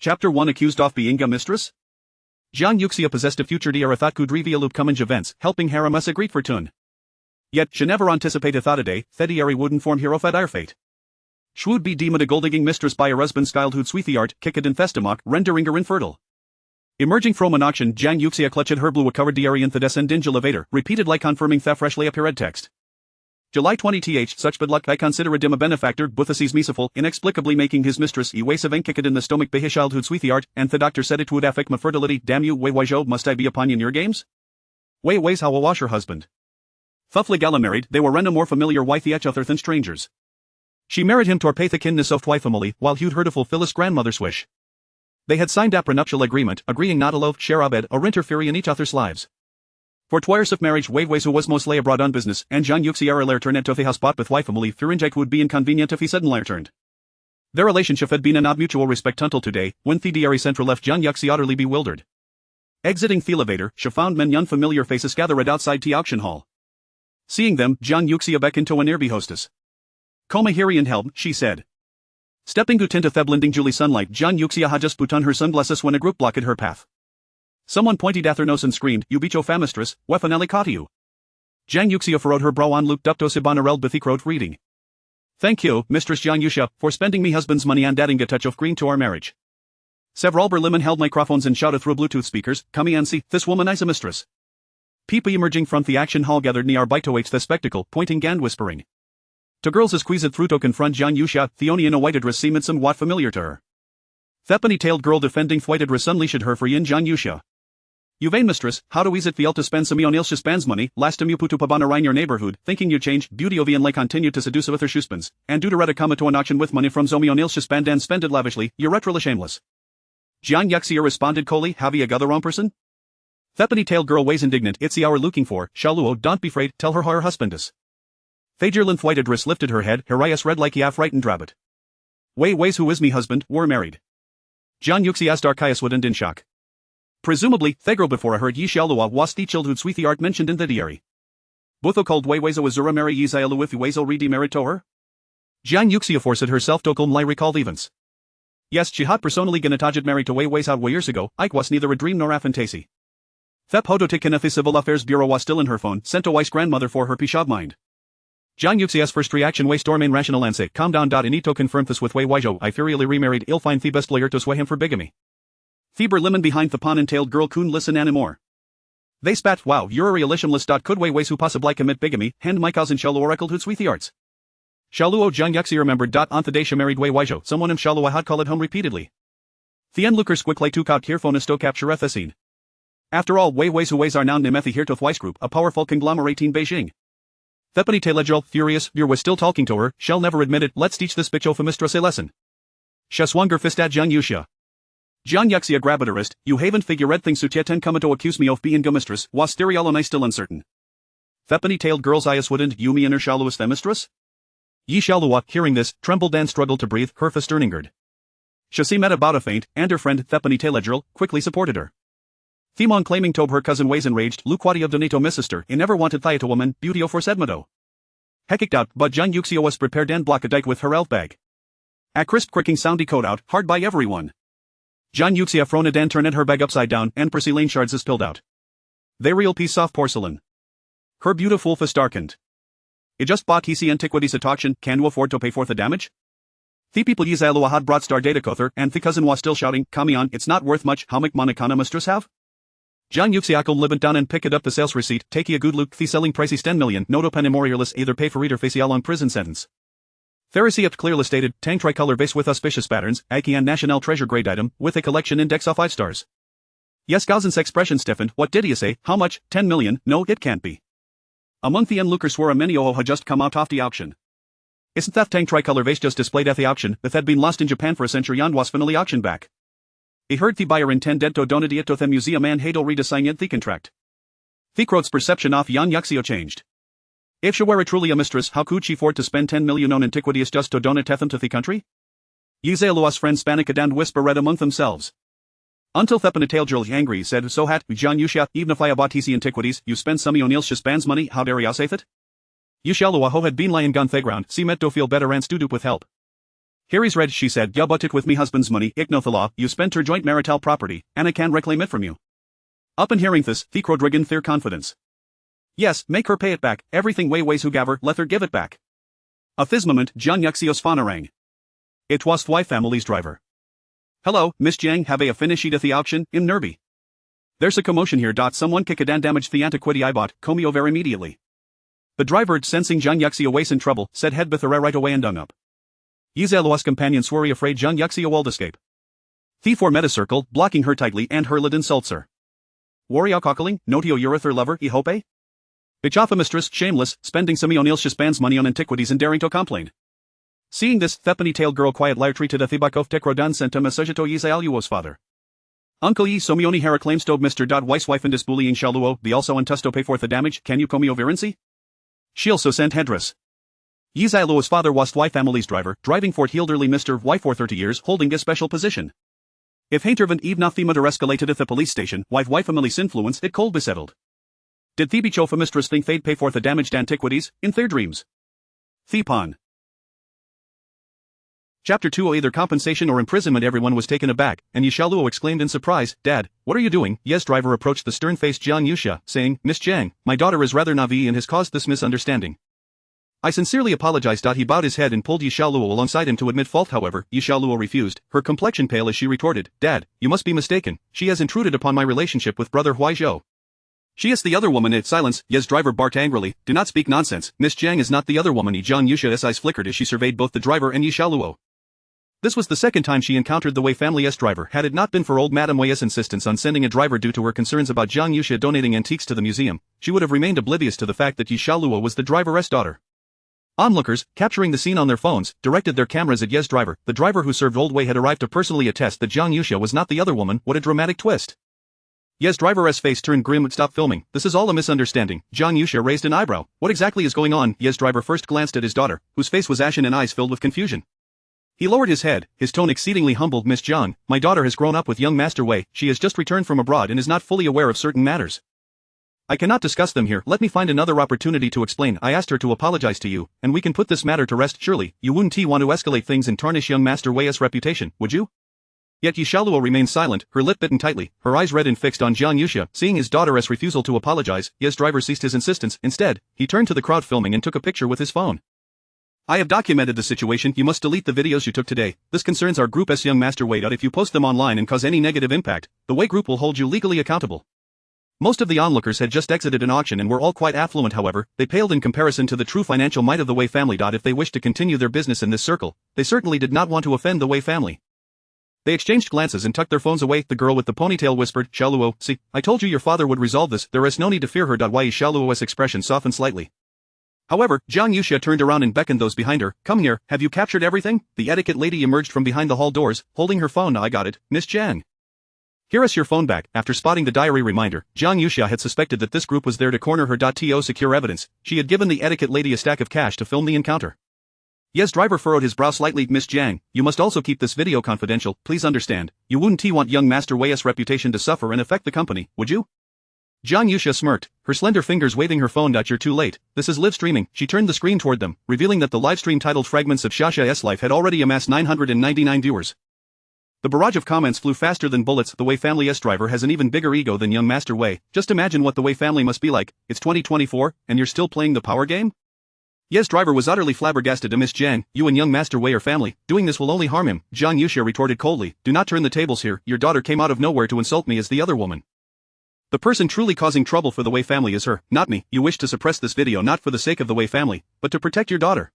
Chapter 1 Accused of being a mistress? Jiang Yuxia possessed a future diara thought could reveal upcoming events, helping harem us agreed for tun. Yet, she never anticipated thought a day, that diari wouldn't form hero fed our fate. Shwould be deemed a gold-digging mistress by her husband skilled who'd sweet the art, kick it in festamok, rendering her infertile. Emerging from an auction, Jiang Yuxia clutched her blue covered diari in the descendant elevator, repeated like confirming the freshly appeared text. July 20th, such bad luck I consider a dim a benefactor, Buthasis misaful, inexplicably making his mistress evasive and kick it in the stomach by his childhood sweet the art, and the doctor said it would affect my fertility, damn you, Wei Waijo, must I be upon in your games? Wei Wei's how a wash her husband. Thuffly gala married, they were rena more familiar with each other than strangers. She married him to pay the kinness of twy family, while he'd heard of fulfill his grandmother's wish. They had signed a prenuptial agreement, agreeing not to love, share a bed, or interfere in each other's lives. For twice of marriage Wei Wei's who was mostly abroad on business, and Jiang Yuxia returned to the house bought with twy family, Thurinjike would be inconvenient if he suddenly returned. Their relationship had been an odd mutual respect until today, when the diary central left Jiang Yuxia utterly bewildered. Exiting the elevator, she found many unfamiliar faces gathered outside the auction hall. Seeing them, Jiang Yuxia beckoned to a nearby hostess. Koma here and help, she said. Stepping out into the blinding Julie sunlight, Jiang Yuxia had just put on her sunglasses when a group blocked her path. Someone pointed at her nose and screamed, "You bicho famistress, wefanelli caught you." Jiang Yuxia furrowed her brow and looked up to Sibanarel Bithicroat reading. Thank you, Mistress Jiang Yuxia, for spending me husband's money and adding a touch of green to our marriage. Several Berlimen held microphones and shouted through Bluetooth speakers, "Come and see, this woman is a mistress." People emerging from the action hall gathered near by to watch the spectacle, pointing and whispering. To girls squeezed through to confront Jiang Yuxia, Theoni in a white dress seemed somewhat familiar to her. Thepany-tailed girl defending white dress unleashed her for Yin Jiang Yuxia. You vain mistress, how do is it feel to spend some on ilse spans money, last time you put up upon in your neighborhood, thinking you change, beauty of and like continue to seduce with her shoespans, and do to reda come to an auction with money from zomi on ilse spend and spend it lavishly, you're retroly shameless. Jiang Yuxia responded coldly, have you got the wrong person? Thepany-tailed girl weighs indignant, it's the hour looking for, Shaluo, don't be afraid, tell her how her husband is. Thajirlin white dress lifted her head, her eyes red like a frightened rabbit. Wei Wei's who is me husband, we're married. Jiang Yuxia's dark eyes wouldn't in shock. Presumably, Thegro before I heard Yi Xiaolua was the childhood sweet the art mentioned in the diary. Botho called Wei Weizo Azura Mary Yizayalu if Weizo ready married to her? Jiang Yuxia forced herself to calmly recall events. Yes, she had personally ganatajid married to Wei Weizo years ago, Ike was neither a dream nor a fantasy. Thep Hodotikin of the Civil Affairs Bureau was still in her phone, sent to Wei's grandmother for her peace of mind. Jiang Yuxia's first reaction Wei stormain rational and say, calm down. Inito confirmed this with Wei Weizo, I furially remarried, ill find the best lawyer to sway him for bigamy. Thieber Lemon behind the pawn-and-tailed girl couldn't listen anymore. They spat, wow, you're a realishamless. Could Wei Wei's who possibly commit bigamy, hand my cousin Shaluo oracle to sweet the arts. Shaluo Jiang Yuxia remembered. On the day she married Wei Weizo, someone in Shaluo had called home repeatedly. The onlookers quickly took out earphone to capture the scene. After all, Wei Wei's who Wei's are now Nemethi here to Thwise Group, a powerful conglomerate in Beijing. Thepany Tailejol, furious, Buer was still talking to her, shall never admit it, let's teach this bitch of a mistress a lesson. She swung her fist at Jiang Yuxia. Jiang Yuxia grabbed her wrist, you haven't figured things Sutieten come to accuse me of being a mistress, was Steriol and I still uncertain. Thepany-tailed girl's eyes wouldn't, you me and her Shaluo's the mistress? Yi Xiaolua, hearing this, trembled and struggled to breathe, her fist earningard. She seemed at about a faint, and her friend, Thepany-tailed girl, quickly supported her. Themon claiming Tob her cousin Wei's enraged, Luquati of Donato missister, he never wanted Thia to woman, beauty for Sedmado. Hecked out, but Jiang Yuxia was prepared and block a dike with her elf bag. A crisp cricking sound echoed out, hard by everyone. Jiang Yuxia froned and turned her bag upside down, and porcelain shards spilled out. They real piece of porcelain. Her beautiful face darkened. It just bought TC antiquities at auction, can you afford to pay for the damage? The people Yizalua had brought star data Kother, and the cousin was still shouting, come on, it's not worth much, how much money mistress have? Jiang Yuxia limped down and picked up the sales receipt, taking a good look, the selling price is 10 million, no to memorialist either pay for it or face a long prison sentence. Pharisee up clearly stated, tang tricolor vase with auspicious patterns, Aki and national treasure grade item, with a collection index of 5 stars. Yes, Gauzen's expression stiffened, what did he say, how much, 10 million, no, it can't be. Among the onlookers swore a many had just come out of the auction. Isn't that tang tricolor vase just displayed at the auction, that had been lost in Japan for a century and was finally auctioned back? He heard the buyer intended to donate it to the museum and had already signed the contract. The crowd's perception of Jiang Yuxia changed. If she were truly a mistress, how could she afford to spend 10 million on antiquities just to donate them to the country? Yizelua's friends panicked and whispered among themselves. Until Thepanatalgirl angry said, so hat, Jiang Yuxia, even if I bought TC antiquities, you spend some on ilse spans money, how dare you say it? Yishalua ho had been lying on the ground, see met to feel better and stood up with help. Here is read, she said, "Ya bought it with me husband's money, ich know the law, you spent her joint marital property, and I can reclaim it from you." Up and hearing this, the Rodrigan their confidence. "Yes, make her pay it back, everything ways who gaver, let her give it back." At this moment, John Yuxios phone rang. It was Thwy family's driver. "Hello, Miss Jiang, have a finished at the auction, in Nerby. There's a commotion here. Someone kick a dan damage the antiquity I bought, come over immediately." The driver, sensing John Yuxio was in trouble, said head bithera right away and hung up. Yizelo's companion swore afraid John Yuxio would escape. The four met a circle, blocking her tightly and hurled insults her. "Wario cockling, notio urether lover, I hope? Bichafa mistress, shameless, spending some O'Neill's spans money on antiquities and daring to complain." Seeing this, Thepany-tailed girl quiet liar treated a Thibakov tekrodan sent a message to Yizaluo's father. "Uncle Yi Somioni Hera claims to Mr. Weiss wife and bullying Shaluo, be also untusto pay for the damage, can you comio virency? She'll so send headdress." Yizaluo's father was Thwy family's driver, driving for elderly Mr. Thwy for 30 years, holding a special position. If Haintervent Evna Thema escalated at the police station, Thwy family's influence it cold besettled. Did Thibichofa mistress think they'd pay for the damaged antiquities, in their dreams? Thepon. Chapter 2. Either compensation or imprisonment. Everyone was taken aback, and Yishaluo exclaimed in surprise, "Dad, what are you doing?" Yes driver approached the stern-faced Jiang Yusha, saying, "Miss Jiang, my daughter is rather naive and has caused this misunderstanding." "I sincerely apologize." He bowed his head and pulled Yishaluo alongside him to admit fault. However, Yishaluo refused, her complexion pale as she retorted, "Dad, you must be mistaken, she has intruded upon my relationship with brother Huai Zhou. She is the other woman." At silence, Yes driver barked angrily, "Do not speak nonsense, Miss Jiang is not the other woman." Jiang Yusha's eyes flickered as she surveyed both the driver and Yishaluo. This was the second time she encountered the Wei family's driver. Had it not been for old Madame Wei's insistence on sending a driver due to her concerns about Jiang Yusha donating antiques to the museum, she would have remained oblivious to the fact that Yishaluo was the driver's daughter. Onlookers, capturing the scene on their phones, directed their cameras at Yes driver. The driver who served Old Wei had arrived to personally attest that Jiang Yusha was not the other woman. What a dramatic twist. Yes driver's face turned grim. "Stop filming, this is all a misunderstanding." Jiang Yusha raised an eyebrow. "What exactly is going on?" Yes driver first glanced at his daughter, whose face was ashen and eyes filled with confusion. He lowered his head, his tone exceedingly humbled. "Miss Jiang, my daughter has grown up with young Master Wei, she has just returned from abroad and is not fully aware of certain matters. I cannot discuss them here, let me find another opportunity to explain. I asked her to apologize to you, and we can put this matter to rest. Surely, you wouldn't want to escalate things and tarnish young Master Wei's reputation, would you?" Yet Yishaluo remained silent, her lip bitten tightly, her eyes red and fixed on Jiang Yusha. Seeing his daughter's refusal to apologize, Yes driver ceased his insistence. Instead, he turned to the crowd filming and took a picture with his phone. "I have documented the situation. You must delete the videos you took today. This concerns our group's young Master Wei. If you post them online and cause any negative impact, the Wei group will hold you legally accountable." Most of the onlookers had just exited an auction and were all quite affluent. However, they paled in comparison to the true financial might of the Wei family. If they wished to continue their business in this circle, they certainly did not want to offend the Wei family. They exchanged glances and tucked their phones away. The girl with the ponytail whispered, "Shaluo, see, I told you your father would resolve this. There is no need to fear her." Why Shaluo's expression softened slightly. However, Jiang Yusha turned around and beckoned those behind her. "Come here, have you captured everything?" The etiquette lady emerged from behind the hall doors, holding her phone. "I got it, Miss Jiang. Here is your phone back." After spotting the diary reminder, Jiang Yusha had suspected that this group was there to corner her. To secure evidence, she had given the etiquette lady a stack of cash to film the encounter. Yes driver furrowed his brow slightly. "Miss Jiang, you must also keep this video confidential, please understand. You wouldn't want young Master Wei's reputation to suffer and affect the company, would you?" Jiang Yusha smirked, her slender fingers waving her phone. "You're too late, this is live streaming." She turned the screen toward them, revealing that the livestream titled Fragments of Shasha's Life had already amassed 999 viewers. The barrage of comments flew faster than bullets. "The Wei family's driver has an even bigger ego than young Master Wei. Just imagine what the Wei family must be like. It's 2024, and you're still playing the power game?" Yes driver was utterly flabbergasted. "Miss Jiang, you and young Master Wei are family, doing this will only harm him." Jiang Yusha retorted coldly, "Do not turn the tables here. Your daughter came out of nowhere to insult me as the other woman. The person truly causing trouble for the Wei family is her, not me. You wish to suppress this video not for the sake of the Wei family, but to protect your daughter."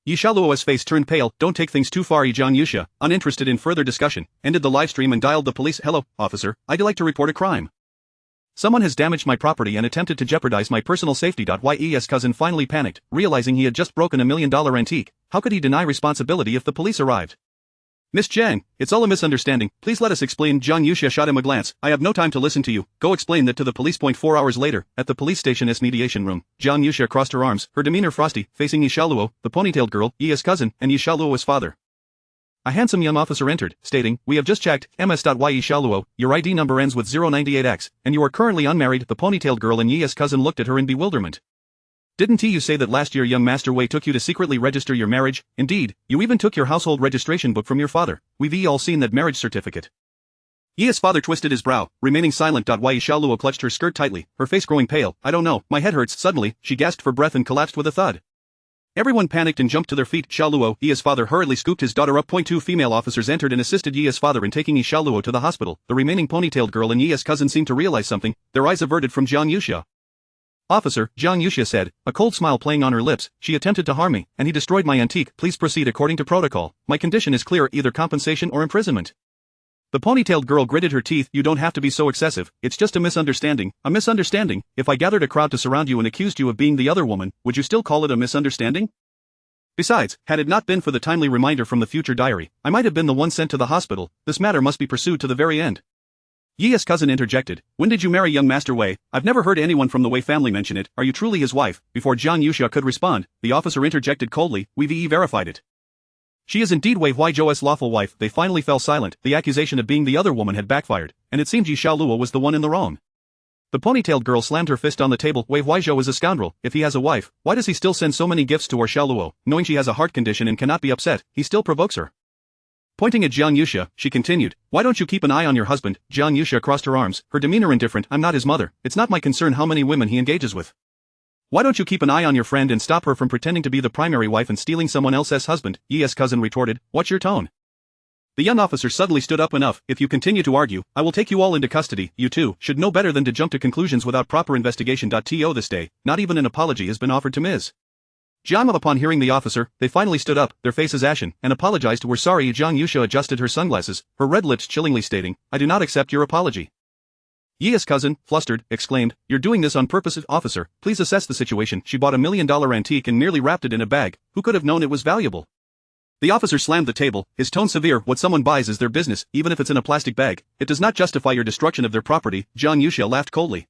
Yishaluo's face turned pale. "Don't take things too far." Jiang Yusha, uninterested in further discussion, ended the livestream and dialed the police. "Hello, officer, I'd like to report a crime. Someone has damaged my property and attempted to jeopardize my personal safety." Yes cousin finally panicked, realizing he had just broken $1 million antique. How could he deny responsibility if the police arrived? "Miss Jiang, it's all a misunderstanding, please let us explain." Jiang Yusha shot him a glance. "I have no time to listen to you, go explain that to the police." 4 hours later, at the police station's mediation room, Jiang Yusha crossed her arms, her demeanor frosty, facing Yishaluo, the ponytailed girl, Yi's cousin, and Yishaluo's father. A handsome young officer entered, stating, "We have just checked, ms.y Yishaluo, your ID number ends with 098X, and you are currently unmarried." The ponytailed girl and Yi's cousin looked at her in bewilderment. Didn't you say that last year young Master Wei took you to secretly register your marriage? Indeed, you even took your household registration book from your father. We've all seen that marriage certificate. Yi's father twisted his brow, remaining silent. Yi Xiaoluo clutched her skirt tightly, her face growing pale. I don't know, my head hurts. Suddenly, she gasped for breath and collapsed with a thud. Everyone panicked and jumped to their feet. Xiaoluo, Yi's father hurriedly scooped his daughter up. Two female officers entered and assisted Yi's father in taking Yi Xiaoluo to the hospital. The remaining ponytailed girl and Yi's cousin seemed to realize something, their eyes averted from Jiang Yuxia. Officer, Jiang Yuxia said, a cold smile playing on her lips, she attempted to harm me, and he destroyed my antique. Please proceed according to protocol. My condition is clear, either compensation or imprisonment. The ponytailed girl gritted her teeth. You don't have to be so excessive, it's just a misunderstanding. A misunderstanding? If I gathered a crowd to surround you and accused you of being the other woman, would you still call it a misunderstanding? Besides, had it not been for the timely reminder from the future diary, I might have been the one sent to the hospital. This matter must be pursued to the very end. Yi's cousin interjected, when did you marry young Master Wei? I've never heard anyone from the Wei family mention it. Are you truly his wife? Before Jiang Yuxia could respond, the officer interjected coldly, we've verified it. She is indeed Wei Huizhou's lawful wife. They finally fell silent. The accusation of being the other woman had backfired, and it seemed Yi Xiaoluo was the one in the wrong. The ponytailed girl slammed her fist on the table. Wei Huizhou is a scoundrel. If he has a wife, why does he still send so many gifts to her? Xiaoluo, knowing she has a heart condition and cannot be upset, he still provokes her. Pointing at Jiang Yuxia, she continued, why don't you keep an eye on your husband? Jiang Yuxia crossed her arms, her demeanor indifferent. I'm not his mother. It's not my concern how many women he engages with. Why don't you keep an eye on your friend and stop her from pretending to be the primary wife and stealing someone else's husband? Yi's cousin retorted, watch your tone. The young officer suddenly stood up. Enough, if you continue to argue, I will take you all into custody. You too should know better than to jump to conclusions without proper investigation. To this day, not even an apology has been offered to Ms. Jiang. Upon hearing the officer, they finally stood up, their faces ashen, and apologized. We're sorry. Jiang Yuxia adjusted her sunglasses, her red lips chillingly stating, I do not accept your apology. Yi's cousin, flustered, exclaimed, you're doing this on purpose. Officer, please assess the situation. She bought $1 million antique and merely wrapped it in a bag. Who could have known it was valuable? The officer slammed the table, his tone severe. What someone buys is their business, even if it's in a plastic bag. It does not justify your destruction of their property. Jiang Yuxia laughed coldly.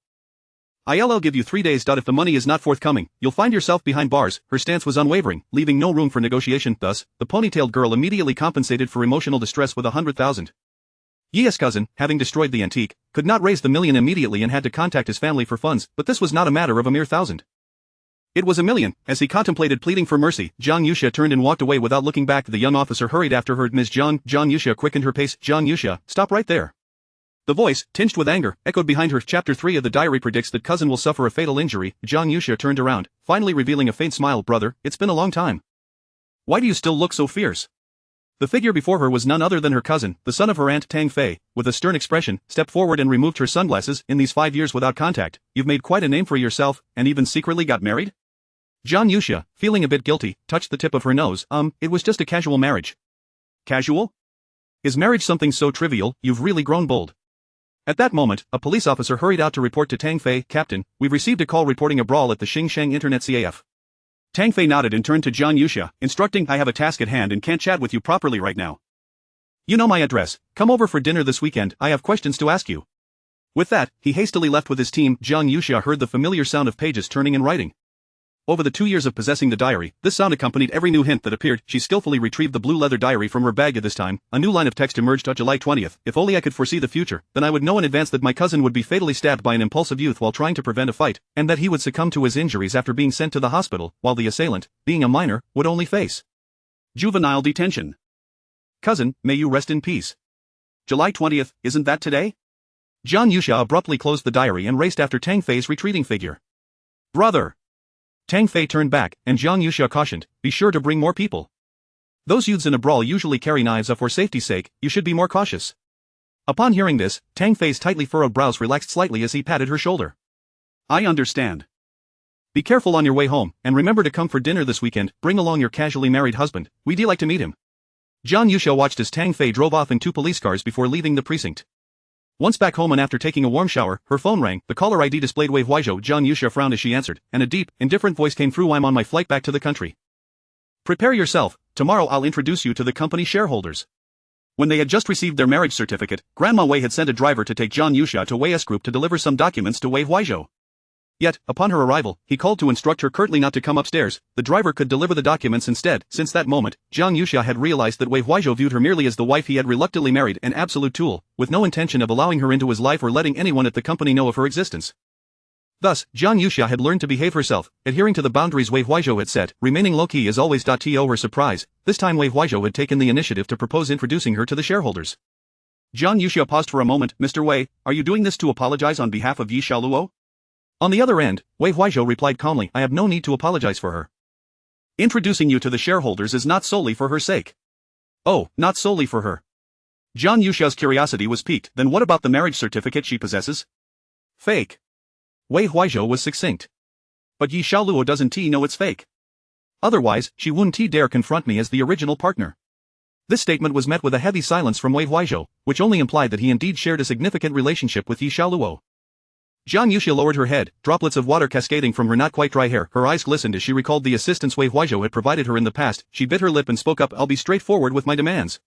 I'll give you 3 days. If the money is not forthcoming, you'll find yourself behind bars. Her stance was unwavering, leaving no room for negotiation. Thus, the ponytailed girl immediately compensated for emotional distress with 100,000. Yi's cousin, having destroyed the antique, could not raise the million immediately and had to contact his family for funds, but this was not a matter of a mere thousand. It was $1 million. As he contemplated pleading for mercy, Jiang Yuxia turned and walked away without looking back. The young officer hurried after her. Ms. Jiang Yuxia quickened her pace. Jiang Yuxia, stop right there. The voice, tinged with anger, echoed behind her. Chapter 3 of the diary predicts that cousin will suffer a fatal injury. Jiang Yuxia turned around, finally revealing a faint smile. Brother, it's been a long time. Why do you still look so fierce? The figure before her was none other than her cousin, the son of her aunt Tang Fei, with a stern expression, stepped forward and removed her sunglasses. In these 5 years without contact, you've made quite a name for yourself, and even secretly got married? Jiang Yuxia, feeling a bit guilty, touched the tip of her nose. It was just a casual marriage. Casual? Is marriage something so trivial? You've really grown bold. At that moment, a police officer hurried out to report to Tang Fei, Captain, we've received a call reporting a brawl at the Xingsheng Internet CAF. Tang Fei nodded and turned to Jiang Yuxia, instructing, I have a task at hand and can't chat with you properly right now. You know my address, come over for dinner this weekend, I have questions to ask you. With that, he hastily left with his team. Jiang Yuxia heard the familiar sound of pages turning and writing. Over the 2 years of possessing the diary, this sound accompanied every new hint that appeared. She skillfully retrieved the blue leather diary from her bag. At this time, a new line of text emerged. July 20th, if only I could foresee the future, then I would know in advance that my cousin would be fatally stabbed by an impulsive youth while trying to prevent a fight, and that he would succumb to his injuries after being sent to the hospital, while the assailant, being a minor, would only face juvenile detention. Cousin, may you rest in peace. July 20th, isn't that today? Jiang Yuxia abruptly closed the diary and raced after Tang Fei's retreating figure. Brother! Tang Fei turned back, and Jiang Yuxia cautioned, be sure to bring more people. Those youths in a brawl usually carry knives. For safety's sake, you should be more cautious. Upon hearing this, Tang Fei's tightly furrowed brows relaxed slightly as he patted her shoulder. I understand. Be careful on your way home, and remember to come for dinner this weekend. Bring along your casually married husband, we'd like to meet him. Jiang Yuxia watched as Tang Fei drove off in 2 police cars before leaving the precinct. Once back home and after taking a warm shower, her phone rang. The caller ID displayed Wei Huizhou. Jiang Yuxia frowned as she answered, and a deep, indifferent voice came through. I'm on my flight back to the country. Prepare yourself, tomorrow I'll introduce you to the company shareholders. When they had just received their marriage certificate, Grandma Wei had sent a driver to take Jiang Yuxia to Wei's group to deliver some documents to Wei Huizhou. Yet, upon her arrival, he called to instruct her curtly not to come upstairs. The driver could deliver the documents instead. Since that moment, Jiang Yuxia had realized that Wei Huizhou viewed her merely as the wife he had reluctantly married, an absolute tool, with no intention of allowing her into his life or letting anyone at the company know of her existence. Thus, Jiang Yuxia had learned to behave herself, adhering to the boundaries Wei Huizhou had set, remaining low-key as always. To her surprise, this time Wei Huizhou had taken the initiative to propose introducing her to the shareholders. Jiang Yuxia paused for a moment. Mr. Wei, are you doing this to apologize on behalf of Yi Xiaoluo? On the other end, Wei Huizhou replied calmly, I have no need to apologize for her. Introducing you to the shareholders is not solely for her sake. Oh, not solely for her. Jiang Yuxia's curiosity was piqued. Then what about the marriage certificate she possesses? Fake. Wei Huizhou was succinct. But Yi Xiaoluo doesn't know it's fake. Otherwise, she wouldn't dare confront me as the original partner. This statement was met with a heavy silence from Wei Huizhou, which only implied that he indeed shared a significant relationship with Yi Xiaoluo. Jiang Yuxia lowered her head, droplets of water cascading from her not quite dry hair. Her eyes glistened as she recalled the assistance Wei Huizhou had provided her in the past. She bit her lip and spoke up, I'll be straightforward with my demands.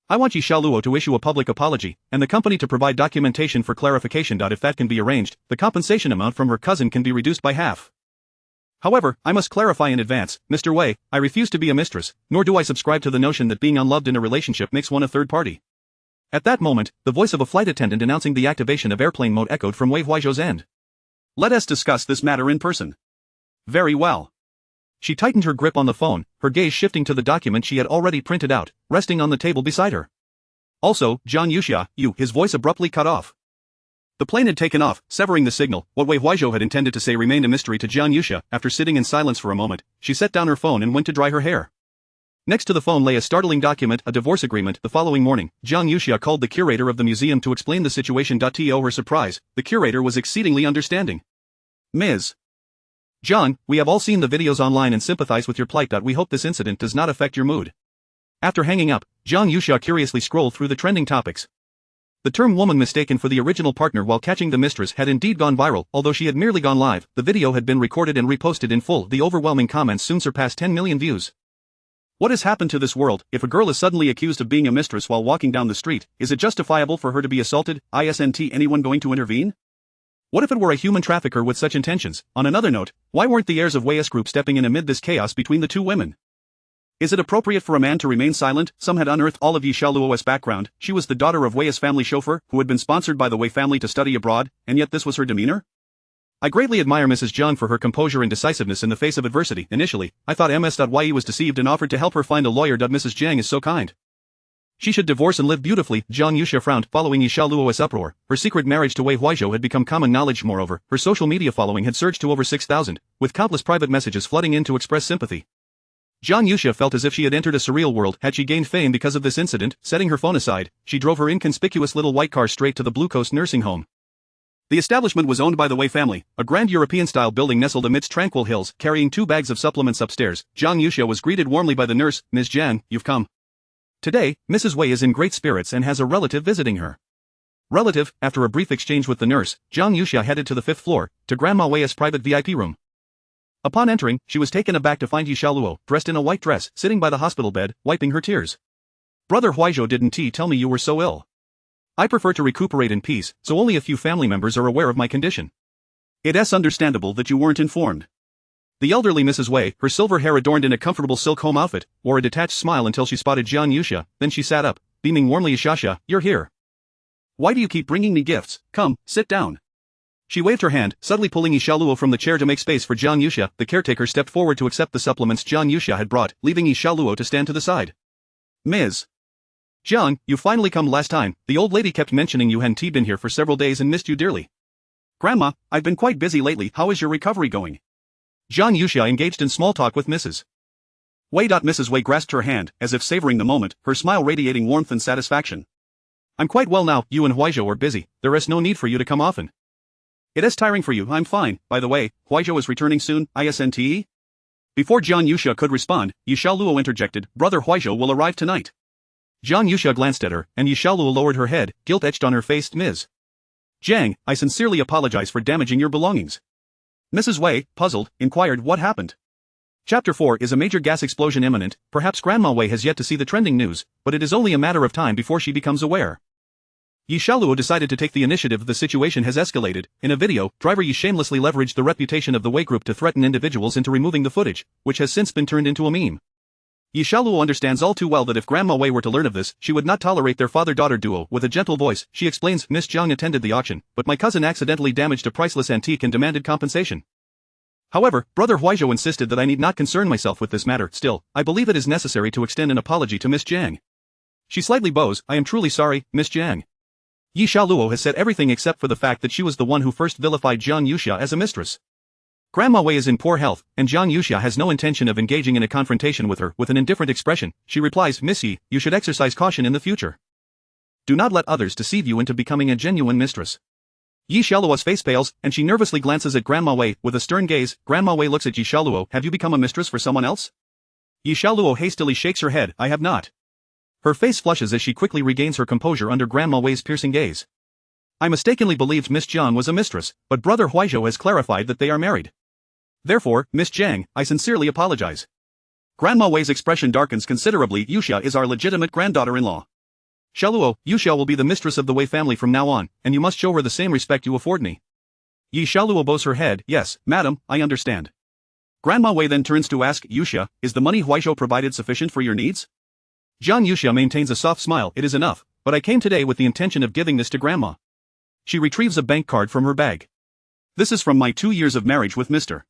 I want Yi Xiaoluo to issue a public apology, and the company to provide documentation for clarification. If that can be arranged, the compensation amount from her cousin can be reduced by half. However, I must clarify in advance, Mr. Wei, I refuse to be a mistress, nor do I subscribe to the notion that being unloved in a relationship makes one a third party. At that moment, the voice of a flight attendant announcing the activation of airplane mode echoed from Wei Huizhou's end. Let us discuss this matter in person. Very well. She tightened her grip on the phone, her gaze shifting to the document she had already printed out, resting on the table beside her. Also, Jiang Yuxia, his voice abruptly cut off. The plane had taken off, severing the signal. What Wei Huizhou had intended to say remained a mystery to Jiang Yuxia. After sitting in silence for a moment, she set down her phone and went to dry her hair. Next to the phone lay a startling document, a divorce agreement. The following morning, Jiang Yuxia called the curator of the museum to explain the situation. To her surprise, the curator was exceedingly understanding. Ms. Jiang, we have all seen the videos online and sympathize with your plight. We hope this incident does not affect your mood. After hanging up, Jiang Yuxia curiously scrolled through the trending topics. The term woman mistaken for the original partner while catching the mistress had indeed gone viral. Although she had merely gone live, the video had been recorded and reposted in full. The overwhelming comments soon surpassed 10 million views. What has happened to this world? If a girl is suddenly accused of being a mistress while walking down the street, is it justifiable for her to be assaulted? Isn't anyone going to intervene? What if it were a human trafficker with such intentions? On another note, why weren't the heirs of Wei's group stepping in amid this chaos between the two women? Is it appropriate for a man to remain silent? Some had unearthed all of Yi Xiaoluo's background. She was the daughter of Wei's family chauffeur, who had been sponsored by the Wei family to study abroad, and yet this was her demeanor? I greatly admire Mrs. Jiang for her composure and decisiveness in the face of adversity. Initially, I thought Ms.Ye was deceived and offered to help her find a lawyer. Mrs. Jiang is so kind. She should divorce and live beautifully. Jiang Yuxia frowned. Following Yi Xiaoluo's uproar, her secret marriage to Wei Huizhou had become common knowledge. Moreover, her social media following had surged to over 6,000, with countless private messages flooding in to express sympathy. Jiang Yuxia felt as if she had entered a surreal world. Had she gained fame because of this incident? Setting her phone aside, she drove her inconspicuous little white car straight to the Blue Coast nursing home. The establishment was owned by the Wei family, a grand European-style building nestled amidst tranquil hills. Carrying 2 bags of supplements upstairs, Jiang Yuxia was greeted warmly by the nurse. Ms. Jiang, you've come. Today, Mrs. Wei is in great spirits and has a relative visiting her. Relative? After a brief exchange with the nurse, Jiang Yuxia headed to the 5th floor, to Grandma Wei's private VIP room. Upon entering, she was taken aback to find Yi Xiaoluo, dressed in a white dress, sitting by the hospital bed, wiping her tears. Brother Huizhou didn't tell me you were so ill. I prefer to recuperate in peace, so only a few family members are aware of my condition. It's understandable that you weren't informed. The elderly Mrs. Wei, her silver hair adorned in a comfortable silk home outfit, wore a detached smile until she spotted Jiang Yuxia. Then she sat up, beaming warmly. Yuxia, you're here. Why do you keep bringing me gifts? Come, sit down. She waved her hand, subtly pulling Yi Xiaoluo from the chair to make space for Jiang Yuxia. The caretaker stepped forward to accept the supplements Jiang Yuxia had brought, leaving Yi Xiaoluo to stand to the side. Ms. Jiang, you finally come. Last time, the old lady kept mentioning you hadn't been here for several days and missed you dearly. Grandma, I've been quite busy lately. How is your recovery going? Jiang Yuxia engaged in small talk with Mrs. Wei. Mrs. Wei grasped her hand, as if savoring the moment, her smile radiating warmth and satisfaction. I'm quite well now. You and Huizhou are busy. There is no need for you to come often. It is tiring for you. I'm fine. By the way, Huizhou is returning soon, isn't? Before Jiang Yuxia could respond, Yi Xiaoluo interjected, Brother Huizhou will arrive tonight. Jiang Yuxia glanced at her, and Yi Xiaoluo lowered her head, guilt etched on her face. Ms. Jiang, I sincerely apologize for damaging your belongings. Mrs. Wei, puzzled, inquired what happened. Chapter 4 is a major gas explosion imminent. Perhaps Grandma Wei has yet to see the trending news, but it is only a matter of time before she becomes aware. Yi Xiaoluo decided to take the initiative. The situation has escalated. In a video, driver Yi shamelessly leveraged the reputation of the Wei group to threaten individuals into removing the footage, which has since been turned into a meme. Yi Xiaoluo understands all too well that if Grandma Wei were to learn of this, she would not tolerate their father-daughter duo. With a gentle voice, she explains, Miss Jiang attended the auction, but my cousin accidentally damaged a priceless antique and demanded compensation. However, Brother Huaizhou insisted that I need not concern myself with this matter. Still, I believe it is necessary to extend an apology to Miss Jiang. She slightly bows, I am truly sorry, Miss Jiang. Yi Xiaoluo has said everything except for the fact that she was the one who first vilified Jiang Yuxia as a mistress. Grandma Wei is in poor health, and Jiang Yuxia has no intention of engaging in a confrontation with her. With an indifferent expression, she replies, Miss Yi, you should exercise caution in the future. Do not let others deceive you into becoming a genuine mistress. Yi Xiaoluo's face pales, and she nervously glances at Grandma Wei. With a stern gaze, Grandma Wei looks at Yi Xiaoluo. Have you become a mistress for someone else? Yi Xiaoluo hastily shakes her head. I have not. Her face flushes as she quickly regains her composure under Grandma Wei's piercing gaze. I mistakenly believed Miss Jiang was a mistress, but Brother Huaizhou has clarified that they are married. Therefore, Miss Jiang, I sincerely apologize. Grandma Wei's expression darkens considerably. Yuxia is our legitimate granddaughter-in-law. Xiaoluo, Yuxia will be the mistress of the Wei family from now on, and you must show her the same respect you afford me. Yi Xiaoluo bows her head. Yes, madam, I understand. Grandma Wei then turns to ask, Yuxia, is the money Huaizhou provided sufficient for your needs? Jiang Yuxia maintains a soft smile. It is enough, but I came today with the intention of giving this to Grandma. She retrieves a bank card from her bag. This is from my 2 years of marriage with Mr.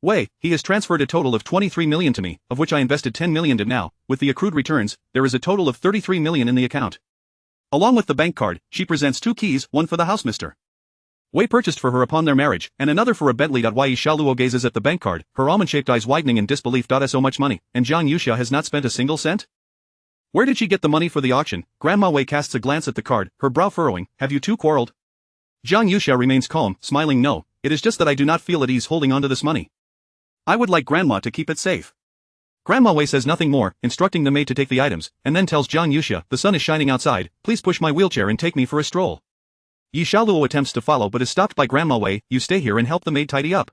Wei. He has transferred a total of 23 million to me, of which I invested 10 million. Now, with the accrued returns, there is a total of 33 million in the account. Along with the bank card, she presents 2 keys, one for the house Mr. Wei purchased for her upon their marriage, and another for a Bentley. Yi Xiaoluo gazes at the bank card, her almond-shaped eyes widening in disbelief. So much money, and Jiang Yuxia has not spent a single cent? Where did she get the money for the auction? Grandma Wei casts a glance at the card, her brow furrowing. Have you two quarreled? Jiang Yuxia remains calm, smiling. No, it is just that I do not feel at ease holding onto this money. I would like Grandma to keep it safe. Grandma Wei says nothing more, instructing the maid to take the items, and then tells Jiang Yuxia, the sun is shining outside, please push my wheelchair and take me for a stroll. Yi Xiaoluo attempts to follow but is stopped by Grandma Wei. You stay here and help the maid tidy up.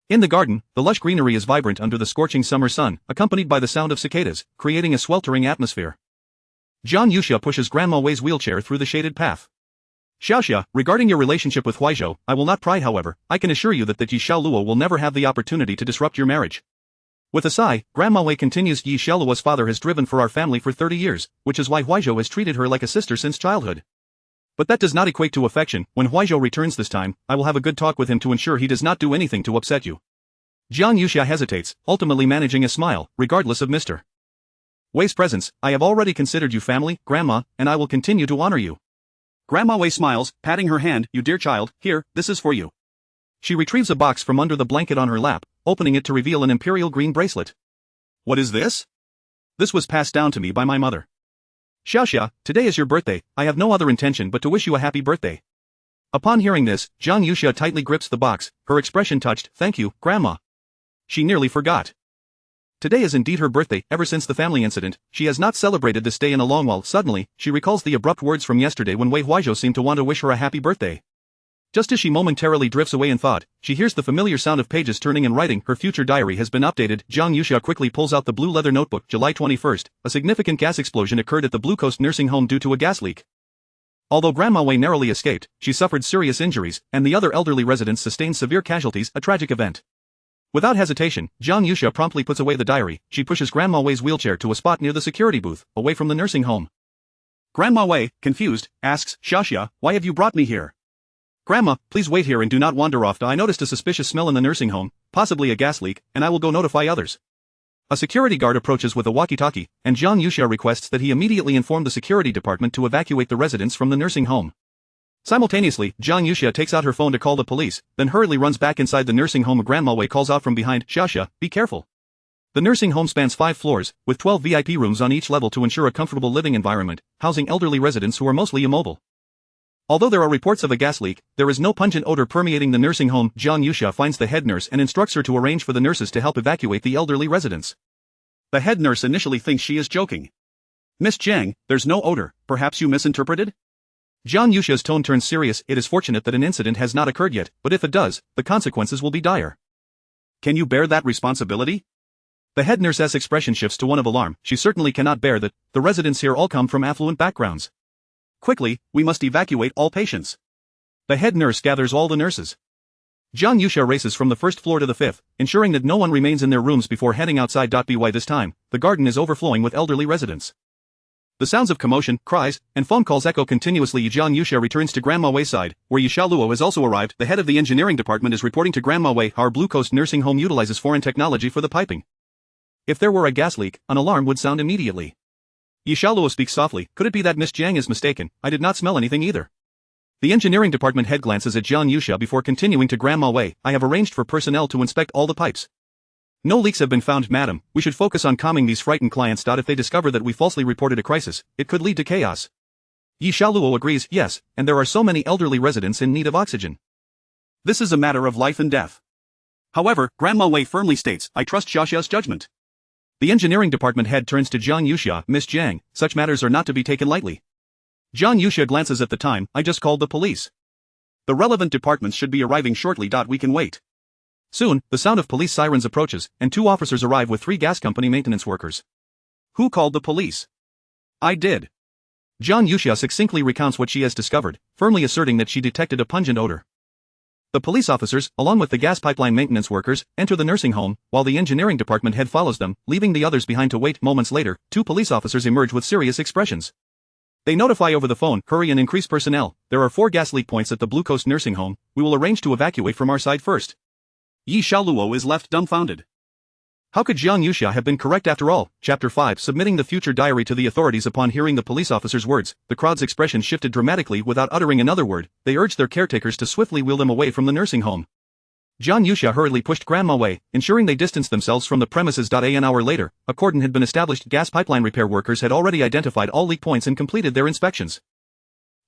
In the garden, the lush greenery is vibrant under the scorching summer sun, accompanied by the sound of cicadas, creating a sweltering atmosphere. Jiang Yuxia pushes Grandma Wei's wheelchair through the shaded path. Xiaoxia, regarding your relationship with Huaizhou, I will not pry. However, I can assure you that Yi Xiaoluo will never have the opportunity to disrupt your marriage. With a sigh, Grandma Wei continues, Yi Xiaoluo's father has driven for our family for 30 years, which is why Huaizhou has treated her like a sister since childhood. But that does not equate to affection. When Huaizhou returns this time, I will have a good talk with him to ensure he does not do anything to upset you. Jiang Yuxia hesitates, ultimately managing a smile, regardless of Mr. Wei's presence. I have already considered you family, Grandma, and I will continue to honor you. Grandma Wei smiles, patting her hand. You dear child, here, this is for you. She retrieves a box from under the blanket on her lap, opening it to reveal an imperial green bracelet. What is this? This was passed down to me by my mother. Xiaoxia, today is your birthday. I have no other intention but to wish you a happy birthday. Upon hearing this, Jiang Yuxia tightly grips the box, her expression touched. Thank you, Grandma. She nearly forgot. Today is indeed her birthday. Ever since the family incident, she has not celebrated this day in a long while. Suddenly, she recalls the abrupt words from yesterday when Wei Huaizhou seemed to want to wish her a happy birthday. Just as she momentarily drifts away in thought, she hears the familiar sound of pages turning and writing. Her future diary has been updated. Jiang Yuxia quickly pulls out the blue leather notebook. July 21st, a significant gas explosion occurred at the Blue Coast nursing home due to a gas leak. Although Grandma Wei narrowly escaped, she suffered serious injuries, and the other elderly residents sustained severe casualties. A tragic event. Without hesitation, Jiang Yuxia promptly puts away the diary. She pushes Grandma Wei's wheelchair to a spot near the security booth, away from the nursing home. Grandma Wei, confused, asks, Xiaoxia, why have you brought me here? Grandma, please wait here and do not wander off. I noticed a suspicious smell in the nursing home, possibly a gas leak, and I will go notify others. A security guard approaches with a walkie-talkie, and Jiang Yuxia requests that he immediately inform the security department to evacuate the residents from the nursing home. Simultaneously, Jiang Yuxia takes out her phone to call the police, then hurriedly runs back inside the nursing home. Grandma Wei calls out from behind, Xiaoxia, be careful. The nursing home spans 5 floors, with 12 VIP rooms on each level to ensure a comfortable living environment, housing elderly residents who are mostly immobile. Although there are reports of a gas leak, there is no pungent odor permeating the nursing home. Jiang Yuxia finds the head nurse and instructs her to arrange for the nurses to help evacuate the elderly residents. The head nurse initially thinks she is joking. Miss Jiang, there's no odor, perhaps you misinterpreted? Jiang Yuxia's tone turns serious. It is fortunate that an incident has not occurred yet, but if it does, the consequences will be dire. Can you bear that responsibility? The head nurse's expression shifts to one of alarm. She certainly cannot bear that. The residents here all come from affluent backgrounds. Quickly, we must evacuate all patients. The head nurse gathers all the nurses. Jiang Yuxia races from the first floor to the fifth, ensuring that no one remains in their rooms before heading outside. By this time, the garden is overflowing with elderly residents. The sounds of commotion, cries, and phone calls echo continuously. Jiang Yuxia returns to Grandma Wei's side, where Yi Xiaoluo has also arrived. The head of the engineering department is reporting to Grandma Wei. Our Blue Coast nursing home utilizes foreign technology for the piping. If there were a gas leak, an alarm would sound immediately. Yi Xiaoluo speaks softly. Could it be that Miss Jiang is mistaken? I did not smell anything either. The engineering department head glances at Jiang Yuxia before continuing to Grandma Wei. I have arranged for personnel to inspect all the pipes. No leaks have been found, madam. We should focus on calming these frightened clients. If they discover that we falsely reported a crisis, it could lead to chaos. Yi Xiaoluo agrees. Yes, and there are so many elderly residents in need of oxygen. This is a matter of life and death. However, Grandma Wei firmly states, I trust Xiaxia's judgment. The engineering department head turns to Jiang Yuxia. Miss Jiang, such matters are not to be taken lightly. Jiang Yuxia glances at the time. I just called the police. The relevant departments should be arriving shortly. We can wait. Soon, the sound of police sirens approaches, and 2 officers arrive with 3 gas company maintenance workers. Who called the police? I did. Jiang Yuxia succinctly recounts what she has discovered, firmly asserting that she detected a pungent odor. The police officers, along with the gas pipeline maintenance workers, enter the nursing home, while the engineering department head follows them, leaving the others behind to wait. Moments later, 2 police officers emerge with serious expressions. They notify over the phone, hurry and increase personnel. There are 4 gas leak points at the Blue Coast nursing home. We will arrange to evacuate from our side first. Yi Xiaoluo is left dumbfounded. How could Jiang Yuxia have been correct after all? Chapter 5. Submitting the future diary to the authorities. Upon hearing the police officer's words, the crowd's expression shifted dramatically. Without uttering another word, they urged their caretakers to swiftly wheel them away from the nursing home. Jiang Yuxia hurriedly pushed Grandma Wei, ensuring they distanced themselves from the premises. An hour later, a cordon had been established. Gas pipeline repair workers had already identified all leak points and completed their inspections.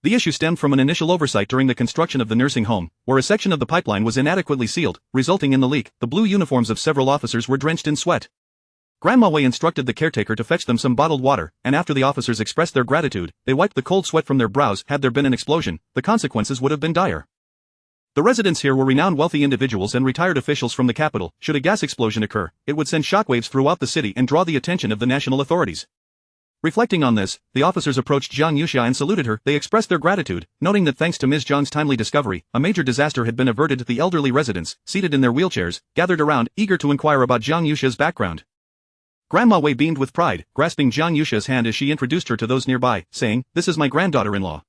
The issue stemmed from an initial oversight during the construction of the nursing home, where a section of the pipeline was inadequately sealed, resulting in the leak. The blue uniforms of several officers were drenched in sweat. Grandma Wei instructed the caretaker to fetch them some bottled water, and after the officers expressed their gratitude, they wiped the cold sweat from their brows. Had there been an explosion, the consequences would have been dire. The residents here were renowned wealthy individuals and retired officials from the capital. Should a gas explosion occur, it would send shockwaves throughout the city and draw the attention of the national authorities. Reflecting on this, the officers approached Jiang Yuxia and saluted her. They expressed their gratitude, noting that thanks to Ms. Jiang's timely discovery, a major disaster had been averted. The elderly residents, seated in their wheelchairs, gathered around, eager to inquire about Jiang Yuxia's background. Grandma Wei beamed with pride, grasping Jiang Yuxia's hand as she introduced her to those nearby, saying, "This is my granddaughter-in-law."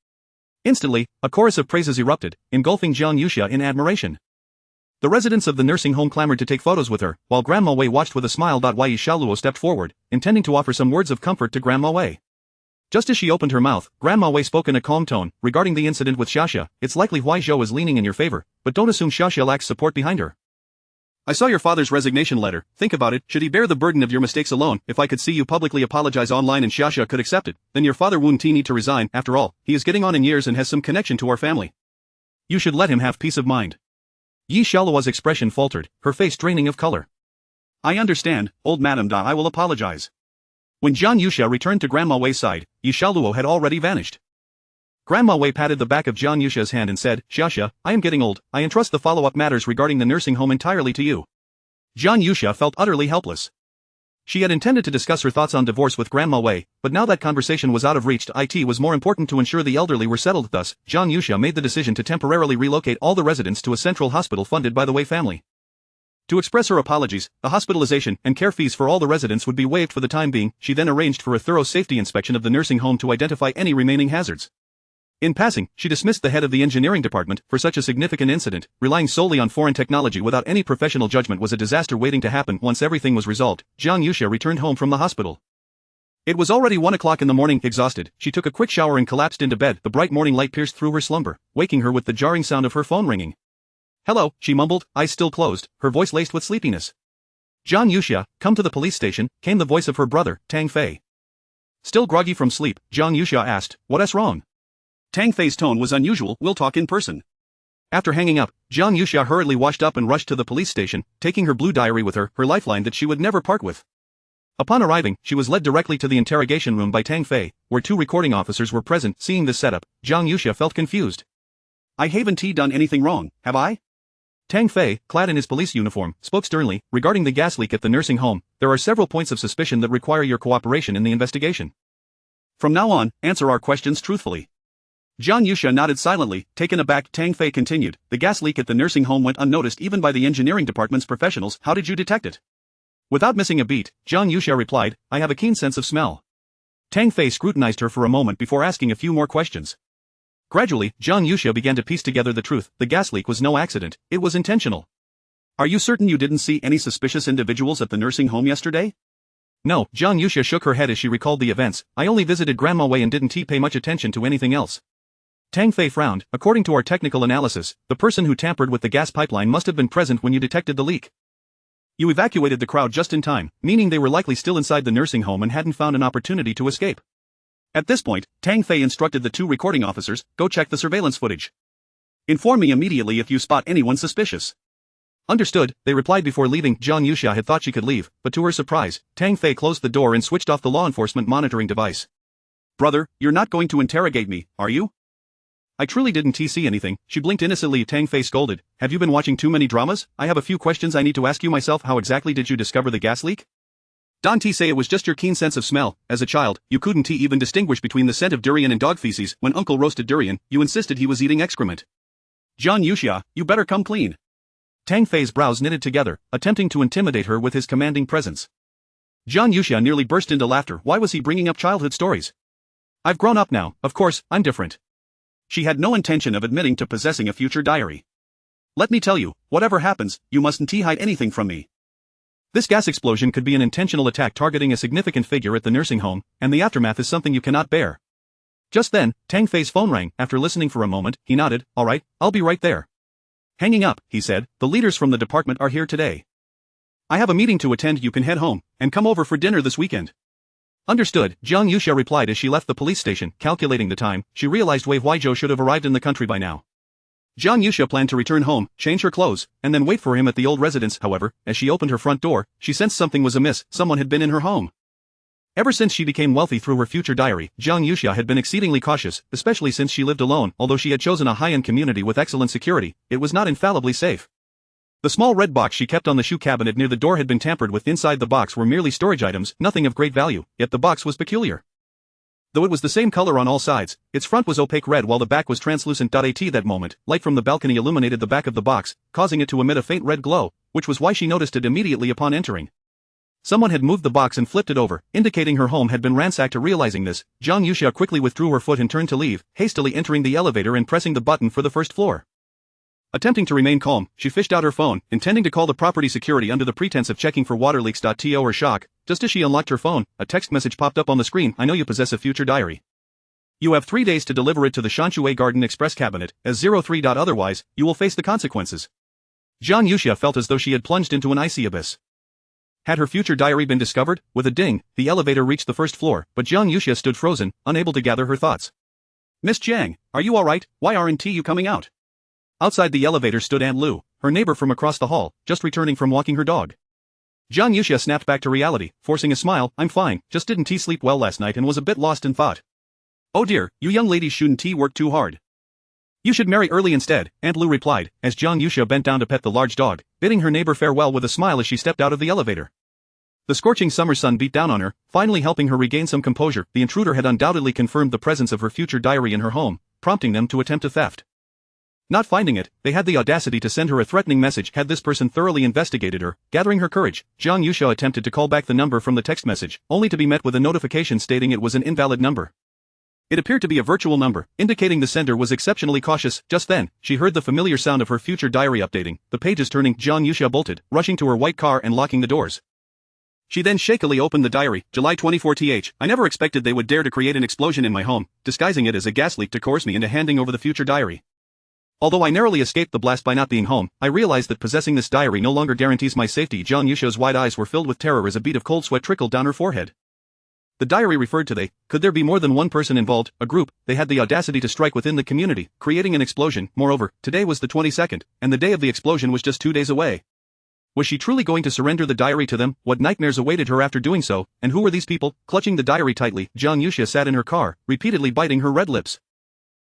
Instantly, a chorus of praises erupted, engulfing Jiang Yuxia in admiration. The residents of the nursing home clamored to take photos with her, while Grandma Wei watched with a smile. Yi Xiaoluo stepped forward, intending to offer some words of comfort to Grandma Wei. Just as she opened her mouth, Grandma Wei spoke in a calm tone, regarding the incident with Xiaxia. It's likely Huai Zhou is leaning in your favor, but don't assume Xiaxia lacks support behind her. I saw your father's resignation letter. Think about it. Should he bear the burden of your mistakes alone? If I could see you publicly apologize online and Xiaxia could accept it, then your father wouldn't need to resign. After all, he is getting on in years and has some connection to our family. You should let him have peace of mind. Yi Xiaoluo's expression faltered, her face draining of color. I understand, old madam. I will apologize. When Jiang Yuxia returned to Grandma Wei's side, Yi Xiaoluo had already vanished. Grandma Wei patted the back of Jiang Yuxia's hand and said, Xiaxia, I am getting old. I entrust the follow-up matters regarding the nursing home entirely to you. Jiang Yuxia felt utterly helpless. She had intended to discuss her thoughts on divorce with Grandma Wei, but now that conversation was out of reach. It was more important to ensure the elderly were settled. Thus, Jiang Yuxia made the decision to temporarily relocate all the residents to a central hospital funded by the Wei family. To express her apologies, the hospitalization and care fees for all the residents would be waived for the time being. She then arranged for a thorough safety inspection of the nursing home to identify any remaining hazards. In passing, she dismissed the head of the engineering department for such a significant incident. Relying solely on foreign technology without any professional judgment was a disaster waiting to happen. Once everything was resolved, Jiang Yuxia returned home from the hospital. It was already 1 o'clock in the morning. Exhausted, she took a quick shower and collapsed into bed. The bright morning light pierced through her slumber, waking her with the jarring sound of her phone ringing. Hello, she mumbled, eyes still closed, her voice laced with sleepiness. Jiang Yuxia, come to the police station, came the voice of her brother, Tang Fei. Still groggy from sleep, Jiang Yuxia asked, what's wrong? Tang Fei's tone was unusual. We'll talk in person. After hanging up, Jiang Yuxia hurriedly washed up and rushed to the police station, taking her blue diary with her, her lifeline that she would never part with. Upon arriving, she was led directly to the interrogation room by Tang Fei, where 2 recording officers were present. Seeing this setup, Jiang Yuxia felt confused. I haven't done anything wrong, have I? Tang Fei, clad in his police uniform, spoke sternly. Regarding the gas leak at the nursing home, there are several points of suspicion that require your cooperation in the investigation. From now on, answer our questions truthfully. Jiang Yusha nodded silently, taken aback. Tang Fei continued, the gas leak at the nursing home went unnoticed even by the engineering department's professionals. How did you detect it? Without missing a beat, Jiang Yusha replied, I have a keen sense of smell. Tang Fei scrutinized her for a moment before asking a few more questions. Gradually, Jiang Yusha began to piece together the truth. The gas leak was no accident, it was intentional. Are you certain you didn't see any suspicious individuals at the nursing home yesterday? No, Jiang Yusha shook her head as she recalled the events. I only visited Grandma Wei and didn't pay much attention to anything else. Tang Fei frowned. According to our technical analysis, the person who tampered with the gas pipeline must have been present when you detected the leak. You evacuated the crowd just in time, meaning they were likely still inside the nursing home and hadn't found an opportunity to escape. At this point, Tang Fei instructed the two recording officers, go check the surveillance footage. Inform me immediately if you spot anyone suspicious. Understood, they replied before leaving. Jiang Yusha had thought she could leave, but to her surprise, Tang Fei closed the door and switched off the law enforcement monitoring device. Brother, you're not going to interrogate me, are you? I truly didn't see anything, she blinked innocently. Tang Fei scolded, have you been watching too many dramas? I have a few questions I need to ask you myself. How exactly did you discover the gas leak? Don't say it was just your keen sense of smell. As a child, you couldn't even distinguish between the scent of durian and dog feces. When Uncle roasted durian, you insisted he was eating excrement. Jiang Yusha, you better come clean. Tang Fei's brows knitted together, attempting to intimidate her with his commanding presence. Jiang Yusha nearly burst into laughter. Why was he bringing up childhood stories? I've grown up now, of course, I'm different. She had no intention of admitting to possessing a future diary. Let me tell you, whatever happens, you mustn't hide anything from me. This gas explosion could be an intentional attack targeting a significant figure at the nursing home, and the aftermath is something you cannot bear. Just then, Tang Fei's phone rang. After listening for a moment, he nodded, all right, I'll be right there. Hanging up, he said, the leaders from the department are here today. I have a meeting to attend. You can head home, and come over for dinner this weekend. Understood, Jiang Yusha replied as she left the police station. Calculating the time, she realized Wei Huizhou should have arrived in the country by now. Jiang Yusha planned to return home, change her clothes, and then wait for him at the old residence. However, as she opened her front door, she sensed something was amiss. Someone had been in her home. Ever since she became wealthy through her future diary, Jiang Yusha had been exceedingly cautious, especially since she lived alone. Although she had chosen a high-end community with excellent security, it was not infallibly safe. The small red box she kept on the shoe cabinet near the door had been tampered with. Inside the box were merely storage items, nothing of great value, yet the box was peculiar. Though it was the same color on all sides, its front was opaque red while the back was translucent. At that moment, light from the balcony illuminated the back of the box, causing it to emit a faint red glow, which was why she noticed it immediately upon entering. Someone had moved the box and flipped it over, indicating her home had been ransacked. Realizing this, Jiang Yusha quickly withdrew her foot and turned to leave, hastily entering the elevator and pressing the button for the first floor. Attempting to remain calm, she fished out her phone, intending to call the property security under the pretense of checking for water leaks. To her shock, just as she unlocked her phone, a text message popped up on the screen. I know you possess a future diary. You have 3 days to deliver it to the Shanshui Garden Express cabinet, as 03. Otherwise, you will face the consequences. Jiang Yusha felt as though she had plunged into an icy abyss. Had her future diary been discovered? With a ding, the elevator reached the first floor, but Jiang Yusha stood frozen, unable to gather her thoughts. Miss Jiang, are you alright? Why aren't you coming out? Outside the elevator stood Aunt Lu, her neighbor from across the hall, just returning from walking her dog. Jiang Yusha snapped back to reality, forcing a smile. I'm fine, just didn't sleep well last night and was a bit lost in thought. Oh dear, you young ladies shouldn't work too hard. You should marry early instead, Aunt Lu replied, as Jiang Yusha bent down to pet the large dog, bidding her neighbor farewell with a smile as she stepped out of the elevator. The scorching summer sun beat down on her, finally helping her regain some composure. The intruder had undoubtedly confirmed the presence of her future diary in her home, prompting them to attempt a theft. Not finding it, they had the audacity to send her a threatening message. Had this person thoroughly investigated her, gathering her courage, Jiang Yusha attempted to call back the number from the text message, only to be met with a notification stating it was an invalid number. It appeared to be a virtual number, indicating the sender was exceptionally cautious. Just then, she heard the familiar sound of her future diary updating, the pages turning. Jiang Yusha bolted, rushing to her white car and locking the doors. She then shakily opened the diary. July 24. I never expected they would dare to create an explosion in my home, disguising it as a gas leak to coerce me into handing over the future diary. Although I narrowly escaped the blast by not being home, I realized that possessing this diary no longer guarantees my safety. Jiang Yusha's wide eyes were filled with terror as a bead of cold sweat trickled down her forehead. The diary referred to they. Could there be more than one person involved, a group? They had the audacity to strike within the community, creating an explosion. Moreover, today was the 22nd, and the day of the explosion was just 2 days away. Was she truly going to surrender the diary to them? What nightmares awaited her after doing so, and who were these people? Clutching the diary tightly, Jiang Yusha sat in her car, repeatedly biting her red lips.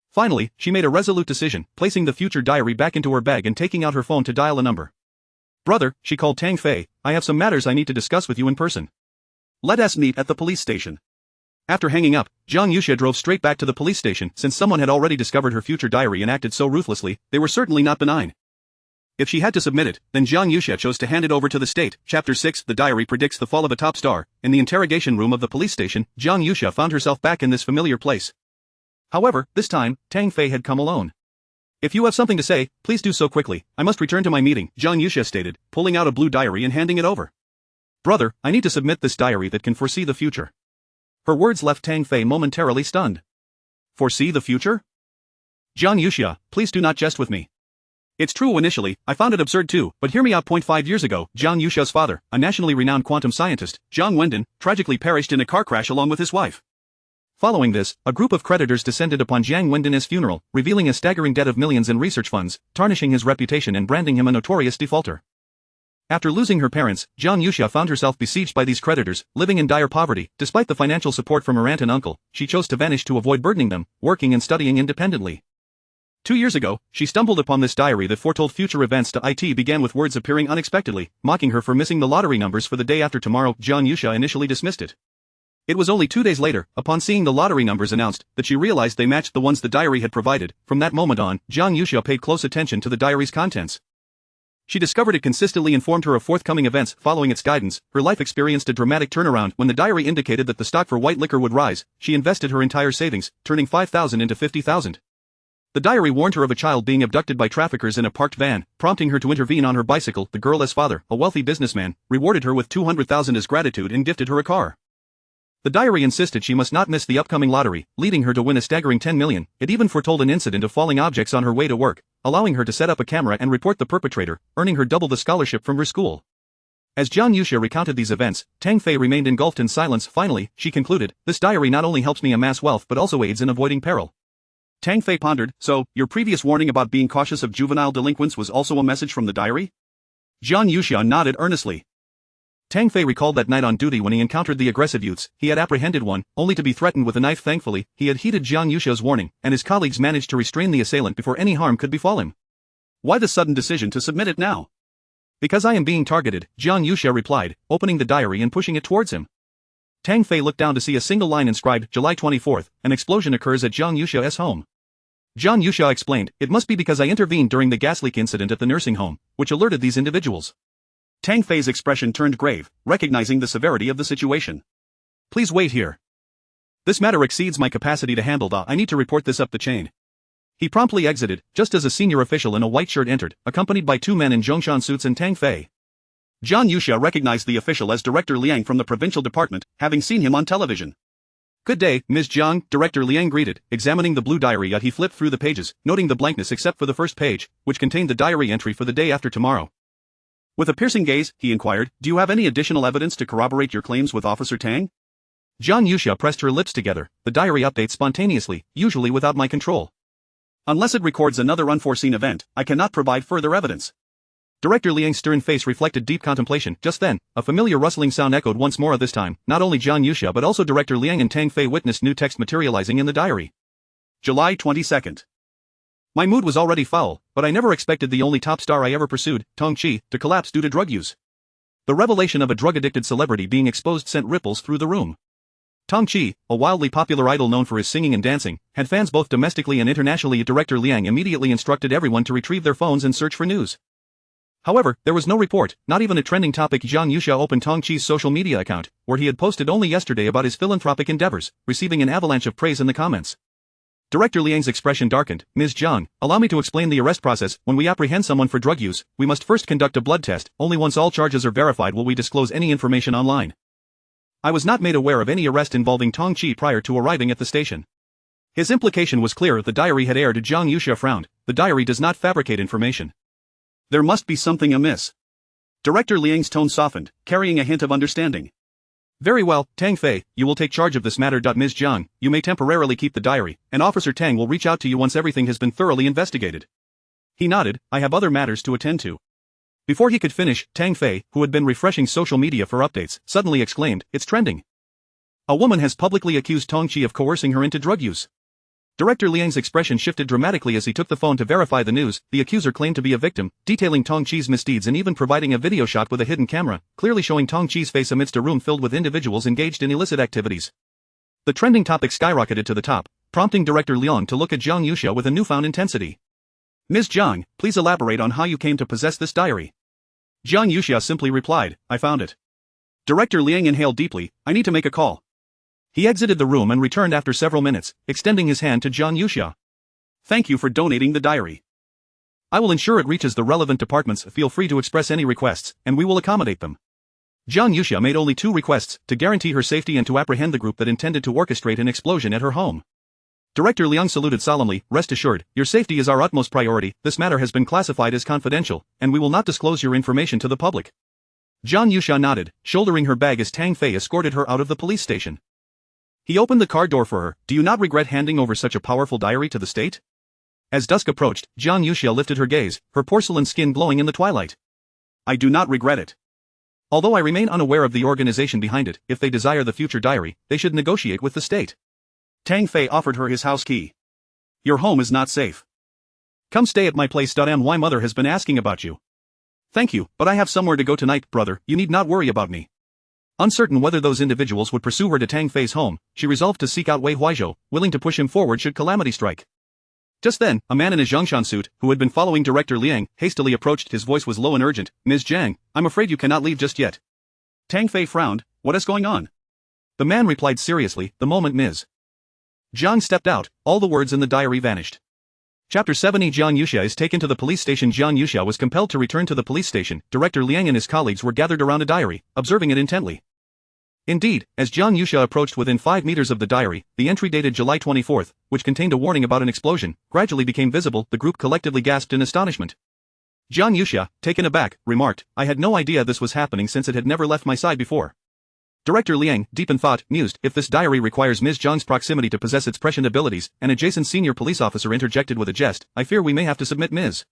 Finally, she made a resolute decision, placing the future diary back into her bag and taking out her phone to dial a number. Brother, she called Tang Fei, I have some matters I need to discuss with you in person. Let us meet at the police station. After hanging up, Jiang Yuxia drove straight back to the police station since someone had already discovered her future diary and acted so ruthlessly, they were certainly not benign. If she had to submit it, then Jiang Yuxia chose to hand it over to the state. Chapter 6 The diary predicts the fall of a top star. In the interrogation room of the police station, Jiang Yuxia found herself back in this familiar place. However, this time, Tang Fei had come alone. If you have something to say, please do so quickly. I must return to my meeting, Jiang Yuxia stated, pulling out a blue diary and handing it over. Brother, I need to submit this diary that can foresee the future. Her words left Tang Fei momentarily stunned. Foresee the future? Jiang Yuxia, please do not jest with me. It's true initially, I found it absurd too, but hear me out. 5 years ago, Jiang Yuxia's father, a nationally renowned quantum scientist, Jiang Wendon, tragically perished in a car crash along with his wife. Following this, a group of creditors descended upon Jiang Wendon's funeral, revealing a staggering debt of millions in research funds, tarnishing his reputation and branding him a notorious defaulter. After losing her parents, Jiang Yuxia found herself besieged by these creditors, living in dire poverty. Despite the financial support from her aunt and uncle, she chose to vanish to avoid burdening them, working and studying independently. 2 years ago, she stumbled upon this diary that foretold future events. It began with words appearing unexpectedly, mocking her for missing the lottery numbers for the day after tomorrow. Jiang Yuxia initially dismissed it. It was only 2 days later, upon seeing the lottery numbers announced, that she realized they matched the ones the diary had provided. From that moment on, Jiang Yuxia paid close attention to the diary's contents. She discovered it consistently informed her of forthcoming events. Following its guidance, her life experienced a dramatic turnaround. When the diary indicated that the stock for white liquor would rise, she invested her entire savings, turning 5,000 into 50,000. The diary warned her of a child being abducted by traffickers in a parked van, prompting her to intervene on her bicycle. The girl's father, a wealthy businessman, rewarded her with 200,000 as gratitude and gifted her a car. The diary insisted she must not miss the upcoming lottery, leading her to win a staggering 10 million. It even foretold an incident of falling objects on her way to work, allowing her to set up a camera and report the perpetrator, earning her double the scholarship from her school. As Jiang Yuxia recounted these events, Tang Fei remained engulfed in silence. Finally, she concluded, this diary not only helps me amass wealth but also aids in avoiding peril. Tang Fei pondered, so, your previous warning about being cautious of juvenile delinquents was also a message from the diary? Jiang Yuxia nodded earnestly. Tang Fei recalled that night on duty when he encountered the aggressive youths. He had apprehended one, only to be threatened with a knife. Thankfully, he had heeded Jiang Yuxia's warning, and his colleagues managed to restrain the assailant before any harm could befall him. Why the sudden decision to submit it now? Because I am being targeted, Jiang Yuxia replied, opening the diary and pushing it towards him. Tang Fei looked down to see a single line inscribed, July 24th, an explosion occurs at Jiang Yuxia's home. Jiang Yuxia explained, it must be because I intervened during the gas leak incident at the nursing home, which alerted these individuals. Tang Fei's expression turned grave, recognizing the severity of the situation. Please wait here. This matter exceeds my capacity to handle. I need to report this up the chain. He promptly exited, just as a senior official in a white shirt entered, accompanied by 2 men in Zhongshan suits and Tang Fei. Jiang Yuxia recognized the official as Director Liang from the provincial department, having seen him on television. Good day, Ms. Jiang, Director Liang greeted, examining the blue diary. He flipped through the pages, noting the blankness except for the first page, which contained the diary entry for the day after tomorrow. With a piercing gaze, he inquired, do you have any additional evidence to corroborate your claims with Officer Tang? Jiang Yuxia pressed her lips together. The diary updates spontaneously, usually without my control. Unless it records another unforeseen event, I cannot provide further evidence. Director Liang's stern face reflected deep contemplation. Just then, a familiar rustling sound echoed once more. This time, not only Jiang Yuxia but also Director Liang and Tang Fei witnessed new text materializing in the diary. July 22nd. My mood was already foul, but I never expected the only top star I ever pursued, Tong Qi, to collapse due to drug use. The revelation of a drug-addicted celebrity being exposed sent ripples through the room. Tong Qi, a wildly popular idol known for his singing and dancing, had fans both domestically and internationally. Director Liang immediately instructed everyone to retrieve their phones and search for news. However, there was no report, not even a trending topic. Jiang Yuxia opened Tong Qi's social media account, where he had posted only yesterday about his philanthropic endeavors, receiving an avalanche of praise in the comments. Director Liang's expression darkened. Ms. Jiang, allow me to explain the arrest process. When we apprehend someone for drug use, we must first conduct a blood test. Only once all charges are verified will we disclose any information online. I was not made aware of any arrest involving Tong Qi prior to arriving at the station. His implication was clear. The diary had aired. Jiang Yuxia frowned. The diary does not fabricate information. There must be something amiss. Director Liang's tone softened, carrying a hint of understanding. Very well, Tang Fei, you will take charge of this matter. Ms. Jiang, you may temporarily keep the diary, and Officer Tang will reach out to you once everything has been thoroughly investigated. He nodded. I have other matters to attend to. Before he could finish, Tang Fei, who had been refreshing social media for updates, suddenly exclaimed, it's trending. A woman has publicly accused Tong Qi of coercing her into drug use. Director Liang's expression shifted dramatically as he took the phone to verify the news. The accuser claimed to be a victim, detailing Tong Qi's misdeeds and even providing a video shot with a hidden camera, clearly showing Tong Qi's face amidst a room filled with individuals engaged in illicit activities. The trending topic skyrocketed to the top, prompting Director Liang to look at Jiang Yuxia with a newfound intensity. Ms. Jiang, please elaborate on how you came to possess this diary. Jiang Yuxia simply replied, I found it. Director Liang inhaled deeply, I need to make a call. He exited the room and returned after several minutes, extending his hand to Jiang Yuxia. Thank you for donating the diary. I will ensure it reaches the relevant departments. Feel free to express any requests, and we will accommodate them. Jiang Yuxia made only 2 requests, to guarantee her safety and to apprehend the group that intended to orchestrate an explosion at her home. Director Liang saluted solemnly, rest assured, your safety is our utmost priority, this matter has been classified as confidential, and we will not disclose your information to the public. Jiang Yuxia nodded, shouldering her bag as Tang Fei escorted her out of the police station. He opened the car door for her, do you not regret handing over such a powerful diary to the state? As dusk approached, Jiang Yuxia lifted her gaze, her porcelain skin glowing in the twilight. I do not regret it. Although I remain unaware of the organization behind it, if they desire the future diary, they should negotiate with the state. Tang Fei offered her his house key. Your home is not safe. Come stay at my place. My mother has been asking about you. Thank you, but I have somewhere to go tonight, brother, you need not worry about me. Uncertain whether those individuals would pursue her to Tang Fei's home, she resolved to seek out Wei Huizhou, willing to push him forward should calamity strike. Just then, a man in a Zhongshan suit, who had been following Director Liang, hastily approached. His voice was low and urgent, Ms. Jiang, I'm afraid you cannot leave just yet. Tang Fei frowned, what is going on? The man replied seriously, the moment Ms. Jiang stepped out, all the words in the diary vanished. Chapter 70 Jiang Yuxia is taken to the police station. Jiang Yuxia was compelled to return to the police station. Director Liang and his colleagues were gathered around a diary, observing it intently. Indeed, as Jiang Yuxia approached within 5 meters of the diary, the entry dated July 24, which contained a warning about an explosion, gradually became visible. The group collectively gasped in astonishment. Jiang Yuxia, taken aback, remarked, I had no idea this was happening since it had never left my side before. Director Liang, deep in thought, mused, if this diary requires Ms. Jiang's proximity to possess its prescient abilities, an adjacent senior police officer interjected with a jest, I fear we may have to submit Ms.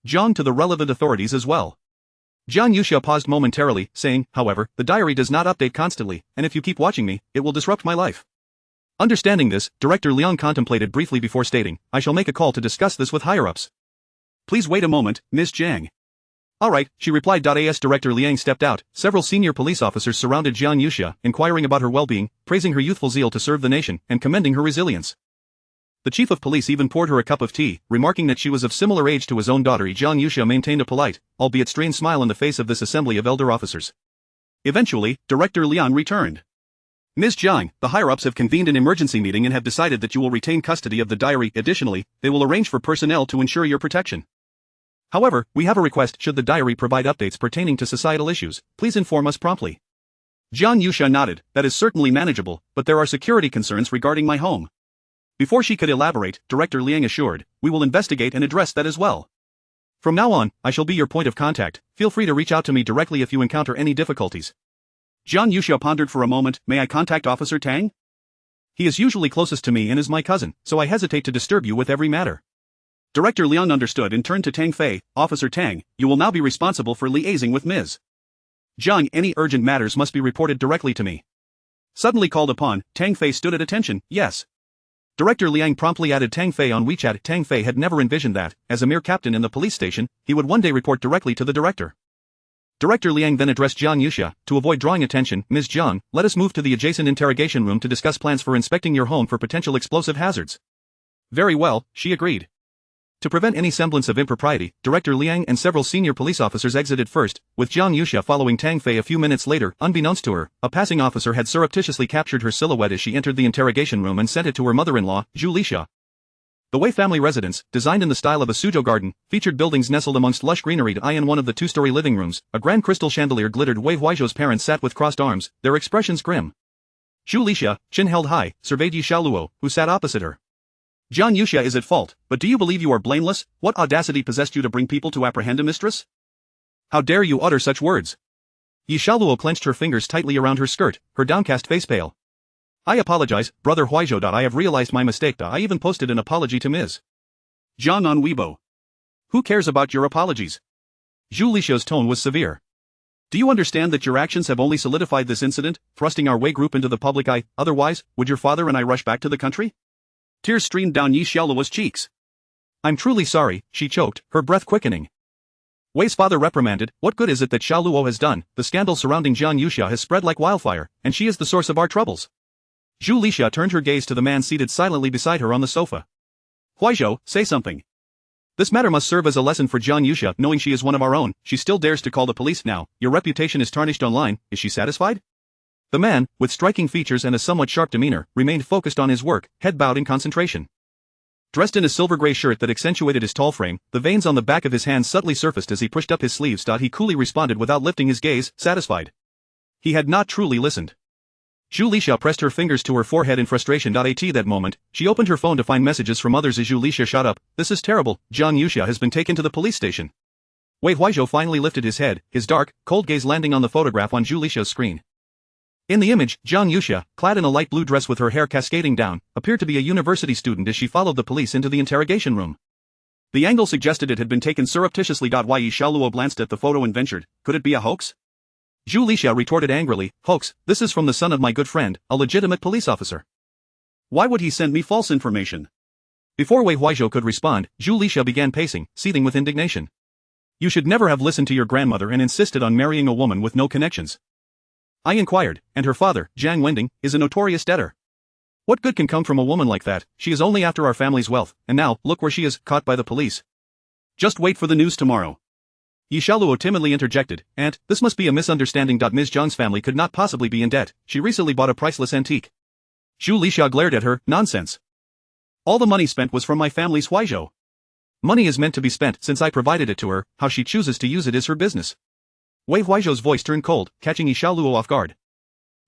Jiang to the relevant authorities as well. Jiang Yuxia paused momentarily, saying, however, the diary does not update constantly, and if you keep watching me, it will disrupt my life. Understanding this, Director Liang contemplated briefly before stating, I shall make a call to discuss this with higher-ups. Please wait a moment, Ms. Jiang. Alright, she replied. As Director Liang stepped out, several senior police officers surrounded Jiang Yuxia, inquiring about her well-being, praising her youthful zeal to serve the nation, and commending her resilience. The chief of police even poured her a cup of tea, remarking that she was of similar age to his own daughter. Jiang Yuxia maintained a polite, albeit strained smile on the face of this assembly of elder officers. Eventually, Director Liang returned. Ms. Jiang, the higher-ups have convened an emergency meeting and have decided that you will retain custody of the diary. Additionally, they will arrange for personnel to ensure your protection. However, we have a request. Should the diary provide updates pertaining to societal issues, please inform us promptly. Jiang Yuxia nodded, that is certainly manageable, but there are security concerns regarding my home. Before she could elaborate, Director Liang assured, we will investigate and address that as well. From now on, I shall be your point of contact, feel free to reach out to me directly if you encounter any difficulties. Jiang Yuxia pondered for a moment, may I contact Officer Tang? He is usually closest to me and is my cousin, so I hesitate to disturb you with every matter. Director Liang understood and turned to Tang Fei, Officer Tang, you will now be responsible for liaising with Ms. Jiang. Any urgent matters must be reported directly to me. Suddenly called upon, Tang Fei stood at attention, yes. Director Liang promptly added Tang Fei on WeChat. Tang Fei had never envisioned that, as a mere captain in the police station, he would one day report directly to the director. Director Liang then addressed Jiang Yuxia, to avoid drawing attention, Ms. Jiang, let us move to the adjacent interrogation room to discuss plans for inspecting your home for potential explosive hazards. Very well, she agreed. To prevent any semblance of impropriety, Director Liang and several senior police officers exited first, with Jiang Yuxia following Tang Fei. A few minutes later, unbeknownst to her, a passing officer had surreptitiously captured her silhouette as she entered the interrogation room and sent it to her mother-in-law, Zhu Lixia. The Wei family residence, designed in the style of a Suzhou garden, featured buildings nestled amongst lush greenery. In one of the 2-story living rooms, a grand crystal chandelier glittered. Wei Huizhou's parents sat with crossed arms, their expressions grim. Zhu Lixia, chin held high, surveyed Yi Xiaoluo, who sat opposite her. Jiang Yuxia is at fault, but do you believe you are blameless? What audacity possessed you to bring people to apprehend a mistress? How dare you utter such words? Yi Xiaoluo clenched her fingers tightly around her skirt, her downcast face pale. I apologize, Brother Huizhou. I have realized my mistake. I even posted an apology to Ms. Jiang on Weibo. Who cares about your apologies? Zhu Lixia's tone was severe. Do you understand that your actions have only solidified this incident, thrusting our Wei group into the public eye? Otherwise, would your father and I rush back to the country? Tears streamed down Yi Xiaoluo's cheeks. I'm truly sorry, she choked, her breath quickening. Wei's father reprimanded, what good is it that Xiaoluo has done? The scandal surrounding Jiang Yuxia has spread like wildfire, and she is the source of our troubles. Zhu Lixia turned her gaze to the man seated silently beside her on the sofa. Huaizhou, say something. This matter must serve as a lesson for Jiang Yuxia. Knowing she is one of our own, she still dares to call the police now. Your reputation is tarnished online. Is she satisfied? The man, with striking features and a somewhat sharp demeanor, remained focused on his work, head bowed in concentration. Dressed in a silver-gray shirt that accentuated his tall frame, the veins on the back of his hands subtly surfaced as he pushed up his sleeves. He coolly responded without lifting his gaze, satisfied. He had not truly listened. Zhu Lixia pressed her fingers to her forehead in frustration. At that moment, she opened her phone to find messages from others as Zhu Lixia shot up. This is terrible. Jiang Yuxia has been taken to the police station. Wei Huaizhou finally lifted his head, his dark, cold gaze landing on the photograph on Zhu Lixia's screen. In the image, Jiang Yuxia, clad in a light blue dress with her hair cascading down, appeared to be a university student as she followed the police into the interrogation room. The angle suggested it had been taken surreptitiously. Yi Shaoluo glanced at the photo and ventured, could it be a hoax? Zhu Lixia retorted angrily, hoax, this is from the son of my good friend, a legitimate police officer. Why would he send me false information? Before Wei Huaizhou could respond, Zhu Lixia began pacing, seething with indignation. You should never have listened to your grandmother and insisted on marrying a woman with no connections. I inquired, and her father, Jiang Wending, is a notorious debtor. What good can come from a woman like that? She is only after our family's wealth, and now, look where she is, caught by the police. Just wait for the news tomorrow. Yi Shaoluo timidly interjected, Aunt, this must be a misunderstanding. Ms. Zhang's family could not possibly be in debt, she recently bought a priceless antique. Zhu Lixia glared at her, nonsense. All the money spent was from my family's Huaizhou. Money is meant to be spent since I provided it to her, how she chooses to use it is her business. Wei Huaizhou's voice turned cold, catching Yi Shaoluo off guard.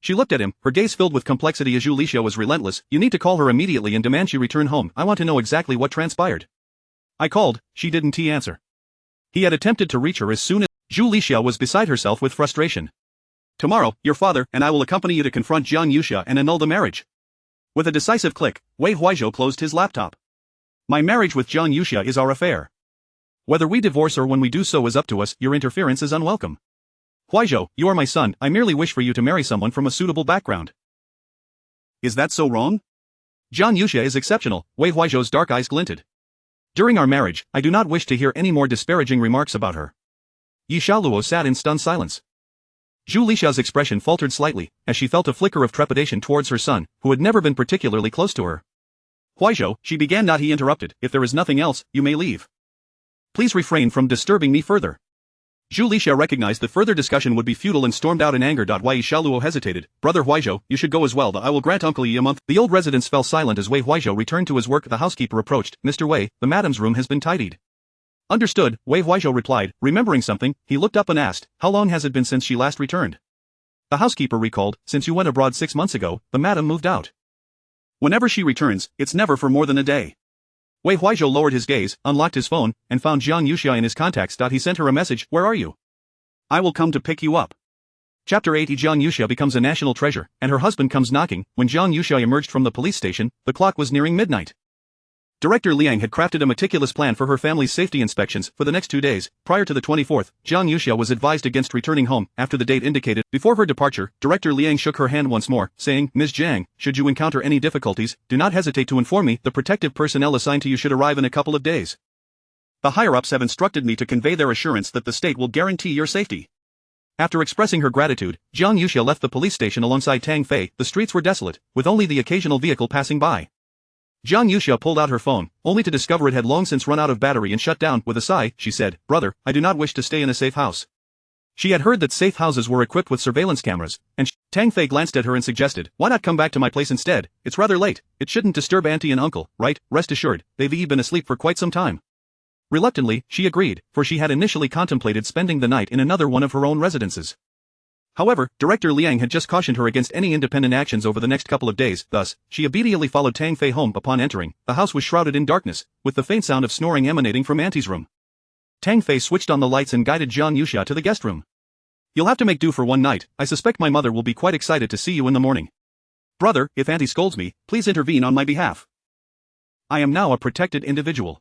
She looked at him, her gaze filled with complexity as Zhu Lixia was relentless. You need to call her immediately and demand she return home. I want to know exactly what transpired. I called, she didn't answer. He had attempted to reach her as soon as Zhu Lixia was beside herself with frustration. Tomorrow, your father and I will accompany you to confront Jiang Yuxia and annul the marriage. With a decisive click, Wei Huaizhou closed his laptop. My marriage with Jiang Yuxia is our affair. Whether we divorce or when we do so is up to us, your interference is unwelcome. Huaizhou, you are my son, I merely wish for you to marry someone from a suitable background. Is that so wrong? Jiang Yuxia is exceptional, Wei Huaizhou's dark eyes glinted. During our marriage, I do not wish to hear any more disparaging remarks about her. Yi Shaoluo sat in stunned silence. Zhu Lixia's expression faltered slightly, as she felt a flicker of trepidation towards her son, who had never been particularly close to her. Huaizhou, she began. He interrupted, if there is nothing else, you may leave. Please refrain from disturbing me further. Zhu Lixia recognized that further discussion would be futile and stormed out in anger. Yi Shaoluo hesitated, Brother Huaizhou, you should go as well. I will grant Uncle Yi a month. The old residents fell silent as Wei Huaizhou returned to his work. The housekeeper approached, Mr. Wei, the madam's room has been tidied. Understood, Wei Huaizhou replied, remembering something, he looked up and asked, how long has it been since she last returned? The housekeeper recalled, since you went abroad 6 months ago, the madam moved out. Whenever she returns, it's never for more than a day. Wei Huaizhou lowered his gaze, unlocked his phone, and found Jiang Yuxia in his contacts. He sent her a message, where are you? I will come to pick you up. Chapter 8. Jiang Yuxia becomes a national treasure, and her husband comes knocking. When Jiang Yuxia emerged from the police station, the clock was nearing midnight. Director Liang had crafted a meticulous plan for her family's safety inspections for the next 2 days. Prior to the 24th, Jiang Yuxia was advised against returning home after the date indicated. Before her departure, Director Liang shook her hand once more, saying, Ms. Jiang, should you encounter any difficulties, do not hesitate to inform me. The protective personnel assigned to you should arrive in a couple of days. The higher-ups have instructed me to convey their assurance that the state will guarantee your safety. After expressing her gratitude, Jiang Yuxia left the police station alongside Tang Fei. The streets were desolate, with only the occasional vehicle passing by. Jiang Yuxia pulled out her phone, only to discover it had long since run out of battery and shut down. With a sigh, she said, Brother, I do not wish to stay in a safe house. She had heard that safe houses were equipped with surveillance cameras, and Tang Fei glanced at her and suggested, why not come back to my place instead? It's rather late, it shouldn't disturb Auntie and Uncle, right? Rest assured, they've been asleep for quite some time. Reluctantly, she agreed, for she had initially contemplated spending the night in another one of her own residences. However, Director Liang had just cautioned her against any independent actions over the next couple of days. Thus, she obediently followed Tang Fei home. Upon entering, the house was shrouded in darkness, with the faint sound of snoring emanating from Auntie's room. Tang Fei switched on the lights and guided Jiang Yuxia to the guest room. You'll have to make do for one night. I suspect my mother will be quite excited to see you in the morning. Brother, if Auntie scolds me, please intervene on my behalf. I am now a protected individual.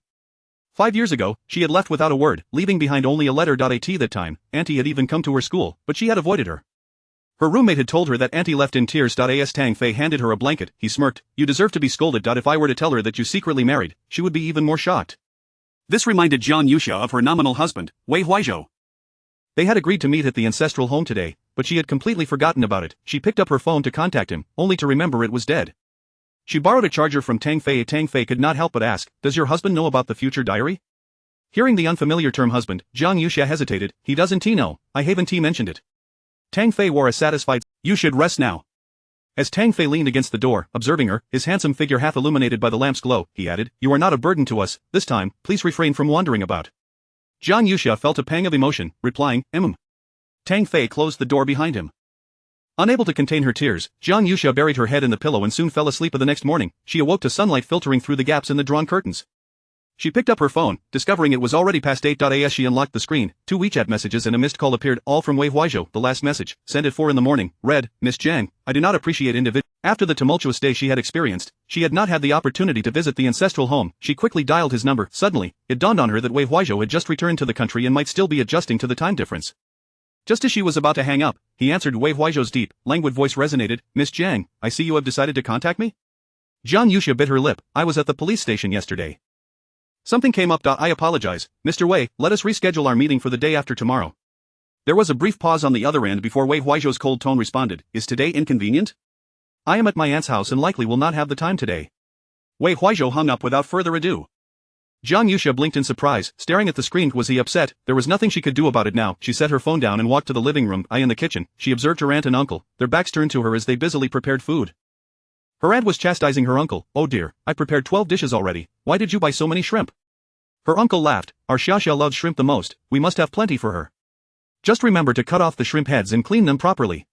5 years ago, she had left without a word, leaving behind only a letter. At that time, Auntie had even come to her school, but she had avoided her. Her roommate had told her that Auntie left in tears. As Tang Fei handed her a blanket, he smirked, you deserve to be scolded. If I were to tell her that you secretly married, she would be even more shocked. This reminded Jiang Yuxia of her nominal husband, Wei Huaizhou. They had agreed to meet at the ancestral home today, but she had completely forgotten about it. She picked up her phone to contact him, only to remember it was dead. She borrowed a charger from Tang Fei. Tang Fei could not help but ask, "Does your husband know about the future diary?" Hearing the unfamiliar term husband, Jiang Yuxia hesitated. "He doesn't know, I haven't mentioned it." Tang Fei wore a satisfied, "You should rest now." As Tang Fei leaned against the door, observing her, his handsome figure half illuminated by the lamp's glow, he added, "You are not a burden to us, this time, please refrain from wandering about." Jiang Yuxia felt a pang of emotion, replying, Tang Fei closed the door behind him. Unable to contain her tears, Jiang Yuxia buried her head in the pillow and soon fell asleep. The next morning, she awoke to sunlight filtering through the gaps in the drawn curtains. She picked up her phone, discovering it was already past 8 as she unlocked the screen. 2 WeChat messages and a missed call appeared, all from Wei Huizhou. The last message, sent at 4 in the morning, read, "Miss Jiang, I do not appreciate individual." After the tumultuous day she had experienced, she had not had the opportunity to visit the ancestral home. She quickly dialed his number. Suddenly, it dawned on her that Wei Huizhou had just returned to the country and might still be adjusting to the time difference. Just as she was about to hang up, he answered. Wei Huizhou's deep, languid voice resonated, "Miss Jiang, I see you have decided to contact me?" Jiang Yuxia bit her lip. "I was at the police station yesterday. Something came up. I apologize, Mr. Wei, let us reschedule our meeting for the day after tomorrow." There was a brief pause on the other end before Wei Huizhou's cold tone responded, "Is today inconvenient? I am at my aunt's house and likely will not have the time today." Wei Huizhou hung up without further ado. Jiang Yuxia blinked in surprise, staring at the screen. Was he upset? There was nothing she could do about it now. She set her phone down and walked to the living room. In the kitchen, she observed her aunt and uncle, their backs turned to her as they busily prepared food. Her aunt was chastising her uncle. "Oh dear, I prepared 12 dishes already, why did you buy so many shrimp?" Her uncle laughed. "Our Xiaxia loves shrimp the most, we must have plenty for her. Just remember to cut off the shrimp heads and clean them properly."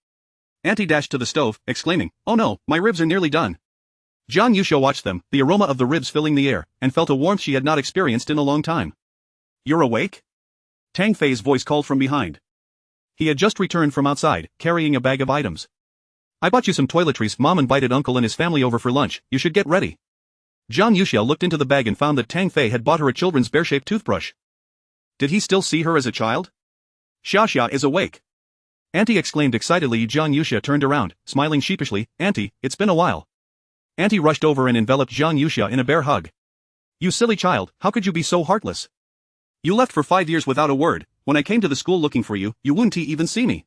Auntie dashed to the stove, exclaiming, "Oh no, my ribs are nearly done." Jiang Yuxia watched them, the aroma of the ribs filling the air, and felt a warmth she had not experienced in a long time. "You're awake?" Tang Fei's voice called from behind. He had just returned from outside, carrying a bag of items. "I bought you some toiletries. Mom invited uncle and his family over for lunch, you should get ready." Jiang Yuxia looked into the bag and found that Tang Fei had bought her a children's bear-shaped toothbrush. Did he still see her as a child? "Xiaxia is awake!" Auntie exclaimed excitedly. Jiang Yuxia turned around, smiling sheepishly. "Auntie, it's been a while." Auntie rushed over and enveloped Jiang Yuxia in a bear hug. "You silly child, how could you be so heartless? You left for 5 years without a word. When I came to the school looking for you, you wouldn't even see me."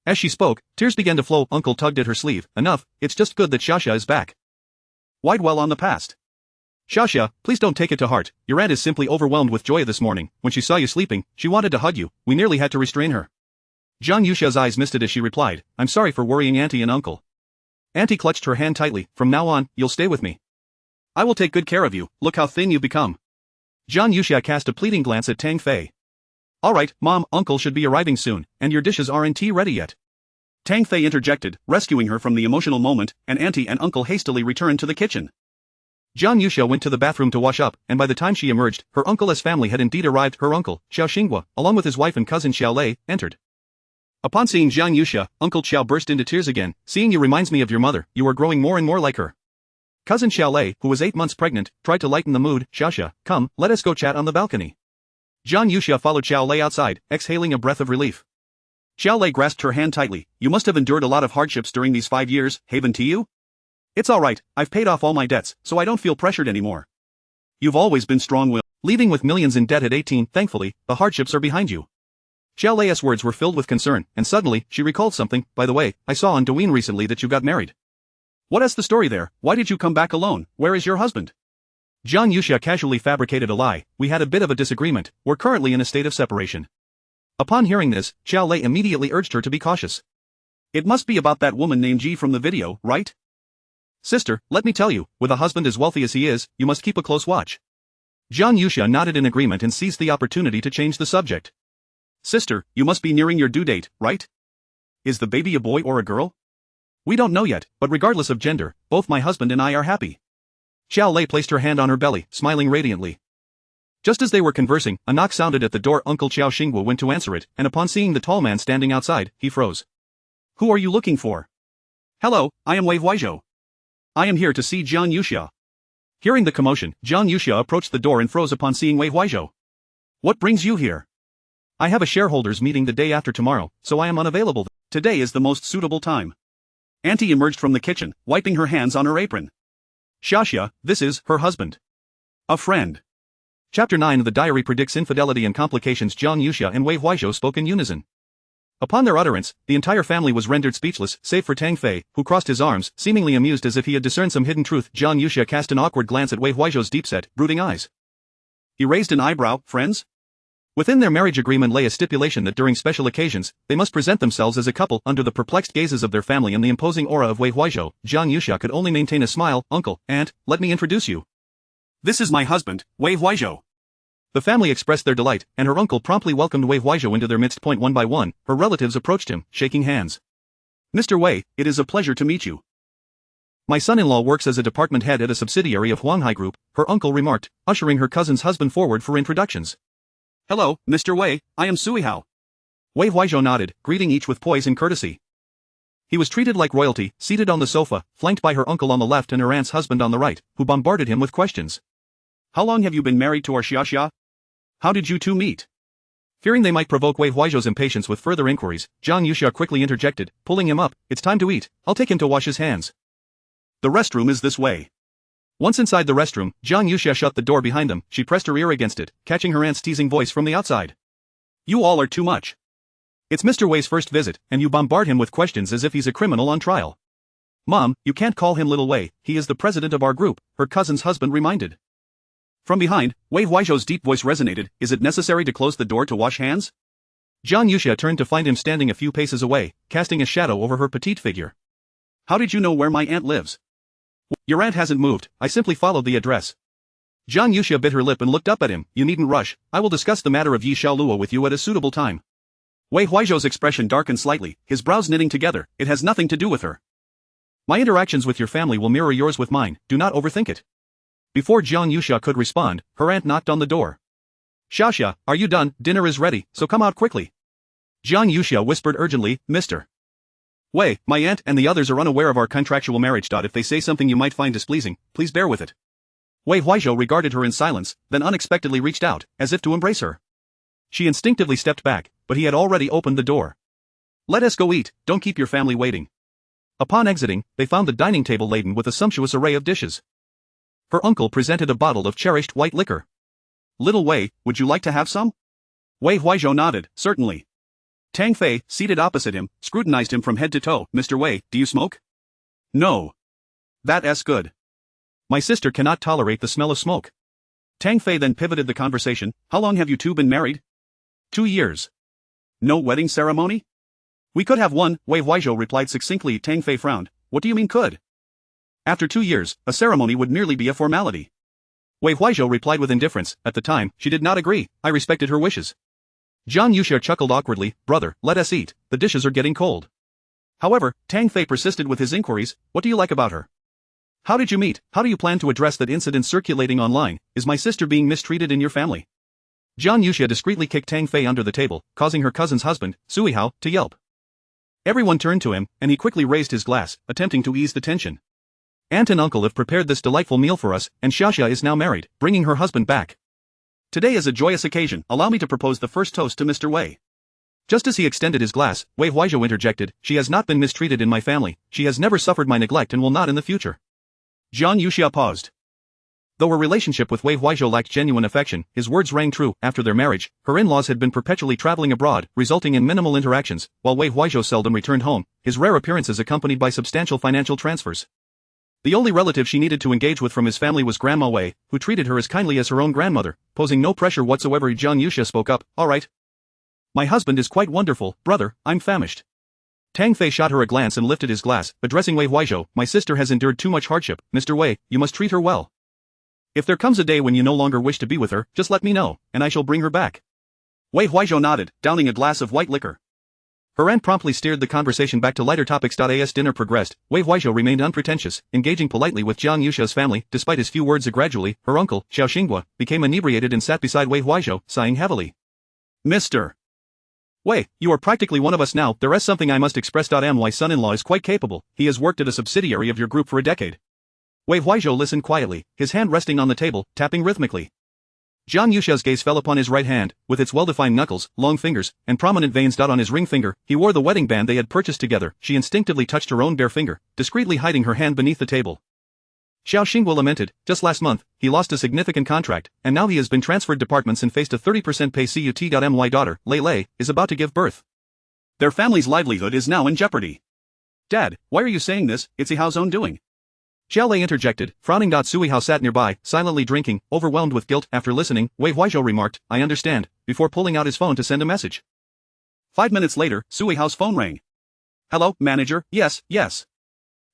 As she spoke, tears began to flow. Uncle tugged at her sleeve. "Enough, it's just good that Xiaxia is back. Why dwell on the past? Xiaxia, please don't take it to heart. Your aunt is simply overwhelmed with joy this morning. When she saw you sleeping, she wanted to hug you. We nearly had to restrain her." Jiang Yuxia's eyes misted as she replied, "I'm sorry for worrying Auntie and Uncle." Auntie clutched her hand tightly. "From now on, you'll stay with me. I will take good care of you. Look how thin you've become." Jiang Yuxia cast a pleading glance at Tang Fei. "All right, Mom, Uncle should be arriving soon, and your dishes aren't ready yet." Tang Fei interjected, rescuing her from the emotional moment, and Auntie and Uncle hastily returned to the kitchen. Jiang Yuxia went to the bathroom to wash up, and by the time she emerged, her uncle's family had indeed arrived. Her uncle, Xiao Xinghua, along with his wife and cousin Xiao Lei, entered. Upon seeing Jiang Yuxia, Uncle Xiao burst into tears again. "Seeing you reminds me of your mother, you are growing more and more like her." Cousin Xiao Lei, who was 8 months pregnant, tried to lighten the mood. "Xiaxia, come, let us go chat on the balcony." Jiang Yuxia followed Xiao Lei outside, exhaling a breath of relief. Xiao Lei grasped her hand tightly. "You must have endured a lot of hardships during these 5 years, haven't you?" "It's alright, I've paid off all my debts, so I don't feel pressured anymore." "You've always been strong-willed. Leaving with millions in debt at 18, thankfully, the hardships are behind you." Xiao Lei's words were filled with concern, and suddenly, she recalled something. "By the way, I saw on Douyin recently that you got married. What is the story there? Why did you come back alone? Where is your husband?" Jiang Yuxia casually fabricated a lie. "We had a bit of a disagreement, we're currently in a state of separation." Upon hearing this, Xiao Lei immediately urged her to be cautious. "It must be about that woman named Ji from the video, right? Sister, let me tell you, with a husband as wealthy as he is, you must keep a close watch." Jiang Yuxia nodded in agreement and seized the opportunity to change the subject. "Sister, you must be nearing your due date, right? Is the baby a boy or a girl?" "We don't know yet, but regardless of gender, both my husband and I are happy." Xiao Lei placed her hand on her belly, smiling radiantly. Just as they were conversing, a knock sounded at the door. Uncle Xiao Xinghua went to answer it, and upon seeing the tall man standing outside, he froze. "Who are you looking for?" "Hello, I am Wei Huizhou. I am here to see Jiang Yuxia." Hearing the commotion, Jiang Yuxia approached the door and froze upon seeing Wei Huizhou. "What brings you here?" "I have a shareholders meeting the day after tomorrow, so I am unavailable. Today is the most suitable time." Auntie emerged from the kitchen, wiping her hands on her apron. "Xiaxia, this is her husband. A friend." Chapter 9. The diary predicts infidelity and complications. Jiang Yuxia and Wei Huizhou spoke in unison. Upon their utterance, the entire family was rendered speechless, save for Tang Fei, who crossed his arms, seemingly amused as if he had discerned some hidden truth. Jiang Yuxia cast an awkward glance at Wei Huaizhou's deep-set, brooding eyes. He raised an eyebrow. Friends? Within their marriage agreement lay a stipulation that during special occasions, they must present themselves as a couple. Under the perplexed gazes of their family and the imposing aura of Wei Huaizhou, Jiang Yuxia could only maintain a smile. Uncle, aunt, let me introduce you. This is my husband, Wei Huaizhou. The family expressed their delight, and her uncle promptly welcomed Wei Huaizhou into their midst. One by one, her relatives approached him, shaking hands. Mr. Wei, it is a pleasure to meet you. My son-in-law works as a department head at a subsidiary of Huanghai Group, her uncle remarked, ushering her cousin's husband forward for introductions. Hello, Mr. Wei, I am Sui Hao. Wei Huaizhou nodded, greeting each with poise and courtesy. He was treated like royalty, seated on the sofa, flanked by her uncle on the left and her aunt's husband on the right, who bombarded him with questions. How long have you been married to our Xia? How did you two meet? Fearing they might provoke Wei Huaizhou's impatience with further inquiries, Jiang Yuxia quickly interjected, pulling him up. It's time to eat, I'll take him to wash his hands. The restroom is this way. Once inside the restroom, Jiang Yuxia shut the door behind them. She pressed her ear against it, catching her aunt's teasing voice from the outside. You all are too much. It's Mr. Wei's first visit, and you bombard him with questions as if he's a criminal on trial. Mom, you can't call him Little Wei, he is the president of our group, her cousin's husband reminded. From behind, Wei Huaizhou's deep voice resonated. Is it necessary to close the door to wash hands? Jiang Yuxia turned to find him standing a few paces away, casting a shadow over her petite figure. How did you know where my aunt lives? Your aunt hasn't moved, I simply followed the address. Jiang Yuxia bit her lip and looked up at him. You needn't rush, I will discuss the matter of Yi Xiaoluo with you at a suitable time. Wei Huaizhou's expression darkened slightly, his brows knitting together. It has nothing to do with her. My interactions with your family will mirror yours with mine, do not overthink it. Before Jiang Yuxia could respond, her aunt knocked on the door. Xiaoxia, are you done? Dinner is ready, so come out quickly. Jiang Yuxia whispered urgently, Mr. Wei, my aunt and the others are unaware of our contractual marriage. If they say something you might find displeasing, please bear with it. Wei Huaizhou regarded her in silence, then unexpectedly reached out, as if to embrace her. She instinctively stepped back, but he had already opened the door. Let us go eat, don't keep your family waiting. Upon exiting, they found the dining table laden with a sumptuous array of dishes. Her uncle presented a bottle of cherished white liquor. Little Wei, would you like to have some? Wei Huaizhou nodded, certainly. Tang Fei, seated opposite him, scrutinized him from head to toe. Mr. Wei, do you smoke? No. That's good. My sister cannot tolerate the smell of smoke. Tang Fei then pivoted the conversation. How long have you two been married? 2 years. No wedding ceremony? We could have one, Wei Huaizhou replied succinctly. Tang Fei frowned. What do you mean could? After 2 years, a ceremony would merely be a formality. Wei Huaizhou replied with indifference. At the time, she did not agree. I respected her wishes. Jiang Yuxia chuckled awkwardly. Brother, let us eat, the dishes are getting cold. However, Tang Fei persisted with his inquiries. What do you like about her? How did you meet? How do you plan to address that incident circulating online? Is my sister being mistreated in your family? Jiang Yuxia discreetly kicked Tang Fei under the table, causing her cousin's husband, Sui Hao, to yelp. Everyone turned to him, and he quickly raised his glass, attempting to ease the tension. Aunt and uncle have prepared this delightful meal for us, and Xiaoxia is now married, bringing her husband back. Today is a joyous occasion. Allow me to propose the first toast to Mr. Wei. Just as he extended his glass, Wei Huaizhou interjected, she has not been mistreated in my family, she has never suffered my neglect and will not in the future. Jiang Yuxia paused. Though her relationship with Wei Huaizhou lacked genuine affection, his words rang true. After their marriage, her in-laws had been perpetually traveling abroad, resulting in minimal interactions, while Wei Huaizhou seldom returned home, his rare appearances accompanied by substantial financial transfers. The only relative she needed to engage with from his family was Grandma Wei, who treated her as kindly as her own grandmother, posing no pressure whatsoever. Jiang Yuxia spoke up, all right. My husband is quite wonderful, brother, I'm famished. Tang Fei shot her a glance and lifted his glass, addressing Wei Huaizhou, my sister has endured too much hardship, Mr. Wei, you must treat her well. If there comes a day when you no longer wish to be with her, just let me know, and I shall bring her back. Wei Huaizhou nodded, downing a glass of white liquor. Her aunt promptly steered the conversation back to lighter topics. As dinner progressed, Wei Huaizhou remained unpretentious, engaging politely with Jiang Yuxia's family. Despite his few words, gradually, her uncle, Xiao Xinghua, became inebriated and sat beside Wei Huaizhou, sighing heavily. Mr. Wei, you are practically one of us now. There is something I must express. My son-in-law is quite capable, he has worked at a subsidiary of your group for a decade. Wei Huaizhou listened quietly, his hand resting on the table, tapping rhythmically. Jiang Yuxia's gaze fell upon his right hand, with its well-defined knuckles, long fingers, and prominent veins. On his ring finger, he wore the wedding band they had purchased together. She instinctively touched her own bare finger, discreetly hiding her hand beneath the table. Xiao Xinghua lamented, just last month, he lost a significant contract, and now he has been transferred departments and faced a 30% pay cut. My daughter, Lei Lei, is about to give birth. Their family's livelihood is now in jeopardy. Dad, why are you saying this? It's Ihao's own doing. Xiao Lei interjected, frowning. Sui Hao sat nearby, silently drinking, overwhelmed with guilt. After listening, Wei Huaizhou remarked, I understand, before pulling out his phone to send a message. 5 minutes later, Sui Hao's phone rang. Hello, manager, yes.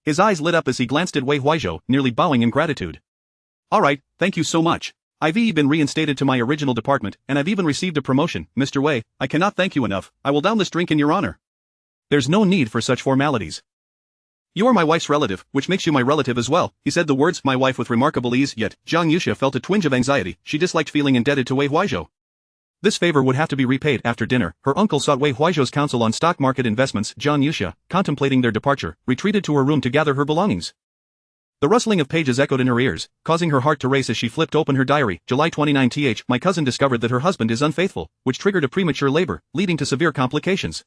His eyes lit up as he glanced at Wei Huaizhou, nearly bowing in gratitude. Alright, thank you so much. I've been reinstated to my original department, and I've even received a promotion. Mr. Wei, I cannot thank you enough. I will down this drink in your honor. There's no need for such formalities. You are my wife's relative, which makes you my relative as well. He said the words my wife with remarkable ease, yet Zhang Yuxia felt a twinge of anxiety. She disliked feeling indebted to Wei Huaizhou. This favor would have to be repaid. After dinner, her uncle sought Wei Huaizhou's counsel on stock market investments. Zhang Yuxia, contemplating their departure, retreated to her room to gather her belongings. The rustling of pages echoed in her ears, causing her heart to race as she flipped open her diary. July 29. My cousin discovered that her husband is unfaithful, which triggered a premature labor, leading to severe complications.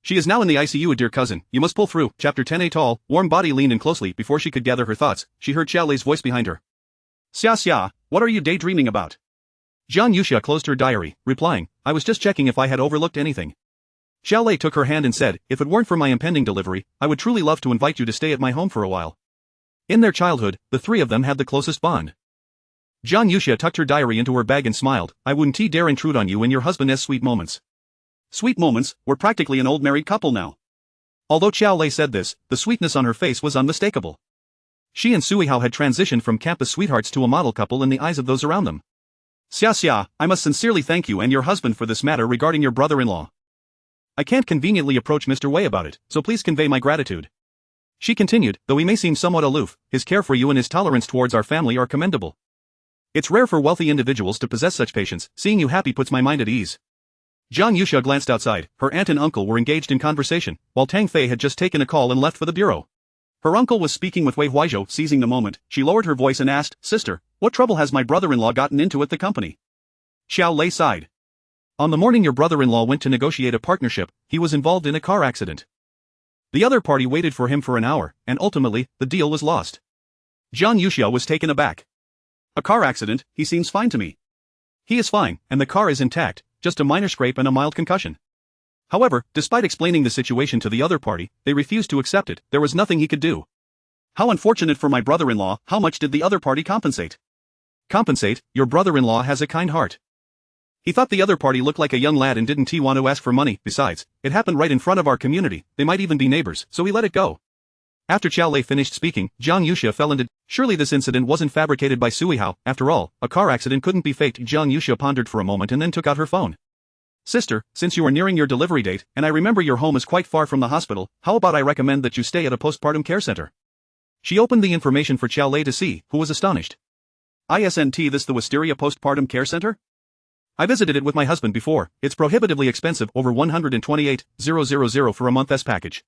She is now in the ICU. Dear cousin, you must pull through. Chapter 10. A tall, warm body leaned in closely. Before she could gather her thoughts, she heard Xiao Lei's voice behind her. Xia, what are you daydreaming about? Zhang Yuxia closed her diary, replying, I was just checking if I had overlooked anything. Xiao Lei took her hand and said, if it weren't for my impending delivery, I would truly love to invite you to stay at my home for a while. In their childhood, the three of them had the closest bond. Zhang Yuxia tucked her diary into her bag and smiled, I wouldn't dare intrude on you in your husband's sweet moments. Sweet moments, we're practically an old married couple now. Although Xiao Lei said this, the sweetness on her face was unmistakable. She and Sui Hao had transitioned from campus sweethearts to a model couple in the eyes of those around them. Xia, I must sincerely thank you and your husband for this matter regarding your brother-in-law. I can't conveniently approach Mr. Wei about it, so please convey my gratitude. She continued, though he may seem somewhat aloof, his care for you and his tolerance towards our family are commendable. It's rare for wealthy individuals to possess such patience. Seeing you happy puts my mind at ease. Zhang Yuxia glanced outside. Her aunt and uncle were engaged in conversation, while Tang Fei had just taken a call and left for the bureau. Her uncle was speaking with Wei Huaizhou. Seizing the moment, she lowered her voice and asked, Sister, what trouble has my brother-in-law gotten into at the company? Xiao Lei sighed. On the morning your brother-in-law went to negotiate a partnership, he was involved in a car accident. The other party waited for him for an hour, and ultimately, the deal was lost. Zhang Yuxia was taken aback. A car accident? He seems fine to me. He is fine, and the car is intact, just a minor scrape and a mild concussion. However, despite explaining the situation to the other party, they refused to accept it. There was nothing he could do. How unfortunate for my brother-in-law. How much did the other party compensate? Compensate? Your brother-in-law has a kind heart. He thought the other party looked like a young lad and didn't want to ask for money. Besides, it happened right in front of our community. They might even be neighbors, so he let it go. After Xiao Lei finished speaking, Zhang Yuxia fell into, surely this incident wasn't fabricated by Sui Hao. After all, a car accident couldn't be faked. Zhang Yuxia pondered for a moment and then took out her phone. Sister, since you are nearing your delivery date, and I remember your home is quite far from the hospital, how about I recommend that you stay at a postpartum care center? She opened the information for Xiao Lei to see, who was astonished. Isn't this the Wisteria Postpartum Care Center? I visited it with my husband before. It's prohibitively expensive, over 128,000 for a month's package.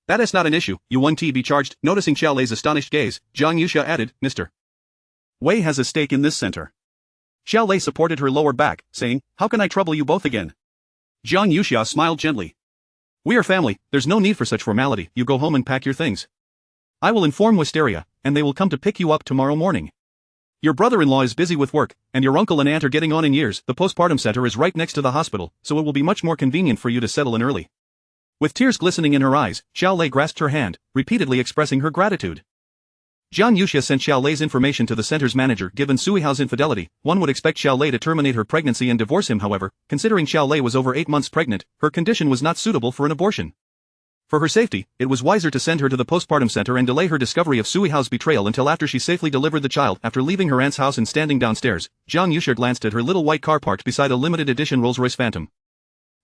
That is not an issue, you won't be charged. Noticing Xiao Lei's astonished gaze, Zhang Yuxia added, Mr. Wei has a stake in this center. Xiao Lei supported her lower back, saying, how can I trouble you both again? Zhang Yuxia smiled gently. We are family, there's no need for such formality. You go home and pack your things. I will inform Wisteria, and they will come to pick you up tomorrow morning. Your brother-in-law is busy with work, and your uncle and aunt are getting on in years. The postpartum center is right next to the hospital, so it will be much more convenient for you to settle in early. With tears glistening in her eyes, Xiao Lei grasped her hand, repeatedly expressing her gratitude. Zhang Yuxia sent Xiao Lei's information to the center's manager. Given Sui Hao's infidelity, one would expect Xiao Lei to terminate her pregnancy and divorce him. However, considering Xiao Lei was over 8 months pregnant, her condition was not suitable for an abortion. For her safety, it was wiser to send her to the postpartum center and delay her discovery of Sui Hao's betrayal until after she safely delivered the child. After leaving her aunt's house and standing downstairs, Zhang Yuxia glanced at her little white car parked beside a limited edition Rolls-Royce Phantom.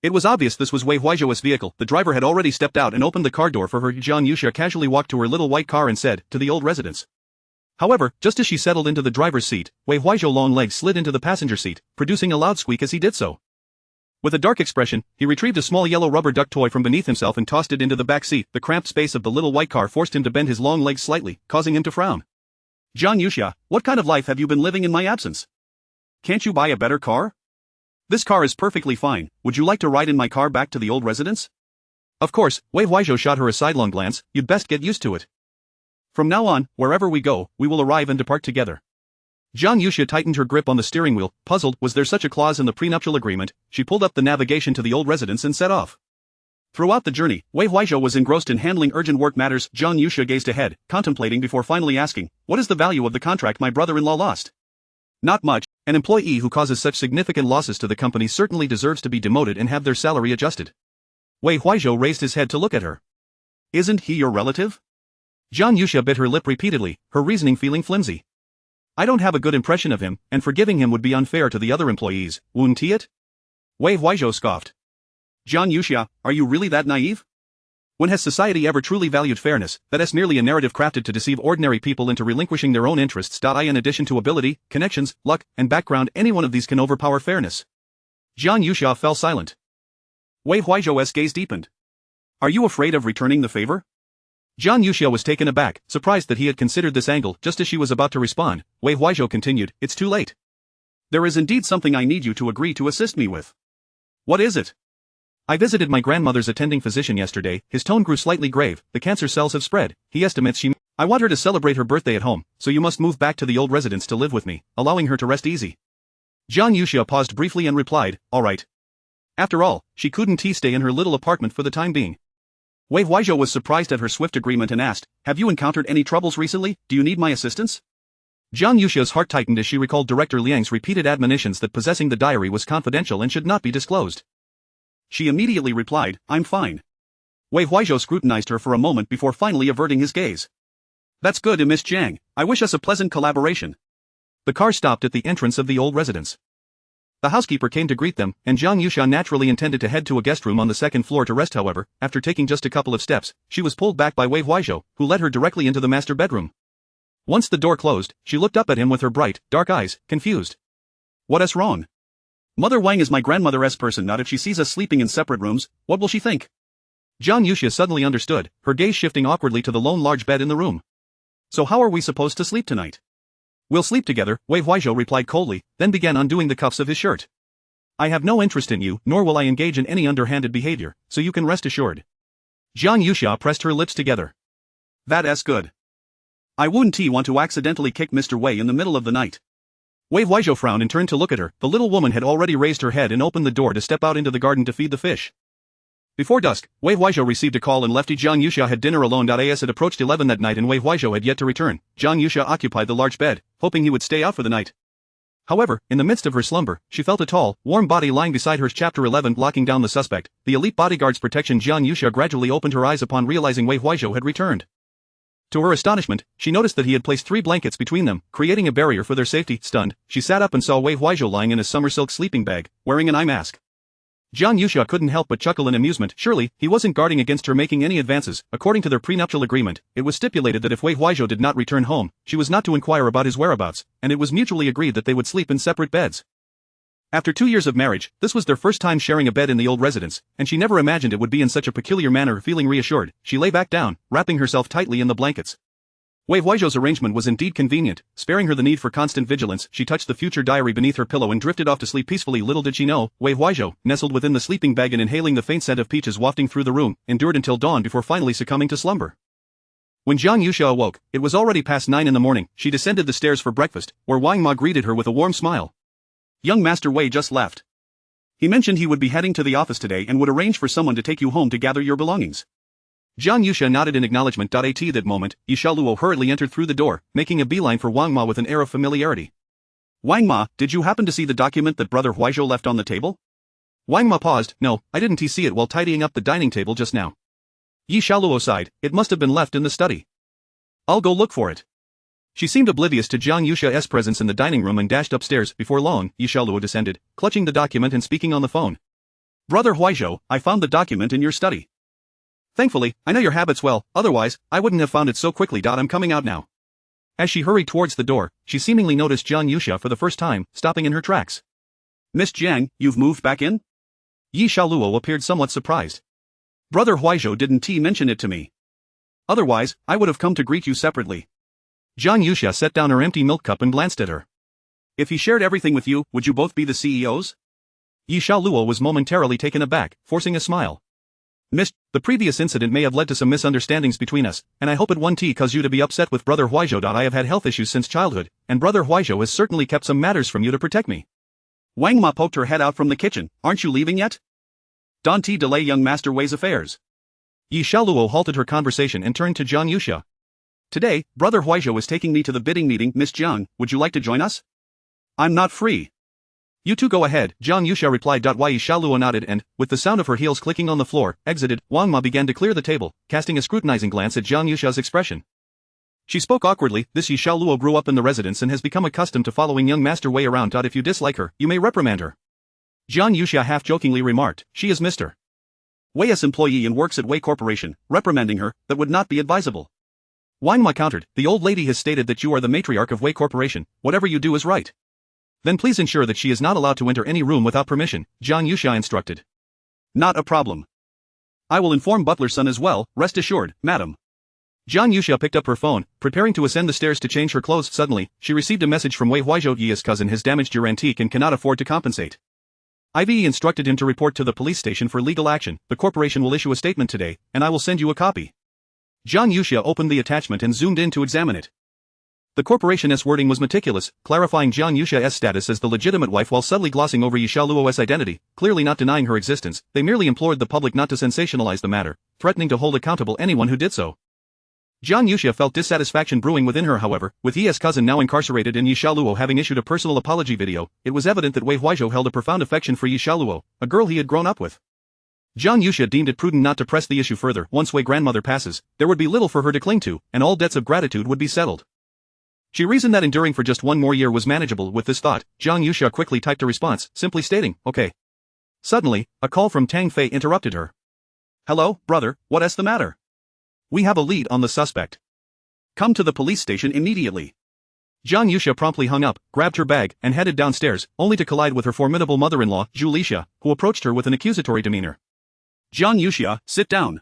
It was obvious this was Wei Huaizhou's vehicle. The driver had already stepped out and opened the car door for her. Zhang Yuxia casually walked to her little white car and said, to the old residence. However, just as she settled into the driver's seat, Wei Huaizhou's long legs slid into the passenger seat, producing a loud squeak as he did so. With a dark expression, he retrieved a small yellow rubber duck toy from beneath himself and tossed it into the back seat. The cramped space of the little white car forced him to bend his long legs slightly, causing him to frown. Zhang Yuxia, what kind of life have you been living in my absence? Can't you buy a better car? This car is perfectly fine. Would you like to ride in my car back to the old residence? Of course. Wei Huaizhou shot her a sidelong glance. You'd best get used to it. From now on, wherever we go, we will arrive and depart together. Zhang Yuxia tightened her grip on the steering wheel. Puzzled, was there such a clause in the prenuptial agreement? She pulled up the navigation to the old residence and set off. Throughout the journey, Wei Huaizhou was engrossed in handling urgent work matters. Zhang Yuxia gazed ahead, contemplating before finally asking, "What is the value of the contract my brother-in-law lost?" "Not much. An employee who causes such significant losses to the company certainly deserves to be demoted and have their salary adjusted." Wei Huaizhou raised his head to look at her. "Isn't he your relative?" Zhang Yuxia bit her lip repeatedly, her reasoning feeling flimsy. "I don't have a good impression of him, and forgiving him would be unfair to the other employees, wouldn't it?" Wei Huaizhou scoffed. "Zhang Yuxia, are you really that naive? When has society ever truly valued fairness? That's merely a narrative crafted to deceive ordinary people into relinquishing their own interests. In addition to ability, connections, luck, and background, any one of these can overpower fairness." Zhang Yuxia fell silent. Wei Huaizhou's gaze deepened. "Are you afraid of returning the favor?" Zhang Yuxia was taken aback, surprised that he had considered this angle. Just as she was about to respond, Wei Huaizhou continued, "It's too late. There is indeed something I need you to agree to assist me with." "What is it?" "I visited my grandmother's attending physician yesterday." His tone grew slightly grave. "The cancer cells have spread. He estimates I want her to celebrate her birthday at home, so you must move back to the old residence to live with me, allowing her to rest easy." Zhang Yuxia paused briefly and replied, "All right." After all, she couldn't stay in her little apartment for the time being. Wei Huaizhou was surprised at her swift agreement and asked, "Have you encountered any troubles recently? Do you need my assistance?" Zhang Yuxia's heart tightened as she recalled Director Liang's repeated admonitions that possessing the diary was confidential and should not be disclosed. She immediately replied, "I'm fine." Wei Huaizhou scrutinized her for a moment before finally averting his gaze. "That's good, Miss Jiang. I wish us a pleasant collaboration." The car stopped at the entrance of the old residence. The housekeeper came to greet them, and Zhang Yuxia naturally intended to head to a guest room on the second floor to rest. However, after taking just a couple of steps, she was pulled back by Wei Huaizhou, who led her directly into the master bedroom. Once the door closed, she looked up at him with her bright, dark eyes, confused. "What's wrong? Mother Wang is my grandmother's person. Not if she sees us sleeping in separate rooms, what will she think?" Zhang Yuxia suddenly understood, her gaze shifting awkwardly to the lone large bed in the room. "So how are we supposed to sleep tonight?" "We'll sleep together," Wei Huaizhou replied coldly, then began undoing the cuffs of his shirt. "I have no interest in you, nor will I engage in any underhanded behavior, so you can rest assured." Zhang Yuxia pressed her lips together. "That's good. I wouldn't want to accidentally kick Mr. Wei in the middle of the night." Wei Huaizhou frowned and turned to look at her. The little woman had already raised her head and opened the door to step out into the garden to feed the fish. Before dusk, Wei Huaizhou received a call and left. Zhang Yuxia had dinner alone. As it approached 11 that night and Wei Huaizhou had yet to return, Zhang Yuxia occupied the large bed, hoping he would stay out for the night. However, in the midst of her slumber, she felt a tall, warm body lying beside her. Chapter 11 Blocking down the suspect, the elite bodyguard's protection. Zhang Yuxia gradually opened her eyes upon realizing Wei Huaizhou had returned. To her astonishment, she noticed that he had placed 3 blankets between them, creating a barrier for their safety. Stunned, she sat up and saw Wei Huaizhou lying in a summer silk sleeping bag, wearing an eye mask. Zhang Yuxia couldn't help but chuckle in amusement. Surely, he wasn't guarding against her making any advances. According to their prenuptial agreement, it was stipulated that if Wei Huaizhou did not return home, she was not to inquire about his whereabouts, and it was mutually agreed that they would sleep in separate beds. After 2 years of marriage, this was their first time sharing a bed in the old residence, and she never imagined it would be in such a peculiar manner. Feeling reassured, she lay back down, wrapping herself tightly in the blankets. Wei Huaizhou's arrangement was indeed convenient, sparing her the need for constant vigilance. She touched the future diary beneath her pillow and drifted off to sleep peacefully. Little did she know, Wei Huaizhou, nestled within the sleeping bag and inhaling the faint scent of peaches wafting through the room, endured until dawn before finally succumbing to slumber. When Zhang Yuxia awoke, it was already past 9 in the morning. She descended the stairs for breakfast, where Wang Ma greeted her with a warm smile. "Young Master Wei just left. He mentioned he would be heading to the office today and would arrange for someone to take you home to gather your belongings." Zhang Yuxia nodded in acknowledgement. At that moment, Yi Shaoluo hurriedly entered through the door, making a beeline for Wang Ma with an air of familiarity. "Wang Ma, did you happen to see the document that Brother Huaizhou left on the table?" Wang Ma paused. "No, I didn't see it while tidying up the dining table just now." Yi Shaoluo sighed. "It must have been left in the study. I'll go look for it." She seemed oblivious to Zhang Yuxia's presence in the dining room and dashed upstairs. Before long, Yi Shaoluo descended, clutching the document and speaking on the phone. "Brother Huaizhou, I found the document in your study. Thankfully, I know your habits well, otherwise, I wouldn't have found it so quickly. I'm coming out now." As she hurried towards the door, she seemingly noticed Zhang Yuxia for the first time, stopping in her tracks. "Miss Jiang, you've moved back in?" Yi Shaoluo appeared somewhat surprised. "Brother Huaizhou didn't mention it to me. Otherwise, I would have come to greet you separately." Zhang Yuxia set down her empty milk cup and glanced at her. "If he shared everything with you, would you both be the CEOs?" Yi Shaoluo was momentarily taken aback, forcing a smile. "Miss, the previous incident may have led to some misunderstandings between us, and I hope it won't cause you to be upset with Brother Huaizhou. I have had health issues since childhood, and Brother Huaizhou has certainly kept some matters from you to protect me." Wang Ma poked her head out from the kitchen. "Aren't you leaving yet?" Don't delay young Master Wei's affairs. Yi Xiaoluo halted her conversation and turned to Jiang Yuxia. Today, Brother Huizhou is taking me to the bidding meeting. Miss Jiang, would you like to join us? I'm not free. You two go ahead, Jiang Yuxia replied. Yi Xiaoluo nodded and, with the sound of her heels clicking on the floor, exited. Wang Ma began to clear the table, casting a scrutinizing glance at Jiang Yuxia's expression. She spoke awkwardly. This Yi Xiaoluo grew up in the residence and has become accustomed to following young Master Wei around. If you dislike her, you may reprimand her. Jiang Yuxia half-jokingly remarked, she is Mr. Wei's employee and works at Wei Corporation. Reprimanding her, that would not be advisable. Wang Ma countered, the old lady has stated that you are the matriarch of Wei Corporation. Whatever you do is right. Then please ensure that she is not allowed to enter any room without permission, Jiang Yuxia instructed. Not a problem. I will inform Butler's son as well, rest assured, madam. Jiang Yuxia picked up her phone, preparing to ascend the stairs to change her clothes. Suddenly, she received a message from Wei Huizhou. Yi's cousin has damaged your antique and cannot afford to compensate. Ive instructed him to report to the police station for legal action. The corporation will issue a statement today, and I will send you a copy. Jiang Yuxia opened the attachment and zoomed in to examine it. The corporation's wording was meticulous, clarifying Jiang Yuxia's status as the legitimate wife while subtly glossing over Yi Xiaoluo's identity, clearly not denying her existence. They merely implored the public not to sensationalize the matter, threatening to hold accountable anyone who did so. Jiang Yuxia felt dissatisfaction brewing within her. However, with Yi's cousin now incarcerated and Yi Xiaoluo having issued a personal apology video, it was evident that Wei Huizhou held a profound affection for Yi Xiaoluo, a girl he had grown up with. Jiang Yuxia deemed it prudent not to press the issue further. Once Wei grandmother passes, there would be little for her to cling to, and all debts of gratitude would be settled. She reasoned that enduring for just one more year was manageable. With this thought, Jiang Yuxia quickly typed a response, simply stating, okay. Suddenly, a call from Tang Fei interrupted her. Hello, brother, what's the matter? We have a lead on the suspect. Come to the police station immediately. Jiang Yuxia promptly hung up, grabbed her bag, and headed downstairs, only to collide with her formidable mother-in-law, Zhu Lixia, who approached her with an accusatory demeanor. Jiang Yuxia, sit down.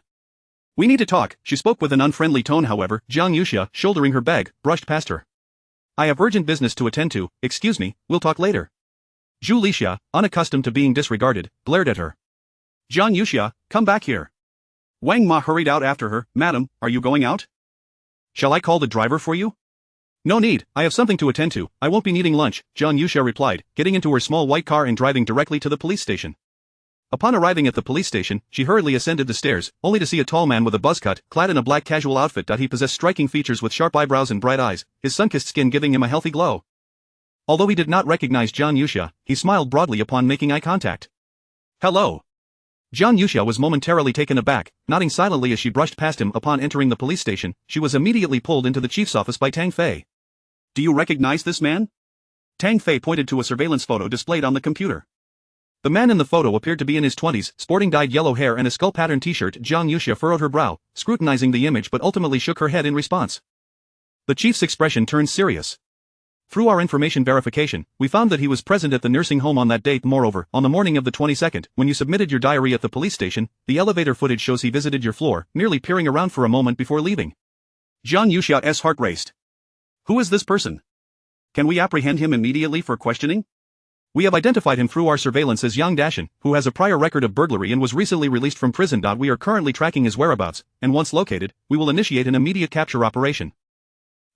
We need to talk, she spoke with an unfriendly tone. However, Jiang Yuxia, shouldering her bag, brushed past her. I have urgent business to attend to, excuse me, we'll talk later. Zhu Lixia, unaccustomed to being disregarded, glared at her. Jiang Yuxia, come back here. Wang Ma hurried out after her. Madam, are you going out? Shall I call the driver for you? No need, I have something to attend to, I won't be needing lunch, Jiang Yuxia replied, getting into her small white car and driving directly to the police station. Upon arriving at the police station, she hurriedly ascended the stairs, only to see a tall man with a buzz cut, clad in a black casual outfit. He possessed striking features with sharp eyebrows and bright eyes, his sun-kissed skin giving him a healthy glow. Although he did not recognize Jiang Yuxia, he smiled broadly upon making eye contact. Hello. Jiang Yuxia was momentarily taken aback, nodding silently as she brushed past him. Upon entering the police station, she was immediately pulled into the chief's office by Tang Fei. Do you recognize this man? Tang Fei pointed to a surveillance photo displayed on the computer. The man in the photo appeared to be in his 20s, sporting dyed yellow hair and a skull-patterned t-shirt. Jiang Yuxia furrowed her brow, scrutinizing the image but ultimately shook her head in response. The chief's expression turned serious. Through our information verification, we found that he was present at the nursing home on that date. Moreover, on the morning of the 22nd, when you submitted your diary at the police station, the elevator footage shows he visited your floor, merely peering around for a moment before leaving. Jiang Yuxia's heart raced. Who is this person? Can we apprehend him immediately for questioning? We have identified him through our surveillance as Yang Dashan, who has a prior record of burglary and was recently released from prison. We are currently tracking his whereabouts, and once located, we will initiate an immediate capture operation.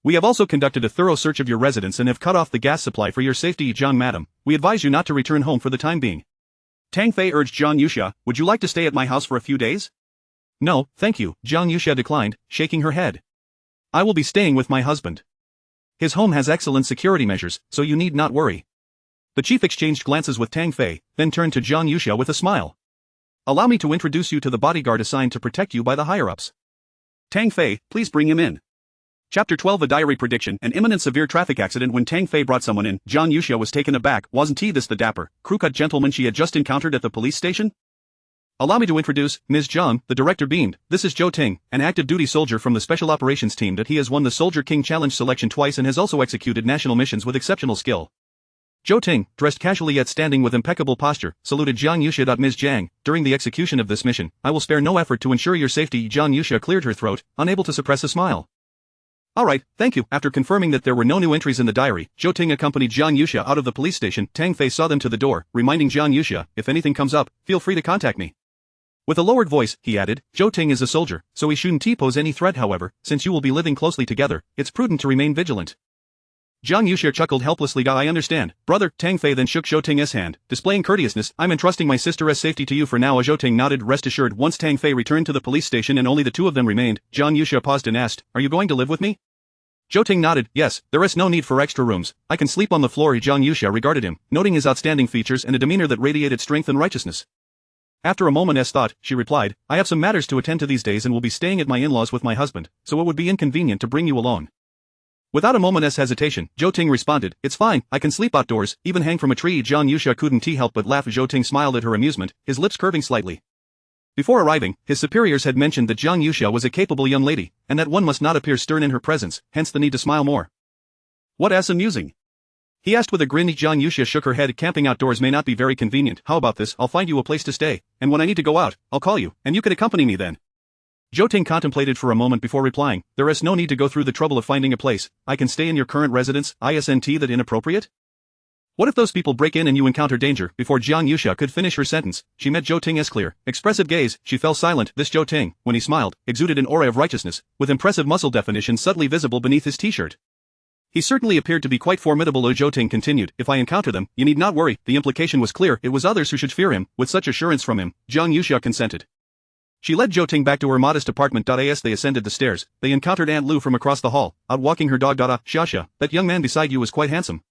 We have also conducted a thorough search of your residence and have cut off the gas supply for your safety. Jiang madam, we advise you not to return home for the time being. Tang Fei urged Jiang Yuxia, would you like to stay at my house for a few days? No, thank you, Jiang Yuxia declined, shaking her head. I will be staying with my husband. His home has excellent security measures, so you need not worry. The chief exchanged glances with Tang Fei, then turned to Jiang Yuxia with a smile. Allow me to introduce you to the bodyguard assigned to protect you by the higher-ups. Tang Fei, please bring him in. Chapter 12 A Diary Prediction. An imminent severe traffic accident. When Tang Fei brought someone in, Jiang Yuxia was taken aback. Wasn't he this the dapper, crew-cut gentleman she had just encountered at the police station? Allow me to introduce, Ms. Zhang, the director beamed. This is Zhou Ting, an active duty soldier from the Special Operations Team. That he has won the Soldier King Challenge selection twice and has also executed national missions with exceptional skill. Zhou Ting, dressed casually yet standing with impeccable posture, saluted Jiang Yuxia. Ms. Zhang, during the execution of this mission, I will spare no effort to ensure your safety. Jiang Yuxia cleared her throat, unable to suppress a smile. Alright, thank you. After confirming that there were no new entries in the diary, Zhou Ting accompanied Jiang Yuxia out of the police station. Tang Fei saw them to the door, reminding Jiang Yuxia, if anything comes up, feel free to contact me. With a lowered voice, he added, Zhou Ting is a soldier, so he shouldn't pose any threat. However, since you will be living closely together, it's prudent to remain vigilant. Jiang Yuxia chuckled helplessly. I understand, brother. Tang Fei then shook Zhou Ting's hand, displaying courteousness. I'm entrusting my sister's safety to you for now. Zhou Ting nodded. Rest assured. Once Tang Fei returned to the police station and only the two of them remained, Jiang Yuxia paused and asked, are you going to live with me? Zhou Ting nodded. Yes, there is no need for extra rooms. I can sleep on the floor. Jiang Yuxia regarded him, noting his outstanding features and a demeanor that radiated strength and righteousness. After a moment's thought, she replied, I have some matters to attend to these days and will be staying at my in-laws with my husband, so it would be inconvenient to bring you alone. Without a moment's hesitation, Zhou Ting responded, it's fine, I can sleep outdoors, even hang from a tree. Jiang Yuxia couldn't help but laugh. Zhou Ting smiled at her amusement, his lips curving slightly. Before arriving, his superiors had mentioned that Jiang Yuxia was a capable young lady, and that one must not appear stern in her presence, hence the need to smile more. What as amusing? He asked with a grin. Jiang Yuxia shook her head. Camping outdoors may not be very convenient. How about this? I'll find you a place to stay, and when I need to go out, I'll call you, and you can accompany me then. Zhou Ting contemplated for a moment before replying, there is no need to go through the trouble of finding a place. I can stay in your current residence. Isn't that inappropriate? What if those people break in and you encounter danger? Before Jiang Yuxia could finish her sentence, she met Zhou Ting's clear, expressive gaze. She fell silent. This Zhou Ting, when he smiled, exuded an aura of righteousness, with impressive muscle definition subtly visible beneath his t-shirt. He certainly appeared to be quite formidable. Zhou Ting continued, if I encounter them, you need not worry. The implication was clear, it was others who should fear him. With such assurance from him, Jiang Yuxia consented. She led Zhou Ting back to her modest apartment. As they ascended the stairs, they encountered Aunt Lu from across the hall, out walking her dog. Xia, that young man beside you is quite handsome.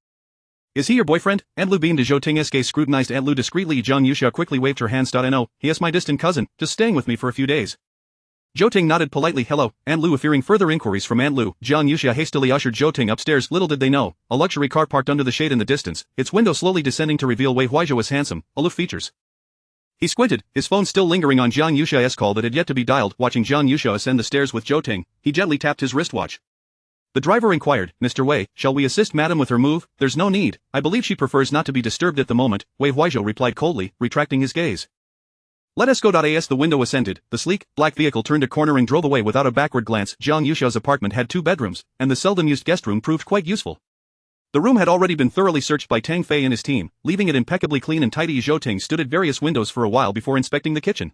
Is he your boyfriend? Aunt Lu beamed. Zhou Ting's gaze scrutinized Aunt Lu discreetly. Jiang Yuxia quickly waved her hands. No, he is my distant cousin, just staying with me for a few days. Zhou Ting nodded politely. Hello, Aunt Lu. Fearing further inquiries from Aunt Lu, Jiang Yuxia hastily ushered Zhou Ting upstairs. Little did they know, a luxury car parked under the shade in the distance, its window slowly descending to reveal Wei Huizhou's handsome, aloof features. He squinted, his phone still lingering on Jiang Yuxia's call that had yet to be dialed. Watching Jiang Yuxia ascend the stairs with Zhou Ting, he gently tapped his wristwatch. The driver inquired, Mr. Wei, shall we assist madam with her move? There's no need, I believe she prefers not to be disturbed at the moment, Wei Huizhou replied coldly, retracting his gaze. Let us go. As the window ascended, the sleek, black vehicle turned a corner and drove away without a backward glance. Jiang Yuxia's apartment had 2 bedrooms, and the seldom used guest room proved quite useful. The room had already been thoroughly searched by Tang Fei and his team, leaving it impeccably clean and tidy. Zhou Ting stood at various windows for a while before inspecting the kitchen.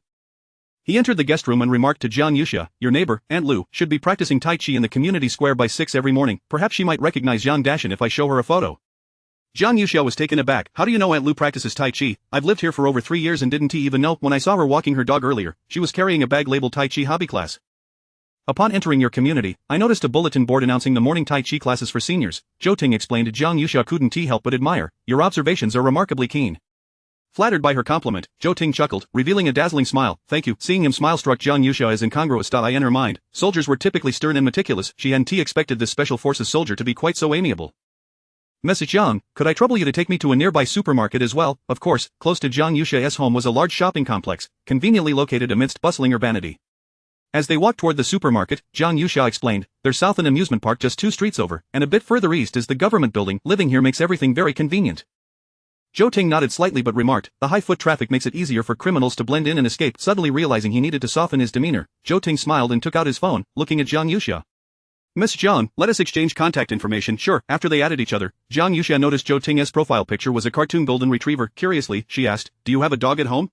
He entered the guest room and remarked to Jiang Yuxia, your neighbor, Aunt Lu, should be practicing Tai Chi in the community square by 6 every morning. Perhaps she might recognize Yang Dashan if I show her a photo. Jiang Yuxia was taken aback. How do you know Aunt Lu practices Tai Chi? I've lived here for over 3 years and didn't even know. When I saw her walking her dog earlier, she was carrying a bag labeled Tai Chi hobby class. Upon entering your community, I noticed a bulletin board announcing the morning Tai Chi classes for seniors. Zhou Ting explained. Jiang Yuxia couldn't help but admire. Your observations are remarkably keen. Flattered by her compliment, Zhou Ting chuckled, revealing a dazzling smile. Thank you. Seeing him smile struck Jiang Yuxia as incongruous. In her mind, soldiers were typically stern and meticulous. She hadn't expected this special forces soldier to be quite so amiable. Mrs. Jiang, could I trouble you to take me to a nearby supermarket as well? Of course. Close to Jiang Yuxia's home was a large shopping complex, conveniently located amidst bustling urbanity. As they walked toward the supermarket, Jiang Yuxia explained, there's south an amusement park just 2 streets over, and a bit further east is the government building. Living here makes everything very convenient. Zhou Ting nodded slightly but remarked, the high foot traffic makes it easier for criminals to blend in and escape. Suddenly realizing he needed to soften his demeanor, Zhou Ting smiled and took out his phone, looking at Jiang Yuxia. Miss Jiang, let us exchange contact information. Sure. After they added each other, Jiang Yuxia noticed Zhou Ting's profile picture was a cartoon golden retriever. Curiously, she asked, do you have a dog at home?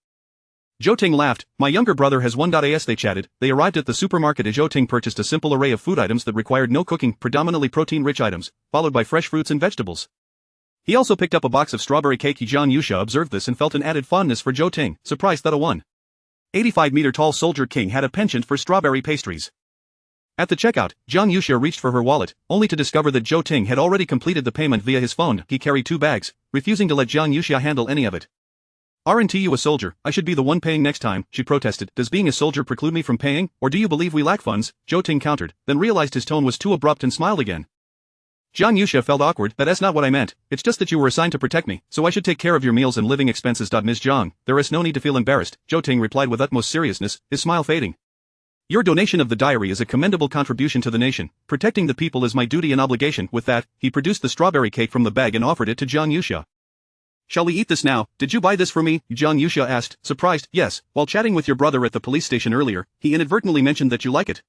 Zhou Ting laughed. My younger brother has one. As they chatted, they arrived at the supermarket. Zhou Ting purchased a simple array of food items that required no cooking, predominantly protein-rich items, followed by fresh fruits and vegetables. He also picked up a box of strawberry cake. Jiang Yuxia observed this and felt an added fondness for Zhou Ting, surprised that a 1.85-meter-tall soldier king had a penchant for strawberry pastries. At the checkout, Jiang Yuxia reached for her wallet, only to discover that Zhou Ting had already completed the payment via his phone. He carried 2 bags, refusing to let Jiang Yuxia handle any of it. Aren't you a soldier? I should be the one paying next time, she protested. Does being a soldier preclude me from paying, or do you believe we lack funds? Zhou Ting countered, then realized his tone was too abrupt and smiled again. Jiang Yuxia felt awkward. That's not what I meant, it's just that you were assigned to protect me, so I should take care of your meals and living expenses. Ms. Jiang, there is no need to feel embarrassed, Zhou Ting replied with utmost seriousness, his smile fading. Your donation of the diary is a commendable contribution to the nation. Protecting the people is my duty and obligation. With that, he produced the strawberry cake from the bag and offered it to Jiang Yuxia. Shall we eat this now? Did you buy this for me? Jiang Yuxia asked, surprised. Yes, while chatting with your brother at the police station earlier, he inadvertently mentioned that you like it.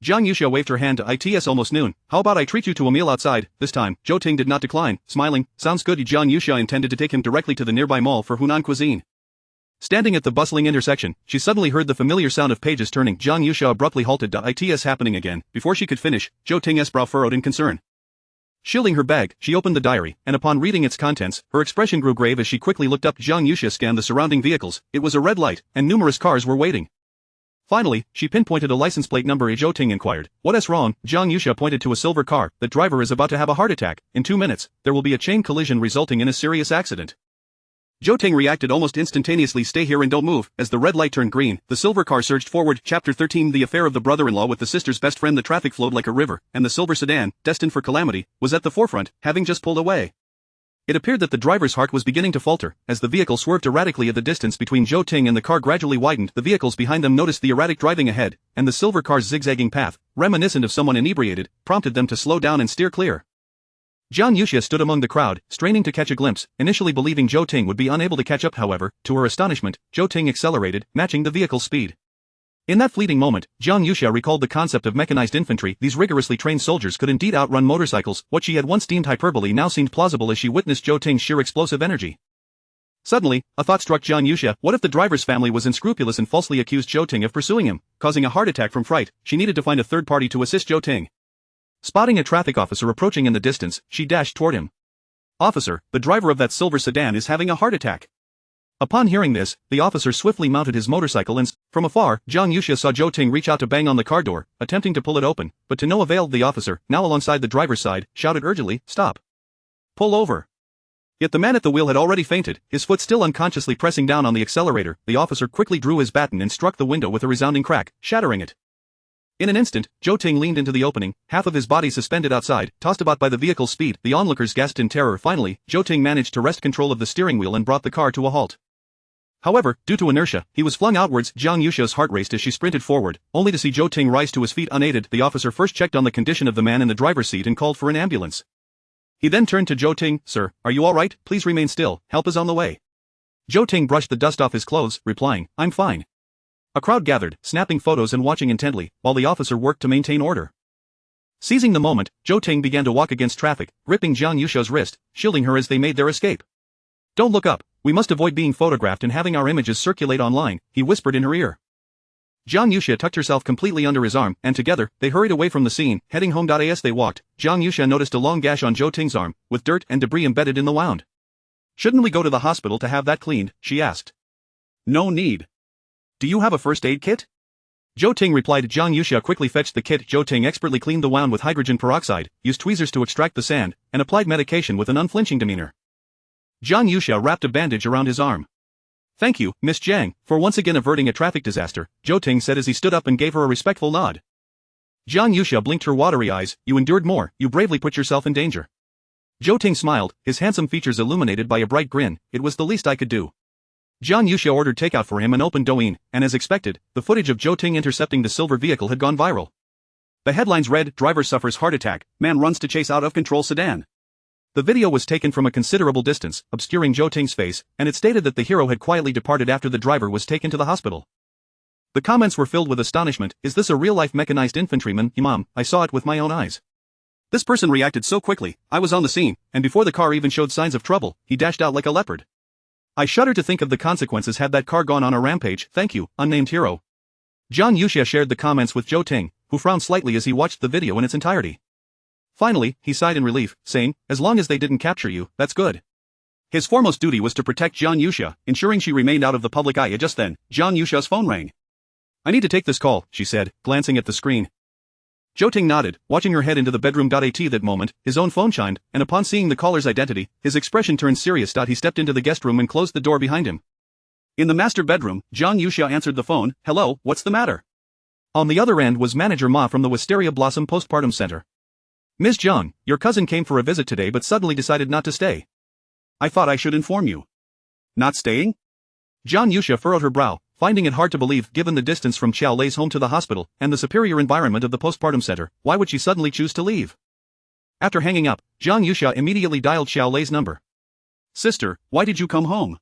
Jiang Yuxia waved her hand to it's almost noon. How about I treat you to a meal outside? This time, Zhou Ting did not decline, smiling. Sounds good. Jiang Yuxia intended to take him directly to the nearby mall for Hunan cuisine. Standing at the bustling intersection, she suddenly heard the familiar sound of pages turning. Jiang Yuxia abruptly halted. It's happening again. Before she could finish, Zhou Ting's brow furrowed in concern. Shielding her bag, she opened the diary, and upon reading its contents, her expression grew grave as she quickly looked up. Zhang Yuxia scanned the surrounding vehicles. It was a red light, and numerous cars were waiting. Finally, she pinpointed a license plate number. Zhou Ting inquired. What's wrong? Zhang Yuxia pointed to a silver car. The driver is about to have a heart attack. In 2 minutes, there will be a chain collision resulting in a serious accident. Zhou Ting reacted almost instantaneously. Stay here and don't move. As the red light turned green, the silver car surged forward. Chapter 13. The affair of the brother-in-law with the sister's best friend. The traffic flowed like a river, and the silver sedan, destined for calamity, was at the forefront, having just pulled away. It appeared that the driver's heart was beginning to falter. As the vehicle swerved erratically, at the distance between Zhou Ting and the car gradually widened. The vehicles behind them noticed the erratic driving ahead, and the silver car's zigzagging path, reminiscent of someone inebriated, prompted them to slow down and steer clear. Zhang Yuxia stood among the crowd, straining to catch a glimpse, initially believing Zhou Ting would be unable to catch up. However, to her astonishment, Zhou Ting accelerated, matching the vehicle's speed. In that fleeting moment, Zhang Yuxia recalled the concept of mechanized infantry. These rigorously trained soldiers could indeed outrun motorcycles. What she had once deemed hyperbole now seemed plausible as she witnessed Zhou Ting's sheer explosive energy. Suddenly, a thought struck Zhang Yuxia. What if the driver's family was unscrupulous and falsely accused Zhou Ting of pursuing him, causing a heart attack from fright? She needed to find a third party to assist Zhou Ting. Spotting a traffic officer approaching in the distance, she dashed toward him. Officer, the driver of that silver sedan is having a heart attack. Upon hearing this, the officer swiftly mounted his motorcycle and, from afar, Zhang Yuxia saw Zhou Ting reach out to bang on the car door, attempting to pull it open, but to no avail. The officer, now alongside the driver's side, shouted urgently, "Stop! Pull over!" Yet the man at the wheel had already fainted, his foot still unconsciously pressing down on the accelerator. The officer quickly drew his baton and struck the window with a resounding crack, shattering it. In an instant, Zhou Ting leaned into the opening, half of his body suspended outside, tossed about by the vehicle's speed. The onlookers gasped in terror. Finally, Zhou Ting managed to wrest control of the steering wheel and brought the car to a halt. However, due to inertia, he was flung outwards. Zhang Yuxia's heart raced as she sprinted forward, only to see Zhou Ting rise to his feet unaided. The officer first checked on the condition of the man in the driver's seat and called for an ambulance. He then turned to Zhou Ting. Sir, are you all right? Please remain still, help is on the way. Zhou Ting brushed the dust off his clothes, replying, I'm fine. A crowd gathered, snapping photos and watching intently, while the officer worked to maintain order. Seizing the moment, Zhou Ting began to walk against traffic, gripping Zhang Yuxia's wrist, shielding her as they made their escape. Don't look up, we must avoid being photographed and having our images circulate online, he whispered in her ear. Zhang Yuxia tucked herself completely under his arm, and together, they hurried away from the scene, heading home. As they walked, Zhang Yuxia noticed a long gash on Zhou Ting's arm, with dirt and debris embedded in the wound. Shouldn't we go to the hospital to have that cleaned? She asked. No need. Do you have a first aid kit? Zhou Ting replied. Zhang Yuxia quickly fetched the kit. Zhou Ting expertly cleaned the wound with hydrogen peroxide, used tweezers to extract the sand, and applied medication with an unflinching demeanor. Zhang Yuxia wrapped a bandage around his arm. Thank you, Miss Zhang, for once again averting a traffic disaster, Zhou Ting said as he stood up and gave her a respectful nod. Zhang Yuxia blinked her watery eyes. You endured more, you bravely put yourself in danger. Zhou Ting smiled, his handsome features illuminated by a bright grin. It was the least I could do. Zhang Yuxia ordered takeout for him and opened Douyin, and as expected, the footage of Zhou Ting intercepting the silver vehicle had gone viral. The headlines read, Driver suffers heart attack, man runs to chase out-of-control sedan. The video was taken from a considerable distance, obscuring Zhou Ting's face, and it stated that the hero had quietly departed after the driver was taken to the hospital. The comments were filled with astonishment. Is this a real-life mechanized infantryman? Imam, I saw it with my own eyes. This person reacted so quickly, I was on the scene, and before the car even showed signs of trouble, he dashed out like a leopard. I shudder to think of the consequences had that car gone on a rampage. Thank you, unnamed hero. Zhang Yuxia shared the comments with Zhou Ting, who frowned slightly as he watched the video in its entirety. Finally, he sighed in relief, saying, as long as they didn't capture you, that's good. His foremost duty was to protect Zhang Yuxia, ensuring she remained out of the public eye. Just then, Zhang Yuxia's phone rang. I need to take this call, she said, glancing at the screen. Zhou Ting nodded, watching her head into the bedroom. At that moment, his own phone chimed, and upon seeing the caller's identity, his expression turned serious. He stepped into the guest room and closed the door behind him. In the master bedroom, Zhang Yuxia answered the phone. Hello, what's the matter? On the other end was manager Ma from the Wisteria Blossom Postpartum Center. Ms. Zhang, your cousin came for a visit today but suddenly decided not to stay. I thought I should inform you. Not staying? Zhang Yuxia furrowed her brow, finding it hard to believe given the distance from Xiao Lei's home to the hospital, and the superior environment of the postpartum center. Why would she suddenly choose to leave? After hanging up, Zhang Yuxia immediately dialed Xiao Lei's number. Sister, why did you come home?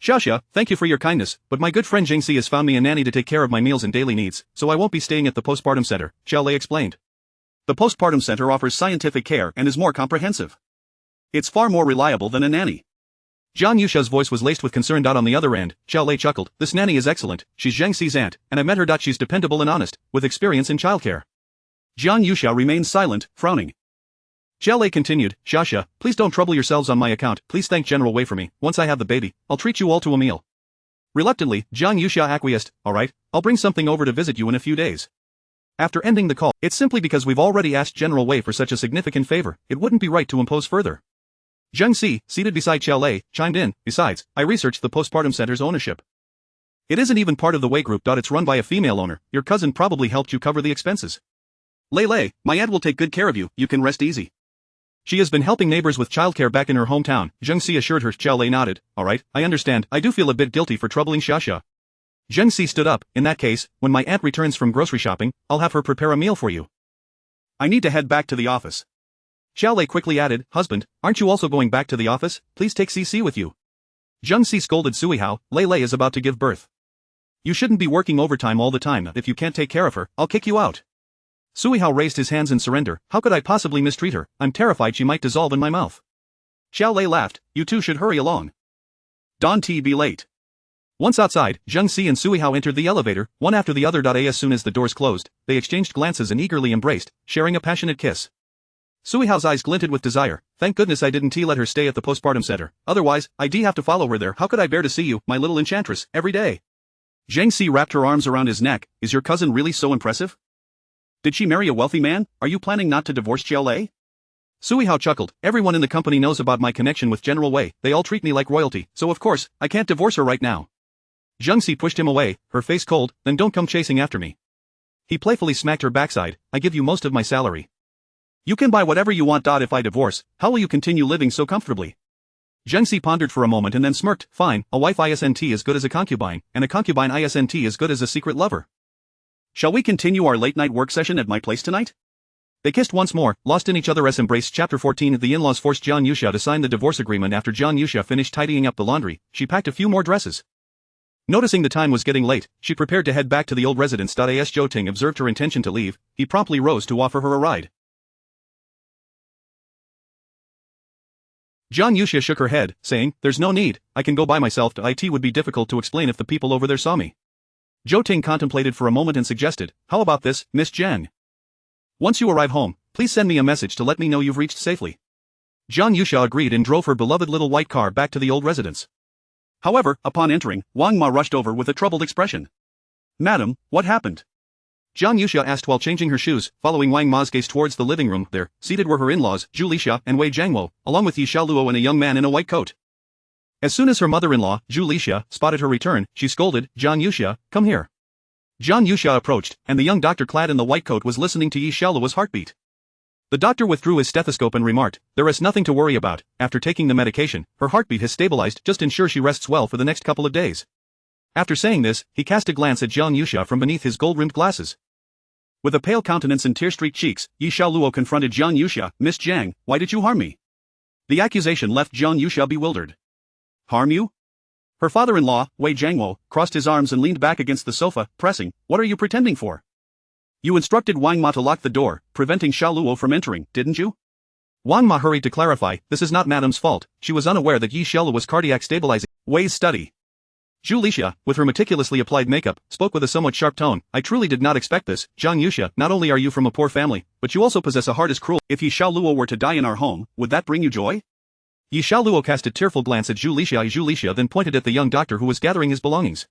Xiaoxia, thank you for your kindness, but my good friend Jingxi has found me a nanny to take care of my meals and daily needs, so I won't be staying at the postpartum center, Xiao Lei explained. The postpartum center offers scientific care and is more comprehensive. It's far more reliable than a nanny. Zhang Yuxia's voice was laced with concern. On the other end, Xiao Lei chuckled. This nanny is excellent, she's Zhang Xi's aunt, and I met her. She's dependable and honest, with experience in childcare. Zhang Yuxia remained silent, frowning. Xiaolei continued, Xia, please don't trouble yourselves on my account, please thank General Wei for me, once I have the baby, I'll treat you all to a meal. Reluctantly, Jiang Yuxia acquiesced, alright, I'll bring something over to visit you in a few days. After ending the call, it's simply because we've already asked General Wei for such a significant favor, it wouldn't be right to impose further. Zheng Si, seated beside Xiaolei, chimed in, besides, I researched the postpartum center's ownership. It isn't even part of the Wei group. It's run by a female owner, your cousin probably helped you cover the expenses. Lei, my aunt will take good care of you, you can rest easy. She has been helping neighbors with childcare back in her hometown, Zheng Si assured her. Xiaolei nodded, alright, I understand, I do feel a bit guilty for troubling Xia. Zheng Si stood up, in that case, when my aunt returns from grocery shopping, I'll have her prepare a meal for you. I need to head back to the office. Xiaolei quickly added, husband, aren't you also going back to the office, please take CC with you. Zheng Si scolded Suihao, Lei is about to give birth. You shouldn't be working overtime all the time, if you can't take care of her, I'll kick you out. Suihao raised his hands in surrender, how could I possibly mistreat her, I'm terrified she might dissolve in my mouth. Xiaolei laughed, you two should hurry along. Don't be late. Once outside, Zheng Si and Suihao entered the elevator, one after the other. As soon as the doors closed, they exchanged glances and eagerly embraced, sharing a passionate kiss. Suihao's eyes glinted with desire, thank goodness I didn't let her stay at the postpartum center, otherwise, I'd have to follow her there. How could I bear to see you, my little enchantress, every day? Zheng Si wrapped her arms around his neck, is your cousin really so impressive? Did she marry a wealthy man? Are you planning not to divorce Xiaolei? Suihao chuckled, everyone in the company knows about my connection with General Wei, they all treat me like royalty, so of course, I can't divorce her right now. Zheng Si pushed him away, her face cold, then don't come chasing after me. He playfully smacked her backside, I give you most of my salary. You can buy whatever you want. If I divorce, how will you continue living so comfortably? Zheng Si pondered for a moment and then smirked, fine, a wife isn't as good as a concubine, and a concubine isn't as good as a secret lover. Shall we continue our late-night work session at my place tonight? They kissed once more, lost in each other's embrace. Chapter 14. The in-laws forced Jiang Yuxia to sign the divorce agreement. After Jiang Yuxia finished tidying up the laundry, she packed a few more dresses. Noticing the time was getting late, she prepared to head back to the old residence. As Zhou Ting observed her intention to leave, he promptly rose to offer her a ride. Jiang Yuxia shook her head, saying, there's no need, I can go by myself. It would be difficult to explain if the people over there saw me. Zhou Ting contemplated for a moment and suggested, how about this, Miss Jiang? Once you arrive home, please send me a message to let me know you've reached safely. Jiang Yuxia agreed and drove her beloved little white car back to the old residence. However, upon entering, Wang Ma rushed over with a troubled expression. Madam, what happened? Jiang Yuxia asked while changing her shoes, following Wang Ma's gaze towards the living room. There, seated were her in-laws, Zhu Lixia and Wei Jiangwo, along with Yi Xiaoluo and a young man in a white coat. As soon as her mother-in-law, Zhu Lixia, spotted her return, she scolded, Jiang Yuxia, come here. Jiang Yuxia approached, and the young doctor clad in the white coat was listening to Yi Xiaoluo's heartbeat. The doctor withdrew his stethoscope and remarked, there is nothing to worry about, after taking the medication, her heartbeat has stabilized, just ensure she rests well for the next couple of days. After saying this, he cast a glance at Jiang Yuxia from beneath his gold-rimmed glasses. With a pale countenance and tear-streaked cheeks, Yi Xiaoluo confronted Jiang Yuxia, Miss Jiang, why did you harm me? The accusation left Jiang Yuxia bewildered. Harm you? Her father-in-law, Wei Jiangwo, crossed his arms and leaned back against the sofa, pressing, what are you pretending for? You instructed Wang Ma to lock the door, preventing Xiaoluo from entering, didn't you? Wang Ma hurried to clarify, this is not madam's fault, she was unaware that Yi Xiaoluo was cardiac stabilizing. Wei's study. Zhu Lixia, with her meticulously applied makeup, spoke with a somewhat sharp tone, I truly did not expect this, Jiang Yuxia, not only are you from a poor family, but you also possess a heart as cruel. If Yi Xiaoluo were to die in our home, would that bring you joy? Yi Xiaoluo cast a tearful glance at Zhu Lixia. Zhu Lixia then pointed at the young doctor who was gathering his belongings.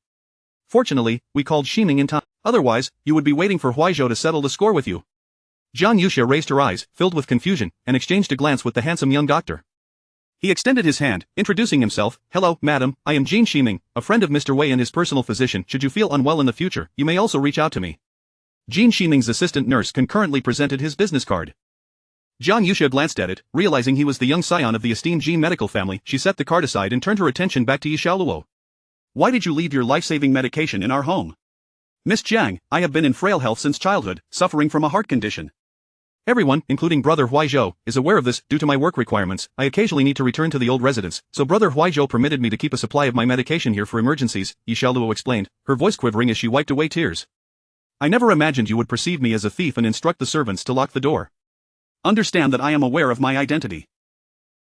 Fortunately, we called Ximing in time. Otherwise, you would be waiting for Huaizhou to settle the score with you. Jiang Yuxia raised her eyes, filled with confusion, and exchanged a glance with the handsome young doctor. He extended his hand, introducing himself, hello, madam, I am Jin Ximing, a friend of Mr. Wei and his personal physician. Should you feel unwell in the future, you may also reach out to me. Jin Ximing's assistant nurse concurrently presented his business card. Jiang Yuxia glanced at it, realizing he was the young scion of the esteemed Jin medical family. She set the card aside and turned her attention back to Yi Xiaoluo. Why did you leave your life-saving medication in our home? Miss Jiang, I have been in frail health since childhood, suffering from a heart condition. Everyone, including Brother Huaizhou, is aware of this. Due to my work requirements, I occasionally need to return to the old residence, so Brother Huaizhou permitted me to keep a supply of my medication here for emergencies, Yi Xiaoluo explained, her voice quivering as she wiped away tears. I never imagined you would perceive me as a thief and instruct the servants to lock the door. Understand that I am aware of my identity.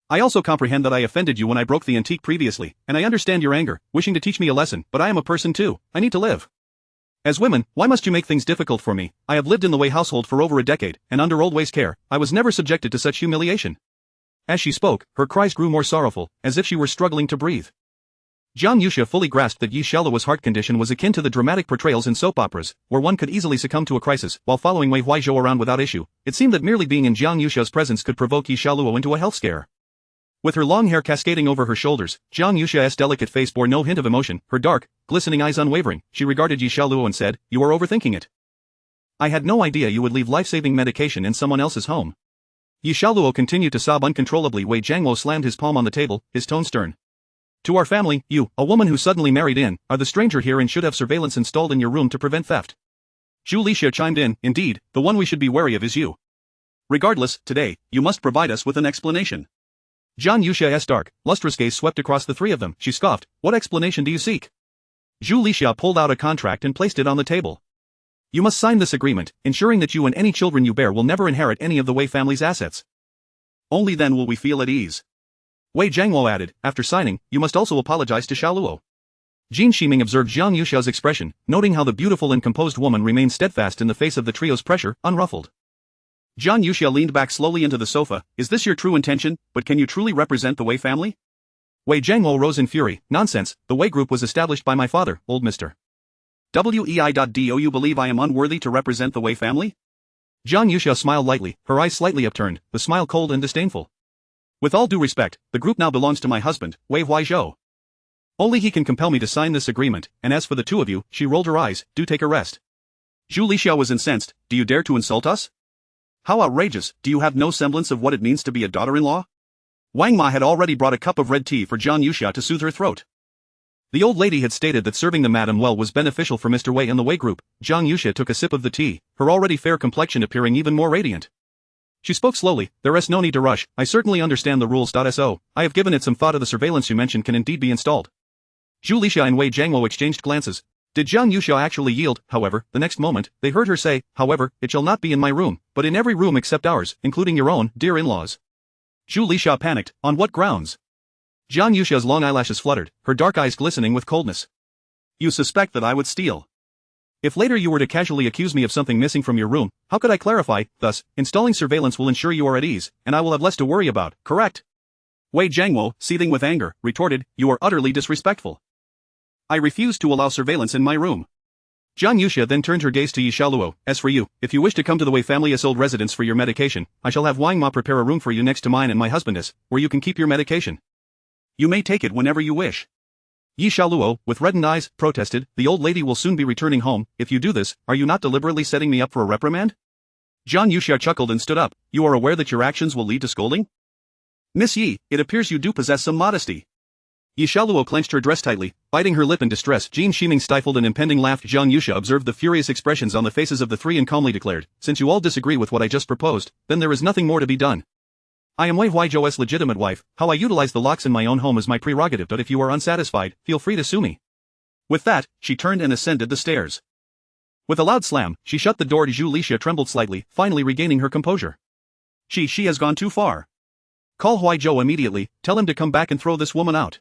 I also comprehend that I offended you when I broke the antique previously, and I understand your anger, wishing to teach me a lesson, but I am a person too, I need to live. As women, why must you make things difficult for me? I have lived in the Wei household for over a decade, and under old Wei's care, I was never subjected to such humiliation. As she spoke, her cries grew more sorrowful, as if she were struggling to breathe. Jiang Yuxia fully grasped that Yi Xiaoluo's heart condition was akin to the dramatic portrayals in soap operas, where one could easily succumb to a crisis while following Wei Huaizhou around without issue. It seemed that merely being in Jiang Yuxia's presence could provoke Yi Xiaoluo into a health scare. With her long hair cascading over her shoulders, Jiang Yuxia's delicate face bore no hint of emotion, her dark, glistening eyes unwavering. She regarded Yi Xiaoluo and said, "You are overthinking it. I had no idea you would leave life-saving medication in someone else's home." Yi Xiaoluo continued to sob uncontrollably. Wei Jiangwo slammed his palm on the table, his tone stern. "To our family, you, a woman who suddenly married in, are the stranger here and should have surveillance installed in your room to prevent theft." Zhu Lixia chimed in, "Indeed, the one we should be wary of is you. Regardless, today, you must provide us with an explanation." Jiang Yuxia's dark, lustrous gaze swept across the three of them. She scoffed, "What explanation do you seek?" Zhu Lixia pulled out a contract and placed it on the table. "You must sign this agreement, ensuring that you and any children you bear will never inherit any of the Wei family's assets. Only then will we feel at ease." Wei Jiangwo added, "After signing, you must also apologize to Xiaoluo." Jin Shiming observed Jiang Yuxia's expression, noting how the beautiful and composed woman remained steadfast in the face of the trio's pressure, unruffled. Jiang Yuxia leaned back slowly into the sofa. "Is this your true intention, but can you truly represent the Wei family?" Wei Jiangwo rose in fury. "Nonsense, the Wei group was established by my father, old Mr. Wei. You believe I am unworthy to represent the Wei family?" Jiang Yuxia smiled lightly, her eyes slightly upturned, the smile cold and disdainful. "With all due respect, the group now belongs to my husband, Wei Huaizhou. Only he can compel me to sign this agreement, and as for the two of you," she rolled her eyes, "do take a rest." Zhu Lixia was incensed. "Do you dare to insult us? How outrageous, do you have no semblance of what it means to be a daughter-in-law?" Wang Ma had already brought a cup of red tea for Jiang Yuxia to soothe her throat. The old lady had stated that serving the madam well was beneficial for Mr. Wei and the Wei group. Jiang Yuxia took a sip of the tea, her already fair complexion appearing even more radiant. She spoke slowly, "There is no need to rush, I certainly understand the rules. So, I have given it some thought. The surveillance you mentioned can indeed be installed." Zhu Lixia and Wei Jiangwo exchanged glances. Did Jiang Yuxia actually yield? However, the next moment, they heard her say, "However, it shall not be in my room, but in every room except ours, including your own, dear in-laws." Zhu Lixia panicked. On what grounds? Jiang Yuxia's long eyelashes fluttered, her dark eyes glistening with coldness. "You suspect that I would steal. If later you were to casually accuse me of something missing from your room, how could I clarify? Thus, installing surveillance will ensure you are at ease, and I will have less to worry about, correct?" Wei Jiangwo, seething with anger, retorted, "You are utterly disrespectful. I refuse to allow surveillance in my room." Jiang Yuxia then turned her gaze to Yi Xiaoluo. "As for you, if you wish to come to the Wei family's old residence for your medication, I shall have Wang Ma prepare a room for you next to mine and my husband's, where you can keep your medication. You may take it whenever you wish." Yi Xiaoluo, with reddened eyes, protested, "The old lady will soon be returning home. If you do this, are you not deliberately setting me up for a reprimand?" Jiang Yuxia chuckled and stood up. "You are aware that your actions will lead to scolding? Miss Yi, it appears you do possess some modesty." Yi Xiaoluo clenched her dress tightly, biting her lip in distress. Jin Shiming stifled an impending laugh. Jiang Yuxia observed the furious expressions on the faces of the three and calmly declared, "Since you all disagree with what I just proposed, then there is nothing more to be done. I am Wei Huaizhou's legitimate wife. How I utilize the locks in my own home is my prerogative, but if you are unsatisfied, feel free to sue me." With that, she turned and ascended the stairs. With a loud slam, she shut the door. Zhu Lixia trembled slightly, finally regaining her composure. She has gone too far. Call Huaizhou immediately, tell him to come back and throw this woman out."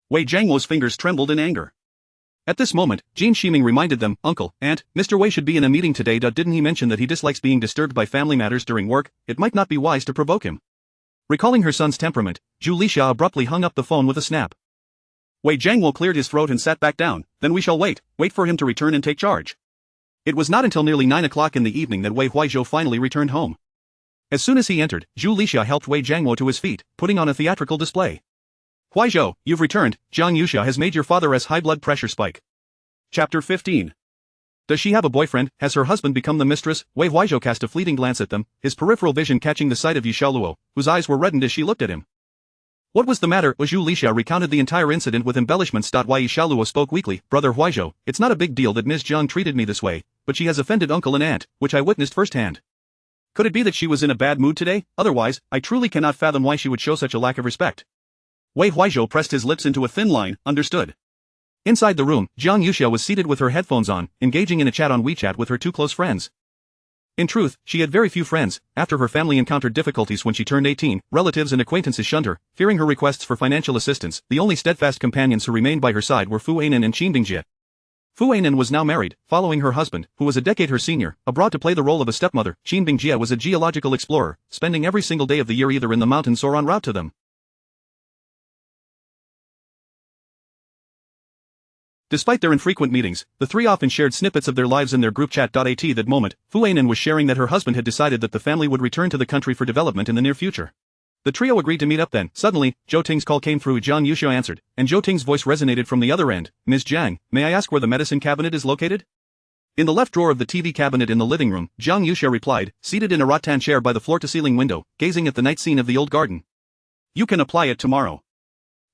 Wei Jiangwo's fingers trembled in anger. At this moment, Jin Shiming reminded them, "Uncle, Aunt, Mr. Wei should be in a meeting today. Didn't he mention that he dislikes being disturbed by family matters during work? It might not be wise to provoke him." Recalling her son's temperament, Zhu Lixia abruptly hung up the phone with a snap. Wei Jiangwo cleared his throat and sat back down. "Then we shall wait for him to return and take charge." It was not until nearly 9 o'clock in the evening that Wei Huaizhou finally returned home. As soon as he entered, Zhu Lixia helped Wei Jiangwo to his feet, putting on a theatrical display. "Huaizhou, you've returned. Jiang Yuxia has made your father's high blood pressure spike." Chapter 15. Does she have a boyfriend? Has her husband become the mistress? Wei Huaizhou cast a fleeting glance at them, his peripheral vision catching the sight of Yi Xiaoluo, whose eyes were reddened as she looked at him. What was the matter? Zhu Lixia recounted the entire incident with embellishments. Why Yi Xiaoluo spoke weakly. "Brother Huaizhou, it's not a big deal that Ms. Jiang treated me this way, but she has offended uncle and aunt, which I witnessed firsthand. Could it be that she was in a bad mood today? Otherwise, I truly cannot fathom why she would show such a lack of respect." Wei Huaizhou pressed his lips into a thin line. Understood. Inside the room, Jiang Yuxia was seated with her headphones on, engaging in a chat on WeChat with her two close friends. In truth, she had very few friends. After her family encountered difficulties when she turned 18, relatives and acquaintances shunned her, fearing her requests for financial assistance. The only steadfast companions who remained by her side were Fu Ainan and Qin Bingjie. Fu Ainan was now married, following her husband, who was a decade her senior, abroad to play the role of a stepmother. Qin Bingjie was a geological explorer, spending every single day of the year either in the mountains or en route to them. Despite their infrequent meetings, the three often shared snippets of their lives in their group chat. At that moment, Fu Ainan was sharing that her husband had decided that the family would return to the country for development in the near future. The trio agreed to meet up then. Suddenly, Zhou Ting's call came through. Jiang Yuxia answered, and Zhou Ting's voice resonated from the other end. Ms. Jiang, may I ask where the medicine cabinet is located? In the left drawer of the TV cabinet in the living room, Jiang Yuxia replied, seated in a rattan chair by the floor-to-ceiling window, gazing at the night scene of the old garden. You can apply it tomorrow.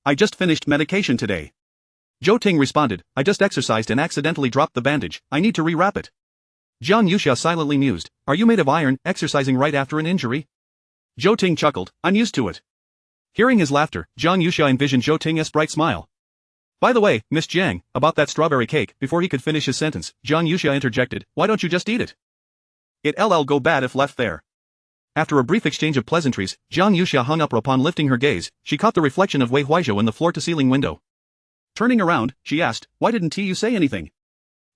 I just finished medication today. Zhou Ting responded, I just exercised and accidentally dropped the bandage, I need to rewrap it. Jiang Yuxia silently mused, are you made of iron, exercising right after an injury? Zhou Ting chuckled, I'm used to it. Hearing his laughter, Jiang Yuxia envisioned Zhou Ting's bright smile. By the way, Miss Jiang, about that strawberry cake. Before he could finish his sentence, Jiang Yuxia interjected, why don't you just eat it? It'll go bad if left there. After a brief exchange of pleasantries, Jiang Yuxia hung up. Upon lifting her gaze, she caught the reflection of Wei Huaizhou in the floor-to-ceiling window. Turning around, she asked, why didn't you say anything?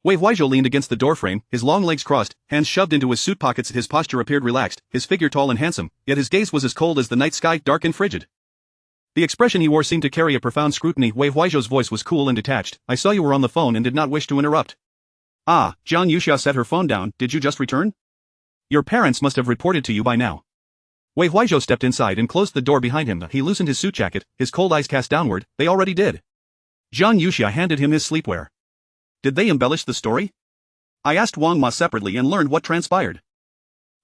Wei Huaizhou leaned against the doorframe, his long legs crossed, hands shoved into his suit pockets. His posture appeared relaxed, his figure tall and handsome, yet his gaze was as cold as the night sky, dark and frigid. The expression he wore seemed to carry a profound scrutiny. Wei Huaizhou's voice was cool and detached. I saw you were on the phone and did not wish to interrupt. Ah, Jiang Yuxia set her phone down. Did you just return? Your parents must have reported to you by now. Wei Huaizhou stepped inside and closed the door behind him. He loosened his suit jacket, his cold eyes cast downward. They already did. Jiang Yuxia handed him his sleepwear. Did they embellish the story? I asked Wang Ma separately and learned what transpired.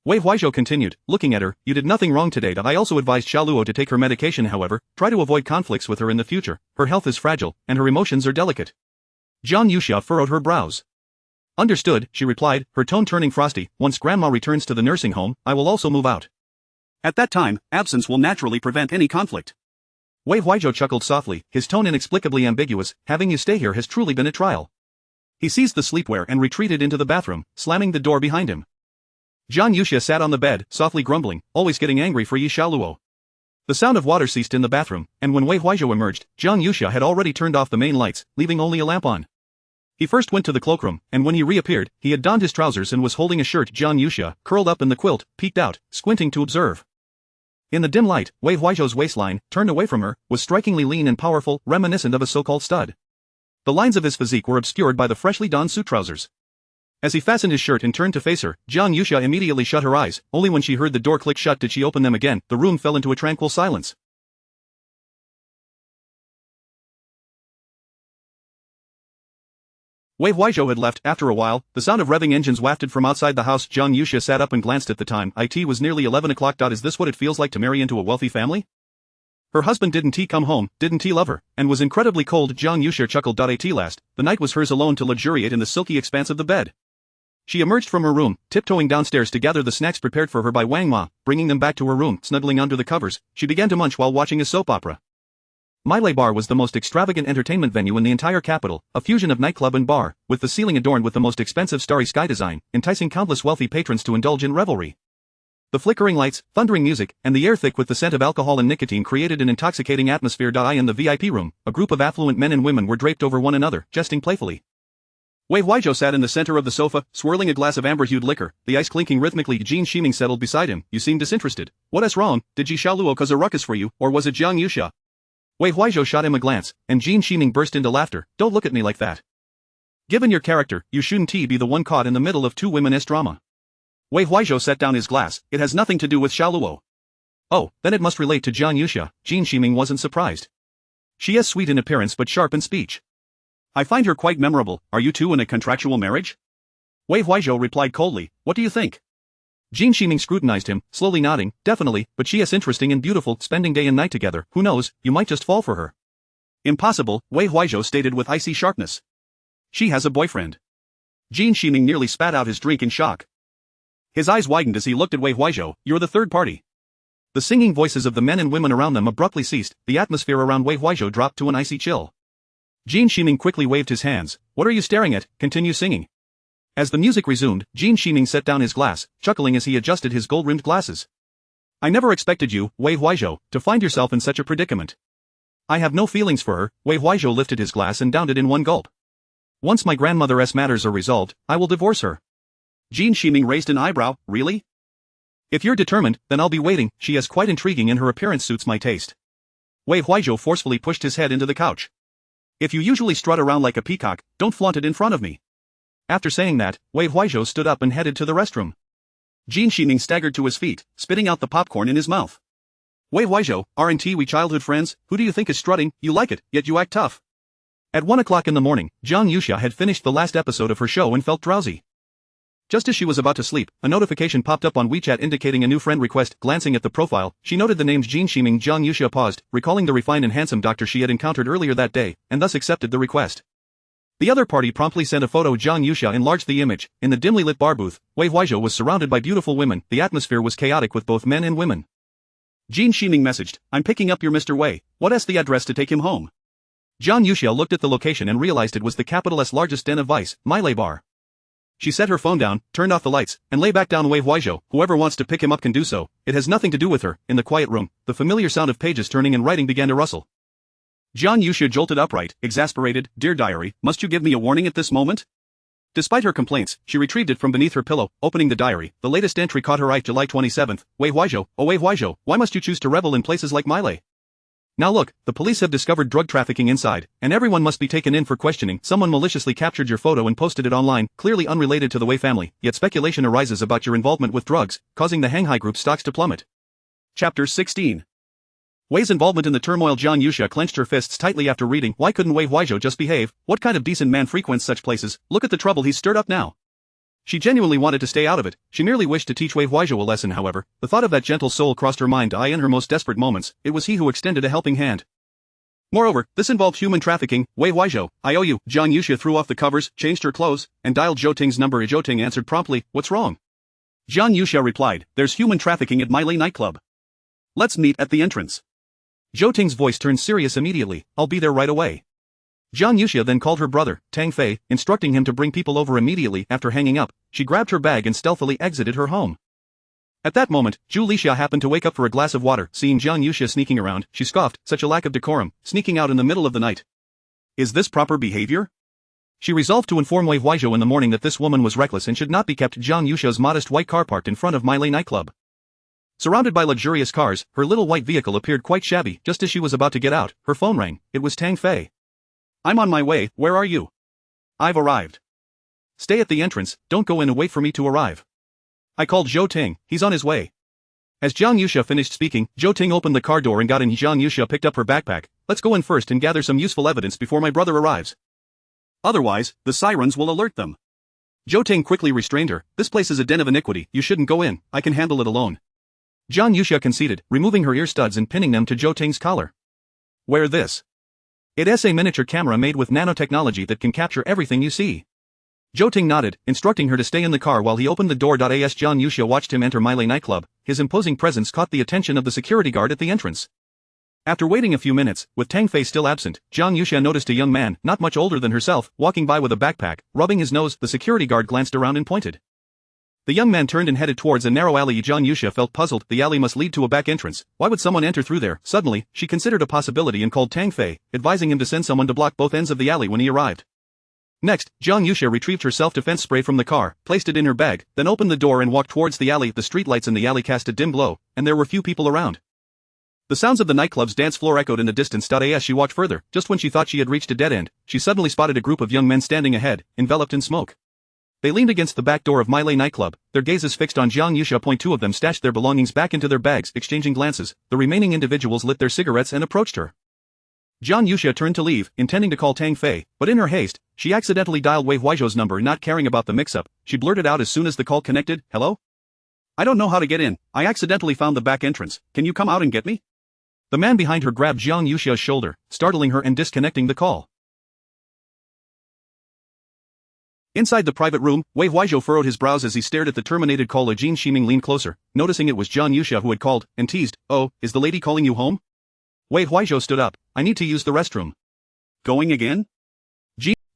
Wei Huaizhou continued, looking at her, you did nothing wrong today. I also advised Xia Luo to take her medication. However, try to avoid conflicts with her in the future. Her health is fragile, and her emotions are delicate. Jiang Yuxia furrowed her brows. Understood, she replied, her tone turning frosty. Once grandma returns to the nursing home, I will also move out. At that time, absence will naturally prevent any conflict. Wei Huaizhou chuckled softly, his tone inexplicably ambiguous. Having you stay here has truly been a trial. He seized the sleepwear and retreated into the bathroom, slamming the door behind him. Jiang Yuxia sat on the bed, softly grumbling, always getting angry for Yi Xiaoluo. The sound of water ceased in the bathroom, and when Wei Huaizhou emerged, Jiang Yuxia had already turned off the main lights, leaving only a lamp on. He first went to the cloakroom, and when he reappeared, he had donned his trousers and was holding a shirt. Jiang Yuxia, curled up in the quilt, peeked out, squinting to observe. In the dim light, Wei Huaizhou's waistline, turned away from her, was strikingly lean and powerful, reminiscent of a so-called stud. The lines of his physique were obscured by the freshly donned suit trousers. As he fastened his shirt and turned to face her, Jiang Yuxia immediately shut her eyes. Only when she heard the door click shut did she open them again. The room fell into a tranquil silence. Wei Huaizhou had left. After a while, the sound of revving engines wafted from outside the house. Jiang Yuxia sat up and glanced at the time. It was nearly 11 o'clock. Is this what it feels like to marry into a wealthy family? Her husband didn't he come home, didn't he love her, and was incredibly cold. Jiang Yuxia chuckled. At last, the night was hers alone to luxuriate in the silky expanse of the bed. She emerged from her room, tiptoeing downstairs to gather the snacks prepared for her by Wang Ma, bringing them back to her room. Snuggling under the covers, she began to munch while watching a soap opera. Maile Bar was the most extravagant entertainment venue in the entire capital, a fusion of nightclub and bar, with the ceiling adorned with the most expensive starry sky design, enticing countless wealthy patrons to indulge in revelry. The flickering lights, thundering music, and the air thick with the scent of alcohol and nicotine created an intoxicating atmosphere. In the VIP room, a group of affluent men and women were draped over one another, jesting playfully. Wei Huaizhou sat in the center of the sofa, swirling a glass of amber-hued liquor, the ice clinking rhythmically. Jin Ximing settled beside him. You seem disinterested. What is wrong? Did Ji Xiaoluo cause a ruckus for you, or was it Jiang Yuxia? Wei Huaizhou shot him a glance, and Jin Ximing burst into laughter. Don't look at me like that. Given your character, you shouldn't be the one caught in the middle of two women-esque drama. Wei Huaizhou set down his glass. It has nothing to do with Xiaoluo. Oh, then it must relate to Jiang Yuxia. Jin Ximing wasn't surprised. She is sweet in appearance but sharp in speech. I find her quite memorable. Are you two in a contractual marriage? Wei Huaizhou replied coldly. What do you think? Jin Ximing scrutinized him, slowly nodding. Definitely, but she is interesting and beautiful, spending day and night together. Who knows, you might just fall for her. Impossible, Wei Huaizhou stated with icy sharpness. She has a boyfriend. Jin Ximing nearly spat out his drink in shock. His eyes widened as he looked at Wei Huaizhou. You're the third party. The singing voices of the men and women around them abruptly ceased. The atmosphere around Wei Huaizhou dropped to an icy chill. Jin Ximing quickly waved his hands. What are you staring at? Continue singing. As the music resumed, Jin Ximing set down his glass, chuckling as he adjusted his gold-rimmed glasses. I never expected you, Wei Huaizhou, to find yourself in such a predicament. I have no feelings for her. Wei Huaizhou lifted his glass and downed it in one gulp. Once my grandmother's matters are resolved, I will divorce her. Jean Shiming raised an eyebrow. Really? If you're determined, then I'll be waiting. She is quite intriguing and her appearance suits my taste. Wei Huizhou forcefully pushed his head into the couch. If you usually strut around like a peacock, don't flaunt it in front of me. After saying that, Wei Huizhou stood up and headed to the restroom. Jean Shiming staggered to his feet, spitting out the popcorn in his mouth. Wei Huizhou, aren't we childhood friends? Who do you think is strutting? You like it, yet you act tough. At 1 o'clock in the morning, Jiang Yuxia had finished the last episode of her show and felt drowsy. Just as she was about to sleep, a notification popped up on WeChat indicating a new friend request. Glancing at the profile, she noted the names Jean Shiming. Jiang Yuxia paused, recalling the refined and handsome doctor she had encountered earlier that day, and thus accepted the request. The other party promptly sent a photo. Jiang Yuxia enlarged the image. In the dimly lit bar booth, Wei Huizhou was surrounded by beautiful women. The atmosphere was chaotic with both men and women. Jean Shiming messaged, I'm picking up your Mr. Wei. What's the address to take him home? Jiang Yuxia looked at the location and realized it was the capital's largest den of vice, Miley Bar. She set her phone down, turned off the lights, and lay back down. Wei Huizhou, whoever wants to pick him up can do so. It has nothing to do with her. In the quiet room, the familiar sound of pages turning and writing began to rustle. Jiang Yuxia jolted upright, exasperated. Dear diary, must you give me a warning at this moment? Despite her complaints, she retrieved it from beneath her pillow. Opening the diary, the latest entry caught her eye. July 27th, Wei Huizhou, oh Wei Huizhou, why must you choose to revel in places like Miley? Now look, the police have discovered drug trafficking inside, and everyone must be taken in for questioning. Someone maliciously captured your photo and posted it online, clearly unrelated to the Wei family, yet speculation arises about your involvement with drugs, causing the Hanghai Group stocks to plummet. Chapter 16. Wei's involvement in the turmoil. Jiang Yuxia clenched her fists tightly after reading. Why couldn't Wei Huizhou just behave? What kind of decent man frequents such places? Look at the trouble he's stirred up now. She genuinely wanted to stay out of it. She merely wished to teach Wei Huizhou a lesson. However, the thought of that gentle soul crossed her mind. In her most desperate moments, it was he who extended a helping hand. Moreover, this involved human trafficking. Wei Huizhou, I owe you. Jiang Yuxia threw off the covers, changed her clothes, and dialed Zhou Ting's number. Zhou Ting answered promptly. What's wrong? Jiang Yuxia replied, there's human trafficking at Miley nightclub. Let's meet at the entrance. Zhou Ting's voice turned serious immediately. I'll be there right away. Jiang Yuxia then called her brother, Tang Fei, instructing him to bring people over immediately. After hanging up, she grabbed her bag and stealthily exited her home. At that moment, Zhu Lixia happened to wake up for a glass of water. Seeing Jiang Yuxia sneaking around, she scoffed, such a lack of decorum, sneaking out in the middle of the night. Is this proper behavior? She resolved to inform Wei Huizhou in the morning that this woman was reckless and should not be kept. Jiang Yuxia's modest white car parked in front of Miley nightclub. Surrounded by luxurious cars, her little white vehicle appeared quite shabby. Just as she was about to get out, her phone rang. It was Tang Fei. I'm on my way. Where are you? I've arrived. Stay at the entrance, don't go in and wait for me to arrive. I called Zhou Ting, he's on his way. As Jiang Yuxia finished speaking, Zhou Ting opened the car door and got in. Jiang Yuxia picked up her backpack. Let's go in first and gather some useful evidence before my brother arrives. Otherwise, the sirens will alert them. Zhou Ting quickly restrained her. This place is a den of iniquity. You shouldn't go in. I can handle it alone. Jiang Yuxia conceded, removing her ear studs and pinning them to Zhou Ting's collar. Wear this. It's a miniature camera made with nanotechnology that can capture everything you see. Zhou Ting nodded, instructing her to stay in the car while he opened the door. As Jiang Yuxia watched him enter Miley nightclub, his imposing presence caught the attention of the security guard at the entrance. After waiting a few minutes, with Tang Fei still absent, Jiang Yuxia noticed a young man, not much older than herself, walking by with a backpack, rubbing his nose. The security guard glanced around and pointed. The young man turned and headed towards a narrow alley. Jiang Yuxia felt puzzled. The alley must lead to a back entrance. Why would someone enter through there? Suddenly, she considered a possibility and called Tang Fei, advising him to send someone to block both ends of the alley when he arrived. Next, Jiang Yuxia retrieved her self-defense spray from the car, placed it in her bag, then opened the door and walked towards the alley. The streetlights in the alley cast a dim glow, and there were few people around. The sounds of the nightclub's dance floor echoed in the distance. As she walked further, just when she thought she had reached a dead end, she suddenly spotted a group of young men standing ahead, enveloped in smoke. They leaned against the back door of Miley nightclub, their gazes fixed on Jiang Yuxia. Two of them stashed their belongings back into their bags, exchanging glances. The remaining individuals lit their cigarettes and approached her. Jiang Yuxia turned to leave, intending to call Tang Fei, but in her haste, she accidentally dialed Wei Huizhou's number. Not caring about the mix-up, she blurted out as soon as the call connected, "Hello? I don't know how to get in. I accidentally found the back entrance. Can you come out and get me?" The man behind her grabbed Jiang Yuxia's shoulder, startling her and disconnecting the call. Inside the private room, Wei Huizhou furrowed his brows as he stared at the terminated call. Jean Shiming leaned closer, noticing it was Jiang Yuxia who had called, and teased, "Oh, is the lady calling you home?" Wei Huizhou stood up. "I need to use the restroom." "Going again?"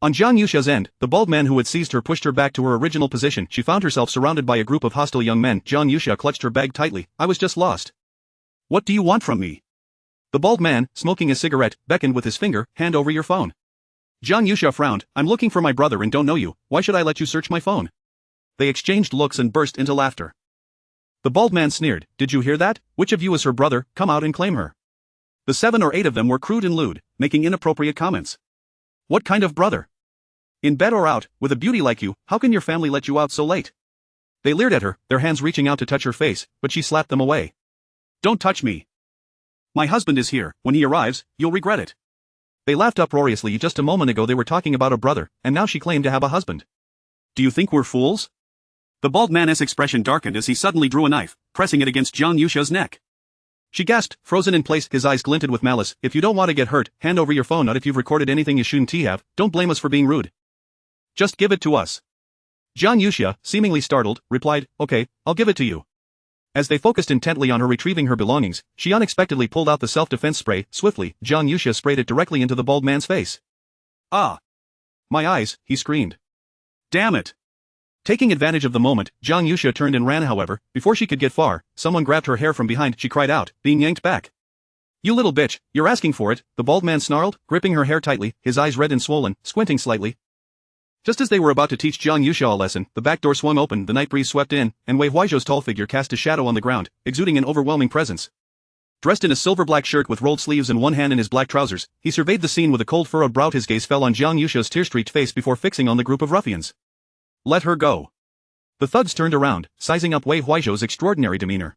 On Jiang Yuxia's end, the bald man who had seized her pushed her back to her original position. She found herself surrounded by a group of hostile young men. Jiang Yuxia clutched her bag tightly. "I was just lost." "What do you want from me?" The bald man, smoking a cigarette, beckoned with his finger. "Hand over your phone." Jiang Yusha frowned. I'm looking for my brother and don't know you, why should I let you search my phone? They exchanged looks and burst into laughter. The bald man sneered, did you hear that? Which of you is her brother, come out and claim her. The 7 or 8 of them were crude and lewd, making inappropriate comments. What kind of brother? In bed or out, with a beauty like you, how can your family let you out so late? They leered at her, their hands reaching out to touch her face, but she slapped them away. Don't touch me. My husband is here, when he arrives, you'll regret it. They laughed uproariously. Just a moment ago they were talking about a brother, and now she claimed to have a husband. Do you think we're fools? The bald man's expression darkened as he suddenly drew a knife, pressing it against Jiang Yusha's neck. She gasped, frozen in place. His eyes glinted with malice. If you don't want to get hurt, hand over your phone. Not if you've recorded anything you shouldn't have. Don't blame us for being rude. Just give it to us. Jiang Yusha, seemingly startled, replied, okay, I'll give it to you. As they focused intently on her retrieving her belongings, she unexpectedly pulled out the self-defense spray. Swiftly, Jiang Yusha sprayed it directly into the bald man's face. Ah! My eyes, he screamed. Damn it! Taking advantage of the moment, Jiang Yusha turned and ran. However, before she could get far, someone grabbed her hair from behind. She cried out, being yanked back. You little bitch, you're asking for it, the bald man snarled, gripping her hair tightly, his eyes red and swollen, squinting slightly. Just as they were about to teach Jiang Yusha a lesson, the back door swung open, the night breeze swept in, and Wei Huaizhou's tall figure cast a shadow on the ground, exuding an overwhelming presence. Dressed in a silver-black shirt with rolled sleeves and one hand in his black trousers, he surveyed the scene with a cold furrowed brow. His gaze fell on Jiang Yusha's tear-streaked face before fixing on the group of ruffians. Let her go. The thugs turned around, sizing up Wei Huaizhou's extraordinary demeanor.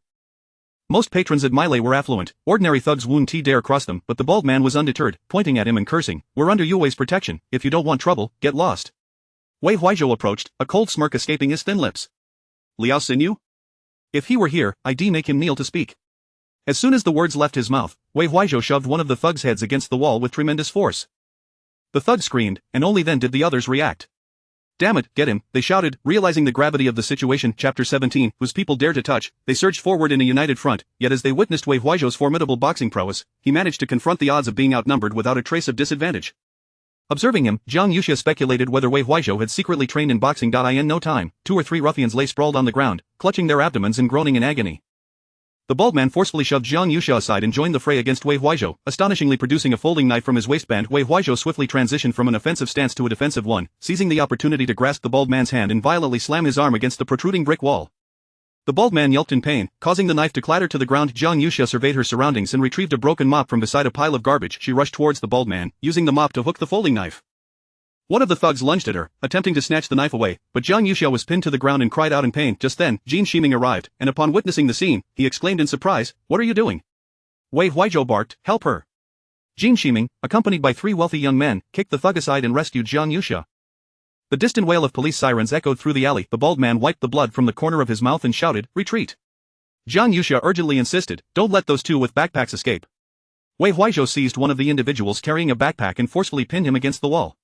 Most patrons at Melee were affluent, ordinary thugs wouldn't dare cross them, but the bald man was undeterred, pointing at him and cursing, we're under Yuwei's protection, if you don't want trouble, get lost. Wei Huaizhou approached, a cold smirk escaping his thin lips. Liao Xinyu? If he were here, I'd make him kneel to speak. As soon as the words left his mouth, Wei Huaizhou shoved one of the thugs' heads against the wall with tremendous force. The thug screamed, and only then did the others react. Damn it, get him, they shouted, realizing the gravity of the situation. Chapter 17, whose people dare to touch, they surged forward in a united front, yet as they witnessed Wei Huaizhou's formidable boxing prowess, he managed to confront the odds of being outnumbered without a trace of disadvantage. Observing him, Jiang Yusha speculated whether Wei Huaizhou had secretly trained in boxing. In no time, 2 or 3 ruffians lay sprawled on the ground, clutching their abdomens and groaning in agony. The bald man forcefully shoved Jiang Yusha aside and joined the fray against Wei Huaizhou, astonishingly producing a folding knife from his waistband. Wei Huaizhou swiftly transitioned from an offensive stance to a defensive one, seizing the opportunity to grasp the bald man's hand and violently slam his arm against the protruding brick wall. The bald man yelped in pain, causing the knife to clatter to the ground. Jiang Yusha surveyed her surroundings and retrieved a broken mop from beside a pile of garbage. She rushed towards the bald man, using the mop to hook the folding knife. One of the thugs lunged at her, attempting to snatch the knife away, but Jiang Yusha was pinned to the ground and cried out in pain. Just then, Jin Shiming arrived, and upon witnessing the scene, he exclaimed in surprise, what are you doing? Wei Huaizhou barked, help her. Jin Shiming, accompanied by 3 wealthy young men, kicked the thug aside and rescued Jiang Yusha. The distant wail of police sirens echoed through the alley. The bald man wiped the blood from the corner of his mouth and shouted, retreat. Jiang Yusha urgently insisted, don't let those 2 with backpacks escape. Wei Huaizhou seized one of the individuals carrying a backpack and forcefully pinned him against the wall.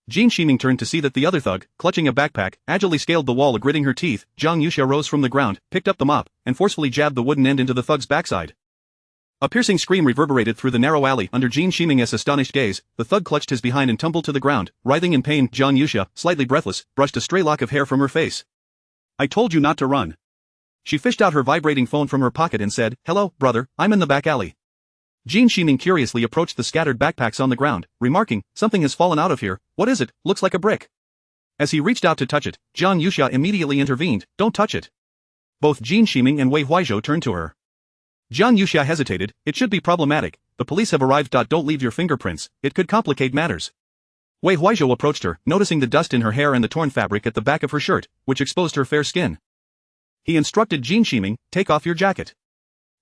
Jin Shiming turned to see that the other thug, clutching a backpack, agilely scaled the wall, gritting her teeth. Jiang Yusha rose from the ground, picked up the mop, and forcefully jabbed the wooden end into the thug's backside. A piercing scream reverberated through the narrow alley. Under Jin Shiming's astonished gaze, the thug clutched his behind and tumbled to the ground, writhing in pain. Jiang Yusha, slightly breathless, brushed a stray lock of hair from her face. I told you not to run. She fished out her vibrating phone from her pocket and said, hello, brother, I'm in the back alley. Jin Shiming curiously approached the scattered backpacks on the ground, remarking, something has fallen out of here, what is it, looks like a brick. As he reached out to touch it, Jiang Yusha immediately intervened, don't touch it. Both Jin Shiming and Wei Huaizhou turned to her. Jiang Yusha hesitated, it should be problematic, the police have arrived. Don't leave your fingerprints, it could complicate matters. Wei Huaizhou approached her, noticing the dust in her hair and the torn fabric at the back of her shirt, which exposed her fair skin. He instructed Jin Shiming, take off your jacket.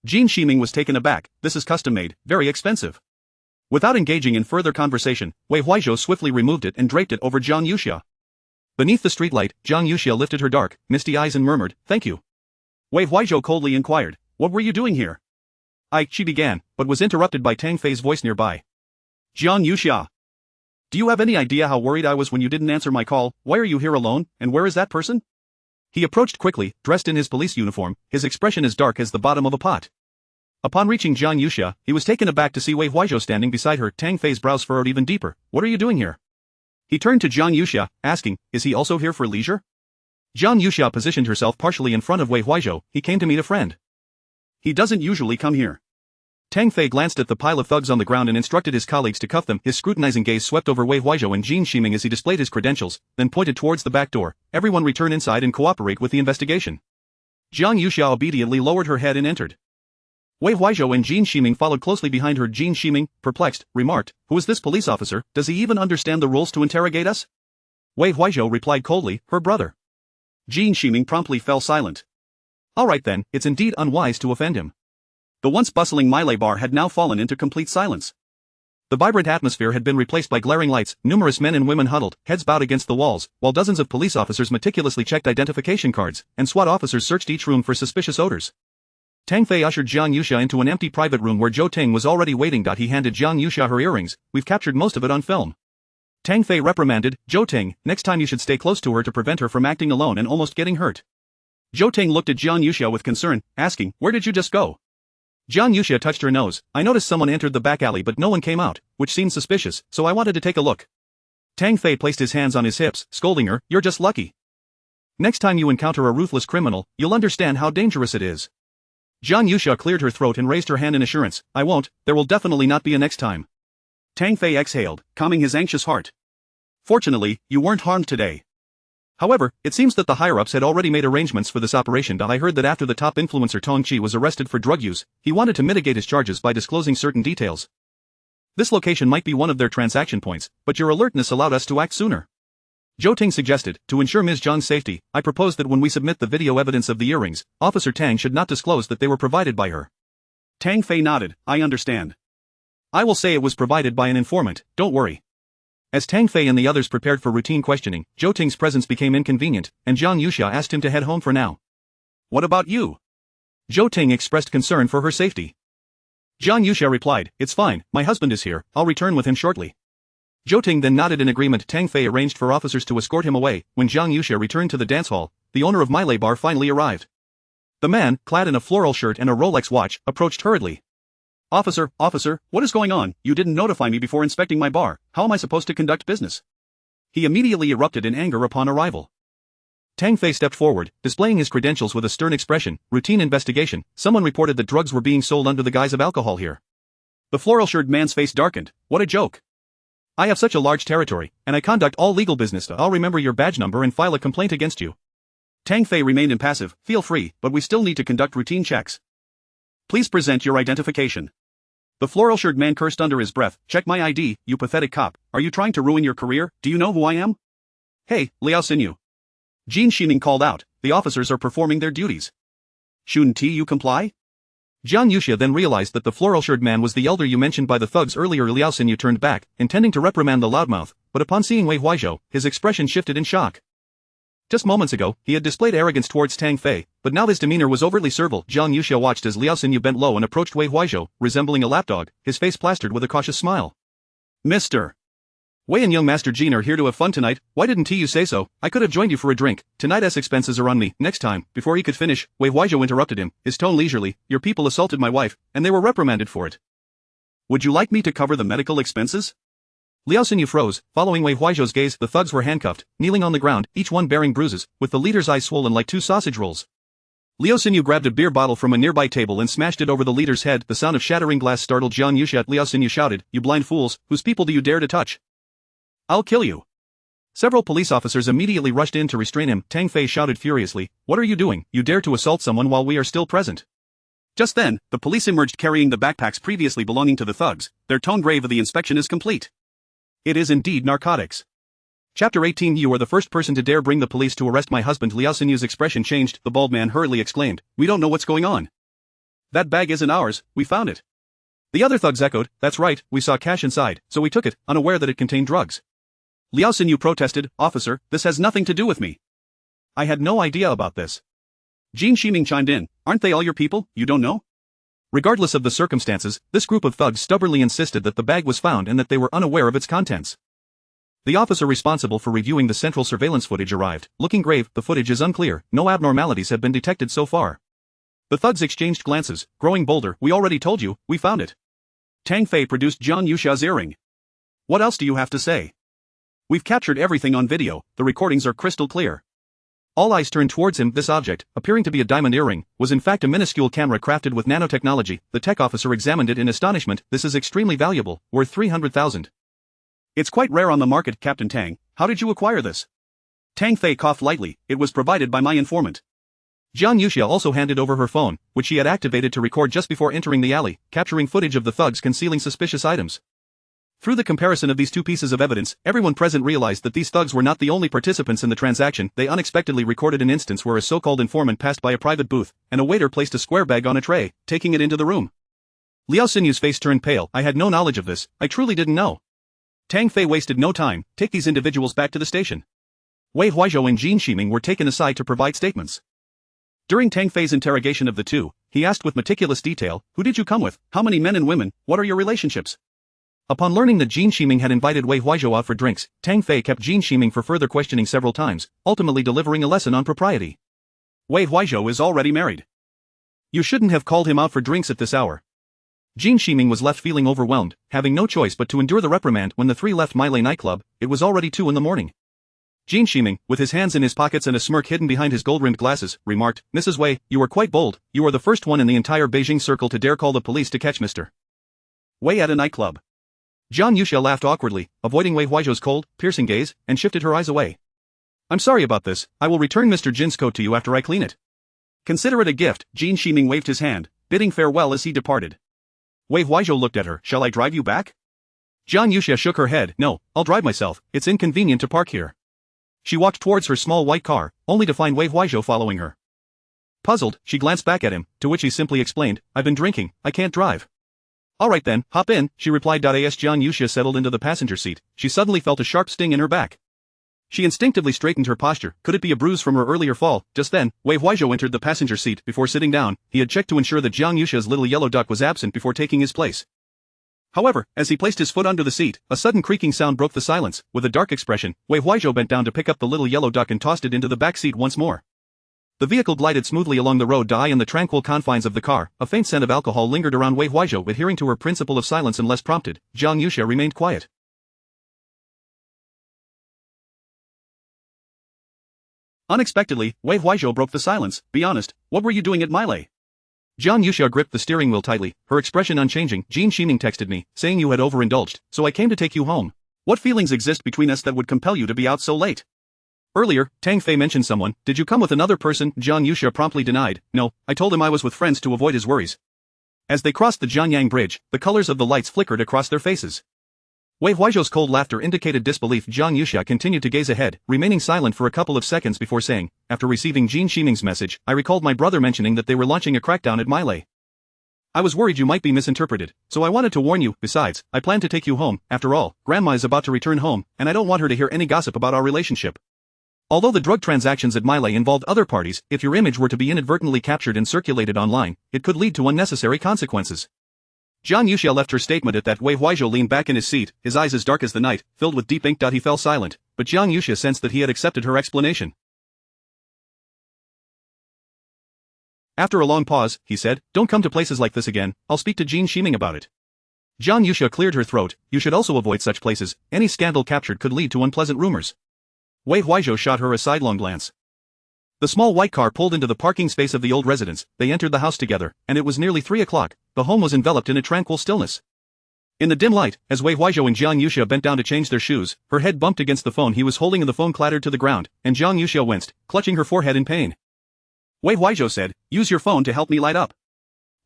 Jin Shiming was taken aback, this is custom-made, very expensive. Without engaging in further conversation, Wei Huaizhou swiftly removed it and draped it over Jiang Yusha. Beneath the streetlight, Jiang Yusha lifted her dark, misty eyes and murmured, thank you. Wei Huaizhou coldly inquired, what were you doing here? She began, but was interrupted by Tang Fei's voice nearby. Jiang Yusha. Do you have any idea how worried I was when you didn't answer my call? Why are you here alone, and where is that person? He approached quickly, dressed in his police uniform, his expression as dark as the bottom of a pot. Upon reaching Jiang Yusha, he was taken aback to see Wei Huaizhou standing beside her. Tang Fei's brows furrowed even deeper. What are you doing here? He turned to Jiang Yusha, asking, is he also here for leisure? Jiang Yusha positioned herself partially in front of Wei Huaizhou, he came to meet a friend. He doesn't usually come here. Tang Fei glanced at the pile of thugs on the ground and instructed his colleagues to cuff them. His scrutinizing gaze swept over Wei Huaizhou and Jin Ximing as he displayed his credentials, then pointed towards the back door. Everyone return inside and cooperate with the investigation. Jiang Yuxia obediently lowered her head and entered. Wei Huaizhou and Jin Ximing followed closely behind her. Jin Ximing, perplexed, remarked, "Who is this police officer? Does he even understand the rules to interrogate us?" Wei Huaizhou replied coldly, "Her brother." Jin Ximing promptly fell silent. All right then, it's indeed unwise to offend him. The once bustling Melee bar had now fallen into complete silence. The vibrant atmosphere had been replaced by glaring lights. Numerous men and women huddled, heads bowed against the walls, while dozens of police officers meticulously checked identification cards, and SWAT officers searched each room for suspicious odors. Tang Fei ushered Jiang Yuxia into an empty private room where Zhou Ting was already waiting. He handed Jiang Yuxia her earrings. "We've captured most of it on film." Tang Fei reprimanded, "Zhou Ting, next time you should stay close to her to prevent her from acting alone and almost getting hurt." Zhou Ting looked at Jiang Yuxia with concern, asking, "Where did you just go?" Jiang Yuxia touched her nose. "I noticed someone entered the back alley but no one came out, which seemed suspicious, so I wanted to take a look." Tang Fei placed his hands on his hips, scolding her, "You're just lucky. Next time you encounter a ruthless criminal, you'll understand how dangerous it is." Jiang Yuxia cleared her throat and raised her hand in assurance, "I won't, there will definitely not be a next time." Tang Fei exhaled, calming his anxious heart. "Fortunately, you weren't harmed today. However, it seems that the higher-ups had already made arrangements for this operation. I heard that after the top influencer Tong Qi was arrested for drug use, he wanted to mitigate his charges by disclosing certain details. This location might be one of their transaction points, but your alertness allowed us to act sooner." Zhou Ting suggested, "To ensure Ms. Zhang's safety, I propose that when we submit the video evidence of the earrings, Officer Tang should not disclose that they were provided by her." Tang Fei nodded, "I understand. I will say it was provided by an informant, don't worry." As Tang Fei and the others prepared for routine questioning, Zhou Ting's presence became inconvenient, and Jiang Yuxia asked him to head home for now. "What about you?" Zhou Ting expressed concern for her safety. Jiang Yuxia replied, "It's fine, my husband is here, I'll return with him shortly." Zhou Ting then nodded in agreement. Tang Fei arranged for officers to escort him away. When Jiang Yuxia returned to the dance hall, the owner of Melee Bar finally arrived. The man, clad in a floral shirt and a Rolex watch, approached hurriedly. Officer, what is going on? You didn't notify me before inspecting my bar. How am I supposed to conduct business?" He immediately erupted in anger upon arrival. Tang Fei stepped forward, displaying his credentials with a stern expression. "Routine investigation. Someone reported that drugs were being sold under the guise of alcohol here." The floral-shirted man's face darkened. "What a joke. I have such a large territory, and I conduct all legal business. I'll remember your badge number and file a complaint against you." Tang Fei remained impassive. "Feel free, but we still need to conduct routine checks. Please present your identification." The floral-shirted man cursed under his breath, "Check my ID, you pathetic cop. Are you trying to ruin your career? Do you know who I am?" "Hey, Liao Xinyu." Jin Ximing called out, "The officers are performing their duties. Shouldn't you comply?" Jiang Yuxia then realized that the floral-shirted man was the elder you mentioned by the thugs earlier. Liao Xinyu turned back, intending to reprimand the loudmouth, but upon seeing Wei Huaizhou, his expression shifted in shock. Just moments ago, he had displayed arrogance towards Tang Fei, but now his demeanor was overtly servile. Jiang Yuxia watched as Liao Xinyu bent low and approached Wei Huaizhou, resembling a lapdog, his face plastered with a cautious smile. "Mr. Wei and young Master Jin are here to have fun tonight. Why didn't you say so? I could have joined you for a drink. Tonight's expenses are on me." Next time, before he could finish, Wei Huaizhou interrupted him, his tone leisurely, "Your people assaulted my wife, and they were reprimanded for it. Would you like me to cover the medical expenses?" Liao Xinyu froze, following Wei Huaizhou's gaze. The thugs were handcuffed, kneeling on the ground, each one bearing bruises, with the leader's eyes swollen like two sausage rolls. Liao Xinyu grabbed a beer bottle from a nearby table and smashed it over the leader's head. The sound of shattering glass startled Jiang Yuxia. Liao Xinyu shouted, "You blind fools, whose people do you dare to touch? I'll kill you." Several police officers immediately rushed in to restrain him. Tang Fei shouted furiously, "What are you doing? You dare to assault someone while we are still present?" Just then, the police emerged carrying the backpacks previously belonging to the thugs. Their tone grave. "The inspection is complete. It is indeed narcotics." Chapter 18. "You are the first person to dare bring the police to arrest my husband." Liao Xinyu's expression changed. The bald man hurriedly exclaimed, "We don't know what's going on. That bag isn't ours, we found it." The other thugs echoed, "That's right, we saw cash inside, so we took it, unaware that it contained drugs." Liao Xinyu protested, "Officer, this has nothing to do with me. I had no idea about this." Jin Ximing chimed in, "Aren't they all your people? You don't know?" Regardless of the circumstances, this group of thugs stubbornly insisted that the bag was found and that they were unaware of its contents. The officer responsible for reviewing the central surveillance footage arrived, looking grave. "The footage is unclear, no abnormalities have been detected so far." The thugs exchanged glances, growing bolder. "We already told you, we found it." Tang Fei produced Jiang Yuxia's earring. "What else do you have to say? We've captured everything on video, the recordings are crystal clear." All eyes turned towards him. This object, appearing to be a diamond earring, was in fact a minuscule camera crafted with nanotechnology. The tech officer examined it in astonishment. This is extremely valuable, worth 300,000. It's quite rare on the market, Captain Tang. How did you acquire this? Tang Fei coughed lightly. It was provided by my informant. Jiang Yuxia also handed over her phone, which she had activated to record just before entering the alley, capturing footage of the thugs concealing suspicious items. Through the comparison of these two pieces of evidence, everyone present realized that these thugs were not the only participants in the transaction. They unexpectedly recorded an instance where a so-called informant passed by a private booth, and a waiter placed a square bag on a tray, taking it into the room. Liao Sinyu's face turned pale. I had no knowledge of this. I truly didn't know. Tang Fei wasted no time. Take these individuals back to the station. Wei Huaizhou and Jin Shiming were taken aside to provide statements. During Tang Fei's interrogation of the two, he asked with meticulous detail, who did you come with, how many men and women, what are your relationships? Upon learning that Jin Shiming had invited Wei Huaizhou out for drinks, Tang Fei kept Jin Shiming for further questioning several times, ultimately delivering a lesson on propriety. Wei Huaizhou is already married. You shouldn't have called him out for drinks at this hour. Jin Shiming was left feeling overwhelmed, having no choice but to endure the reprimand. When the three left Miley nightclub, it was already 2 in the morning. Jin Shiming, with his hands in his pockets and a smirk hidden behind his gold-rimmed glasses, remarked, Mrs. Wei, you are quite bold. You are the first one in the entire Beijing circle to dare call the police to catch Mr. Wei at a nightclub. Jiang Yuxia laughed awkwardly, avoiding Wei Huaizhou's cold, piercing gaze, and shifted her eyes away. I'm sorry about this. I will return Mr. Jin's coat to you after I clean it. Consider it a gift. Jin Shiming waved his hand, bidding farewell as he departed. Wei Huaizhou looked at her. Shall I drive you back? Jiang Yuxia shook her head. No, I'll drive myself. It's inconvenient to park here. She walked towards her small white car, only to find Wei Huaizhou following her. Puzzled, she glanced back at him, to which he simply explained, I've been drinking, I can't drive. Alright then, hop in, she replied. As Jiang Yuxia settled into the passenger seat, she suddenly felt a sharp sting in her back. She instinctively straightened her posture. Could it be a bruise from her earlier fall? Just then, Wei Huaizhou entered the passenger seat. Before sitting down, he had checked to ensure that Jiang Yuxia's little yellow duck was absent before taking his place. However, as he placed his foot under the seat, a sudden creaking sound broke the silence. With a dark expression, Wei Huaizhou bent down to pick up the little yellow duck and tossed it into the back seat once more. The vehicle glided smoothly along the road. In the tranquil confines of the car, a faint scent of alcohol lingered around Wei Huaizhou. Adhering to her principle of silence unless prompted, Jiang Yuxia remained quiet. Unexpectedly, Wei Huaizhou broke the silence. Be honest, what were you doing at Miley? Jiang Yuxia gripped the steering wheel tightly, her expression unchanging. Jin Shiming texted me, saying you had overindulged, so I came to take you home. What feelings exist between us that would compel you to be out so late? Earlier, Tang Fei mentioned someone. Did you come with another person? Jiang Yuxia promptly denied. No, I told him I was with friends to avoid his worries. As they crossed the Jianyang Bridge, the colors of the lights flickered across their faces. Wei Huaizhou's cold laughter indicated disbelief. Jiang Yuxia continued to gaze ahead, remaining silent for a couple of seconds before saying, after receiving Jin Shiming's message, I recalled my brother mentioning that they were launching a crackdown at Miley. I was worried you might be misinterpreted, so I wanted to warn you. Besides, I plan to take you home. After all, Grandma is about to return home, and I don't want her to hear any gossip about our relationship. Although the drug transactions at Miley involved other parties, if your image were to be inadvertently captured and circulated online, it could lead to unnecessary consequences. Jiang Yuxia left her statement at that. Wei Huaizhou leaned back in his seat, his eyes as dark as the night, filled with deep ink. He fell silent, but Jiang Yuxia sensed that he had accepted her explanation. After a long pause, he said, don't come to places like this again, I'll speak to Jin Shiming about it. Jiang Yuxia cleared her throat. You should also avoid such places. Any scandal captured could lead to unpleasant rumors. Wei Huaizhou shot her a sidelong glance. The small white car pulled into the parking space of the old residence. They entered the house together, and it was nearly 3 o'clock. The home was enveloped in a tranquil stillness. In the dim light, as Wei Huaizhou and Jiang Yuxia bent down to change their shoes, her head bumped against the phone he was holding and the phone clattered to the ground, and Jiang Yuxia winced, clutching her forehead in pain. Wei Huaizhou said, use your phone to help me light up.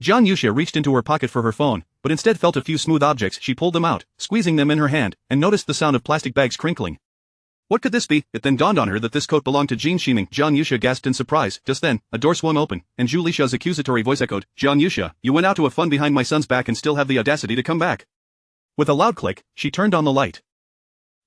Jiang Yuxia reached into her pocket for her phone, but instead felt a few smooth objects. She pulled them out, squeezing them in her hand, and noticed the sound of plastic bags crinkling. What could this be? It then dawned on her that this coat belonged to Jin Shiming. Jiang Yuxia gasped in surprise. Just then, a door swung open, and Zhu Lixia's accusatory voice echoed, Jiang Yuxia, you went out to have fun behind my son's back and still have the audacity to come back. With a loud click, she turned on the light.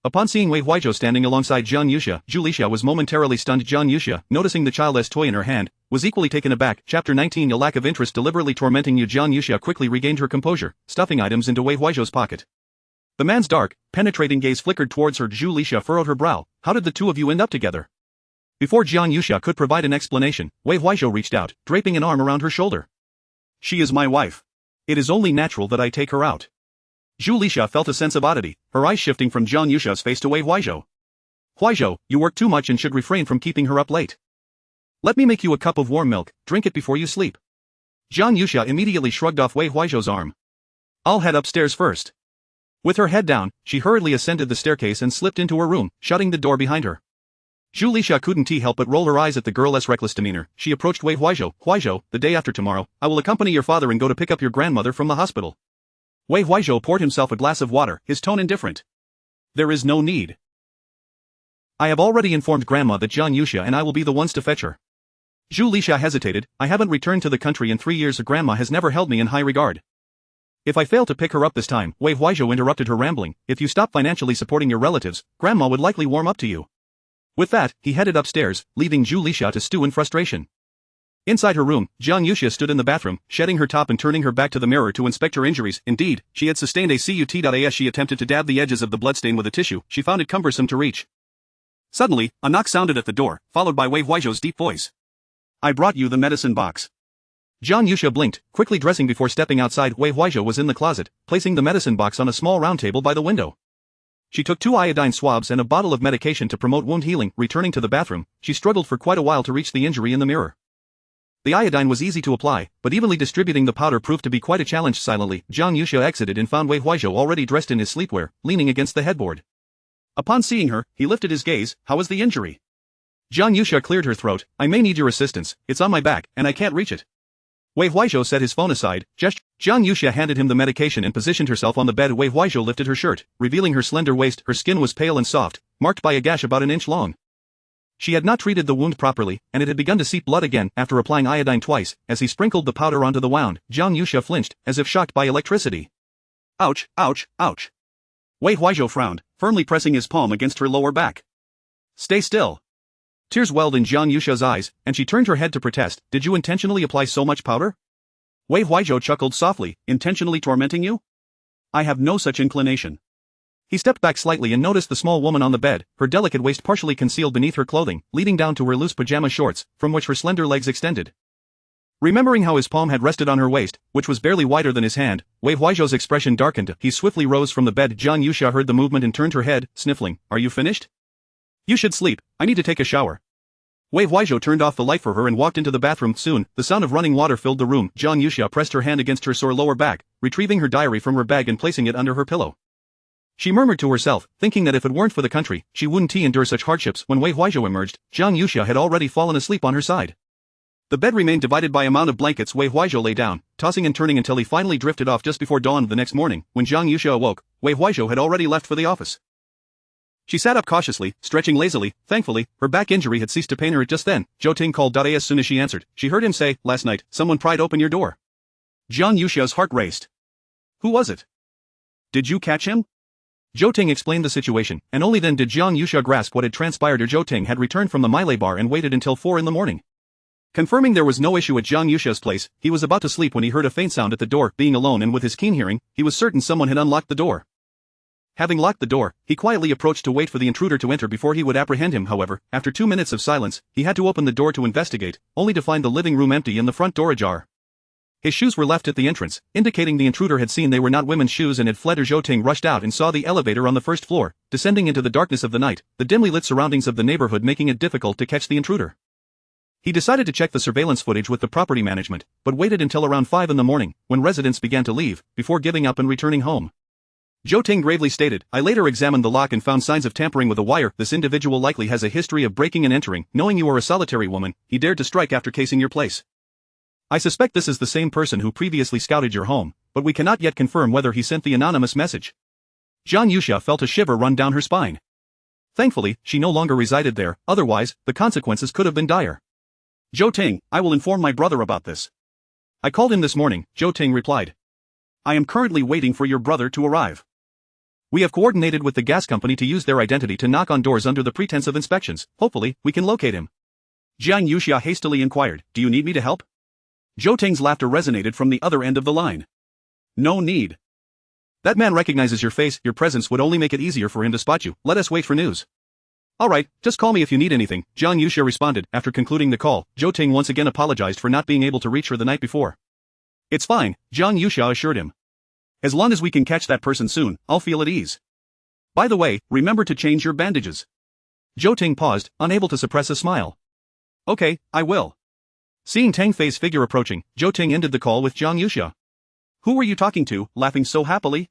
Upon seeing Wei Huaizhou standing alongside Jiang Yuxia, Zhu Lixia was momentarily stunned. Jiang Yuxia, noticing the child's toy in her hand, was equally taken aback. Chapter 19. A lack of interest deliberately tormenting you. Jiang Yuxia quickly regained her composure, stuffing items into Wei Huaizhou's pocket. The man's dark, penetrating gaze flickered towards her. Zhu Lixia furrowed her brow. How did the two of you end up together? Before Jiang Yuxia could provide an explanation, Wei Huaizhou reached out, draping an arm around her shoulder. She is my wife. It is only natural that I take her out. Zhu Lixia felt a sense of oddity, her eyes shifting from Jiang Yuxia's face to Wei Huaizhou. Huaizhou, you work too much and should refrain from keeping her up late. Let me make you a cup of warm milk, drink it before you sleep. Jiang Yuxia immediately shrugged off Wei Huaizhou's arm. I'll head upstairs first. With her head down, she hurriedly ascended the staircase and slipped into her room, shutting the door behind her. Zhu Lixia couldn't help but roll her eyes at the girl's reckless demeanor. She approached Wei Huaizhou. Huaizhou, the day after tomorrow, I will accompany your father and go to pick up your grandmother from the hospital. Wei Huaizhou poured himself a glass of water, his tone indifferent. There is no need. I have already informed Grandma that Jiang Yuxia and I will be the ones to fetch her. Zhu Lixia hesitated. I haven't returned to the country in 3 years. Grandma has never held me in high regard. If I fail to pick her up this time, Wei Huaizhou interrupted her rambling, if you stop financially supporting your relatives, Grandma would likely warm up to you. With that, he headed upstairs, leaving Zhu Lixia to stew in frustration. Inside her room, Jiang Yuxia stood in the bathroom, shedding her top and turning her back to the mirror to inspect her injuries. Indeed, she had sustained a cut. As she attempted to dab the edges of the bloodstain with a tissue, she found it cumbersome to reach. Suddenly, a knock sounded at the door, followed by Wei Huaizhou's deep voice. I brought you the medicine box. Jiang Yuxia blinked, quickly dressing before stepping outside. Wei Huaizhou was in the closet, placing the medicine box on a small round table by the window. She took 2 iodine swabs and a bottle of medication to promote wound healing. Returning to the bathroom, she struggled for quite a while to reach the injury in the mirror. The iodine was easy to apply, but evenly distributing the powder proved to be quite a challenge. Silently, Jiang Yuxia exited and found Wei Huaizhou already dressed in his sleepwear, leaning against the headboard. Upon seeing her, he lifted his gaze. How is the injury? Jiang Yuxia cleared her throat. I may need your assistance, it's on my back, and I can't reach it. Wei Huaizhou set his phone aside, Jiang Yuxia handed him the medication and positioned herself on the bed. Wei Huaizhou lifted her shirt, revealing her slender waist. Her skin was pale and soft, marked by a gash about an inch long. She had not treated the wound properly, and it had begun to seep blood again. After applying iodine twice, as he sprinkled the powder onto the wound, Jiang Yuxia flinched, as if shocked by electricity. Ouch, ouch, ouch. Wei Huaizhou frowned, firmly pressing his palm against her lower back. Stay still. Tears welled in Jiang Yuxia's eyes, and she turned her head to protest. Did you intentionally apply so much powder? Wei Huaizhou chuckled softly. Intentionally tormenting you? I have no such inclination. He stepped back slightly and noticed the small woman on the bed, her delicate waist partially concealed beneath her clothing, leading down to her loose pajama shorts, from which her slender legs extended. Remembering how his palm had rested on her waist, which was barely wider than his hand, Wei Huaizhou's expression darkened. He swiftly rose from the bed. Jiang Yuxia heard the movement and turned her head, sniffling. Are you finished? You should sleep, I need to take a shower. Wei Huaizhou turned off the light for her and walked into the bathroom. Soon, the sound of running water filled the room. Jiang Yuxia pressed her hand against her sore lower back, retrieving her diary from her bag and placing it under her pillow. She murmured to herself, thinking that if it weren't for the country, she wouldn't endure such hardships. When Wei Huaizhou emerged, Jiang Yuxia had already fallen asleep on her side. The bed remained divided by a mound of blankets. Wei Huaizhou lay down, tossing and turning until he finally drifted off. Just before dawn the next morning, when Jiang Yuxia awoke, Wei Huaizhou had already left for the office. She sat up cautiously, stretching lazily. Thankfully, her back injury had ceased to pain her. Just then, Zhou Ting called. As soon as she answered, she heard him say, last night, someone pried open your door. Jiang Yuxia's heart raced. Who was it? Did you catch him? Zhou Ting explained the situation, and only then did Jiang Yuxia grasp what had transpired. Zhou Ting had returned from the Melee bar and waited until 4 in the morning. Confirming there was no issue at Jiang Yuxia's place, he was about to sleep when he heard a faint sound at the door. Being alone and with his keen hearing, he was certain someone had unlocked the door. Having locked the door, he quietly approached to wait for the intruder to enter before he would apprehend him. However, after 2 minutes of silence, he had to open the door to investigate, only to find the living room empty and the front door ajar. His shoes were left at the entrance, indicating the intruder had seen they were not women's shoes and had fled. Zhou Ting rushed out and saw the elevator on the first floor, descending into the darkness of the night, the dimly lit surroundings of the neighborhood making it difficult to catch the intruder. He decided to check the surveillance footage with the property management, but waited until around 5 in the morning, when residents began to leave, before giving up and returning home. Zhou Ting gravely stated, I later examined the lock and found signs of tampering with a wire. This individual likely has a history of breaking and entering. Knowing you are a solitary woman, he dared to strike after casing your place. I suspect this is the same person who previously scouted your home, but we cannot yet confirm whether he sent the anonymous message. Jiang Yuxia felt a shiver run down her spine. Thankfully, she no longer resided there, otherwise, the consequences could have been dire. Zhou Ting, I will inform my brother about this. I called him this morning, Zhou Ting replied. I am currently waiting for your brother to arrive. We have coordinated with the gas company to use their identity to knock on doors under the pretense of inspections. Hopefully, we can locate him. Jiang Yuxia hastily inquired, do you need me to help? Zhou Ting's laughter resonated from the other end of the line. No need. That man recognizes your face. Your presence would only make it easier for him to spot you. Let us wait for news. Alright, just call me if you need anything, Jiang Yuxia responded. After concluding the call, Zhou Ting once again apologized for not being able to reach her the night before. It's fine, Jiang Yuxia assured him. As long as we can catch that person soon, I'll feel at ease. By the way, remember to change your bandages. Zhou Ting paused, unable to suppress a smile. Okay, I will. Seeing Tang Fei's figure approaching, Zhou Ting ended the call with Jiang Yuxia. Who were you talking to, laughing so happily?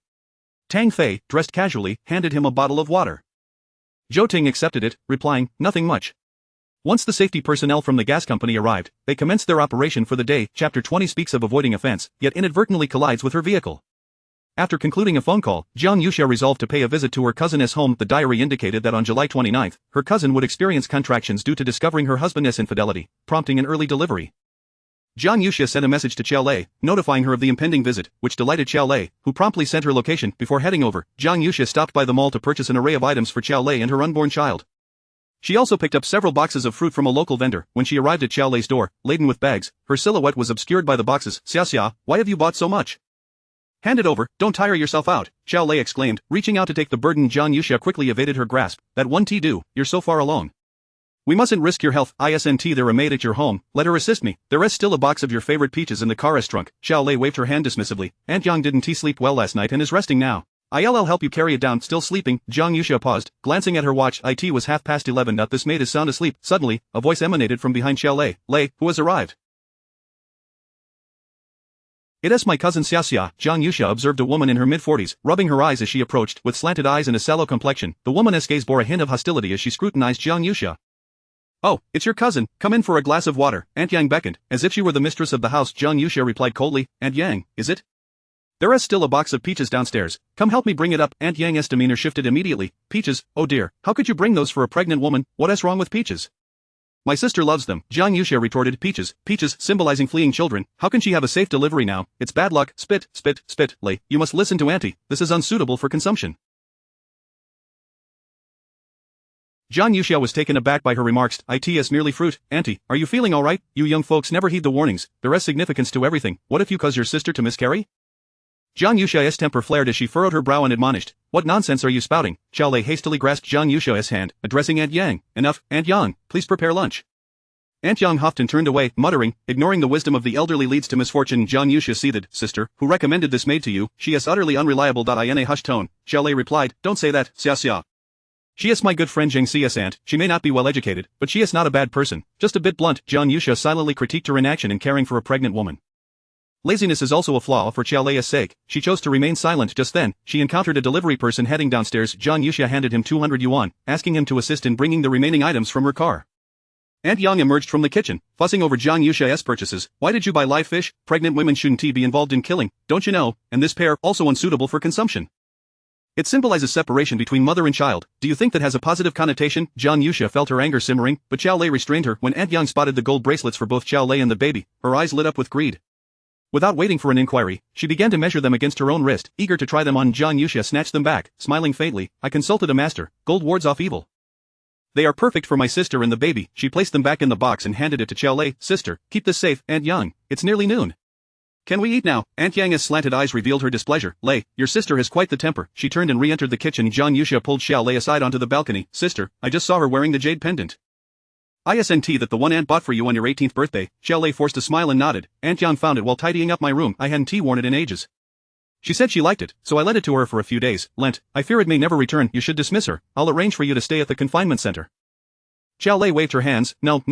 Tang Fei, dressed casually, handed him a bottle of water. Zhou Ting accepted it, replying, nothing much. Once the safety personnel from the gas company arrived, they commenced their operation for the day. Chapter 20 speaks of avoiding offense, yet inadvertently collides with her vehicle. After concluding a phone call, Jiang Yuxia resolved to pay a visit to her cousin's home. The diary indicated that on July 29th, her cousin would experience contractions due to discovering her husband's infidelity, prompting an early delivery. Jiang Yuxia sent a message to Qiao Lei, notifying her of the impending visit, which delighted Qiao Lei, who promptly sent her location. Before heading over, Jiang Yuxia stopped by the mall to purchase an array of items for Qiao Lei and her unborn child. She also picked up several boxes of fruit from a local vendor. When she arrived at Qiao Lei's door, laden with bags, her silhouette was obscured by the boxes. Xia, why have you bought so much? Hand it over, don't tire yourself out, Qiao Lei exclaimed, reaching out to take the burden. Jiang Yuxia quickly evaded her grasp. That one tea do, you're so far along. We mustn't risk your health. Isn't there a maid at your home? Let her assist me. There is still a box of your favorite peaches in the car's trunk. Qiao Lei waved her hand dismissively. Aunt Yang didn't sleep well last night and is resting now. I'll help you carry it down. Still sleeping? Jiang Yuxia paused, glancing at her watch. It was 11:30. This maid is sound asleep. Suddenly, a voice emanated from behind Qiao Lei. Lei, who has arrived? It is my cousin Xia. Jiang Yuxia observed a woman in her mid-40s, rubbing her eyes as she approached. With slanted eyes and a sallow complexion, the woman's gaze bore a hint of hostility as she scrutinized Jiang Yuxia. Oh, it's your cousin. Come in for a glass of water. Aunt Yang beckoned, as if she were the mistress of the house. Jiang Yuxia replied coldly, Aunt Yang, is it? There is still a box of peaches downstairs. Come help me bring it up. Aunt Yang's demeanor shifted immediately. Peaches? Oh dear, how could you bring those for a pregnant woman? What is wrong with peaches? My sister loves them. Jiang Yuxia retorted. Peaches, symbolizing fleeing children. How can she have a safe delivery now? It's bad luck. Spit, Lei. You must listen to Auntie. This is unsuitable for consumption. Jiang Yuxia was taken aback by her remarks. It is merely fruit. Auntie, are you feeling alright? You young folks never heed the warnings. There is significance to everything. What if you cause your sister to miscarry? Jiang Yuxia's temper flared as she furrowed her brow and admonished. What nonsense are you spouting? Qiao Lei hastily grasped Jiang Yuxia's hand, addressing Aunt Yang. Enough, Aunt Yang, please prepare lunch. Aunt Yang huffed and turned away, muttering, ignoring the wisdom of the elderly leads to misfortune. Jiang Yuxia seethed. Sister, who recommended this maid to you? She is utterly unreliable. In a hushed tone, Qiao Lei replied, don't say that, Xia. She is my good friend Zheng Xia's aunt. She may not be well educated, but she is not a bad person, just a bit blunt. Jiang Yuxia silently critiqued her inaction in caring for a pregnant woman. Laziness is also a flaw. For Qiao Lei's sake, she chose to remain silent. Just then, she encountered a delivery person heading downstairs. Jiang Yuxia handed him 200 yuan, asking him to assist in bringing the remaining items from her car. Aunt Yang emerged from the kitchen, fussing over Jiang Yuxia's purchases. Why did you buy live fish? Pregnant women shouldn't be involved in killing, don't you know? And this pair, also unsuitable for consumption. It symbolizes separation between mother and child. Do you think that has a positive connotation? Jiang Yuxia felt her anger simmering, but Qiao Lei restrained her. When Aunt Yang spotted the gold bracelets for both Qiao Lei and the baby, her eyes lit up with greed. Without waiting for an inquiry, she began to measure them against her own wrist, eager to try them on. Jiang Yuxia snatched them back, smiling faintly. I consulted a master. Gold wards off evil. They are perfect for my sister and the baby. She placed them back in the box and handed it to Qiao Lei. Sister, keep this safe. Aunt Yang, it's nearly noon. Can we eat now? Aunt Yang's slanted eyes revealed her displeasure. Lei, your sister has quite the temper. She turned and re-entered the kitchen. Jiang Yuxia pulled Qiao Lei aside onto the balcony. Sister, I just saw her wearing the jade pendant. Isn't that the one Aunt bought for you on your 18th birthday? Qiao Lei forced a smile and nodded. Aunt Yang found it while tidying up my room. I hadn't worn it in ages. She said she liked it, so I lent it to her for a few days. Lent. I fear it may never return. You should dismiss her. I'll arrange for you to stay at the confinement center. Qiao Lei waved her hands. No,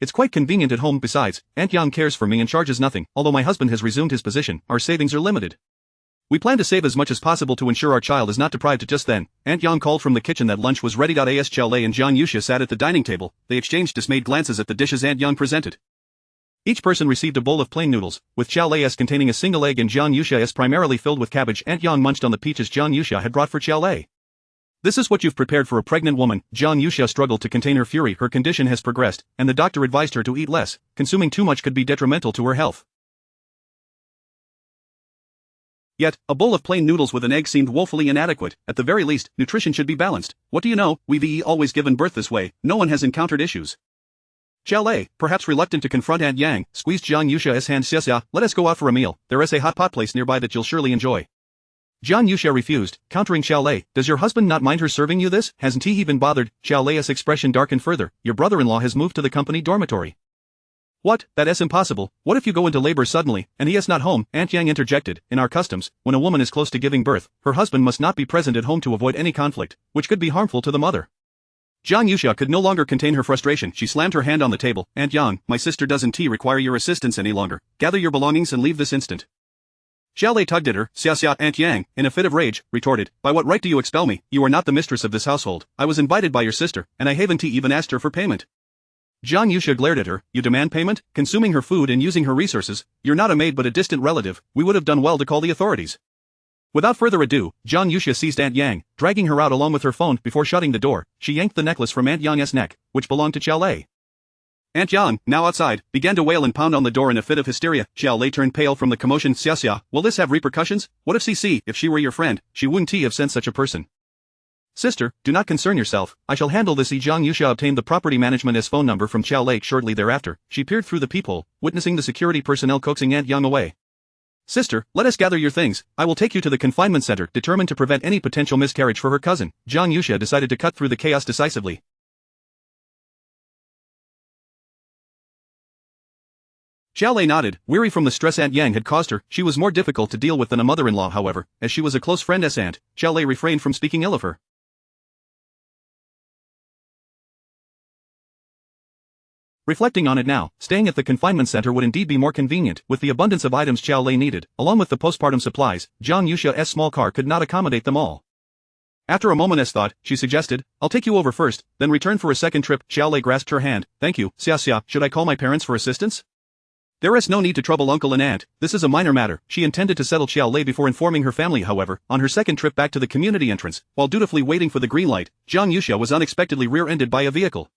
it's quite convenient at home. Besides, Aunt Yang cares for me and charges nothing. Although my husband has resumed his position, our savings are limited. We plan to save as much as possible to ensure our child is not deprived. Just then, Aunt Yang called from the kitchen that lunch was ready. As Qiao Lei and Jiang Yuxia sat at the dining table, they exchanged dismayed glances at the dishes Aunt Yang presented. Each person received a bowl of plain noodles, with Qiao Lei's containing a single egg and Jiang Yuxia's primarily filled with cabbage. Aunt Yang munched on the peaches Jiang Yuxia had brought for Qiao Lei. This is what you've prepared for a pregnant woman. Jiang Yuxia struggled to contain her fury. Her condition has progressed, and the doctor advised her to eat less. Consuming too much could be detrimental to her health. Yet, a bowl of plain noodles with an egg seemed woefully inadequate. At the very least, nutrition should be balanced. What do you know, we've always given birth this way. No one has encountered issues. Qiao Lei, perhaps reluctant to confront Aunt Yang, squeezed Jiang Yuxia's hand. Xia, let us go out for a meal. There is a hot pot place nearby that you'll surely enjoy. Jiang Yuxia refused, countering Qiao Lei. Does your husband not mind her serving you this? Hasn't he even bothered? Qiao Lei's expression darkened further. Your brother-in-law has moved to the company dormitory. What? That is impossible. What if you go into labor suddenly, and he is not home? Aunt Yang interjected. In our customs, when a woman is close to giving birth, her husband must not be present at home to avoid any conflict, which could be harmful to the mother. Jiang Yuxia could no longer contain her frustration. She slammed her hand on the table. Aunt Yang, my sister doesn't require your assistance any longer. Gather your belongings and leave this instant. Xiao Lei tugged at her. Xia, Aunt Yang, in a fit of rage, retorted, by what right do you expel me? You are not the mistress of this household. I was invited by your sister, and I haven't even asked her for payment. Jiang Yuxia glared at her. You demand payment? Consuming her food and using her resources? You're not a maid but a distant relative. We would have done well to call the authorities. Without further ado, Jiang Yuxia seized Aunt Yang, dragging her out along with her phone. Before shutting the door, she yanked the necklace from Aunt Yang's neck, which belonged to Xiao Lei. Aunt Yang, now outside, began to wail and pound on the door in a fit of hysteria. Xiao Lei turned pale from the commotion. Xia, will this have repercussions? What if she were your friend, she wouldn't have sent such a person. Sister, do not concern yourself, I shall handle this. Jiang Yuxia obtained the property management's phone number from Xiao Lei. Shortly thereafter, she peered through the peephole, witnessing the security personnel coaxing Aunt Yang away. Sister, let us gather your things, I will take you to the confinement center. Determined to prevent any potential miscarriage for her cousin, Jiang Yuxia decided to cut through the chaos decisively. Xiao Lei nodded, weary from the stress Aunt Yang had caused her. She was more difficult to deal with than a mother-in-law. However, as she was a close friend's aunt, Xiao Lei refrained from speaking ill of her. Reflecting on it now, staying at the confinement center would indeed be more convenient. With the abundance of items Xiao Lei needed, along with the postpartum supplies, Jiang Yuxia's small car could not accommodate them all. After a moment's thought, she suggested, I'll take you over first, then return for a second trip. Xiao Lei grasped her hand. Thank you, Xia, should I call my parents for assistance? There is no need to trouble uncle and aunt, this is a minor matter. She intended to settle Xiao Lei before informing her family. However, on her second trip back to the community entrance, while dutifully waiting for the green light, Jiang Yuxia was unexpectedly rear-ended by a vehicle.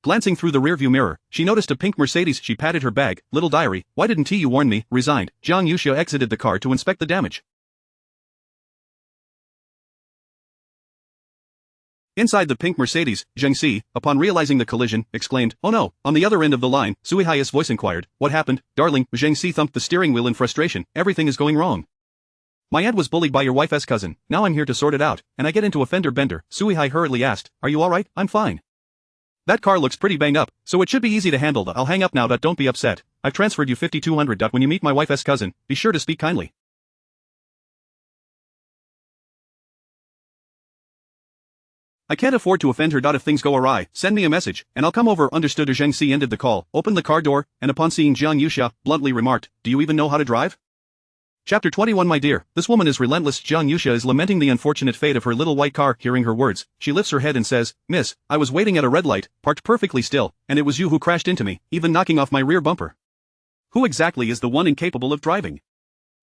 Glancing through the rearview mirror, she noticed a pink Mercedes. She patted her bag. Little diary, why didn't you warn me? Resigned, Jiang Yuxia exited the car to inspect the damage. Inside the pink Mercedes, Zheng Si, upon realizing the collision, exclaimed, oh no. On the other end of the line, Sui Hai's voice inquired, what happened, darling? Zheng Si thumped the steering wheel in frustration. Everything is going wrong. My aunt was bullied by your wife's cousin, now I'm here to sort it out, and I get into a fender bender. Sui Hai hurriedly asked, are you alright? I'm fine. That car looks pretty banged up, so it should be easy to handle. I'll hang up now. Don't be upset. I've transferred you 5200. When you meet my wife's cousin, be sure to speak kindly. I can't afford to offend her. If things go awry, send me a message, and I'll come over. Understood. Zheng Si ended the call, opened the car door, and upon seeing Jiang Yuxia, bluntly remarked, do you even know how to drive? Chapter 21. My dear, this woman is relentless. Jiang Yuxia is lamenting the unfortunate fate of her little white car. Hearing her words, she lifts her head and says, Miss, I was waiting at a red light, parked perfectly still, and it was you who crashed into me, even knocking off my rear bumper. Who exactly is the one incapable of driving?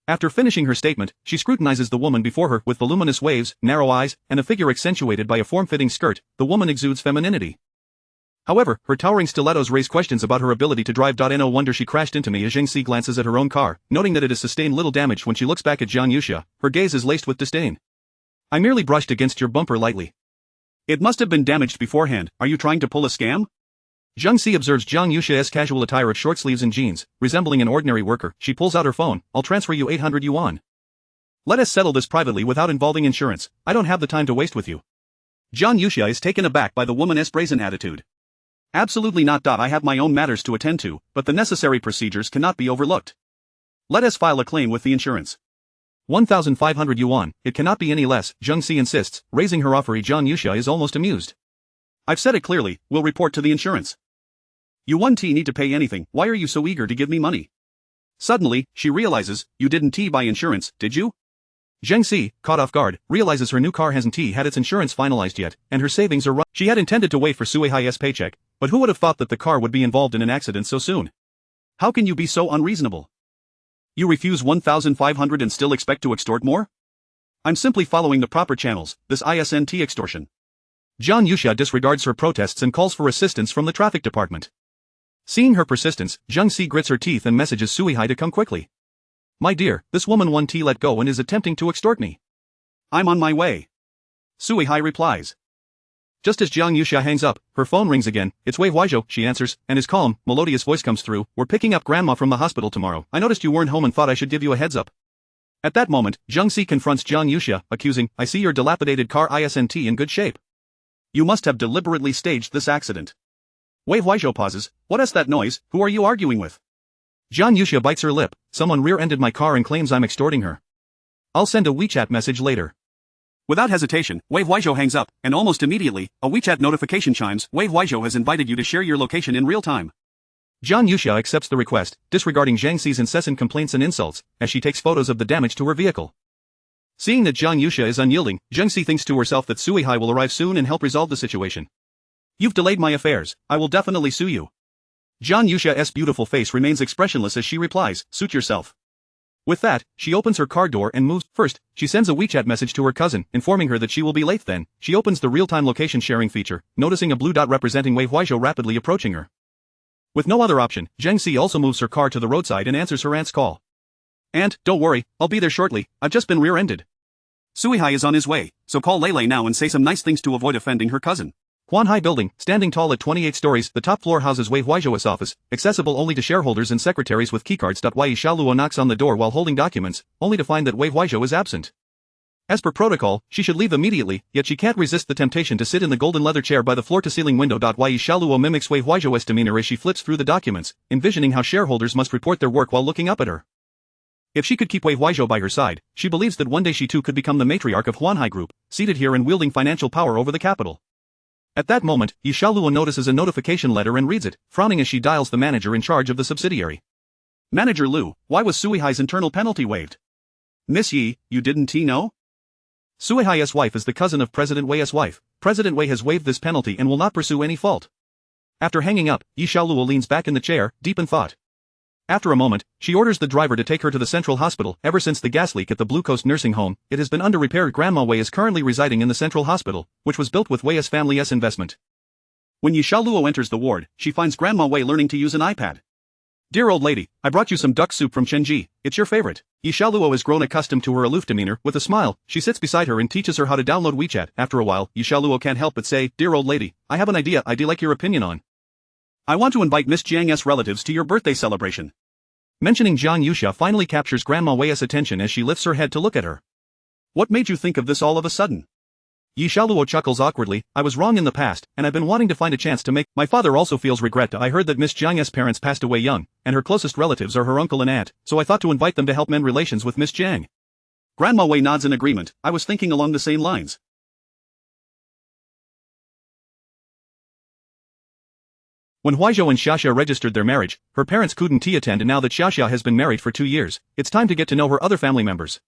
After finishing her statement, she scrutinizes the woman before her. With voluminous waves, narrow eyes, and a figure accentuated by a form-fitting skirt, the woman exudes femininity. However, her towering stilettos raise questions about her ability to drive. No wonder she crashed into me. As Zheng Si glances at her own car, noting that it has sustained little damage. When she looks back at Jiang Yuxia, her gaze is laced with disdain. I merely brushed against your bumper lightly. It must have been damaged beforehand. Are you trying to pull a scam? Zheng Si observes Jiang Yuxia's casual attire of short sleeves and jeans, resembling an ordinary worker. She pulls out her phone. I'll transfer you 800 yuan. Let us settle this privately without involving insurance. I don't have the time to waste with you. Jiang Yuxia is taken aback by the woman's brazen attitude. Absolutely not. I have my own matters to attend to, but the necessary procedures cannot be overlooked. Let us file a claim with the insurance. 1,500 yuan, it cannot be any less, Zheng Si insists, raising her offer. Jiang Yuxia is almost amused. I've said it clearly, we'll report to the insurance. You won't need to pay anything. Why are you so eager to give me money? Suddenly, she realizes, you didn't buy insurance, did you? Zheng Si, caught off guard, realizes her new car hasn't had its insurance finalized yet, and her savings are run. She had intended to wait for Sui Hai's paycheck, but who would have thought that the car would be involved in an accident so soon? How can you be so unreasonable? You refuse 1,500 and still expect to extort more? I'm simply following the proper channels. This isn't extortion. Jiang Yuxia disregards her protests and calls for assistance from the traffic department. Seeing her persistence, Zheng Si grits her teeth and messages Sui Hai to come quickly. My dear, this woman won't let go and is attempting to extort me. I'm on my way. Sui Hai replies. Just as Jiang Yuxia hangs up, her phone rings again. It's Wei Huizhou, she answers, and his calm, melodious voice comes through. We're picking up grandma from the hospital tomorrow. I noticed you weren't home and thought I should give you a heads up. At that moment, Zheng Si confronts Jiang Yuxia, accusing, I see your dilapidated car isn't in good shape. You must have deliberately staged this accident. Wei Huizhou pauses. What is that noise? Who are you arguing with? Jiang Yuxia bites her lip. Someone rear-ended my car and claims I'm extorting her. I'll send a WeChat message later. Without hesitation, Wei Huaizhou hangs up, and almost immediately, a WeChat notification chimes. Wei Huaizhou has invited you to share your location in real time. Jiang Yuxia accepts the request, disregarding Zhang Xi's incessant complaints and insults, as she takes photos of the damage to her vehicle. Seeing that Jiang Yuxia is unyielding, Zhang Xi thinks to herself that Sui Hai will arrive soon and help resolve the situation. You've delayed my affairs, I will definitely sue you. Jiang Yuxia's beautiful face remains expressionless as she replies, suit yourself. With that, she opens her car door and moves. First, she sends a WeChat message to her cousin, informing her that she will be late. Then, she opens the real-time location sharing feature, noticing a blue dot representing Wei Huaizhou rapidly approaching her. With no other option, Zhang Xi also moves her car to the roadside and answers her aunt's call. Aunt, don't worry, I'll be there shortly, I've just been rear-ended. Sui Hai is on his way, so call Lei now and say some nice things to avoid offending her cousin. Huanhai Building, standing tall at 28 stories, the top floor houses Wei Huaizhou's office, accessible only to shareholders and secretaries with keycards. Wei Xiaoluo knocks on the door while holding documents, only to find that Wei Huaizhou is absent. As per protocol, she should leave immediately, yet she can't resist the temptation to sit in the golden leather chair by the floor-to-ceiling window. Wei Xiaoluo mimics Wei Huaizhou's demeanor as she flips through the documents, envisioning how shareholders must report their work while looking up at her. If she could keep Wei Huaizhou by her side, she believes that one day she too could become the matriarch of Huanhai Group, seated here and wielding financial power over the capital. At that moment, Yi Xiaoluo notices a notification letter and reads it, frowning as she dials the manager in charge of the subsidiary. Manager Liu, why was Sui Hai's internal penalty waived? Miss Yi, you didn't know? Sui Hai's wife is the cousin of President Wei's wife. President Wei has waived this penalty and will not pursue any fault. After hanging up, Yi Xiaoluo leans back in the chair, deep in thought. After a moment, she orders the driver to take her to the central hospital. Ever since the gas leak at the Blue Coast nursing home, it has been under repair. Grandma Wei is currently residing in the central hospital, which was built with Wei's family's investment. When Yi Xiaoluo enters the ward, she finds Grandma Wei learning to use an iPad. Dear old lady, I brought you some duck soup from Chenji, it's your favorite. Yi Xiaoluo has grown accustomed to her aloof demeanor. With a smile, she sits beside her and teaches her how to download WeChat. After a while, Yi Xiaoluo can't help but say, Dear old lady, I have an idea I'd like your opinion on. I want to invite Miss Jiang's relatives to your birthday celebration. Mentioning Jiang Yuxia finally captures Grandma Wei's attention as she lifts her head to look at her. What made you think of this all of a sudden? Yi Xiaoluo chuckles awkwardly, I was wrong in the past, and I've been wanting to find a chance to make. My father also feels regret. I heard that Miss Jiang's parents passed away young, and her closest relatives are her uncle and aunt, so I thought to invite them to help mend relations with Miss Jiang. Grandma Wei nods in agreement, I was thinking along the same lines. When Huaizhou and Xiaxia registered their marriage, her parents couldn't attend, and now that Xiaxia has been married for 2 years, it's time to get to know her other family members.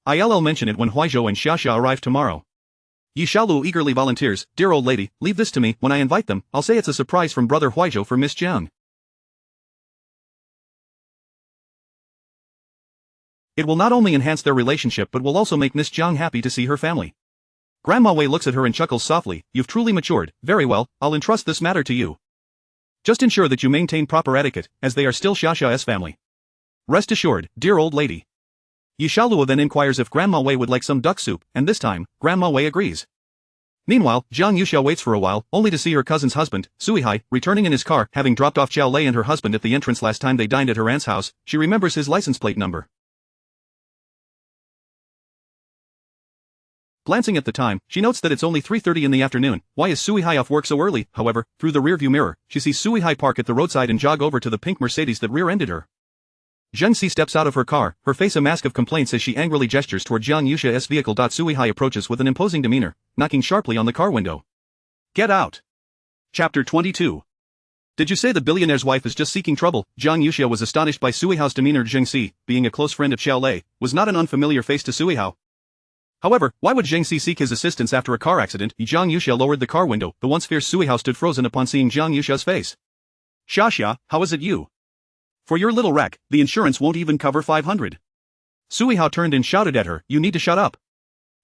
I'll mention it when Huaizhou and Xiaxia arrive tomorrow. Yi Xiaoluo eagerly volunteers, Dear old lady, leave this to me. When I invite them, I'll say it's a surprise from brother Huaizhou for Miss Jiang. It will not only enhance their relationship but will also make Miss Jiang happy to see her family. Grandma Wei looks at her and chuckles softly, You've truly matured. Very well, I'll entrust this matter to you. Just ensure that you maintain proper etiquette, as they are still Xiaxia's family. Rest assured, dear old lady. Yi Xiaoluo then inquires if Grandma Wei would like some duck soup, and this time, Grandma Wei agrees. Meanwhile, Jiang Yuxia waits for a while, only to see her cousin's husband, Sui Hai, returning in his car. Having dropped off Xiao Lei and her husband at the entrance last time they dined at her aunt's house, she remembers his license plate number. Glancing at the time, she notes that it's only 3:30 in the afternoon. Why is Sui Hai off work so early? However, through the rearview mirror, she sees Sui Hai park at the roadside and jog over to the pink Mercedes that rear-ended her. Zhang Xi steps out of her car, her face a mask of complaints as she angrily gestures toward Jiang Yuxia's vehicle. Sui Hai approaches with an imposing demeanor, knocking sharply on the car window. Get out! Chapter 22. Did you say the billionaire's wife is just seeking trouble? Jiang Yuxia was astonished by Sui Hao's demeanor. Zhang Xi, being a close friend of Xiao Lei, was not an unfamiliar face to Sui Hao. However, why would Zhang Xi seek his assistance after a car accident? Jiang Yuxia lowered the car window. The once fierce Sui Hao stood frozen upon seeing Jiang Yuxia's face. Xiaxia, how is it you? For your little wreck, the insurance won't even cover 500. Sui Hao turned and shouted at her, You need to shut up.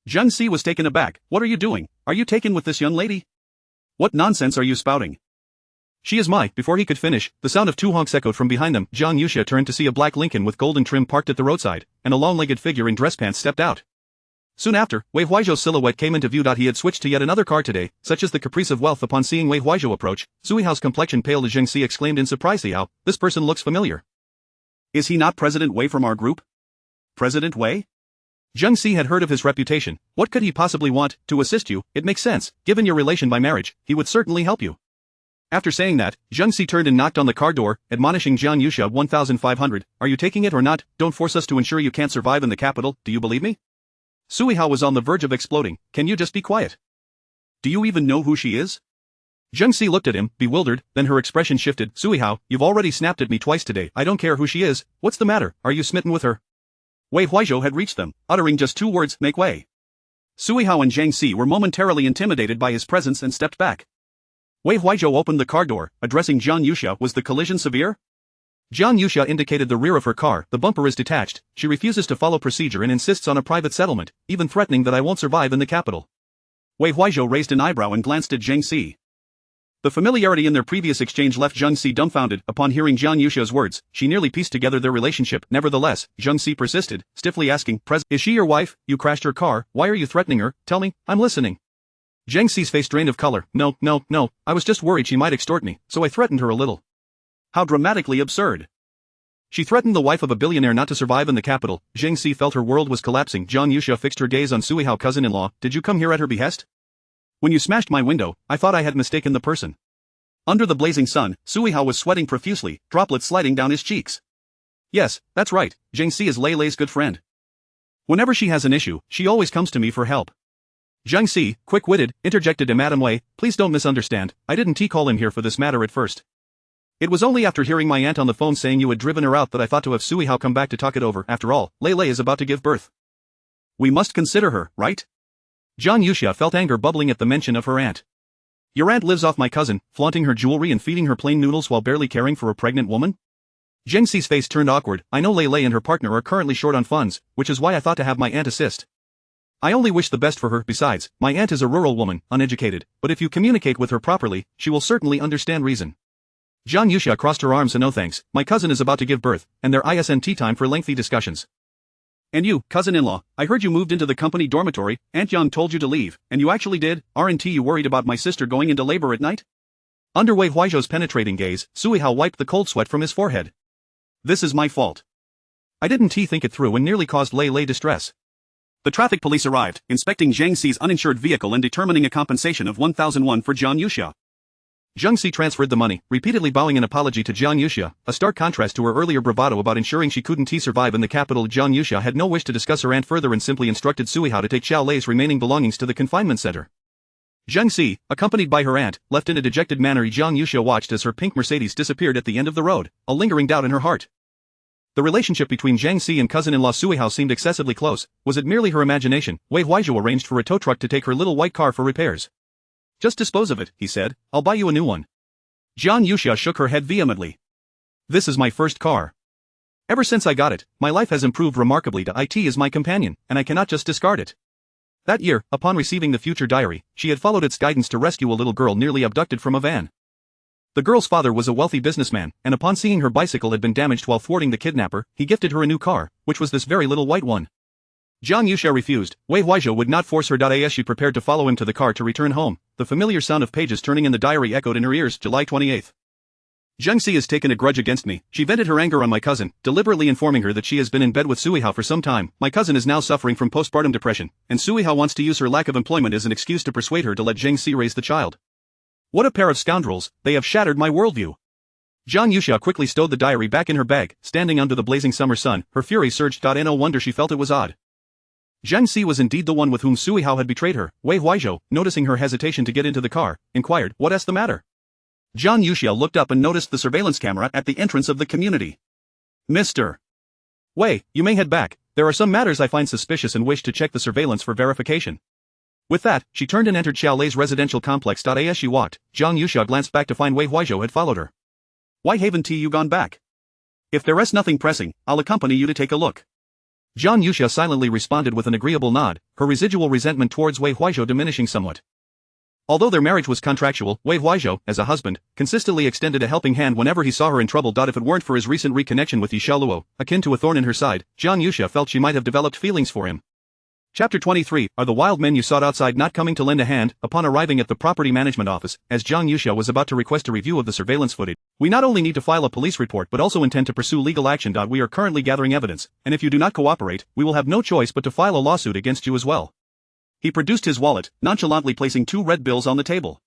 Zhang Xi was taken aback. What are you doing? Are you taken with this young lady? What nonsense are you spouting? She is my. Before he could finish, the sound of 2 honks echoed from behind them. Jiang Yuxia turned to see a black Lincoln with golden trim parked at the roadside, and a long-legged figure in dress pants stepped out. Soon after, Wei Huaizhou's silhouette came into view. He had switched to yet another car today, such as the caprice of wealth. Upon seeing Wei Huaizhou approach, Sui Hao's complexion paled as Zhang Xi exclaimed in surprise, How, this person looks familiar. Is he not President Wei from our group? President Wei? Zhang Xi had heard of his reputation. What could he possibly want? To assist you, it makes sense, given your relation by marriage, he would certainly help you. After saying that, Zhang Xi turned and knocked on the car door, admonishing Jiang Yuxia 1500, Are you taking it or not? Don't force us to ensure you can't survive in the capital, do you believe me? Sui Hao was on the verge of exploding. Can you just be quiet? Do you even know who she is? Zheng Si looked at him, bewildered, then her expression shifted. Sui Hao, you've already snapped at me twice today. I don't care who she is. What's the matter? Are you smitten with her? Wei Huizhou had reached them, uttering just 2 words, make way. Sui Hao and Zhang Si were momentarily intimidated by his presence and stepped back. Wei Huizhou opened the car door, addressing Jiang Yusha. Was the collision severe? Jiang Yusha indicated the rear of her car. The bumper is detached. She refuses to follow procedure and insists on a private settlement, even threatening that I won't survive in the capital. Wei Huizhou raised an eyebrow and glanced at Zhang Si. The familiarity in their previous exchange left Zhang Si dumbfounded. Upon hearing Jiang Yusha's words, she nearly pieced together their relationship. Nevertheless, Zhang Si persisted, stiffly asking, Is she your wife? You crashed her car. Why are you threatening her? Tell me, I'm listening. Zhang Si's face drained of color. No, I was just worried she might extort me, so I threatened her a little. How dramatically absurd. She threatened the wife of a billionaire not to survive in the capital. Zhang Si felt her world was collapsing. Jiang Yusha fixed her gaze on Sui Hao, cousin-in-law. Did you come here at her behest? When you smashed my window, I thought I had mistaken the person. Under the blazing sun, Sui Hao was sweating profusely, droplets sliding down his cheeks. Yes, that's right, Zhang Si is Lei Lei's good friend. Whenever she has an issue, she always comes to me for help. Zhang Si, quick-witted, interjected Madam Wei, please don't misunderstand, I didn't call him here for this matter at first. It was only after hearing my aunt on the phone saying you had driven her out that I thought to have Sui Hao come back to talk it over. After all, Lei Lei is about to give birth. We must consider her, right? Jiang Yusha felt anger bubbling at the mention of her aunt. Your aunt lives off my cousin, flaunting her jewelry and feeding her plain noodles while barely caring for a pregnant woman? Zhang Si's face turned awkward. I know Lei Lei and her partner are currently short on funds, which is why I thought to have my aunt assist. I only wish the best for her. Besides, my aunt is a rural woman, uneducated, but if you communicate with her properly, she will certainly understand reason. Jiang Yusha crossed her arms. No thanks, my cousin is about to give birth, and there isn't time for lengthy discussions. And you, cousin-in-law, I heard you moved into the company dormitory. Aunt Yang told you to leave, and you actually did. Aren't you worried about my sister going into labor at night? Under Wei Huizhou's penetrating gaze, Sui Hao wiped the cold sweat from his forehead. This is my fault. I didn't think it through and nearly caused Lei Lei distress. The traffic police arrived, inspecting Zhang Si's uninsured vehicle and determining a compensation of 1,001 for Jiang Yusha. Zhang Si transferred the money, repeatedly bowing an apology to Jiang Yusha, a stark contrast to her earlier bravado about ensuring she couldn't survive in the capital. Jiang Yusha had no wish to discuss her aunt further and simply instructed Sui Hao to take Xiao Lei's remaining belongings to the confinement center. Zhang Si, accompanied by her aunt, left in a dejected manner. Jiang Yusha watched as her pink Mercedes disappeared at the end of the road, a lingering doubt in her heart. The relationship between Zhang Si and cousin-in-law Sui Hao seemed excessively close. Was it merely her imagination? Wei Huizhou arranged for a tow truck to take her little white car for repairs. Just dispose of it, he said. I'll buy you a new one. Jiang Yusha shook her head vehemently. This is my first car. Ever since I got it, my life has improved remarkably. IT is my companion, and I cannot just discard it. That year, upon receiving the future diary, she had followed its guidance to rescue a little girl nearly abducted from a van. The girl's father was a wealthy businessman, and upon seeing her bicycle had been damaged while thwarting the kidnapper, he gifted her a new car, which was this very little white one. Jiang Yusha refused. Wei Huizhou would not force her. As she prepared to follow him to the car to return home, the familiar sound of pages turning in the diary echoed in her ears. July 28. Zhang Si has taken a grudge against me. She vented her anger on my cousin, deliberately informing her that she has been in bed with Sui Hao for some time. My cousin is now suffering from postpartum depression, and Sui Hao wants to use her lack of employment as an excuse to persuade her to let Zhang Si raise the child. What a pair of scoundrels, they have shattered my worldview. Jiang Yusha quickly stowed the diary back in her bag, standing under the blazing summer sun. Her fury surged. No wonder she felt it was odd. Zhang Si was indeed the one with whom Sui Hao had betrayed her. Wei Huizhou, noticing her hesitation to get into the car, inquired, what's the matter? Jiang Yusha looked up and noticed the surveillance camera at the entrance of the community. Mr. Wei, you may head back. There are some matters I find suspicious and wish to check the surveillance for verification. With that, she turned and entered Xiao Lei's residential complex. As she walked, Jiang Yusha glanced back to find Wei Huizhou had followed her. Why haven't you gone back? If there's nothing pressing, I'll accompany you to take a look. Jiang Yusha silently responded with an agreeable nod, her residual resentment towards Wei Huizhou diminishing somewhat. Although their marriage was contractual, Wei Huizhou, as a husband, consistently extended a helping hand whenever he saw her in trouble. If it weren't for his recent reconnection with Yi Xiaoluo, akin to a thorn in her side, Jiang Yusha felt she might have developed feelings for him. Chapter 23, Are the wild men you sought outside not coming to lend a hand? Upon arriving at the property management office, as Jiang Yusha was about to request a review of the surveillance footage, we not only need to file a police report but also intend to pursue legal action. We are currently gathering evidence, and if you do not cooperate, we will have no choice but to file a lawsuit against you as well. He produced his wallet, nonchalantly placing 2 red bills on the table.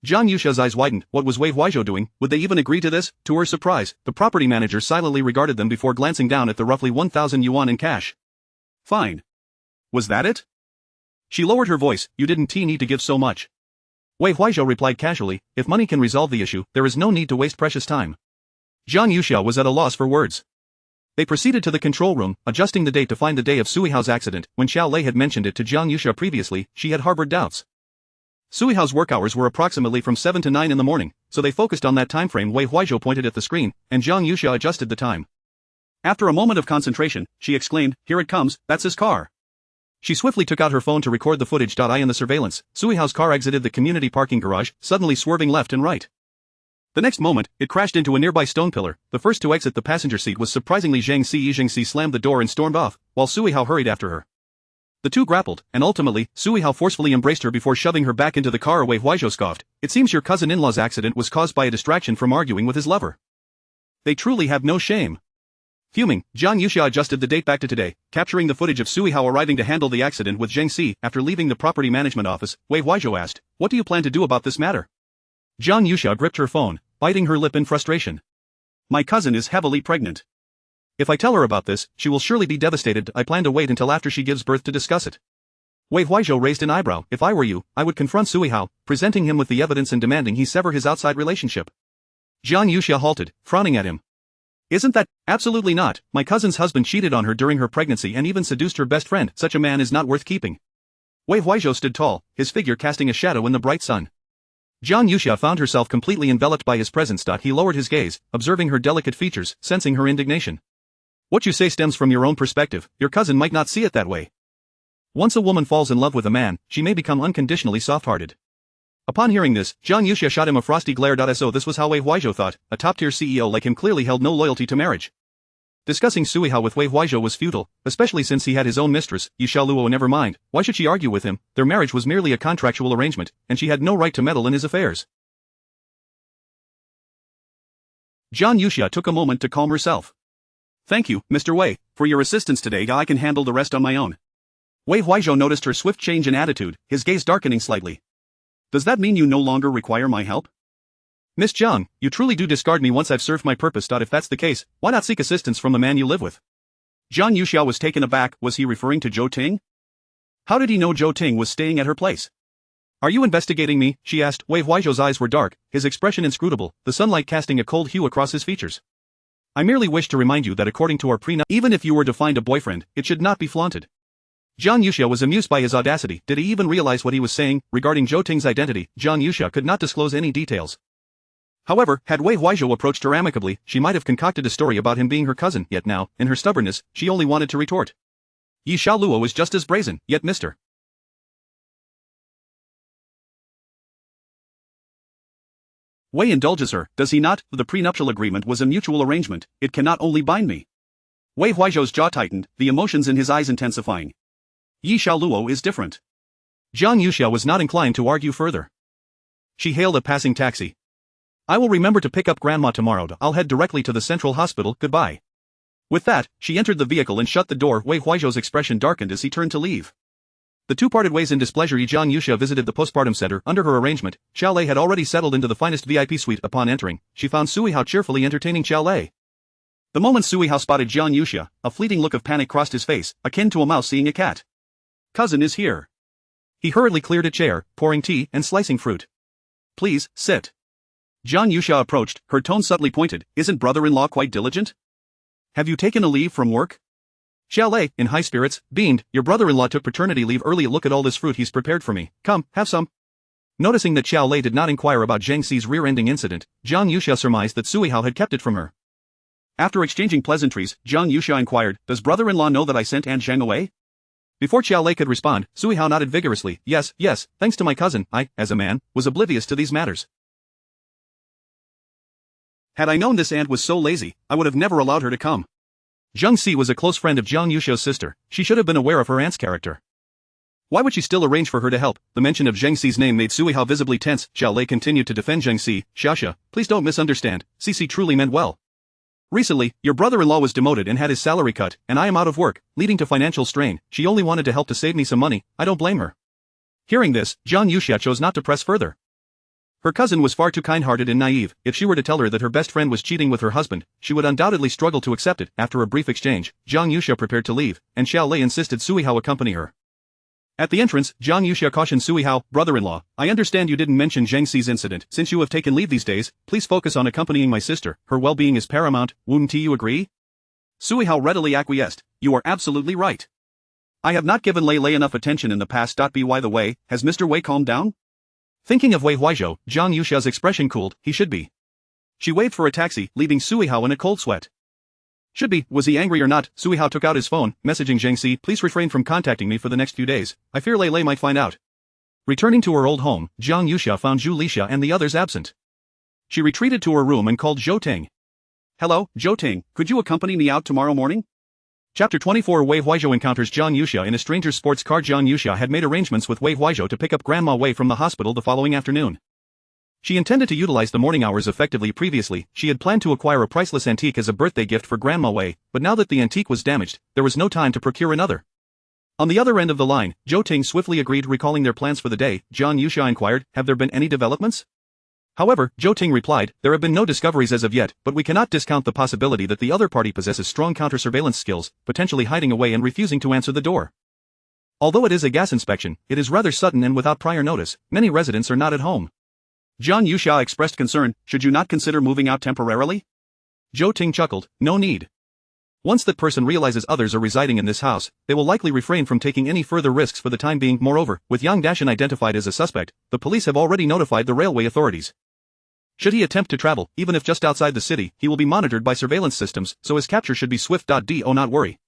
Jiang Yusha's eyes widened. What was Wei Huizhou doing? Would they even agree to this? To her surprise, the property manager silently regarded them before glancing down at the roughly 1,000 yuan in cash. Fine. Was that it? She lowered her voice, you didn't need to give so much. Wei Huizhou replied casually, if money can resolve the issue, there is no need to waste precious time. Zhang Yuxiao was at a loss for words. They proceeded to the control room, adjusting the date to find the day of Sui Hao's accident. When Xiao Lei had mentioned it to Zhang Yuxiao previously, she had harbored doubts. Sui Hao's work hours were approximately from 7 to 9 in the morning, so they focused on that time frame. Wei Huizhou pointed at the screen, and Zhang Yuxiao adjusted the time. After a moment of concentration, she exclaimed, here it comes, that's his car. She swiftly took out her phone to record the footage. In the surveillance, Sui Hao's car exited the community parking garage, suddenly swerving left and right. The next moment, it crashed into a nearby stone pillar. The first to exit the passenger seat was surprisingly Zhang Si. Zhang Si slammed the door and stormed off, while Sui Hao hurried after her. The two grappled, and ultimately, Sui Hao forcefully embraced her before shoving her back into the car. Wei Huizhou scoffed, it seems your cousin-in-law's accident was caused by a distraction from arguing with his lover. They truly have no shame. Fuming, Zhang Yuxiao adjusted the date back to today, capturing the footage of Sui Hao arriving to handle the accident with Zhang Si. After leaving the property management office, Wei Huizhou asked, what do you plan to do about this matter? Zhang Yuxiao gripped her phone, biting her lip in frustration. My cousin is heavily pregnant. If I tell her about this, she will surely be devastated. I plan to wait until after she gives birth to discuss it. Wei Huizhou raised an eyebrow. If I were you, I would confront Sui Hao, presenting him with the evidence and demanding he sever his outside relationship. Zhang Yuxiao halted, frowning at him. Isn't that? Absolutely not. My cousin's husband cheated on her during her pregnancy and even seduced her best friend. Such a man is not worth keeping. Wei Huizhou stood tall, his figure casting a shadow in the bright sun. Zhang Yuxiao found herself completely enveloped by his presence. He lowered his gaze, observing her delicate features, sensing her indignation. What you say stems from your own perspective. Your cousin might not see it that way. Once a woman falls in love with a man, she may become unconditionally soft-hearted. Upon hearing this, Zhang Yuxiao shot him a frosty glare. So this was how Wei Huizhou thought. A top-tier CEO like him clearly held no loyalty to marriage. Discussing Sui Hao with Wei Huizhou was futile, especially since he had his own mistress, Yi Xiaoluo. Never mind, why should she argue with him? Their marriage was merely a contractual arrangement, and she had no right to meddle in his affairs. Zhang Yuxiao took a moment to calm herself. Thank you, Mr. Wei, for your assistance today. I can handle the rest on my own. Wei Huizhou noticed her swift change in attitude, his gaze darkening slightly. Does that mean you no longer require my help? Miss Zhang, you truly do discard me once I've served my purpose. If that's the case, why not seek assistance from the man you live with? Zhang Yuxiao was taken aback. Was he referring to Zhou Ting? How did he know Zhou Ting was staying at her place? Are you investigating me? She asked. Wei Huizhou's eyes were dark, his expression inscrutable, the sunlight casting a cold hue across his features. I merely wish to remind you that according to our prenup, even if you were to find a boyfriend, it should not be flaunted. Zhang Yuxiao was amused by his audacity. Did he even realize what he was saying? Regarding Zhou Ting's identity, Zhang Yuxiao could not disclude any details. However, had Wei Huizhou approached her amicably, she might have concocted a story about him being her cousin. Yet now, in her stubbornness, she only wanted to retort. Yi Xiaoluo was just as brazen. Yet Mr. Wei indulges her, does he not? The prenuptial agreement was a mutual arrangement. It cannot only bind me. Wei Huizhou's jaw tightened, the emotions in his eyes intensifying. Yi Xiaoluo is different. Zhang Yuxiao was not inclined to argue further. She hailed a passing taxi. I will remember to pick up Grandma tomorrow. I'll head directly to the central hospital. Goodbye. With that, she entered the vehicle and shut the door. Wei Huizhou's expression darkened as he turned to leave. The two parted ways in displeasure. Zhang Yuxiao visited the postpartum center. Under her arrangement, Xiao Lei had already settled into the finest VIP suite. Upon entering, she found Sui Hao cheerfully entertaining Xiao Lei. The moment Sui Hao spotted Zhang Yuxiao, a fleeting look of panic crossed his face, akin to a mouse seeing a cat. Cousin is here. He hurriedly cleared a chair, pouring tea and slicing fruit. Please, sit. Zhang Yuxiao approached, her tone subtly pointed. Isn't brother-in-law quite diligent? Have you taken a leave from work? Xiao Lei, in high spirits, beamed. Your brother-in-law took paternity leave early. Look at all this fruit he's prepared for me. Come, have some. Noticing that Xiao Lei did not inquire about Zhang Si's rear-ending incident, Zhang Yuxiao surmised that Sui Hao had kept it from her. After exchanging pleasantries, Zhang Yuxiao inquired, does brother-in-law know that I sent Aunt Zhang away? Before Xiao Lei could respond, Sui Hao nodded vigorously. Yes, thanks to my cousin, I, as a man, was oblivious to these matters. Had I known this aunt was so lazy, I would have never allowed her to come. Zhang Si was a close friend of Zhang Yuxiao's sister. She should have been aware of her aunt's character. Why would she still arrange for her to help? The mention of Zhang Si's name made Sui Hao visibly tense. Xiao Lei continued to defend Zhang Si. Xiaxia, please don't misunderstand. Cici truly meant well. Recently, your brother-in-law was demoted and had his salary cut, and I am out of work, leading to financial strain. She only wanted to help to save me some money. I don't blame her. Hearing this, Zhang Yuxiao chose not to press further. Her cousin was far too kind-hearted and naive. If she were to tell her that her best friend was cheating with her husband, she would undoubtedly struggle to accept it. After a brief exchange, Zhang Yuxiao prepared to leave, and Xiao Lei insisted Sui Hao accompany her. At the entrance, Zhang Yuxia cautioned Sui Hao, brother-in-law, I understand you didn't mention Zhang Xi's incident. Since you have taken leave these days, please focus on accompanying my sister. Her well-being is paramount, wouldn't you agree? Sui Hao readily acquiesced. You are absolutely right. I have not given Lei Lei enough attention in the past. By the way, has Mr. Wei calmed down? Thinking of Wei Huaizhou, Zhang Yuxia's expression cooled. He should be. She waved for a taxi, leaving Sui Hao in a cold sweat. Should be, was he angry or not? Sui Hao took out his phone, messaging Zhang Xi, please refrain from contacting me for the next few days. I fear Lei Lei might find out. Returning to her old home, Zhang Yuxia found Zhu Lixia and the others absent. She retreated to her room and called Zhou Ting. Hello, Zhou Ting, could you accompany me out tomorrow morning? Chapter 24 Wei Huaizhou encounters Zhang Yuxia in a stranger's sports car. Zhang Yuxia had made arrangements with Wei Huaizhou to pick up Grandma Wei from the hospital the following afternoon. She intended to utilize the morning hours effectively. Previously, she had planned to acquire a priceless antique as a birthday gift for Grandma Wei, but now that the antique was damaged, there was no time to procure another. On the other end of the line, Zhou Ting swiftly agreed. Recalling their plans for the day, Zhang Yuxia inquired, have there been any developments? However, Zhou Ting replied, there have been no discoveries as of yet, but we cannot discount the possibility that the other party possesses strong counter-surveillance skills, potentially hiding away and refusing to answer the door. Although it is a gas inspection, it is rather sudden and without prior notice. Many residents are not at home. Zhang Yuxia expressed concern, should you not consider moving out temporarily? Zhou Ting chuckled, no need. Once that person realizes others are residing in this house, they will likely refrain from taking any further risks for the time being. Moreover, with Yang Dashan identified as a suspect, the police have already notified the railway authorities. Should he attempt to travel, even if just outside the city, he will be monitored by surveillance systems, so his capture should be swift. Do not worry.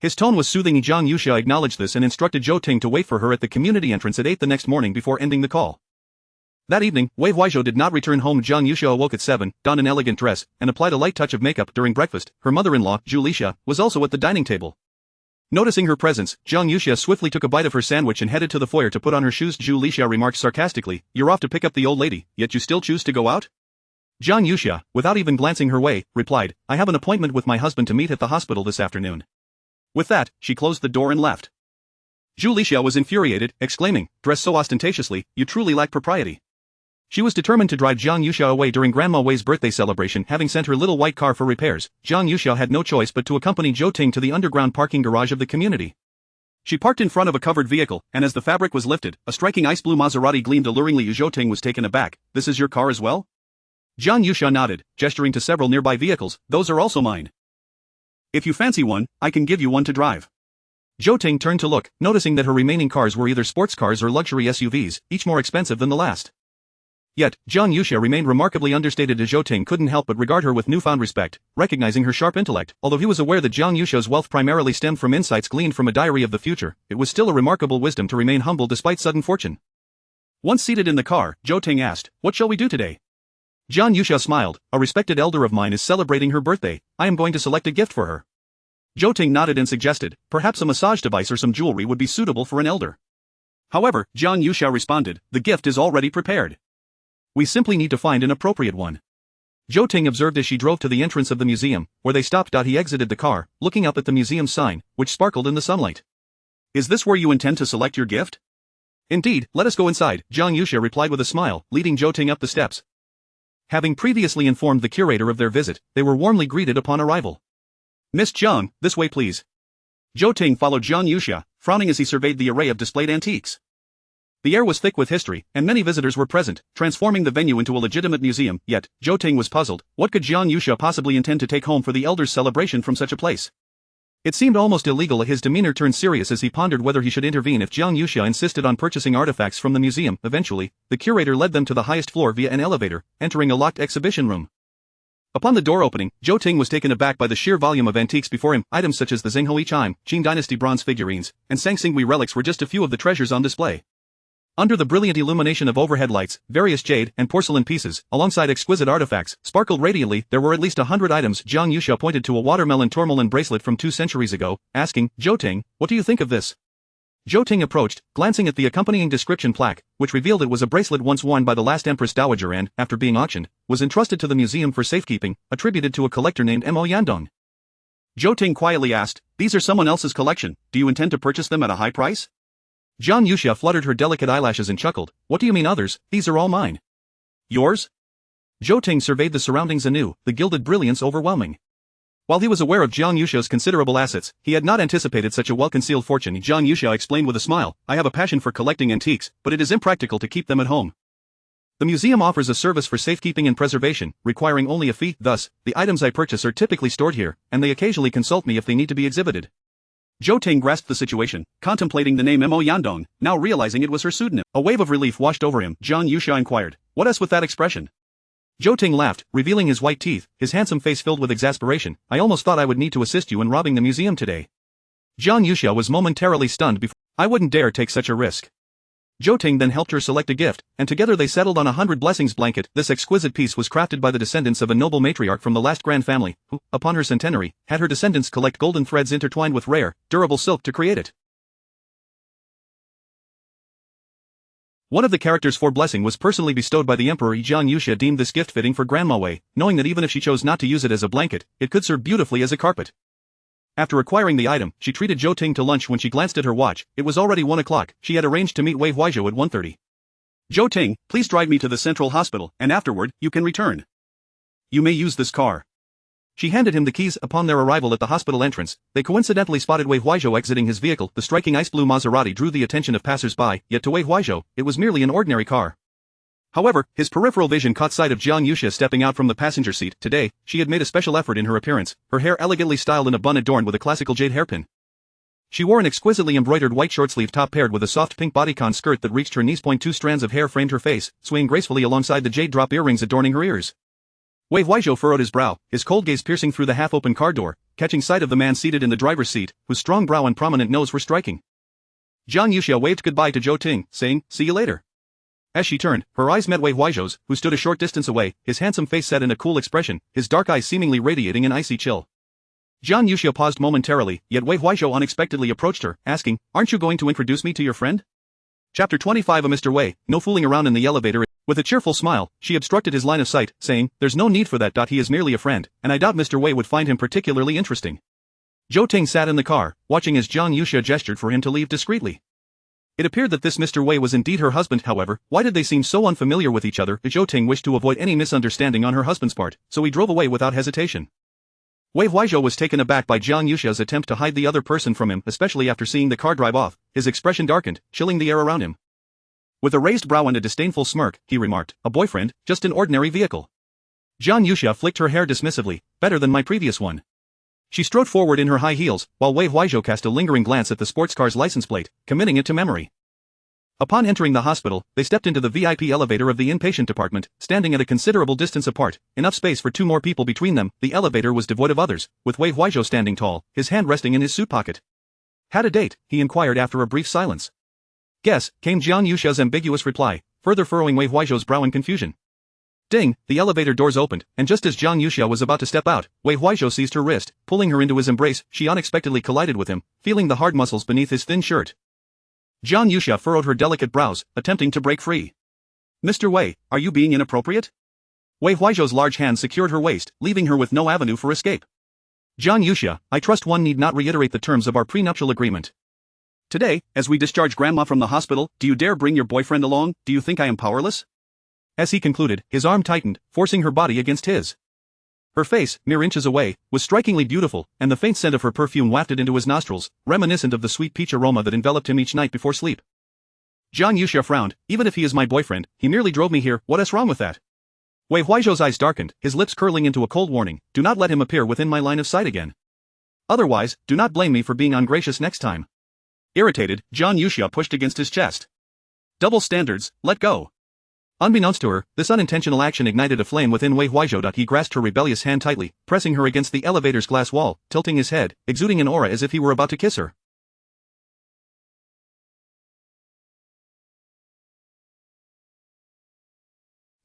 His tone was soothing. Zhang Yuxia acknowledged this and instructed Zhou Ting to wait for her at the community entrance at 8 the next morning before ending the call. That evening, Wei Huaizhou did not return home. Zhang Yuxia awoke at 7, donned an elegant dress, and applied a light touch of makeup. During breakfast, her mother-in-law, Zhu Lixia, was also at the dining table. Noticing her presence, Zhang Yuxia swiftly took a bite of her sandwich and headed to the foyer to put on her shoes. Zhu Lixia remarked sarcastically, you're off to pick up the old lady, yet you still choose to go out? Zhang Yuxia, without even glancing her way, replied, I have an appointment with my husband to meet at the hospital this afternoon. With that, she closed the door and left. Zhu Lixia was infuriated, exclaiming, dress so ostentatiously, you truly lack propriety. She was determined to drive Zhang Yuxia away during Grandma Wei's birthday celebration. Having sent her little white car for repairs, Zhang Yuxia had no choice but to accompany Zhou Ting to the underground parking garage of the community. She parked in front of a covered vehicle, and as the fabric was lifted, a striking ice blue Maserati gleamed alluringly. Zhou Ting was taken aback. This is your car as well? Zhang Yuxia nodded, gesturing to several nearby vehicles. Those are also mine. If you fancy one, I can give you one to drive. Zhou Ting turned to look, noticing that her remaining cars were either sports cars or luxury SUVs, each more expensive than the last. Yet, Zhang Yuxia remained remarkably understated. Zhou Ting couldn't help but regard her with newfound respect, recognizing her sharp intellect. Although he was aware that Zhang Yuxia's wealth primarily stemmed from insights gleaned from a diary of the future, it was still a remarkable wisdom to remain humble despite sudden fortune. Once seated in the car, Zhou Ting asked, what shall we do today? Zhang Yuxia smiled, a respected elder of mine is celebrating her birthday, I am going to select a gift for her. Zhou Ting nodded and suggested, perhaps a massage device or some jewelry would be suitable for an elder. However, Zhang Yuxia responded, the gift is already prepared. We simply need to find an appropriate one. Zhou Ting observed as she drove to the entrance of the museum, where they stopped. He exited the car, looking up at the museum sign, which sparkled in the sunlight. Is this where you intend to select your gift? Indeed, let us go inside, Zhang Yuxia replied with a smile, leading Zhou Ting up the steps. Having previously informed the curator of their visit, they were warmly greeted upon arrival. Miss Zhang, this way please. Zhou Ting followed Zhang Yuxia, frowning as he surveyed the array of displayed antiques. The air was thick with history, and many visitors were present, transforming the venue into a legitimate museum. Yet, Zhou Ting was puzzled. What could Zhang Yuxia possibly intend to take home for the elders' celebration from such a place? It seemed almost illegal. His demeanor turned serious as he pondered whether he should intervene if Zhang Yuxia insisted on purchasing artifacts from the museum. Eventually, the curator led them to the highest floor via an elevator, entering a locked exhibition room. Upon the door opening, Zhou Ting was taken aback by the sheer volume of antiques before him. Items such as the Zhenghui chime, Qing dynasty bronze figurines, and Sangsinghui relics were just a few of the treasures on display. Under the brilliant illumination of overhead lights, various jade and porcelain pieces, alongside exquisite artifacts, sparkled radiantly. There were at least 100 items. Zhang Yuxia pointed to a watermelon tourmaline bracelet from 2 centuries ago, asking, Zhou Ting, what do you think of this? Zhou Ting approached, glancing at the accompanying description plaque, which revealed it was a bracelet once worn by the last Empress Dowager and, after being auctioned, was entrusted to the museum for safekeeping, attributed to a collector named Mo Yandong. Zhou Ting quietly asked, these are someone else's collection, do you intend to purchase them at a high price? Zhang Yuxia fluttered her delicate eyelashes and chuckled, what do you mean others, these are all mine. Yours? Zhou Ting surveyed the surroundings anew, the gilded brilliance overwhelming. While he was aware of Jiang Yusha's considerable assets, he had not anticipated such a well-concealed fortune. Jiang Yusha explained with a smile, I have a passion for collecting antiques, but it is impractical to keep them at home. The museum offers a service for safekeeping and preservation, requiring only a fee. Thus, the items I purchase are typically stored here, and they occasionally consult me if they need to be exhibited. Zhou Ting grasped the situation, contemplating the name Mo Yandong, now realizing it was her pseudonym. A wave of relief washed over him. Jiang Yusha inquired, what else with that expression? Zhou Ting laughed, revealing his white teeth, his handsome face filled with exasperation. I almost thought I would need to assist you in robbing the museum today. Jiang Yusha was momentarily stunned before. I wouldn't dare take such a risk. Zhou Ting then helped her select a gift, and together they settled on a 100 blessings blanket. This exquisite piece was crafted by the descendants of a noble matriarch from the last grand family, who, upon her centenary, had her descendants collect golden threads intertwined with rare, durable silk to create it. One of the characters for blessing was personally bestowed by the emperor. Jiang Yusha deemed this gift fitting for Grandma Wei, knowing that even if she chose not to use it as a blanket, it could serve beautifully as a carpet. After acquiring the item, she treated Zhou Ting to lunch. When she glanced at her watch, it was already 1 o'clock. She had arranged to meet Wei Huaizhou at 1:30. Zhou Ting, please drive me to the central hospital, and afterward, you can return. You may use this car. She handed him the keys. Upon their arrival at the hospital entrance, they coincidentally spotted Wei Huaizhou exiting his vehicle. The striking ice-blue Maserati drew the attention of passers-by, yet to Wei Huaizhou, it was merely an ordinary car. However, his peripheral vision caught sight of Jiang Yusha stepping out from the passenger seat. Today, she had made a special effort in her appearance, her hair elegantly styled in a bun adorned with a classical jade hairpin. She wore an exquisitely embroidered white short-sleeve top paired with a soft pink bodycon skirt that reached her knees. 2 strands of hair framed her face, swaying gracefully alongside the jade drop earrings adorning her ears. Wei Huaizhou furrowed his brow, his cold gaze piercing through the half-open car door, catching sight of the man seated in the driver's seat, whose strong brow and prominent nose were striking. Jiang Yusha waved goodbye to Zhou Ting, saying, see you later. As she turned, her eyes met Wei Huaizhou's, who stood a short distance away, his handsome face set in a cool expression, his dark eyes seemingly radiating an icy chill. Jiang Yusha paused momentarily, yet Wei Huaizhou unexpectedly approached her, asking, aren't you going to introduce me to your friend? Chapter 25 Mr. Wei, no fooling around in the elevator. With a cheerful smile, she obstructed his line of sight, saying, there's no need for that. He is merely a friend, and I doubt Mr. Wei would find him particularly interesting. Zhou Ting sat in the car, watching as Jiang Yusha gestured for him to leave discreetly. It appeared that this Mr. Wei was indeed her husband. However, why did they seem so unfamiliar with each other? Zhou Ting wished to avoid any misunderstanding on her husband's part, so he drove away without hesitation. Wei Huaizhou was taken aback by Jiang Yusha's attempt to hide the other person from him, especially after seeing the car drive off. His expression darkened, chilling the air around him. With a raised brow and a disdainful smirk, he remarked, a boyfriend, just an ordinary vehicle. Jiang Yusha flicked her hair dismissively, better than my previous one. She strode forward in her high heels, while Wei Huaizhou cast a lingering glance at the sports car's license plate, committing it to memory. Upon entering the hospital, they stepped into the VIP elevator of the inpatient department, standing at a considerable distance apart, enough space for 2 more people between them. The elevator was devoid of others, with Wei Huaizhou standing tall, his hand resting in his suit pocket. Had a date, he inquired after a brief silence. Guess, came Jiang Yusha's ambiguous reply, further furrowing Wei Huaizhou's brow in confusion. Ding, the elevator doors opened, and just as Jiang Yusha was about to step out, Wei Huaizhou seized her wrist, pulling her into his embrace. She unexpectedly collided with him, feeling the hard muscles beneath his thin shirt. Jiang Yusha furrowed her delicate brows, attempting to break free. Mr. Wei, are you being inappropriate? Wei Huaizhou's large hand secured her waist, leaving her with no avenue for escape. Jiang Yusha, I trust one need not reiterate the terms of our prenuptial agreement. Today, as we discharge Grandma from the hospital, do you dare bring your boyfriend along? Do you think I am powerless? As he concluded, his arm tightened, forcing her body against his. Her face, mere inches away, was strikingly beautiful, and the faint scent of her perfume wafted into his nostrils, reminiscent of the sweet peach aroma that enveloped him each night before sleep. Jiang Yusha frowned. Even if he is my boyfriend, he merely drove me here. What is wrong with that? Wei Huaizhou's eyes darkened, his lips curling into a cold warning. Do not let him appear within my line of sight again. Otherwise, do not blame me for being ungracious next time. Irritated, Jiang Yusha pushed against his chest. Double standards, let go. Unbeknownst to her, this unintentional action ignited a flame within Wei Huaizhou. He grasped her rebellious hand tightly, pressing her against the elevator's glass wall, tilting his head, exuding an aura as if he were about to kiss her.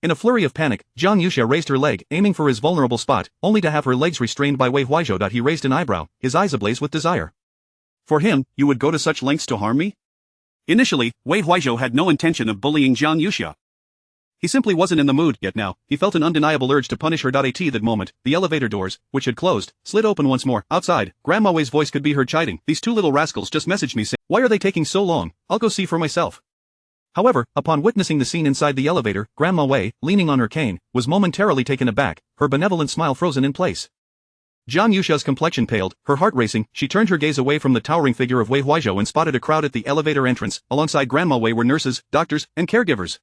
In a flurry of panic, Jiang Yusha raised her leg, aiming for his vulnerable spot, only to have her legs restrained by Wei Huaizhou. He raised an eyebrow, his eyes ablaze with desire. For him, you would go to such lengths to harm me? Initially, Wei Huaizhou had no intention of bullying Jiang Yusha. He simply wasn't in the mood, yet now, he felt an undeniable urge to punish her. At that moment, the elevator doors, which had closed, slid open once more. Outside, Grandma Wei's voice could be heard chiding. These 2 little rascals just messaged me saying, why are they taking so long? I'll go see for myself. However, upon witnessing the scene inside the elevator, Grandma Wei, leaning on her cane, was momentarily taken aback, her benevolent smile frozen in place. Jiang Yusha's complexion paled, her heart racing. She turned her gaze away from the towering figure of Wei Huizhou and spotted a crowd at the elevator entrance. Alongside Grandma Wei were nurses, doctors, and caregivers.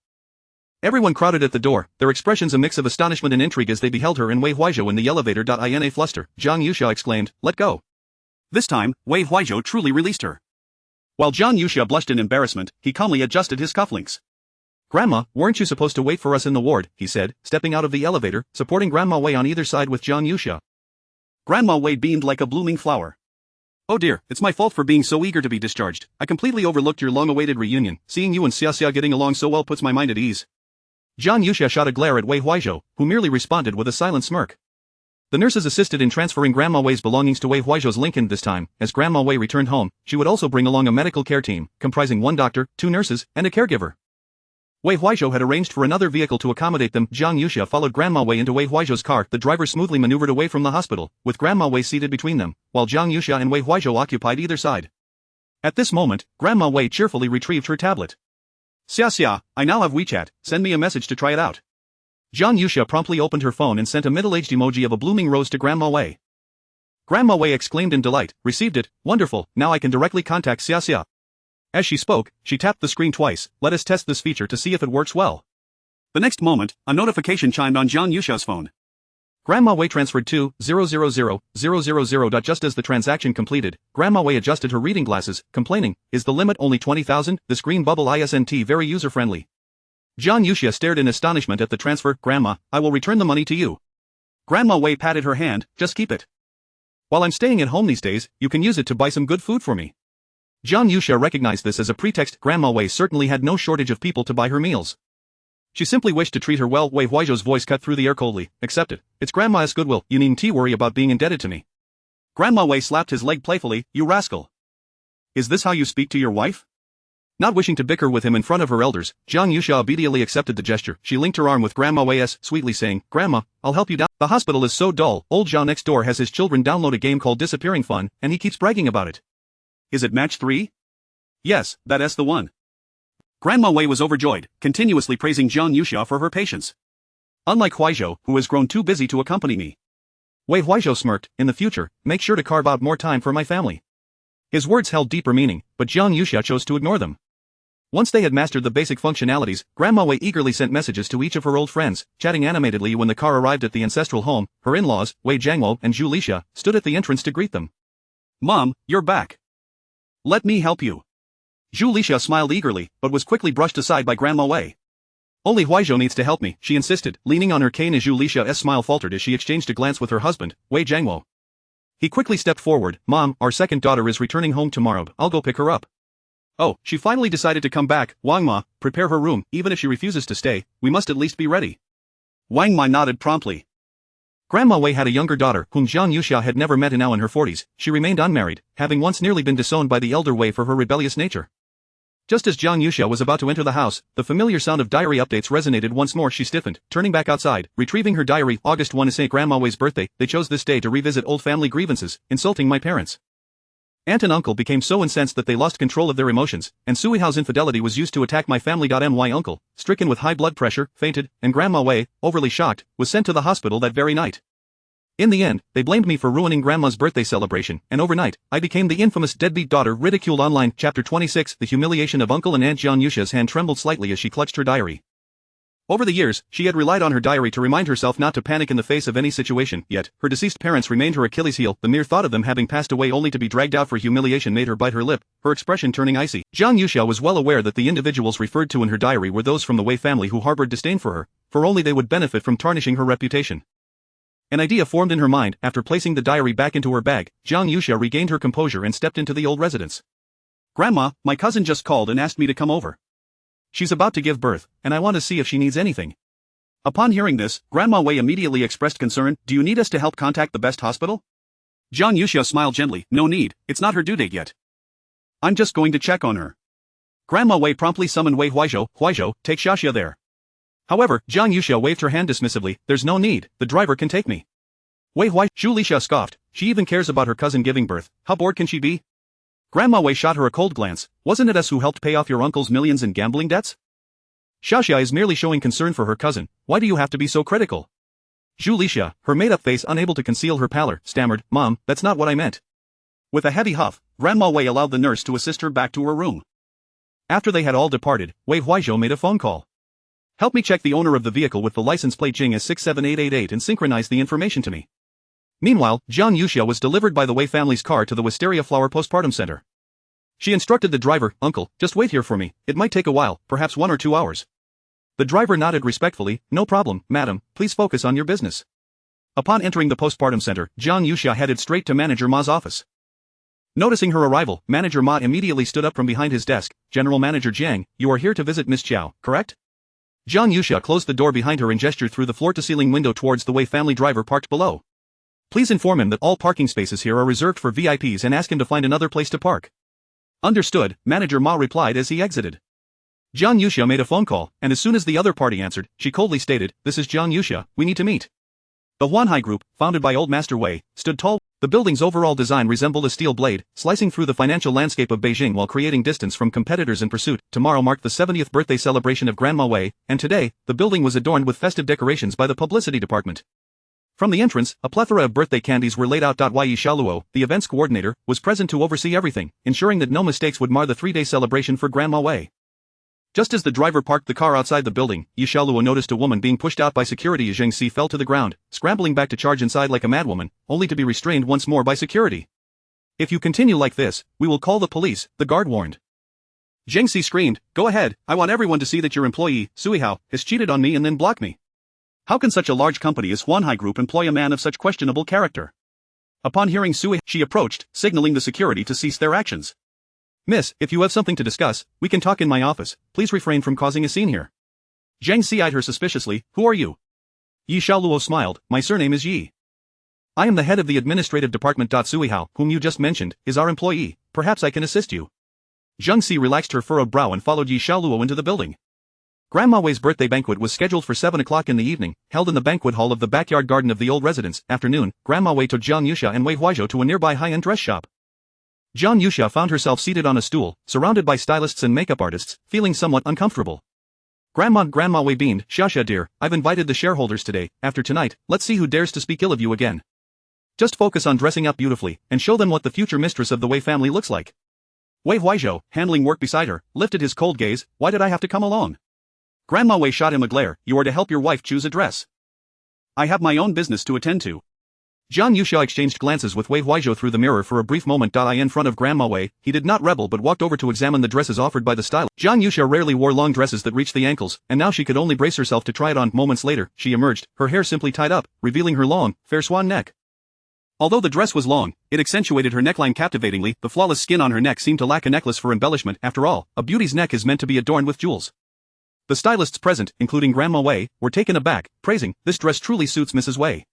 Everyone crowded at the door, their expressions a mix of astonishment and intrigue as they beheld her and Wei Huizhou in the elevator. In a fluster, Jiang Yusha exclaimed, "Let go." This time, Wei Huizhou truly released her. While Jiang Yusha blushed in embarrassment, he calmly adjusted his cufflinks. "Grandma, weren't you supposed to wait for us in the ward?" he said, stepping out of the elevator, supporting Grandma Wei on either side with Jiang Yusha. Grandma Wei beamed like a blooming flower. "Oh dear, it's my fault for being so eager to be discharged. I completely overlooked your long-awaited reunion. Seeing you and Xia getting along so well puts my mind at ease." Jiang Yusha shot a glare at Wei Huizhou, who merely responded with a silent smirk. The nurses assisted in transferring Grandma Wei's belongings to Wei Huizhou's Lincoln. This time, as Grandma Wei returned home, she would also bring along a medical care team, comprising one doctor, 2 nurses, and a caregiver. Wei Huizhou had arranged for another vehicle to accommodate them. Jiang Yusha followed Grandma Wei into Wei Huizhou's car. The driver smoothly maneuvered away from the hospital, with Grandma Wei seated between them, while Jiang Yusha and Wei Huizhou occupied either side. At this moment, Grandma Wei cheerfully retrieved her tablet. "Xia, I now have WeChat, send me a message to try it out." Jiang Yusha promptly opened her phone and sent a middle-aged emoji of a blooming rose to Grandma Wei. Grandma Wei exclaimed in delight, "Received it, wonderful, now I can directly contact Xia." As she spoke, she tapped the screen twice. "Let us test this feature to see if it works well." The next moment, a notification chimed on Jiang Yusha's phone. Grandma Wei transferred 2,000,000. Just as the transaction completed, Grandma Wei adjusted her reading glasses, complaining, "Is the limit only 20,000? This green bubble isn't very user-friendly." Jiang Yusha stared in astonishment at the transfer. "Grandma, I will return the money to you." Grandma Wei patted her hand, "Just keep it. While I'm staying at home these days, you can use it to buy some good food for me." Jiang Yusha recognized this as a pretext. Grandma Wei certainly had no shortage of people to buy her meals. She simply wished to treat her well. Wei Huizhou's voice cut through the air coldly. "Accepted. It's Grandma's goodwill. You needn't worry about being indebted to me." Grandma Wei slapped his leg playfully. "You rascal. Is this how you speak to your wife?" Not wishing to bicker with him in front of her elders, Jiang Yusha obediently accepted the gesture. She linked her arm with Grandma Wei's, sweetly saying, "Grandma, I'll help you down. The hospital is so dull. Old Zhao next door has his children download a game called Disappearing Fun, and he keeps bragging about it." "Is it match 3? "Yes, that's the one." Grandma Wei was overjoyed, continuously praising Jiang Yusha for her patience. "Unlike Huizhou, who has grown too busy to accompany me." Wei Huizhou smirked. "In the future, make sure to carve out more time for my family." His words held deeper meaning, but Jiang Yusha chose to ignore them. Once they had mastered the basic functionalities, Grandma Wei eagerly sent messages to each of her old friends, chatting animatedly. When the car arrived at the ancestral home, her in-laws, Wei Jiangwo and Zhu Lisha, stood at the entrance to greet them. "Mom, you're back. Let me help you." Zhu Lisha smiled eagerly, but was quickly brushed aside by Grandma Wei. "Only Huizhou needs to help me," she insisted, leaning on her cane as Zhu Lisha's smile faltered as she exchanged a glance with her husband, Wei Jiangwo. He quickly stepped forward. "Mom, our second daughter is returning home tomorrow. I'll go pick her up." "Oh, she finally decided to come back. Wang Ma, prepare her room. Even if she refuses to stay, we must at least be ready." Wang Ma nodded promptly. Grandma Wei had a younger daughter, whom Jiang Yusha had never met. And now in her 40s, she remained unmarried, having once nearly been disowned by the elder Wei for her rebellious nature. Just as Jiang Yusha was about to enter the house, the familiar sound of diary updates resonated once more. She stiffened, turning back outside, retrieving her diary. August 1 is St. Grandma Wei's birthday. They chose this day to revisit old family grievances, insulting my parents. Aunt and uncle became so incensed that they lost control of their emotions, and Sui Hao's infidelity was used to attack my family. My uncle, stricken with high blood pressure, fainted, and Grandma Wei, overly shocked, was sent to the hospital that very night. In the end, they blamed me for ruining Grandma's birthday celebration, and overnight, I became the infamous deadbeat daughter ridiculed online. Chapter 26. The humiliation of Uncle and Aunt. Jiang Yusha's hand trembled slightly as she clutched her diary. Over the years, she had relied on her diary to remind herself not to panic in the face of any situation, yet, her deceased parents remained her Achilles heel. The mere thought of them having passed away only to be dragged out for humiliation made her bite her lip, her expression turning icy. Jiang Yusha was well aware that the individuals referred to in her diary were those from the Wei family who harbored disdain for her, for only they would benefit from tarnishing her reputation. An idea formed in her mind. After placing the diary back into her bag, Jiang Yusha regained her composure and stepped into the old residence. "Grandma, my cousin just called and asked me to come over. She's about to give birth, and I want to see if she needs anything." Upon hearing this, Grandma Wei immediately expressed concern. "Do you need us to help contact the best hospital?" Jiang Yusha smiled gently. "No need, it's not her due date yet. I'm just going to check on her." Grandma Wei promptly summoned Wei Huizhou. "Huizhou, take Xia there." However, Jiang Yusha waved her hand dismissively. "There's no need, the driver can take me." Wei Huizhou. Zhu Lisha scoffed. "She even cares about her cousin giving birth. How bored can she be?" Grandma Wei shot her a cold glance. "Wasn't it us who helped pay off your uncle's millions in gambling debts? Xia is merely showing concern for her cousin. Why do you have to be so critical?" Zhu Lixia, her made-up face unable to conceal her pallor, stammered, "Mom, that's not what I meant." With a heavy huff, Grandma Wei allowed the nurse to assist her back to her room. After they had all departed, Wei Huizhou made a phone call. "Help me check the owner of the vehicle with the license plate Jing as 67888 and synchronize the information to me." Meanwhile, Jiang Yuxia was delivered by the Wei family's car to the Wisteria Flower Postpartum Center. She instructed the driver, "Uncle, just wait here for me, it might take a while, perhaps 1 or 2 hours." The driver nodded respectfully, "No problem, madam, please focus on your business." Upon entering the postpartum center, Jiang Yuxia headed straight to Manager Ma's office. Noticing her arrival, Manager Ma immediately stood up from behind his desk. "General Manager Jiang, you are here to visit Miss Qiao, correct?" Jiang Yuxia closed the door behind her and gestured through the floor-to-ceiling window towards the Wei family driver parked below. "Please inform him that all parking spaces here are reserved for VIPs and ask him to find another place to park." "Understood," Manager Ma replied as he exited. Jiang Yuxia made a phone call, and as soon as the other party answered, she coldly stated, "This is Jiang Yuxia, we need to meet." The Huanhai Group, founded by Old Master Wei, stood tall. The building's overall design resembled a steel blade, slicing through the financial landscape of Beijing while creating distance from competitors in pursuit. Tomorrow marked the 70th birthday celebration of Grandma Wei, and today, the building was adorned with festive decorations by the publicity department. From the entrance, a plethora of birthday candies were laid out. Yi Shaluo, the event's coordinator, was present to oversee everything, ensuring that no mistakes would mar the 3-day celebration for Grandma Wei. Just as the driver parked the car outside the building, Yi Shaluo noticed a woman being pushed out by security. Zheng Si fell to the ground, scrambling back to charge inside like a madwoman, only to be restrained once more by security. "If you continue like this, we will call the police," the guard warned. Zheng Si screamed, "Go ahead, I want everyone to see that your employee, Sui Hao, has cheated on me and then blocked me. How can such a large company as Huanhai Group employ a man of such questionable character?" Upon hearing Sui, she approached, signaling the security to cease their actions. "Miss, if you have something to discuss, we can talk in my office, please refrain from causing a scene here." Zhang Si eyed her suspiciously, "Who are you?" Yi Shaoluo smiled, "My surname is Yi. I am the head of the administrative department. Sui Hao, whom you just mentioned, is our employee, perhaps I can assist you." Zhang Si relaxed her furrowed brow and followed Yi Shaoluo into the building. Grandma Wei's birthday banquet was scheduled for 7 o'clock in the evening, held in the banquet hall of the backyard garden of the old residence. Afternoon, Grandma Wei took Jiang Yuxia and Wei Huizhou to a nearby high-end dress shop. Jiang Yuxia found herself seated on a stool, surrounded by stylists and makeup artists, feeling somewhat uncomfortable. Grandma Wei beamed, "Xiaxia dear, I've invited the shareholders today. After tonight, let's see who dares to speak ill of you again. Just focus on dressing up beautifully, and show them what the future mistress of the Wei family looks like." Wei Huizhou, handling work beside her, lifted his cold gaze. "Why did I have to come along?" Grandma Wei shot him a glare. "You are to help your wife choose a dress. I have my own business to attend to." Jiang Yuxia exchanged glances with Wei Huizhou through the mirror for a brief moment. In front of Grandma Wei, he did not rebel but walked over to examine the dresses offered by the stylist. Jiang Yuxia rarely wore long dresses that reached the ankles, and now she could only brace herself to try it on. Moments later, she emerged, her hair simply tied up, revealing her long, fair swan neck. Although the dress was long, it accentuated her neckline captivatingly. The flawless skin on her neck seemed to lack a necklace for embellishment. After all, a beauty's neck is meant to be adorned with jewels. The stylists present, including Grandma Wei, were taken aback, praising, "This dress truly suits Mrs. Wei."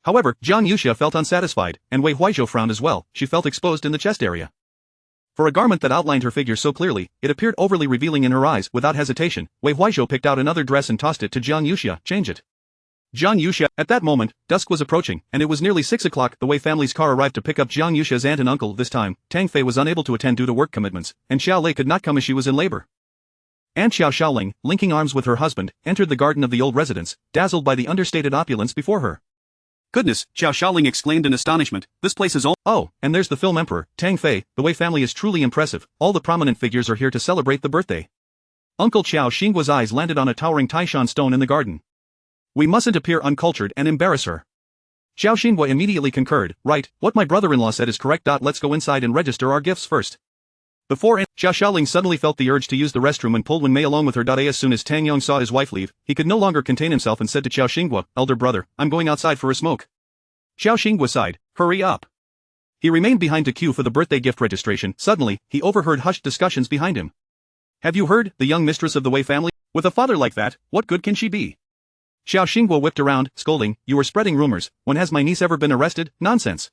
However, Jiang Yuxia felt unsatisfied, and Wei Huizhou frowned as well. She felt exposed in the chest area. For a garment that outlined her figure so clearly, it appeared overly revealing in her eyes. Without hesitation, Wei Huizhou picked out another dress and tossed it to Jiang Yuxia. "Change it." Jiang Yuxia. At that moment, dusk was approaching, and it was nearly 6 o'clock. The Wei family's car arrived to pick up Jiang Yuxia's aunt and uncle. This time, Tang Fei was unable to attend due to work commitments, and Xiao Lei could not come as she was in labor. Aunt Xiao Xiaoling, linking arms with her husband, entered the garden of the old residence, dazzled by the understated opulence before her. "Goodness," Xiao Xiaoling exclaimed in astonishment, "this place is all—" "Oh, and there's the film emperor, Tang Fei. The Wei family is truly impressive. All the prominent figures are here to celebrate the birthday." Uncle Qiao Xinggua's eyes landed on a towering Taishan stone in the garden. "We mustn't appear uncultured and embarrass her." Xiao Xinghua immediately concurred, "Right, what my brother-in-law said is correct. Let's go inside and register our gifts first." Before Xiao Xiaoling suddenly felt the urge to use the restroom and pulled Wen Mei along with her. As soon as Tang Yong saw his wife leave, he could no longer contain himself and said to Xiao Xinghua, "Elder brother, I'm going outside for a smoke." Xiao Xinghua sighed, "Hurry up." He remained behind to queue for the birthday gift registration. Suddenly, he overheard hushed discussions behind him. "Have you heard, the young mistress of the Wei family? With a father like that, what good can she be?" Xiao Xinghua whipped around, scolding, "You are spreading rumors. When has my niece ever been arrested? Nonsense."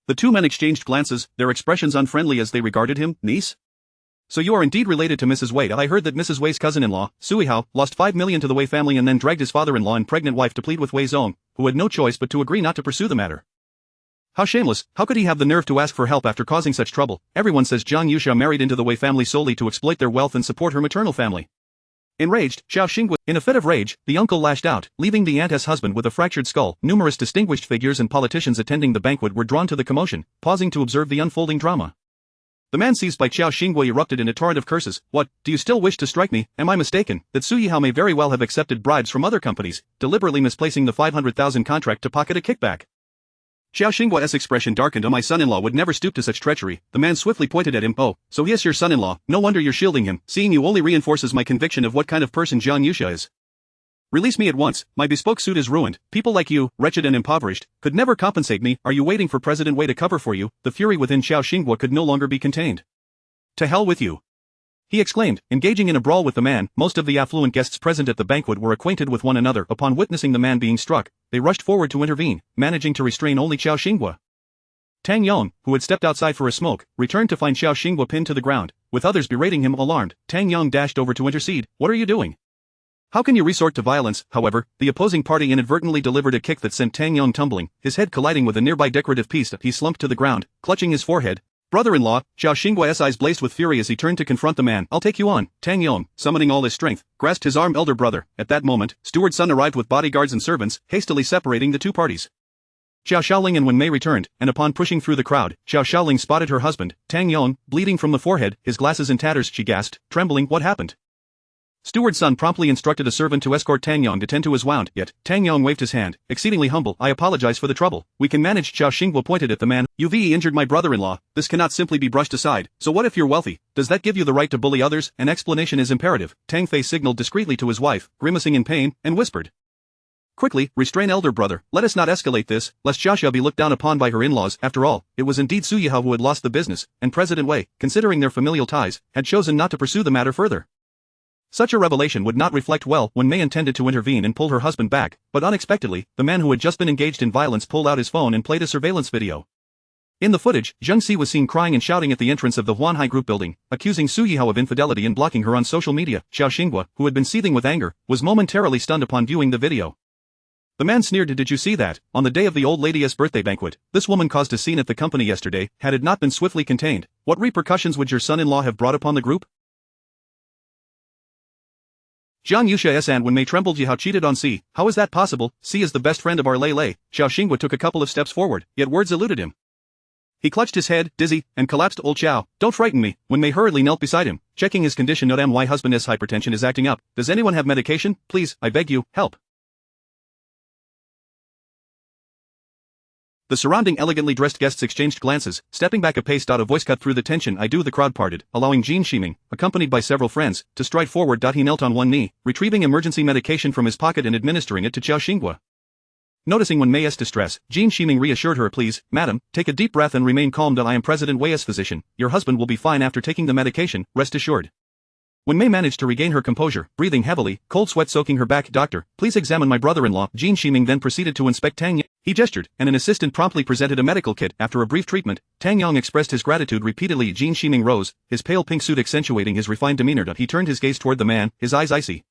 The two men exchanged glances, their expressions unfriendly as they regarded him. "Niece? So you are indeed related to Mrs. Wei. I heard that Mrs. Wei's cousin-in-law, Sui Hao, lost 5 million to the Wei family and then dragged his father-in-law and pregnant wife to plead with Wei Zong, who had no choice but to agree not to pursue the matter. How shameless, how could he have the nerve to ask for help after causing such trouble? Everyone says Jiang Yuxia married into the Wei family solely to exploit their wealth and support her maternal family. Enraged, Xiao Xingwa, in a fit of rage, the uncle lashed out, leaving the aunt's husband with a fractured skull. Numerous distinguished figures and politicians attending the banquet were drawn to the commotion, pausing to observe the unfolding drama. The man seized by Xiao Xingwa erupted in a torrent of curses. What, do you still wish to strike me? Am I mistaken, that Su Yihao may very well have accepted bribes from other companies, deliberately misplacing the 500,000 contract to pocket a kickback? Xiao Xingwa's expression darkened. My son-in-law would never stoop to such treachery. The man swiftly pointed at him. Oh, so he is your son-in-law, no wonder you're shielding him. Seeing you only reinforces my conviction of what kind of person Jiang Yusha is. Release me at once, my bespoke suit is ruined. People like you, wretched and impoverished, could never compensate me. Are you waiting for President Wei to cover for you? The fury within Xiao Xingwa could no longer be contained. To hell with you, he exclaimed, engaging in a brawl with the man. Most of the affluent guests present at the banquet were acquainted with one another. Upon witnessing the man being struck, they rushed forward to intervene, managing to restrain only Xiao Xingwa. Tang Yong, who had stepped outside for a smoke, returned to find Xiao Xingwa pinned to the ground, with others berating him. Alarmed, Tang Yong dashed over to intercede. What are you doing? How can you resort to violence? However, the opposing party inadvertently delivered a kick that sent Tang Yong tumbling, his head colliding with a nearby decorative piece. He slumped to the ground, clutching his forehead. Brother-in-law, Xiao Xingwa's eyes blazed with fury as he turned to confront the man. I'll take you on. Tang Yong, summoning all his strength, grasped his arm. Elder brother. At that moment, Steward Sun arrived with bodyguards and servants, hastily separating the two parties. Xiao Shaoling and Wen Mei returned, and upon pushing through the crowd, Xiao Shaoling spotted her husband, Tang Yong, bleeding from the forehead, his glasses in tatters. She gasped, trembling. What happened? Steward Sun promptly instructed a servant to escort Tang Yong to tend to his wound, yet, Tang Yong waved his hand, exceedingly humble. I apologize for the trouble. We can manage. Xiao Xingwa pointed at the man. You've injured my brother-in-law, this cannot simply be brushed aside. So what if you're wealthy? Does that give you the right to bully others? An explanation is imperative. Tang Fei signaled discreetly to his wife, grimacing in pain, and whispered. Quickly, restrain elder brother, let us not escalate this, lest Xiaxia be looked down upon by her in-laws. After all, it was indeed Su Yihao who had lost the business, and President Wei, considering their familial ties, had chosen not to pursue the matter further. Such a revelation would not reflect well. When Mei intended to intervene and pull her husband back, but unexpectedly, the man who had just been engaged in violence pulled out his phone and played a surveillance video. In the footage, Zheng Si was seen crying and shouting at the entrance of the Huanhai Group building, accusing Su Yihao of infidelity and blocking her on social media. Xiao Xingwa, who had been seething with anger, was momentarily stunned upon viewing the video. The man sneered. Did you see that? On the day of the old lady's birthday banquet, this woman caused a scene at the company yesterday. Had it not been swiftly contained, what repercussions would your son-in-law have brought upon the group? Jiang Yusha and Wen Mei trembled. Yihao cheated on Si. How is that possible? Si is the best friend of our Lei Lei. Xiao Xingwa took a couple of steps forward, yet words eluded him. He clutched his head, dizzy, and collapsed. Old Xiao, don't frighten me. Wen Mei hurriedly knelt beside him, checking his condition. Note my husband's hypertension is acting up. Does anyone have medication? Please, I beg you, help. The surrounding elegantly dressed guests exchanged glances, stepping back a pace. A voice cut through the tension. I do. The crowd parted, allowing Jin Shiming, accompanied by several friends, to stride forward. He knelt on one knee, retrieving emergency medication from his pocket and administering it to Xiao Xingwa. Noticing Wen Mei's distress, Jin Shiming reassured her. Please, madam, take a deep breath and remain calm. I am President Wei's physician. Your husband will be fine after taking the medication, rest assured. Wen Mei managed to regain her composure, breathing heavily, cold sweat soaking her back. Doctor, please examine my brother-in-law. Jin Shiming then proceeded to inspect Tang Yang. He gestured, and an assistant promptly presented a medical kit. After a brief treatment, Tang Yang expressed his gratitude repeatedly. Jin Shiming rose, his pale pink suit accentuating his refined demeanor. He turned his gaze toward the man, his eyes icy.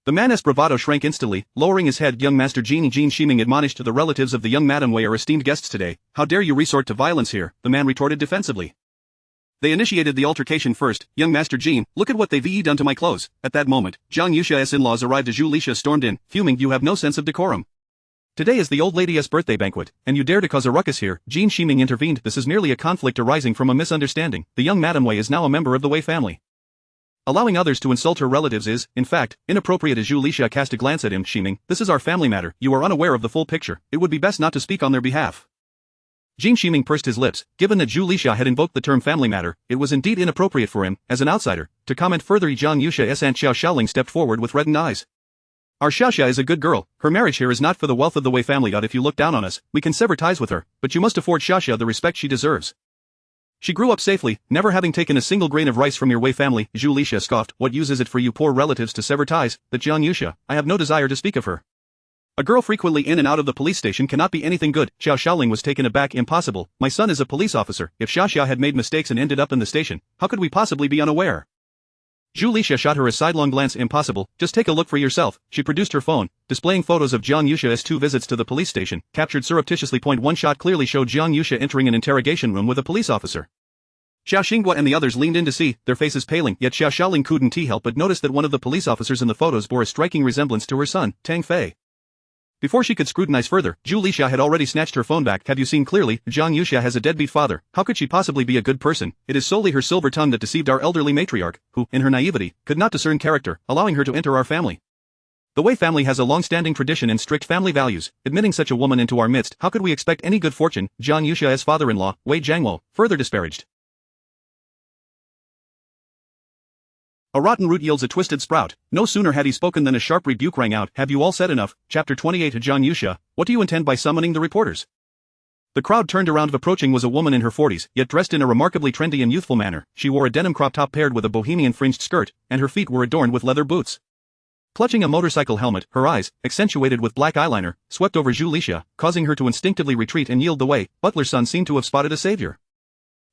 The man's bravado shrank instantly, lowering his head. Young Master Jin Shiming admonished the relatives of the young Madam Wei are esteemed guests today. How dare you resort to violence here? The man retorted defensively. They initiated the altercation first. Young Master Jin, look at what they've done to my clothes. At that moment, Jiang Yusha's in-laws arrived as Zhu Lisha stormed in, fuming. You have no sense of decorum. Today is the old lady's birthday banquet, and you dare to cause a ruckus here. Jin Shiming intervened. This is merely a conflict arising from a misunderstanding. The young Madam Wei is now a member of the Wei family. Allowing others to insult her relatives is, in fact, inappropriate. As Zhu Lisha cast a glance at him. Shiming, this is our family matter. You are unaware of the full picture. It would be best not to speak on their behalf. Jin Shiming pursed his lips. Given that Zhu Lisha had invoked the term family matter, it was indeed inappropriate for him, as an outsider, to comment further. Jiang Yusha's aunt Xiao Shaoling stepped forward with reddened eyes. Our Xiaoxia is a good girl. Her marriage here is not for the wealth of the Wei family. If you look down on us, we can sever ties with her, but you must afford Xiaoxia the respect she deserves. She grew up safely, never having taken a single grain of rice from your Wei family. Zhu Lisha scoffed. What use is it for you poor relatives to sever ties? That Jiang Yusha, I have no desire to speak of her. A girl frequently in and out of the police station cannot be anything good. Xiao Shaoling was taken aback. Impossible. My son is a police officer. If Xiaoxia had made mistakes and ended up in the station, how could we possibly be unaware? Zhu Lisha shot her a sidelong glance. Impossible. Just take a look for yourself. She produced her phone, displaying photos of Jiang Yusha's 2 visits to the police station, captured surreptitiously. One shot clearly showed Jiang Yusha entering an interrogation room with a police officer. Xiao Xinghua and the others leaned in to see, their faces paling, yet Xiao Xiaoling couldn't help but notice that one of the police officers in the photos bore a striking resemblance to her son, Tang Fei. Before she could scrutinize further, Zhu Lixia had already snatched her phone back. Have you seen clearly? Zhang Yuxia has a deadbeat father. How could she possibly be a good person? It is solely her silver tongue that deceived our elderly matriarch, who, in her naivety, could not discern character, allowing her to enter our family. The Wei family has a long-standing tradition and strict family values. Admitting such a woman into our midst, how could we expect any good fortune? Zhang Yuxia's father-in-law, Wei Jiangwo, further disparaged. A rotten root yields a twisted sprout. No sooner had he spoken than a sharp rebuke rang out. Have you all said enough? Chapter 28. Zhang Yuxia, what do you intend by summoning the reporters? The crowd turned around. Approaching was a woman in her 40s, yet dressed in a remarkably trendy and youthful manner. She wore a denim crop top paired with a bohemian fringed skirt, and her feet were adorned with leather boots. Clutching a motorcycle helmet, her eyes, accentuated with black eyeliner, swept over Zhu Lixia, causing her to instinctively retreat and yield the way. Butler's son seemed to have spotted a savior.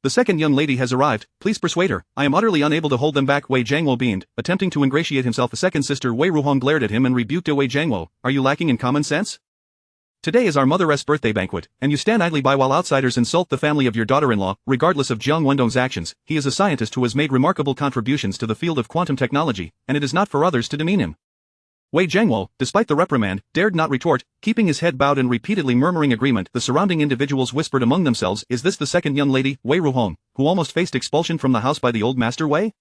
The second young lady has arrived, please persuade her. I am utterly unable to hold them back. Wei Jiangwo beamed, attempting to ingratiate himself. A second sister Wei Ruhong glared at him and rebuked Wei Jiangwo, are you lacking in common sense? Today is our mother's birthday banquet, and you stand idly by while outsiders insult the family of your daughter-in-law. Regardless of Jiang Wendong's actions, he is a scientist who has made remarkable contributions to the field of quantum technology, and it is not for others to demean him. Wei Jiangwo, despite the reprimand, dared not retort, keeping his head bowed and repeatedly murmuring agreement. The surrounding individuals whispered among themselves, is this the second young lady, Wei Ruhong, who almost faced expulsion from the house by the old master Wei?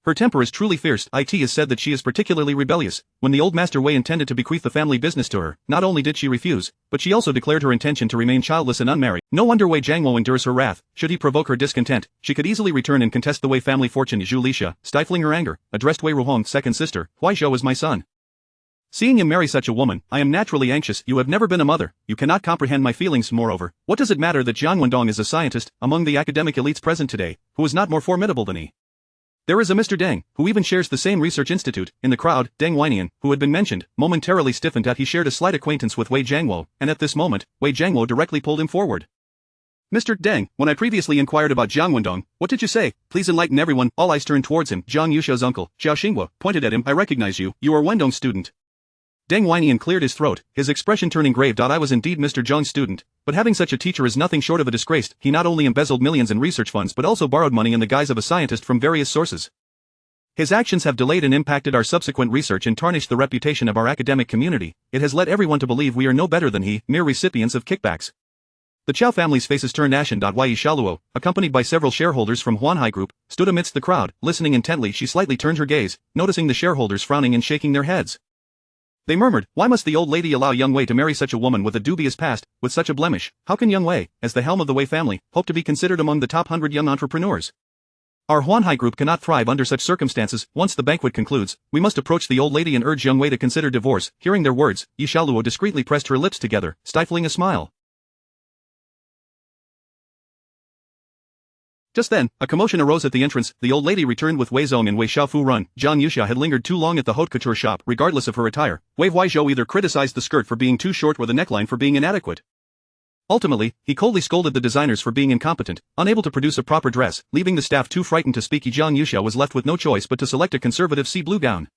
Her temper is truly fierce. It is said that she is particularly rebellious. When the old master Wei intended to bequeath the family business to her, not only did she refuse, but she also declared her intention to remain childless and unmarried. No wonder Wei Jiangwo endures her wrath. Should he provoke her discontent, she could easily return and contest the Wei family fortune. Zhu Lixia, stifling her anger, addressed Wei Ruhong's second sister, Huaizhou is my son. Seeing him marry such a woman, I am naturally anxious. You have never been a mother, you cannot comprehend my feelings. Moreover, what does it matter that Jiang Wendong is a scientist, among the academic elites present today, who is not more formidable than he? There is a Mr. Deng, who even shares the same research institute. In the crowd, Deng Weinian, who had been mentioned, momentarily stiffened at he shared a slight acquaintance with Wei Jiangwo, and at this moment, Wei Jiangwo directly pulled him forward. Mr. Deng, when I previously inquired about Jiang Wendong, what did you say? Please enlighten everyone. All eyes turned towards him. Zhang Yuxia's uncle, Xiao Xinghua, pointed at him. I recognize you, you are Wendong's student. Deng Weinian cleared his throat, his expression turning grave. I was indeed Mr. Zhang's student, but having such a teacher is nothing short of a disgrace. He not only embezzled millions in research funds but also borrowed money in the guise of a scientist from various sources. His actions have delayed and impacted our subsequent research and tarnished the reputation of our academic community. It has led everyone to believe we are no better than he, mere recipients of kickbacks. The Chao family's faces turned ashen. Yi Shaluo, accompanied by several shareholders from Huanhai Group, stood amidst the crowd, listening intently. She slightly turned her gaze, noticing the shareholders frowning and shaking their heads. They murmured, why must the old lady allow young Wei to marry such a woman with a dubious past, with such a blemish? How can young Wei, as the helm of the Wei family, hope to be considered among the top 100 young entrepreneurs? Our Huanhai Group cannot thrive under such circumstances. Once the banquet concludes, we must approach the old lady and urge young Wei to consider divorce. Hearing their words, Yi Shaluo discreetly pressed her lips together, stifling a smile. Just then, a commotion arose at the entrance. The old lady returned with Wei Zong and Wei Xiaofu Run. Zhang Yuxia had lingered too long at the haute couture shop. Regardless of her attire, Wei Huaizhou either criticized the skirt for being too short or the neckline for being inadequate. Ultimately, he coldly scolded the designers for being incompetent, unable to produce a proper dress, leaving the staff too frightened to speak. Zhang Yuxia was left with no choice but to select a conservative sea blue gown.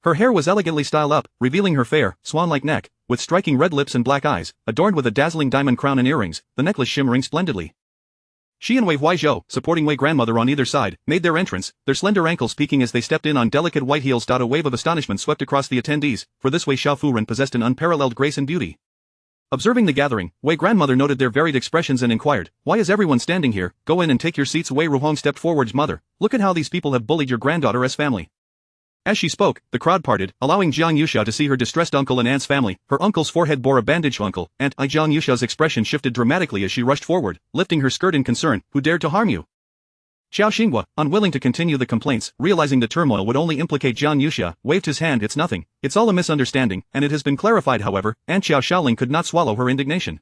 Her hair was elegantly styled up, revealing her fair, swan-like neck, with striking red lips and black eyes, adorned with a dazzling diamond crown and earrings, the necklace shimmering splendidly. She and Wei Huaizhou, supporting Wei grandmother on either side, made their entrance, their slender ankles peeking as they stepped in on delicate white heels. A wave of astonishment swept across the attendees, for this Wei Xiaofuren possessed an unparalleled grace and beauty. Observing the gathering, Wei grandmother noted their varied expressions and inquired, why is everyone standing here? Go in and take your seats. Wei Ruhong stepped forward. Mother, look at how these people have bullied your granddaughter as family. As she spoke, the crowd parted, allowing Zhang Yuxia to see her distressed uncle and aunt's family. Her uncle's forehead bore a bandaged uncle, and Zhang Yuxia's expression shifted dramatically as she rushed forward, lifting her skirt in concern. Who dared to harm you? Xiao Xinghua, unwilling to continue the complaints, realizing the turmoil would only implicate Zhang Yuxia, waved his hand. It's nothing, it's all a misunderstanding, and it has been clarified. However, Aunt Xiao Shaoling could not swallow her indignation.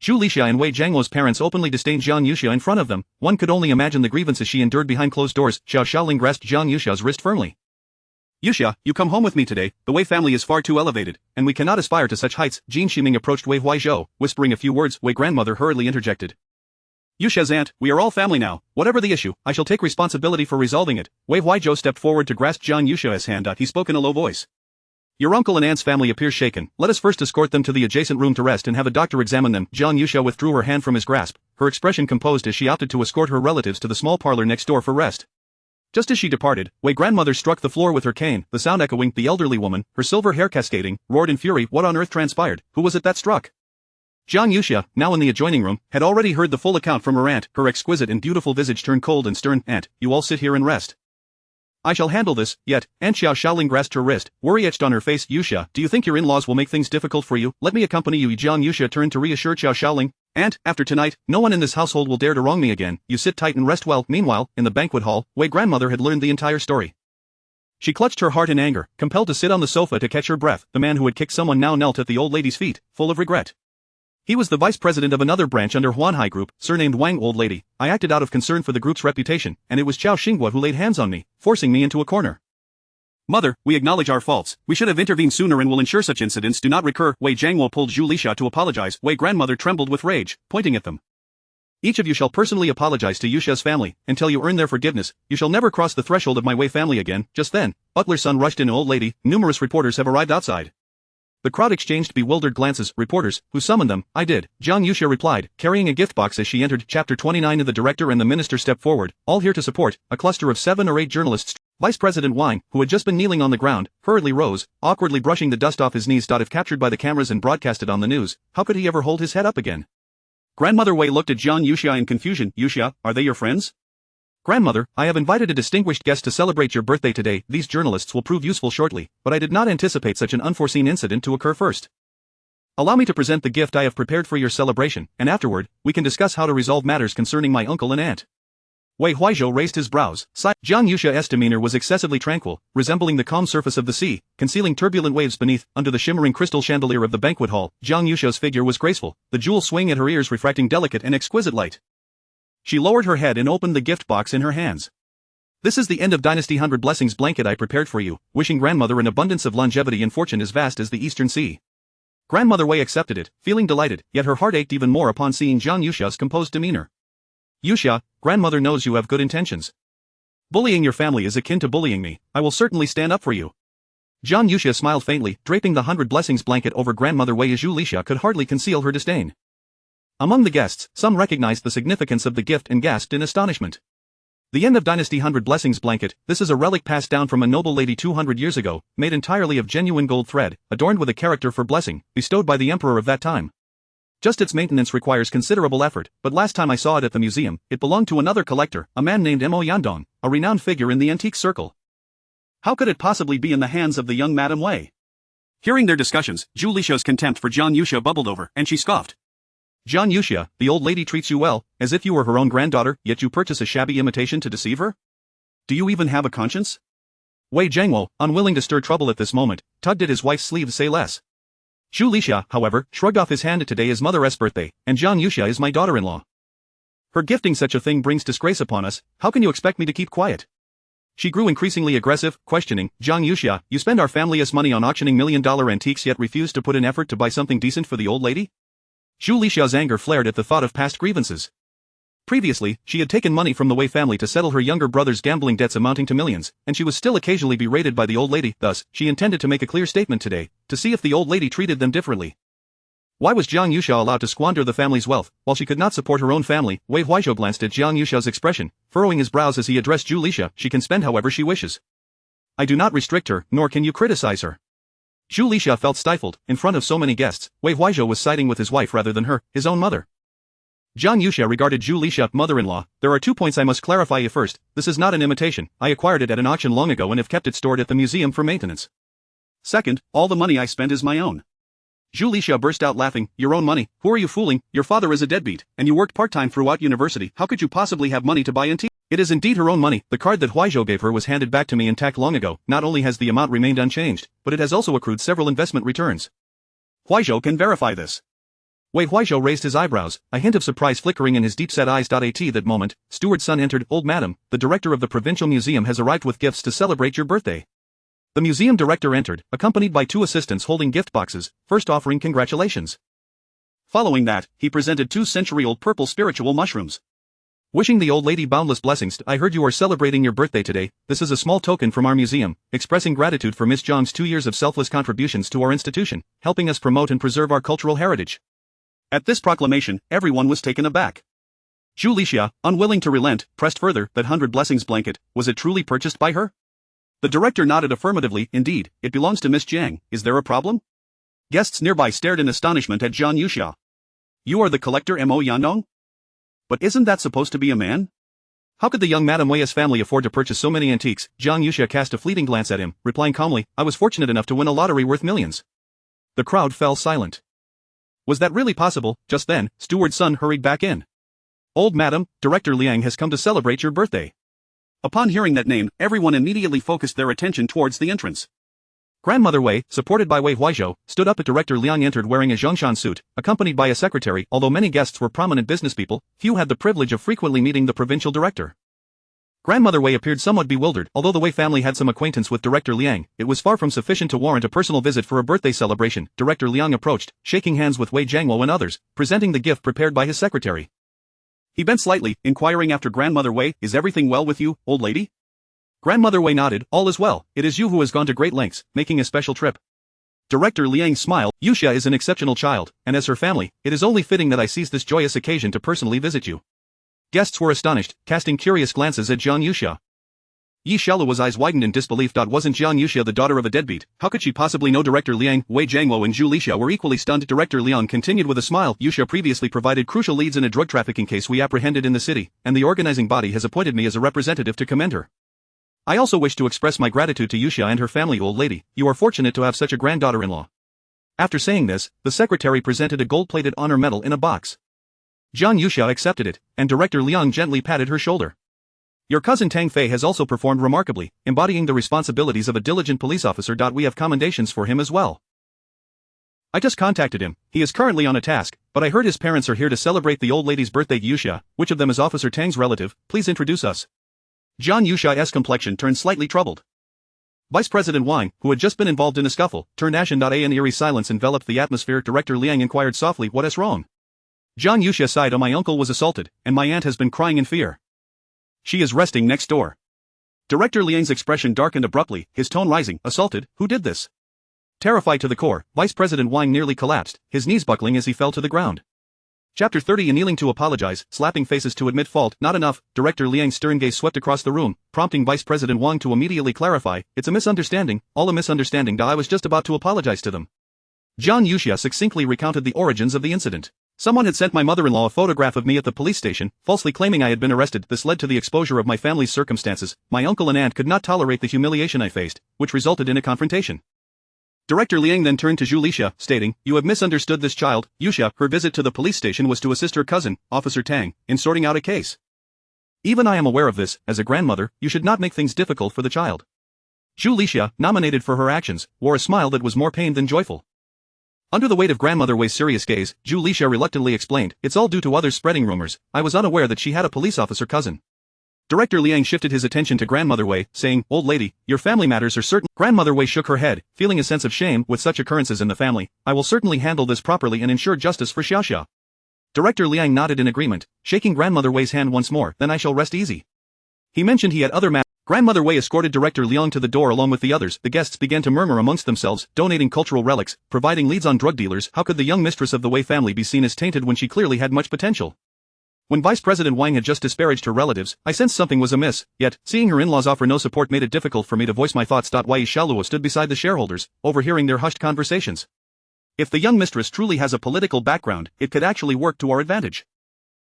Zhu Lixia and Wei Jiangwo's parents openly disdained Zhang Yuxia in front of them. One could only imagine the grievances she endured behind closed doors. Xiao Shaoling grasped Zhang Yuxia's wrist firmly. Yuxia, you come home with me today. The Wei family is far too elevated, and we cannot aspire to such heights. Jin Ximing approached Wei Huaizhou, whispering a few words. Wei grandmother hurriedly interjected. Yuxia's aunt, we are all family now. Whatever the issue, I shall take responsibility for resolving it. Wei Huaizhou stepped forward to grasp Zhang Yuxia's hand. He spoke in a low voice. Your uncle and aunt's family appears shaken. Let us first escort them to the adjacent room to rest and have a doctor examine them. Jiang Yuxia withdrew her hand from his grasp, her expression composed as she opted to escort her relatives to the small parlor next door for rest. Just as she departed, Wei grandmother struck the floor with her cane, the sound echoing. The elderly woman, her silver hair cascading, roared in fury. What on earth transpired? Who was it that struck? Jiang Yuxia, now in the adjoining room, had already heard the full account from her aunt. Her exquisite and beautiful visage turned cold and stern. Aunt, you all sit here and rest. I shall handle this. Yet, Aunt Xiao Shaoling grasped her wrist, worry etched on her face. Yuxia, do you think your in-laws will make things difficult for you? Let me accompany you. Jiang Yuxia turned to reassure Xiao Shaoling. Aunt, after tonight, no one in this household will dare to wrong me again. You sit tight and rest well. Meanwhile, in the banquet hall, Wei grandmother had learned the entire story. She clutched her heart in anger, compelled to sit on the sofa to catch her breath. The man who had kicked someone now knelt at the old lady's feet, full of regret. He was the vice president of another branch under Huanhai Group, surnamed Wang. Old lady, I acted out of concern for the group's reputation, and it was Chao Xinghua who laid hands on me, forcing me into a corner. Mother, we acknowledge our faults. We should have intervened sooner and will ensure such incidents do not recur. Wei Jiangwo pulled Zhu Lisha to apologize. Wei grandmother trembled with rage, pointing at them. Each of you shall personally apologize to Yuxia's family. Until you earn their forgiveness, you shall never cross the threshold of my Wei family again. Just then, Butler's son rushed in. Old lady, numerous reporters have arrived outside. The crowd exchanged bewildered glances. Reporters, who summoned them? I did, Jiang Yuxia replied, carrying a gift box as she entered. Chapter 29. The director and the minister stepped forward, all here to support. A cluster of 7 or 8 journalists. Vice President Wang, who had just been kneeling on the ground, hurriedly rose, awkwardly brushing the dust off his knees. If captured by the cameras and broadcasted on the news, how could he ever hold his head up again? Grandmother Wei looked at Jiang Yuxia in confusion. Yuxia, are they your friends? Grandmother, I have invited a distinguished guest to celebrate your birthday today. These journalists will prove useful shortly, but I did not anticipate such an unforeseen incident to occur first. Allow me to present the gift I have prepared for your celebration, and afterward, we can discuss how to resolve matters concerning my uncle and aunt. Wei Huaizhou raised his brows. Jiang Yuxia's demeanor was excessively tranquil, resembling the calm surface of the sea, concealing turbulent waves beneath. Under the shimmering crystal chandelier of the banquet hall, Jiang Yuxia's figure was graceful, the jewel swing at her ears refracting delicate and exquisite light. She lowered her head and opened the gift box in her hands. This is the end of Dynasty 100 blessings blanket I prepared for you, wishing grandmother an abundance of longevity and fortune as vast as the eastern sea. Grandmother Wei accepted it, feeling delighted, yet her heart ached even more upon seeing Jiang Yuxia's composed demeanor. Yuxia, grandmother knows you have good intentions. Bullying your family is akin to bullying me. I will certainly stand up for you. Jiang Yuxia smiled faintly, draping the 100 blessings blanket over grandmother Wei. Zhu Lisha could hardly conceal her disdain. Among the guests, some recognized the significance of the gift and gasped in astonishment. The end of Dynasty 100 blessings blanket. This is a relic passed down from a noble lady 200 years ago, made entirely of genuine gold thread, adorned with a character for blessing, bestowed by the emperor of that time. Just its maintenance requires considerable effort, but last time I saw it at the museum, it belonged to another collector, a man named Mo Yandong, a renowned figure in the antique circle. How could it possibly be in the hands of the young Madame Wei? Hearing their discussions, Zhu Lisha's contempt for Jiang Yuxia bubbled over, and she scoffed. Jiang Yuxia, the old lady treats you well, as if you were her own granddaughter, yet you purchase a shabby imitation to deceive her? Do you even have a conscience? Wei Jiangwo, unwilling to stir trouble at this moment, tugged at his wife's sleeve. Say less. Zhu Lisha, however, shrugged off his hand. Today is Mother's birthday, and Jiang Yuxia is my daughter-in-law. Her gifting such a thing brings disgrace upon us. How can you expect me to keep quiet? She grew increasingly aggressive, questioning. Jiang Yuxia, you spend our family's money on auctioning million-dollar antiques yet refuse to put in effort to buy something decent for the old lady? Zhu Lisha's anger flared at the thought of past grievances. Previously, she had taken money from the Wei family to settle her younger brother's gambling debts amounting to millions, and she was still occasionally berated by the old lady. Thus, she intended to make a clear statement today, to see if the old lady treated them differently. Why was Jiang Yuxia allowed to squander the family's wealth, while she could not support her own family? Wei Huaizhou glanced at Jiang Yuxia's expression, furrowing his brows as he addressed Zhu Lisha. She can spend however she wishes. I do not restrict her, nor can you criticize her. Zhu Lisha felt stifled. In front of so many guests, Wei Huaizhou was siding with his wife rather than her, his own mother. Jiang Yuxia regarded Zhu Lisha, mother-in-law. There are 2 points I must clarify. First, this is not an imitation. I acquired it at an auction long ago and have kept it stored at the museum for maintenance. Second, all the money I spend is my own. Zhu Lisha burst out laughing. Your own money? Who are you fooling? Your father is a deadbeat, and you worked part-time throughout university. How could you possibly have money to buy antiques? It is indeed her own money. The card that Huaizhou gave her was handed back to me intact long ago. Not only has the amount remained unchanged, but it has also accrued several investment returns. Huaizhou can verify this. Wei Huaizhou raised his eyebrows, a hint of surprise flickering in his deep-set eyes. At that moment, Steward's son entered. Old madam, the director of the provincial museum has arrived with gifts to celebrate your birthday. The museum director entered, accompanied by 2 assistants holding gift boxes, first offering congratulations. Following that, he presented 2 century-old purple spiritual mushrooms. Wishing the old lady boundless blessings. I heard you are celebrating your birthday today. This is a small token from our museum, expressing gratitude for Miss Zhang's 2 years of selfless contributions to our institution, helping us promote and preserve our cultural heritage. At this proclamation, everyone was taken aback. Zhu Lixia, unwilling to relent, pressed further. That 100 blessings blanket, was it truly purchased by her? The director nodded affirmatively. Indeed, it belongs to Miss Zhang. Is there a problem? Guests nearby stared in astonishment at Zhang Yuxia. You are the collector Mo Yandong? But isn't that supposed to be a man? How could the young Madame Wei's family afford to purchase so many antiques? Zhang Yuxia cast a fleeting glance at him, replying calmly, I was fortunate enough to win a lottery worth millions. The crowd fell silent. Was that really possible? Just then, Steward's son hurried back in. Old madam, Director Liang has come to celebrate your birthday. Upon hearing that name, everyone immediately focused their attention towards the entrance. Grandmother Wei, supported by Wei Huizhou, stood up as Director Liang entered wearing a Zhongshan suit, accompanied by a secretary. Although many guests were prominent businesspeople, few had the privilege of frequently meeting the provincial director. Grandmother Wei appeared somewhat bewildered. Although the Wei family had some acquaintance with Director Liang, it was far from sufficient to warrant a personal visit for a birthday celebration. Director Liang approached, shaking hands with Wei Jiangwo and others, presenting the gift prepared by his secretary. He bent slightly, inquiring after Grandmother Wei, is everything well with you, old lady? Grandmother Wei nodded, all is well. It is you who has gone to great lengths, making a special trip. Director Liang smiled. Yuxia is an exceptional child, and as her family, it is only fitting that I seize this joyous occasion to personally visit you. Guests were astonished, casting curious glances at Zhang Yuxia. Yi Shaluo's eyes widened in disbelief. Wasn't Zhang Yuxia the daughter of a deadbeat? How could she possibly know Director Liang? Wei Jiangwo and Zhu Lixia were equally stunned. Director Liang continued with a smile. Yuxia previously provided crucial leads in a drug trafficking case we apprehended in the city, and the organizing body has appointed me as a representative to commend her. I also wish to express my gratitude to Yuxia and her family. Old lady, you are fortunate to have such a granddaughter-in-law. After saying this, the secretary presented a gold-plated honor medal in a box. Zhang Yuxia accepted it, and Director Liang gently patted her shoulder. Your cousin Tang Fei has also performed remarkably, embodying the responsibilities of a diligent police officer. We have commendations for him as well. I just contacted him. He is currently on a task, but I heard his parents are here to celebrate the old lady's birthday. Yuxia, which of them is Officer Tang's relative? Please introduce us. Zhang Yuxia's complexion turned slightly troubled. Vice President Wang, who had just been involved in a scuffle, turned ashen. An eerie silence enveloped the atmosphere. Director Liang inquired softly, what is wrong? Zhang Yuxia sighed. My uncle was assaulted, and my aunt has been crying in fear. She is resting next door. Director Liang's expression darkened abruptly, his tone rising. Assaulted? Who did this? Terrified to the core, Vice President Wang nearly collapsed, his knees buckling as he fell to the ground. Chapter 30. Kneeling to apologize, slapping faces to admit fault. Not enough. Director Liang's stern gaze swept across the room, prompting Vice President Wang to immediately clarify, it's a misunderstanding, all a misunderstanding. I was just about to apologize to them. Zhang Yuxia succinctly recounted the origins of the incident. Someone had sent my mother-in-law a photograph of me at the police station, falsely claiming I had been arrested. This led to the exposure of my family's circumstances. My uncle and aunt could not tolerate the humiliation I faced, which resulted in a confrontation. Director Liang then turned to Zhu Lixia, stating, you have misunderstood this child. Yuxia, her visit to the police station was to assist her cousin, Officer Tang, in sorting out a case. Even I am aware of this. As a grandmother, you should not make things difficult for the child. Zhu Lixia, nominated for her actions, wore a smile that was more pained than joyful. Under the weight of Grandmother Wei's serious gaze, Zhu Lixia reluctantly explained, it's all due to others spreading rumors. I was unaware that she had a police officer cousin. Director Liang shifted his attention to Grandmother Wei, saying, old lady, your family matters are certain. Grandmother Wei shook her head, feeling a sense of shame with such occurrences in the family. I will certainly handle this properly and ensure justice for Xiaoxia. Director Liang nodded in agreement, shaking Grandmother Wei's hand once more. Then I shall rest easy. He mentioned he had other matters. Grandmother Wei escorted Director Liang to the door along with the others. The guests began to murmur amongst themselves, donating cultural relics, providing leads on drug dealers. How could the young mistress of the Wei family be seen as tainted when she clearly had much potential? When Vice President Wang had just disparaged her relatives, I sensed something was amiss, yet, seeing her in-laws offer no support made it difficult for me to voice my thoughts. Yi Shaluo stood beside the shareholders, overhearing their hushed conversations. If the young mistress truly has a political background, it could actually work to our advantage.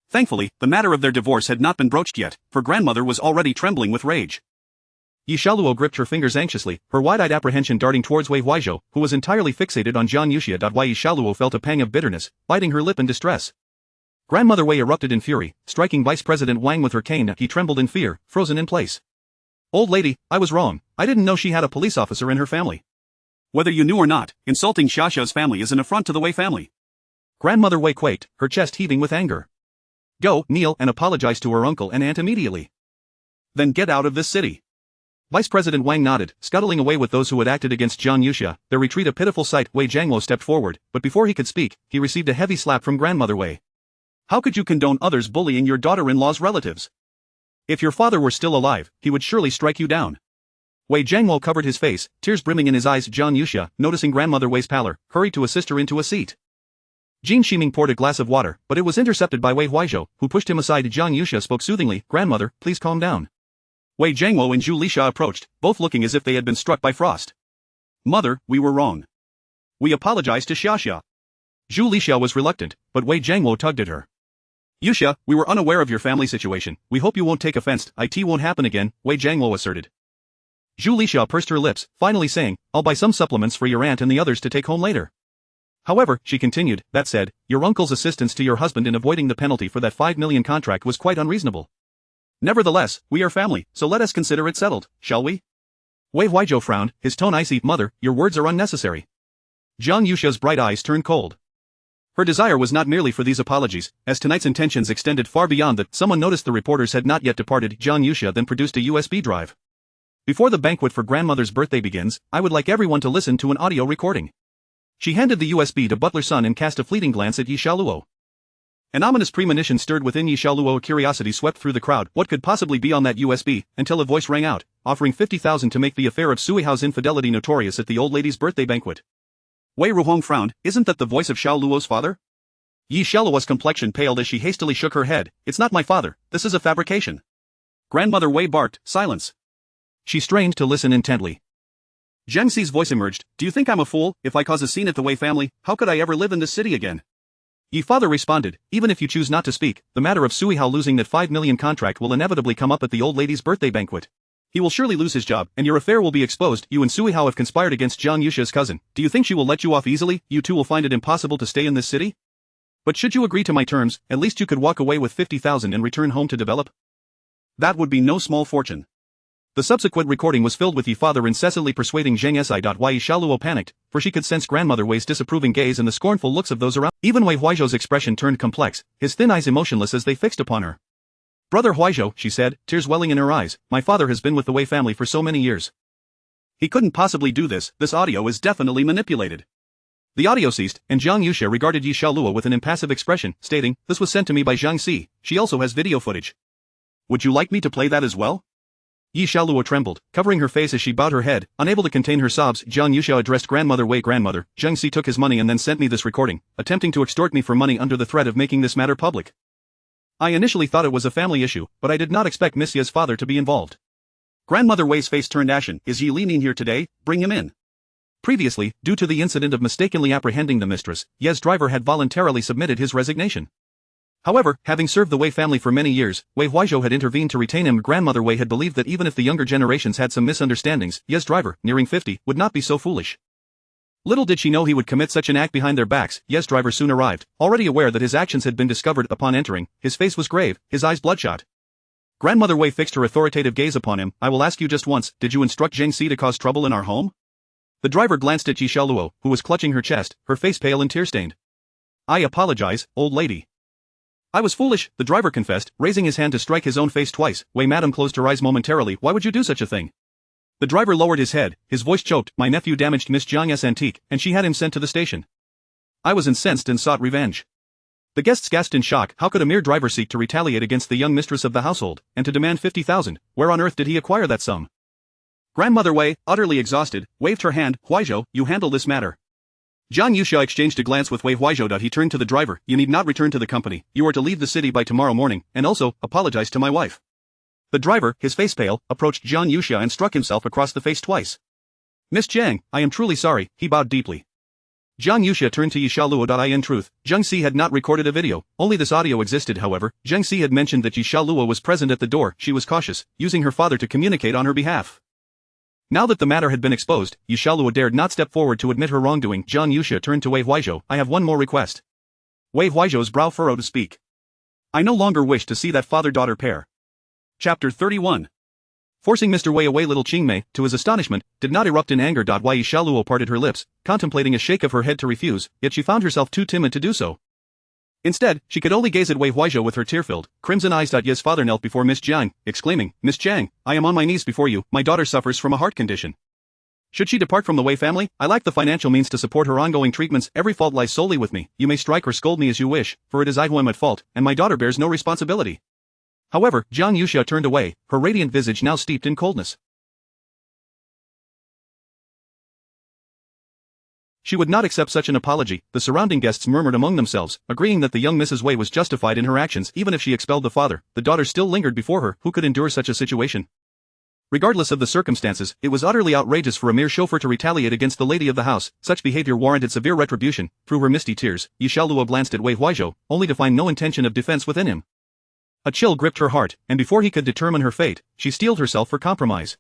Thankfully, the matter of their divorce had not been broached yet, for grandmother was already trembling with rage. Yi Shaluo gripped her fingers anxiously, her wide-eyed apprehension darting towards Wei Huizhou, who was entirely fixated on Zhang Yuxia. Yi Shaluo felt a pang of bitterness, biting her lip in distress. Grandmother Wei erupted in fury, striking Vice President Wang with her cane. He trembled in fear, frozen in place. Old lady, I was wrong. I didn't know she had a police officer in her family. Whether you knew or not, insulting Xiaoxia's family is an affront to the Wei family. Grandmother Wei quaked, her chest heaving with anger. Go, kneel, and apologize to her uncle and aunt immediately. Then get out of this city. Vice President Wang nodded, scuttling away with those who had acted against Zhang Yuxia, their retreat a pitiful sight. Wei Jiangwo stepped forward, but before he could speak, he received a heavy slap from Grandmother Wei. How could you condone others bullying your daughter-in-law's relatives? If your father were still alive, he would surely strike you down. Wei Jiangwo covered his face, tears brimming in his eyes. Jiang Yuxia, noticing grandmother Wei's pallor, hurried to assist her into a seat. Jin Shiming poured a glass of water, but it was intercepted by Wei Huaizhou, who pushed him aside. Jiang Yuxia spoke soothingly, "Grandmother, please calm down." Wei Jiangwo and Zhu Lixia approached, both looking as if they had been struck by frost. "Mother, we were wrong. We apologize to Xiaxia." Zhu Lixia was reluctant, but Wei Jiangwo tugged at her. "Yuxia, we were unaware of your family situation. We hope you won't take offense. It won't happen again," Wei Jiangwo asserted. Zhu Lixia pursed her lips, finally saying, "I'll buy some supplements for your aunt and the others to take home later." However, she continued, "That said, your uncle's assistance to your husband in avoiding the penalty for that 5 million contract was quite unreasonable. Nevertheless, we are family, so let us consider it settled, shall we?" Wei Huaizhou frowned, his tone icy. "Mother, your words are unnecessary." Jiang Yuxia's bright eyes turned cold. Her desire was not merely for these apologies, as tonight's intentions extended far beyond that. Someone noticed the reporters had not yet departed. Jiang Yuxia then produced a USB drive. "Before the banquet for grandmother's birthday begins, I would like everyone to listen to an audio recording." She handed the USB to Butler Sun and cast a fleeting glance at Yi Xiaoluo. An ominous premonition stirred within Yi Xiaoluo. A curiosity swept through the crowd. What could possibly be on that USB, until a voice rang out, offering 50,000 to make the affair of Sui Hao's infidelity notorious at the old lady's birthday banquet. Wei Ruhong frowned. "Isn't that the voice of Xiaoluo's father?" Yi Xiaoluo's complexion paled as she hastily shook her head. "It's not my father, this is a fabrication." Grandmother Wei barked, "Silence." She strained to listen intently. Zheng Xi's voice emerged. "Do you think I'm a fool? If I cause a scene at the Wei family, how could I ever live in this city again?" Yi father responded, "Even if you choose not to speak, the matter of Sui Hao losing that 5 million contract will inevitably come up at the old lady's birthday banquet. He will surely lose his job, and your affair will be exposed. You and Sui Hao have conspired against Jiang Yuxia's cousin. Do you think she will let you off easily? You two will find it impossible to stay in this city? But should you agree to my terms, at least you could walk away with 50,000 and return home to develop. That would be no small fortune." The subsequent recording was filled with Yi father incessantly persuading Zheng Si. Wei Xiaoluo panicked, for she could sense grandmother Wei's disapproving gaze and the scornful looks of those around. Even Wei Huaizhou's expression turned complex, his thin eyes emotionless as they fixed upon her. "Brother Huaizhou," she said, tears welling in her eyes, "my father has been with the Wei family for so many years. He couldn't possibly do this. This audio is definitely manipulated." The audio ceased, and Jiang Yuxia regarded Yi Xiaoluo with an impassive expression, stating, "This was sent to me by Zhang Si. She also has video footage. Would you like me to play that as well?" Yi Xiaoluo trembled, covering her face as she bowed her head, unable to contain her sobs. Jiang Yuxia addressed grandmother Wei. "Grandmother, Zhang Si took his money and then sent me this recording, attempting to extort me for money under the threat of making this matter public. I initially thought it was a family issue, but I did not expect Miss Ye's father to be involved." Grandmother Wei's face turned ashen. "Is Yi Li here today? Bring him in." Previously, due to the incident of mistakenly apprehending the mistress, Ye's driver had voluntarily submitted his resignation. However, having served the Wei family for many years, Wei Huaizhou had intervened to retain him. Grandmother Wei had believed that even if the younger generations had some misunderstandings, Ye's driver, nearing 50, would not be so foolish. Little did she know he would commit such an act behind their backs. Ye's driver soon arrived, already aware that his actions had been discovered. Upon entering, his face was grave, his eyes bloodshot. Grandmother Wei fixed her authoritative gaze upon him. "I will ask you just once, did you instruct Zheng Si to cause trouble in our home?" The driver glanced at Yi Xiaoluo, who was clutching her chest, her face pale and tear-stained. "I apologize, old lady. I was foolish," the driver confessed, raising his hand to strike his own face twice. Wei madam closed her eyes momentarily. "Why would you do such a thing?" The driver lowered his head, his voice choked. "My nephew damaged Miss Jiang's antique, and she had him sent to the station. I was incensed and sought revenge." The guests gasped in shock. How could a mere driver seek to retaliate against the young mistress of the household, and to demand 50,000? Where on earth did he acquire that sum? Grandmother Wei, utterly exhausted, waved her hand. "Huaizhou, you handle this matter." Jiang Yuxia exchanged a glance with Wei Huaizhou. He turned to the driver. "You need not return to the company. You are to leave the city by tomorrow morning, and also, apologize to my wife." The driver, his face pale, approached Jiang Yuxia and struck himself across the face twice. "Miss Jiang, I am truly sorry," he bowed deeply. Jiang Yuxia turned to Yi Xiaoluo. "In truth, Zheng Si had not recorded a video, only this audio existed. However, Zheng Si had mentioned that Yi Xiaoluo was present at the door. She was cautious, using her father to communicate on her behalf." Now that the matter had been exposed, Yi Xiaoluo dared not step forward to admit her wrongdoing. Jiang Yuxia turned to Wei Huaizhou. "I have one more request." Wei Huaizhou's brow furrowed to speak. "I no longer wish to see that father-daughter pair." Chapter 31. Forcing Mr. Wei away. Little Qingmei, to his astonishment, did not erupt in anger. Wei Yi Xiaoluo parted her lips, contemplating a shake of her head to refuse, yet she found herself too timid to do so. Instead, she could only gaze at Wei Huaizhou with her tear-filled, crimson eyes. Ye's father knelt before Miss Jiang, exclaiming, "Miss Jiang, I am on my knees before you. My daughter suffers from a heart condition. Should she depart from the Wei family, I lack the financial means to support her ongoing treatments. Every fault lies solely with me. You may strike or scold me as you wish, for it is I who am at fault, and my daughter bears no responsibility. However, Jiang Yuxia turned away, her radiant visage now steeped in coldness. She would not accept such an apology. The surrounding guests murmured among themselves, agreeing that the young Mrs. Wei was justified in her actions. Even if she expelled the father, the daughter still lingered before her. Who could endure such a situation? Regardless of the circumstances, it was utterly outrageous for a mere chauffeur to retaliate against the lady of the house. Such behavior warranted severe retribution. Through her misty tears, Yi Xiaoluo glanced at Wei Huaizhou, only to find no intention of defense within him. A chill gripped her heart, and before he could determine her fate, she steeled herself for compromise.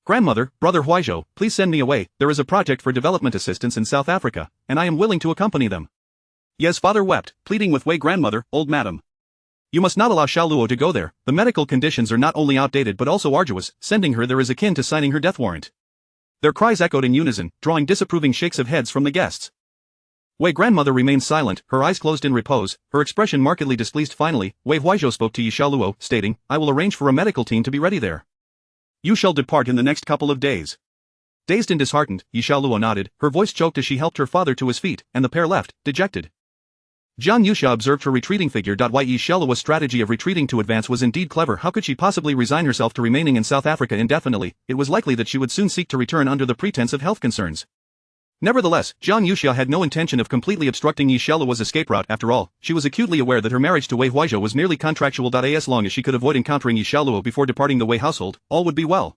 Grandmother, Brother Huaizhou, please send me away. There is a project for development assistance in South Africa, and I am willing to accompany them. Ye's father wept, pleading with Wei grandmother, old madam. You must not allow Xiaoluo to go there. The medical conditions are not only outdated but also arduous. Sending her there is akin to signing her death warrant. Their cries echoed in unison, drawing disapproving shakes of heads from the guests. Wei grandmother remained silent, her eyes closed in repose, her expression markedly displeased. Finally, Wei Huaizhou spoke to Yi Xiaoluo, stating, I will arrange for a medical team to be ready there. You shall depart in the next couple of days. Dazed and disheartened, Yi Xiaoluo nodded, her voice choked as she helped her father to his feet, and the pair left, dejected. Jiang Yuxia observed her retreating figure. Yi Xiaoluo's strategy of retreating to advance was indeed clever. How could she possibly resign herself to remaining in South Africa indefinitely? It was likely that she would soon seek to return under the pretense of health concerns. Nevertheless, Jiang Yuxia had no intention of completely obstructing Yi Xiaoluo's escape route. After all, she was acutely aware that her marriage to Wei Huaizhou was merely contractual. As long as she could avoid encountering Yi Xiaoluo before departing the Wei household, all would be well.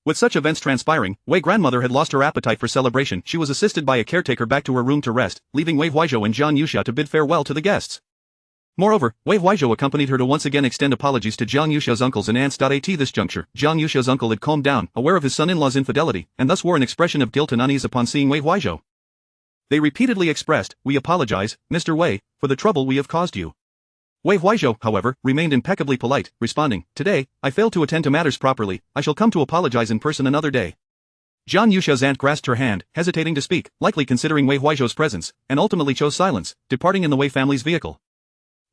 With such events transpiring, Wei grandmother had lost her appetite for celebration. She was assisted by a caretaker back to her room to rest, leaving Wei Huaizhou and Jiang Yuxia to bid farewell to the guests. Moreover, Wei Huaizhou accompanied her to once again extend apologies to Jiang Yuxia's uncles and aunts. At this juncture, Jiang Yuxia's uncle had calmed down, aware of his son-in-law's infidelity, and thus wore an expression of guilt and unease upon seeing Wei Huaizhou. They repeatedly expressed, we apologize, Mr. Wei, for the trouble we have caused you. Wei Huaizhou, however, remained impeccably polite, responding, today, I failed to attend to matters properly. I shall come to apologize in person another day. Jiang Yuxia's aunt grasped her hand, hesitating to speak, likely considering Wei Huaizhou's presence, and ultimately chose silence, departing in the Wei family's vehicle.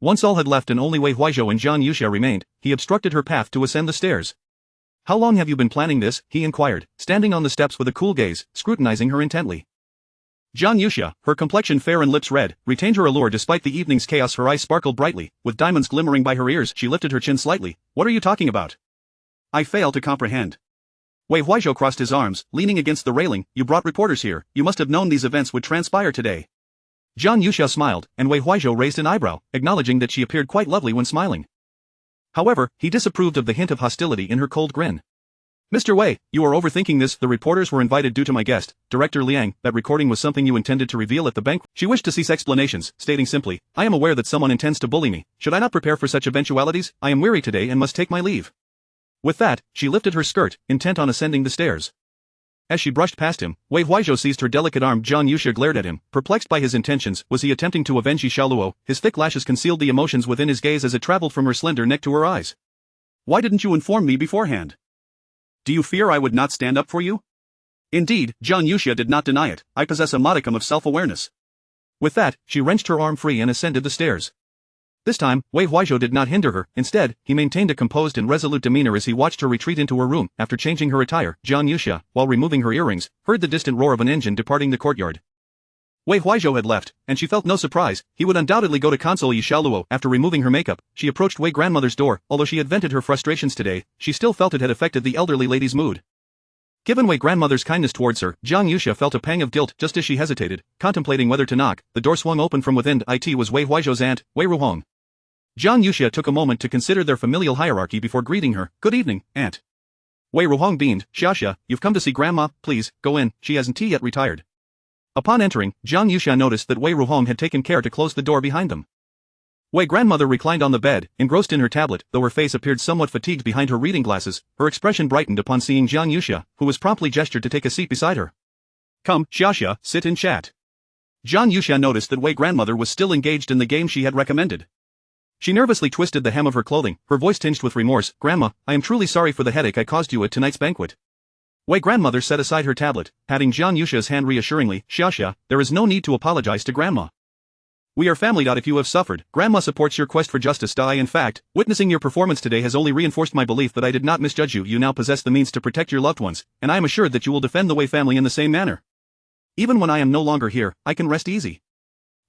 Once all had left and only Wei Huaizhou and Jiang Yuxia remained, he obstructed her path to ascend the stairs. How long have you been planning this? He inquired, standing on the steps with a cool gaze, scrutinizing her intently. Jiang Yuxia, her complexion fair and lips red, retained her allure despite the evening's chaos. Her eyes sparkled brightly, with diamonds glimmering by her ears. She lifted her chin slightly. What are you talking about? I fail to comprehend. Wei Huaizhou crossed his arms, leaning against the railing. You brought reporters here. You must have known these events would transpire today. Jiang Yuxia smiled, and Wei Huaizhou raised an eyebrow, acknowledging that she appeared quite lovely when smiling. However, he disapproved of the hint of hostility in her cold grin. Mr. Wei, you are overthinking this. The reporters were invited due to my guest, Director Liang. That recording was something you intended to reveal at the banquet. She wished to cease explanations, stating simply, I am aware that someone intends to bully me. Should I not prepare for such eventualities? I am weary today and must take my leave. With that, she lifted her skirt, intent on ascending the stairs. As she brushed past him, Wei Huaizhou seized her delicate arm. Jiang Yuxia glared at him, perplexed by his intentions. Was he attempting to avenge Yi Xiaoluo? His thick lashes concealed the emotions within his gaze as it traveled from her slender neck to her eyes. Why didn't you inform me beforehand? Do you fear I would not stand up for you? Indeed, Jiang Yuxia did not deny it. I possess a modicum of self-awareness. With that, she wrenched her arm free and ascended the stairs. This time, Wei Huaizhou did not hinder her. Instead, he maintained a composed and resolute demeanor as he watched her retreat into her room. After changing her attire, Jiang Yuxia, while removing her earrings, heard the distant roar of an engine departing the courtyard. Wei Huaizhou had left, and she felt no surprise. He would undoubtedly go to console Yi Xiaoluo. After removing her makeup, she approached Wei grandmother's door. Although she had vented her frustrations today, she still felt it had affected the elderly lady's mood. Given Wei grandmother's kindness towards her, Jiang Yuxia felt a pang of guilt. Just as she hesitated, contemplating whether to knock, the door swung open from within. It was Wei Huaizhou's aunt, Wei Ruhong. Jiang Yuxia took a moment to consider their familial hierarchy before greeting her. Good evening, aunt. Wei Ruhong beamed. Xiaxia, you've come to see grandma. Please, go in. She hasn't yet retired. Upon entering, Jiang Yuxia noticed that Wei Ruhong had taken care to close the door behind them. Wei grandmother reclined on the bed, engrossed in her tablet. Though her face appeared somewhat fatigued behind her reading glasses, her expression brightened upon seeing Jiang Yuxia, who was promptly gestured to take a seat beside her. Come, Xiaxia, sit and chat. Jiang Yuxia noticed that Wei grandmother was still engaged in the game she had recommended. She nervously twisted the hem of her clothing, her voice tinged with remorse. Grandma, I am truly sorry for the headache I caused you at tonight's banquet. Wei grandmother set aside her tablet, patting Jiang Yuxia's hand reassuringly. Xiaxia, there is no need to apologize to grandma. We are family. If you have suffered, Grandma supports your quest for justice. In fact, witnessing your performance today has only reinforced my belief that I did not misjudge you. You now possess the means to protect your loved ones, and I am assured that you will defend the Wei family in the same manner. Even when I am no longer here, I can rest easy.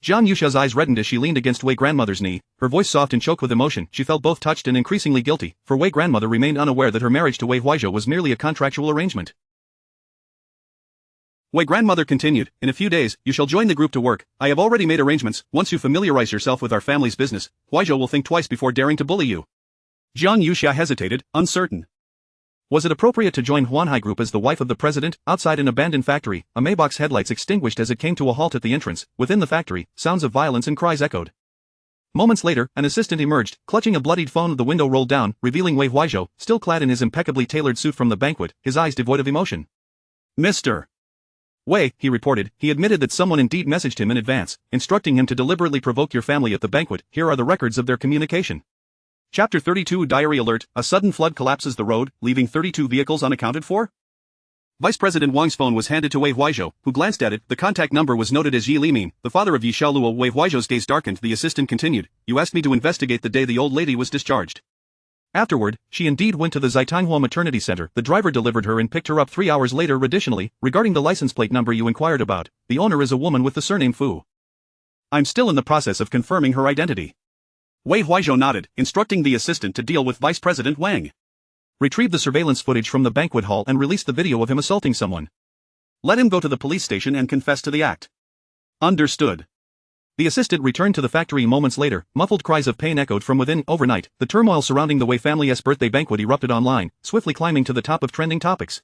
Jiang Yuxia's eyes reddened as she leaned against Wei grandmother's knee, her voice soft and choked with emotion. She felt both touched and increasingly guilty, for Wei grandmother remained unaware that her marriage to Wei Huaizhou was merely a contractual arrangement. Wei grandmother continued, in a few days, you shall join the group to work. I have already made arrangements. Once you familiarize yourself with our family's business, Huaizhou will think twice before daring to bully you. Jiang Yuxia hesitated, uncertain. Was it appropriate to join Huanhai Group as the wife of the president? Outside an abandoned factory, a Maybach's headlights extinguished as it came to a halt at the entrance. Within the factory, sounds of violence and cries echoed. Moments later, an assistant emerged, clutching a bloodied phone. The window rolled down, revealing Wei Huaizhou, still clad in his impeccably tailored suit from the banquet, his eyes devoid of emotion. Mr. Wei, he reported, he admitted that someone indeed messaged him in advance, instructing him to deliberately provoke your family at the banquet. Here are the records of their communication. Chapter 32 Diary Alert, a sudden flood collapses the road, leaving 32 vehicles unaccounted for? Vice President Wang's phone was handed to Wei Huaizhou, who glanced at it. The contact number was noted as Yi Limin, the father of Yi Xiaoluo. Wei Huaizhou's gaze darkened. The assistant continued, you asked me to investigate the day the old lady was discharged. Afterward, she indeed went to the Zaitanghua Maternity Center. The driver delivered her and picked her up 3 hours later. Additionally, regarding the license plate number you inquired about, the owner is a woman with the surname Fu. I'm still in the process of confirming her identity. Wei Huaizhou nodded, instructing the assistant to deal with Vice President Wang. Retrieve the surveillance footage from the banquet hall and release the video of him assaulting someone. Let him go to the police station and confess to the act. Understood. The assistant returned to the factory moments later. Muffled cries of pain echoed from within. Overnight, the turmoil surrounding the Wei family's birthday banquet erupted online, swiftly climbing to the top of trending topics.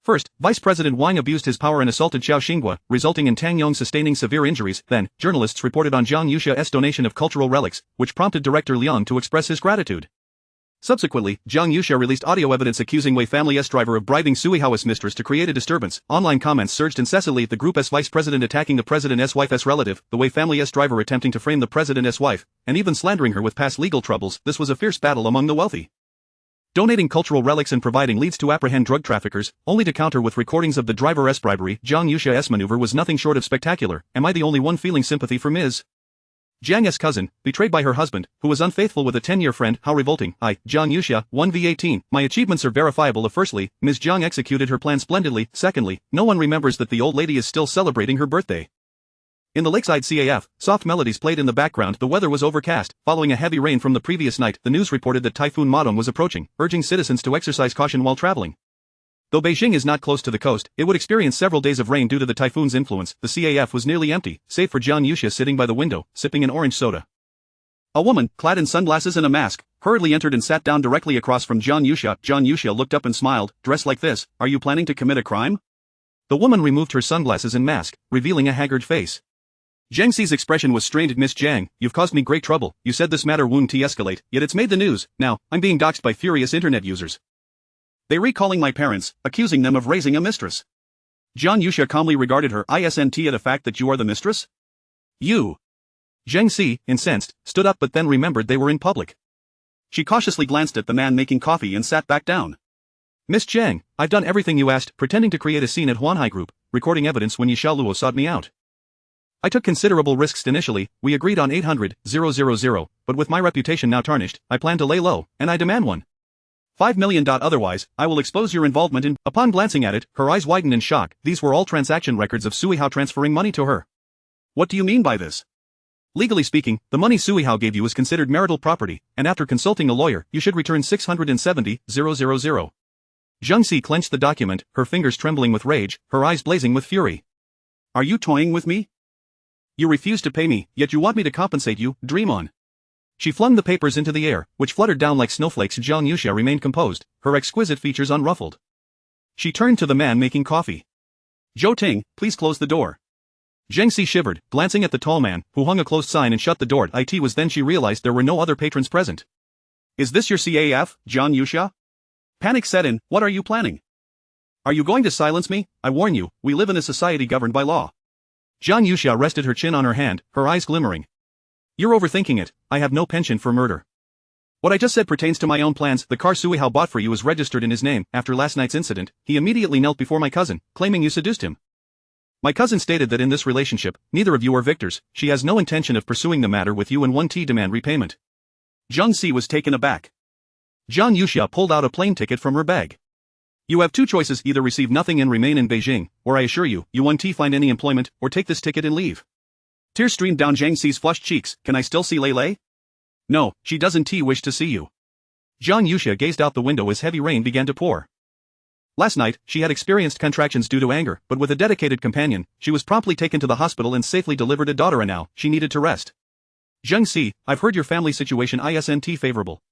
First, Vice President Wang abused his power and assaulted Xiao Xinghua, resulting in Tang Yong sustaining severe injuries. Then, journalists reported on Jiang Yuxia's donation of cultural relics, which prompted director Liang to express his gratitude. Subsequently, Jiang Yuxia released audio evidence accusing Wei family's driver of bribing Sui Hao's mistress to create a disturbance. Online comments surged incessantly. The group's vice president attacking the president's wife's relative, the Wei family's driver attempting to frame the president's wife, and even slandering her with past legal troubles. This was a fierce battle among the wealthy. Donating cultural relics and providing leads to apprehend drug traffickers, only to counter with recordings of the driver's bribery. Jiang Yuxia's maneuver was nothing short of spectacular. Am I the only one feeling sympathy for Ms. Jiang's cousin, betrayed by her husband, who was unfaithful with a 10-year friend? How revolting. I, Jiang Yuxia, 1v18. My achievements are verifiable. Firstly, Ms. Jiang executed her plan splendidly. Secondly, no one remembers that the old lady is still celebrating her birthday. In the lakeside CAF, soft melodies played in the background. The weather was overcast. Following a heavy rain from the previous night, the news reported that Typhoon Madong was approaching, urging citizens to exercise caution while traveling. Though Beijing is not close to the coast, it would experience several days of rain due to the typhoon's influence. The CAF was nearly empty, save for Jiang Yuxia sitting by the window, sipping an orange soda. A woman, clad in sunglasses and a mask, hurriedly entered and sat down directly across from Jiang Yuxia. Jiang Yuxia looked up and smiled. Dressed like this, are you planning to commit a crime? The woman removed her sunglasses and mask, revealing a haggard face. Zheng Xi's expression was strained. Miss Jiang, you've caused me great trouble. You said this matter wouldn't de-escalate, yet it's made the news. Now, I'm being doxxed by furious internet users. They recalling my parents, accusing them of raising a mistress. Jiang Yuxia calmly regarded her. Isn't it a fact that you are the mistress? You. Zheng Xi, incensed, stood up but then remembered they were in public. She cautiously glanced at the man making coffee and sat back down. Miss Jiang, I've done everything you asked, pretending to create a scene at Huanhai Group, recording evidence when Yi Xiaoluo sought me out. I took considerable risks initially. We agreed on 800,000, but with my reputation now tarnished, I plan to lay low, and I demand 1.5 million. Otherwise, I will expose your involvement in. Upon glancing at it, her eyes widened in shock. These were all transaction records of Sui Hao transferring money to her. What do you mean by this? Legally speaking, the money Sui Hao gave you is considered marital property, and after consulting a lawyer, you should return 670,000. Zheng Xi clenched the document, her fingers trembling with rage, her eyes blazing with fury. Are you toying with me? You refuse to pay me, yet you want me to compensate you. Dream on. She flung the papers into the air, which fluttered down like snowflakes. Jiang Yuxia remained composed, her exquisite features unruffled. She turned to the man making coffee. Zhou Ting, please close the door. Zheng Xi shivered, glancing at the tall man, who hung a closed sign and shut the door. It was then she realized there were no other patrons present. Is this your CAF, Jiang Yuxia? Panic set in. What are you planning? Are you going to silence me? I warn you, we live in a society governed by law. Jiang Yuxia rested her chin on her hand, her eyes glimmering. You're overthinking it. I have no penchant for murder. What I just said pertains to my own plans. The car Sui Hao bought for you is registered in his name. After last night's incident, he immediately knelt before my cousin, claiming you seduced him. My cousin stated that in this relationship, neither of you are victors. She has no intention of pursuing the matter with you and 1T demand repayment. Jiang Si was taken aback. Jiang Yuxia pulled out a plane ticket from her bag. You have two choices: either receive nothing and remain in Beijing, or I assure you, you 1T find any employment, or take this ticket and leave. Tears streamed down Jiang Si's flushed cheeks. Can I still see Lei Lei? No, she doesn't wish to see you. Jiang Yuxia gazed out the window as heavy rain began to pour. Last night, she had experienced contractions due to anger, but with a dedicated companion, she was promptly taken to the hospital and safely delivered a daughter, and now, she needed to rest. Jiang Si, I've heard your family situation isn't favorable.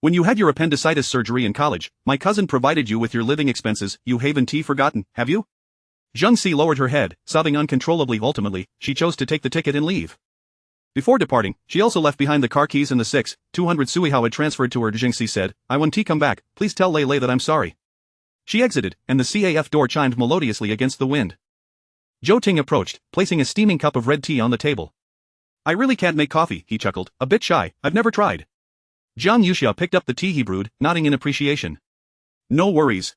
When you had your appendicitis surgery in college, my cousin provided you with your living expenses. You haven't forgotten, have you? Jiang Si lowered her head, sobbing uncontrollably. Ultimately, she chose to take the ticket and leave. Before departing, she also left behind the car keys and the 6,200 sui Hao had transferred to her. Jiang Si said, I 1T come back, please tell Lei Lei that I'm sorry. She exited, and the CAF door chimed melodiously against the wind. Zhou Ting approached, placing a steaming cup of red tea on the table. I really can't make coffee, he chuckled, a bit shy, I've never tried. Jiang Yuxia picked up the tea he brewed, nodding in appreciation. No worries.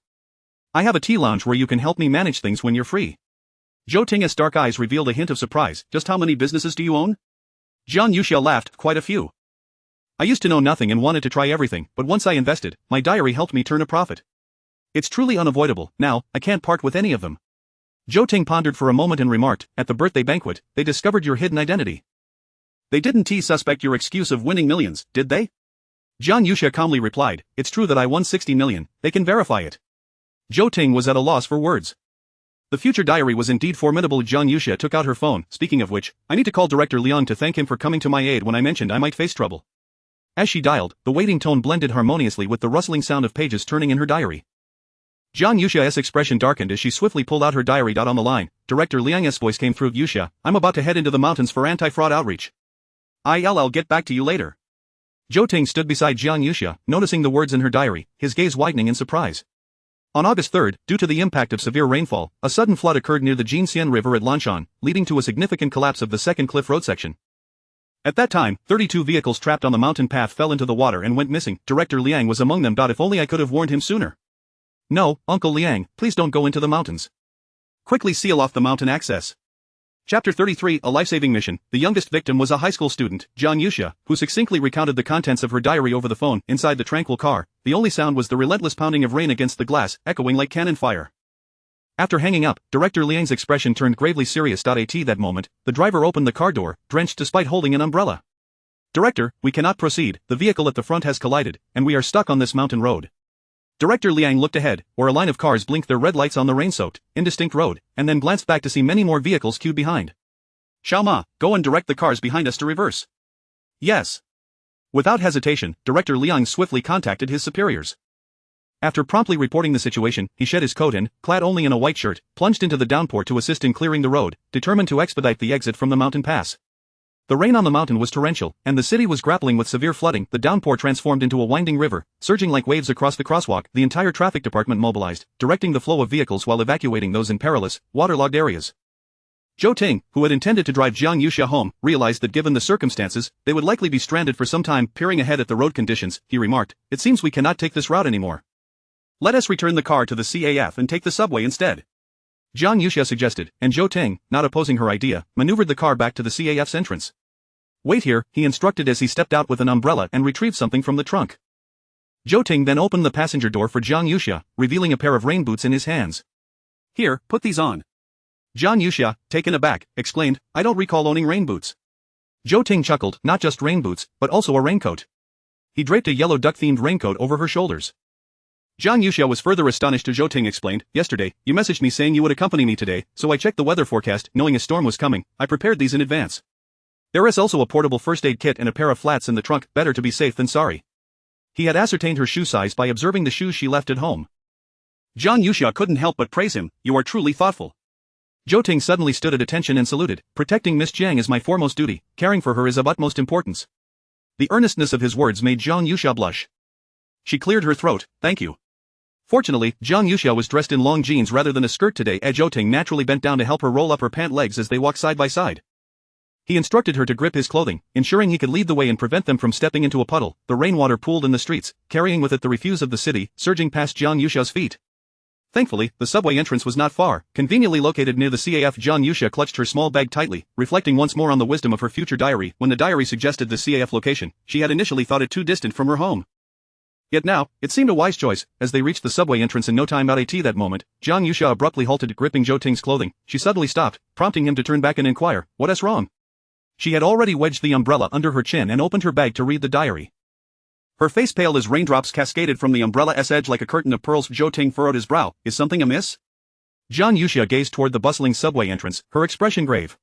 I have a tea lounge where you can help me manage things when you're free. Zhou Ting's dark eyes revealed a hint of surprise. Just how many businesses do you own? Jiang Yuxia laughed, quite a few. I used to know nothing and wanted to try everything, but once I invested, my diary helped me turn a profit. It's truly unavoidable. Now, I can't part with any of them. Zhou Ting pondered for a moment and remarked, at the birthday banquet, they discovered your hidden identity. They didn't suspect your excuse of winning millions, did they? Jiang Yuxia calmly replied, it's true that I won 60 million, they can verify it. Zhou Ting was at a loss for words. The future diary was indeed formidable. Jiang Yuxia took out her phone. Speaking of which, I need to call Director Liang to thank him for coming to my aid when I mentioned I might face trouble. As she dialed, the waiting tone blended harmoniously with the rustling sound of pages turning in her diary. Jiang Yuxia's expression darkened as she swiftly pulled out her diary. On the line, Director Liang's voice came through. Yuxia, I'm about to head into the mountains for anti-fraud outreach. I'll get back to you later. Zhou Ting stood beside Jiang Yuxia, noticing the words in her diary, his gaze widening in surprise. On August 3, due to the impact of severe rainfall, a sudden flood occurred near the Jinxian River at Lanshan, leading to a significant collapse of the second cliff road section. At that time, 32 vehicles trapped on the mountain path fell into the water and went missing. Director Liang was among them. If only I could have warned him sooner. No, Uncle Liang, please don't go into the mountains. Quickly seal off the mountain access. Chapter 33, A Life-Saving Mission. The youngest victim was a high school student, Jiang Yuxia, who succinctly recounted the contents of her diary over the phone. Inside the tranquil car, the only sound was the relentless pounding of rain against the glass, echoing like cannon fire. After hanging up, Director Liang's expression turned gravely serious. At that moment, the driver opened the car door, drenched despite holding an umbrella. Director, we cannot proceed, the vehicle at the front has collided, and we are stuck on this mountain road. Director Liang looked ahead, where a line of cars blinked their red lights on the rain-soaked, indistinct road, and then glanced back to see many more vehicles queued behind. Xiaoma, go and direct the cars behind us to reverse. Yes. Without hesitation, Director Liang swiftly contacted his superiors. After promptly reporting the situation, he shed his coat and, clad only in a white shirt, plunged into the downpour to assist in clearing the road, determined to expedite the exit from the mountain pass. The rain on the mountain was torrential, and the city was grappling with severe flooding. The downpour transformed into a winding river, surging like waves across the crosswalk. The entire traffic department mobilized, directing the flow of vehicles while evacuating those in perilous, waterlogged areas. Zhou Ting, who had intended to drive Jiang Yuxia home, realized that given the circumstances, they would likely be stranded for some time. Peering ahead at the road conditions, he remarked, it seems we cannot take this route anymore. Let us return the car to the CAF and take the subway instead. Jiang Yuxia suggested, and Zhou Ting, not opposing her idea, maneuvered the car back to the CAF's entrance. Wait here, he instructed as he stepped out with an umbrella and retrieved something from the trunk. Zhou Ting then opened the passenger door for Jiang Yuxia, revealing a pair of rain boots in his hands. Here, put these on. Jiang Yuxia, taken aback, exclaimed, I don't recall owning rain boots. Zhou Ting chuckled, not just rain boots, but also a raincoat. He draped a yellow duck-themed raincoat over her shoulders. Jiang Yuxia was further astonished. Zhou Ting explained, yesterday, you messaged me saying you would accompany me today, so I checked the weather forecast, knowing a storm was coming. I prepared these in advance. There is also a portable first aid kit and a pair of flats in the trunk, better to be safe than sorry. He had ascertained her shoe size by observing the shoes she left at home. Jiang Yuxia couldn't help but praise him, you are truly thoughtful. Zhou Ting suddenly stood at attention and saluted, protecting Miss Jiang is my foremost duty, caring for her is of utmost importance. The earnestness of his words made Jiang Yuxia blush. She cleared her throat, thank you. Fortunately, Jiang Yuxia was dressed in long jeans rather than a skirt today. Zhou Ting naturally bent down to help her roll up her pant legs as they walked side by side. He instructed her to grip his clothing, ensuring he could lead the way and prevent them from stepping into a puddle. The rainwater pooled in the streets, carrying with it the refuse of the city, surging past Jiang Yuxia's feet. Thankfully, the subway entrance was not far, conveniently located near the CAF. John Yusha clutched her small bag tightly, reflecting once more on the wisdom of her future diary. When the diary suggested the CAF location, she had initially thought it too distant from her home. Yet now, it seemed a wise choice. As they reached the subway entrance in no time at that moment, John Yusha abruptly halted, gripping Zhou Ting's clothing. She suddenly stopped, prompting him to turn back and inquire, "What's wrong?" She had already wedged the umbrella under her chin and opened her bag to read the diary. Her face pale as raindrops cascaded from the umbrella's edge like a curtain of pearls. Zhou Ting furrowed his brow. "Is something amiss?" John Yusha gazed toward the bustling subway entrance, her expression grave.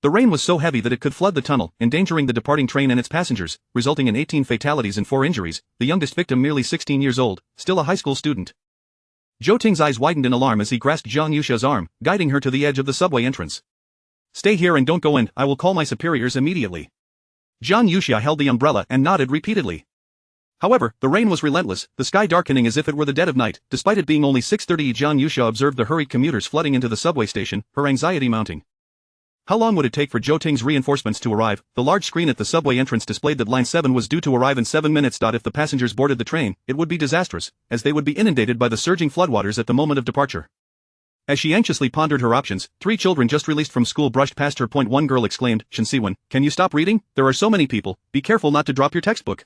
The rain was so heavy that it could flood the tunnel, endangering the departing train and its passengers, resulting in 18 fatalities and 4 injuries, the youngest victim merely 16 years old, still a high school student. Zhou Ting's eyes widened in alarm as he grasped John Yusha's arm, guiding her to the edge of the subway entrance. "Stay here and don't go in, I will call my superiors immediately." John Yusha held the umbrella and nodded repeatedly. However, the rain was relentless, the sky darkening as if it were the dead of night. Despite it being only 6:30, John Yusha observed the hurried commuters flooding into the subway station, her anxiety mounting. How long would it take for Zhou Ting's reinforcements to arrive? The large screen at the subway entrance displayed that Line 7 was due to arrive in 7 minutes. If the passengers boarded the train, it would be disastrous, as they would be inundated by the surging floodwaters at the moment of departure. As she anxiously pondered her options, 3 children just released from school brushed past her. One girl exclaimed, "Shin Si-won, can you stop reading? There are so many people, be careful not to drop your textbook."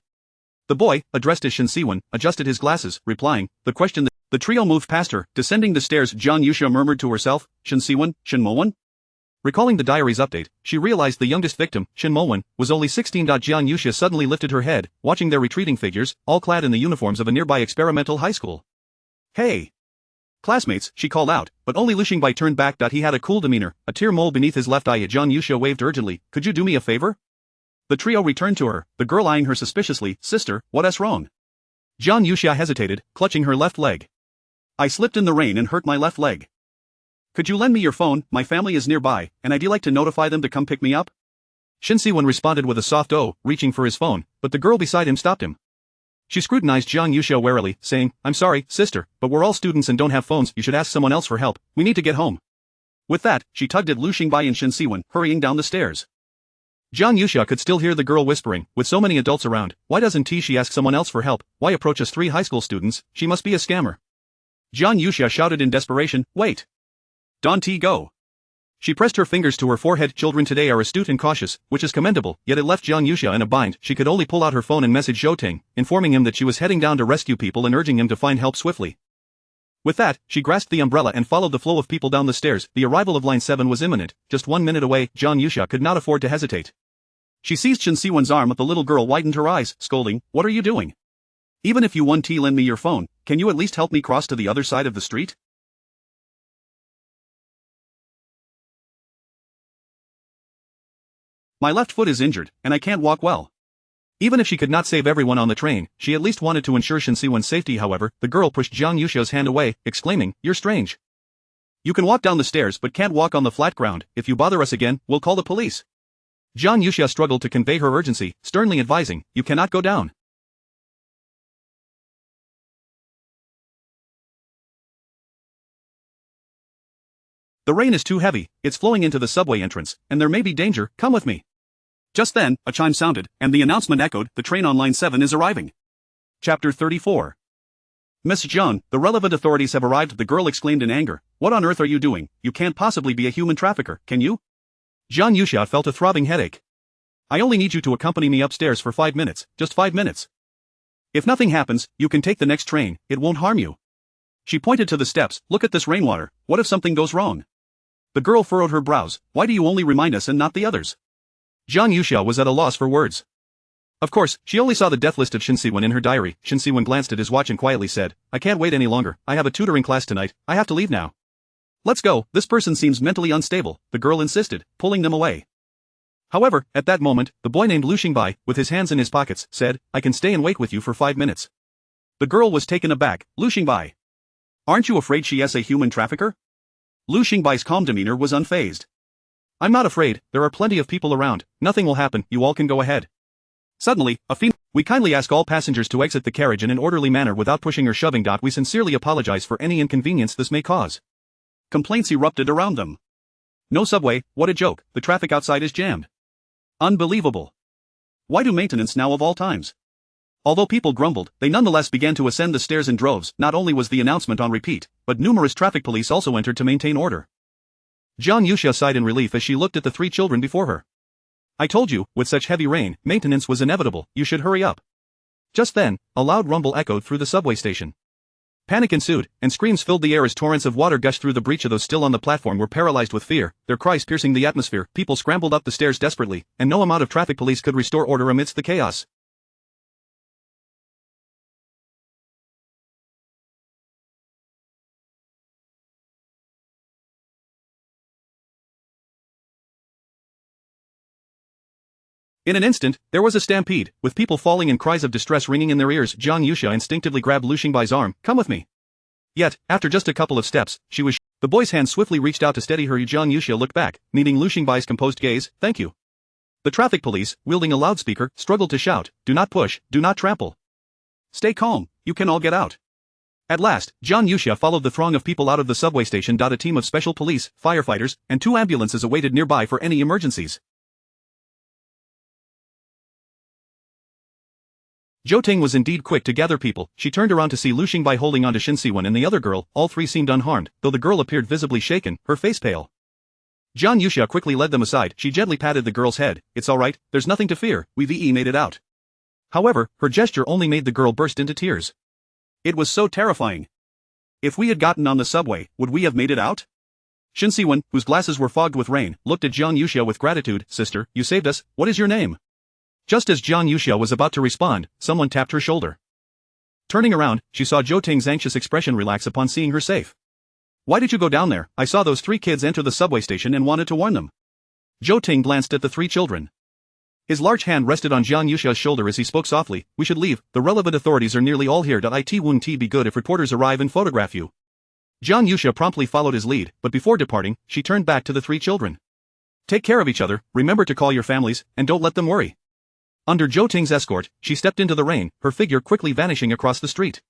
The boy, addressed as Shin Si-won, adjusted his glasses, replying, "The question." The trio moved past her, descending the stairs. John Yusha murmured to herself, "Shin Si-won, Shin Mo-won?" Recalling the diary's update, she realized the youngest victim, Shin Mo-won, was only 16. Jian Yusha suddenly lifted her head, watching their retreating figures, all clad in the uniforms of a nearby experimental high school. "Hey! Classmates," she called out, but only Lu Xingbai turned back. He had a cool demeanor, a tear mole beneath his left eye. Jian Yusha waved urgently, "Could you do me a favor?" The trio returned to her, the girl eyeing her suspiciously. "Sister, what's wrong?" Jian Yusha hesitated, clutching her left leg. "I slipped in the rain and hurt my left leg. Could you lend me your phone? My family is nearby, and I'd like to notify them to come pick me up." Shin Si-won responded with a soft "oh," reaching for his phone, but the girl beside him stopped him. She scrutinized Jian Yusha warily, saying, "I'm sorry, sister, but we're all students and don't have phones. You should ask someone else for help. We need to get home." With that, she tugged at Lu Xingbai and Shin Si-won, hurrying down the stairs. Jian Yusha could still hear the girl whispering, "With so many adults around, why doesn't she ask someone else for help? Why approach us 3 high school students? She must be a scammer." Jian Yusha shouted in desperation, "Wait! Don't go!" She pressed her fingers to her forehead. Children today are astute and cautious, which is commendable, yet it left Jian Yusha in a bind. She could only pull out her phone and message Zhou Ting, informing him that she was heading down to rescue people and urging him to find help swiftly. With that, she grasped the umbrella and followed the flow of people down the stairs. The arrival of Line 7 was imminent, just 1 minute away. Jian Yusha could not afford to hesitate. She seized Shin Si-won's arm. The little girl widened her eyes, scolding, "What are you doing? Even if you want to lend me your phone, can you at least help me cross to the other side of the street?" "My left foot is injured, and I can't walk well." Even if she could not save everyone on the train, she at least wanted to ensure Shin Si-won's safety. However, the girl pushed Jian Yusha's hand away, exclaiming, "You're strange. You can walk down the stairs but can't walk on the flat ground. If you bother us again, we'll call the police." Jian Yusha struggled to convey her urgency, sternly advising, "You cannot go down." "The rain is too heavy, it's flowing into the subway entrance, and there may be danger, come with me." Just then, a chime sounded, and the announcement echoed, "The train on Line 7 is arriving." Chapter 34. "Miss Zhang, the relevant authorities have arrived," the girl exclaimed in anger. "What on earth are you doing? You can't possibly be a human trafficker, can you?" Jian Yusha felt a throbbing headache. "I only need you to accompany me upstairs for 5 minutes, just 5 minutes. If nothing happens, you can take the next train, it won't harm you." She pointed to the steps. "Look at this rainwater, what if something goes wrong?" The girl furrowed her brows. "Why do you only remind us and not the others?" Jian Yusha was at a loss for words. Of course, she only saw the death list of Shin Si-won in her diary. Shin Si-won glanced at his watch and quietly said, "I can't wait any longer, I have a tutoring class tonight, I have to leave now." "Let's go, this person seems mentally unstable," the girl insisted, pulling them away. However, at that moment, the boy named Lu Xingbai, with his hands in his pockets, said, "I can stay and wait with you for 5 minutes." The girl was taken aback. "Lu Xingbai, aren't you afraid she is a human trafficker?" Lu Xingbai's calm demeanor was unfazed. "I'm not afraid, there are plenty of people around, nothing will happen, you all can go ahead." Suddenly, "We kindly ask all passengers to exit the carriage in an orderly manner without pushing or shoving. We sincerely apologize for any inconvenience this may cause." Complaints erupted around them. "No subway, what a joke, the traffic outside is jammed. Unbelievable. Why do maintenance now of all times? Although people grumbled, they nonetheless began to ascend the stairs in droves. Not only was the announcement on repeat, but numerous traffic police also entered to maintain order. Jiang Yuxia sighed in relief as she looked at the 3 children before her. I told you, with such heavy rain, maintenance was inevitable, you should hurry up. Just then, a loud rumble echoed through the subway station. Panic ensued, and screams filled the air as torrents of water gushed through the breach. Those still on the platform were paralyzed with fear, their cries piercing the atmosphere. People scrambled up the stairs desperately, and no amount of traffic police could restore order amidst the chaos. In an instant, there was a stampede, with people falling and cries of distress ringing in their ears. Jiang Yuxia instinctively grabbed Lu Xingbai's arm. Come with me. Yet, after just a couple of steps, she was The boy's hand swiftly reached out to steady her. Jiang Yuxia looked back, meeting Lu Xingbai's composed gaze. Thank you. The traffic police, wielding a loudspeaker, struggled to shout, do not push, do not trample. Stay calm, you can all get out. At last, Jiang Yuxia followed the throng of people out of the subway station. A team of special police, firefighters, and 2 ambulances awaited nearby for any emergencies. Zhou Ting was indeed quick to gather people. She turned around to see Lu Xingbai holding onto Xin Siwen and the other girl. All 3 seemed unharmed, though the girl appeared visibly shaken, her face pale. Jiang Yuxia quickly led them aside. She gently patted the girl's head. It's alright, there's nothing to fear, we made it out. However, her gesture only made the girl burst into tears. It was so terrifying. If we had gotten on the subway, would we have made it out? Xin Siwen, whose glasses were fogged with rain, looked at Jiang Yuxia with gratitude. Sister, you saved us, what is your name? Just as Jiang Yuxia was about to respond, someone tapped her shoulder. Turning around, she saw Zhou Ting's anxious expression relax upon seeing her safe. Why did you go down there? I saw those 3 kids enter the subway station and wanted to warn them. Zhou Ting glanced at the 3 children. His large hand rested on Jiang Yuxia's shoulder as he spoke softly. We should leave, the relevant authorities are nearly all here. It wouldn't be good if reporters arrive and photograph you. Jiang Yuxia promptly followed his lead, but before departing, she turned back to the 3 children. Take care of each other, remember to call your families, and don't let them worry. Under Zhou Ting's escort, she stepped into the rain, her figure quickly vanishing across the street.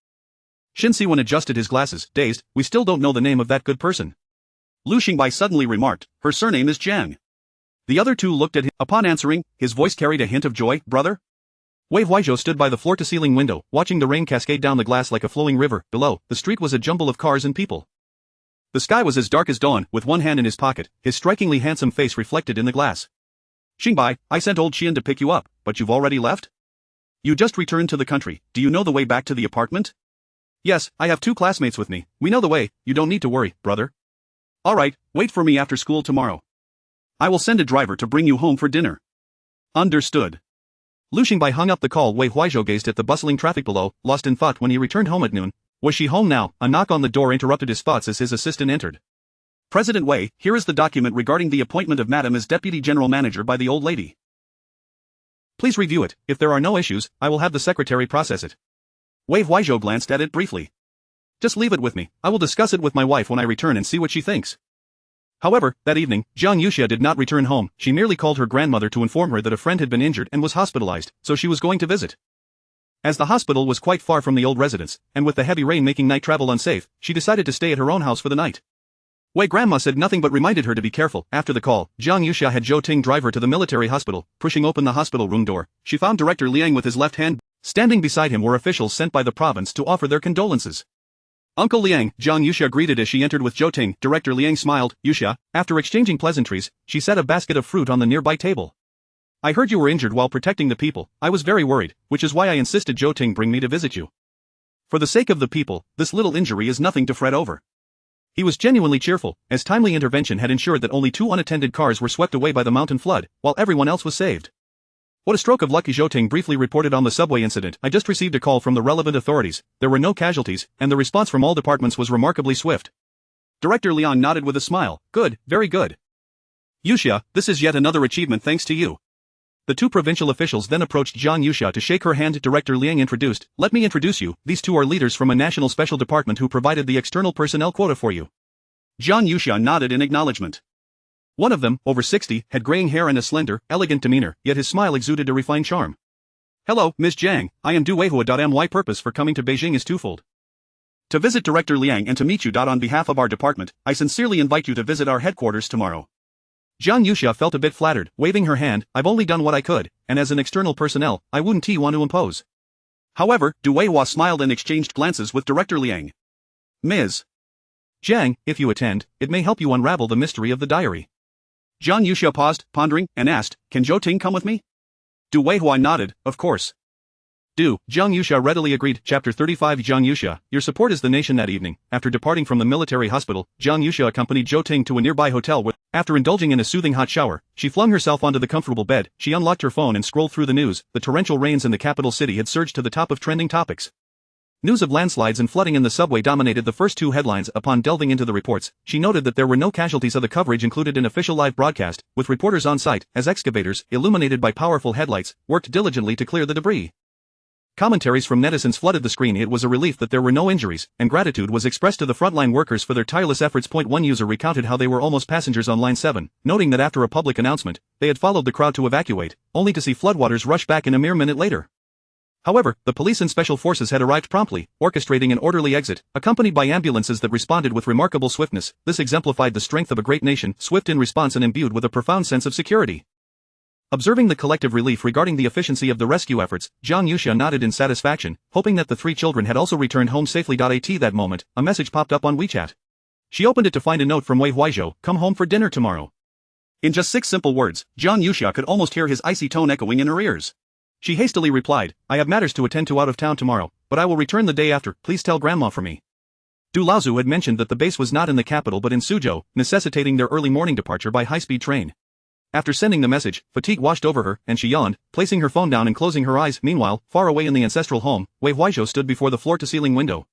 Xin Siwen adjusted his glasses, dazed. We still don't know the name of that good person. Lu Xingbai suddenly remarked, her surname is Jiang. The other 2 looked at him. Upon answering, his voice carried a hint of joy. Brother? Wei Huaizhou stood by the floor-to-ceiling window, watching the rain cascade down the glass like a flowing river. Below, the street was a jumble of cars and people. The sky was as dark as dawn. With one hand in his pocket, his strikingly handsome face reflected in the glass. Xingbai, I sent old Qian to pick you up, but you've already left? You just returned to the country. Do you know the way back to the apartment? Yes, I have 2 classmates with me. We know the way, you don't need to worry, brother. Alright, wait for me after school tomorrow. I will send a driver to bring you home for dinner. Understood. Lu Xingbai hung up the call. Wei Huaizhou gazed at the bustling traffic below, lost in thought. When he returned home at noon, was she home now? A knock on the door interrupted his thoughts as his assistant entered. President Wei, here is the document regarding the appointment of Madam as Deputy General Manager by the old lady. Please review it. If there are no issues, I will have the secretary process it. Wei Huaizhou glanced at it briefly. Just leave it with me, I will discuss it with my wife when I return and see what she thinks. However, that evening, Jiang Yuxia did not return home. She merely called her grandmother to inform her that a friend had been injured and was hospitalized, so she was going to visit. As the hospital was quite far from the old residence, and with the heavy rain making night travel unsafe, she decided to stay at her own house for the night. Wei Grandma said nothing but reminded her to be careful. After the call, Jiang Yuxia had Zhou Ting drive her to the military hospital. Pushing open the hospital room door, she found Director Liang with his left hand. Standing beside him were officials sent by the province to offer their condolences. Uncle Liang, Jiang Yuxia greeted as she entered with Zhou Ting. Director Liang smiled. Yuxia, after exchanging pleasantries, she set a basket of fruit on the nearby table. I heard you were injured while protecting the people. I was very worried, which is why I insisted Zhou Ting bring me to visit you. For the sake of the people, this little injury is nothing to fret over. He was genuinely cheerful, as timely intervention had ensured that only 2 unattended cars were swept away by the mountain flood, while everyone else was saved. What a stroke of luck. Zhou Ting briefly reported on the subway incident. I just received a call from the relevant authorities, there were no casualties, and the response from all departments was remarkably swift. Director Liang nodded with a smile. Good, very good. Yuxia, this is yet another achievement thanks to you. The 2 provincial officials then approached Jiang Yuxia to shake her hand. Director Liang introduced, let me introduce you, these 2 are leaders from a national special department who provided the external personnel quota for you. Jiang Yuxia nodded in acknowledgement. One of them, over 60, had graying hair and a slender, elegant demeanor, yet his smile exuded a refined charm. Hello, Ms. Jiang, I am Du Weihua. My purpose for coming to Beijing is twofold. To visit Director Liang and to meet you. On behalf of our department, I sincerely invite you to visit our headquarters tomorrow. Jiang Yuxia felt a bit flattered, waving her hand. I've only done what I could, and as an external personnel, I wouldn't want to impose. However, Du Weihua smiled and exchanged glances with Director Liang. Ms. Jiang, if you attend, it may help you unravel the mystery of the diary. Zhang Yuxia paused, pondering, and asked, can Zhou Ting come with me? Du Weihua nodded, of course. Zhang Yuxia readily agreed. Chapter 35 Zhang Yuxia, your support is the nation. That evening, after departing from the military hospital, Zhang Yuxia accompanied Zhou Ting to a nearby hotel where, after indulging in a soothing hot shower, she flung herself onto the comfortable bed. She unlocked her phone and scrolled through the news. The torrential rains in the capital city had surged to the top of trending topics. News of landslides and flooding in the subway dominated the first two headlines. Upon delving into the reports, she noted that there were no casualties. Of the coverage included an official live broadcast, with reporters on site, as excavators, illuminated by powerful headlights, worked diligently to clear the debris. Commentaries from netizens flooded the screen. It was a relief that there were no injuries, and gratitude was expressed to the frontline workers for their tireless efforts. One user recounted how they were almost passengers on Line 7, noting that after a public announcement, they had followed the crowd to evacuate, only to see floodwaters rush back in a mere minute later. However, the police and special forces had arrived promptly, orchestrating an orderly exit, accompanied by ambulances that responded with remarkable swiftness. This exemplified the strength of a great nation, swift in response and imbued with a profound sense of security. Observing the collective relief regarding the efficiency of the rescue efforts, Zhang Yuxia nodded in satisfaction, hoping that the three children had also returned home safely. At that moment, a message popped up on WeChat. She opened it to find a note from Wei Huaizhou, come home for dinner tomorrow. In just 6 simple words, Zhang Yuxia could almost hear his icy tone echoing in her ears. She hastily replied, I have matters to attend to out of town tomorrow, but I will return the day after. Please tell grandma for me. Du Laozu had mentioned that the base was not in the capital but in Suzhou, necessitating their early morning departure by high-speed train. After sending the message, fatigue washed over her, and she yawned, placing her phone down and closing her eyes. Meanwhile, far away in the ancestral home, Wei Huaizhou stood before the floor-to-ceiling window.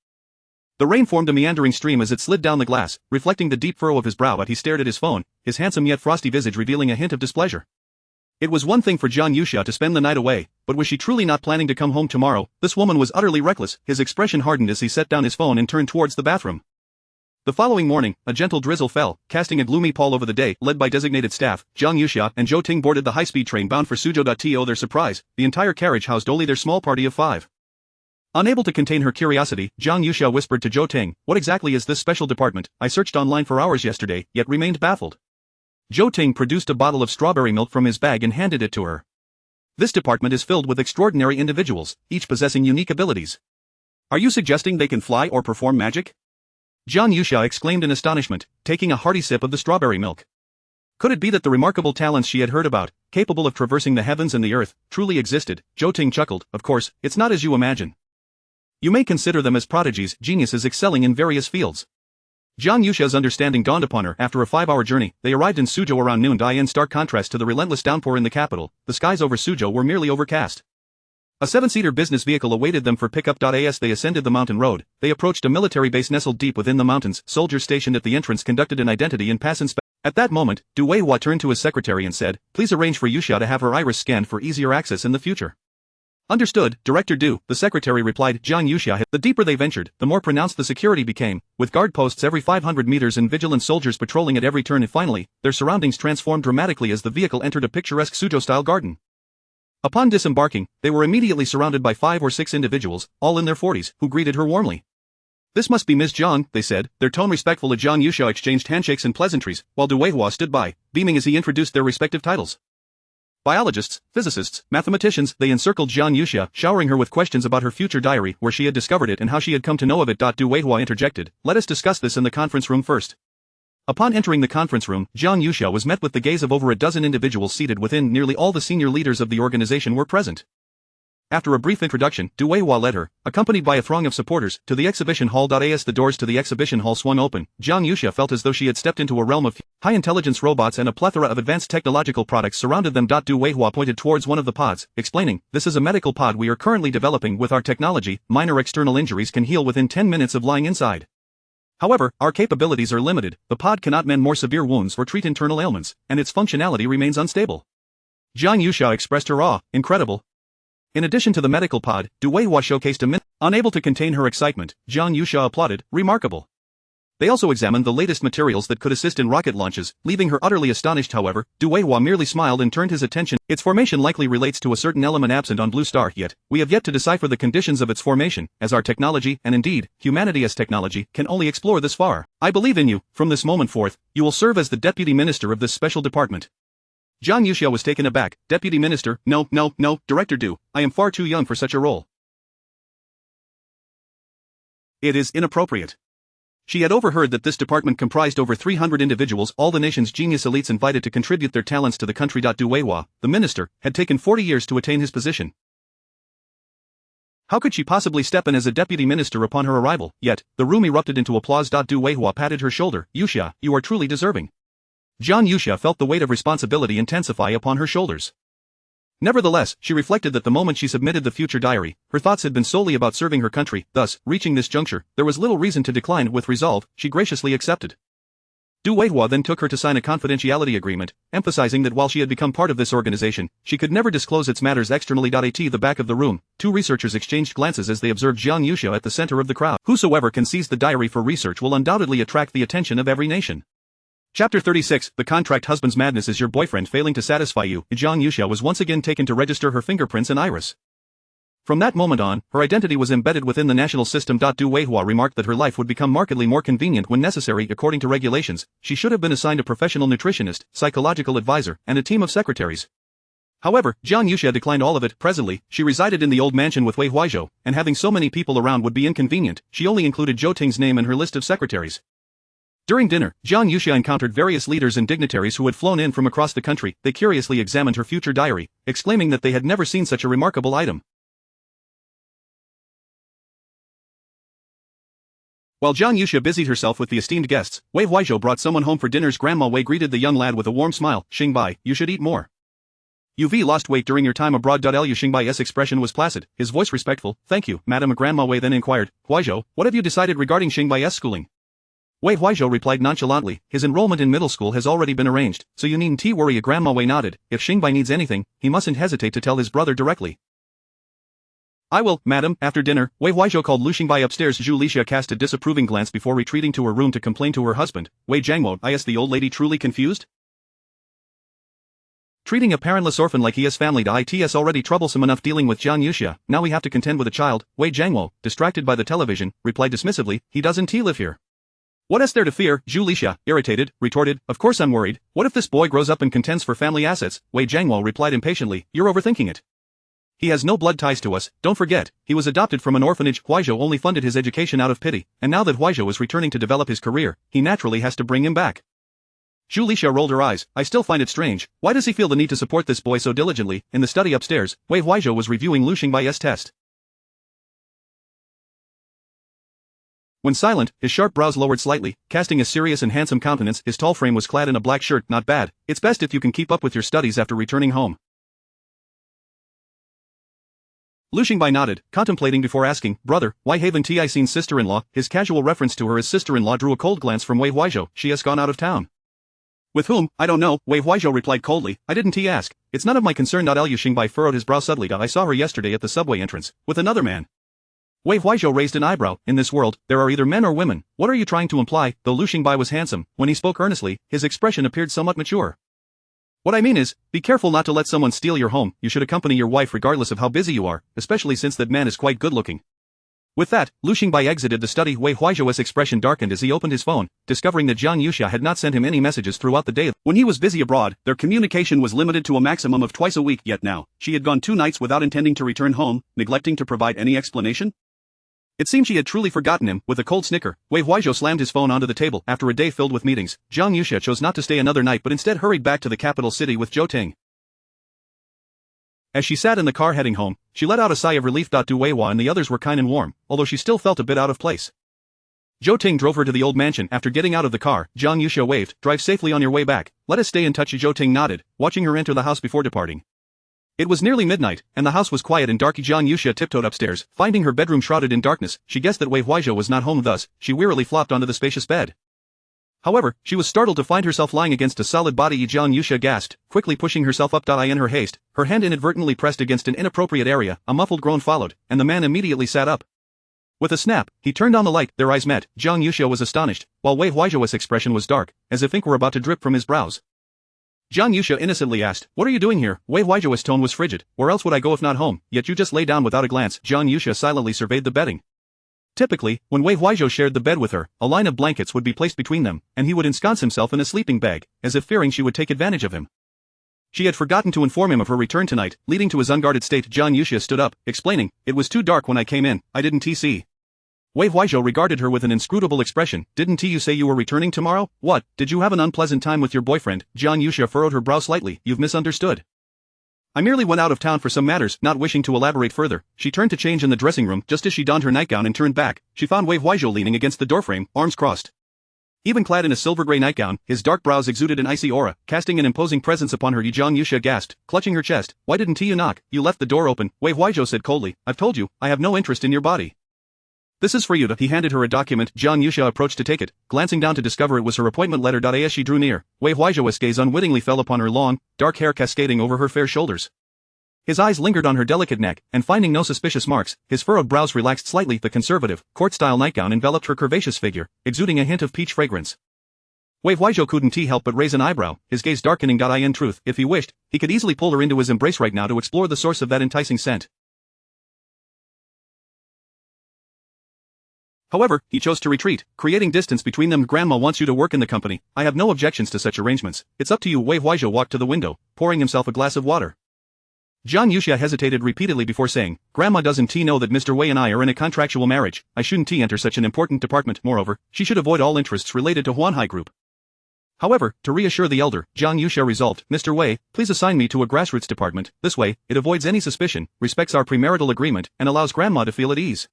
The rain formed a meandering stream as it slid down the glass, reflecting the deep furrow of his brow. But he stared at his phone, his handsome yet frosty visage revealing a hint of displeasure. It was one thing for Zhang Yuxia to spend the night away, but was she truly not planning to come home tomorrow? This woman was utterly reckless. His expression hardened as he set down his phone and turned towards the bathroom. The following morning, a gentle drizzle fell, casting a gloomy pall over the day. Led by designated staff, Zhang Yuxia and Zhou Ting boarded the high-speed train bound for Suzhou. To their surprise, the entire carriage housed only their small party of 5. Unable to contain her curiosity, Zhang Yuxia whispered to Zhou Ting, what exactly is this special department? I searched online for hours yesterday, yet remained baffled. Zhou Ting produced a bottle of strawberry milk from his bag and handed it to her. This department is filled with extraordinary individuals, each possessing unique abilities. Are you suggesting they can fly or perform magic? Zhang Yuxia exclaimed in astonishment, taking a hearty sip of the strawberry milk. Could it be that the remarkable talents she had heard about, capable of traversing the heavens and the earth, truly existed? Zhou Ting chuckled, of course, it's not as you imagine. You may consider them as prodigies, geniuses excelling in various fields. Zhang Yuxia's understanding dawned upon her. After a 5-hour journey, they arrived in Suzhou around noon. In stark contrast to the relentless downpour in the capital, the skies over Suzhou were merely overcast. A 7-seater business vehicle awaited them for pickup. As they ascended the mountain road, they approached a military base nestled deep within the mountains. Soldiers stationed at the entrance conducted an identity and pass inspection. At that moment, Du Weihua turned to his secretary and said, please arrange for Yuxia to have her iris scanned for easier access in the future. Understood, Director Du, the secretary replied. Zhang Yuxia. The deeper they ventured, the more pronounced the security became, with guard posts every 500 meters and vigilant soldiers patrolling at every turn. And finally, their surroundings transformed dramatically as the vehicle entered a picturesque Suzhou-style garden. Upon disembarking, they were immediately surrounded by 5 or 6 individuals, all in their 40s, who greeted her warmly. This must be Ms. Zhang, they said, their tone respectful. Zhang Yuxia exchanged handshakes and pleasantries, while Du Weihua stood by, beaming as he introduced their respective titles. Biologists, physicists, mathematicians, they encircled Zhang Yuxia, showering her with questions about her future diary, where she had discovered it and how she had come to know of it. Du Weihua interjected, let us discuss this in the conference room first. Upon entering the conference room, Zhang Yuxia was met with the gaze of over a dozen individuals seated within. Nearly all the senior leaders of the organization were present. After a brief introduction, Du Weihua led her, accompanied by a throng of supporters, to the exhibition hall. As the doors to the exhibition hall swung open, Zhang Yuxia felt as though she had stepped into a realm of high-intelligence robots, and a plethora of advanced technological products surrounded them. Du Weihua pointed towards one of the pods, explaining, this is a medical pod we are currently developing with our technology. Minor external injuries can heal within 10 minutes of lying inside. However, our capabilities are limited. The pod cannot mend more severe wounds or treat internal ailments, and its functionality remains unstable. Zhang Yuxia expressed her awe. Incredible. In addition to the medical pod, Du Weihua showcased a unable to contain her excitement, Zhang Yuxia applauded, remarkable. They also examined the latest materials that could assist in rocket launches, leaving her utterly astonished. However, Du Weihua merely smiled and turned his attention. Its formation likely relates to a certain element absent on Blue Star, yet we have yet to decipher the conditions of its formation, as our technology, and indeed, humanity as technology, can only explore this far. I believe in you. From this moment forth, you will serve as the deputy minister of this special department. Zhang Yuxia was taken aback. Deputy minister? No, Director Du, I am far too young for such a role. It is inappropriate. She had overheard that this department comprised over 300 individuals, all the nation's genius elites invited to contribute their talents to the country. Du Weihui, the minister, had taken 40 years to attain his position. How could she possibly step in as a deputy minister upon her arrival? Yet, the room erupted into applause. Du Weihui patted her shoulder. Yuxia, you are truly deserving. Jiang Yuxia felt the weight of responsibility intensify upon her shoulders. Nevertheless, she reflected that the moment she submitted the future diary, her thoughts had been solely about serving her country. Thus, reaching this juncture, there was little reason to decline. With resolve, she graciously accepted. Du Weihui then took her to sign a confidentiality agreement, emphasizing that while she had become part of this organization, she could never disclose its matters externally. At the back of the room, two researchers exchanged glances as they observed Jiang Yuxia at the center of the crowd. Whosoever can seize the diary for research will undoubtedly attract the attention of every nation. Chapter 36, The Contract Husband's Madness is your boyfriend failing to satisfy you. Jiang Yuxia was once again taken to register her fingerprints and iris. From that moment on, her identity was embedded within the national system. Du Weihui remarked that her life would become markedly more convenient when necessary. According to regulations, she should have been assigned a professional nutritionist, psychological advisor, and a team of secretaries. However, Jiang Yuxia declined all of it. Presently, she resided in the old mansion with Wei Huizhou, and having so many people around would be inconvenient. She only included Zhou Ting's name in her list of secretaries. During dinner, Jiang Yuxia encountered various leaders and dignitaries who had flown in from across the country. They curiously examined her future diary, exclaiming that they had never seen such a remarkable item. While Jiang Yuxia busied herself with the esteemed guests, Wei Huizhou brought someone home for dinners. Grandma Wei greeted the young lad with a warm smile. Xingbai, you should eat more. You've lost weight during your time abroad. Lu Xingbai's expression was placid, his voice respectful. Thank you, madam. Grandma Wei then inquired, Huizhou, what have you decided regarding Xingbai's schooling? Wei Huizhou replied nonchalantly, his enrollment in middle school has already been arranged, so you needn't worry. Grandma Wei nodded. If Xingbai needs anything, he mustn't hesitate to tell his brother directly. I will, madam. After dinner, Wei Huizhou called Lu Xingbai upstairs. Zhu Lixia cast a disapproving glance before retreating to her room to complain to her husband. Wei Jiangmo, is the old lady truly confused? Treating a parentless orphan like he is family to it's already troublesome enough dealing with Jiang Yuxia, now we have to contend with a child. Wei Jiangmo, distracted by the television, replied dismissively, he doesn't live here. What is there to fear? Zhu Lixia, irritated, retorted, of course I'm worried. What if this boy grows up and contends for family assets? Wei Jiangmo replied impatiently, you're overthinking it. He has no blood ties to us, don't forget, he was adopted from an orphanage. Huizhou only funded his education out of pity, and now that Huizhou is returning to develop his career, he naturally has to bring him back. Zhu Lixia rolled her eyes. I still find it strange. Why does he feel the need to support this boy so diligently? In the study upstairs, Wei Huizhou was reviewing Lu Xingbai's test. When silent, his sharp brows lowered slightly, casting a serious and handsome countenance. His tall frame was clad in a black shirt. Not bad. It's best if you can keep up with your studies after returning home. Lu Xingbai nodded, contemplating before asking, brother, why haven't I seen sister-in-law? His casual reference to her as sister-in-law drew a cold glance from Wei Huizhou. She has gone out of town. With whom? I don't know, Wei Huizhou replied coldly. I didn't ask. It's none of my concern. Lu Xingbai furrowed his brow subtly. I saw her yesterday at the subway entrance, with another man. Wei Huizhou raised an eyebrow. In this world, there are either men or women. What are you trying to imply? Though Lu Xingbai was handsome, when he spoke earnestly, his expression appeared somewhat mature. What I mean is, be careful not to let someone steal your home. You should accompany your wife regardless of how busy you are, especially since that man is quite good-looking. With that, Lu Xingbai exited the study. Wei Huizhou's expression darkened as he opened his phone, discovering that Jiang Yuxia had not sent him any messages throughout the day. When he was busy abroad, their communication was limited to a maximum of twice a week. Yet now, she had gone 2 nights without intending to return home, neglecting to provide any explanation. It seemed she had truly forgotten him. With a cold snicker, Wei Huizhou slammed his phone onto the table. After a day filled with meetings, Jiang Yuxia chose not to stay another night but instead hurried back to the capital city with Zhou Ting. As she sat in the car heading home, she let out a sigh of relief. Du Weihui and the others were kind and warm, although she still felt a bit out of place. Zhou Ting drove her to the old mansion. After getting out of the car, Jiang Yuxia waved, drive safely on your way back, let us stay in touch. Zhou Ting nodded, watching her enter the house before departing. It was nearly midnight, and the house was quiet and dark. Jiang Yuxia tiptoed upstairs, finding her bedroom shrouded in darkness. She guessed that Wei Huizhou was not home, thus, she wearily flopped onto the spacious bed. However, she was startled to find herself lying against a solid body. Jiang Yuxia gasped, quickly pushing herself up. In her haste, her hand inadvertently pressed against an inappropriate area. A muffled groan followed, and the man immediately sat up. With a snap, he turned on the light. Their eyes met. Jiang Yuxia was astonished, while Wei Huizhou's expression was dark, as if ink were about to drip from his brows. Jiang Yuxia innocently asked, what are you doing here? Wei Huizhou's tone was frigid. Where else would I go if not home? Yet you just lay down without a glance. Jiang Yuxia silently surveyed the bedding. Typically, when Wei Huizhou shared the bed with her, a line of blankets would be placed between them, and he would ensconce himself in a sleeping bag, as if fearing she would take advantage of him. She had forgotten to inform him of her return tonight, leading to his unguarded state. Jiang Yuxia stood up, explaining, it was too dark when I came in, I didn't see. Wei Huaizhou regarded her with an inscrutable expression. Didn't you say you were returning tomorrow? What, did you have an unpleasant time with your boyfriend? Jiang Yuxia furrowed her brow slightly. You've misunderstood. I merely went out of town for some matters. Not wishing to elaborate further, she turned to change in the dressing room. Just as she donned her nightgown and turned back, she found Wei Huaizhou leaning against the doorframe, arms crossed. Even clad in a silver-gray nightgown, his dark brows exuded an icy aura, casting an imposing presence upon her. Jiang Yuxia gasped, clutching her chest. Why didn't you knock? You left the door open. Wei Huaizhou said coldly. I've told you, I have no interest in your body. This is for you to. He handed her a document. Jiang Yuxia approached to take it, glancing down to discover it was her appointment letter. As she drew near, Wei Huaizhou's gaze unwittingly fell upon her long, dark hair cascading over her fair shoulders. His eyes lingered on her delicate neck, and finding no suspicious marks, his furrowed brows relaxed slightly. The conservative, court-style nightgown enveloped her curvaceous figure, exuding a hint of peach fragrance. Wei Huaizhou couldn't help but raise an eyebrow, his gaze darkening. In truth, if he wished, he could easily pull her into his embrace right now to explore the source of that enticing scent. However, he chose to retreat, creating distance between them. Grandma wants you to work in the company. I have no objections to such arrangements. It's up to you. Wei Huaizhou walked to the window, pouring himself a glass of water. Jiang Yuxia hesitated repeatedly before saying, Grandma, doesn't know that Mr. Wei and I are in a contractual marriage? I shouldn't enter such an important department. Moreover, she should avoid all interests related to Huanhai Group. However, to reassure the elder, Jiang Yuxia resolved, Mr. Wei, please assign me to a grassroots department. This way, it avoids any suspicion, respects our premarital agreement, and allows Grandma to feel at ease.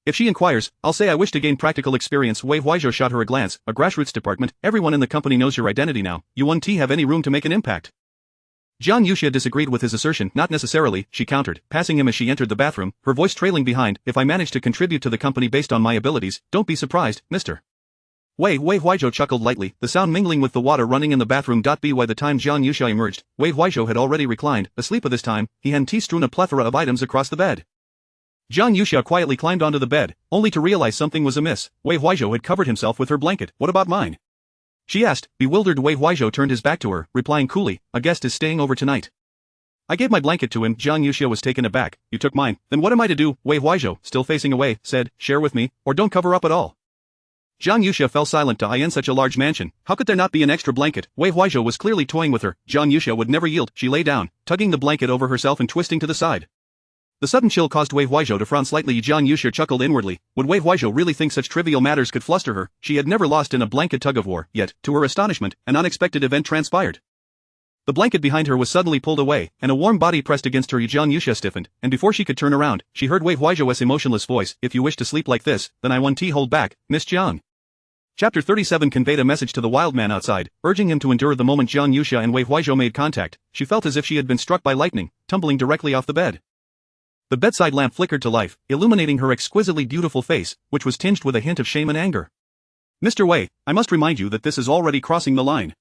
If she inquires, I'll say I wish to gain practical experience. Wei Huaizhou shot her a glance. A grassroots department? Everyone in the company knows your identity now. You won't have any room to make an impact. Jiang Yuxia disagreed with his assertion. Not necessarily, she countered, passing him as she entered the bathroom, her voice trailing behind. If I manage to contribute to the company based on my abilities, don't be surprised, Mr. Wei Huaizhou chuckled lightly, the sound mingling with the water running in the bathroom. By the time Jiang Yuxia emerged, Wei Huaizhou had already reclined, asleep. This time, he hadn't strewn a plethora of items across the bed. Jiang Yuxia quietly climbed onto the bed, only to realize something was amiss. Wei Huaizhou had covered himself with her blanket. What about mine? She asked, bewildered. Wei Huaizhou turned his back to her, replying coolly, a guest is staying over tonight. I gave my blanket to him. Jiang Yuxia was taken aback. You took mine, then what am I to do? Wei Huaizhou, still facing away, said, share with me, or don't cover up at all. Jiang Yuxia fell silent. In such a large mansion, how could there not be an extra blanket? Wei Huaizhou was clearly toying with her. Jiang Yuxia would never yield. She lay down, tugging the blanket over herself and twisting to the side. The sudden chill caused Wei Huaizhou to frown slightly. Jiang Yuxia chuckled inwardly. Would Wei Huaizhou really think such trivial matters could fluster her? She had never lost in a blanket tug-of-war, yet, to her astonishment, an unexpected event transpired. The blanket behind her was suddenly pulled away, and a warm body pressed against her. Jiang Yuxia stiffened, and before she could turn around, she heard Wei Huaizhou's emotionless voice. If you wish to sleep like this, then I won't hold back, Miss Jiang. Chapter 37 conveyed a message to the wild man outside, urging him to endure. The moment Jiang Yuxia and Wei Huaizhou made contact, she felt as if she had been struck by lightning, tumbling directly off the bed. The bedside lamp flickered to life, illuminating her exquisitely beautiful face, which was tinged with a hint of shame and anger. Mr. Wei, I must remind you that this is already crossing the line.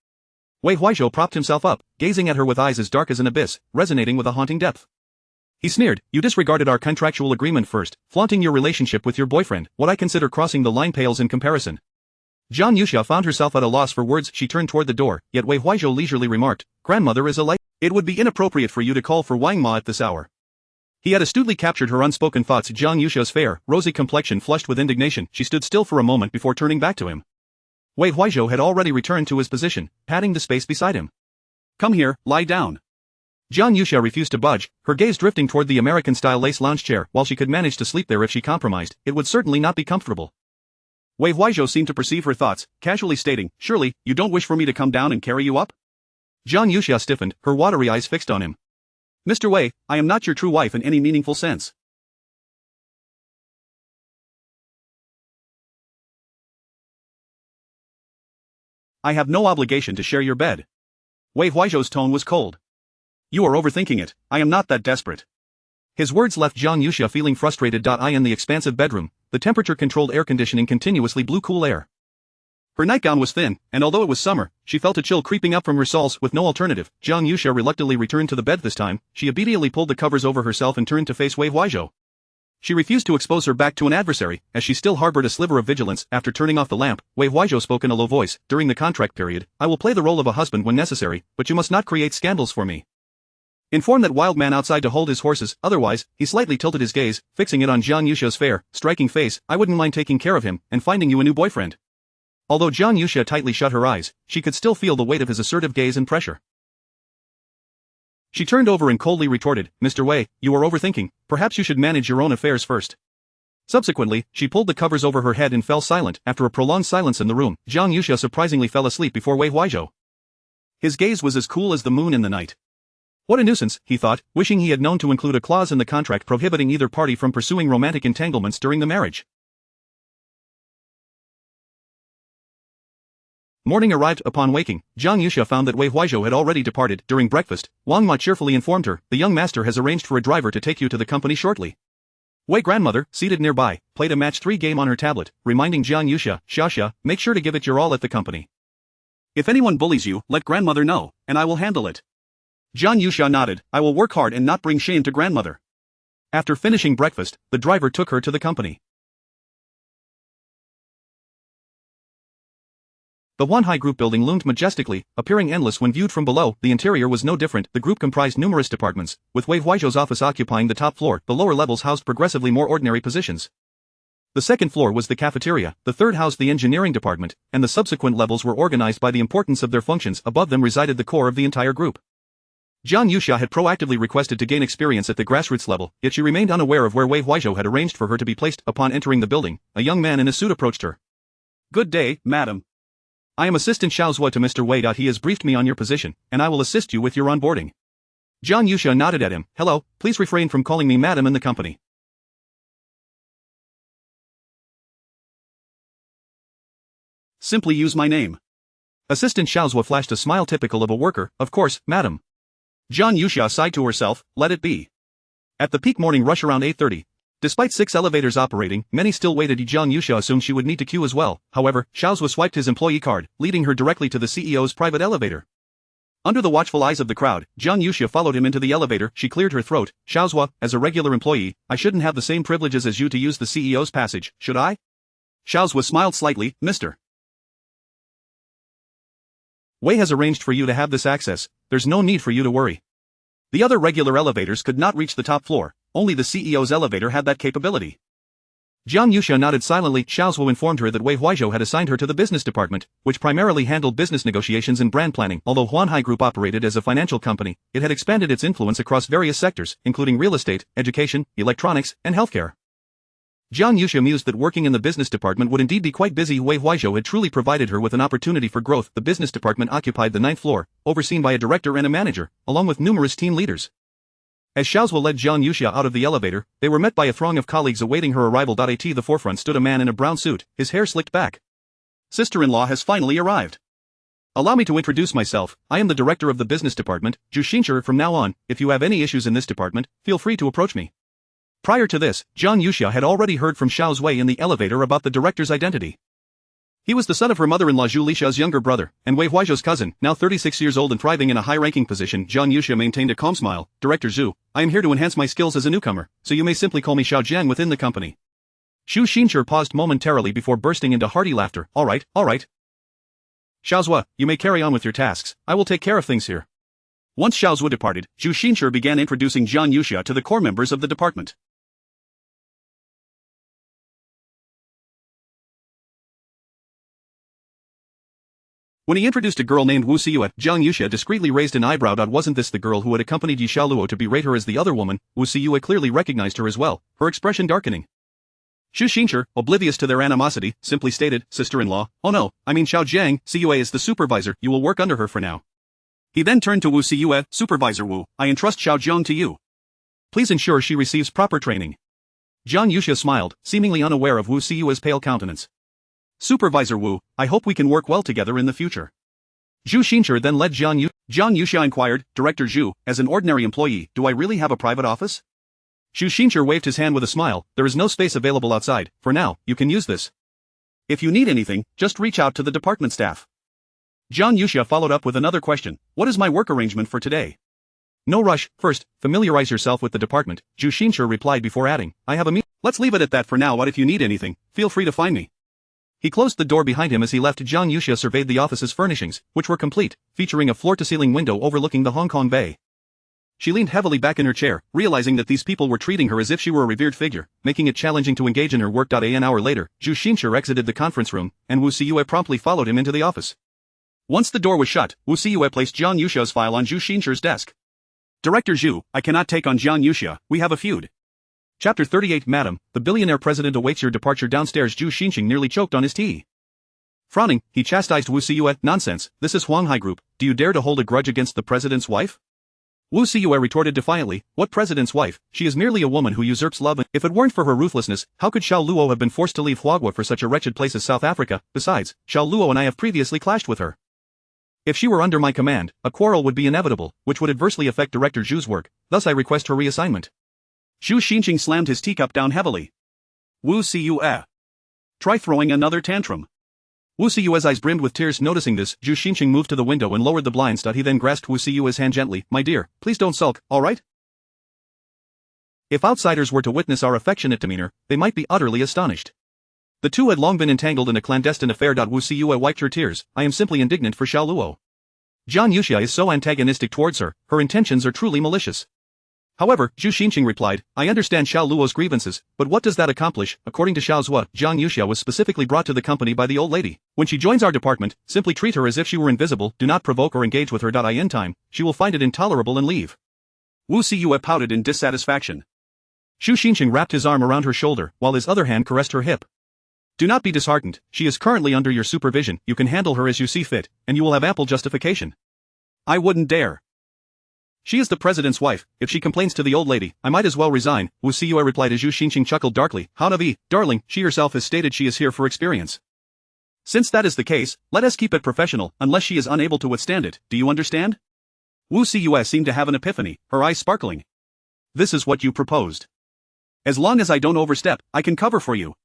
Wei Huaizhou propped himself up, gazing at her with eyes as dark as an abyss, resonating with a haunting depth. He sneered, you disregarded our contractual agreement first, flaunting your relationship with your boyfriend. What I consider crossing the line pales in comparison. Jiang Yuxia found herself at a loss for words. She turned toward the door, yet Wei Huaizhou leisurely remarked, Grandmother is a light. It would be inappropriate for you to call for Wang Ma at this hour. He had astutely captured her unspoken thoughts. Jiang Yuxia's fair, rosy complexion flushed with indignation. She stood still for a moment before turning back to him. Wei Huaizhou had already returned to his position, patting the space beside him. Come here, lie down. Jiang Yuxia refused to budge, her gaze drifting toward the American-style lace lounge chair. While she could manage to sleep there if she compromised, it would certainly not be comfortable. Wei Huaizhou seemed to perceive her thoughts, casually stating, surely, you don't wish for me to come down and carry you up? Jiang Yuxia stiffened, her watery eyes fixed on him. Mr. Wei, I am not your true wife in any meaningful sense. I have no obligation to share your bed. Wei Huaizhou's tone was cold. You are overthinking it. I am not that desperate. His words left Jiang Yuxia feeling frustrated. In the expansive bedroom, the temperature-controlled air conditioning continuously blew cool air. Her nightgown was thin, and although it was summer, she felt a chill creeping up from her soles. With no alternative, Jiang Yuxia reluctantly returned to the bed. This time, she obediently pulled the covers over herself and turned to face Wei Huaizhou. She refused to expose her back to an adversary, as she still harbored a sliver of vigilance. After turning off the lamp, Wei Huaizhou spoke in a low voice. During the contract period, I will play the role of a husband when necessary, but you must not create scandals for me. Inform that wild man outside to hold his horses. Otherwise, he slightly tilted his gaze, fixing it on Jiang Yuxia's fair, striking face. I wouldn't mind taking care of him and finding you a new boyfriend. Although Jiang Yuxia tightly shut her eyes, she could still feel the weight of his assertive gaze and pressure. She turned over and coldly retorted, Mr. Wei, you are overthinking, perhaps you should manage your own affairs first. Subsequently, she pulled the covers over her head and fell silent. After a prolonged silence in the room, Jiang Yuxia surprisingly fell asleep before Wei Huaizhou. His gaze was as cool as the moon in the night. What a nuisance, he thought, wishing he had known to include a clause in the contract prohibiting either party from pursuing romantic entanglements during the marriage. Morning arrived. Upon waking, Jiang Yuxia found that Wei Huaizhou had already departed. During breakfast, Wang Ma cheerfully informed her, the young master has arranged for a driver to take you to the company shortly. Wei grandmother, seated nearby, played a match 3 game on her tablet, reminding Jiang Yuxia, Xiaxia, make sure to give it your all at the company. If anyone bullies you, let grandmother know, and I will handle it. Jiang Yuxia nodded, I will work hard and not bring shame to grandmother. After finishing breakfast, the driver took her to the company. The Wanhai Group building loomed majestically, appearing endless when viewed from below. The interior was no different. The group comprised numerous departments, with Wei Huaizhou's office occupying the top floor. The lower levels housed progressively more ordinary positions. The second floor was the cafeteria, the third housed the engineering department, and the subsequent levels were organized by the importance of their functions. Above them resided the core of the entire group. Jiang Yuxia had proactively requested to gain experience at the grassroots level, yet she remained unaware of where Wei Huaizhou had arranged for her to be placed. Upon entering the building, a young man in a suit approached her. Good day, madam. I am Assistant Xiaozhua to Mr. Wei. He has briefed me on your position, and I will assist you with your onboarding. Jiang Yuxia nodded at him. Hello, please refrain from calling me madam in the company. Simply use my name. Assistant Xiaozhua flashed a smile typical of a worker. Of course, madam. Jiang Yuxia sighed to herself, let it be. At the peak morning rush around 8:30, despite 6 elevators operating, many still waited. Jiang Yuxia assumed she would need to queue as well. However, Xiaozhua swiped his employee card, leading her directly to the CEO's private elevator. Under the watchful eyes of the crowd, Jiang Yuxia followed him into the elevator. She cleared her throat. Xiaozhua, as a regular employee, I shouldn't have the same privileges as you to use the CEO's passage, should I? Xiaozhua smiled slightly, Mr. Wei has arranged for you to have this access, there's no need for you to worry. The other regular elevators could not reach the top floor, only the CEO's elevator had that capability. Jiang Yuxia nodded silently. Xiaozhua informed her that Wei Huaizhou had assigned her to the business department, which primarily handled business negotiations and brand planning. Although Wanhai Group operated as a financial company, it had expanded its influence across various sectors, including real estate, education, electronics, and healthcare. Jiang Yuxia mused that working in the business department would indeed be quite busy. Wei Huaizhou had truly provided her with an opportunity for growth. The business department occupied the 9th floor, overseen by a director and a manager, along with numerous team leaders. As Xiaozhua led Jiang Yuxia out of the elevator, they were met by a throng of colleagues awaiting her arrival. At the forefront stood a man in a brown suit, his hair slicked back. Sister-in-law has finally arrived. Allow me to introduce myself, I am the director of the business department, Zhu Xinshi. From now on, if you have any issues in this department, feel free to approach me. Prior to this, Jiang Yuxia had already heard from Xiao Zui in the elevator about the director's identity. He was the son of her mother-in-law Zhu Lixiao's younger brother, and Wei Huaizhou's cousin, now 36 years old and thriving in a high-ranking position. Jiang Yuxia maintained a calm smile. Director Zhu, I am here to enhance my skills as a newcomer, so you may simply call me Xiao Jiang within the company. Zhu Xinshi paused momentarily before bursting into hearty laughter. All right. Xiaozhua, you may carry on with your tasks, I will take care of things here. Once Xiaozhua departed, Zhu Xinshi began introducing Jiang Yuxia to the core members of the department. When he introduced a girl named Wu Siyue, Jiang Yuxia discreetly raised an eyebrow. Wasn't this the girl who had accompanied Yi Xiaoluo to berate her as the other woman? Wu Siyue clearly recognized her as well, her expression darkening. Zhu Xinshi, oblivious to their animosity, simply stated, Sister-in-law, oh no, I mean Xiao Jiang, Siyue is the supervisor, you will work under her for now. He then turned to Wu Siyue, Supervisor Wu, I entrust Xiao Jiang to you. Please ensure she receives proper training. Jiang Yuxia smiled, seemingly unaware of Wu Siyue's pale countenance. Supervisor Wu, I hope we can work well together in the future. Zhu Xinshi then led Jiang Yuxia inquired, Director Zhu, as an ordinary employee, do I really have a private office? Zhu Xinshi waved his hand with a smile, there is no space available outside, for now, you can use this. If you need anything, just reach out to the department staff. Jiang Yuxia followed up with another question, what is my work arrangement for today? No rush, first, familiarize yourself with the department, Zhu Xinshi replied before adding, I have a meeting. Let's leave it at that for now, but if you need anything, feel free to find me. He closed the door behind him as he left. Jiang Yuxia surveyed the office's furnishings, which were complete, featuring a floor-to-ceiling window overlooking the Hong Kong Bay. She leaned heavily back in her chair, realizing that these people were treating her as if she were a revered figure, making it challenging to engage in her work. An hour later, Zhu Xinshi exited the conference room, and Wu Siyue promptly followed him into the office. Once the door was shut, Wu Siyue placed Jiang Yuxia's file on Zhu Xinshi's desk. Director Zhu, I cannot take on Jiang Yuxia, we have a feud. Chapter 38 Madam, the billionaire president awaits your departure downstairs. Zhu Xinqing nearly choked on his tea. Frowning, he chastised Wu Siyue. Nonsense, this is Huanghai Group, do you dare to hold a grudge against the president's wife? Wu Siyue retorted defiantly, what president's wife, she is merely a woman who usurps love and if it weren't for her ruthlessness, how could Xiao Luo have been forced to leave Huagua for such a wretched place as South Africa? Besides, Xiao Luo and I have previously clashed with her. If she were under my command, a quarrel would be inevitable, which would adversely affect Director Zhu's work, thus I request her reassignment. Zhu Xinqing slammed his teacup down heavily. Wu Siyue. Try throwing another tantrum. Wu Siyue's eyes brimmed with tears. Noticing this, Zhu Xinqing moved to the window and lowered the blinds. He then grasped Wu Siyue's hand gently. My dear, please don't sulk, alright? If outsiders were to witness our affectionate demeanor, they might be utterly astonished. The two had long been entangled in a clandestine affair. Wu Siyue wiped her tears. I am simply indignant for Xiao Luo. Jiang Yuxia is so antagonistic towards her, her intentions are truly malicious. However, Zhu Xinqing replied, I understand Xiao Luo's grievances, but what does that accomplish? According to Xiao Zhua, Jiang Yuxia was specifically brought to the company by the old lady. When she joins our department, simply treat her as if she were invisible, do not provoke or engage with her. In time, she will find it intolerable and leave. Wu Siyue pouted in dissatisfaction. Zhu Xinqing wrapped his arm around her shoulder, while his other hand caressed her hip. Do not be disheartened, she is currently under your supervision, you can handle her as you see fit, and you will have ample justification. I wouldn't dare. She is the president's wife, if she complains to the old lady, I might as well resign, Wu Siyue replied as Zhu Xinqing chuckled darkly. How Navi, darling, she herself has stated she is here for experience. Since that is the case, let us keep it professional, unless she is unable to withstand it, do you understand? Wu Siyue seemed to have an epiphany, her eyes sparkling. This is what you proposed. As long as I don't overstep, I can cover for you.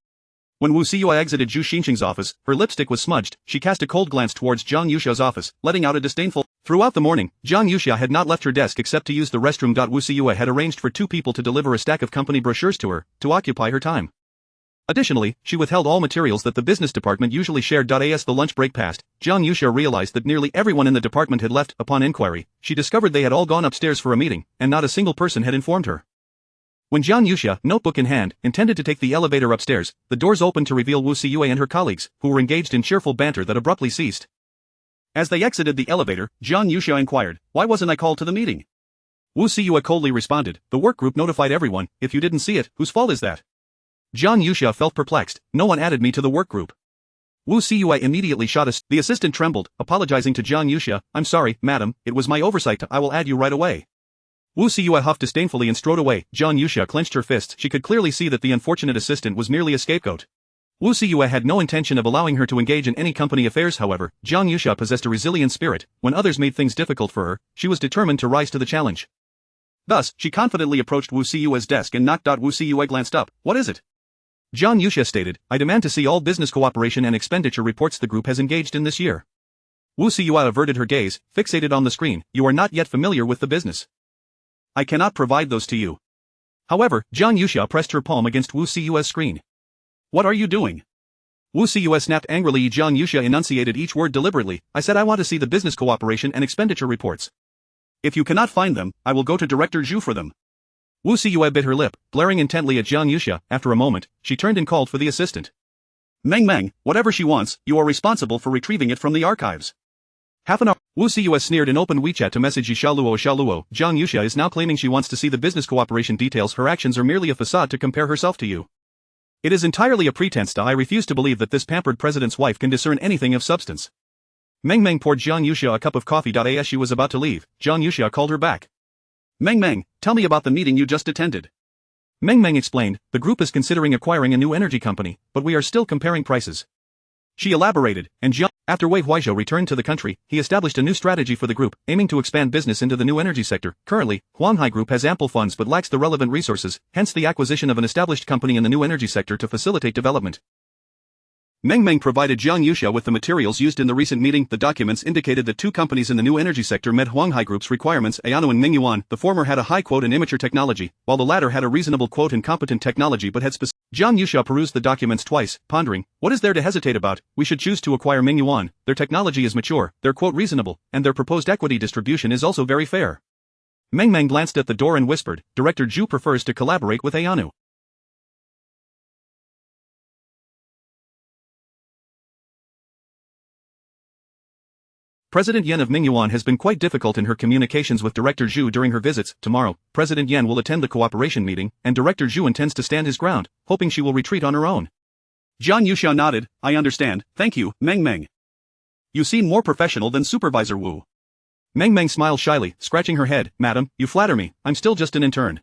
When Wu Siyue exited Zhu Xinqing's office, her lipstick was smudged, she cast a cold glance towards Jiang Yuxia's office, letting out a disdainful. Throughout the morning, Jiang Yuxia had not left her desk except to use the restroom. Wu Siyue had arranged for 2 people to deliver a stack of company brochures to her, to occupy her time. Additionally, she withheld all materials that the business department usually shared. As the lunch break passed, Jiang Yuxia realized that nearly everyone in the department had left. Upon inquiry, she discovered they had all gone upstairs for a meeting, and not a single person had informed her. When Jiang Yuxia, notebook in hand, intended to take the elevator upstairs, the doors opened to reveal Wu Siyue and her colleagues, who were engaged in cheerful banter that abruptly ceased. As they exited the elevator, Jiang Yuxia inquired, why wasn't I called to the meeting? Wu Siyue coldly responded, the work group notified everyone, if you didn't see it, whose fault is that? Jiang Yuxia felt perplexed, no one added me to the work group. Wu Siyue immediately shot us. The assistant trembled, apologizing to Jiang Yuxia, I'm sorry, madam, it was my oversight, I will add you right away. Wu Siyue huffed disdainfully and strode away. Jiang Yuxia clenched her fists. She could clearly see that the unfortunate assistant was merely a scapegoat. Wu Siyue had no intention of allowing her to engage in any company affairs. However, Jiang Yuxia possessed a resilient spirit. When others made things difficult for her, she was determined to rise to the challenge. Thus, she confidently approached Wu Siyue's desk and knocked. Wu Siyue glanced up. What is it? Jiang Yuxia stated, I demand to see all business cooperation and expenditure reports the group has engaged in this year. Wu Siyue averted her gaze, fixated on the screen. You are not yet familiar with the business. I cannot provide those to you. However, Jiang Yuxia pressed her palm against Wu Siyue's screen. What are you doing? Wu Siyue snapped angrily. Jiang Yuxia enunciated each word deliberately. I said I want to see the business cooperation and expenditure reports. If you cannot find them, I will go to Director Zhu for them. Wu Siyue bit her lip, glaring intently at Jiang Yuxia. After a moment, she turned and called for the assistant. Meng, whatever she wants, you are responsible for retrieving it from the archives. Half an hour. Wu Siyue sneered and opened WeChat to message Xiao Luo. Jiang Yuxia is now claiming she wants to see the business cooperation details. Her actions are merely a facade to compare herself to you. It is entirely a pretense. I refuse to believe that this pampered president's wife can discern anything of substance. Meng poured Jiang Yuxia a cup of coffee. As she was about to leave, Jiang Yuxia called her back. Meng, tell me about the meeting you just attended. Meng explained, the group is considering acquiring a new energy company, but we are still comparing prices. She elaborated, and after Wei Huaizhou returned to the country, he established a new strategy for the group, aiming to expand business into the new energy sector. Currently, Huanghai Group has ample funds but lacks the relevant resources, hence the acquisition of an established company in the new energy sector to facilitate development. Meng provided Jiang Yuxia with the materials used in the recent meeting. The documents indicated that 2 companies in the new energy sector met Huanghai Group's requirements. Ayano and Mingyuan. The former had a high quote in immature technology, while the latter had a reasonable quote in competent technology but had specific. Jiang Yuxia perused the documents twice, pondering, what is there to hesitate about? We should choose to acquire Mingyuan. Their technology is mature, their quote reasonable, and their proposed equity distribution is also very fair. Meng glanced at the door and whispered, Director Zhu prefers to collaborate with Ayano. President Yan of Mingyuan has been quite difficult in her communications with Director Zhu during her visits. Tomorrow, President Yan will attend the cooperation meeting, and Director Zhu intends to stand his ground, hoping she will retreat on her own. Jiang Yuxia nodded. I understand, thank you, Meng Meng. You seem more professional than Supervisor Wu. Meng Meng smiled shyly, scratching her head. Madam, you flatter me, I'm still just an intern.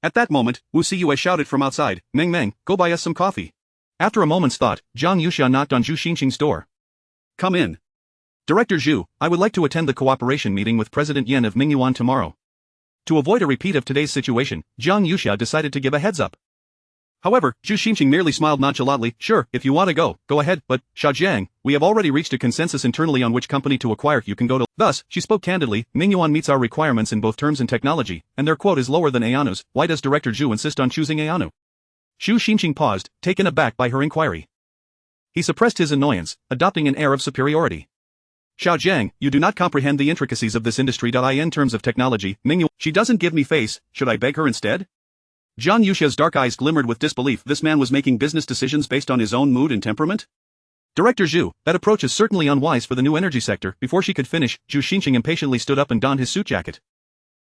At that moment, Wu Siyue shouted from outside, Meng Meng, go buy us some coffee. After a moment's thought, Jiang Yuxia knocked on Zhu Xingxing's door. Come in. Director Zhu, I would like to attend the cooperation meeting with President Yan of Mingyuan tomorrow. To avoid a repeat of today's situation, Jiang Yuxia decided to give a heads up. However, Zhu Xingxing merely smiled nonchalantly. Sure, if you want to go, go ahead, but, Xiaojiang, we have already reached a consensus internally on which company to acquire. You can go to. Thus, she spoke candidly, Mingyuan meets our requirements in both terms and technology, and their quote is lower than Ayanu's. Why does Director Zhu insist on choosing Ayanu? Zhu Xingxing paused, taken aback by her inquiry. He suppressed his annoyance, adopting an air of superiority. Xiaojiang, you do not comprehend the intricacies of this industry. In terms of technology, Mingyuan, she doesn't give me face, should I beg her instead? Jiang Yuxia's dark eyes glimmered with disbelief. This man was making business decisions based on his own mood and temperament? Director Zhu, that approach is certainly unwise for the new energy sector. Before she could finish, Zhu Xingxing impatiently stood up and donned his suit jacket.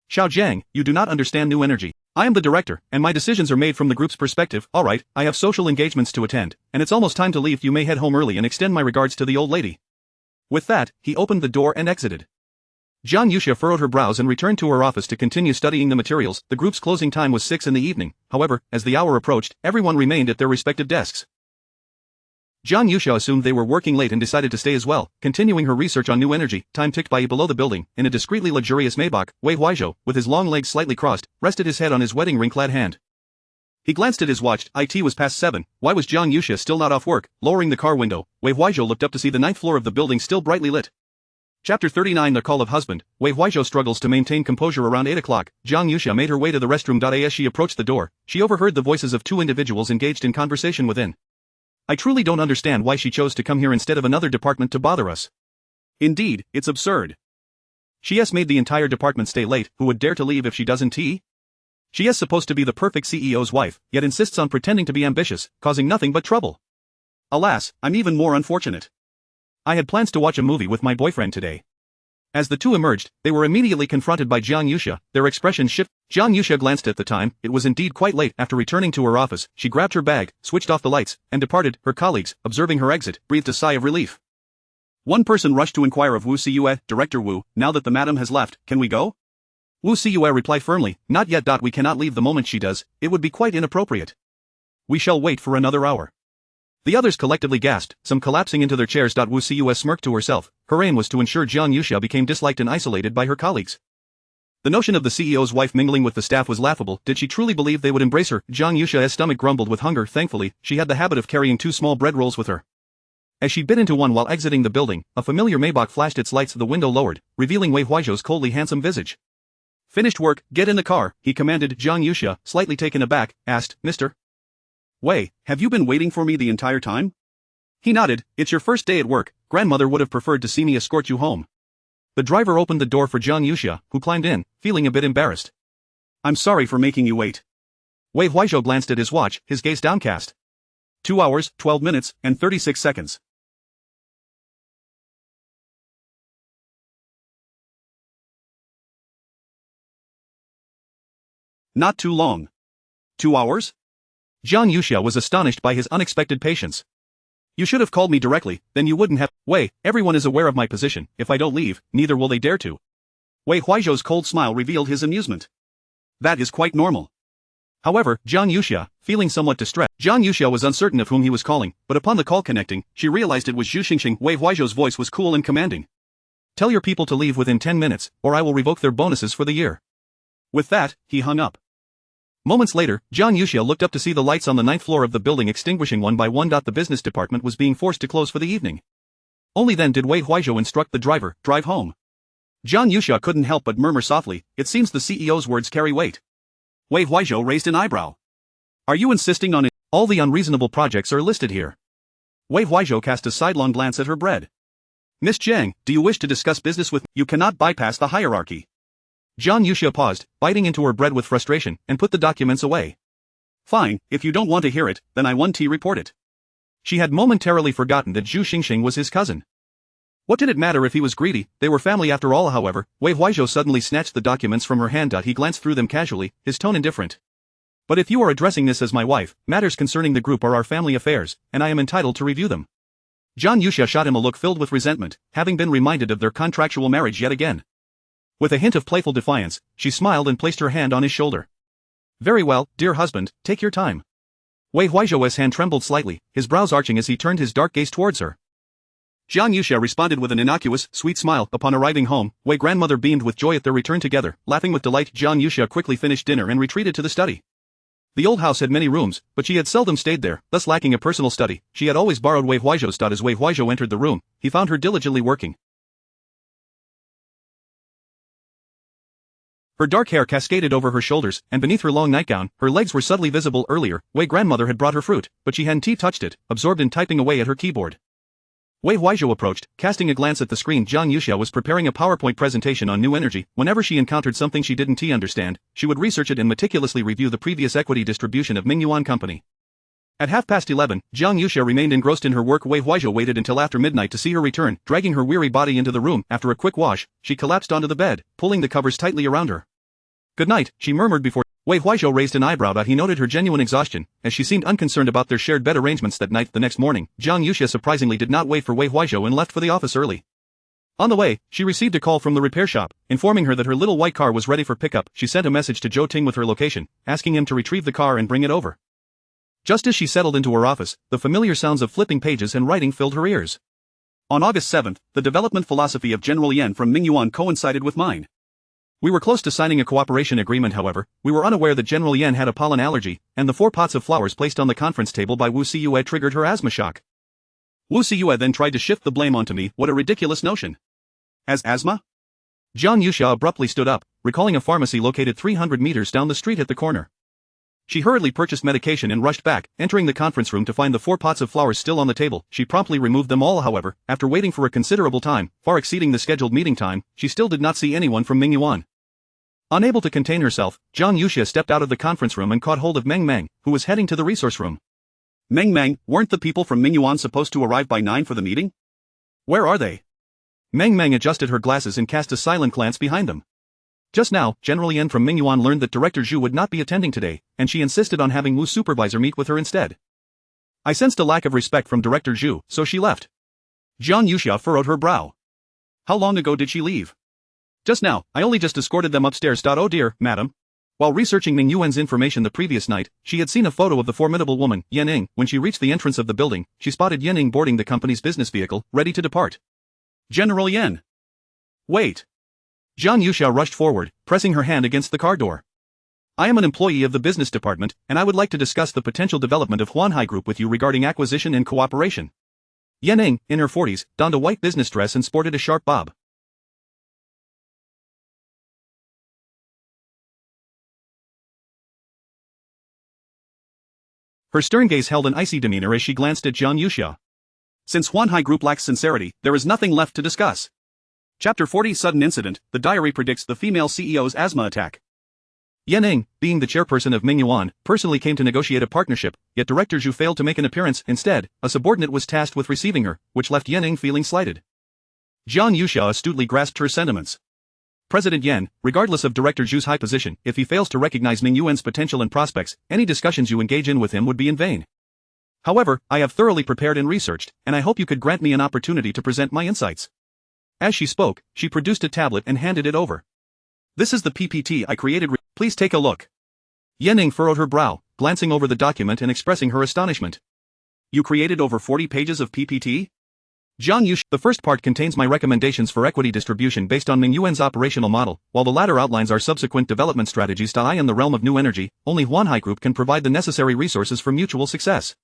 Xiaojiang, you do not understand new energy. I am the director, and my decisions are made from the group's perspective. Alright, I have social engagements to attend, and it's almost time to leave. You may head home early and extend my regards to the old lady. With that, he opened the door and exited. Jiang Yuxia furrowed her brows and returned to her office to continue studying the materials. The group's closing time was 6 in the evening. However, as the hour approached, everyone remained at their respective desks. Jiang Yuxia assumed they were working late and decided to stay as well, continuing her research on new energy. Time ticked by. Below the building, in a discreetly luxurious Maybach, Wei Huaizhou, with his long legs slightly crossed, rested his head on his wedding ring-clad hand. He glanced at his watch. It was past 7. Why was Jiang Yuxia still not off work? Lowering the car window, Wei Huaizhou looked up to see the 9th floor of the building still brightly lit. Chapter 39 The Call of Husband. Wei Huaizhou struggles to maintain composure. Around 8 o'clock, Jiang Yuxia made her way to the restroom. As she approached the door, she overheard the voices of 2 individuals engaged in conversation within. I truly don't understand why she chose to come here instead of another department to bother us. Indeed, it's absurd. She has made the entire department stay late. Who would dare to leave if she doesn't? She is supposed to be the perfect CEO's wife, yet insists on pretending to be ambitious, causing nothing but trouble. Alas, I'm even more unfortunate. I had plans to watch a movie with my boyfriend today. As the two emerged, they were immediately confronted by Jiang Yuxia. Their expressions shifted. Jiang Yuxia glanced at the time. It was indeed quite late. After returning to her office, she grabbed her bag, switched off the lights, and departed. Her colleagues, observing her exit, breathed a sigh of relief. One person rushed to inquire of Wu Siyue. Director Wu, now that the madam has left, can we go? Wu Siyue replied firmly, not yet. We cannot leave the moment she does. It would be quite inappropriate. We shall wait for another hour. The others collectively gasped, some collapsing into their chairs. Wu Siyue smirked to herself. Her aim was to ensure Jiang Yuxia became disliked and isolated by her colleagues. The notion of the CEO's wife mingling with the staff was laughable. Did she truly believe they would embrace her? Jiang Yuxia's stomach grumbled with hunger. Thankfully, she had the habit of carrying 2 small bread rolls with her. As she bit into one while exiting the building, a familiar Maybach flashed its lights. The window lowered, revealing Wei Huaizhou's coldly handsome visage. Finished work, get in the car, he commanded. Jiang Yuxia, slightly taken aback, asked, Mr. Wei, have you been waiting for me the entire time? He nodded. It's your first day at work. Grandmother would have preferred to see me escort you home. The driver opened the door for Jiang Yuxia, who climbed in, feeling a bit embarrassed. I'm sorry for making you wait. Wei Huaizhou glanced at his watch, his gaze downcast. 2 hours, 12 minutes, and 36 seconds. Not too long. 2 hours? Jiang Yuxia was astonished by his unexpected patience. You should have called me directly, then you wouldn't have. Wei, everyone is aware of my position. If I don't leave, neither will they dare to. Wei Huaizhou's cold smile revealed his amusement. That is quite normal. However, Jiang Yuxia, feeling somewhat distressed, Jiang Yuxia was uncertain of whom he was calling, but upon the call connecting, she realized it was Zhu Xingxing. Wei Huaizhou's voice was cool and commanding. Tell your people to leave within 10 minutes, or I will revoke their bonuses for the year. With that, he hung up. Moments later, Jiang Yuxia looked up to see the lights on the 9th floor of the building extinguishing one by one. The business department was being forced to close for the evening. Only then did Wei Huaizhou instruct the driver, drive home. Jiang Yuxia couldn't help but murmur softly, it seems the CEO's words carry weight. Wei Huaizhou raised an eyebrow. Are you insisting on it? All the unreasonable projects are listed here. Wei Huaizhou cast a sidelong glance at her bread. Miss Jiang, do you wish to discuss business with me? You cannot bypass the hierarchy. Jiang Yuxia paused, biting into her bread with frustration, and put the documents away. Fine, if you don't want to hear it, then I want to report it. She had momentarily forgotten that Zhu Xingxing was his cousin. What did it matter if he was greedy? They were family after all. However, Wei Huizhou suddenly snatched the documents from her hand. He glanced through them casually, his tone indifferent. But if you are addressing this as my wife, matters concerning the group are our family affairs, and I am entitled to review them. Zhang Yuxia shot him a look filled with resentment, having been reminded of their contractual marriage yet again. With a hint of playful defiance, she smiled and placed her hand on his shoulder. Very well, dear husband, take your time. Wei Huizhou's hand trembled slightly, his brows arching as he turned his dark gaze towards her. Zhang Yuxia responded with an innocuous, sweet smile. Upon arriving home, Wei grandmother beamed with joy at their return together. Laughing with delight, Zhang Yuxia quickly finished dinner and retreated to the study. The old house had many rooms, but she had seldom stayed there, thus lacking a personal study. She had always borrowed Wei Huizhou's. As Wei Huizhou entered the room, he found her diligently working. Her dark hair cascaded over her shoulders, and beneath her long nightgown, her legs were subtly visible. Earlier, Wei grandmother had brought her fruit, but she hadn't touched it, absorbed in typing away at her keyboard. Wei Huizhou approached, casting a glance at the screen. Zhang Yuxia was preparing a PowerPoint presentation on new energy. Whenever she encountered something she didn't understand, she would research it and meticulously review the previous equity distribution of Mingyuan Company. At 11:30, Zhang Yuxia remained engrossed in her work. Wei Huizhou waited until after midnight to see her return, dragging her weary body into the room. After a quick wash, she collapsed onto the bed, pulling the covers tightly around her. Good night, she murmured before. Wei Huizhou raised an eyebrow. He noted her genuine exhaustion, as she seemed unconcerned about their shared bed arrangements that night. The next morning, Zhang Yuxia surprisingly did not wait for Wei Huizhou and left for the office early. On the way, she received a call from the repair shop, informing her that her little white car was ready for pickup. She sent a message to Zhou Ting with her location, asking him to retrieve the car and bring it over. Just as she settled into her office, the familiar sounds of flipping pages and writing filled her ears. On August 7th, the development philosophy of General Yan from Mingyuan coincided with mine. We were close to signing a cooperation agreement. However, we were unaware that General Yan had a pollen allergy, and the 4 pots of flowers placed on the conference table by Wu Siyue triggered her asthma shock. Wu Siyue then tried to shift the blame onto me. What a ridiculous notion. As asthma? Zhang Yuxia abruptly stood up, recalling a pharmacy located 300 meters down the street at the corner. She hurriedly purchased medication and rushed back, entering the conference room to find the 4 pots of flowers still on the table. She promptly removed them all. However, after waiting for a considerable time, far exceeding the scheduled meeting time, she still did not see anyone from Mingyuan. Unable to contain herself, Zhang Yuxia stepped out of the conference room and caught hold of Meng Meng, who was heading to the resource room. Meng Meng, weren't the people from Mingyuan supposed to arrive by 9 for the meeting? Where are they? Meng Meng adjusted her glasses and cast a silent glance behind them. Just now, General Yan from Mingyuan learned that Director Zhu would not be attending today, and she insisted on having Wu's supervisor meet with her instead. I sensed a lack of respect from Director Zhu, so she left. Zhang Yuxia furrowed her brow. How long ago did she leave? Just now, I only just escorted them upstairs. Oh dear, madam. While researching Ming Yuan's information the previous night, she had seen a photo of the formidable woman, Yan Ning. When she reached the entrance of the building, she spotted Yan Ning boarding the company's business vehicle, ready to depart. General Yan. Wait. Zhang Yuxia rushed forward, pressing her hand against the car door. I am an employee of the business department, and I would like to discuss the potential development of Huanhai Group with you regarding acquisition and cooperation. Yan Ning, in her 40s, donned a white business dress and sported a sharp bob. Her stern gaze held an icy demeanor as she glanced at Zhang Yuxia. Since Huanhai Group lacks sincerity, there is nothing left to discuss. Chapter 40 Sudden Incident, the diary predicts the female CEO's asthma attack. Yan Ning, being the chairperson of Mingyuan, personally came to negotiate a partnership, yet Director Zhu failed to make an appearance. Instead, a subordinate was tasked with receiving her, which left Yan Ning feeling slighted. Zhang Yuxia astutely grasped her sentiments. President Yan, regardless of Director Zhu's high position, if he fails to recognize Ming Yuan's potential and prospects, any discussions you engage in with him would be in vain. However, I have thoroughly prepared and researched, and I hope you could grant me an opportunity to present my insights. As she spoke, she produced a tablet and handed it over. This is the PPT I created. Please take a look. Yan Ning furrowed her brow, glancing over the document and expressing her astonishment. You created over 40 pages of PPT? Zhang Yuxia. The first part contains my recommendations for equity distribution based on Ming Yuan's operational model, while the latter outlines our subsequent development strategies. In the realm of new energy, only Huanhai Group can provide the necessary resources for mutual success.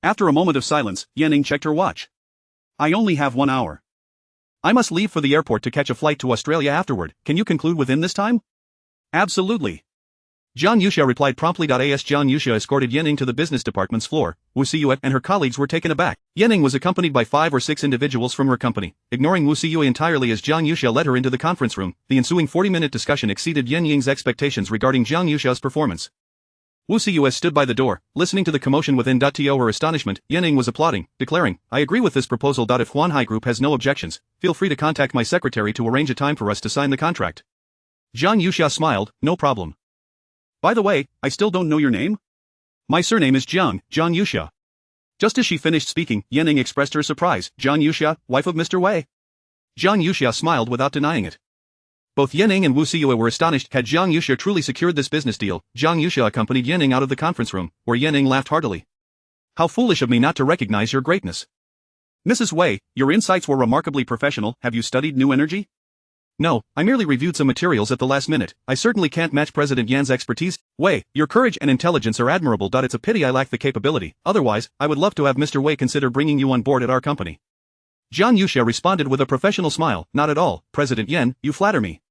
After a moment of silence, Yan Ning checked her watch. I only have 1 hour. I must leave for the airport to catch a flight to Australia afterward. Can you conclude within this time? Absolutely. Zhang Yuxia replied promptly. As Zhang Yuxia escorted Yan Ning to the business department's floor, Wu Siyue and her colleagues were taken aback. Yan Ning was accompanied by 5 or 6 individuals from her company, ignoring Wu Siyue entirely as Zhang Yuxia led her into the conference room. The ensuing 40-minute discussion exceeded Yan Ying's expectations regarding Zhang Yuxia's performance. Wu Siyue stood by the door, listening to the commotion within. To her astonishment, Yening was applauding, declaring, "I agree with this proposal. If Huanhai Group has no objections, feel free to contact my secretary to arrange a time for us to sign the contract." Zhang Yuxia smiled, "No problem. By the way, I still don't know your name? My surname is Zhang Yuxia." Just as she finished speaking, Yening expressed her surprise. "Zhang Yuxia, wife of Mr. Wei?" Zhang Yuxia smiled without denying it. Both Yening and Wu Siyue were astonished. Had Zhang Yuxia truly secured this business deal? Zhang Yuxia accompanied Yening out of the conference room, where Yening laughed heartily. "How foolish of me not to recognize your greatness. Mrs. Wei, your insights were remarkably professional. Have you studied new energy?" "No, I merely reviewed some materials at the last minute. I certainly can't match President Yan's expertise." "Wei, your courage and intelligence are admirable. It's a pity I lack the capability. Otherwise, I would love to have Mr. Wei consider bringing you on board at our company." Zhang Yuxia responded with a professional smile. "Not at all, President Yan, you flatter me."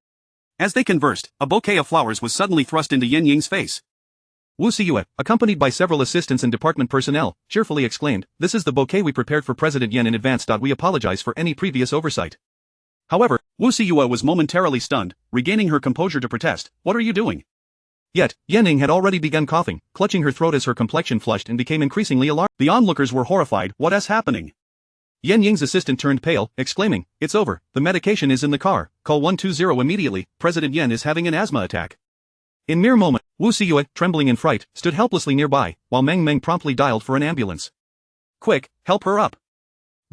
As they conversed, a bouquet of flowers was suddenly thrust into Yen Ying's face. Wu Siyue, accompanied by several assistants and department personnel, cheerfully exclaimed, "This is the bouquet we prepared for President Yan in advance. We apologize for any previous oversight." However, Wu Siyue was momentarily stunned, regaining her composure to protest. "What are you doing?" Yet, Yening had already begun coughing, clutching her throat as her complexion flushed and became increasingly alarmed. The onlookers were horrified. "What is happening?" Yen Ying's assistant turned pale, exclaiming, "It's over, the medication is in the car, call 120 immediately, President Yan is having an asthma attack." In mere moment, Wu Siyue, trembling in fright, stood helplessly nearby, while Meng Meng promptly dialed for an ambulance. "Quick, help her up."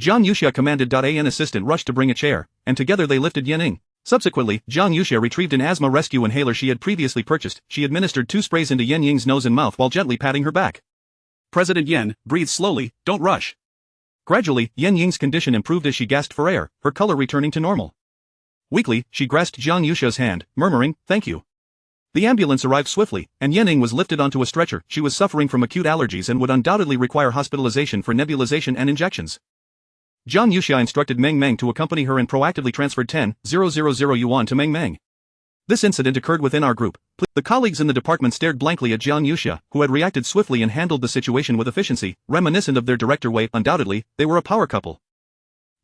Zhang Yuxia commanded. An assistant rushed to bring a chair, and together they lifted Yening. Subsequently, Zhang Yuxia retrieved an asthma rescue inhaler she had previously purchased. She administered 2 sprays into Yen Ying's nose and mouth while gently patting her back. "President Yan, breathe slowly, don't rush." Gradually, Yen Ying's condition improved as she gasped for air, her color returning to normal. Weakly, she grasped Zhang Yuxia's hand, murmuring, "Thank you." The ambulance arrived swiftly, and Yening was lifted onto a stretcher. She was suffering from acute allergies and would undoubtedly require hospitalization for nebulization and injections. Zhang Yuxia instructed Meng Meng to accompany her and proactively transferred 10,000 yuan to Meng Meng. "This incident occurred within our group." The colleagues in the department stared blankly at Zhang Yuxia, who had reacted swiftly and handled the situation with efficiency, reminiscent of their director Wei. Undoubtedly, they were a power couple.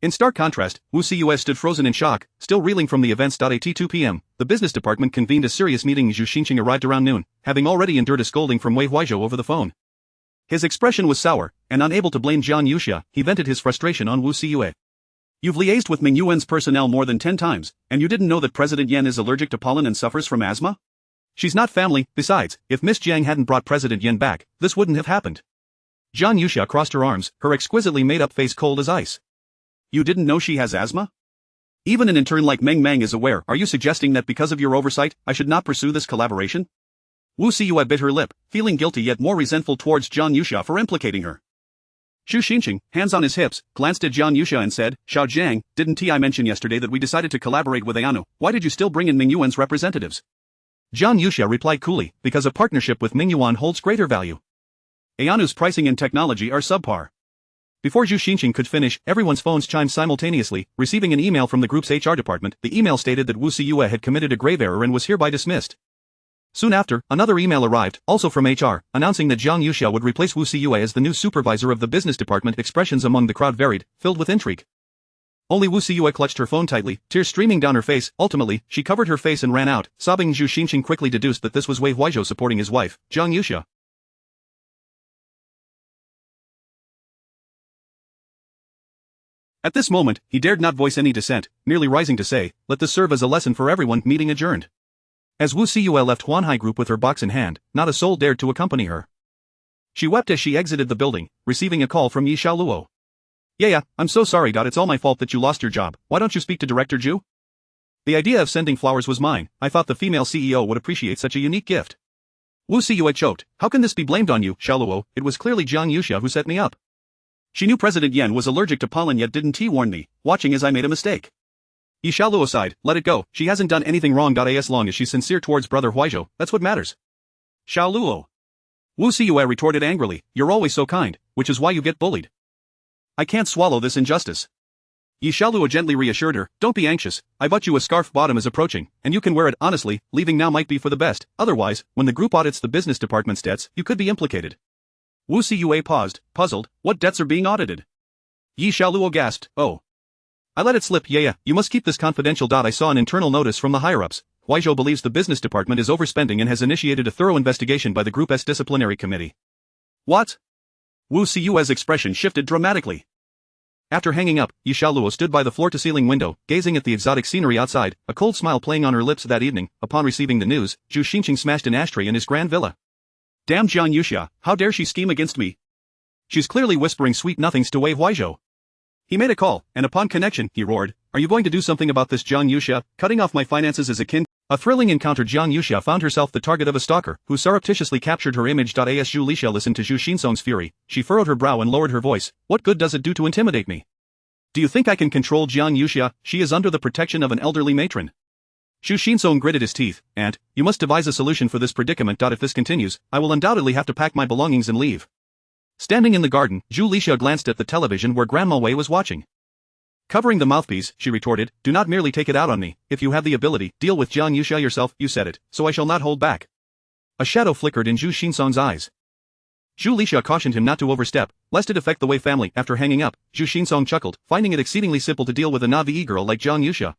In stark contrast, Wu Siyue stood frozen in shock, still reeling from the events. At 2 p.m., the business department convened a serious meeting. Zhu Xinqing arrived around noon, having already endured a scolding from Wei Huaizhou over the phone. His expression was sour, and unable to blame Zhang Yuxia, he vented his frustration on Wu Siyue. "You've liaised with Ming Yuan's personnel more than 10 times, and you didn't know that President Yan is allergic to pollen and suffers from asthma? She's not family. Besides, if Miss Jiang hadn't brought President Yan back, this wouldn't have happened." Zhang Yuxia crossed her arms, her exquisitely made-up face cold as ice. "You didn't know she has asthma? Even an intern like Meng Meng is aware. Are you suggesting that because of your oversight, I should not pursue this collaboration?" Wu Siyue bit her lip, feeling guilty yet more resentful towards Zhang Yuxia for implicating her. Zhu Xinqing, hands on his hips, glanced at Zhang Yuxia and said, "Xiao Jiang, didn't I mention yesterday that we decided to collaborate with Ayanu? Why did you still bring in Ming Yuan's representatives?" Zhang Yuxia replied coolly, "Because a partnership with Ming Yuan holds greater value. Ayanu's pricing and technology are subpar." Before Zhu Xinqing could finish, everyone's phones chimed simultaneously, receiving an email from the group's HR department. The email stated that Wu Siyue had committed a grave error and was hereby dismissed. Soon after, another email arrived, also from HR, announcing that Zhang Yuxia would replace Wu Siyue as the new supervisor of the business department. Expressions among the crowd varied, filled with intrigue. Only Wu Siyue clutched her phone tightly, tears streaming down her face. Ultimately, she covered her face and ran out, sobbing. Zhu Xinqing quickly deduced that this was Wei Huaizhou supporting his wife, Zhang Yuxia. At this moment, he dared not voice any dissent, merely rising to say, "Let this serve as a lesson for everyone." Meeting adjourned. As Wu Siyue left Huanhai Group with her box in hand, not a soul dared to accompany her. She wept as she exited the building, receiving a call from Yi Xiaoluo. "Yeah, I'm so sorry. It's all my fault that you lost your job. Why don't you speak to Director Zhu? The idea of sending flowers was mine. I thought the female CEO would appreciate such a unique gift." Wu Siyue choked. "How can this be blamed on you, Xiaoluo? It was clearly Zhang Yuxia who set me up. She knew President Yan was allergic to pollen yet didn't warn me, watching as I made a mistake." Yi Xiaoluo sighed, "Let it go, she hasn't done anything wrong. As long as she's sincere towards brother Huaizhou, that's what matters." "Xiaoluo." Wu Siyue retorted angrily, "You're always so kind, which is why you get bullied. I can't swallow this injustice." Yi Xiaoluo gently reassured her, "Don't be anxious, I bought you a scarf. Bottom is approaching, and you can wear it. Honestly, leaving now might be for the best, otherwise, when the group audits the business department's debts, you could be implicated." Wu Siyue paused, puzzled. "What debts are being audited?" Yi Xiaoluo gasped, "Oh. I let it slip. Yeah, you must keep this confidential. I saw an internal notice from the higher-ups. Huizhou believes the business department is overspending and has initiated a thorough investigation by the group's disciplinary committee. What? Wu Siyue's expression shifted dramatically. After hanging up, Yi Xiaoluo stood by the floor-to-ceiling window, gazing at the exotic scenery outside, a cold smile playing on her lips that evening. Upon receiving the news, Zhu Xinqing smashed an ashtray in his grand villa. Damn Jiang Yuxia, how dare she scheme against me? She's clearly whispering sweet nothings to Wei Huizhou. He made a call, and upon connection, he roared, "Are you going to do something about this, Jiang Yuxia? Cutting off my finances is akin..." A thrilling encounter. Jiang Yuxia found herself the target of a stalker, who surreptitiously captured her image. As Zhu Lixia listened to Zhu Xinzong's fury, she furrowed her brow and lowered her voice. What good does it do to intimidate me? Do you think I can control Jiang Yuxia? She is under the protection of an elderly matron. Zhu Xinzong gritted his teeth, "And, you must devise a solution for this predicament. If this continues, I will undoubtedly have to pack my belongings and leave." Standing in the garden, Zhu Lixia glanced at the television where Grandma Wei was watching. Covering the mouthpiece, she retorted, "Do not merely take it out on me. If you have the ability, deal with Jiang Yuxia yourself. You said it, so I shall not hold back." A shadow flickered in Zhu Xinzong's eyes. Zhu Lixia cautioned him not to overstep, lest it affect the Wei family. After hanging up, Zhu Xinzong chuckled, finding it exceedingly simple to deal with a Navi girl like Jiang Yuxia.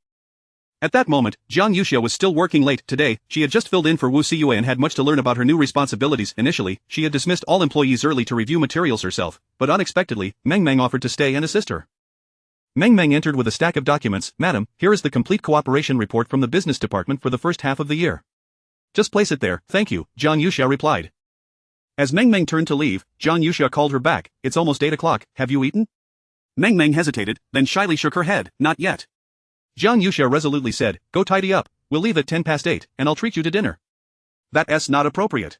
At that moment, Jiang Yuxia was still working late. Today, she had just filled in for Wu Siyue and had much to learn about her new responsibilities. Initially, she had dismissed all employees early to review materials herself, but unexpectedly, Meng Meng offered to stay and assist her. Meng Meng entered with a stack of documents. "Madam, here is the complete cooperation report from the business department for the first half of the year." "Just place it there, thank you," Jiang Yuxia replied. As Meng Meng turned to leave, Jiang Yuxia called her back. "It's almost 8 o'clock, have you eaten?" Meng Meng hesitated, then shyly shook her head. "Not yet." Jiang Yuxia resolutely said, "Go tidy up, we'll leave at 8:10, and I'll treat you to dinner." "That's not appropriate,"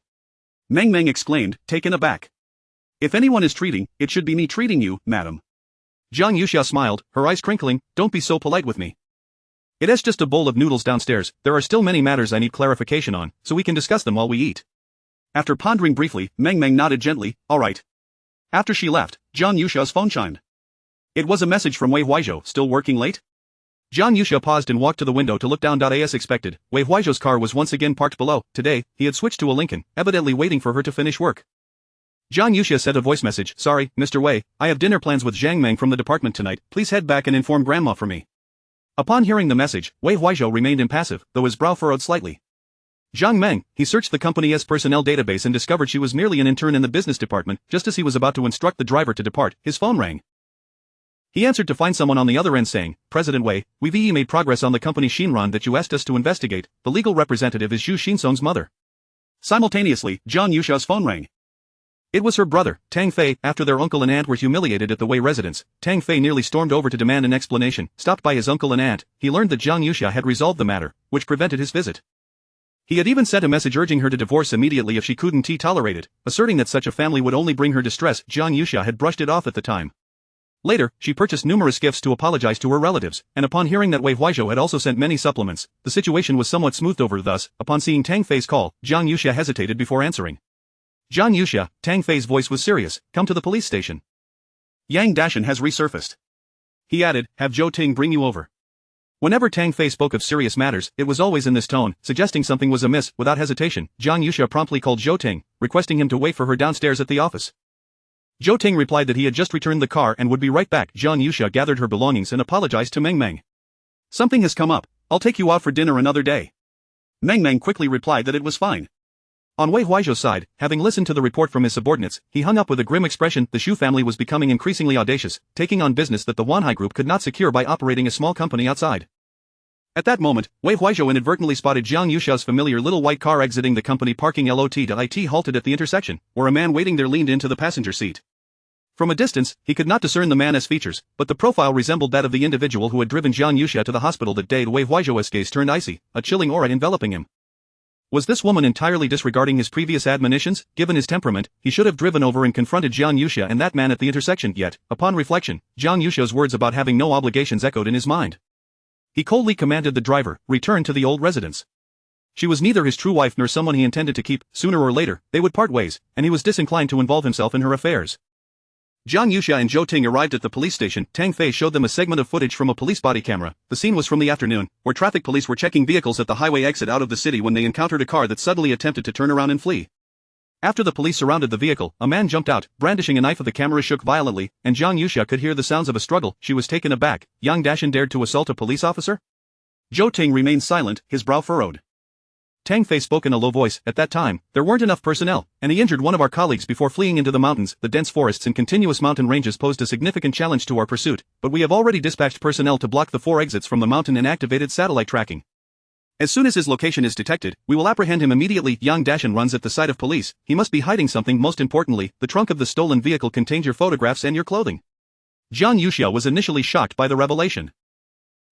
Meng Meng exclaimed, taken aback. "If anyone is treating, it should be me treating you, madam." Jiang Yuxia smiled, her eyes crinkling. "Don't be so polite with me. It is just a bowl of noodles downstairs. There are still many matters I need clarification on, so we can discuss them while we eat." After pondering briefly, Meng Meng nodded gently, "All right." After she left, Jiang Yuxia's phone chimed. It was a message from Wei Huizhou. "Still working late?" Jiang Yuxia paused and walked to the window to look down. As expected, Wei Huizhou's car was once again parked below. Today, he had switched to a Lincoln, evidently waiting for her to finish work. Jiang Yuxia sent a voice message. "Sorry, Mr. Wei, I have dinner plans with Zhang Meng from the department tonight. Please head back and inform Grandma for me." Upon hearing the message, Wei Huizhou remained impassive, though his brow furrowed slightly. Zhang Meng, he searched the company's personnel database and discovered she was merely an intern in the business department. Just as he was about to instruct the driver to depart, his phone rang. He answered to find someone on the other end saying, "President Wei, we've made progress on the company Shinran that you asked us to investigate. The legal representative is Zhu Xinzong's mother." Simultaneously, Jiang Yuxia's phone rang. It was her brother, Tang Fei. After their uncle and aunt were humiliated at the Wei residence, Tang Fei nearly stormed over to demand an explanation. Stopped by his uncle and aunt, he learned that Jiang Yuxia had resolved the matter, which prevented his visit. He had even sent a message urging her to divorce immediately if she couldn't tolerate it, asserting that such a family would only bring her distress. Jiang Yuxia had brushed it off at the time. Later, she purchased numerous gifts to apologize to her relatives, and upon hearing that Wei Huizhou had also sent many supplements, the situation was somewhat smoothed over. Thus, upon seeing Tang Fei's call, Jiang Yuxia hesitated before answering. "Jiang Yuxia," Tang Fei's voice was serious, "come to the police station. Yang Dashan has resurfaced." He added, "Have Zhou Ting bring you over." Whenever Tang Fei spoke of serious matters, it was always in this tone, suggesting something was amiss. Without hesitation, Jiang Yuxia promptly called Zhou Ting, requesting him to wait for her downstairs at the office. Zhou Ting replied that he had just returned the car and would be right back. Jiang Yuxia gathered her belongings and apologized to Meng Meng. "Something has come up. I'll take you out for dinner another day." Meng Meng quickly replied that it was fine. On Wei Huizhou's side, having listened to the report from his subordinates, he hung up with a grim expression. The Shu family was becoming increasingly audacious, taking on business that the Wanhai group could not secure by operating a small company outside. At that moment, Wei Huizhou inadvertently spotted Jiang Yuxia's familiar little white car exiting the company parking lot. It halted at the intersection, where a man waiting there leaned into the passenger seat. From a distance, he could not discern the man's features, but the profile resembled that of the individual who had driven Jiang Yuxia to the hospital that day. Wei Huizhou's gaze turned icy, a chilling aura enveloping him. Was this woman entirely disregarding his previous admonitions? Given his temperament, he should have driven over and confronted Jiang Yuxia and that man at the intersection. Yet, upon reflection, Jiang Yuxia's words about having no obligations echoed in his mind. He coldly commanded the driver, return to the old residence. She was neither his true wife nor someone he intended to keep. Sooner or later, they would part ways, and he was disinclined to involve himself in her affairs. Jiang Yuxia and Zhou Ting arrived at the police station. Tang Fei showed them a segment of footage from a police body camera. The scene was from the afternoon, where traffic police were checking vehicles at the highway exit out of the city when they encountered a car that suddenly attempted to turn around and flee. After the police surrounded the vehicle, a man jumped out, brandishing a knife. The camera shook violently, and Jiang Yuxia could hear the sounds of a struggle. She was taken aback. Yang Dashan dared to assault a police officer? Zhou Ting remained silent, his brow furrowed. Tang Fei spoke in a low voice. At that time, there weren't enough personnel, and he injured one of our colleagues before fleeing into the mountains. The dense forests and continuous mountain ranges posed a significant challenge to our pursuit, but we have already dispatched personnel to block the 4 exits from the mountain and activated satellite tracking. As soon as his location is detected, we will apprehend him immediately. Yang Dashan runs at the sight of police. He must be hiding something. Most importantly, the trunk of the stolen vehicle contains your photographs and your clothing. Jiang Yuxia was initially shocked by the revelation.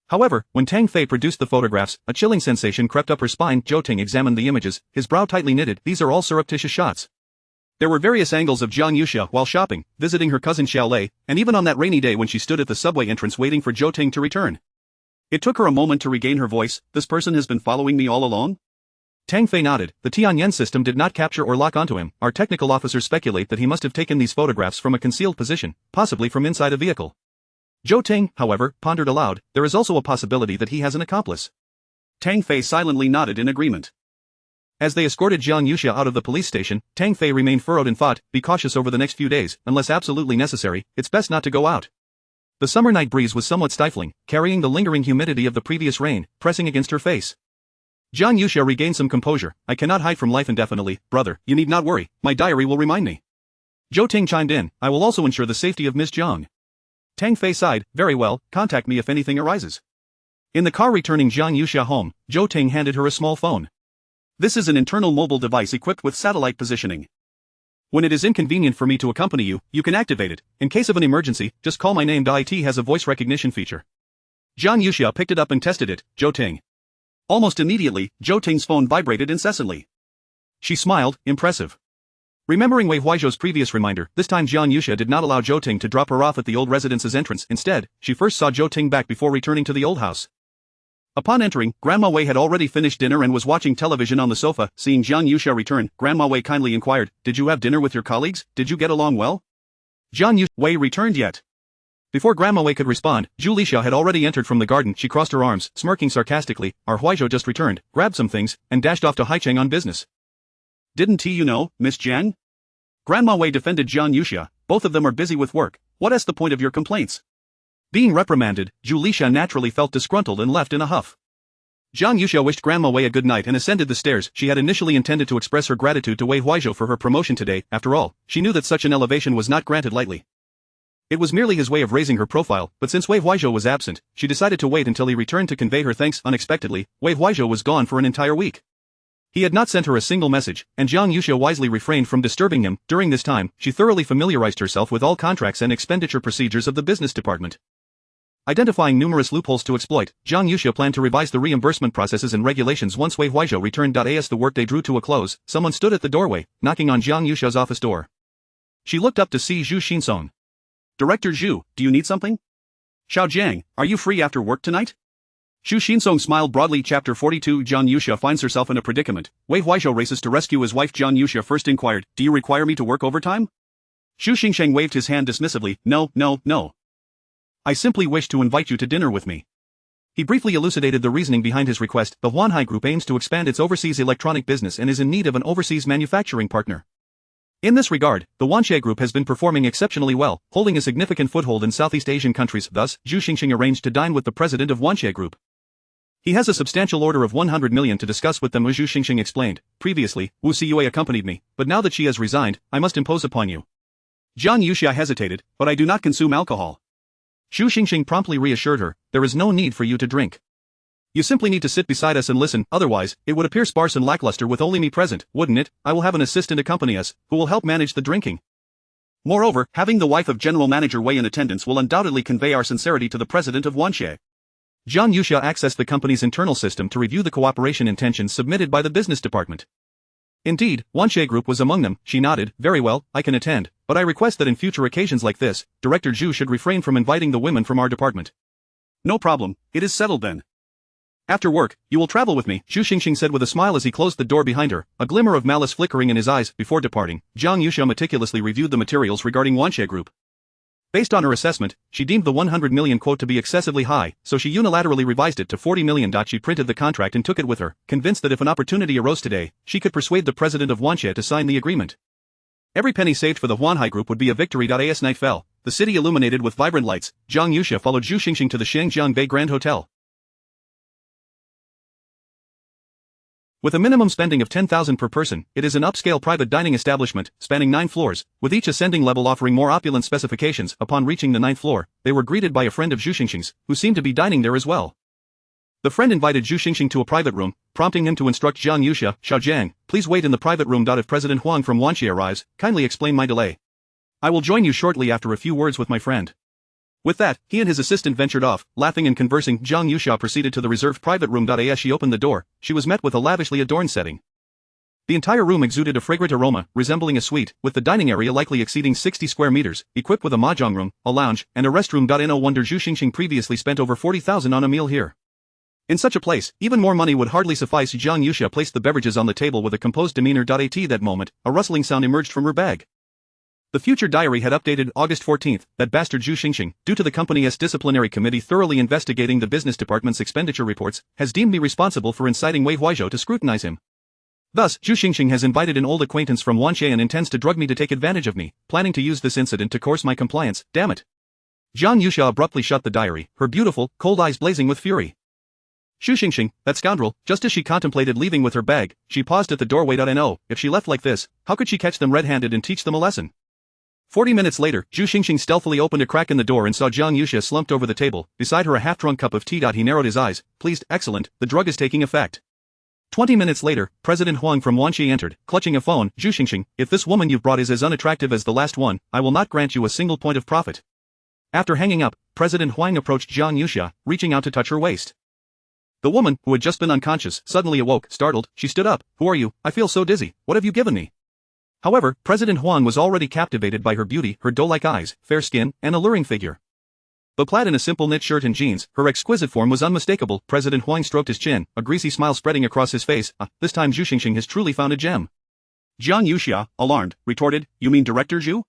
However, when Tang Fei produced the photographs, a chilling sensation crept up her spine. Zhou Ting examined the images, his brow tightly knitted. These are all surreptitious shots. There were various angles of Jiang Yuxia while shopping, visiting her cousin Xiao Lei, and even on that rainy day when she stood at the subway entrance waiting for Zhou Ting to return. It took her a moment to regain her voice. This person has been following me all along? Tang Fei nodded. The Tianyan system did not capture or lock onto him. Our technical officers speculate that he must have taken these photographs from a concealed position, possibly from inside a vehicle. Zhou Ting, however, pondered aloud. There is also a possibility that he has an accomplice. Tang Fei silently nodded in agreement. As they escorted Jiang Yuxia out of the police station, Tang Fei remained furrowed in thought. Be cautious over the next few days. Unless absolutely necessary, it's best not to go out. The summer night breeze was somewhat stifling, carrying the lingering humidity of the previous rain, pressing against her face. Jiang Yuxia regained some composure. I cannot hide from life indefinitely, brother. You need not worry. My diary will remind me. Zhou Ting chimed in. I will also ensure the safety of Ms. Jiang. Tang Fei sighed. Very well, contact me if anything arises. In the car returning Jiang Yuxia home, Zhou Ting handed her a small phone. This is an internal mobile device equipped with satellite positioning. When it is inconvenient for me to accompany you, you can activate it. In case of an emergency, just call my name. It has a voice recognition feature. Jiang Yuxia picked it up and tested it. Zhou Ting. Almost immediately, Zhou Ting's phone vibrated incessantly. She smiled, impressive. Remembering Wei Huaizhou's previous reminder, this time Jiang Yuxia did not allow Zhou Ting to drop her off at the old residence's entrance. Instead, she first saw Zhou Ting back before returning to the old house. Upon entering, Grandma Wei had already finished dinner and was watching television on the sofa. Seeing Jiang Yuxia return, Grandma Wei kindly inquired, Did you have dinner with your colleagues? Did you get along well? Jiang Wei returned yet. Before Grandma Wei could respond, Zhu Lixia had already entered from the garden. She crossed her arms, smirking sarcastically. Our Huaizhou just returned, grabbed some things, and dashed off to Haicheng on business. Didn't he, Miss Jiang? Grandma Wei defended Jiang Yuxia. Both of them are busy with work. What's the point of your complaints? Being reprimanded, Zhu Lixia naturally felt disgruntled and left in a huff. Jiang Yuxia wished Grandma Wei a good night and ascended the stairs. She had initially intended to express her gratitude to Wei Huaizhou for her promotion today. After all, she knew that such an elevation was not granted lightly. It was merely his way of raising her profile, but since Wei Huaizhou was absent, she decided to wait until he returned to convey her thanks. Unexpectedly, Wei Huaizhou was gone for an entire week. He had not sent her a single message, and Jiang Yuxia wisely refrained from disturbing him. During this time, she thoroughly familiarized herself with all contracts and expenditure procedures of the business department. Identifying numerous loopholes to exploit, Jiang Yuxia planned to revise the reimbursement processes and regulations once Wei Huaizhou returned. As the workday drew to a close, someone stood at the doorway, knocking on Jiang Yuxia's office door. She looked up to see Zhu Xinsong. Director Zhu, do you need something? Xiao Jiang, are you free after work tonight? Zhu Xinsong smiled broadly. Chapter 42. Jiang Yuxia finds herself in a predicament. Wei Huaizhou races to rescue his wife. Jiang Yuxia first inquired, Do you require me to work overtime? Zhu Xingsheng waved his hand dismissively. No. I simply wish to invite you to dinner with me. He briefly elucidated the reasoning behind his request. The Huanhai Group aims to expand its overseas electronic business and is in need of an overseas manufacturing partner. In this regard, the Wanxie Group has been performing exceptionally well, holding a significant foothold in Southeast Asian countries. Thus, Zhu Xingxing arranged to dine with the president of Wanxie Group. He has a substantial order of 100 million to discuss with them. Zhu Xingxing explained. Previously, Wu Xiyue accompanied me, but now that she has resigned, I must impose upon you. Jiang Yuxia hesitated, but I do not consume alcohol. Zhu Xingxing promptly reassured her, there is no need for you to drink. You simply need to sit beside us and listen, otherwise, it would appear sparse and lackluster with only me present, wouldn't it? I will have an assistant accompany us, who will help manage the drinking. Moreover, having the wife of General Manager Wei in attendance will undoubtedly convey our sincerity to the president of Wanxie. Jiang Yuxia accessed the company's internal system to review the cooperation intentions submitted by the business department. Indeed, Wanxie Group was among them. She nodded. Very well, I can attend, but I request that in future occasions like this, Director Zhu should refrain from inviting the women from our department. No problem, it is settled then. After work, you will travel with me, Zhu Xingxing said with a smile as he closed the door behind her, a glimmer of malice flickering in his eyes. Before departing, Jiang Yuxia meticulously reviewed the materials regarding Wanxie Group. Based on her assessment, she deemed the 100 million quote to be excessively high, so she unilaterally revised it to 40 million. She printed the contract and took it with her, convinced that if an opportunity arose today, she could persuade the president of Wanxie to sign the agreement. Every penny saved for the Huanhai Group would be a victory. As night fell, the city illuminated with vibrant lights, Jiang Yuxia followed Zhu Xingxing to the Shangjiang Bay Grand Hotel. With a minimum spending of 10,000 per person, it is an upscale private dining establishment, spanning 9 floors, with each ascending level offering more opulent specifications. Upon reaching the 9th floor, they were greeted by a friend of Zhu Xingxing's, who seemed to be dining there as well. The friend invited Zhu Xingxing to a private room, prompting him to instruct Jiang Yuxia, Xiaojiang, please wait in the private room. If President Huang from Wanxi arrives, kindly explain my delay. I will join you shortly after a few words with my friend. With that, he and his assistant ventured off, laughing and conversing. Jiang Yuxia proceeded to the reserved private room. As she opened the door, she was met with a lavishly adorned setting. The entire room exuded a fragrant aroma, resembling a suite, with the dining area likely exceeding 60 square meters, equipped with a mahjong room, a lounge, and a restroom. No wonder Zhu Xingxing previously spent over 40,000 on a meal here. In such a place, even more money would hardly suffice. Jiang Yuxia placed the beverages on the table with a composed demeanor. At that moment, a rustling sound emerged from her bag. The future diary had updated August 14th that bastard Zhu Xingxing, due to the company's disciplinary committee thoroughly investigating the business department's expenditure reports, has deemed me responsible for inciting Wei Huaizhou to scrutinize him. Thus, Zhu Xingxing has invited an old acquaintance from Wanxi and intends to drug me to take advantage of me, planning to use this incident to coerce my compliance. Damn it. Jiang Yuxia abruptly shut the diary, her beautiful, cold eyes blazing with fury. Zhu Xingxing, that scoundrel, just as she contemplated leaving with her bag, she paused at the doorway. No, if she left like this, how could she catch them red-handed and teach them a lesson? 40 minutes later, Zhu Xingxing stealthily opened a crack in the door and saw Jiang Yuxia slumped over the table, beside her a half-drunk cup of tea. He narrowed his eyes, pleased, excellent, the drug is taking effect. 20 minutes later, President Huang from Wanxi entered, clutching a phone. Zhu Xingxing, if this woman you've brought is as unattractive as the last one, I will not grant you a single point of profit. After hanging up, President Huang approached Jiang Yuxia, reaching out to touch her waist. The woman, who had just been unconscious, suddenly awoke. Startled, she stood up. Who are you? I feel so dizzy. What have you given me? However, President Huang was already captivated by her beauty, her doe-like eyes, fair skin, and alluring figure. Though clad in a simple knit shirt and jeans, her exquisite form was unmistakable. President Huang stroked his chin, a greasy smile spreading across his face. This time Zhu Xingxing has truly found a gem. Jiang Yuxia, alarmed, retorted, you mean Director Zhu?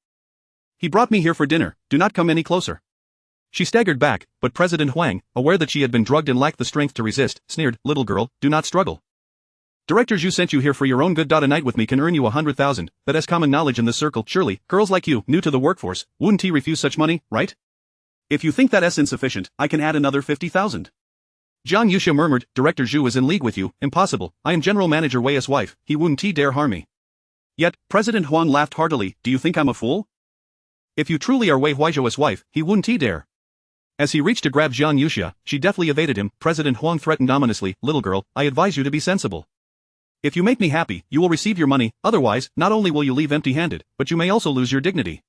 He brought me here for dinner, do not come any closer. She staggered back, but President Huang, aware that she had been drugged and lacked the strength to resist, sneered, little girl, do not struggle. Director Zhu sent you here for your own good. A night with me can earn you 100,000, that is common knowledge in this circle. Surely, girls like you, new to the workforce, wouldn't he refuse such money, right? If you think that is insufficient, I can add another 50,000. Jiang Yuxia murmured, Director Zhu is in league with you, impossible, I am General Manager Wei's wife, he wouldn't dare harm me. Yet, President Huang laughed heartily, do you think I'm a fool? If you truly are Wei Huaizhou's wife, he wouldn't dare. As he reached to grab Jiang Yuxia, she deftly evaded him. President Huang threatened ominously, little girl, I advise you to be sensible. If you make me happy, you will receive your money, otherwise, not only will you leave empty-handed, but you may also lose your dignity.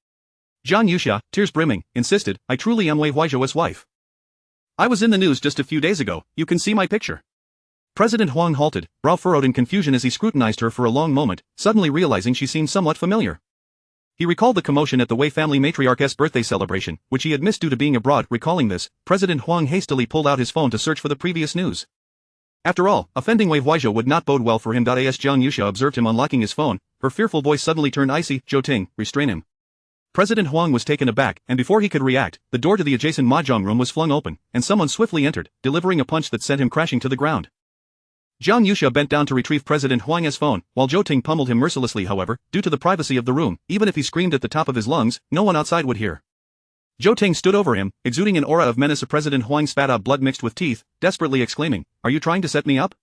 Jiang Yuxia, tears brimming, insisted, I truly am Wei Huaizhou's wife. I was in the news just a few days ago, you can see my picture. President Huang halted, brow furrowed in confusion as he scrutinized her for a long moment, suddenly realizing she seemed somewhat familiar. He recalled the commotion at the Wei family matriarch's birthday celebration, which he had missed due to being abroad. Recalling this, President Huang hastily pulled out his phone to search for the previous news. After all, offending Wei Huaizhou would not bode well for him. As Jiang Yuxia observed him unlocking his phone, her fearful voice suddenly turned icy. Zhou Ting, restrain him. President Huang was taken aback, and before he could react, the door to the adjacent mahjong room was flung open, and someone swiftly entered, delivering a punch that sent him crashing to the ground. Jiang Yuxia bent down to retrieve President Huang's phone, while Zhou Ting pummeled him mercilessly. However, due to the privacy of the room, even if he screamed at the top of his lungs, no one outside would hear. Zhou Ting stood over him, exuding an aura of menace. President Huang spat out blood mixed with teeth, desperately exclaiming, are you trying to set me up?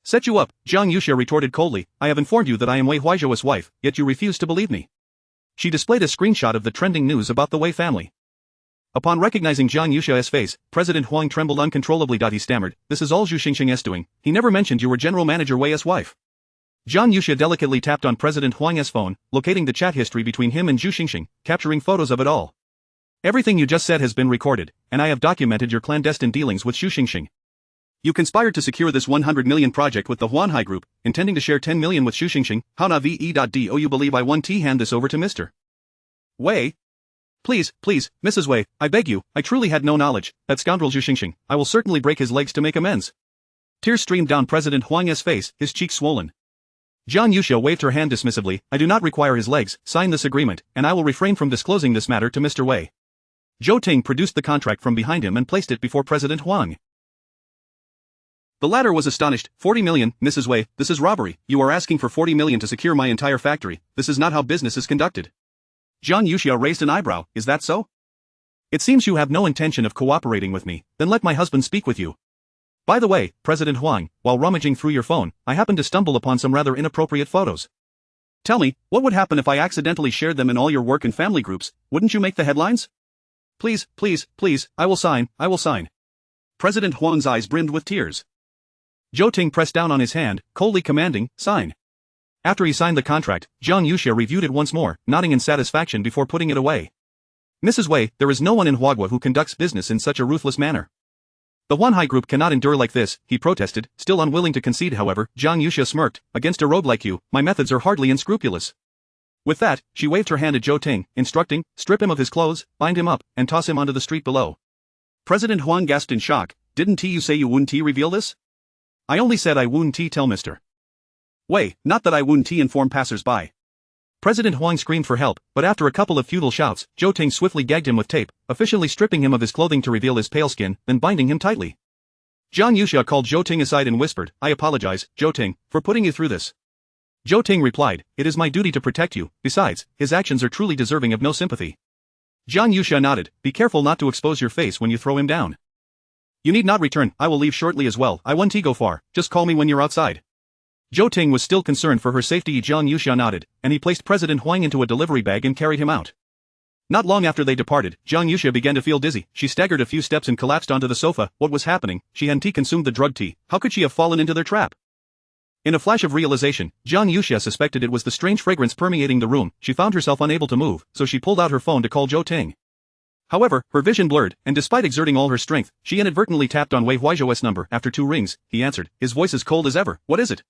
Set you up, Jiang Yuxia retorted coldly, I have informed you that I am Wei Huaizhou's wife, yet you refuse to believe me. She displayed a screenshot of the trending news about the Wei family. Upon recognizing Jiang Yuxia's face, President Huang trembled uncontrollably. He stammered, this is all Zhu Xingxing's doing, he never mentioned you were General Manager Wei's wife. Jiang Yuxia delicately tapped on President Huang's phone, locating the chat history between him and Zhu Xingxing, capturing photos of it all. Everything you just said has been recorded, and I have documented your clandestine dealings with Zhu Xingxing. You conspired to secure this 100 million project with the Huanhai Group, intending to share 10 million with Zhu Xingxing. How na ve.do you believe I won t hand this over to Mr. Wei? Please, Mrs. Wei, I beg you, I truly had no knowledge, that scoundrel Zhu Xingxing, I will certainly break his legs to make amends. Tears streamed down President Huang's face, his cheeks swollen. Jiang Yuxia waved her hand dismissively, I do not require his legs, sign this agreement, and I will refrain from disclosing this matter to Mr. Wei. Zhou Ting produced the contract from behind him and placed it before President Huang. The latter was astonished. 40 million, Mrs. Wei, this is robbery. You are asking for 40 million to secure my entire factory. This is not how business is conducted. Jiang Yuxia raised an eyebrow. Is that so? It seems you have no intention of cooperating with me. Then let my husband speak with you. By the way, President Huang, while rummaging through your phone, I happened to stumble upon some rather inappropriate photos. Tell me, what would happen if I accidentally shared them in all your work and family groups? Wouldn't you make the headlines? Please, please, please, I will sign, I will sign. President Huang's eyes brimmed with tears. Zhou Ting pressed down on his hand, coldly commanding, sign. After he signed the contract, Jiang Yuxia reviewed it once more, nodding in satisfaction before putting it away. Mrs. Wei, there is no one in Huagua who conducts business in such a ruthless manner. The Wanhai group cannot endure like this, he protested, still unwilling to concede. However, Jiang Yuxia smirked, against a rogue like you, my methods are hardly unscrupulous. With that, she waved her hand at Zhou Ting, instructing, strip him of his clothes, bind him up, and toss him onto the street below. President Huang gasped in shock, didn't you say you wouldn't reveal this? I only said I wouldn't tell Mr. Wei, not that I wouldn't inform passers-by. President Huang screamed for help, but after a couple of futile shouts, Zhou Ting swiftly gagged him with tape, officially stripping him of his clothing to reveal his pale skin, then binding him tightly. Jiang Yuxia called Zhou Ting aside and whispered, I apologize, Zhou Ting, for putting you through this. Zhou Ting replied, it is my duty to protect you, besides, his actions are truly deserving of no sympathy. Jiang Yuxia nodded, be careful not to expose your face when you throw him down. You need not return, I will leave shortly as well, I won't go far, just call me when you're outside. Zhou Ting was still concerned for her safety. Jiang Yuxia nodded, and he placed President Huang into a delivery bag and carried him out. Not long after they departed, Jiang Yuxia began to feel dizzy. She staggered a few steps and collapsed onto the sofa. What was happening? She hadn't consumed the drug tea. How could she have fallen into their trap? In a flash of realization, Jiang Yuxia suspected it was the strange fragrance permeating the room. She found herself unable to move, so she pulled out her phone to call Zhou Ting. However, her vision blurred, and despite exerting all her strength, she inadvertently tapped on Wei Huizhou's number. After 2 rings, he answered, his voice as cold as ever. What is it?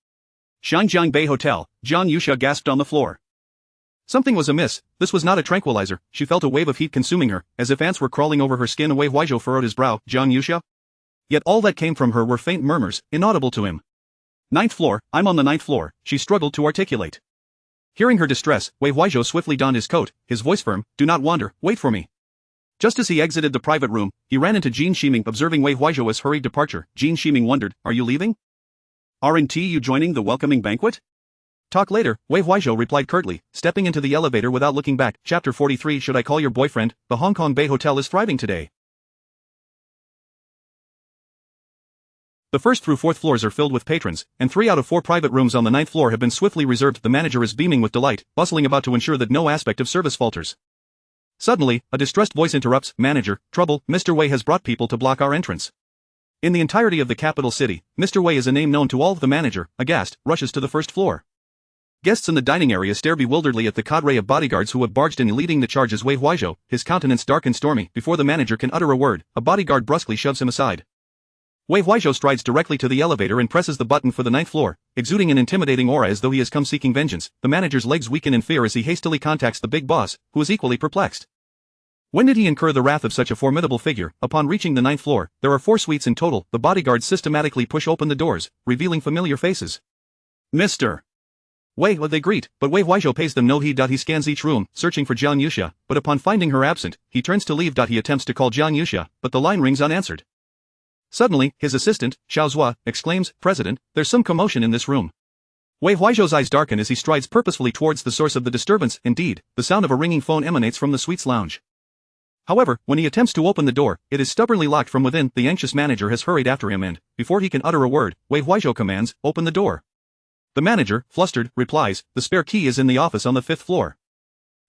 Shangjiang Bay Hotel, Jiang Yuxia gasped on the floor. Something was amiss. This was not a tranquilizer. She felt a wave of heat consuming her, as if ants were crawling over her skin. Wei Huizhou furrowed his brow. Jiang Yuxia? Yet all that came from her were faint murmurs, inaudible to him. 9th floor, I'm on the 9th floor, she struggled to articulate. Hearing her distress, Wei Huizhou swiftly donned his coat, his voice firm, do not wander, wait for me. Just as he exited the private room, he ran into Jin Shiming. Observing Wei Huizhou's hurried departure, Jin Shiming wondered, are you leaving? Aren't you joining the welcoming banquet? Talk later, Wei Huizhou replied curtly, stepping into the elevator without looking back. Chapter 43. Should I call your boyfriend? The Hong Kong Bay Hotel is thriving today. The 1st through 4th floors are filled with patrons, and 3 out of 4 private rooms on the 9th floor have been swiftly reserved. The manager is beaming with delight, bustling about to ensure that no aspect of service falters. Suddenly, a distressed voice interrupts, Manager, trouble, Mr. Wei has brought people to block our entrance. In the entirety of the capital city, Mr. Wei is a name known to all. The manager, aghast, rushes to the 1st floor. Guests in the dining area stare bewilderedly at the cadre of bodyguards who have barged in. Leading the charge is Wei Huizhou, his countenance dark and stormy. Before the manager can utter a word, a bodyguard brusquely shoves him aside. Wei Huizhou strides directly to the elevator and presses the button for the 9th floor, exuding an intimidating aura as though he has come seeking vengeance. The manager's legs weaken in fear as he hastily contacts the big boss, who is equally perplexed. When did he incur the wrath of such a formidable figure? Upon reaching the 9th floor, there are 4 suites in total. The bodyguards systematically push open the doors, revealing familiar faces. Mr. Wei, they greet, but Wei Huizhou pays them no heed. He scans each room, searching for Jiang Yuxia, but upon finding her absent, he turns to leave. He attempts to call Jiang Yuxia, but the line rings unanswered. Suddenly, his assistant, Xiao Zhua, exclaims, President, there's some commotion in this room. Wei Huizhou's eyes darken as he strides purposefully towards the source of the disturbance. Indeed, the sound of a ringing phone emanates from the suite's lounge. However, when he attempts to open the door, it is stubbornly locked from within. The anxious manager has hurried after him and, before he can utter a word, Wei Huizhou commands, open the door. The manager, flustered, replies, the spare key is in the office on the 5th floor.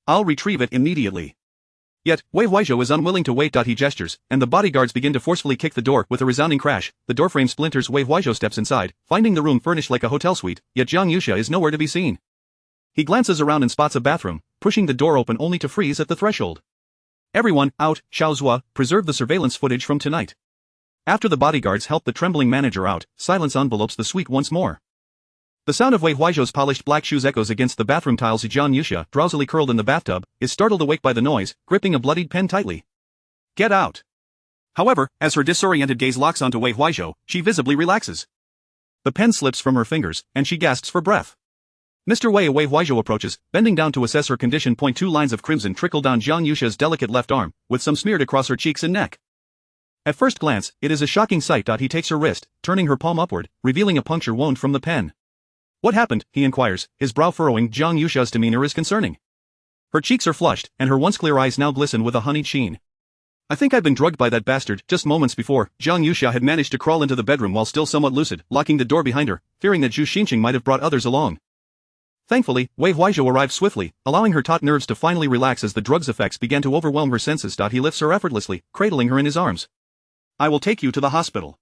I'll retrieve it immediately. Yet, Wei Huizhou is unwilling to wait. He gestures, and the bodyguards begin to forcefully kick the door. With a resounding crash, the doorframe splinters. Wei Huizhou steps inside, finding the room furnished like a hotel suite, yet Jiang Yuxia is nowhere to be seen. He glances around and spots a bathroom, pushing the door open only to freeze at the threshold. Everyone, out, Xiao Zhua, preserve the surveillance footage from tonight. After the bodyguards help the trembling manager out, silence envelopes the suite once more. The sound of Wei Huizhou's polished black shoes echoes against the bathroom tiles. Jiang Yuxia, drowsily curled in the bathtub, is startled awake by the noise, gripping a bloodied pen tightly. Get out! However, as her disoriented gaze locks onto Wei Huizhou, she visibly relaxes. The pen slips from her fingers, and she gasps for breath. Mr. Wei Huizhou approaches, bending down to assess her condition. 2 lines of crimson trickle down Jiang Yuxia's delicate left arm, with some smeared across her cheeks and neck. At first glance, it is a shocking sight. He takes her wrist, turning her palm upward, revealing a puncture wound from the pen. What happened? He inquires, his brow furrowing. Jiang Yuxia's demeanor is concerning. Her cheeks are flushed, and her once clear eyes now glisten with a honeyed sheen. I think I've been drugged by that bastard. Just moments before, Jiang Yuxia had managed to crawl into the bedroom while still somewhat lucid, locking the door behind her, fearing that Zhu Xinqing might have brought others along. Thankfully, Wei Huaizhou arrived swiftly, allowing her taut nerves to finally relax as the drug's effects began to overwhelm her senses. He lifts her effortlessly, cradling her in his arms. I will take you to the hospital.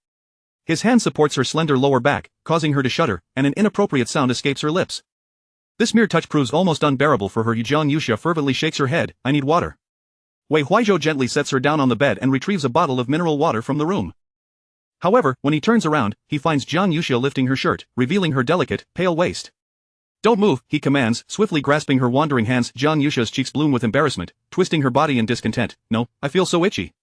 His hand supports her slender lower back, causing her to shudder, and an inappropriate sound escapes her lips. This mere touch proves almost unbearable for her. Jiang Yuxia fervently shakes her head. I need water. Wei Huaizhou gently sets her down on the bed and retrieves a bottle of mineral water from the room. However, when he turns around, he finds Jiang Yuxia lifting her shirt, revealing her delicate, pale waist. Don't move, he commands, swiftly grasping her wandering hands. Jiang Yuxia's cheeks bloom with embarrassment, twisting her body in discontent. No, I feel so itchy.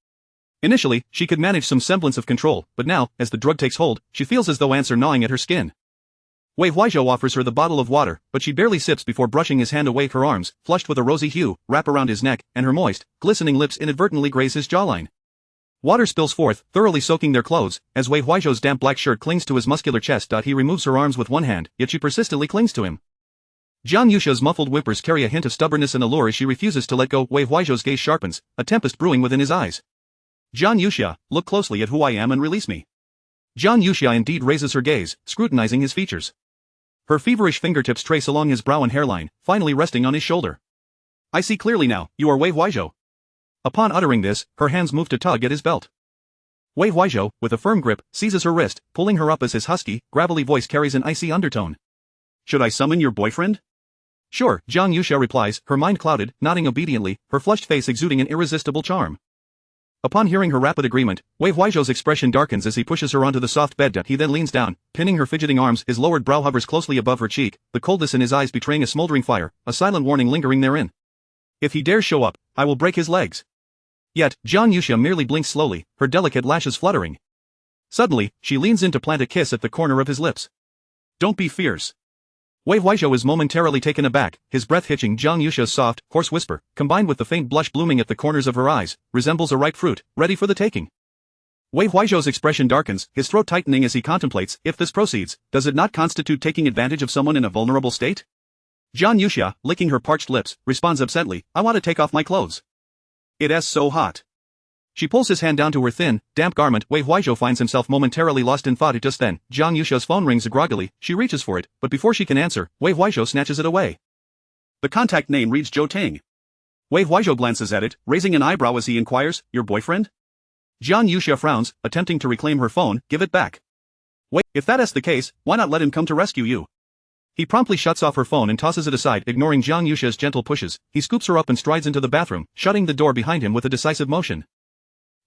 Initially, she could manage some semblance of control, but now, as the drug takes hold, she feels as though ants are gnawing at her skin. Wei Huaizhou offers her the bottle of water, but she barely sips before brushing his hand away. Her arms, flushed with a rosy hue, wrap around his neck, and her moist, glistening lips inadvertently graze his jawline. Water spills forth, thoroughly soaking their clothes, as Wei Huaizhou's damp black shirt clings to his muscular chest. He removes her arms with one hand, yet she persistently clings to him. Jiang Yuxia's muffled whimpers carry a hint of stubbornness and allure as she refuses to let go. Wei Huaizhou's gaze sharpens, a tempest brewing within his eyes. Jiang Yuxia, look closely at who I am and release me. Jiang Yuxia indeed raises her gaze, scrutinizing his features. Her feverish fingertips trace along his brow and hairline, finally resting on his shoulder. I see clearly now, you are Wei Huaizhou. Upon uttering this, her hands move to tug at his belt. Wei Huaizhou, with a firm grip, seizes her wrist, pulling her up as his husky, gravelly voice carries an icy undertone. Should I summon your boyfriend? Sure, Jiang Yuxia replies, her mind clouded, nodding obediently, her flushed face exuding an irresistible charm. Upon hearing her rapid agreement, Wei Huaizhou's expression darkens as he pushes her onto the soft bed. He then leans down, pinning her fidgeting arms. His lowered brow hovers closely above her cheek, the coldness in his eyes betraying a smoldering fire, a silent warning lingering therein. If he dares show up, I will break his legs. Yet, Jiang Yuxia merely blinks slowly, her delicate lashes fluttering. Suddenly, she leans in to plant a kiss at the corner of his lips. Don't be fierce. Wei Huaizhou is momentarily taken aback, his breath hitching. Jiang Yuxia's soft, hoarse whisper, combined with the faint blush blooming at the corners of her eyes, resembles a ripe fruit, ready for the taking. Wei Huaizhou's expression darkens, his throat tightening as he contemplates, if this proceeds, does it not constitute taking advantage of someone in a vulnerable state? Jiang Yuxia, licking her parched lips, responds absently, I want to take off my clothes. It's so hot. She pulls his hand down to her thin, damp garment. Wei Huaizhou finds himself momentarily lost in thought. Just then, Jiang Yuxia's phone rings groggily. She reaches for it, but before she can answer, Wei Huaizhou snatches it away. The contact name reads Zhou Ting. Wei Huaizhou glances at it, raising an eyebrow as he inquires, your boyfriend? Jiang Yuxia frowns, attempting to reclaim her phone. Give it back. Wait, if that's the case, why not let him come to rescue you? He promptly shuts off her phone and tosses it aside, ignoring Jiang Yuxia's gentle pushes. He scoops her up and strides into the bathroom, shutting the door behind him with a decisive motion.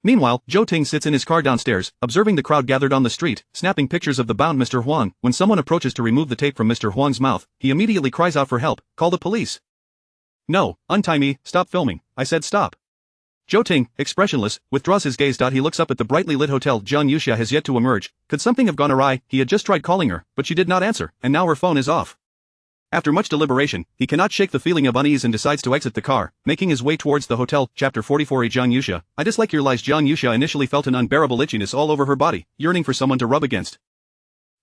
Meanwhile, Zhou Ting sits in his car downstairs, observing the crowd gathered on the street, snapping pictures of the bound Mr. Huang. When someone approaches to remove the tape from Mr. Huang's mouth, he immediately cries out for help, call the police. No, untie me, stop filming, I said stop. Zhou Ting, expressionless, withdraws his gaze. He looks up at the brightly lit hotel. Jiang Yuxia has yet to emerge. Could something have gone awry? He had just tried calling her, but she did not answer, and now her phone is off. After much deliberation, he cannot shake the feeling of unease and decides to exit the car, making his way towards the hotel. Chapter 44. Jiang Yuxia, I dislike your lies. Jiang Yuxia initially felt an unbearable itchiness all over her body, yearning for someone to rub against.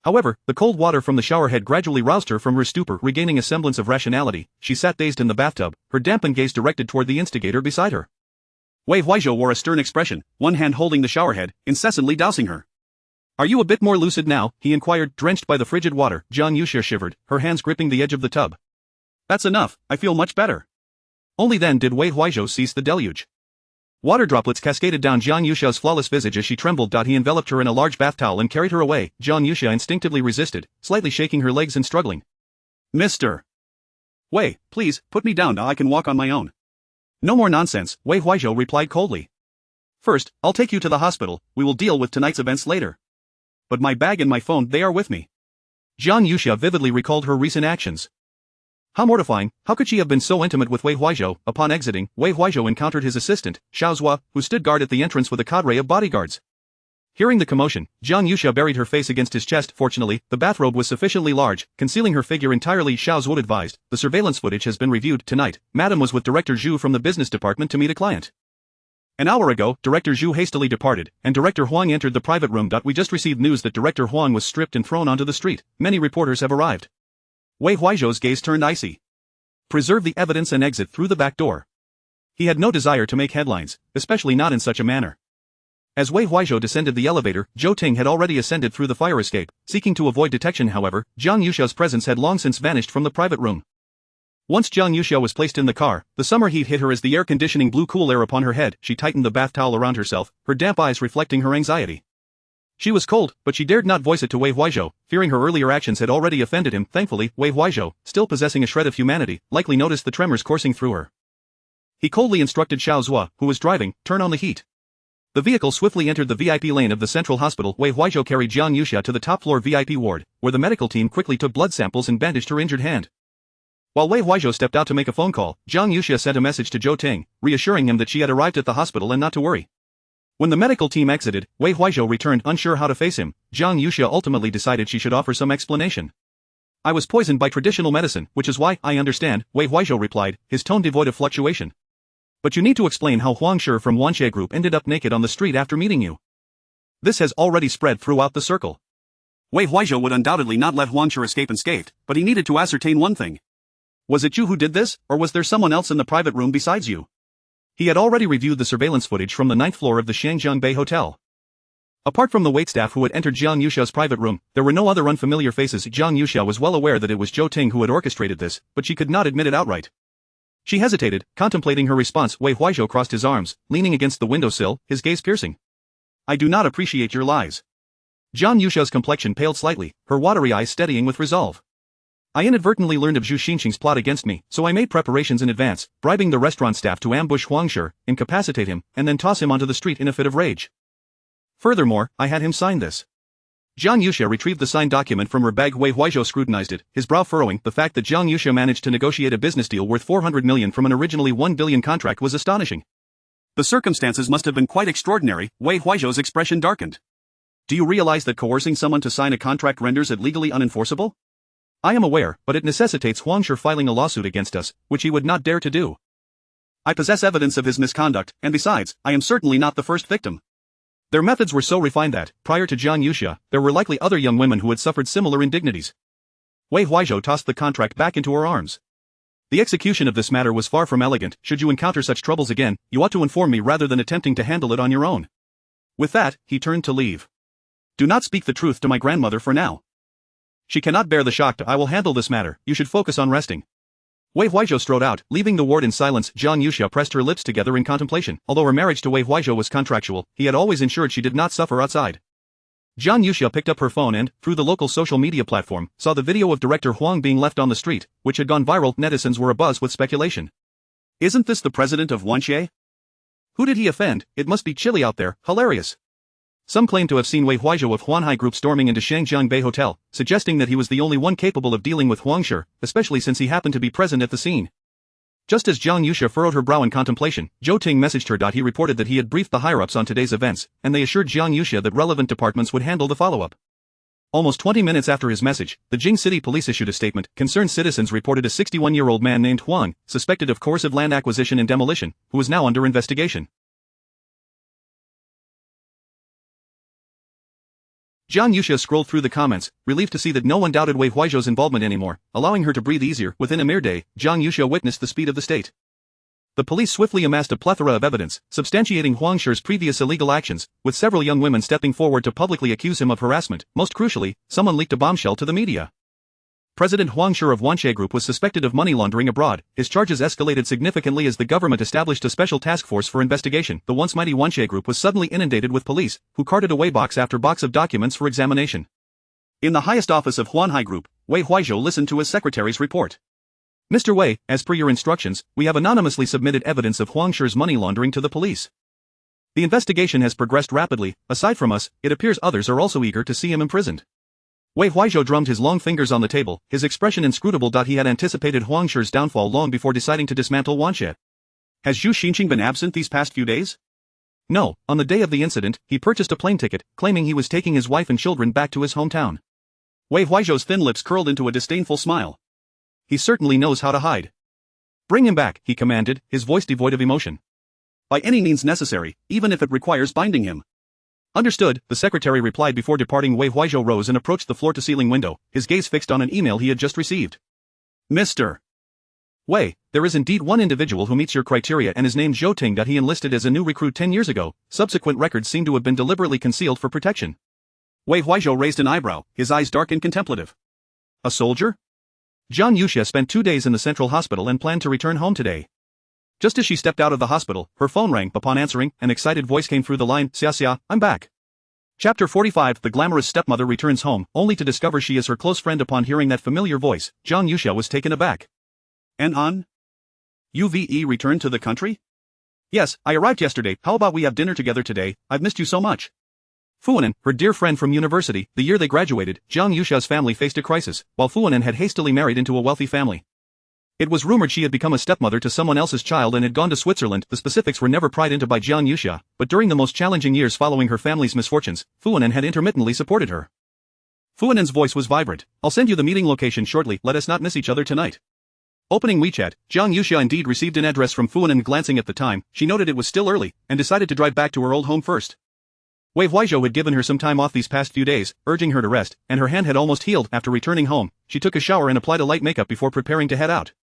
However, the cold water from the shower head gradually roused her from her stupor. Regaining a semblance of rationality, she sat dazed in the bathtub, her dampened gaze directed toward the instigator beside her. Wei Huaizhou wore a stern expression, one hand holding the shower head, incessantly dousing her. Are you a bit more lucid now? He inquired, drenched by the frigid water. Jiang Yuxia shivered, her hands gripping the edge of the tub. That's enough, I feel much better. Only then did Wei Huaizhou cease the deluge. Water droplets cascaded down Jiang Yuxia's flawless visage as she trembled. He enveloped her in a large bath towel and carried her away. Jiang Yuxia instinctively resisted, slightly shaking her legs and struggling. Mr. Wei, please, put me down now I can walk on my own. No more nonsense, Wei Huaizhou replied coldly. First, I'll take you to the hospital, we will deal with tonight's events later. But my bag and my phone, they are with me. Jiang Yuxia vividly recalled her recent actions. How mortifying, how could she have been so intimate with Wei Huaizhou? Upon exiting, Wei Huaizhou encountered his assistant, Xiao Zhua, who stood guard at the entrance with a cadre of bodyguards. Hearing the commotion, Jiang Yuxia buried her face against his chest. Fortunately, the bathrobe was sufficiently large, concealing her figure entirely. Xiao Zhua advised, the surveillance footage has been reviewed. Tonight, Madam was with Director Zhu from the business department to meet a client. An hour ago, Director Zhu hastily departed, and Director Huang entered the private room. We just received news that Director Huang was stripped and thrown onto the street. Many reporters have arrived. Wei Huaizhou's gaze turned icy. Preserve the evidence and exit through the back door. He had no desire to make headlines, especially not in such a manner. As Wei Huaizhou descended the elevator, Zhou Ting had already ascended through the fire escape. Seeking to avoid detection, however, Jiang Yuxiao's presence had long since vanished from the private room. Once Jiang Yuxiao was placed in the car, the summer heat hit her as the air conditioning blew cool air upon her head. She tightened the bath towel around herself, her damp eyes reflecting her anxiety. She was cold, but she dared not voice it to Wei Huaizhou, fearing her earlier actions had already offended him. Thankfully, Wei Huaizhou, still possessing a shred of humanity, likely noticed the tremors coursing through her. He coldly instructed Xiao Zhua, who was driving, turn on the heat. The vehicle swiftly entered the VIP lane of the central hospital. Wei Huaizhou carried Jiang Yuxia to the top-floor VIP ward, where the medical team quickly took blood samples and bandaged her injured hand. While Wei Huaizhou stepped out to make a phone call, Jiang Yuxia sent a message to Zhou Ting, reassuring him that she had arrived at the hospital and not to worry. When the medical team exited, Wei Huaizhou returned unsure how to face him. Jiang Yuxia ultimately decided she should offer some explanation. I was poisoned by traditional medicine, which is why I understand, Wei Huaizhou replied, his tone devoid of fluctuation. But you need to explain how Huang Shi from Wanxie Group ended up naked on the street after meeting you. This has already spread throughout the circle. Wei Huaizhou would undoubtedly not let Huang Shi escape unscathed, but he needed to ascertain one thing. Was it you who did this, or was there someone else in the private room besides you? He had already reviewed the surveillance footage from the 9th floor of the Shangjiang Bay Hotel. Apart from the waitstaff who had entered Jiang Yuxiao's private room, there were no other unfamiliar faces. Jiang Yuxia was well aware that it was Zhou Ting who had orchestrated this, but she could not admit it outright. She hesitated, contemplating her response. Wei Huaizhou crossed his arms, leaning against the windowsill, his gaze piercing. I do not appreciate your lies. Jiang Yuxiao's complexion paled slightly, her watery eyes steadying with resolve. I inadvertently learned of Zhu Xinqing's plot against me, so I made preparations in advance, bribing the restaurant staff to ambush Huang Shi, incapacitate him, and then toss him onto the street in a fit of rage. Furthermore, I had him sign this. Jiang Yuxia retrieved the signed document from her bag. Wei Huaizhou scrutinized it, his brow furrowing. The fact that Jiang Yuxia managed to negotiate a business deal worth 400 million from an originally 1 billion contract was astonishing. The circumstances must have been quite extraordinary. Wei Huaizhou's expression darkened. Do you realize that coercing someone to sign a contract renders it legally unenforceable? I am aware, but it necessitates Huang Shi filing a lawsuit against us, which he would not dare to do. I possess evidence of his misconduct, and besides, I am certainly not the first victim. Their methods were so refined that, prior to Jiang Yuxia, there were likely other young women who had suffered similar indignities. Wei Huaizhou tossed the contract back into her arms. The execution of this matter was far from elegant. Should you encounter such troubles again, you ought to inform me rather than attempting to handle it on your own. With that, he turned to leave. Do not speak the truth to my grandmother for now. She cannot bear the shock. I will handle this matter. You should focus on resting. Wei Huaizhou strode out, leaving the ward in silence. Jiang Yuxia pressed her lips together in contemplation. Although her marriage to Wei Huaizhou was contractual, he had always ensured she did not suffer outside. Jiang Yuxia picked up her phone and, through the local social media platform, saw the video of director Huang being left on the street, which had gone viral. Netizens were abuzz with speculation. Isn't this the president of Wanxie? Who did he offend? It must be chilly out there. Hilarious. Some claim to have seen Wei Huaizhou of Huanhai Group storming into Shangjiang Bay Hotel, suggesting that he was the only one capable of dealing with Huang Shi, especially since he happened to be present at the scene. Just as Jiang Yuxia furrowed her brow in contemplation, Zhou Ting messaged her. He reported that he had briefed the higher-ups on today's events, and they assured Jiang Yuxia that relevant departments would handle the follow-up. Almost 20 minutes after his message, the Jing City Police issued a statement. Concerned citizens reported a 61-year-old man named Huang, suspected of coercive land acquisition and demolition, who is now under investigation. Jiang Yuxia scrolled through the comments, relieved to see that no one doubted Wei Huaizhou's involvement anymore, allowing her to breathe easier. Within a mere day, Jiang Yuxia witnessed the speed of the state. The police swiftly amassed a plethora of evidence, substantiating Huang Shi's previous illegal actions, with several young women stepping forward to publicly accuse him of harassment. Most crucially, someone leaked a bombshell to the media. President Huang Shi of Wanxie Group was suspected of money laundering abroad. His charges escalated significantly as the government established a special task force for investigation. The once mighty Wanxie Group was suddenly inundated with police, who carted away box after box of documents for examination. In the highest office of Huanhai Group, Wei Huaizhou listened to his secretary's report. Mr. Wei, as per your instructions, we have anonymously submitted evidence of Huang Shi's money laundering to the police. The investigation has progressed rapidly. Aside from us, it appears others are also eager to see him imprisoned. Wei Huaizhou drummed his long fingers on the table, his expression inscrutable. He had anticipated Huang Shi's downfall long before deciding to dismantle Wanxie. Has Zhu Xinqing been absent these past few days? No, on the day of the incident, he purchased a plane ticket, claiming he was taking his wife and children back to his hometown. Wei Huaizhou's thin lips curled into a disdainful smile. He certainly knows how to hide. Bring him back, he commanded, his voice devoid of emotion. By any means necessary, even if it requires binding him. Understood, the secretary replied. Before departing, Wei Huaizhou rose and approached the floor-to-ceiling window, his gaze fixed on an email he had just received. Mr. Wei, there is indeed one individual who meets your criteria and is named Zhou Ting. He enlisted as a new recruit 10 years ago. Subsequent records seem to have been deliberately concealed for protection. Wei Huizhou raised an eyebrow, his eyes dark and contemplative. A soldier? Jiang Yuxia spent 2 days in the central hospital and planned to return home today. Just as she stepped out of the hospital, her phone rang. Upon answering, an excited voice came through the line, "Xia Xia, I'm back." Chapter 45. The glamorous stepmother returns home, only to discover she is her close friend. Upon hearing that familiar voice, Jiang Yuxia was taken aback. "An? UVE returned to the country?" "Yes, I arrived yesterday. How about we have dinner together today? I've missed you so much." Fuanan, her dear friend from university, the year they graduated, Jiang Yuxia's family faced a crisis, while Fuanan had hastily married into a wealthy family. It was rumored she had become a stepmother to someone else's child and had gone to Switzerland. The specifics were never pried into by Jiang Yuxia, but during the most challenging years following her family's misfortunes, Fuanan had intermittently supported her. Fuanan's voice was vibrant. "I'll send you the meeting location shortly. Let us not miss each other tonight." Opening WeChat, Jiang Yuxia indeed received an address from Fuanan. Glancing at the time, she noted it was still early, and decided to drive back to her old home first. Wei Huizhou had given her some time off these past few days, urging her to rest, and her hand had almost healed. After returning home, she took a shower and applied a light makeup before preparing to head out.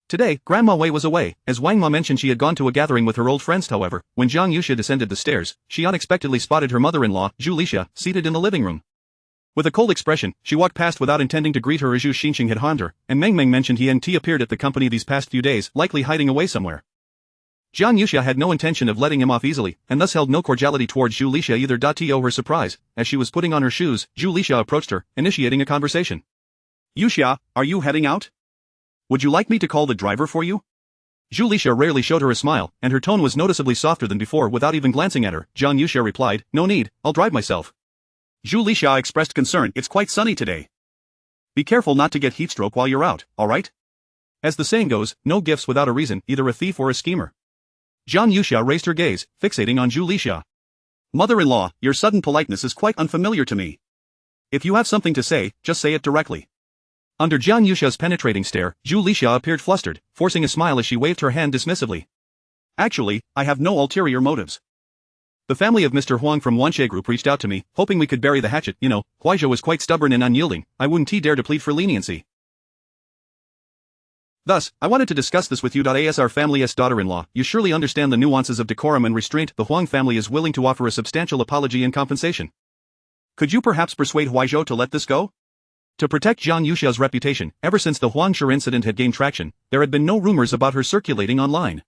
Today, Grandma Wei was away, as Wang Ma mentioned she had gone to a gathering with her old friends. However, when Jiang Yuxia descended the stairs, she unexpectedly spotted her mother-in-law, Zhu Lixia, seated in the living room. With a cold expression, she walked past without intending to greet her as Zhu Xinxing had harmed her, and Meng Meng mentioned he hadn't appeared at the company these past few days, likely hiding away somewhere. Jiang Yuxia had no intention of letting him off easily, and thus held no cordiality towards Zhu Lixia either. To her surprise, as she was putting on her shoes, Zhu Lixia approached her, initiating a conversation. "Yuxia, are you heading out? Would you like me to call the driver for you?" Zhu Lixia rarely showed her a smile, and her tone was noticeably softer than before. Without even glancing at her, Jiang Yuxia replied, "No need, I'll drive myself." Zhu Lixia expressed concern. "It's quite sunny today. Be careful not to get heatstroke while you're out, alright? As the saying goes, no gifts without a reason, either a thief or a schemer." Jiang Yuxia raised her gaze, fixating on Zhu Lixia. "Mother-in-law, your sudden politeness is quite unfamiliar to me. If you have something to say, just say it directly." Under Jiang Yuxia's penetrating stare, Zhu Lixia appeared flustered, forcing a smile as she waved her hand dismissively. "Actually, I have no ulterior motives. The family of Mr. Huang from Wanshe Group reached out to me, hoping we could bury the hatchet. You know, Huizhou is quite stubborn and unyielding. I wouldn't dare to plead for leniency. Thus, I wanted to discuss this with you. As our family's daughter-in-law, you surely understand the nuances of decorum and restraint. The Huang family is willing to offer a substantial apology and compensation. Could you perhaps persuade Huizhou to let this go?" To protect Jiang Yuxia's reputation, ever since the Huangshi incident had gained traction, there had been no rumors about her circulating online.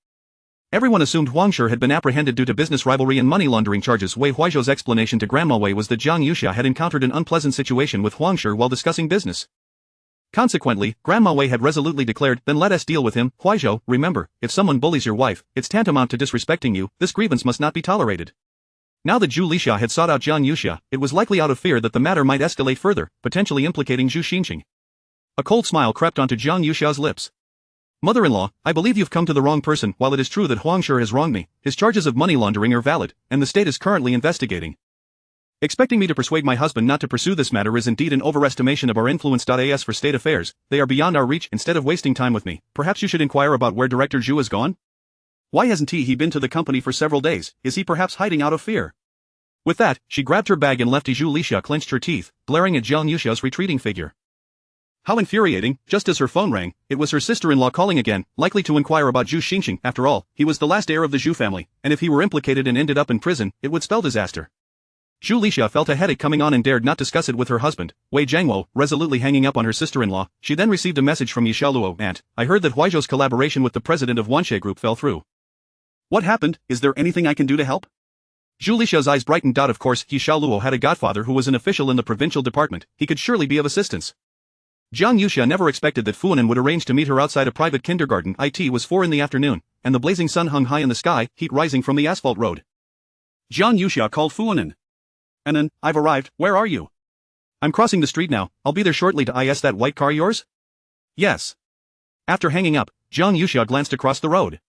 Everyone assumed Huangshi had been apprehended due to business rivalry and money laundering charges. Wei Huizhou's explanation to Grandma Wei was that Jiang Yuxia had encountered an unpleasant situation with Huangshi while discussing business. Consequently, Grandma Wei had resolutely declared, "Then let us deal with him." "Huizhou, remember, if someone bullies your wife, it's tantamount to disrespecting you. This grievance must not be tolerated." Now that Zhu Lixia had sought out Jiang Yuxia, it was likely out of fear that the matter might escalate further, potentially implicating Zhu Xinxing. A cold smile crept onto Jiang Yuxia's lips. "Mother-in-law, I believe you've come to the wrong person. While it is true that Huangshi has wronged me, his charges of money laundering are valid, and the state is currently investigating. Expecting me to persuade my husband not to pursue this matter is indeed an overestimation of our influence. As for state affairs, they are beyond our reach. Instead of wasting time with me, perhaps you should inquire about where Director Zhu has gone? Why hasn't he been to the company for several days? Is he perhaps hiding out of fear?" With that, she grabbed her bag and left. Zhu Lixia clenched her teeth, glaring at Jiang Yuxia's retreating figure. How infuriating! Just as her phone rang, it was her sister-in-law calling again, likely to inquire about Zhu Xinxing. After all, he was the last heir of the Zhu family, and if he were implicated and ended up in prison, it would spell disaster. Zhu Lixia felt a headache coming on and dared not discuss it with her husband, Wei Jiangwo, resolutely hanging up on her sister-in-law. She then received a message from Yishaluo. "Aunt, I heard that Huizhou's collaboration with the president of Wanshe Group fell through. What happened? Is there anything I can do to help?" Zhu Lixia's eyes brightened. Of course, Yishaluo had a godfather who was an official in the provincial department. He could surely be of assistance. Jiang Yuxia never expected that Fuanan would arrange to meet her outside a private kindergarten. It was 4 in the afternoon, and the blazing sun hung high in the sky, heat rising from the asphalt road. Jiang Yuxia called Fuanan. "Anan, I've arrived. Where are you?" "I'm crossing the street now. I'll be there shortly." Is that white car yours?" "Yes." After hanging up, Jiang Yuxia glanced across the road.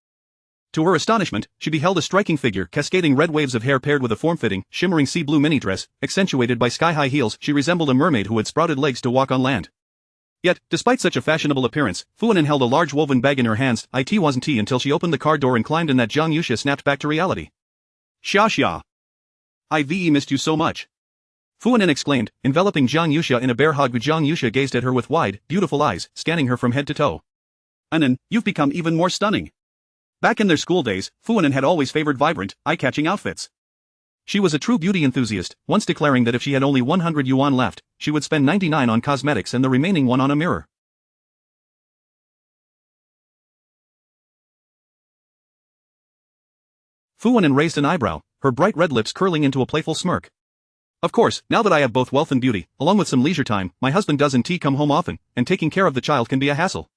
To her astonishment, she beheld a striking figure, cascading red waves of hair paired with a form-fitting, shimmering sea blue mini dress, accentuated by sky-high heels. She resembled a mermaid who had sprouted legs to walk on land. Yet, despite such a fashionable appearance, Fuanan held a large woven bag in her hands. It wasn't until she opened the car door and climbed in that Jiang Yuxia snapped back to reality. "Xia Xia. I've missed you so much." Fuanan exclaimed, enveloping Jiang Yuxia in a bear hug. Jiang Yuxia gazed at her with wide, beautiful eyes, scanning her from head to toe. Anan, you've become even more stunning. Back in their school days, Fuanan had always favored vibrant, eye-catching outfits. She was a true beauty enthusiast, once declaring that if she had only 100 yuan left, she would spend 99 on cosmetics and the remaining one on a mirror. Fuanan raised an eyebrow, her bright red lips curling into a playful smirk. Of course, now that I have both wealth and beauty, along with some leisure time, my husband doesn't come home often, and taking care of the child can be a hassle.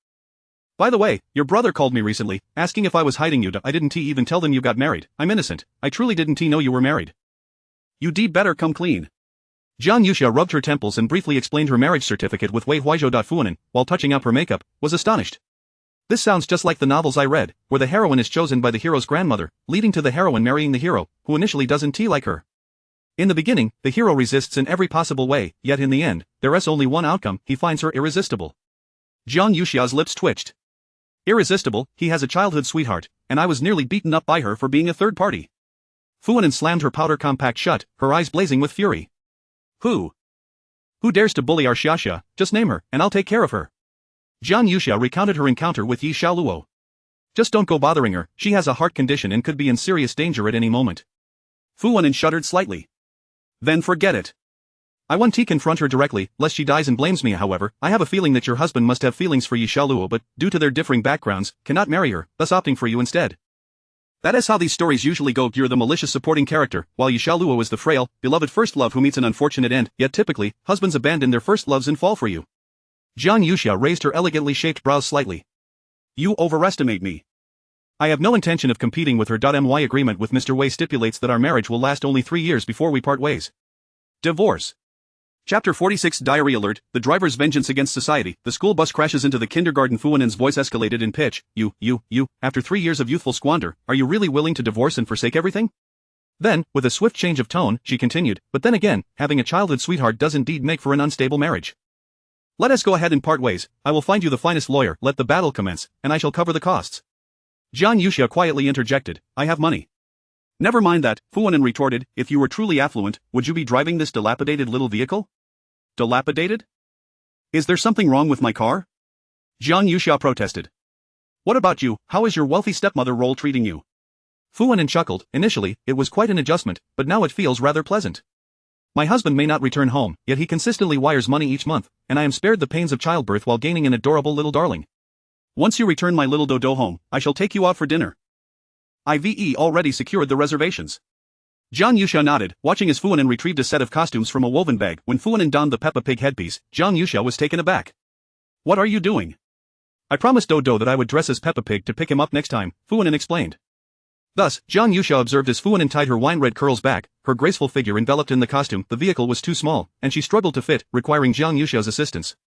By the way, your brother called me recently, asking if I was hiding you. I didn't even tell them you got married. I'm innocent. I truly didn't know you were married. You better come clean. Jiang Yuxia rubbed her temples and briefly explained her marriage certificate with Wei Huizhou. Fuanan, while touching up her makeup, was astonished. This sounds just like the novels I read, where the heroine is chosen by the hero's grandmother, leading to the heroine marrying the hero, who initially doesn't like her. In the beginning, the hero resists in every possible way, yet in the end, there is only one outcome: he finds her irresistible. Jiang Yuxia's lips twitched. Irresistible, he has a childhood sweetheart, and I was nearly beaten up by her for being a third party. Fuanan slammed her powder compact shut, her eyes blazing with fury. Who dares to bully our Xiaxia? Just name her, and I'll take care of her. Jiang Yuxia recounted her encounter with Yi Xiaoluo. Just don't go bothering her, she has a heart condition and could be in serious danger at any moment. Fuanan shuddered slightly. Then forget it. I want to confront her directly, lest she dies and blames me. However, I have a feeling that your husband must have feelings for Yi Xiaoluo, but, due to their differing backgrounds, cannot marry her, thus opting for you instead. That is how these stories usually go. You're the malicious supporting character, while Yi Xiaoluo is the frail, beloved first love who meets an unfortunate end, yet typically, husbands abandon their first loves and fall for you. Jiang Yuxia raised her elegantly shaped brows slightly. You overestimate me. I have no intention of competing with her. My agreement with Mr. Wei stipulates that our marriage will last only 3 years before we part ways. Divorce. Chapter 46 Diary Alert, the driver's vengeance against society. The school bus crashes into the kindergarten. Fuanan's voice escalated in pitch. You, after 3 years of youthful squander, are you really willing to divorce and forsake everything? Then, with a swift change of tone, she continued, but then again, having a childhood sweetheart does indeed make for an unstable marriage. Let us go ahead and part ways. I will find you the finest lawyer, let the battle commence, and I shall cover the costs. Jiang Yuxia quietly interjected, I have money. Never mind that, Fuanan retorted, if you were truly affluent, would you be driving this dilapidated little vehicle? Dilapidated? Is there something wrong with my car? Jiang Yuxia protested. What about you? How is your wealthy stepmother role treating you? Fuanan chuckled. Initially, it was quite an adjustment, but now it feels rather pleasant. My husband may not return home, yet he consistently wires money each month, and I am spared the pains of childbirth while gaining an adorable little darling. Once you return my little dodo home, I shall take you out for dinner. I've already secured the reservations. Jiang Yuxia nodded, watching as Fuanan retrieved a set of costumes from a woven bag. When Fuanan donned the Peppa Pig headpiece, Jiang Yuxia was taken aback. What are you doing? I promised Dodo that I would dress as Peppa Pig to pick him up next time, Fuanan explained. Thus, Jiang Yuxia observed as Fuanan tied her wine-red curls back, her graceful figure enveloped in the costume. The vehicle was too small, and she struggled to fit, requiring Jiang Yuxia's assistance.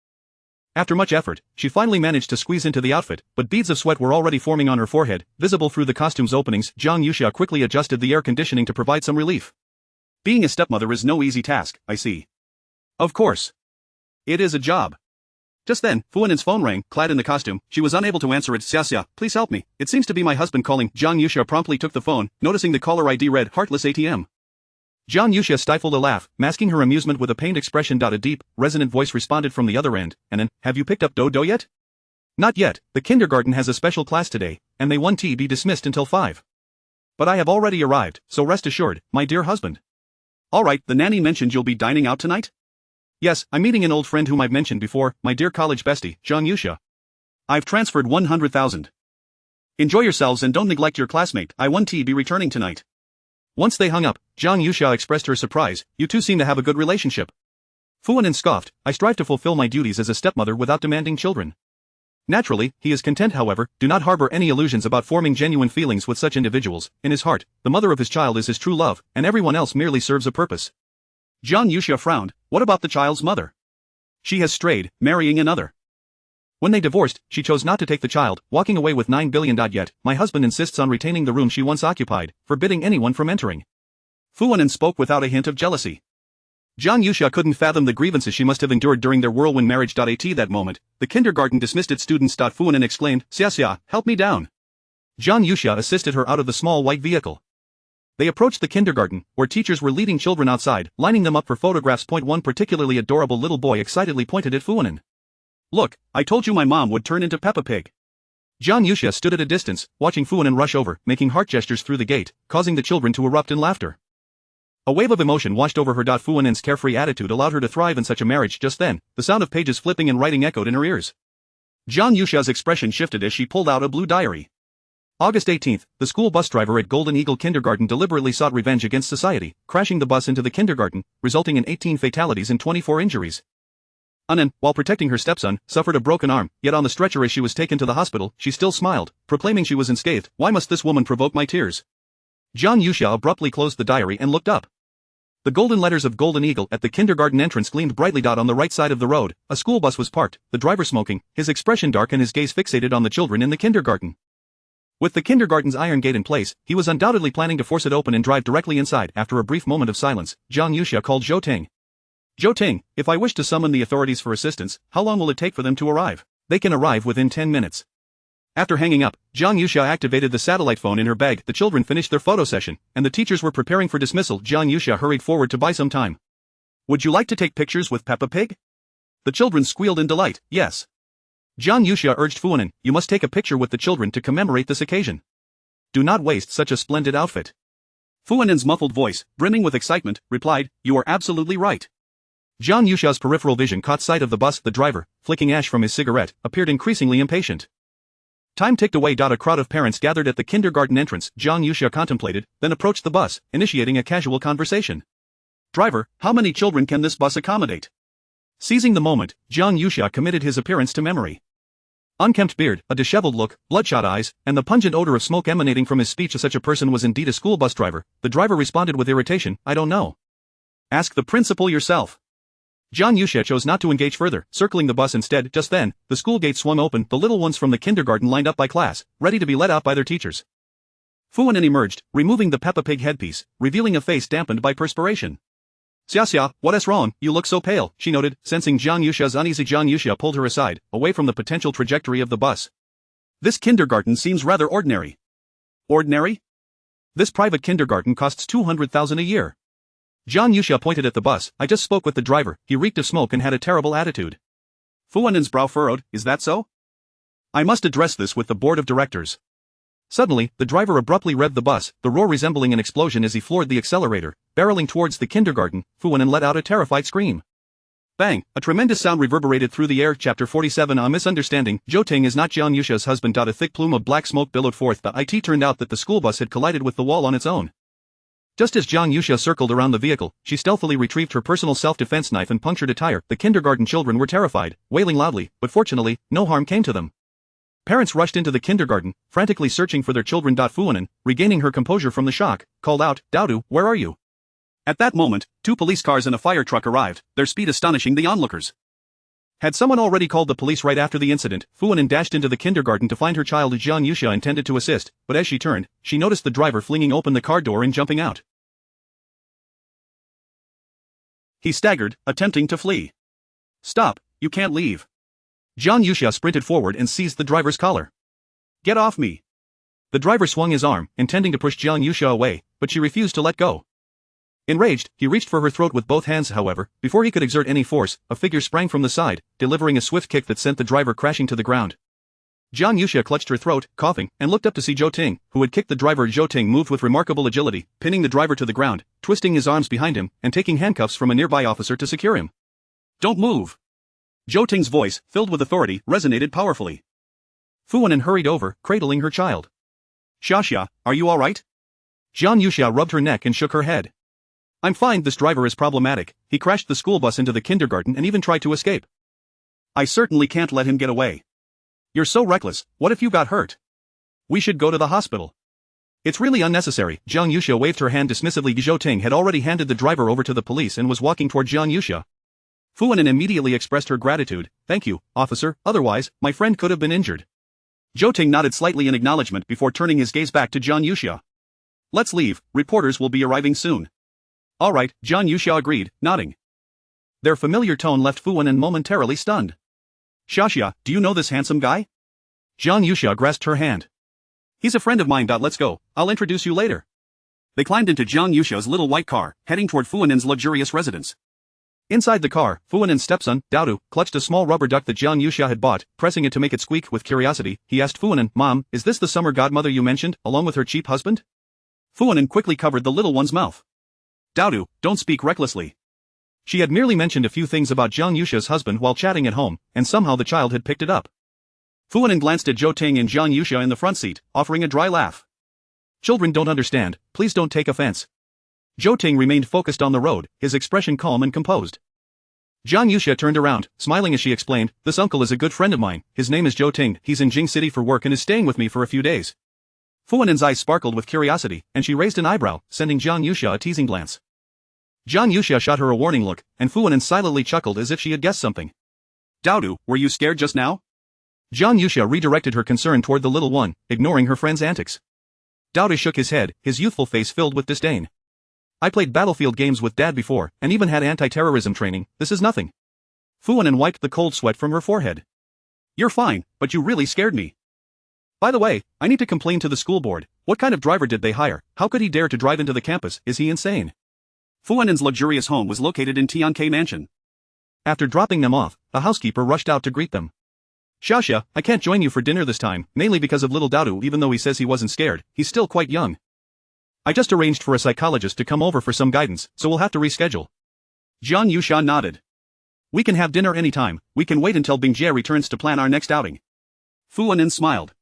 After much effort, she finally managed to squeeze into the outfit, but beads of sweat were already forming on her forehead, visible through the costume's openings. Jiang Yuxia quickly adjusted the air conditioning to provide some relief. Being a stepmother is no easy task, I see. Of course. It is a job. Just then, Fuanan's phone rang. Clad in the costume, she was unable to answer it. Xiaxia, please help me. It seems to be my husband calling. Jiang Yuxia promptly took the phone, noticing the caller ID read Heartless ATM. Jiang Yuxia stifled a laugh, masking her amusement with a pained expression. A deep, resonant voice responded from the other end. Anan, have you picked up Dodo yet? Not yet. The kindergarten has a special class today, and they won't be dismissed until 5. But I have already arrived, so rest assured, my dear husband. Alright, the nanny mentioned you'll be dining out tonight? Yes, I'm meeting an old friend whom I've mentioned before, my dear college bestie, Jiang Yuxia. I've transferred 100,000. Enjoy yourselves and don't neglect your classmate. I won't be returning tonight. Once they hung up, Jiang Yuxia expressed her surprise. You two seem to have a good relationship. Fuanan scoffed. I strive to fulfill my duties as a stepmother without demanding children. Naturally, he is content. However, do not harbor any illusions about forming genuine feelings with such individuals. In his heart, the mother of his child is his true love, and everyone else merely serves a purpose. Jiang Yuxia frowned. What about the child's mother? She has strayed, marrying another. When they divorced, she chose not to take the child, walking away with 9 billion. Yet, my husband insists on retaining the room she once occupied, forbidding anyone from entering. Fuanan spoke without a hint of jealousy. Jiang Yuxia couldn't fathom the grievances she must have endured during their whirlwind marriage. At that moment, the kindergarten dismissed its students. Fuanan exclaimed, Xiaxia, help me down. Jiang Yuxia assisted her out of the small white vehicle. They approached the kindergarten, where teachers were leading children outside, lining them up for photographs. One particularly adorable little boy excitedly pointed at Fuanan. Look, I told you my mom would turn into Peppa Pig. Jiang Yuxia stood at a distance, watching Fu Anan rush over, making heart gestures through the gate, causing the children to erupt in laughter. A wave of emotion washed over her. Fu Anan's carefree attitude allowed her to thrive in such a marriage. Just then, the sound of pages flipping and writing echoed in her ears. Jiang Yuxia's expression shifted as she pulled out a blue diary. August 18, the school bus driver at Golden Eagle Kindergarten deliberately sought revenge against society, crashing the bus into the kindergarten, resulting in 18 fatalities and 24 injuries. Anan, while protecting her stepson, suffered a broken arm, yet on the stretcher as she was taken to the hospital, she still smiled, proclaiming she was unscathed. Why must this woman provoke my tears? Jiang Yuxia abruptly closed the diary and looked up. The golden letters of Golden Eagle at the kindergarten entrance gleamed brightly. On the right side of the road, a school bus was parked, the driver smoking, his expression dark and his gaze fixated on the children in the kindergarten. With the kindergarten's iron gate in place, he was undoubtedly planning to force it open and drive directly inside. After a brief moment of silence, Jiang Yuxia called Zhou Ting. Zhou Ting, if I wish to summon the authorities for assistance, how long will it take for them to arrive? They can arrive within 10 minutes. After hanging up, Jiang Yuxia activated the satellite phone in her bag. The children finished their photo session, and the teachers were preparing for dismissal. Jiang Yuxia hurried forward to buy some time. Would you like to take pictures with Peppa Pig? The children squealed in delight. Yes. Jiang Yuxia urged Fu Anan, you must take a picture with the children to commemorate this occasion. Do not waste such a splendid outfit. Fu Anan's muffled voice, brimming with excitement, replied, you are absolutely right. Jiang Yuxia's peripheral vision caught sight of the bus. The driver, flicking ash from his cigarette, appeared increasingly impatient. Time ticked away. A crowd of parents gathered at the kindergarten entrance. Jiang Yuxia contemplated, then approached the bus, initiating a casual conversation. Driver, how many children can this bus accommodate? Seizing the moment, Jiang Yuxia committed his appearance to memory. Unkempt beard, a disheveled look, bloodshot eyes, and the pungent odor of smoke emanating from his speech. Such a person was indeed a school bus driver. The driver responded with irritation, I don't know. Ask the principal yourself. Jiang Yuxia chose not to engage further, circling the bus instead. Just then, the school gate swung open. The little ones from the kindergarten lined up by class, ready to be let out by their teachers. Fu Anan emerged, removing the Peppa Pig headpiece, revealing a face dampened by perspiration. Xia, what's wrong? You look so pale, she noted, sensing Jiang Yuxia's uneasy. Jiang Yuxia pulled her aside, away from the potential trajectory of the bus. This kindergarten seems rather ordinary. Ordinary? This private kindergarten costs 200,000 a year. Jiang Yuxia pointed at the bus. I just spoke with the driver, he reeked of smoke and had a terrible attitude. Fu Anan's brow furrowed, is that so? I must address this with the board of directors. Suddenly, the driver abruptly revved the bus, the roar resembling an explosion as he floored the accelerator, barreling towards the kindergarten. Fu Anan let out a terrified scream. Bang! A tremendous sound reverberated through the air. Chapter 47. A misunderstanding. Zhou Ting is not Jiang Yuxia's husband. A thick plume of black smoke billowed forth. It turned out that the school bus had collided with the wall on its own. Just as Jiang Yuxia circled around the vehicle, she stealthily retrieved her personal self-defense knife and punctured a tire. The kindergarten children were terrified, wailing loudly, but fortunately, no harm came to them. Parents rushed into the kindergarten, frantically searching for their children. Fu Anan, regaining her composure from the shock, called out, Daodu, where are you? At that moment, 2 police cars and a fire truck arrived, their speed astonishing the onlookers. Had someone already called the police? Right after the incident, Fu Anan dashed into the kindergarten to find her child. Jiang Yuxia intended to assist, but as she turned, she noticed the driver flinging open the car door and jumping out. He staggered, attempting to flee. Stop, you can't leave. Jiang Yuxia sprinted forward and seized the driver's collar. Get off me. The driver swung his arm, intending to push Jiang Yuxia away, but she refused to let go. Enraged, he reached for her throat with both hands. However, before he could exert any force, a figure sprang from the side, delivering a swift kick that sent the driver crashing to the ground. Jiang Yuxia clutched her throat, coughing, and looked up to see Zhou Ting, who had kicked the driver. Zhou Ting moved with remarkable agility, pinning the driver to the ground, twisting his arms behind him, and taking handcuffs from a nearby officer to secure him. Don't move. Zhou Ting's voice, filled with authority, resonated powerfully. Fu Anan hurried over, cradling her child. Xia, are you all right? Jiang Yuxia rubbed her neck and shook her head. I'm fine. This driver is problematic. He crashed the school bus into the kindergarten and even tried to escape. I certainly can't let him get away. You're so reckless. What if you got hurt? We should go to the hospital. It's really unnecessary. Jiang Yuxia waved her hand dismissively. Zhou Ting had already handed the driver over to the police and was walking toward Jiang Yuxia. Fu Anan immediately expressed her gratitude. Thank you, officer, otherwise, my friend could have been injured. Zhou Ting nodded slightly in acknowledgement before turning his gaze back to Jiang Yuxia. Let's leave, reporters will be arriving soon. All right, Jiang Yuxia agreed, nodding. Their familiar tone left Fu Anan momentarily stunned. Xia, do you know this handsome guy? Jiang Yuxia grasped her hand. He's a friend of mine. Let's go, I'll introduce you later. They climbed into Jiang Yuxia's little white car, heading toward Fu Anan's luxurious residence. Inside the car, Fu An's stepson, Daodu, clutched a small rubber duck that Jiang Yuxia had bought, pressing it to make it squeak with curiosity. He asked Fu An, "Mom, is this the summer godmother you mentioned, along with her cheap husband?" Fu An quickly covered the little one's mouth. "Daodu, don't speak recklessly." She had merely mentioned a few things about Jiang Yuxia's husband while chatting at home, and somehow the child had picked it up. Fu An glanced at Zhou Ting and Jiang Yuxia in the front seat, offering a dry laugh. "Children don't understand, please don't take offense." Zhou Ting remained focused on the road, his expression calm and composed. Jiang Yuxia turned around, smiling as she explained, "This uncle is a good friend of mine, his name is Zhou Ting, he's in Jing City for work and is staying with me for a few days." Fu An's eyes sparkled with curiosity, and she raised an eyebrow, sending Jiang Yuxia a teasing glance. Jiang Yuxia shot her a warning look, and Fu An silently chuckled as if she had guessed something. "Daodu, were you scared just now?" Jiang Yuxia redirected her concern toward the little one, ignoring her friend's antics. Daodu shook his head, his youthful face filled with disdain. "I played battlefield games with Dad before, and even had anti-terrorism training, this is nothing." Fu An wiped the cold sweat from her forehead. "You're fine, but you really scared me. By the way, I need to complain to the school board. What kind of driver did they hire? How could he dare to drive into the campus? Is he insane?" Fu An's luxurious home was located in Tianke Mansion. After dropping them off, the housekeeper rushed out to greet them. "Xiaxia, I can't join you for dinner this time, mainly because of little Daodu. Even though he says he wasn't scared, he's still quite young. I just arranged for a psychologist to come over for some guidance, so we'll have to reschedule." Jiang Yuxia nodded. "We can have dinner anytime, we can wait until Bingjie returns to plan our next outing." Fu An smiled.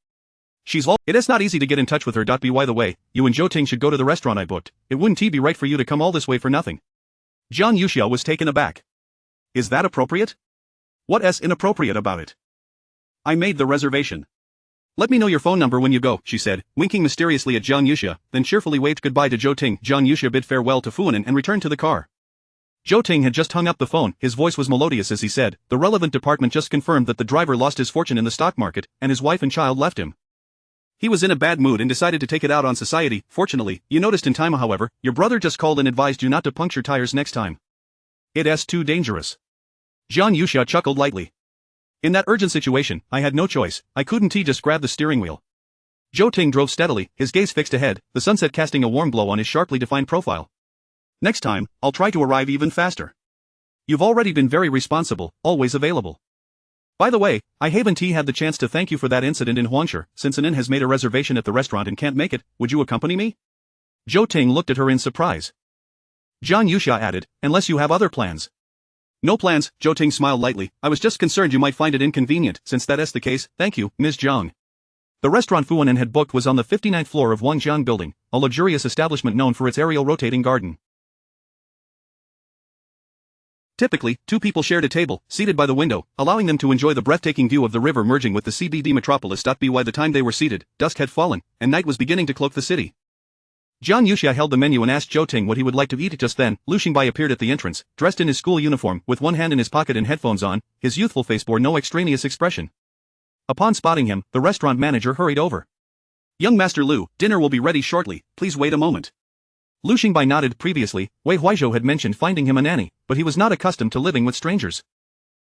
It is not easy to get in touch with her. By the way, you and Zhou Ting should go to the restaurant I booked. It wouldn't be right for you to come all this way for nothing." Jiang Yuxia was taken aback. "Is that appropriate? What's inappropriate about it? I made the reservation." "Let me know your phone number when you go," she said, winking mysteriously at Jiang Yuxia, then cheerfully waved goodbye to Zhou Ting. Jiang Yuxia bid farewell to Fu An and returned to the car. Zhou Ting had just hung up the phone, his voice was melodious as he said, "The relevant department just confirmed that the driver lost his fortune in the stock market, and his wife and child left him. He was in a bad mood and decided to take it out on society. Fortunately, you noticed in time. However, your brother just called and advised you not to puncture tires next time. It's too dangerous." Jiang Yuxia chuckled lightly. "In that urgent situation, I had no choice. I couldn't just grab the steering wheel." Zhou Ting drove steadily, his gaze fixed ahead, the sunset casting a warm glow on his sharply defined profile. "Next time, I'll try to arrive even faster. You've already been very responsible, always available. By the way, I haven't had the chance to thank you for that incident in Huangshe. Since Anin has made a reservation at the restaurant and can't make it, would you accompany me?" Zhou Ting looked at her in surprise. Jiang Yuxia added, "Unless you have other plans." "No plans," Zhou Ting smiled lightly. "I was just concerned you might find it inconvenient. Since that is the case, thank you, Ms. Zhang." The restaurant Fu An had booked was on the 59th floor of Wangjiang Building, a luxurious establishment known for its aerial rotating garden. Typically, two people shared a table, seated by the window, allowing them to enjoy the breathtaking view of the river merging with the CBD metropolis. By the time they were seated, dusk had fallen, and night was beginning to cloak the city. Jiang Yuxia held the menu and asked Zhou Ting what he would like to eat. Just then, Lu Xingbai appeared at the entrance, dressed in his school uniform, with one hand in his pocket and headphones on. His youthful face bore no extraneous expression. Upon spotting him, the restaurant manager hurried over. "Young Master Lu, dinner will be ready shortly, please wait a moment." Lu Xingbai nodded. Previously, Wei Huaizhou had mentioned finding him a nanny, but he was not accustomed to living with strangers.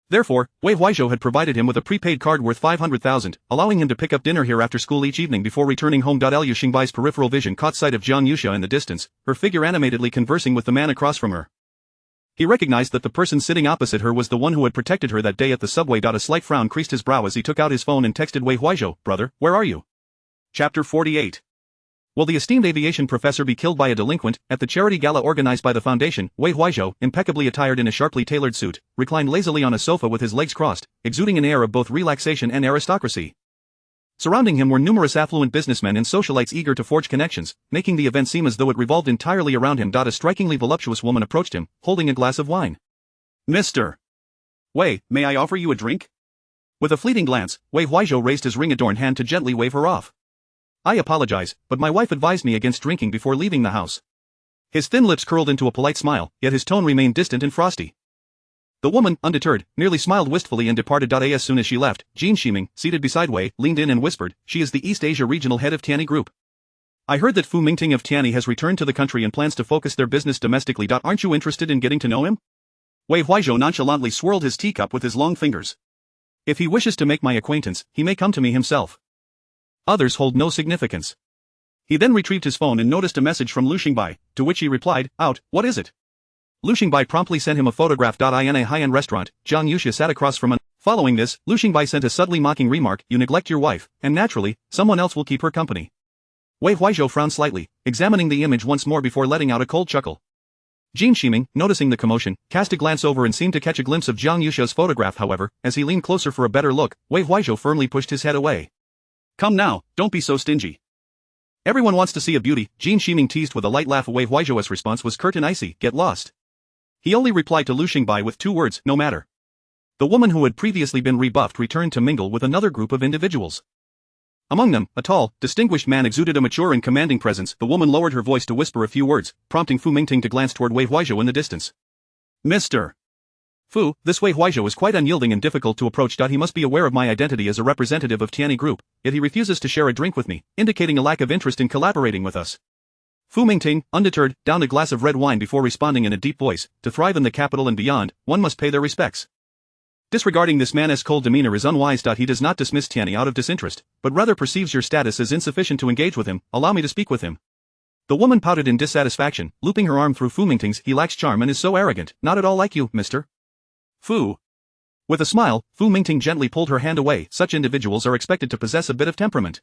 Therefore, Wei Huaizhou had provided him with a prepaid card worth 500,000, allowing him to pick up dinner here after school each evening before returning home. Lu Xingbai's peripheral vision caught sight of Jiang Yuxia in the distance, her figure animatedly conversing with the man across from her. He recognized that the person sitting opposite her was the one who had protected her that day at the subway. A slight frown creased his brow as he took out his phone and texted Wei Huaizhou, "Brother, where are you?" Chapter 48. Will the esteemed aviation professor be killed by a delinquent? At the charity gala organized by the foundation, Wei Huaizhou, impeccably attired in a sharply tailored suit, reclined lazily on a sofa with his legs crossed, exuding an air of both relaxation and aristocracy. Surrounding him were numerous affluent businessmen and socialites eager to forge connections, making the event seem as though it revolved entirely around him. A strikingly voluptuous woman approached him, holding a glass of wine. "Mr. Wei, may I offer you a drink?" With a fleeting glance, Wei Huaizhou raised his ring-adorned hand to gently wave her off. "I apologize, but my wife advised me against drinking before leaving the house." His thin lips curled into a polite smile, yet his tone remained distant and frosty. The woman, undeterred, merely smiled wistfully and departed. As soon as she left, Jean Shiming, seated beside Wei, leaned in and whispered, "She is the East Asia regional head of Tianyi Group. I heard that Fu Mingting of Tianyi has returned to the country and plans to focus their business domestically. Aren't you interested in getting to know him?" Wei Huaizhou nonchalantly swirled his teacup with his long fingers. "If he wishes to make my acquaintance, he may come to me himself. Others hold no significance." He then retrieved his phone and noticed a message from Lu Xingbai, to which he replied, "Out, what is it?" Lu Xingbai promptly sent him a photograph. In a high-end restaurant, Jiang Yuxia sat across from an. Following this, Lu Xingbai sent a subtly mocking remark, "You neglect your wife, and naturally, someone else will keep her company." Wei Huaizhou frowned slightly, examining the image once more before letting out a cold chuckle. Jin Ximing, noticing the commotion, cast a glance over and seemed to catch a glimpse of Jiang Yuxia's photograph. However, as he leaned closer for a better look, Wei Huaizhou firmly pushed his head away. "Come now, don't be so stingy. Everyone wants to see a beauty," Jin Ximing teased with a light laugh. Wei Huaizhou's response was curt and icy, "Get lost." He only replied to Lu Xingbai with 2 words, "No matter." The woman who had previously been rebuffed returned to mingle with another group of individuals. Among them, a tall, distinguished man exuded a mature and commanding presence. The woman lowered her voice to whisper a few words, prompting Fu Mingting to glance toward Wei Huaizhou in the distance. "Mr. Fu, this Wei Huaizhou is quite unyielding and difficult to approach. He must be aware of my identity as a representative of Tianyi Group, yet he refuses to share a drink with me, indicating a lack of interest in collaborating with us." Fu Mingting, undeterred, downed a glass of red wine before responding in a deep voice, "To thrive in the capital and beyond, one must pay their respects. Disregarding this man's cold demeanor is unwise. He does not dismiss Tianyi out of disinterest, but rather perceives your status as insufficient to engage with him. Allow me to speak with him." The woman pouted in dissatisfaction, looping her arm through Fu Mingting's. "He lacks charm and is so arrogant, not at all like you, Mr. Fu." With a smile, Fu Mingting gently pulled her hand away. Such individuals are expected to possess a bit of temperament.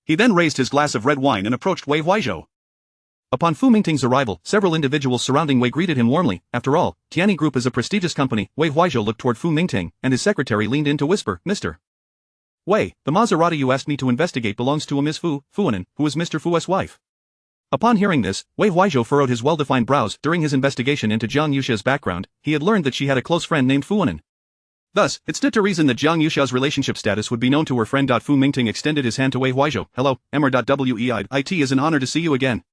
He then raised his glass of red wine and approached Wei Huaizhou. Upon Fu Mingting's arrival, several individuals surrounding Wei greeted him warmly. After all, Tianyi Group is a prestigious company. Wei Huaizhou looked toward Fu Mingting, and his secretary leaned in to whisper, "Mr. Wei, the Maserati you asked me to investigate belongs to a Ms. Fu, Fuanan, who is Mr. Fu's wife." Upon hearing this, Wei Huaizhou furrowed his well-defined brows. During his investigation into Jiang Yuxia's background, he had learned that she had a close friend named Fuanan. Thus, it stood to reason that Jiang Yuxia's relationship status would be known to her friend. Fu Mingting extended his hand to Wei Huaizhou. "Hello, Mr. It is an honor to see you again."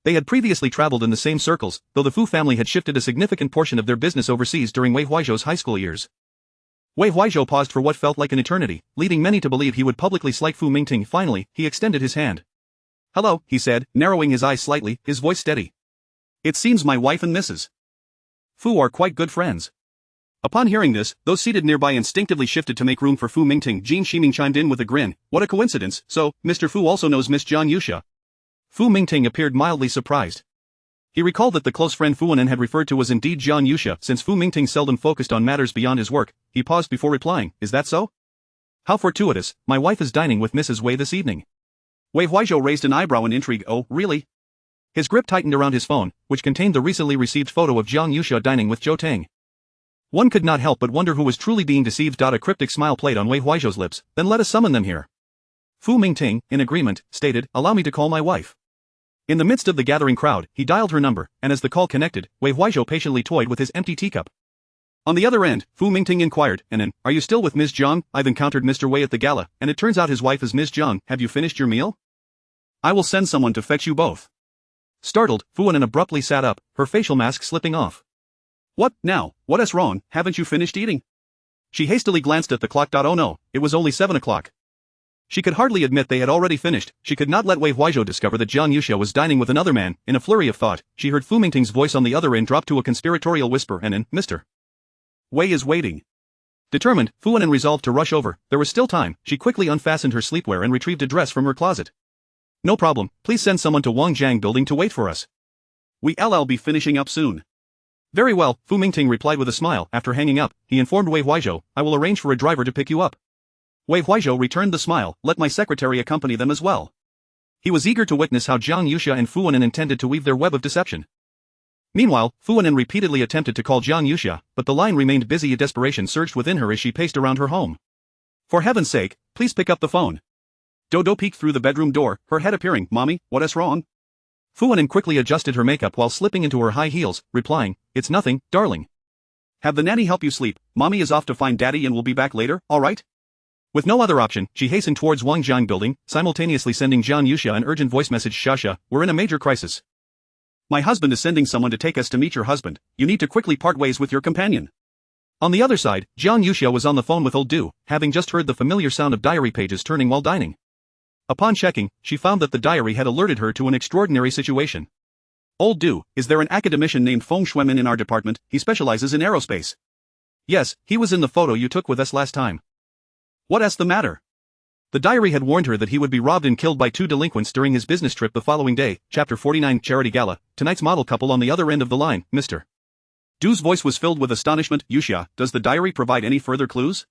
They had previously traveled in the same circles, though the Fu family had shifted a significant portion of their business overseas during Wei Huaizhou's high school years. Wei Huaizhou paused for what felt like an eternity, leading many to believe he would publicly slight Fu Mingting. Finally, he extended his hand. "Hello," he said, narrowing his eyes slightly, his voice steady. "It seems my wife and Mrs. Fu are quite good friends." Upon hearing this, those seated nearby instinctively shifted to make room for Fu Mingting. Jin Ximing chimed in with a grin. "What a coincidence, so, Mr. Fu also knows Miss Jiang Yuxia?" Fu Mingting appeared mildly surprised. He recalled that the close friend Fuanan had referred to was indeed Jiang Yuxia. Since Fu Mingting seldom focused on matters beyond his work, he paused before replying, "Is that so?" "How fortuitous, my wife is dining with Mrs. Wei this evening." Wei Huaizhou raised an eyebrow in intrigue. "Oh, really?" His grip tightened around his phone, which contained the recently received photo of Jiang Yuxia dining with Zhou Teng. One could not help but wonder who was truly being deceived. A cryptic smile played on Wei Huaizhou's lips. "Then let us summon them here." Fu Mingting, in agreement, stated, "Allow me to call my wife." In the midst of the gathering crowd, he dialed her number, and as the call connected, Wei Huaizhou patiently toyed with his empty teacup. On the other end, Fu Mingting inquired, "And are you still with Ms. Jiang? I've encountered Mr. Wei at the gala, and it turns out his wife is Ms. Jiang. Have you finished your meal? I will send someone to fetch you both." Startled, Fuanan abruptly sat up, her facial mask slipping off. "What, now, what is wrong, haven't you finished eating?" She hastily glanced at the clock. "Oh no, it was only 7 o'clock. She could hardly admit they had already finished. She could not let Wei Huaizhou discover that Jiang Yuxia was dining with another man. In a flurry of thought, she heard Fu Mingting's voice on the other end drop to a conspiratorial whisper, "And Mr. Wei is waiting." Determined, Fuanan resolved to rush over. There was still time. She quickly unfastened her sleepwear and retrieved a dress from her closet. "No problem, please send someone to Wangjiang building to wait for us. We'll be finishing up soon." "Very well," Fu Mingting replied with a smile. After hanging up, he informed Wei Huaizhou, "I will arrange for a driver to pick you up." Wei Huaizhou returned the smile. "Let my secretary accompany them as well." He was eager to witness how Jiang Yuxia and Fuanan intended to weave their web of deception. Meanwhile, Fuanan repeatedly attempted to call Jiang Yuxia, but the line remained busy. A desperation surged within her as she paced around her home. "For heaven's sake, please pick up the phone." Dodo peeked through the bedroom door, her head appearing. "Mommy, what is wrong?" Fuanan quickly adjusted her makeup while slipping into her high heels, replying, "It's nothing, darling. Have the nanny help you sleep. Mommy is off to find daddy and will be back later, alright?" With no other option, she hastened towards Wangjiang building, simultaneously sending Jiang Yuxia an urgent voice message. "Shasha, we're in a major crisis. My husband is sending someone to take us to meet your husband. You need to quickly part ways with your companion." On the other side, Jiang Yuxia was on the phone with old Du, having just heard the familiar sound of diary pages turning while dining. Upon checking, she found that the diary had alerted her to an extraordinary situation. "Old Du, is there an academician named Feng Xuemin in our department? He specializes in aerospace." "Yes, he was in the photo you took with us last time." "What's the matter?" The diary had warned her that he would be robbed and killed by 2 delinquents during his business trip the following day. Chapter 49 Charity Gala. Tonight's model couple on the other end of the line, Mr. Du's voice was filled with astonishment. Yuxia, does the diary provide any further clues?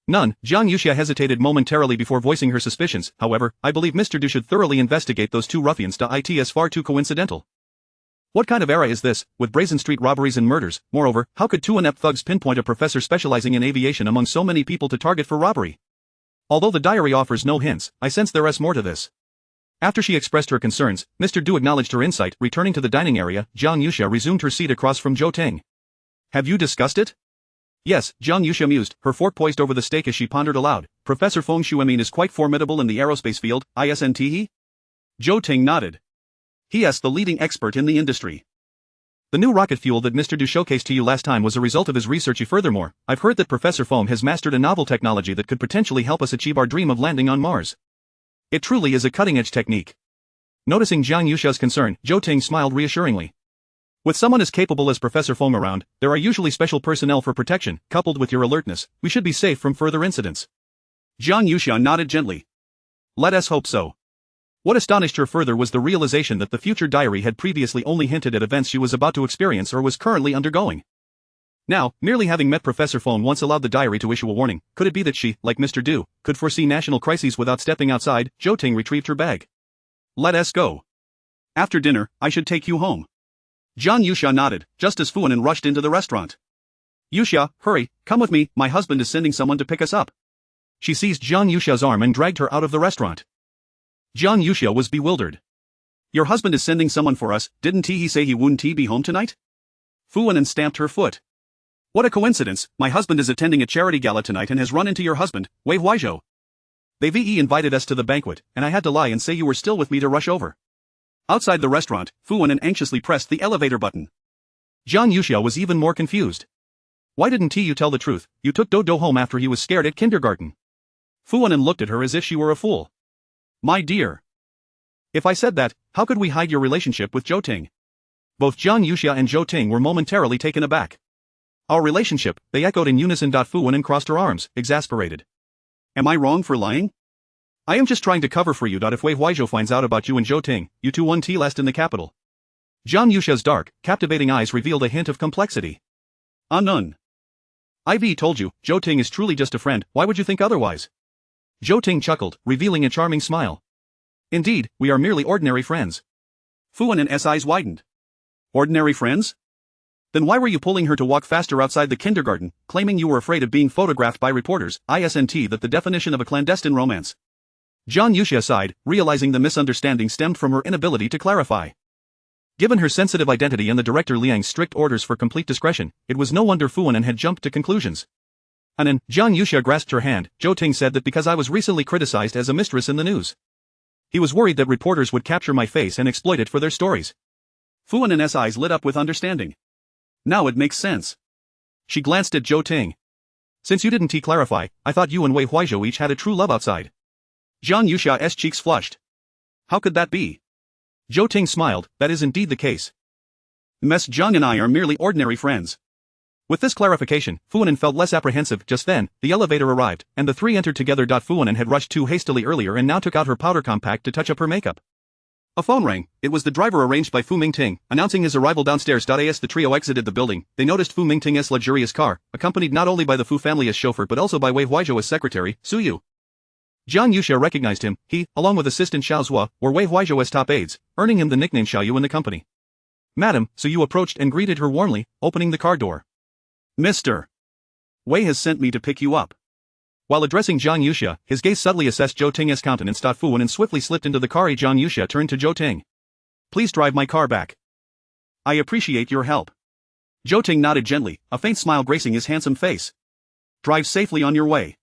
None. Jiang Yuxia hesitated momentarily before voicing her suspicions. However, I believe Mr. Du should thoroughly investigate those two ruffians. It is far too coincidental. What kind of era is this, with brazen street robberies and murders? Moreover, how could two inept thugs pinpoint a professor specializing in aviation among so many people to target for robbery? Although the diary offers no hints, I sense there is more to this. After she expressed her concerns, Mr. Du acknowledged her insight. Returning to the dining area, Jiang Yuxia resumed her seat across from Zhou Ting. Have you discussed it? Yes, Jiang Yuxia mused, her fork poised over the steak as she pondered aloud. Professor Feng Shuemin is quite formidable in the aerospace field, isn't he? Zhou Ting nodded. He is the leading expert in the industry. The new rocket fuel that Mr. Du showcased to you last time was a result of his research. Furthermore, I've heard that Professor Feng has mastered a novel technology that could potentially help us achieve our dream of landing on Mars. It truly is a cutting-edge technique. Noticing Jiang Yuxia's concern, Zhou Ting smiled reassuringly. With someone as capable as Professor Feng around, there are usually special personnel for protection. Coupled with your alertness, we should be safe from further incidents. Jiang Yuxia nodded gently. Let us hope so. What astonished her further was the realization that the future diary had previously only hinted at events she was about to experience or was currently undergoing. Now, merely having met Professor Feng once allowed the diary to issue a warning. Could it be that she, like Mr. Du, could foresee national crises without stepping outside? Zhou Ting retrieved her bag. Let us go. After dinner, I should take you home. Jiang Yuxia nodded, just as Fu Anan rushed into the restaurant. Yuxia, hurry, come with me, my husband is sending someone to pick us up. She seized Jiang Yuxia's arm and dragged her out of the restaurant. Jiang Yuxia was bewildered. Your husband is sending someone for us, didn't he say he wouldn't be home tonight? Fu Anan stamped her foot. What a coincidence, my husband is attending a charity gala tonight and has run into your husband, Wei Huaizhou. They invited us to the banquet, and I had to lie and say you were still with me to rush over. Outside the restaurant, Fu Anan anxiously pressed the elevator button. Jiang Yuxia was even more confused. Why didn't you tell the truth? You took Dodo home after he was scared at kindergarten. Fu Anan looked at her as if she were a fool. My dear. If I said that, how could we hide your relationship with Zhou Ting? Both Jiang Yuxia and Zhou Ting were momentarily taken aback. Our relationship, they echoed in unison. Fu Anan crossed her arms, exasperated. Am I wrong for lying? I am just trying to cover for you. If Wei Huaizhou finds out about you and Zhou Ting, you two won't last in the capital. Jiang Yuxia's dark, captivating eyes revealed a hint of complexity. None. I've told you, Zhou Ting is truly just a friend, why would you think otherwise? Zhou Ting chuckled, revealing a charming smile. Indeed, we are merely ordinary friends. Fu Anan's eyes widened. Ordinary friends? Then why were you pulling her to walk faster outside the kindergarten, claiming you were afraid of being photographed by reporters? Isn't that the definition of a clandestine romance? Jiang Yuxia sighed, realizing the misunderstanding stemmed from her inability to clarify. Given her sensitive identity and the director Liang's strict orders for complete discretion, it was no wonder Fu Anan had jumped to conclusions. Anan, Jiang Yuxia grasped her hand. Zhou Ting said that because I was recently criticized as a mistress in the news. He was worried that reporters would capture my face and exploit it for their stories. Fu Anan's eyes lit up with understanding. Now it makes sense. She glanced at Zhou Ting. Since you didn't clarify, I thought you and Wei Huaizhou each had a true love outside. Jiang Yuxia's cheeks flushed. How could that be? Zhou Ting smiled, that is indeed the case. Ms. Jiang and I are merely ordinary friends. With this clarification, Fu Anan felt less apprehensive. Just then, the elevator arrived, and the three entered together. Fu Anan had rushed too hastily earlier and now took out her powder compact to touch up her makeup. A phone rang. It was the driver arranged by Fu Mingting, announcing his arrival downstairs. As the trio exited the building, they noticed Fu Mingting's luxurious car, accompanied not only by the Fu family as chauffeur but also by Wei Huaizhou as secretary, Su Yu. Jiang Yuxia recognized him. He, along with assistant Xiao Zhua, were Wei Huaizhou as top aides, earning him the nickname Xiao Yu in the company. Madam, Su Yu approached and greeted her warmly, opening the car door. Mr. Wei has sent me to pick you up. While addressing Jiang Yuxia, his gaze subtly assessed Zhou Ting's countenance. Fu Anan swiftly slipped into the car. Jiang Yuxia turned to Zhou Ting. Please drive my car back. I appreciate your help. Zhou Ting nodded gently, a faint smile gracing his handsome face. Drive safely on your way.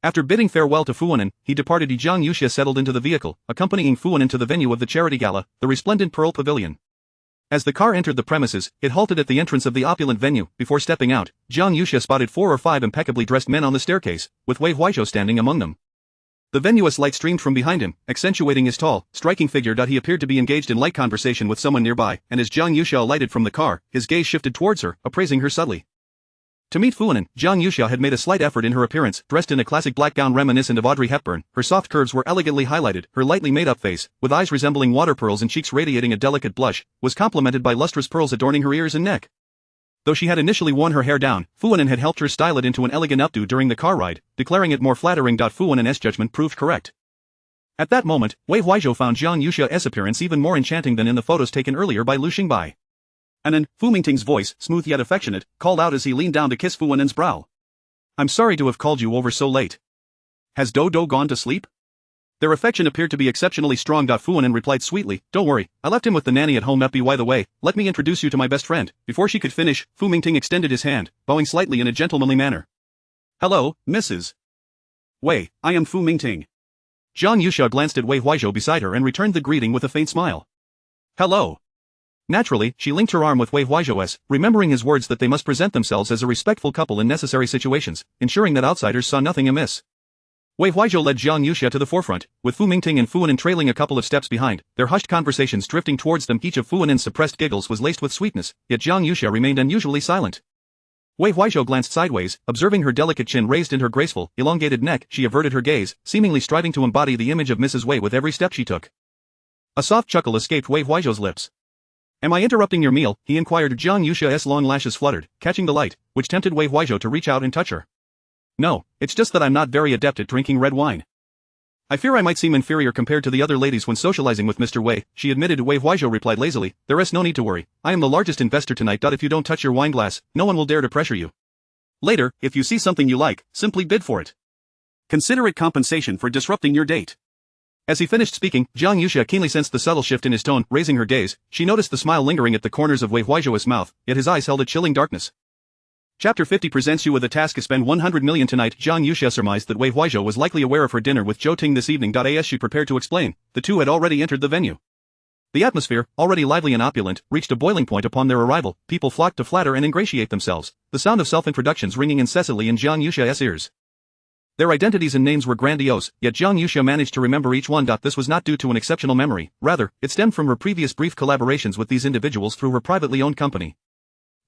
After bidding farewell to Fu Anan, he departed. Jiang Yuxia settled into the vehicle, accompanying Fu Anan to the venue of the charity gala, the resplendent Pearl Pavilion. As the car entered the premises, it halted at the entrance of the opulent venue. Before stepping out, Jiang Yuxia spotted 4 or 5 impeccably dressed men on the staircase, with Wei Huaizhou standing among them. The venuous light streamed from behind him, accentuating his tall, striking figure. He appeared to be engaged in light conversation with someone nearby, and as Jiang Yuxia alighted from the car, his gaze shifted towards her, appraising her subtly. To meet Fu Anan, Jiang Yuxia had made a slight effort in her appearance. Dressed in a classic black gown reminiscent of Audrey Hepburn, her soft curves were elegantly highlighted. Her lightly made-up face, with eyes resembling water pearls and cheeks radiating a delicate blush, was complemented by lustrous pearls adorning her ears and neck. Though she had initially worn her hair down, Fu Wan'an had helped her style it into an elegant updo during the car ride, declaring it more flattering. Fu Wan'an's judgment proved correct. At that moment, Wei Huaizhou found Jiang Yuxia's appearance even more enchanting than in the photos taken earlier by Lu Xingbai. And then, Fu Mingting's voice, smooth yet affectionate, called out as he leaned down to kiss Fu Wan'an's brow. "I'm sorry to have called you over so late. Has Dodo gone to sleep?" Their affection appeared to be exceptionally strong. Fu Wan'an replied sweetly, "Don't worry, I left him with the nanny at home. By the way, let me introduce you to my best friend." Before she could finish, Fu Mingting extended his hand, bowing slightly in a gentlemanly manner. "Hello, Mrs. Wei, I am Fu Mingting." Jiang Yuxia glanced at Wei Huaizhou beside her and returned the greeting with a faint smile. "Hello." Naturally, she linked her arm with Wei Huaizhou's, remembering his words that they must present themselves as a respectful couple in necessary situations, ensuring that outsiders saw nothing amiss. Wei Huaizhou led Jiang Yuxia to the forefront, with Fu Mingting and Fu Wan'an trailing a couple of steps behind, their hushed conversations drifting towards them. Each of Fu Wan'an's suppressed giggles was laced with sweetness, yet Jiang Yuxia remained unusually silent. Wei Huaizhou glanced sideways, observing her delicate chin raised and her graceful, elongated neck. She averted her gaze, seemingly striving to embody the image of Mrs. Wei with every step she took. A soft chuckle escaped Wei Huaizhou's lips. "Am I interrupting your meal?" he inquired. Jiang Yuxia's long lashes fluttered, catching the light, which tempted Wei Huaizhou to reach out and touch her. "No, it's just that I'm not very adept at drinking red wine. I fear I might seem inferior compared to the other ladies when socializing with Mr. Wei," she admitted. Wei Huaizhou replied lazily, "There is no need to worry, I am the largest investor tonight. If you don't touch your wine glass, no one will dare to pressure you. Later, if you see something you like, simply bid for it. Consider it compensation for disrupting your date." As he finished speaking, Jiang Yuxia keenly sensed the subtle shift in his tone. Raising her gaze, she noticed the smile lingering at the corners of Wei Huaizhou's mouth, yet his eyes held a chilling darkness. Chapter 50 presents you with a task: spend 100 million tonight. Jiang Yuxia surmised that Wei Huaizhou was likely aware of her dinner with Zhou Ting this evening. As she prepared to explain, the two had already entered the venue. The atmosphere, already lively and opulent, reached a boiling point upon their arrival. People flocked to flatter and ingratiate themselves, the sound of self-introductions ringing incessantly in Jiang Yuxia's ears. Their identities and names were grandiose, yet Jiang Yuxia managed to remember each one. This was not due to an exceptional memory, rather, it stemmed from her previous brief collaborations with these individuals through her privately owned company.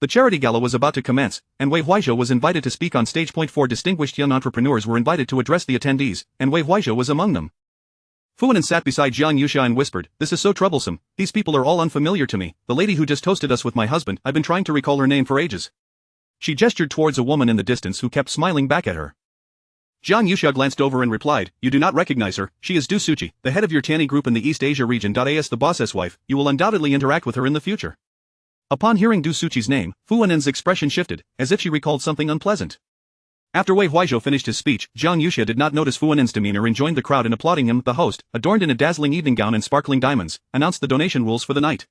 The charity gala was about to commence, and Wei Huaizhou was invited to speak on stage. 4 distinguished young entrepreneurs were invited to address the attendees, and Wei Huaizhou was among them. Fu Wan'an sat beside Jiang Yuxia and whispered, "This is so troublesome, these people are all unfamiliar to me. The lady who just toasted us with my husband, I've been trying to recall her name for ages." She gestured towards a woman in the distance who kept smiling back at her. Jiang Yuxia glanced over and replied, "You do not recognize her, she is Du Suqi, the head of your Tianyi group in the East Asia region. As the boss's wife, you will undoubtedly interact with her in the future." Upon hearing Du Suqi's name, Fu Wan'an's expression shifted, as if she recalled something unpleasant. After Wei Huaizhou finished his speech, Jiang Yuxia did not notice Fu Wan'an's demeanor and joined the crowd in applauding him. The host, adorned in a dazzling evening gown and sparkling diamonds, announced the donation rules for the night.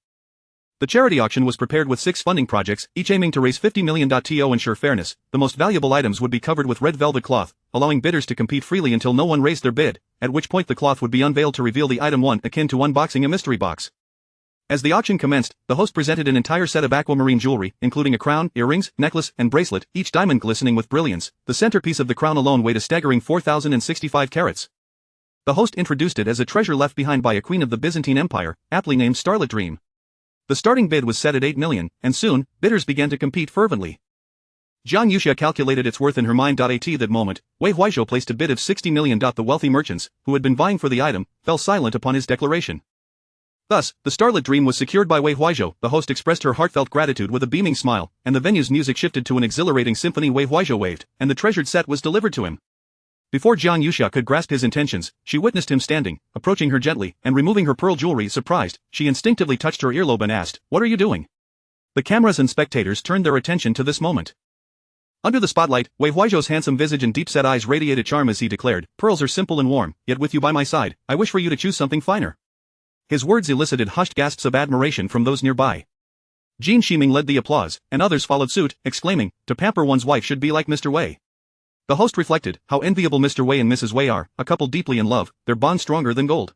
The charity auction was prepared with 6 funding projects, each aiming to raise 50 million. To ensure fairness, the most valuable items would be covered with red velvet cloth, allowing bidders to compete freely until no one raised their bid, at which point the cloth would be unveiled to reveal the item, one akin to unboxing a mystery box. As the auction commenced, the host presented an entire set of aquamarine jewelry, including a crown, earrings, necklace, and bracelet, each diamond glistening with brilliance. The centerpiece of the crown alone weighed a staggering 4,065 carats. The host introduced it as a treasure left behind by a queen of the Byzantine Empire, aptly named Starlit Dream. The starting bid was set at 8 million, and soon, bidders began to compete fervently. Jiang Yuxia calculated its worth in her mind. At that moment, Wei Huaizhou placed a bid of 60 million. The wealthy merchants, who had been vying for the item, fell silent upon his declaration. Thus, the Starlit Dream was secured by Wei Huaizhou. The host expressed her heartfelt gratitude with a beaming smile, and the venue's music shifted to an exhilarating symphony. Wei Huaizhou waved, and the treasured set was delivered to him. Before Jiang Yuxia could grasp his intentions, she witnessed him standing, approaching her gently, and removing her pearl jewelry. Surprised, she instinctively touched her earlobe and asked, "What are you doing?" The cameras and spectators turned their attention to this moment. Under the spotlight, Wei Huaizhou's handsome visage and deep-set eyes radiated charm as he declared, "Pearls are simple and warm, yet with you by my side, I wish for you to choose something finer." His words elicited hushed gasps of admiration from those nearby. Jin Shiming led the applause, and others followed suit, exclaiming, "To pamper one's wife should be like Mr. Wei." The host reflected, how enviable Mr. Wei and Mrs. Wei are, a couple deeply in love, their bond stronger than gold.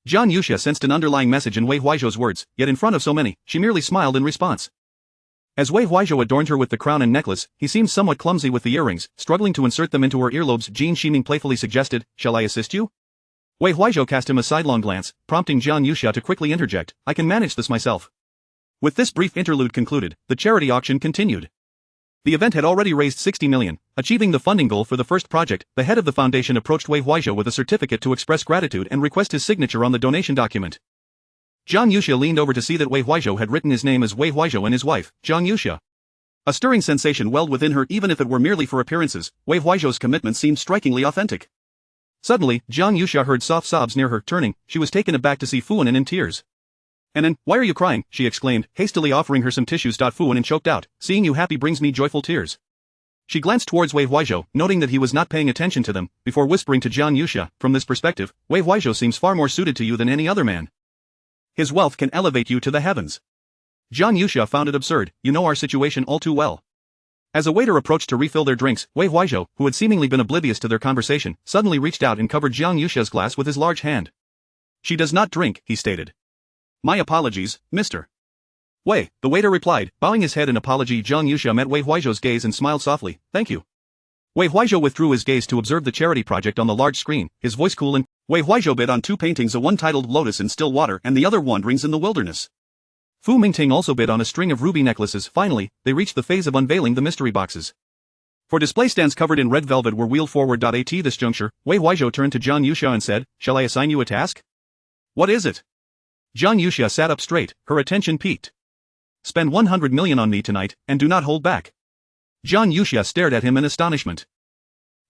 Jiang Yuxia sensed an underlying message in Wei Huaizhou's words, yet in front of so many, she merely smiled in response. As Wei Huaizhou adorned her with the crown and necklace, he seemed somewhat clumsy with the earrings, struggling to insert them into her earlobes. Jin Shiming playfully suggested, "Shall I assist you?" Wei Huaizhou cast him a sidelong glance, prompting Jiang Yuxia to quickly interject, "I can manage this myself." With this brief interlude concluded, the charity auction continued. The event had already raised 60 million, achieving the funding goal for the first project. The head of the foundation approached Wei Huaizhou with a certificate to express gratitude and request his signature on the donation document. Jiang Yuxia leaned over to see that Wei Huaizhou had written his name as Wei Huaizhou and his wife, Jiang Yuxia. A stirring sensation welled within her even if it were merely for appearances. Wei Huaizhou's commitment seemed strikingly authentic. Suddenly, Jiang Yuxia heard soft sobs near her. Turning, she was taken aback to see Fu Wen in tears. "Anan, why are you crying?" she exclaimed, hastily offering her some tissues. Fu Wen choked out, "Seeing you happy brings me joyful tears." She glanced towards Wei Huaizhou, noting that he was not paying attention to them, before whispering to Jiang Yuxia, "From this perspective, Wei Huaizhou seems far more suited to you than any other man. His wealth can elevate you to the heavens." Jiang Yuxia found it absurd. "You know our situation all too well." As a waiter approached to refill their drinks, Wei Huaizhou, who had seemingly been oblivious to their conversation, suddenly reached out and covered Jiang Yuxia's glass with his large hand. "She does not drink," he stated. "My apologies, Mr. Wei," the waiter replied, bowing his head in apology. Jiang Yuxia met Wei Huaizhou's gaze and smiled softly. "Thank you." Wei Huaizhou withdrew his gaze to observe the charity project on the large screen, his voice cool and Wei Huaizhou bid on two paintings, one titled Lotus in Still Water and the other Wanderings in the Wilderness. Fu Mingting also bid on a string of ruby necklaces. Finally, they reached the phase of unveiling the mystery boxes. For display stands covered in red velvet were wheeled forward. At this juncture, Wei Huaizhou turned to Jiang Yuxia and said, "Shall I assign you a task?" "What is it?" Jiang Yuxia sat up straight, her attention piqued. "Spend 100 million on me tonight, and do not hold back." Jiang Yuxia stared at him in astonishment.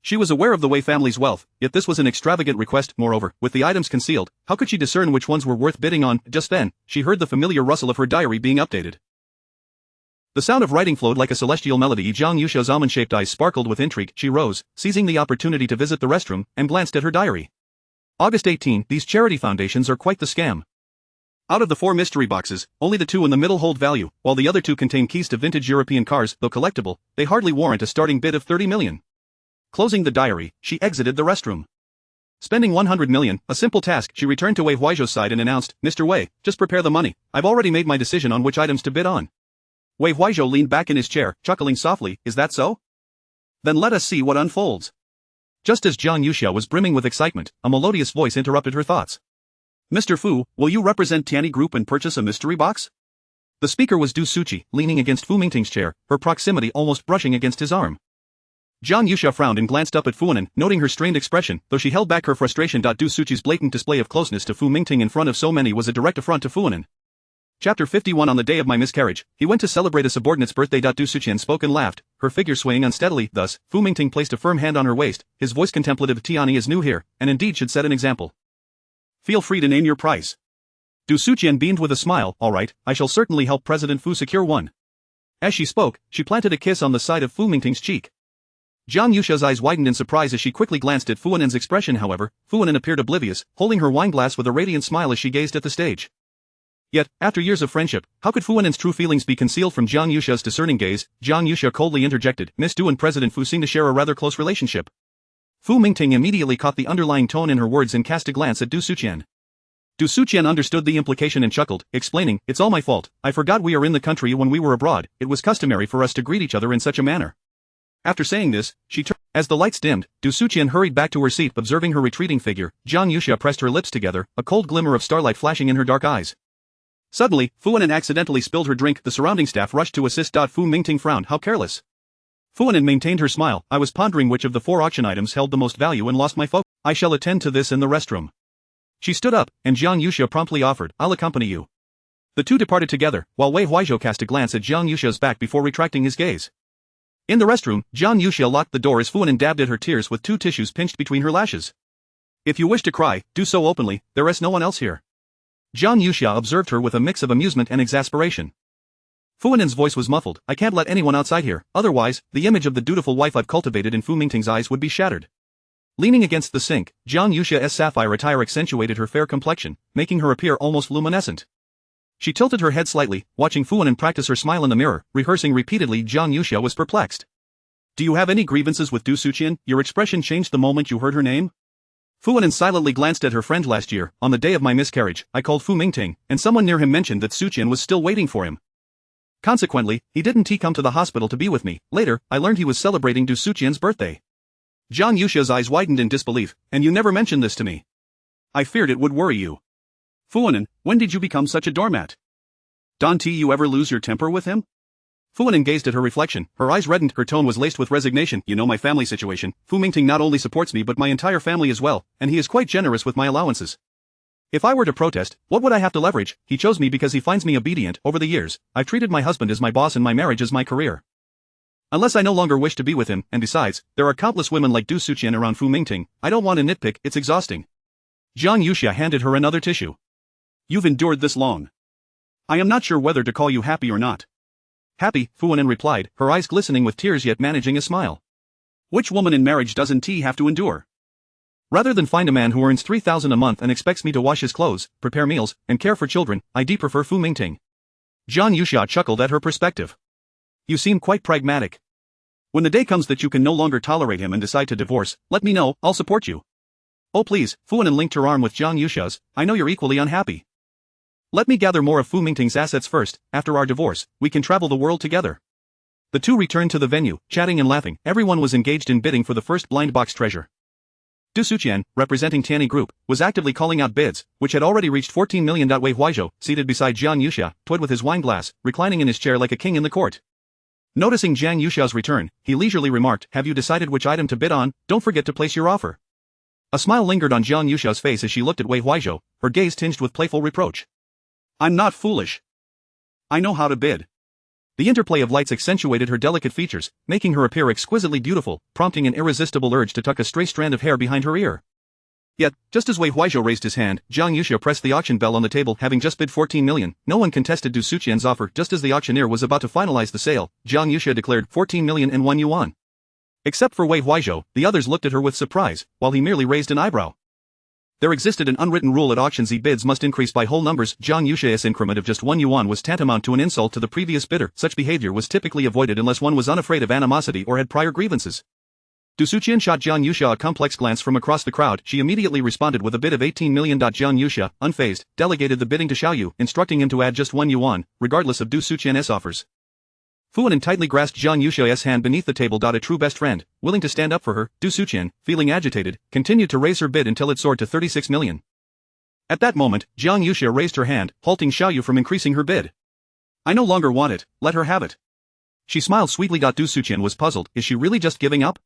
She was aware of the Wei family's wealth, yet this was an extravagant request. Moreover, with the items concealed, how could she discern which ones were worth bidding on? Just then, she heard the familiar rustle of her diary being updated. The sound of writing flowed like a celestial melody. Jiang Yuxia's almond-shaped eyes sparkled with intrigue. She rose, seizing the opportunity to visit the restroom, and glanced at her diary. August 18, these charity foundations are quite the scam. Out of the 4 mystery boxes, only the 2 in the middle hold value, while the other 2 contain keys to vintage European cars. Though collectible, they hardly warrant a starting bid of 30 million. Closing the diary, she exited the restroom. Spending 100 million, a simple task. She returned to Wei Huaizhou's side and announced, "Mr. Wei, just prepare the money. I've already made my decision on which items to bid on." Wei Huaizhou leaned back in his chair, chuckling softly. "Is that so? Then let us see what unfolds." Just as Jiang Yuxia was brimming with excitement, a melodious voice interrupted her thoughts. "Mr. Fu, will you represent Tianyi Group and purchase a mystery box?" The speaker was Du Suqi, leaning against Fu Mingting's chair, her proximity almost brushing against his arm. Jiang Yuxia frowned and glanced up at Fu Wen, noting her strained expression, though she held back her frustration. Du Suqi's blatant display of closeness to Fu Mingting in front of so many was a direct affront to Fu Wen. Chapter 51. On the day of my miscarriage, he went to celebrate a subordinate's birthday. Du Suqian spoke and laughed, her figure swaying unsteadily. Thus, Fu Mingting placed a firm hand on her waist, his voice contemplative. "Tianyi is new here, and indeed should set an example. Feel free to name your price." Du Suqian beamed with a smile. "All right, I shall certainly help President Fu secure one." As she spoke, she planted a kiss on the side of Fu Mingting's cheek. Jiang Yuxia's eyes widened in surprise as she quickly glanced at Fu Wen's expression. However, Fu Wen appeared oblivious, holding her wineglass with a radiant smile as she gazed at the stage. Yet, after years of friendship, how could Fu Wen's true feelings be concealed from Jiang Yuxia's discerning gaze? Jiang Yuxia coldly interjected, "Miss Du and President Fu seem to share a rather close relationship." Fu Mingting immediately caught the underlying tone in her words and cast a glance at Du Suqian. Du Suqian understood the implication and chuckled, explaining, "It's all my fault. I forgot we are in the country. When we were abroad, it was customary for us to greet each other in such a manner." After saying this, she turned. As the lights dimmed, Du Suqian hurried back to her seat. Observing her retreating figure, Jiang Yuxia pressed her lips together, a cold glimmer of starlight flashing in her dark eyes. Suddenly, Fu Wen accidentally spilled her drink. The surrounding staff rushed to assist. Fu Mingting frowned. "How careless." Fu Wen maintained her smile. "I was pondering which of the 4 auction items held the most value and lost my focus. I shall attend to this in the restroom." She stood up, and Jiang Yuxia promptly offered, "I'll accompany you." The two departed together, while Wei Huaizhou cast a glance at Jiang Yuxia's back before retracting his gaze. In the restroom, Jiang Yuxia locked the door as Fu Wen dabbed at her tears with 2 tissues pinched between her lashes. "If you wish to cry, do so openly, there is no one else here." Jiang Yuxia observed her with a mix of amusement and exasperation. Fu Wen's voice was muffled. "I can't let anyone outside here, otherwise, the image of the dutiful wife I've cultivated in Fu Mingting's eyes would be shattered." Leaning against the sink, Jiang Yuxia's sapphire attire accentuated her fair complexion, making her appear almost luminescent. She tilted her head slightly, watching Fu Wen practice her smile in the mirror, rehearsing repeatedly. Jiang Yuxia was perplexed. "Do you have any grievances with Du Suqian?" Your expression changed the moment you heard her name. Fu Wen silently glanced at her friend. "Last year, on the day of my miscarriage, I called Fu Mingting, and someone near him mentioned that Suqian was still waiting for him. Consequently, he didn't come to the hospital to be with me. Later, I learned he was celebrating Du Suqian's birthday." Jiang Yuxia's eyes widened in disbelief. "And you never mentioned this to me. I feared it would worry you." "Fu Wen, when did you become such a doormat? Don't you ever lose your temper with him?" Fu Wen gazed at her reflection, her eyes reddened, her tone was laced with resignation. "You know my family situation. Fu Mingting not only supports me but my entire family as well, and he is quite generous with my allowances. If I were to protest, what would I have to leverage? He chose me because he finds me obedient. Over the years, I've treated my husband as my boss and my marriage as my career. Unless I no longer wish to be with him, and besides, there are countless women like Du Suqian around Fu Mingting, I don't want to nitpick, it's exhausting. Jiang Yuxia handed her another tissue. You've endured this long. I am not sure whether to call you happy or not. Happy, Fu Wenin replied, her eyes glistening with tears yet managing a smile. Which woman in marriage doesn't he have to endure? Rather than find a man who earns 3,000 a month and expects me to wash his clothes, prepare meals, and care for children, I prefer Fu Mingting. Jiang Yuxia chuckled at her perspective. You seem quite pragmatic. When the day comes that you can no longer tolerate him and decide to divorce, let me know, I'll support you. Oh please, Fu Wenin linked her arm with Jiang Yuxia's, I know you're equally unhappy. Let me gather more of Fu Mingting's assets first, after our divorce, we can travel the world together. The two returned to the venue, chatting and laughing, everyone was engaged in bidding for the first blind box treasure. Du Suqian, representing Tianyi Group, was actively calling out bids, which had already reached 14 million. Wei Huaizhou, seated beside Jiang Yuxia, toyed with his wine glass, reclining in his chair like a king in the court. Noticing Jiang Yuxia's return, he leisurely remarked, have you decided which item to bid on? Don't forget to place your offer. A smile lingered on Jiang Yuxia's face as she looked at Wei Huaizhou, her gaze tinged with playful reproach. I'm not foolish. I know how to bid. The interplay of lights accentuated her delicate features, making her appear exquisitely beautiful, prompting an irresistible urge to tuck a stray strand of hair behind her ear. Yet, just as Wei Huaizhou raised his hand, Jiang Yuxia pressed the auction bell on the table, having just bid 14 million. No one contested Du Suqian's offer. Just as the auctioneer was about to finalize the sale, Jiang Yuxia declared 14 million and 1 yuan. Except for Wei Huaizhou, the others looked at her with surprise, while he merely raised an eyebrow. There existed an unwritten rule at auctions: bids must increase by whole numbers. Jiang Yuxia's increment of just 1 yuan was tantamount to an insult to the previous bidder. Such behavior was typically avoided unless one was unafraid of animosity or had prior grievances. Du Suqian shot Jiang Yuxia a complex glance from across the crowd. She immediately responded with a bid of 18 million. Jiang Yuxia, unfazed, delegated the bidding to Xiaoyu, instructing him to add just 1 yuan, regardless of Du Suqian's offers. Fu Wenin tightly grasped Jiang Yuxia's hand beneath the table. A true best friend, willing to stand up for her, Du Suqian, feeling agitated, continued to raise her bid until it soared to 36 million. At that moment, Jiang Yuxia raised her hand, halting Xiaoyu from increasing her bid. I no longer want it, let her have it. She smiled sweetly. Du Suqian was puzzled, is she really just giving up?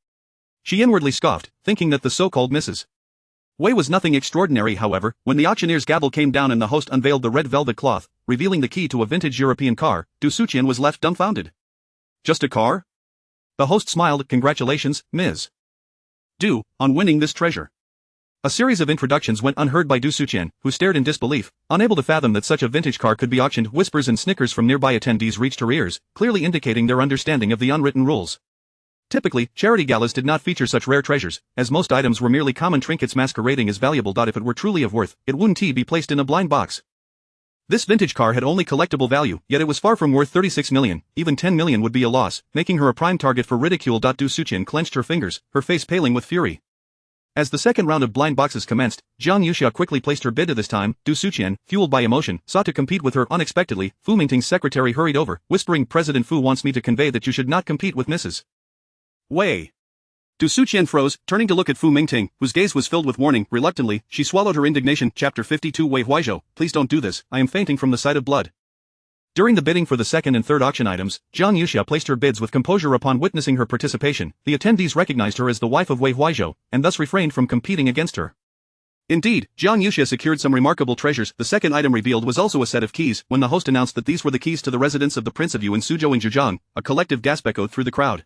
She inwardly scoffed, thinking that the so-called Mrs. Wei was nothing extraordinary. However, when the auctioneer's gavel came down and the host unveiled the red velvet cloth, revealing the key to a vintage European car, Du Suqian was left dumbfounded. Just a car? The host smiled. Congratulations, Ms. Du, on winning this treasure. A series of introductions went unheard by Du Suqian, who stared in disbelief, unable to fathom that such a vintage car could be auctioned. Whispers and snickers from nearby attendees reached her ears, clearly indicating their understanding of the unwritten rules. Typically, charity galas did not feature such rare treasures, as most items were merely common trinkets masquerading as valuable. If it were truly of worth, it wouldn't be placed in a blind box. This vintage car had only collectible value, yet it was far from worth 36 million, even 10 million would be a loss, making her a prime target for ridicule. Du Suqian clenched her fingers, her face paling with fury. As the second round of blind boxes commenced, Jiang Yuxia quickly placed her bid. This time, Du Suqian, fueled by emotion, sought to compete with her. Unexpectedly, Fu Mingting's secretary hurried over, whispering, President Fu wants me to convey that you should not compete with Mrs. Wei. Du Suqian froze, turning to look at Fu Mingting, whose gaze was filled with warning. Reluctantly, she swallowed her indignation. Chapter 52. Wei Huaizhou, please don't do this, I am fainting from the sight of blood. During the bidding for the second and third auction items, Jiang Yuxia placed her bids with composure. Upon witnessing her participation, the attendees recognized her as the wife of Wei Huaizhou, and thus refrained from competing against her. Indeed, Jiang Yuxia secured some remarkable treasures. The second item revealed was also a set of keys. When the host announced that these were the keys to the residence of the Prince of Yu in Suzhou in Zhejiang, a collective gasp echoed through the crowd.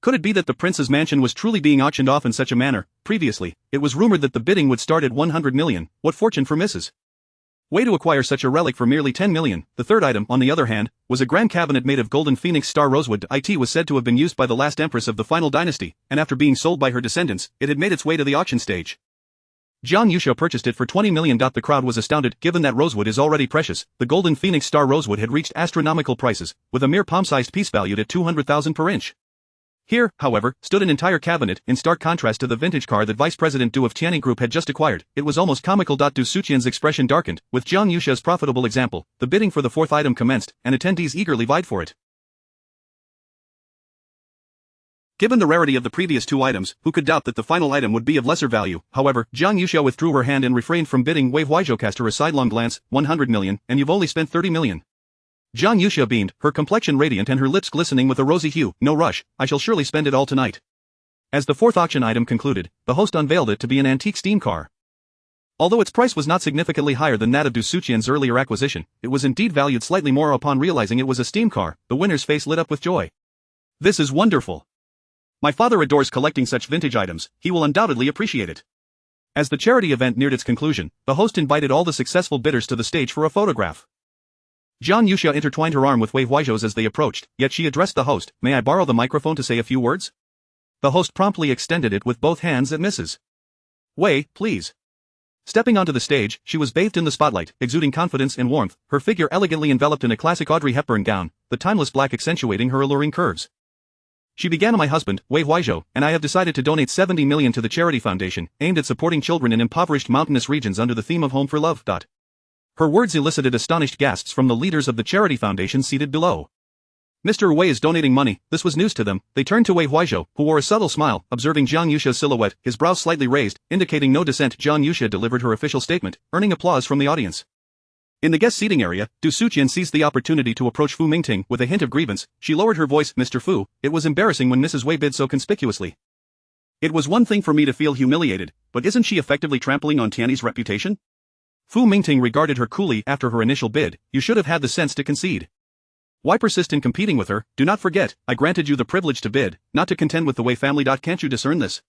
Could it be that the prince's mansion was truly being auctioned off in such a manner? Previously, it was rumored that the bidding would start at 100 million. What fortune for Mrs. Wei to acquire such a relic for merely 10 million. The third item, on the other hand, was a grand cabinet made of golden phoenix star rosewood. It was said to have been used by the last empress of the final dynasty, and after being sold by her descendants, it had made its way to the auction stage. Jiang Yuxia purchased it for 20 million. The crowd was astounded, given that rosewood is already precious. The golden phoenix star rosewood had reached astronomical prices, with a mere palm-sized piece valued at 200,000 per inch. Here, however, stood an entire cabinet, in stark contrast to the vintage car that Vice President Du of Tianyi Group had just acquired. It was almost comical. Du Suqian's expression darkened, with Jiang Yuxia's profitable example. The bidding for the fourth item commenced, and attendees eagerly vied for it. Given the rarity of the previous two items, who could doubt that the final item would be of lesser value? However, Jiang Yuxia withdrew her hand and refrained from bidding. Wei Huaizhou cast her a sidelong glance. 100 million, and you've only spent 30 million. Jiang Yuxia beamed, her complexion radiant and her lips glistening with a rosy hue. No rush, I shall surely spend it all tonight. As the fourth auction item concluded, the host unveiled it to be an antique steam car. Although its price was not significantly higher than that of Du Suqian's earlier acquisition, it was indeed valued slightly more. Upon realizing it was a steam car, the winner's face lit up with joy. This is wonderful. My father adores collecting such vintage items, he will undoubtedly appreciate it. As the charity event neared its conclusion, the host invited all the successful bidders to the stage for a photograph. Jiang Yuxia intertwined her arm with Wei Huaizhou's as they approached, yet she addressed the host, "May I borrow the microphone to say a few words?" The host promptly extended it with both hands at Mrs. Wei, please. Stepping onto the stage, she was bathed in the spotlight, exuding confidence and warmth, her figure elegantly enveloped in a classic Audrey Hepburn gown, the timeless black accentuating her alluring curves. She began, "My husband, Wei Huaizhou, and I have decided to donate 70 million to the charity foundation, aimed at supporting children in impoverished mountainous regions under the theme of Home for Love." Her words elicited astonished gasps from the leaders of the charity foundation seated below. Mr. Wei is donating money, this was news to them. They turned to Wei Huaizhou, who wore a subtle smile, observing Jiang Yuxia's silhouette, his brows slightly raised, indicating no dissent. Jiang Yuxia delivered her official statement, earning applause from the audience. In the guest seating area, Du Suqian seized the opportunity to approach Fu Mingting with a hint of grievance. She lowered her voice, "Mr. Fu, it was embarrassing when Mrs. Wei bid so conspicuously. It was one thing for me to feel humiliated, but isn't she effectively trampling on Tiany's reputation?" Fu Mingting regarded her coolly. "After her initial bid, you should have had the sense to concede. Why persist in competing with her? Do not forget, I granted you the privilege to bid, not to contend with the Wei family. Can't you discern this?"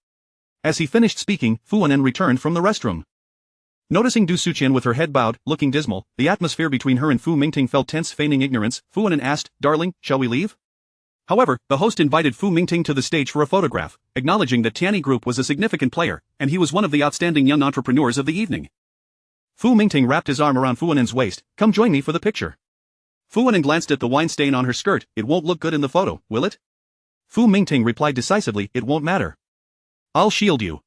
As he finished speaking, Fu Anen returned from the restroom. Noticing Du Suqian with her head bowed, looking dismal, the atmosphere between her and Fu Mingting felt tense. Feigning ignorance, Fu Anen asked, "Darling, shall we leave?" However, the host invited Fu Mingting to the stage for a photograph, acknowledging that Tiany Group was a significant player, and he was one of the outstanding young entrepreneurs of the evening. Fu Mingting wrapped his arm around Fu Anen's waist. "Come join me for the picture." Fu Anen glanced at the wine stain on her skirt. "It won't look good in the photo, will it?" Fu Mingting replied decisively, "It won't matter. I'll shield you."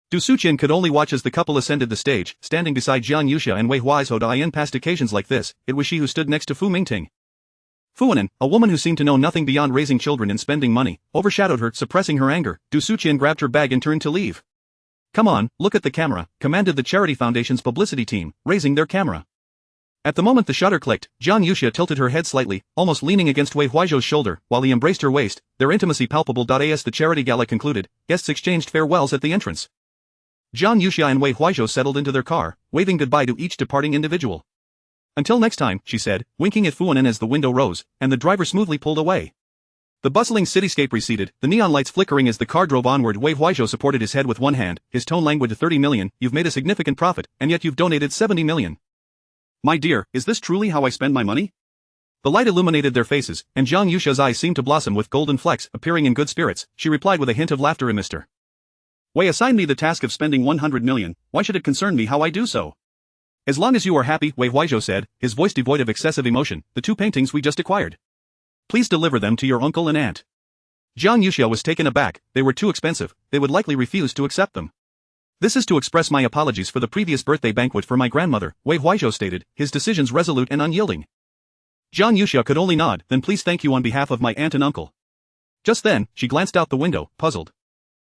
Du Suqian could only watch as the couple ascended the stage, standing beside Jiang Yuxia and Wei Huaizhou. In past occasions like this, it was she who stood next to Fu Mingting. Fu Anen, a woman who seemed to know nothing beyond raising children and spending money, overshadowed her. Suppressing her anger, Du Suqian grabbed her bag and turned to leave. "Come on, look at the camera," commanded the charity foundation's publicity team, raising their camera. At the moment the shutter clicked, Jiang Yuxia tilted her head slightly, almost leaning against Wei Huaizhou's shoulder, while he embraced her waist, their intimacy palpable. As the charity gala concluded, guests exchanged farewells at the entrance. Jiang Yuxia and Wei Huaizhou settled into their car, waving goodbye to each departing individual. "Until next time," she said, winking at Fu Anen as the window rose, and the driver smoothly pulled away. The bustling cityscape receded, the neon lights flickering as the car drove onward. Wei Huaizhou supported his head with one hand, his tone languid. 30 million, you've made a significant profit, and yet you've donated 70 million. My dear, is this truly how I spend my money? The light illuminated their faces, and Jiang Yuxia's eyes seemed to blossom with golden flecks. Appearing in good spirits, she replied with a hint of laughter, Mr. Wei assigned me the task of spending 100 million, why should it concern me how I do so? As long as you are happy, Wei Huaizhou said, his voice devoid of excessive emotion. The 2 paintings we just acquired. Please deliver them to your uncle and aunt. Jiang Yuxia was taken aback. They were too expensive, they would likely refuse to accept them. This is to express my apologies for the previous birthday banquet for my grandmother, Wei Huaizhou stated, his decisions resolute and unyielding. Jiang Yuxia could only nod. Then please thank you on behalf of my aunt and uncle. Just then, she glanced out the window, puzzled.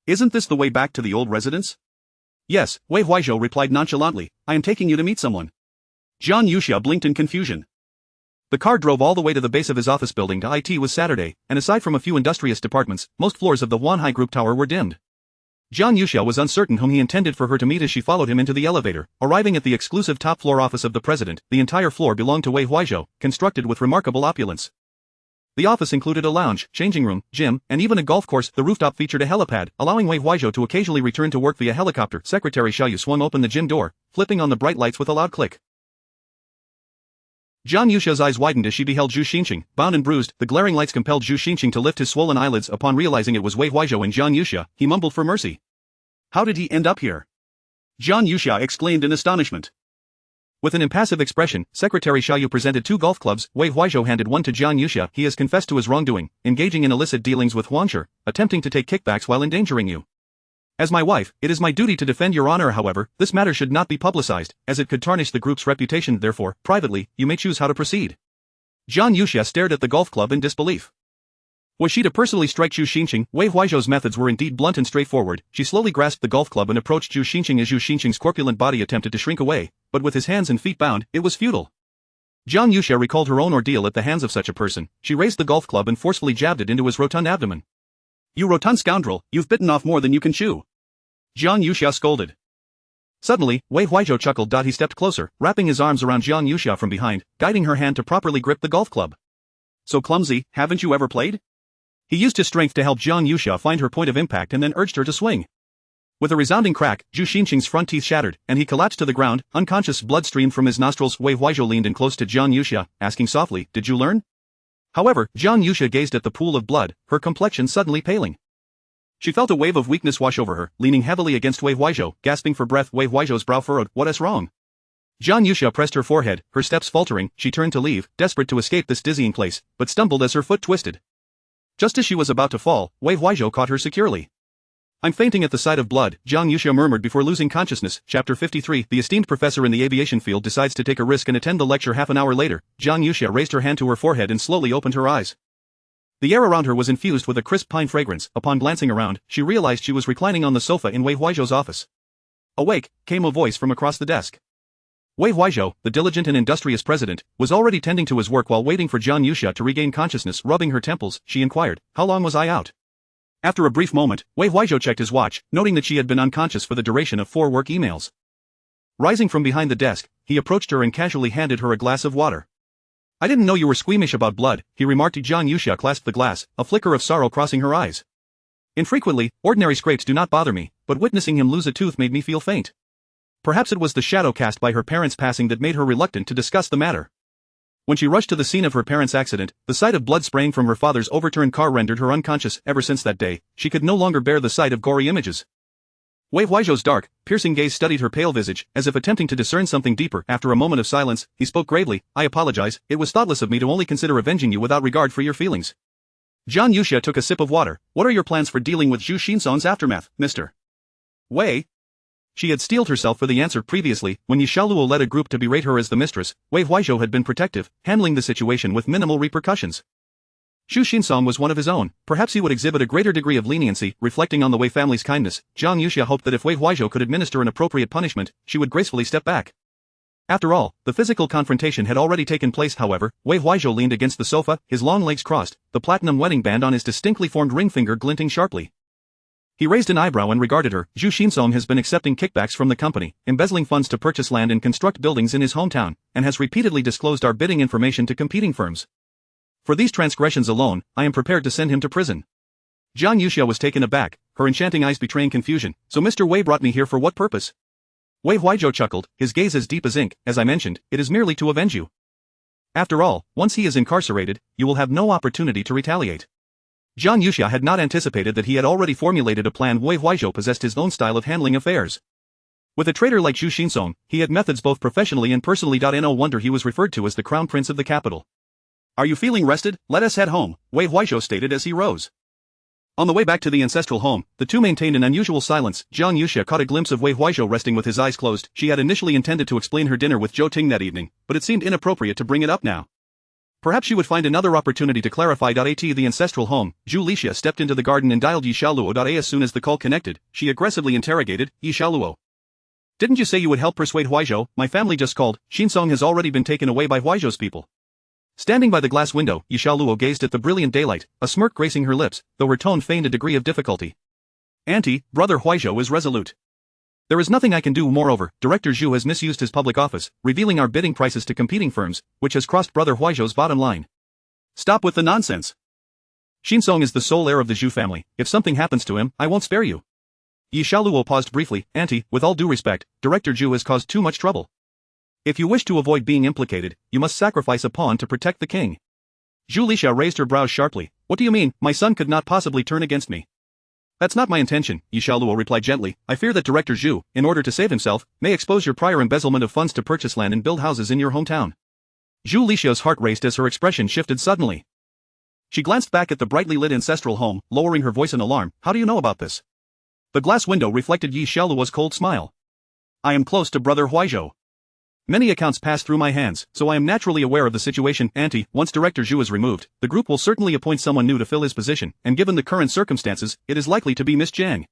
Isn't this the way back to the old residence? Yes, Wei Huaizhou replied nonchalantly, I am taking you to meet someone. Jiang Yuxia blinked in confusion. The car drove all the way to the base of his office building. It was Saturday, and aside from a few industrious departments, most floors of the Wanhai Group tower were dimmed. Jiang Yuxia was uncertain whom he intended for her to meet as she followed him into the elevator, arriving at the exclusive top-floor office of the president. The entire floor belonged to Wei Huaizhou, constructed with remarkable opulence. The office included a lounge, changing room, gym, and even a golf course. The rooftop featured a helipad, allowing Wei Huaizhou to occasionally return to work via helicopter. Secretary Xiaoyu swung open the gym door, flipping on the bright lights with a loud click. Jiang Yuxia's eyes widened as she beheld Zhu Xinqing, bound and bruised. The glaring lights compelled Zhu Xinqing to lift his swollen eyelids. Upon realizing it was Wei Huaizhou and Jiang Yuxia, he mumbled for mercy. How did he end up here? Jiang Yuxia exclaimed in astonishment. With an impassive expression, Secretary Xiaoyu presented 2 golf clubs. Wei Huaizhou handed one to Jiang Yuxia. He has confessed to his wrongdoing, engaging in illicit dealings with Huangshi, attempting to take kickbacks while endangering you. As my wife, it is my duty to defend your honor. However, this matter should not be publicized, as it could tarnish the group's reputation. Therefore, privately, you may choose how to proceed. Jiang Yuxia stared at the golf club in disbelief. Was she to personally strike Zhu Xinqing? Wei Huaizhou's methods were indeed blunt and straightforward. She slowly grasped the golf club and approached Zhu Xinqing as Zhu Xinqing's corpulent body attempted to shrink away, but with his hands and feet bound, it was futile. Jiang Yuxia recalled her own ordeal at the hands of such a person. She raised the golf club and forcefully jabbed it into his rotund abdomen. You rotund scoundrel, you've bitten off more than you can chew. Jiang Yuxia scolded. Suddenly, Wei Huaizhou chuckled. He stepped closer, wrapping his arms around Jiang Yuxia from behind, guiding her hand to properly grip the golf club. So clumsy, haven't you ever played? He used his strength to help Jiang Yuxia find her point of impact and then urged her to swing. With a resounding crack, Zhu Xinqing's front teeth shattered, and he collapsed to the ground, unconscious. Blood streamed from his nostrils. Wei Huaizhou leaned in close to Jiang Yuxia, asking softly, "Did you learn?" However, Jiang Yuxia gazed at the pool of blood, her complexion suddenly paling. She felt a wave of weakness wash over her, leaning heavily against Wei Huaizhou, gasping for breath. Wei Huaizhou's brow furrowed. "What is wrong?" Jiang Yuxia pressed her forehead, her steps faltering. She turned to leave, desperate to escape this dizzying place, but stumbled as her foot twisted. Just as she was about to fall, Wei Huaizhou caught her securely. "I'm fainting at the sight of blood," Jiang Yuxia murmured before losing consciousness. Chapter 53. The esteemed professor in the aviation field decides to take a risk and attend the lecture. Half an hour later, Jiang Yuxia raised her hand to her forehead and slowly opened her eyes. The air around her was infused with a crisp pine fragrance. Upon glancing around, she realized she was reclining on the sofa in Wei Huaizhou's office. "Awake," came a voice from across the desk. Wei Huaizhou, the diligent and industrious president, was already tending to his work while waiting for Jiang Yuxia to regain consciousness. Rubbing her temples, she inquired, "How long was I out?" After a brief moment, Wei Huaizhou checked his watch, noting that she had been unconscious for the duration of 4 work emails. Rising from behind the desk, he approached her and casually handed her a glass of water. "I didn't know you were squeamish about blood," he remarked. Jiang Yuxia clasped the glass, a flicker of sorrow crossing her eyes. "Infrequently, ordinary scrapes do not bother me, but witnessing him lose a tooth made me feel faint." Perhaps it was the shadow cast by her parents' passing that made her reluctant to discuss the matter. When she rushed to the scene of her parents' accident, the sight of blood spraying from her father's overturned car rendered her unconscious. Ever since that day, she could no longer bear the sight of gory images. Wei Huaizhou's dark, piercing gaze studied her pale visage, as if attempting to discern something deeper. After a moment of silence, he spoke gravely, "I apologize, it was thoughtless of me to only consider avenging you without regard for your feelings." Jiang Yuxia took a sip of water. "What are your plans for dealing with Zhu Xinqiang's aftermath, Mr. Wei?" She had steeled herself for the answer previously. When Yi Xiaoluo led a group to berate her as the mistress, Wei Huaizhou had been protective, handling the situation with minimal repercussions. Zhu Xinqiang was one of his own. Perhaps he would exhibit a greater degree of leniency. Reflecting on the Wei family's kindness, Jiang Yuxia hoped that if Wei Huaizhou could administer an appropriate punishment, she would gracefully step back. After all, the physical confrontation had already taken place. However, Wei Huaizhou leaned against the sofa, his long legs crossed, the platinum wedding band on his distinctly formed ring finger glinting sharply. He raised an eyebrow and regarded her. "Zhu Xinqiang has been accepting kickbacks from the company, embezzling funds to purchase land and construct buildings in his hometown, and has repeatedly disclosed our bidding information to competing firms. For these transgressions alone, I am prepared to send him to prison." Jiang Yuxia was taken aback, her enchanting eyes betraying confusion. "So Mr. Wei brought me here for what purpose?" Wei Huaizhou chuckled, his gaze as deep as ink. "As I mentioned, it is merely to avenge you. After all, once he is incarcerated, you will have no opportunity to retaliate." Jiang Yuxia had not anticipated that he had already formulated a plan. Wei Huaizhou possessed his own style of handling affairs. With a traitor like Zhu Xinqiang, he had methods both professionally and personally. No wonder he was referred to as the crown prince of the capital. "Are you feeling rested? Let us head home," Wei Huaizhou stated as he rose. On the way back to the ancestral home, the two maintained an unusual silence. Jiang Yuxia caught a glimpse of Wei Huaizhou resting with his eyes closed. She had initially intended to explain her dinner with Zhou Ting that evening, but it seemed inappropriate to bring it up now. Perhaps she would find another opportunity to clarify. At the ancestral home, Zhu Lixia stepped into the garden and dialed Yi Xiaoluo. As soon as the call connected, she aggressively interrogated, "Yi Xiaoluo, didn't you say you would help persuade Huaizhou? My family just called. Xinqiang has already been taken away by Huaizhou's people." Standing by the glass window, Yi Xiaoluo gazed at the brilliant daylight, a smirk gracing her lips, though her tone feigned a degree of difficulty. "Auntie, brother Huaizhou is resolute. There is nothing I can do. Moreover, Director Zhu has misused his public office, revealing our bidding prices to competing firms, which has crossed brother Huaizhou's bottom line. Stop with the nonsense. Xinqiang is the sole heir of the Zhu family. If something happens to him, I won't spare you." Yi Xiaoluo paused briefly. "Auntie, with all due respect, Director Zhu has caused too much trouble. If you wish to avoid being implicated, you must sacrifice a pawn to protect the king." Zhu Lixia raised her brows sharply. "What do you mean? My son could not possibly turn against me." "That's not my intention," Yi Xiaoluo replied gently. "I fear that Director Zhu, in order to save himself, may expose your prior embezzlement of funds to purchase land and build houses in your hometown." Zhu Lixia's heart raced as her expression shifted suddenly. She glanced back at the brightly lit ancestral home, lowering her voice in alarm. "How do you know about this?" The glass window reflected Yi Xiaoluo's cold smile. "I am close to brother Huaizhou. Many accounts pass through my hands, so I am naturally aware of the situation. Auntie, once Director Zhu is removed, the group will certainly appoint someone new to fill his position, and given the current circumstances, it is likely to be Miss Jiang.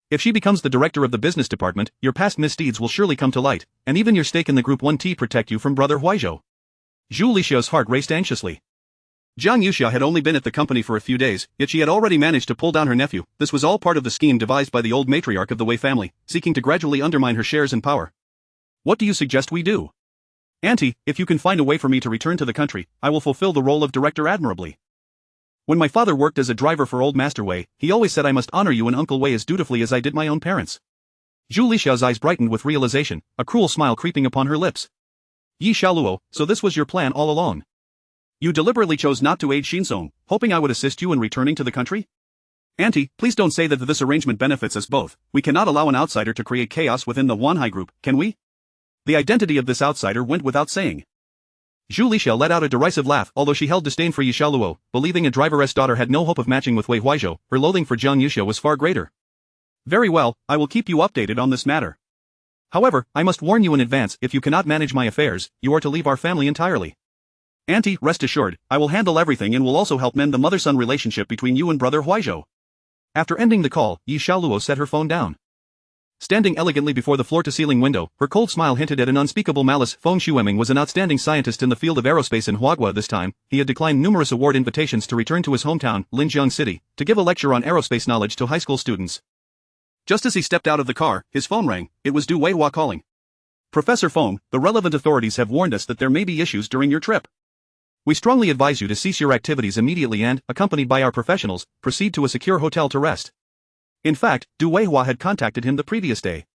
If she becomes the director of the business department, your past misdeeds will surely come to light, and even your stake in the Group 1T protect you from brother Huaizhou." Zhu Lixia's heart raced anxiously. Jiang Yuxia had only been at the company for a few days, yet she had already managed to pull down her nephew. This was all part of the scheme devised by the old matriarch of the Wei family, seeking to gradually undermine her shares and power. "What do you suggest we do?" "Auntie, if you can find a way for me to return to the country, I will fulfill the role of director admirably." When my father worked as a driver for old Master Wei, he always said I must honor you and Uncle Wei as dutifully as I did my own parents. Zhu Lixiao's eyes brightened with realization, a cruel smile creeping upon her lips. Yi Xiaoluo, so this was your plan all along. You deliberately chose not to aid Xinsong, hoping I would assist you in returning to the country? Auntie, please don't say that this arrangement benefits us both. We cannot allow an outsider to create chaos within the Wanhai group, can we? The identity of this outsider went without saying. Zhu Lixiao let out a derisive laugh, although she held disdain for Yi Xiaoluo, believing a driveress daughter had no hope of matching with Wei Huaizhou, her loathing for Jiang Yuxia was far greater. Very well, I will keep you updated on this matter. However, I must warn you in advance, if you cannot manage my affairs, you are to leave our family entirely. Auntie, rest assured, I will handle everything and will also help mend the mother-son relationship between you and brother Huaizhou. After ending the call, Yi Xiaoluo set her phone down. Standing elegantly before the floor-to-ceiling window, her cold smile hinted at an unspeakable malice. Feng Xueming was an outstanding scientist in the field of aerospace in Huaguo this time. He had declined numerous award invitations to return to his hometown, Linjiang City, to give a lecture on aerospace knowledge to high school students. Just as he stepped out of the car, his phone rang. It was Du Weihua calling. Professor Feng, the relevant authorities have warned us that there may be issues during your trip. We strongly advise you to cease your activities immediately and, accompanied by our professionals, proceed to a secure hotel to rest. In fact, Du Weihua had contacted him the previous day.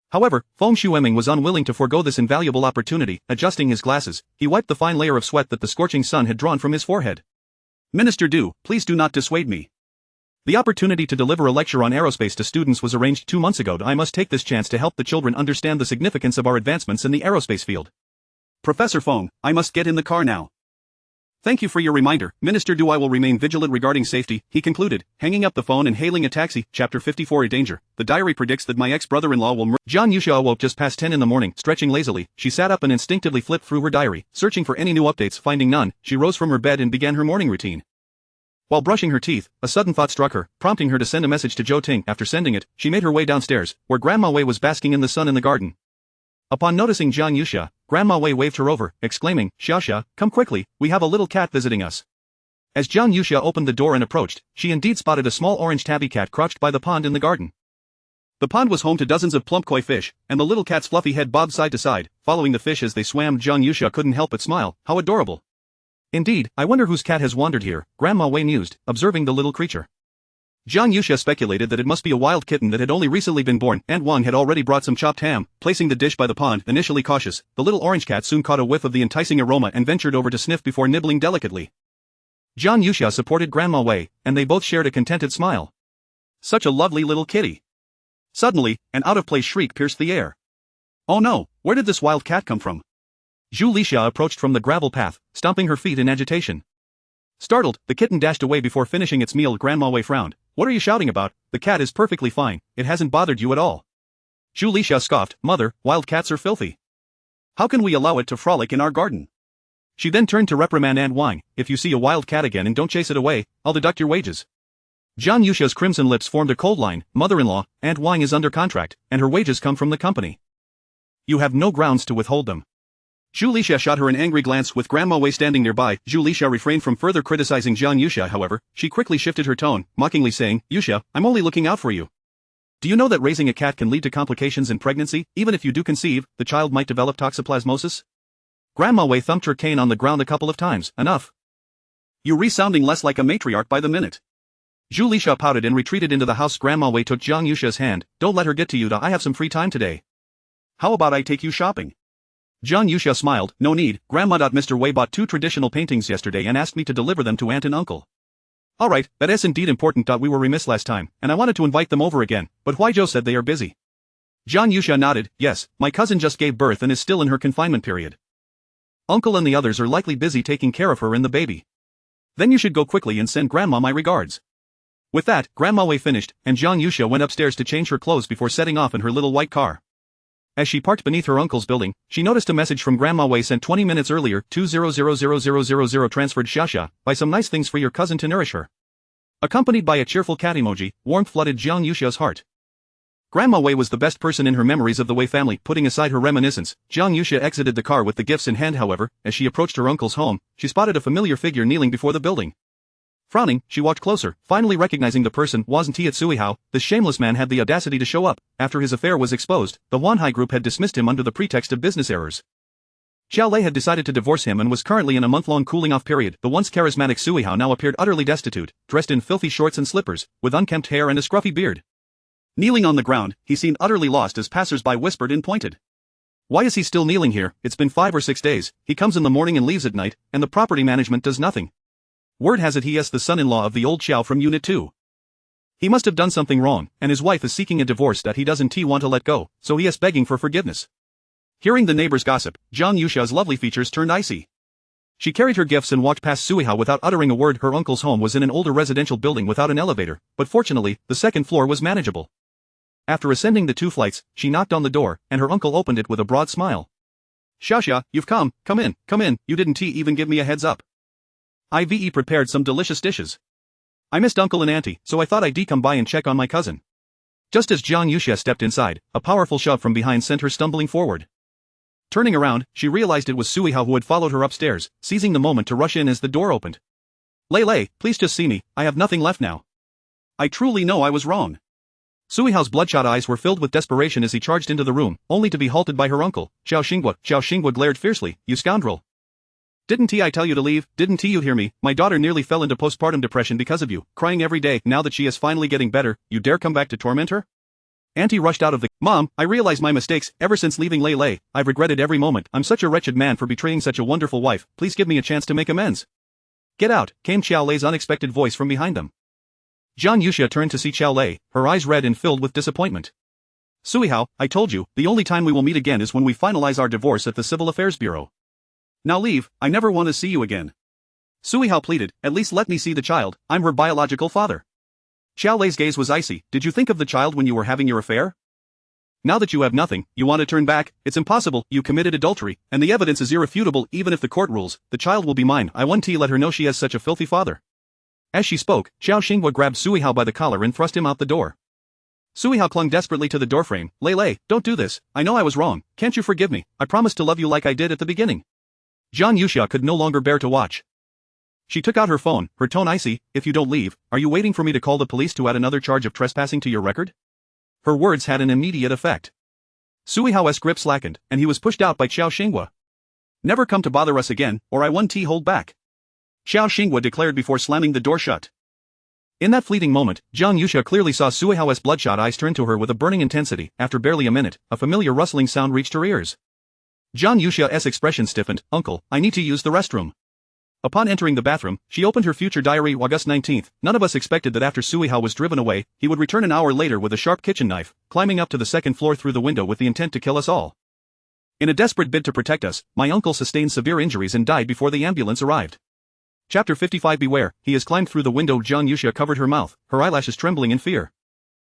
However, Feng Xueming was unwilling to forego this invaluable opportunity. Adjusting his glasses, he wiped the fine layer of sweat that the scorching sun had drawn from his forehead. Minister Du, please do not dissuade me. The opportunity to deliver a lecture on aerospace to students was arranged 2 months ago. I must take this chance to help the children understand the significance of our advancements in the aerospace field. Professor Feng, I must get in the car now. Thank you for your reminder, Minister Du. I will remain vigilant regarding safety, he concluded, hanging up the phone and hailing a taxi. Chapter 54. A danger. The diary predicts that my ex-brother-in-law will Jiang Yuxia awoke just past 10 in the morning, stretching lazily. She sat up and instinctively flipped through her diary, searching for any new updates. Finding none, she rose from her bed and began her morning routine. While brushing her teeth, a sudden thought struck her, prompting her to send a message to Zhou Ting. After sending it, she made her way downstairs, where Grandma Wei was basking in the sun in the garden. Upon noticing Jiang Yuxia, Grandma Wei waved her over, exclaiming, "Xiaoxia, come quickly, we have a little cat visiting us." As Jiang Yuxia opened the door and approached, she indeed spotted a small orange tabby cat crouched by the pond in the garden. The pond was home to dozens of plump koi fish, and the little cat's fluffy head bobbed side to side, following the fish as they swam. Jiang Yuxia couldn't help but smile. How adorable. Indeed, I wonder whose cat has wandered here, Grandma Wei mused, observing the little creature. Jiang Yuxia speculated that it must be a wild kitten that had only recently been born. Aunt Wang had already brought some chopped ham. Placing the dish by the pond, initially cautious, the little orange cat soon caught a whiff of the enticing aroma and ventured over to sniff before nibbling delicately. Jiang Yuxia supported Grandma Wei, and they both shared a contented smile. Such a lovely little kitty. Suddenly, an out-of-place shriek pierced the air. Oh no, where did this wild cat come from? Zhu Lixia approached from the gravel path, stomping her feet in agitation. Startled, the kitten dashed away before finishing its meal. Grandma Wei frowned. What are you shouting about? The cat is perfectly fine, it hasn't bothered you at all. Zhu Lixia scoffed, Mother, wild cats are filthy. How can we allow it to frolic in our garden? She then turned to reprimand Aunt Wang. If you see a wild cat again and don't chase it away, I'll deduct your wages. Jiang Yuxia's crimson lips formed a cold line. Mother-in-law, Aunt Wang is under contract, and her wages come from the company. You have no grounds to withhold them. Zhu Lixia shot her an angry glance. With Grandma Wei standing nearby. Zhu Lixia refrained from further criticizing Jiang Yuxia. However, she quickly shifted her tone, mockingly saying, Yuxia, I'm only looking out for you. Do you know that raising a cat can lead to complications in pregnancy? Even if you do conceive, the child might develop toxoplasmosis? Grandma Wei thumped her cane on the ground a couple of times. Enough. You're resounding less like a matriarch by the minute. Zhu Lixia pouted and retreated into the house. Grandma Wei took Jiang Yuxia's hand. Don't let her get to you. I have some free time today. How about I take you shopping? Jiang Yuxia smiled. No need, Grandma. Mr. Wei bought 2 traditional paintings yesterday and asked me to deliver them to Aunt and Uncle. Alright, that is indeed important. We were remiss last time, and I wanted to invite them over again, but Huaizhou said they are busy. Jiang Yuxia nodded. Yes, my cousin just gave birth and is still in her confinement period. Uncle and the others are likely busy taking care of her and the baby. Then you should go quickly and send Grandma my regards. With that, Grandma Wei finished, and Jiang Yuxia went upstairs to change her clothes before setting off in her little white car. As she parked beneath her uncle's building, she noticed a message from Grandma Wei sent 20 minutes earlier. 200000 transferred. Xiaoxia, buy some nice things for your cousin to nourish her. Accompanied by a cheerful cat emoji, warmth flooded Jiang Yuxia's heart. Grandma Wei was the best person in her memories of the Wei family. Putting aside her reminiscence, Jiang Yuxia exited the car with the gifts in hand. However, as she approached her uncle's home, she spotted a familiar figure kneeling before the building. Frowning, she walked closer, finally recognizing the person. Wasn't he at Suihao? This shameless man had the audacity to show up. After his affair was exposed, the Wanhai group had dismissed him under the pretext of business errors. Xiao Lei had decided to divorce him and was currently in a month-long cooling-off period. The once charismatic Sui Hao now appeared utterly destitute, dressed in filthy shorts and slippers, with unkempt hair and a scruffy beard. Kneeling on the ground, he seemed utterly lost as passers-by whispered and pointed. Why is he still kneeling here? It's been 5 or 6 days, he comes in the morning and leaves at night, and the property management does nothing. Word has it he is the son-in-law of the old Xiao from Unit 2. He must have done something wrong, and his wife is seeking a divorce that he doesn't want to let go, so he is begging for forgiveness. Hearing the neighbors gossip, Zhang Yuxia's lovely features turned icy. She carried her gifts and walked past Sui Hao without uttering a word. Her uncle's home was in an older residential building without an elevator, but fortunately, the second floor was manageable. After ascending the 2 flights, she knocked on the door, and her uncle opened it with a broad smile. Xiaoxia, you've come in, you didn't even give me a heads up. I've prepared some delicious dishes. I missed uncle and auntie, so I thought I'd come by and check on my cousin. Just as Zhang Yuxia stepped inside, a powerful shove from behind sent her stumbling forward. Turning around, she realized it was Sui Hao who had followed her upstairs, seizing the moment to rush in as the door opened. Lei, please just see me, I have nothing left now. I truly know I was wrong. Sui Hao's bloodshot eyes were filled with desperation as he charged into the room, only to be halted by her uncle. Xiao Xinghua glared fiercely, you scoundrel. Didn't I tell you to leave? Didn't you hear me? My daughter nearly fell into postpartum depression because of you, crying every day. Now that she is finally getting better, you dare come back to torment her? Auntie rushed out of the— Mom, I realize my mistakes. Ever since leaving Lei, I've regretted every moment. I'm such a wretched man for betraying such a wonderful wife. Please give me a chance to make amends. Get out, came Xiao Lei's unexpected voice from behind them. Zhang Yuxia turned to see Xiao Lei, her eyes red and filled with disappointment. Sui Hao, I told you, the only time we will meet again is when we finalize our divorce at the Civil Affairs Bureau. Now leave, I never want to see you again. Sui Hao pleaded, at least let me see the child, I'm her biological father. Xiao Lei's gaze was icy. Did you think of the child when you were having your affair? Now that you have nothing, you want to turn back? It's impossible, you committed adultery, and the evidence is irrefutable. Even if the court rules, the child will be mine. I won't let her know she has such a filthy father. As she spoke, Xiao Xinghua grabbed Sui Hao by the collar and thrust him out the door. Sui Hao clung desperately to the doorframe. Lei, don't do this, I know I was wrong, can't you forgive me? I promised to love you like I did at the beginning. Zhang Yuxia could no longer bear to watch. She took out her phone, her tone icy. If you don't leave, are you waiting for me to call the police to add another charge of trespassing to your record? Her words had an immediate effect. Sui Hao's grip slackened, and he was pushed out by Xiao Xinghua. Never come to bother us again, or I won't hold back. Xiao Xinghua declared before slamming the door shut. In that fleeting moment, Zhang Yuxia clearly saw Sui Hao's bloodshot eyes turn to her with a burning intensity. After barely a minute, a familiar rustling sound reached her ears. Zhang Yuxia's expression stiffened. Uncle, I need to use the restroom. Upon entering the bathroom, she opened her future diary. August 19th, none of us expected that after Sui Hao was driven away, he would return an hour later with a sharp kitchen knife, climbing up to the second floor through the window with the intent to kill us all. In a desperate bid to protect us, my uncle sustained severe injuries and died before the ambulance arrived. Chapter 55. Beware, he has climbed through the window. Zhang Yuxia covered her mouth, her eyelashes trembling in fear.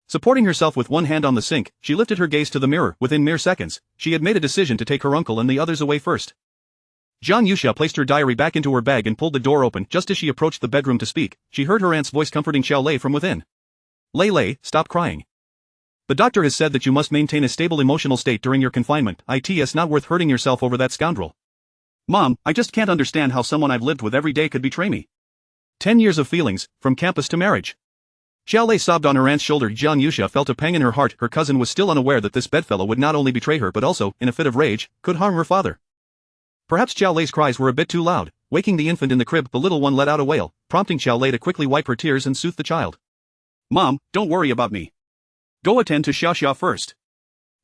Supporting herself with one hand on the sink, she lifted her gaze to the mirror. Within mere seconds, she had made a decision to take her uncle and the others away first. Zhang Yuxia placed her diary back into her bag and pulled the door open. Just as she approached the bedroom to speak, she heard her aunt's voice comforting Xiao Lei from within. Lei, stop crying. The doctor has said that you must maintain a stable emotional state during your confinement. It's not worth hurting yourself over that scoundrel. Mom, I just can't understand how someone I've lived with every day could betray me. 10 years of feelings, from campus to marriage. Xiao Lei sobbed on her aunt's shoulder. Zhang Yuxia felt a pang in her heart. Her cousin was still unaware that this bedfellow would not only betray her but also, in a fit of rage, could harm her father. Perhaps Xiao Lei's cries were a bit too loud. Waking the infant in the crib, the little one let out a wail, prompting Xiao Lei to quickly wipe her tears and soothe the child. Mom, don't worry about me. Go attend to Xiaoxia first.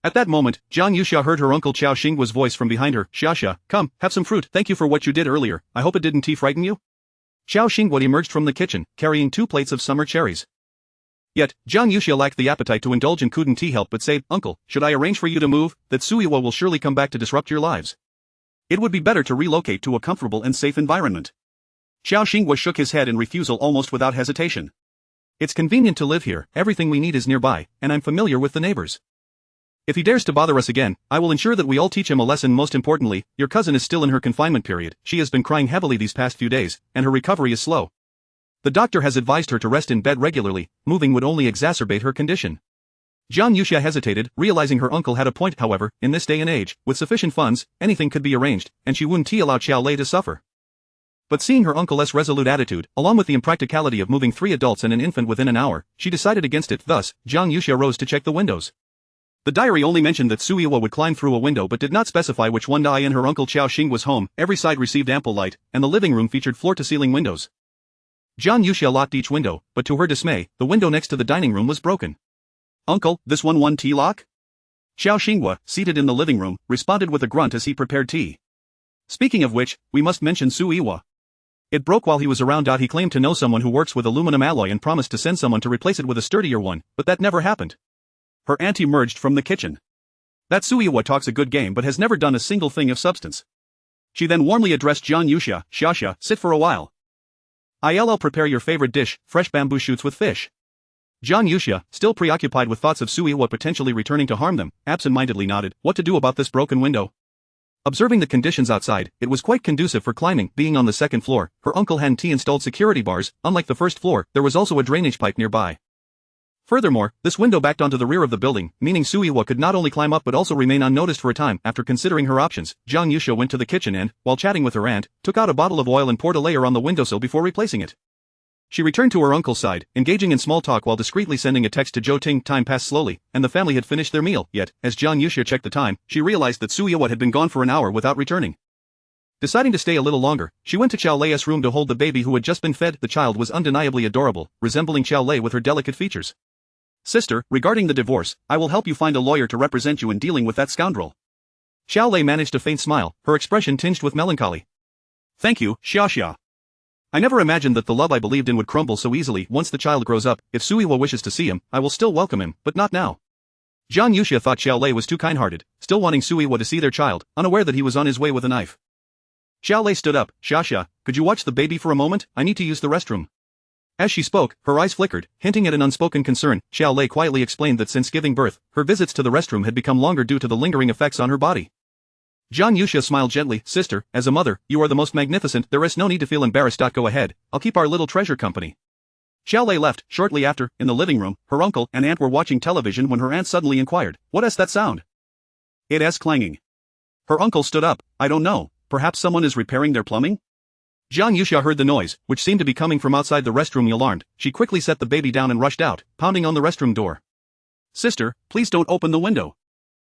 At that moment, Zhang Yuxia heard her uncle Xiao Xinggua's voice from behind her. Xiaoxia, come, have some fruit. Thank you for what you did earlier. I hope it didn't frighten you? Xiao Xinghua emerged from the kitchen, carrying 2 plates of summer cherries. Yet, Zhang Yuxia lacked the appetite to indulge and couldn't help but say, Uncle, should I arrange for you to move? That Suiwa will surely come back to disrupt your lives. It would be better to relocate to a comfortable and safe environment. Xiao Xinghua shook his head in refusal almost without hesitation. It's convenient to live here, everything we need is nearby, and I'm familiar with the neighbors. If he dares to bother us again, I will ensure that we all teach him a lesson. Most importantly, your cousin is still in her confinement period. She has been crying heavily these past few days, and her recovery is slow. The doctor has advised her to rest in bed regularly. Moving would only exacerbate her condition. Zhang Yuxia hesitated, realizing her uncle had a point. However, in this day and age, with sufficient funds, anything could be arranged, and she wouldn't allow Xiao Lei to suffer. But seeing her uncle's resolute attitude, along with the impracticality of moving 3 adults and an infant within an hour, she decided against it. Thus, Zhang Yuxia rose to check the windows. The diary only mentioned that Suiwa would climb through a window but did not specify which one. Dai and her uncle Xiao Xing was home, every side received ample light, and the living room featured floor-to-ceiling windows. Jiang Yuxia locked each window, but to her dismay, the window next to the dining room was broken. Uncle, this one tea lock? Xiao Xinghua, seated in the living room, responded with a grunt as he prepared tea. Speaking of which, we must mention Suiwa. It broke while he was around. He claimed to know someone who works with aluminum alloy and promised to send someone to replace it with a sturdier one, but that never happened. Her aunt emerged from the kitchen. That Suiwa talks a good game but has never done a single thing of substance. She then warmly addressed Jiang Yuxia, Xiaxia, sit for a while. I'll prepare your favorite dish, fresh bamboo shoots with fish. Jiang Yuxia, still preoccupied with thoughts of Suiwa potentially returning to harm them, absent-mindedly nodded. What to do about this broken window? Observing the conditions outside, it was quite conducive for climbing. Being on the second floor, her uncle Han Ti installed security bars. Unlike the first floor, there was also a drainage pipe nearby. Furthermore, this window backed onto the rear of the building, meaning Suiwa could not only climb up but also remain unnoticed for a time. After considering her options, Jiang Yuxia went to the kitchen and, while chatting with her aunt, took out a bottle of oil and poured a layer on the windowsill before replacing it. She returned to her uncle's side, engaging in small talk while discreetly sending a text to Zhou Ting. Time passed slowly, and the family had finished their meal, yet, as Jiang Yuxia checked the time, she realized that Suiwa had been gone for an hour without returning. Deciding to stay a little longer, she went to Xiao Lei's room to hold the baby who had just been fed. The child was undeniably adorable, resembling Xiao Lei with her delicate features. Sister, regarding the divorce, I will help you find a lawyer to represent you in dealing with that scoundrel. Xiao Lei managed a faint smile, her expression tinged with melancholy. Thank you, Xiaxia. I never imagined that the love I believed in would crumble so easily. Once the child grows up, if Suiwa wishes to see him, I will still welcome him, but not now. Jiang Yuxia thought Xiao Lei was too kind-hearted, still wanting Suiwa to see their child, unaware that he was on his way with a knife. Xiao Lei stood up. Xiaxia, could you watch the baby for a moment? I need to use the restroom. As she spoke, her eyes flickered, hinting at an unspoken concern. Xiao Lei quietly explained that since giving birth, her visits to the restroom had become longer due to the lingering effects on her body. Jiang Yuxia smiled gently. Sister, as a mother, you are the most magnificent. There is no need to feel embarrassed. Go ahead, I'll keep our little treasure company. Xiao Lei left. Shortly after, in the living room, her uncle and aunt were watching television when her aunt suddenly inquired, "What is that sound?" It is clanging. Her uncle stood up. I don't know, perhaps someone is repairing their plumbing? Jiang Yuxia heard the noise, which seemed to be coming from outside the restroom. Alarmed, she quickly set the baby down and rushed out, pounding on the restroom door. Sister, please don't open the window.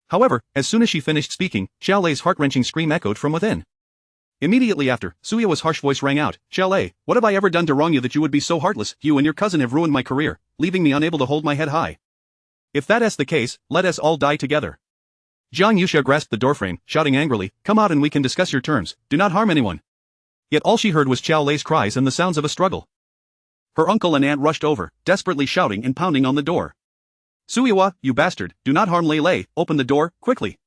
However, as soon as she finished speaking, Xiao Lei's heart-wrenching scream echoed from within. Immediately after, Suiwa's harsh voice rang out. Xiao Lei, what have I ever done to wrong you that you would be so heartless? You and your cousin have ruined my career, leaving me unable to hold my head high. If that is the case, let us all die together. Jiang Yuxia grasped the doorframe, shouting angrily, come out and we can discuss your terms. Do not harm anyone. Yet all she heard was Xiao Lei's cries and the sounds of a struggle. Her uncle and aunt rushed over, desperately shouting and pounding on the door. Suiwa, you bastard, do not harm Lei Lei, open the door, quickly.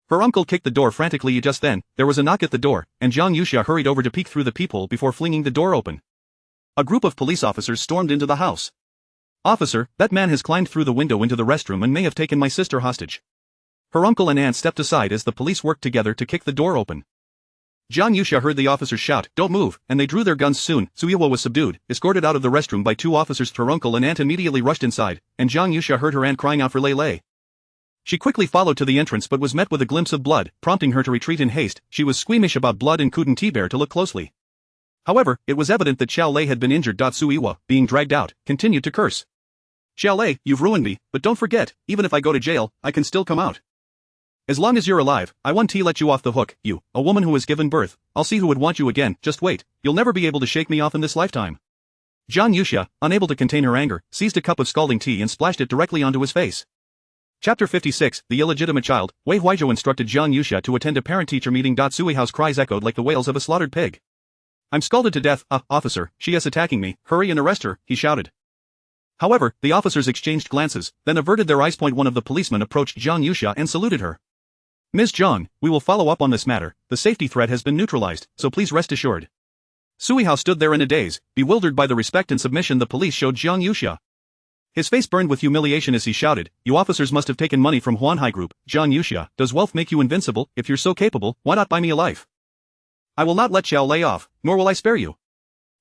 Her uncle kicked the door frantically. Just then, there was a knock at the door, and Jiang Yuxia hurried over to peek through the peephole before flinging the door open. A group of police officers stormed into the house. Officer, that man has climbed through the window into the restroom and may have taken my sister hostage. Her uncle and aunt stepped aside as the police worked together to kick the door open. Jiang Yuxia heard the officers shout, don't move, and they drew their guns soon. Suiwa was subdued, escorted out of the restroom by two officers. Her uncle and aunt immediately rushed inside, and Jiang Yuxia heard her aunt crying out for Lei Lei. She quickly followed to the entrance but was met with a glimpse of blood, prompting her to retreat in haste. She was squeamish about blood and couldn't bear to look closely. However, it was evident that Xiao Lei had been injured. Suiwa, being dragged out, continued to curse. Xiao Lei, you've ruined me, but don't forget, even if I go to jail, I can still come out. As long as you're alive, I won't let you off the hook. You, a woman who has given birth, I'll see who would want you again. Just wait, you'll never be able to shake me off in this lifetime. Jiang Yuxia, unable to contain her anger, seized a cup of scalding tea and splashed it directly onto his face. Chapter 56, The Illegitimate Child. Wei Huizhou instructed Jiang Yuxia to attend a parent-teacher meeting. Suihao's cries echoed like the wails of a slaughtered pig. I'm scalded to death. Officer, she is attacking me. Hurry and arrest her, he shouted. However, the officers exchanged glances, then averted their eyes. One of the policemen approached Jiang Yuxia and saluted her. Ms. Zhang, we will follow up on this matter. The safety threat has been neutralized, so please rest assured. Suihao stood there in a daze, bewildered by the respect and submission the police showed Jiang Yuxia. His face burned with humiliation as he shouted, you officers must have taken money from Huanhai Group. Jiang Yuxia, does wealth make you invincible? If you're so capable, why not buy me a life? I will not let Xiao Lei off, nor will I spare you.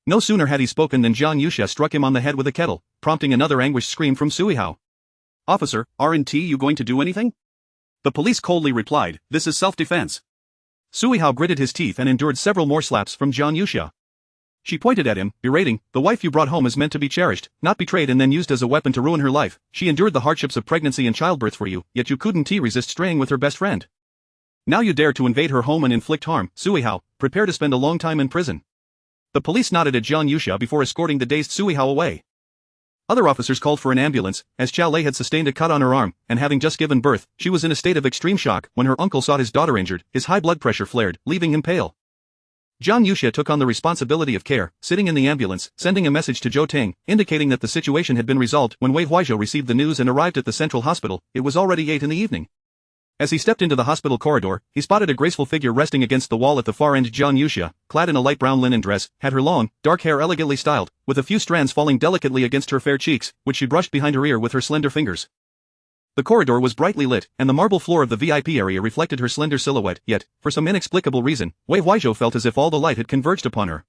No sooner had he spoken than Jiang Yuxia struck him on the head with a kettle, prompting another anguished scream from Suihao. Officer, aren't you going to do anything? The police coldly replied, this is self-defense. Suihao gritted his teeth and endured several more slaps from Jiang Yuxia. She pointed at him, berating, "The wife you brought home is meant to be cherished, not betrayed and then used as a weapon to ruin her life. She endured the hardships of pregnancy and childbirth for you, yet you couldn't resist straying with her best friend. Now you dare to invade her home and inflict harm. Suihao, prepare to spend a long time in prison." The police nodded at Jiang Yusha before escorting the dazed Suihao away. Other officers called for an ambulance, as Chao Lei had sustained a cut on her arm, and having just given birth, she was in a state of extreme shock when her uncle saw his daughter injured. His high blood pressure flared, leaving him pale. Jiang Yusha took on the responsibility of care, sitting in the ambulance, sending a message to Zhou Tang, indicating that the situation had been resolved. When Wei Huaizhou received the news and arrived at the central hospital, it was already 8 in the evening. As he stepped into the hospital corridor, he spotted a graceful figure resting against the wall at the far end. Jiang Yusha, clad in a light brown linen dress, had her long, dark hair elegantly styled, with a few strands falling delicately against her fair cheeks, which she brushed behind her ear with her slender fingers. The corridor was brightly lit, and the marble floor of the VIP area reflected her slender silhouette, yet, for some inexplicable reason, Wei Huaizhou felt as if all the light had converged upon her.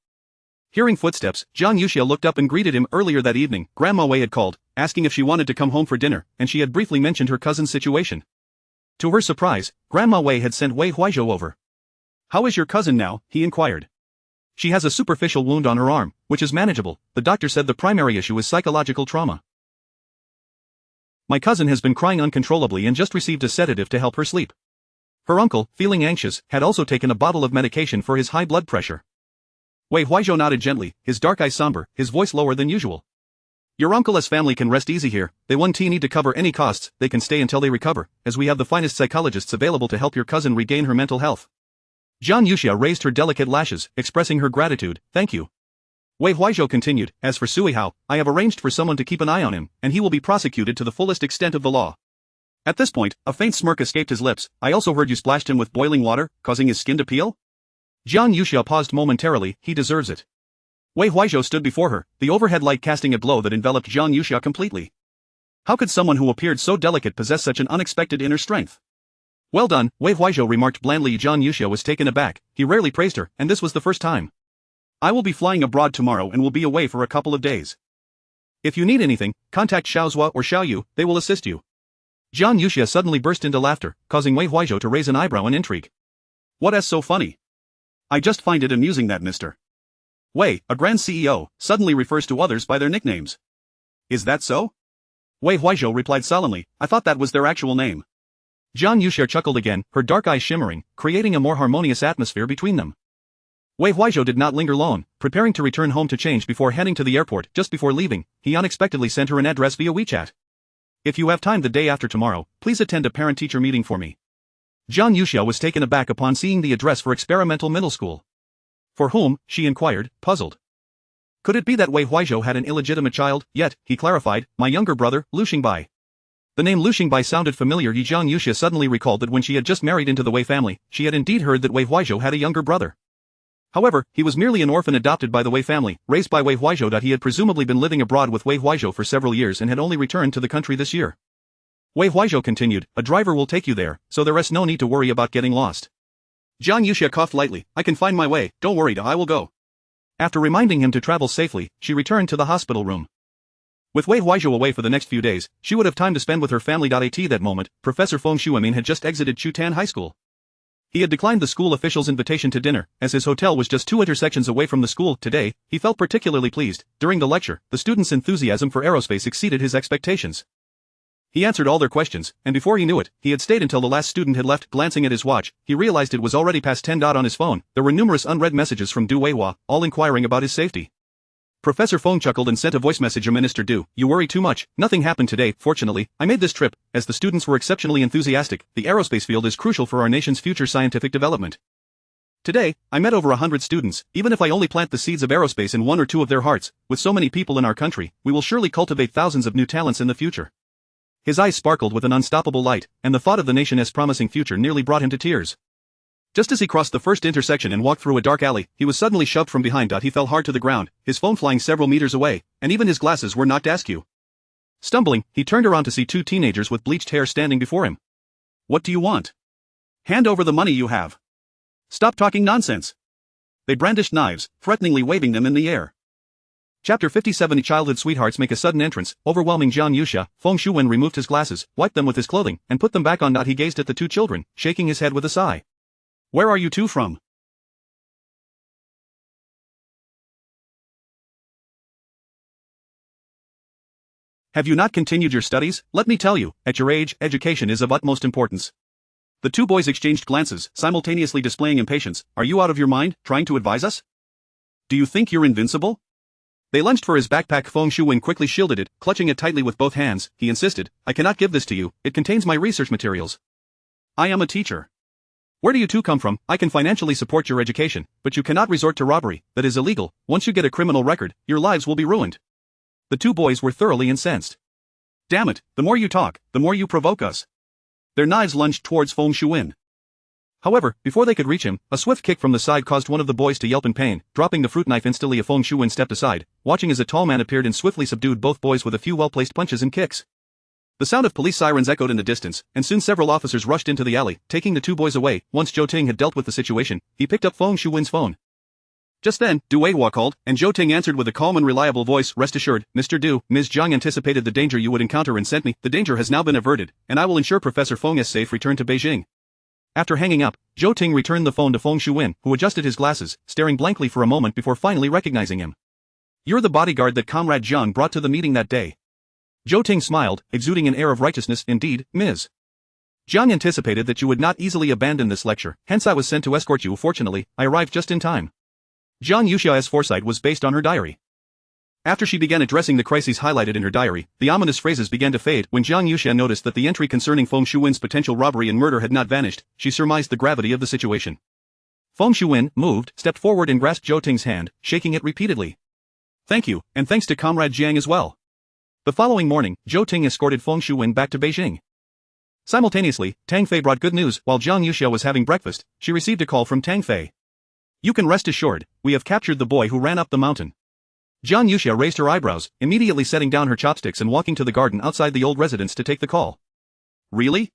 Hearing footsteps, Jiang Yusha looked up and greeted him. Earlier that evening, Grandma Wei had called, asking if she wanted to come home for dinner, and she had briefly mentioned her cousin's situation. To her surprise, Grandma Wei had sent Wei Huaizhou over. "How is your cousin now?" he inquired. "She has a superficial wound on her arm, which is manageable. The doctor said the primary issue is psychological trauma. My cousin has been crying uncontrollably and just received a sedative to help her sleep." Her uncle, feeling anxious, had also taken a bottle of medication for his high blood pressure. Wei Huaizhou nodded gently, his dark eyes somber, his voice lower than usual. "Your uncle's family can rest easy here. They won't need to cover any costs. They can stay until they recover, as we have the finest psychologists available to help your cousin regain her mental health." Jiang Yusha raised her delicate lashes, expressing her gratitude. "Thank you." Wei Huaizhou continued, "As for Suihao, I have arranged for someone to keep an eye on him, and he will be prosecuted to the fullest extent of the law." At this point, a faint smirk escaped his lips. "I also heard you splashed him with boiling water, causing his skin to peel?" Jiang Yusha paused momentarily. "He deserves it." Wei Huaizhou stood before her, the overhead light casting a glow that enveloped Jiang Yusha completely. How could someone who appeared so delicate possess such an unexpected inner strength? "Well done," Wei Huaizhou remarked blandly. Jiang Yusha was taken aback. He rarely praised her, and this was the first time. "I will be flying abroad tomorrow and will be away for a couple of days. If you need anything, contact Xiaozhua or Xiaoyu, they will assist you." Jiang Yusha suddenly burst into laughter, causing Wei Huaizhou to raise an eyebrow in intrigue. "What's so funny? I just find it amusing that Mr. Wei, a grand CEO, suddenly refers to others by their nicknames. Is that so?" Wei Huaizhou replied solemnly, "I thought that was their actual name." Jiang Yusha chuckled again, her dark eyes shimmering, creating a more harmonious atmosphere between them. Wei Huaizhou did not linger long, preparing to return home to change before heading to the airport. Just before leaving, he unexpectedly sent her an address via WeChat. "If you have time the day after tomorrow, please attend a parent-teacher meeting for me." Jiang Yusha was taken aback upon seeing the address for Experimental Middle School. "For whom?" she inquired, puzzled. Could it be that Wei Huaizhou had an illegitimate child? Yet, he clarified, "My younger brother, Lu Xingbai." The name Lu Xingbai sounded familiar. Jiang Yusha suddenly recalled that when she had just married into the Wei family, she had indeed heard that Wei Huaizhou had a younger brother. However, he was merely an orphan adopted by the Wei family, raised by Wei Huaizhou. He had presumably been living abroad with Wei Huaizhou for several years and had only returned to the country this year. Wei Huaizhou continued, "A driver will take you there, so there is no need to worry about getting lost." Jiang Yusha coughed lightly, "I can find my way, don't worry, I will go." After reminding him to travel safely, she returned to the hospital room. With Wei Huaizhou away for the next few days, she would have time to spend with her family. At that moment, Professor Feng Shuimin had just exited Chutan High School. He had declined the school official's invitation to dinner, as his hotel was just 2 intersections away from the school. Today, he felt particularly pleased. During the lecture, the students' enthusiasm for aerospace exceeded his expectations. He answered all their questions, and before he knew it, he had stayed until the last student had left. Glancing at his watch, he realized it was already past 10. On his phone, there were numerous unread messages from Du Weihua, all inquiring about his safety. Professor Feng chuckled and sent a voice message. "Minister Du, you worry too much. Nothing happened today. Fortunately, I made this trip, as the students were exceptionally enthusiastic. The aerospace field is crucial for our nation's future scientific development. Today, I met over 100 students. Even if I only plant the seeds of aerospace in 1 or 2 of their hearts, with so many people in our country, we will surely cultivate thousands of new talents in the future." His eyes sparkled with an unstoppable light, and the thought of the nation's promising future nearly brought him to tears. Just as he crossed the first intersection and walked through a dark alley, he was suddenly shoved from behind. He fell hard to the ground, his phone flying several meters away, and even his glasses were knocked askew. Stumbling, he turned around to see 2 teenagers with bleached hair standing before him. "What do you want? Hand over the money you have. Stop talking nonsense." They brandished knives, threateningly waving them in the air. Chapter 57. Childhood sweethearts make a sudden entrance, overwhelming Jiang Yusha. Feng Shuwen removed his glasses, wiped them with his clothing, and put them back on. He gazed at the 2 children, shaking his head with a sigh. "Where are you 2 from?" Have you not continued your studies? Let me tell you, at your age, education is of utmost importance. The two boys exchanged glances, simultaneously displaying impatience. Are you out of your mind, trying to advise us? Do you think you're invincible? They lunged for his backpack. Feng Shuwen quickly shielded it, clutching it tightly with both hands. He insisted, I cannot give this to you, it contains my research materials. I am a teacher. Where do you two come from? I can financially support your education, but you cannot resort to robbery, that is illegal. Once you get a criminal record, your lives will be ruined. The two boys were thoroughly incensed. Damn it, the more you talk, the more you provoke us. Their knives lunged towards Feng Shuwen. However, before they could reach him, a swift kick from the side caused one of the boys to yelp in pain. Dropping the fruit knife instantly, Feng Shuwen stepped aside, watching as a tall man appeared and swiftly subdued both boys with a few well-placed punches and kicks. The sound of police sirens echoed in the distance, and soon several officers rushed into the alley, taking the two boys away. Once Zhou Ting had dealt with the situation, he picked up Feng Shuwen's phone. Just then, Du Weihua called, and Zhou Ting answered with a calm and reliable voice. Rest assured, Mr. Du, Ms. Zhang anticipated the danger you would encounter and sent me. The danger has now been averted, and I will ensure Professor Feng's safe return to Beijing. After hanging up, Zhou Ting returned the phone to Feng Shuwen, who adjusted his glasses, staring blankly for a moment before finally recognizing him. You're the bodyguard that Comrade Zhang brought to the meeting that day. Zhou Ting smiled, exuding an air of righteousness. Indeed, Ms. Zhang anticipated that you would not easily abandon this lecture, hence I was sent to escort you. Fortunately, I arrived just in time. Zhang Yuxia's foresight was based on her diary. After she began addressing the crises highlighted in her diary, the ominous phrases began to fade. When Zhang Yuxia noticed that the entry concerning Feng Shuwen's potential robbery and murder had not vanished, she surmised the gravity of the situation. Feng Shuwen, moved, stepped forward and grasped Zhou Ting's hand, shaking it repeatedly. Thank you, and thanks to Comrade Jiang as well. The following morning, Zhou Ting escorted Feng Shuwen back to Beijing. Simultaneously, Tang Fei brought good news. While Zhang Yuxia was having breakfast, she received a call from Tang Fei. You can rest assured, we have captured the boy who ran up the mountain. Zhang Yuxia raised her eyebrows, immediately setting down her chopsticks and walking to the garden outside the old residence to take the call. Really?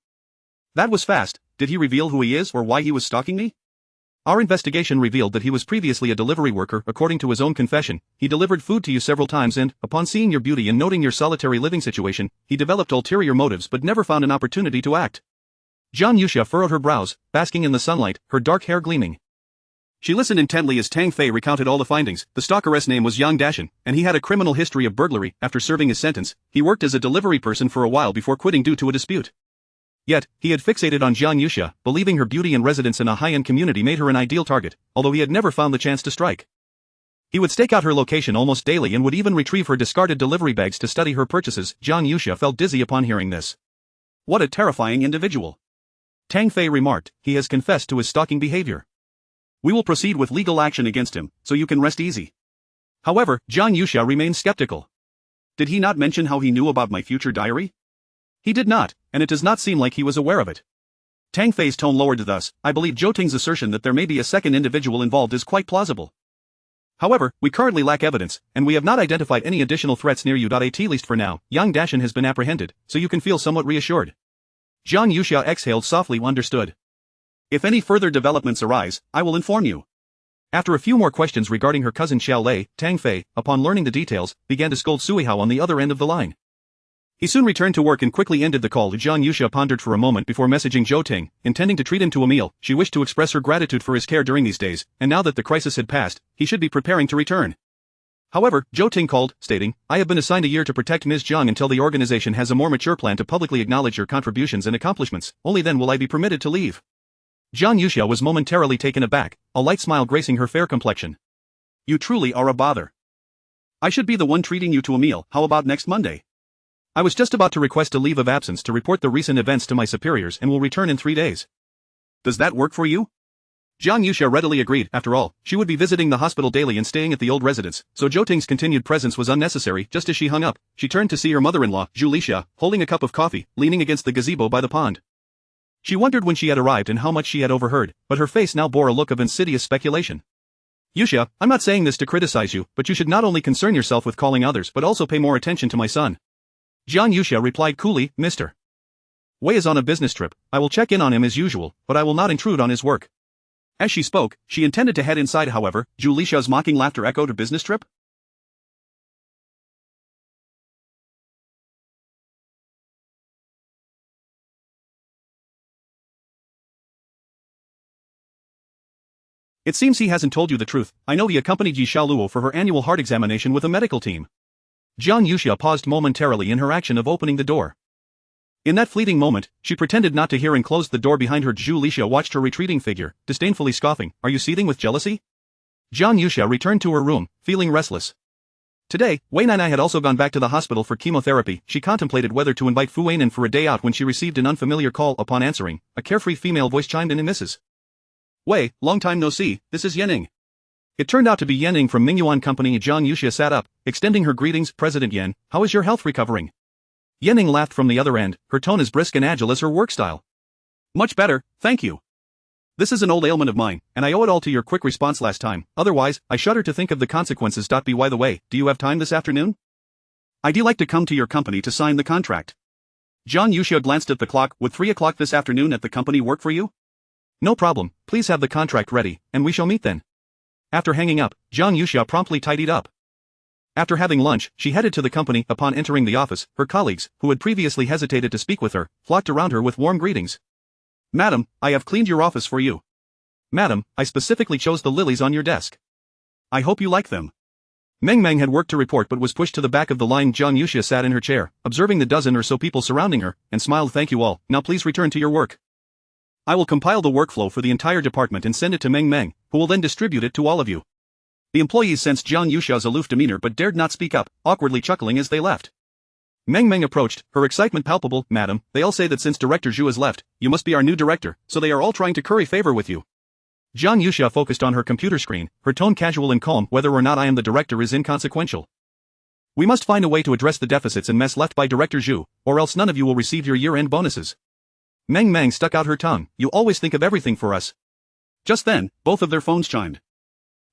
That was fast. Did he reveal who he is or why he was stalking me? Our investigation revealed that he was previously a delivery worker. According to his own confession, he delivered food to you several times and, upon seeing your beauty and noting your solitary living situation, he developed ulterior motives but never found an opportunity to act. Zhang Yuxia furrowed her brows, basking in the sunlight, her dark hair gleaming. She listened intently as Tang Fei recounted all the findings. The stalker's name was Yang Dashan, and he had a criminal history of burglary. After serving his sentence, he worked as a delivery person for a while before quitting due to a dispute. Yet, he had fixated on Zhang Yuxia, believing her beauty and residence in a high-end community made her an ideal target, although he had never found the chance to strike. He would stake out her location almost daily and would even retrieve her discarded delivery bags to study her purchases. Zhang Yuxia felt dizzy upon hearing this. What a terrifying individual. Tang Fei remarked, he has confessed to his stalking behavior. We will proceed with legal action against him, so you can rest easy. However, Zhang Yuxia remained skeptical. Did he not mention how he knew about my future diary? He did not, and it does not seem like he was aware of it. Tang Fei's tone lowered. Thus, I believe Zhou Ting's assertion that there may be a second individual involved is quite plausible. However, we currently lack evidence, and we have not identified any additional threats near you. At least for now, Yang Dashan has been apprehended, so you can feel somewhat reassured. Zhang Yuxia exhaled softly. Understood. If any further developments arise, I will inform you. After a few more questions regarding her cousin Xiao Lei, Tang Fei, upon learning the details, began to scold Sui Hao on the other end of the line. He soon returned to work and quickly ended the call. Zhang Yuxia pondered for a moment before messaging Zhou Ting, intending to treat him to a meal. She wished to express her gratitude for his care during these days, and now that the crisis had passed, he should be preparing to return. However, Zhou Ting called, stating, I have been assigned a year to protect Ms. Zhang until the organization has a more mature plan to publicly acknowledge your contributions and accomplishments. Only then will I be permitted to leave. Zhang Yuxia was momentarily taken aback, a light smile gracing her fair complexion. You truly are a bother. I should be the one treating you to a meal. How about next Monday? I was just about to request a leave of absence to report the recent events to my superiors and will return in 3 days. Does that work for you? Zhang Yuxia readily agreed. After all, she would be visiting the hospital daily and staying at the old residence, so Zhou Ting's continued presence was unnecessary. Just as she hung up, she turned to see her mother-in-law, Zhu Lixia, holding a cup of coffee, leaning against the gazebo by the pond. She wondered when she had arrived and how much she had overheard, but her face now bore a look of insidious speculation. Yuxia, I'm not saying this to criticize you, but you should not only concern yourself with calling others but also pay more attention to my son. Zhang Yuxia replied coolly, Mr. Wei is on a business trip. I will check in on him as usual, but I will not intrude on his work. As she spoke, she intended to head inside. However, Zhu Lixia's mocking laughter echoed. A business trip? It seems he hasn't told you the truth. I know he accompanied Yi Xiaoluo for her annual heart examination with a medical team. Jiang Yuxia paused momentarily in her action of opening the door. In that fleeting moment, she pretended not to hear and closed the door behind her. Zhu Lixia watched her retreating figure, disdainfully scoffing. Are you seething with jealousy? Jiang Yuxia returned to her room, feeling restless. Today, Wei Nanai had also gone back to the hospital for chemotherapy. She contemplated whether to invite Fu Weinan for a day out when she received an unfamiliar call. Upon answering, a carefree female voice chimed in. Mrs. Wei, long time no see, this is Yanning. It turned out to be Yanning from Mingyuan Company. Jiang Yuxia sat up, extending her greetings. President Yan, how is your health recovering? Yanning laughed from the other end, her tone as brisk and agile as her work style. Much better, thank you. This is an old ailment of mine, and I owe it all to your quick response last time, otherwise, I shudder to think of the consequences. By the way, do you have time this afternoon? I'd like to come to your company to sign the contract. Jiang Yuxia glanced at the clock. Would 3 o'clock this afternoon at the company work for you? No problem, please have the contract ready, and we shall meet then. After hanging up, Jiang Yuxia promptly tidied up. After having lunch, she headed to the company. Upon entering the office, her colleagues, who had previously hesitated to speak with her, flocked around her with warm greetings. Madam, I have cleaned your office for you. Madam, I specifically chose the lilies on your desk. I hope you like them. Meng Meng had worked to report but was pushed to the back of the line. Jiang Yuxia sat in her chair, observing the dozen or so people surrounding her, and smiled. Thank you all, now please return to your work. I will compile the workflow for the entire department and send it to Meng Meng, who will then distribute it to all of you. The employees sensed Jiang Yuxia's aloof demeanor but dared not speak up, awkwardly chuckling as they left. Meng Meng approached, her excitement palpable. Madam, they all say that since Director Zhu has left, you must be our new director, so they are all trying to curry favor with you. Jiang Yuxia focused on her computer screen, her tone casual and calm. Whether or not I am the director is inconsequential. We must find a way to address the deficits and mess left by Director Zhu, or else none of you will receive your year-end bonuses. Meng Meng stuck out her tongue. You always think of everything for us. Just then, both of their phones chimed.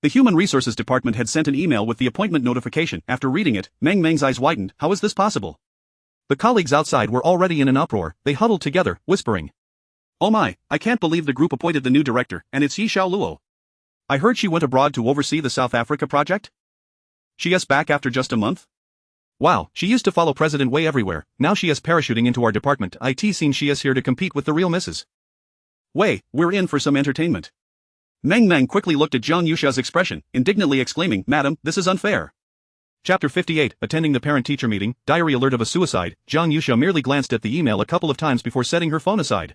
The Human Resources Department had sent an email with the appointment notification. After reading it, Meng Meng's eyes widened. How is this possible? The colleagues outside were already in an uproar. They huddled together, whispering. Oh my, I can't believe the group appointed the new director, and it's Yi Xiaoluo. I heard she went abroad to oversee the South Africa project? She is back after just a month? Wow, she used to follow President Wei everywhere, now she is parachuting into our department. It seems she is here to compete with the real Mrs. Wei, we're in for some entertainment. Meng Meng quickly looked at Jiang Yuxia's expression, indignantly exclaiming, Madam, this is unfair. Chapter 58, Attending the Parent-Teacher Meeting, Diary Alert of a Suicide. Jiang Yuxia merely glanced at the email a couple of times before setting her phone aside.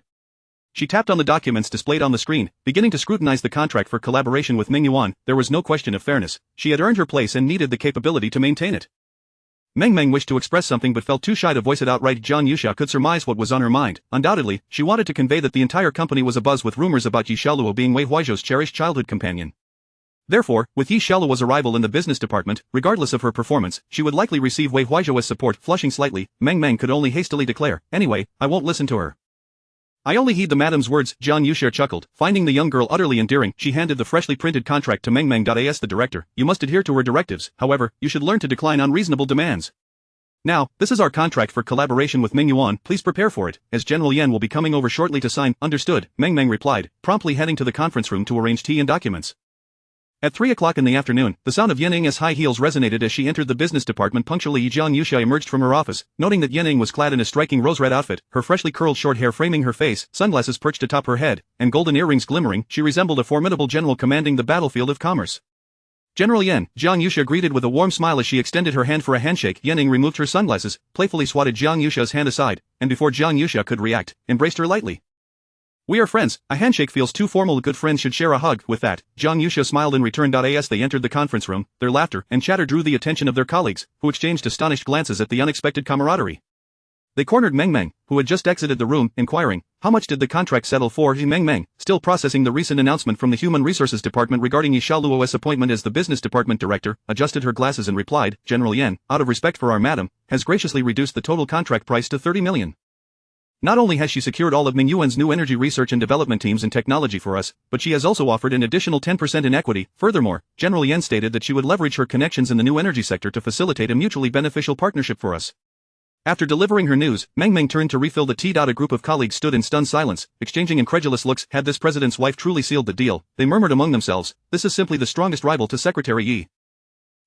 She tapped on the documents displayed on the screen, beginning to scrutinize the contract for collaboration with Mingyuan. There was no question of fairness, she had earned her place and needed the capability to maintain it. Meng Meng wished to express something but felt too shy to voice it outright. Jiang Yuxia could surmise what was on her mind. Undoubtedly, she wanted to convey that the entire company was abuzz with rumors about Yi Xiaoluo being Wei Huizhou's cherished childhood companion. Therefore, with Yi Xiaoluo's arrival in the business department, regardless of her performance, she would likely receive Wei Huizhou as support. Flushing slightly, Meng Meng could only hastily declare, anyway, I won't listen to her. I only heed the madam's words. Jiang Yuxia chuckled, finding the young girl utterly endearing. She handed the freshly printed contract to Meng Meng. As the director, you must adhere to her directives, however, you should learn to decline unreasonable demands. Now, this is our contract for collaboration with Mingyuan. Please prepare for it, as General Yan will be coming over shortly to sign. Understood, Meng Meng replied, promptly heading to the conference room to arrange tea and documents. At 3 o'clock in the afternoon, the sound of Yaning's high heels resonated as she entered the business department punctually. Jiang Yuxia emerged from her office, noting that Yaning was clad in a striking rose-red outfit, her freshly curled short hair framing her face, sunglasses perched atop her head, and golden earrings glimmering. She resembled a formidable general commanding the battlefield of commerce. General Yan, Jiang Yuxia greeted with a warm smile as she extended her hand for a handshake. Yaning removed her sunglasses, playfully swatted Jiang Yuxia's hand aside, and before Jiang Yuxia could react, embraced her lightly. We are friends, a handshake feels too formal. Good friends should share a hug. With that, Jiang Yuxia smiled in return. As they entered the conference room, their laughter and chatter drew the attention of their colleagues, who exchanged astonished glances at the unexpected camaraderie. They cornered Meng Meng, who had just exited the room, inquiring, how much did the contract settle for? Meng Meng, still processing the recent announcement from the Human Resources Department regarding Yi Xiaoluo's appointment as the business department director, adjusted her glasses and replied, General Yan, out of respect for our madam, has graciously reduced the total contract price to 30 million. Not only has she secured all of Mingyuan's new energy research and development teams and technology for us, but she has also offered an additional 10% in equity. Furthermore, General Yan stated that she would leverage her connections in the new energy sector to facilitate a mutually beneficial partnership for us. After delivering her news, Meng Meng turned to refill the tea. A group of colleagues stood in stunned silence, exchanging incredulous looks. Had this president's wife truly sealed the deal? They murmured among themselves, this is simply the strongest rival to Secretary Yi.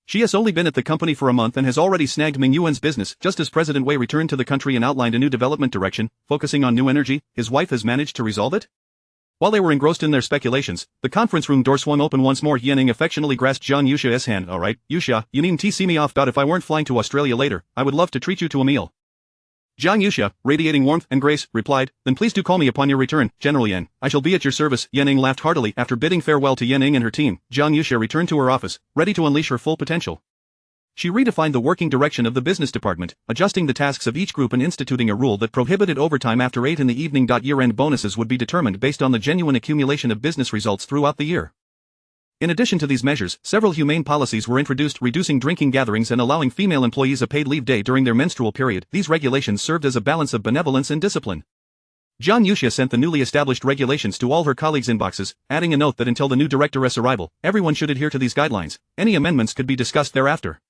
She has only been at the company for a month and has already snagged Mingyuan's business. Just as President Wei returned to the country and outlined a new development direction, focusing on new energy, his wife has managed to resolve it? While they were engrossed in their speculations, the conference room door swung open once more. Yanning affectionately grasped Jiang Yuxia's hand. Alright, Yuxia, you needn't see me off about if I weren't flying to Australia later, I would love to treat you to a meal. Jiang Yuxia, radiating warmth and grace, replied, then please do call me upon your return, General Yan. I shall be at your service. Yanning laughed heartily. After bidding farewell to Yanning and her team, Jiang Yuxia returned to her office, ready to unleash her full potential. She redefined the working direction of the business department, adjusting the tasks of each group and instituting a rule that prohibited overtime after 8 in the evening. Year-end bonuses would be determined based on the genuine accumulation of business results throughout the year. In addition to these measures, several humane policies were introduced, reducing drinking gatherings and allowing female employees a paid leave day during their menstrual period. These regulations served as a balance of benevolence and discipline. Jiang Yuxia sent the newly established regulations to all her colleagues' inboxes, adding a note that until the new director's arrival, everyone should adhere to these guidelines. Any amendments could be discussed thereafter.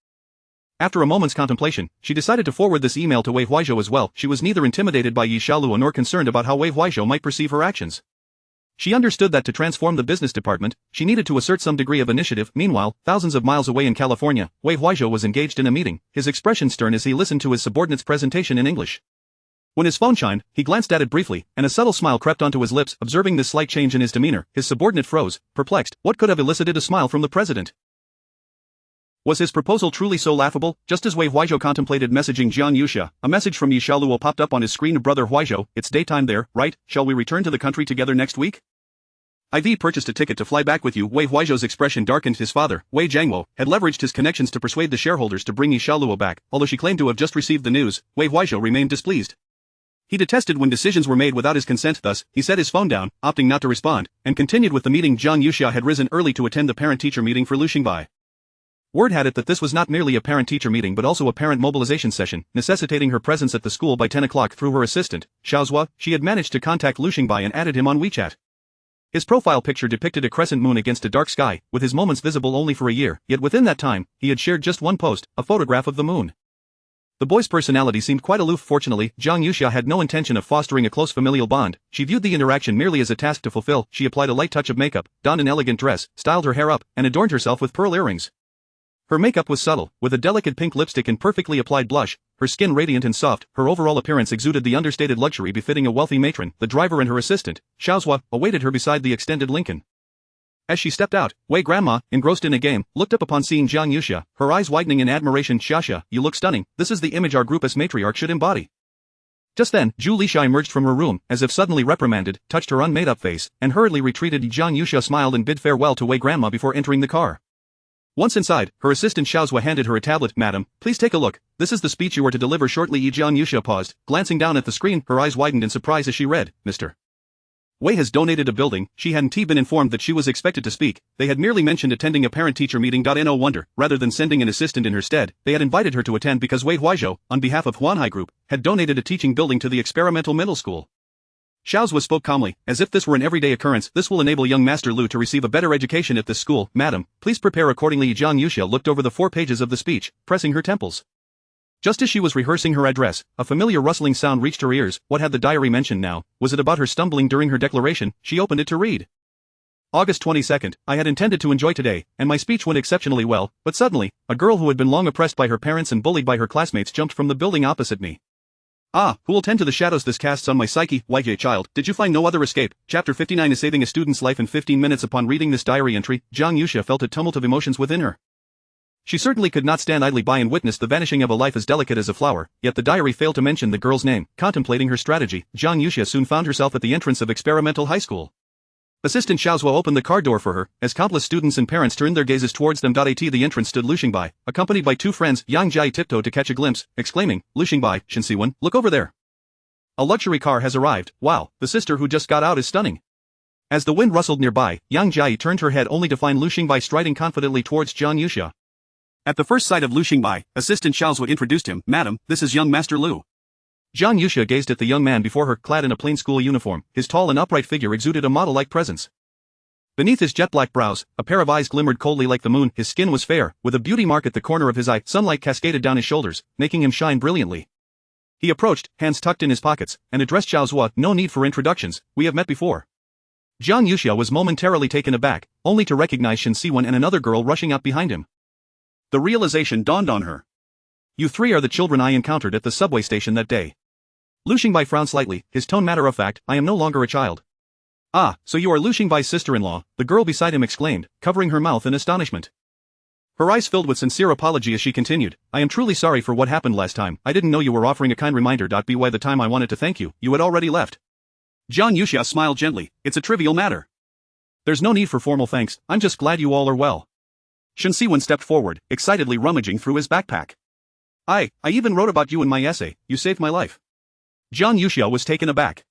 After a moment's contemplation, she decided to forward this email to Wei Huaizhou as well. She was neither intimidated by Yi Xiaoluo nor concerned about how Wei Huaizhou might perceive her actions. She understood that to transform the business department, she needed to assert some degree of initiative. Meanwhile, thousands of miles away in California, Wei Huaizhou was engaged in a meeting, his expression stern as he listened to his subordinate's presentation in English. When his phone chimed, he glanced at it briefly, and a subtle smile crept onto his lips. Observing this slight change in his demeanor, his subordinate froze, perplexed. What could have elicited a smile from the president? Was his proposal truly so laughable? Just as Wei Huaizhou contemplated messaging Jiang Yuxia, a message from Yi Xiaoluo popped up on his screen. Brother Huaizhou, it's daytime there, right? Shall we return to the country together next week? I've purchased a ticket to fly back with you. Wei Huaizhou's expression darkened. His father, Wei Jiangwo, had leveraged his connections to persuade the shareholders to bring Yi Xiaoluo back. Although she claimed to have just received the news, Wei Huaizhou remained displeased. He detested when decisions were made without his consent. Thus, he set his phone down, opting not to respond, and continued with the meeting. Jiang Yuxia had risen early to attend the parent-teacher meeting for Lu Xingbai. Word had it that this was not merely a parent-teacher meeting but also a parent mobilization session, necessitating her presence at the school by 10 o'clock. Through her assistant, Xiaozhua, she had managed to contact Lu Xingbai and added him on WeChat. His profile picture depicted a crescent moon against a dark sky, with his moments visible only for a year, yet within that time, he had shared just one post, a photograph of the moon. The boy's personality seemed quite aloof. Fortunately, Jiang Yuxia had no intention of fostering a close familial bond. She viewed the interaction merely as a task to fulfill. She applied a light touch of makeup, donned an elegant dress, styled her hair up, and adorned herself with pearl earrings. Her makeup was subtle, with a delicate pink lipstick and perfectly applied blush, her skin radiant and soft. Her overall appearance exuded the understated luxury befitting a wealthy matron. The driver and her assistant, Xiaozhua, awaited her beside the extended Lincoln. As she stepped out, Wei Grandma, engrossed in a game, looked up upon seeing Jiang Yuxia, her eyes widening in admiration. Xiaxia, you look stunning. This is the image our group as matriarch should embody. Just then, Zhu Lixia emerged from her room, as if suddenly reprimanded, touched her unmade-up face, and hurriedly retreated. Jiang Yuxia smiled and bid farewell to Wei Grandma before entering the car. Once inside, her assistant Xiaozhua handed her a tablet. Madam, please take a look. This is the speech you are to deliver shortly. Jiang Yuxia paused, glancing down at the screen. Her eyes widened in surprise as she read, Mr. Wei has donated a building. She hadn't been informed that she was expected to speak. They had merely mentioned attending a parent-teacher meeting. No wonder, rather than sending an assistant in her stead, they had invited her to attend because Wei Huaizhou, on behalf of Huanhai Group, had donated a teaching building to the experimental middle school. Xiaozhua spoke calmly, as if this were an everyday occurrence. This will enable young Master Lu to receive a better education at this school. Madam, please prepare accordingly. Jiang Yuxia looked over the 4 pages of the speech, pressing her temples. Just as she was rehearsing her address, a familiar rustling sound reached her ears. What had the diary mentioned now? Was it about her stumbling during her declaration? She opened it to read. August 22nd, I had intended to enjoy today, and my speech went exceptionally well, but suddenly, a girl who had been long oppressed by her parents and bullied by her classmates jumped from the building opposite me. Ah, who will tend to the shadows this casts on my psyche? YJ child, did you find no other escape? Chapter 59 is saving a student's life in 15 minutes. Upon reading this diary entry, Jiang Yuxia felt a tumult of emotions within her. She certainly could not stand idly by and witness the vanishing of a life as delicate as a flower, yet the diary failed to mention the girl's name. Contemplating her strategy, Jiang Yuxia soon found herself at the entrance of experimental high school. Assistant Xiaozhua opened the car door for her, as countless students and parents turned their gazes towards them. At the entrance stood Lu Xingbai, accompanied by 2 friends. Yang Jia tiptoed to catch a glimpse, exclaiming, Lu Xingbai, Shenxiwen, look over there. A luxury car has arrived. Wow, the sister who just got out is stunning. As the wind rustled nearby, Yang Jia turned her head only to find Lu Xingbai striding confidently towards Jiang Yuxia. At the first sight of Lu Xingbai, Assistant Xiaozhua introduced him. Madam, this is young Master Lu. Jiang Yuxia gazed at the young man before her, clad in a plain school uniform. His tall and upright figure exuded a model-like presence. Beneath his jet-black brows, a pair of eyes glimmered coldly like the moon. His skin was fair, with a beauty mark at the corner of his eye. Sunlight cascaded down his shoulders, making him shine brilliantly. He approached, hands tucked in his pockets, and addressed Xiaozhua. No need for introductions, we have met before. Jiang Yuxia was momentarily taken aback, only to recognize Shenxiwen and another girl rushing up behind him. The realization dawned on her. You 3 are the children I encountered at the subway station that day. Lu Xingbai frowned slightly, his tone matter-of-fact. I am no longer a child. Ah, so you are Lu Xingbai's sister-in-law, the girl beside him exclaimed, covering her mouth in astonishment. Her eyes filled with sincere apology as she continued, I am truly sorry for what happened last time, I didn't know you were offering a kind reminder. By the time I wanted to thank you, you had already left. Jiang Yuxia smiled gently, it's a trivial matter. There's no need for formal thanks, I'm just glad you all are well. Shen Siwen stepped forward, excitedly rummaging through his backpack. I even wrote about you in my essay, you saved my life. Jiang Yuxia was taken aback.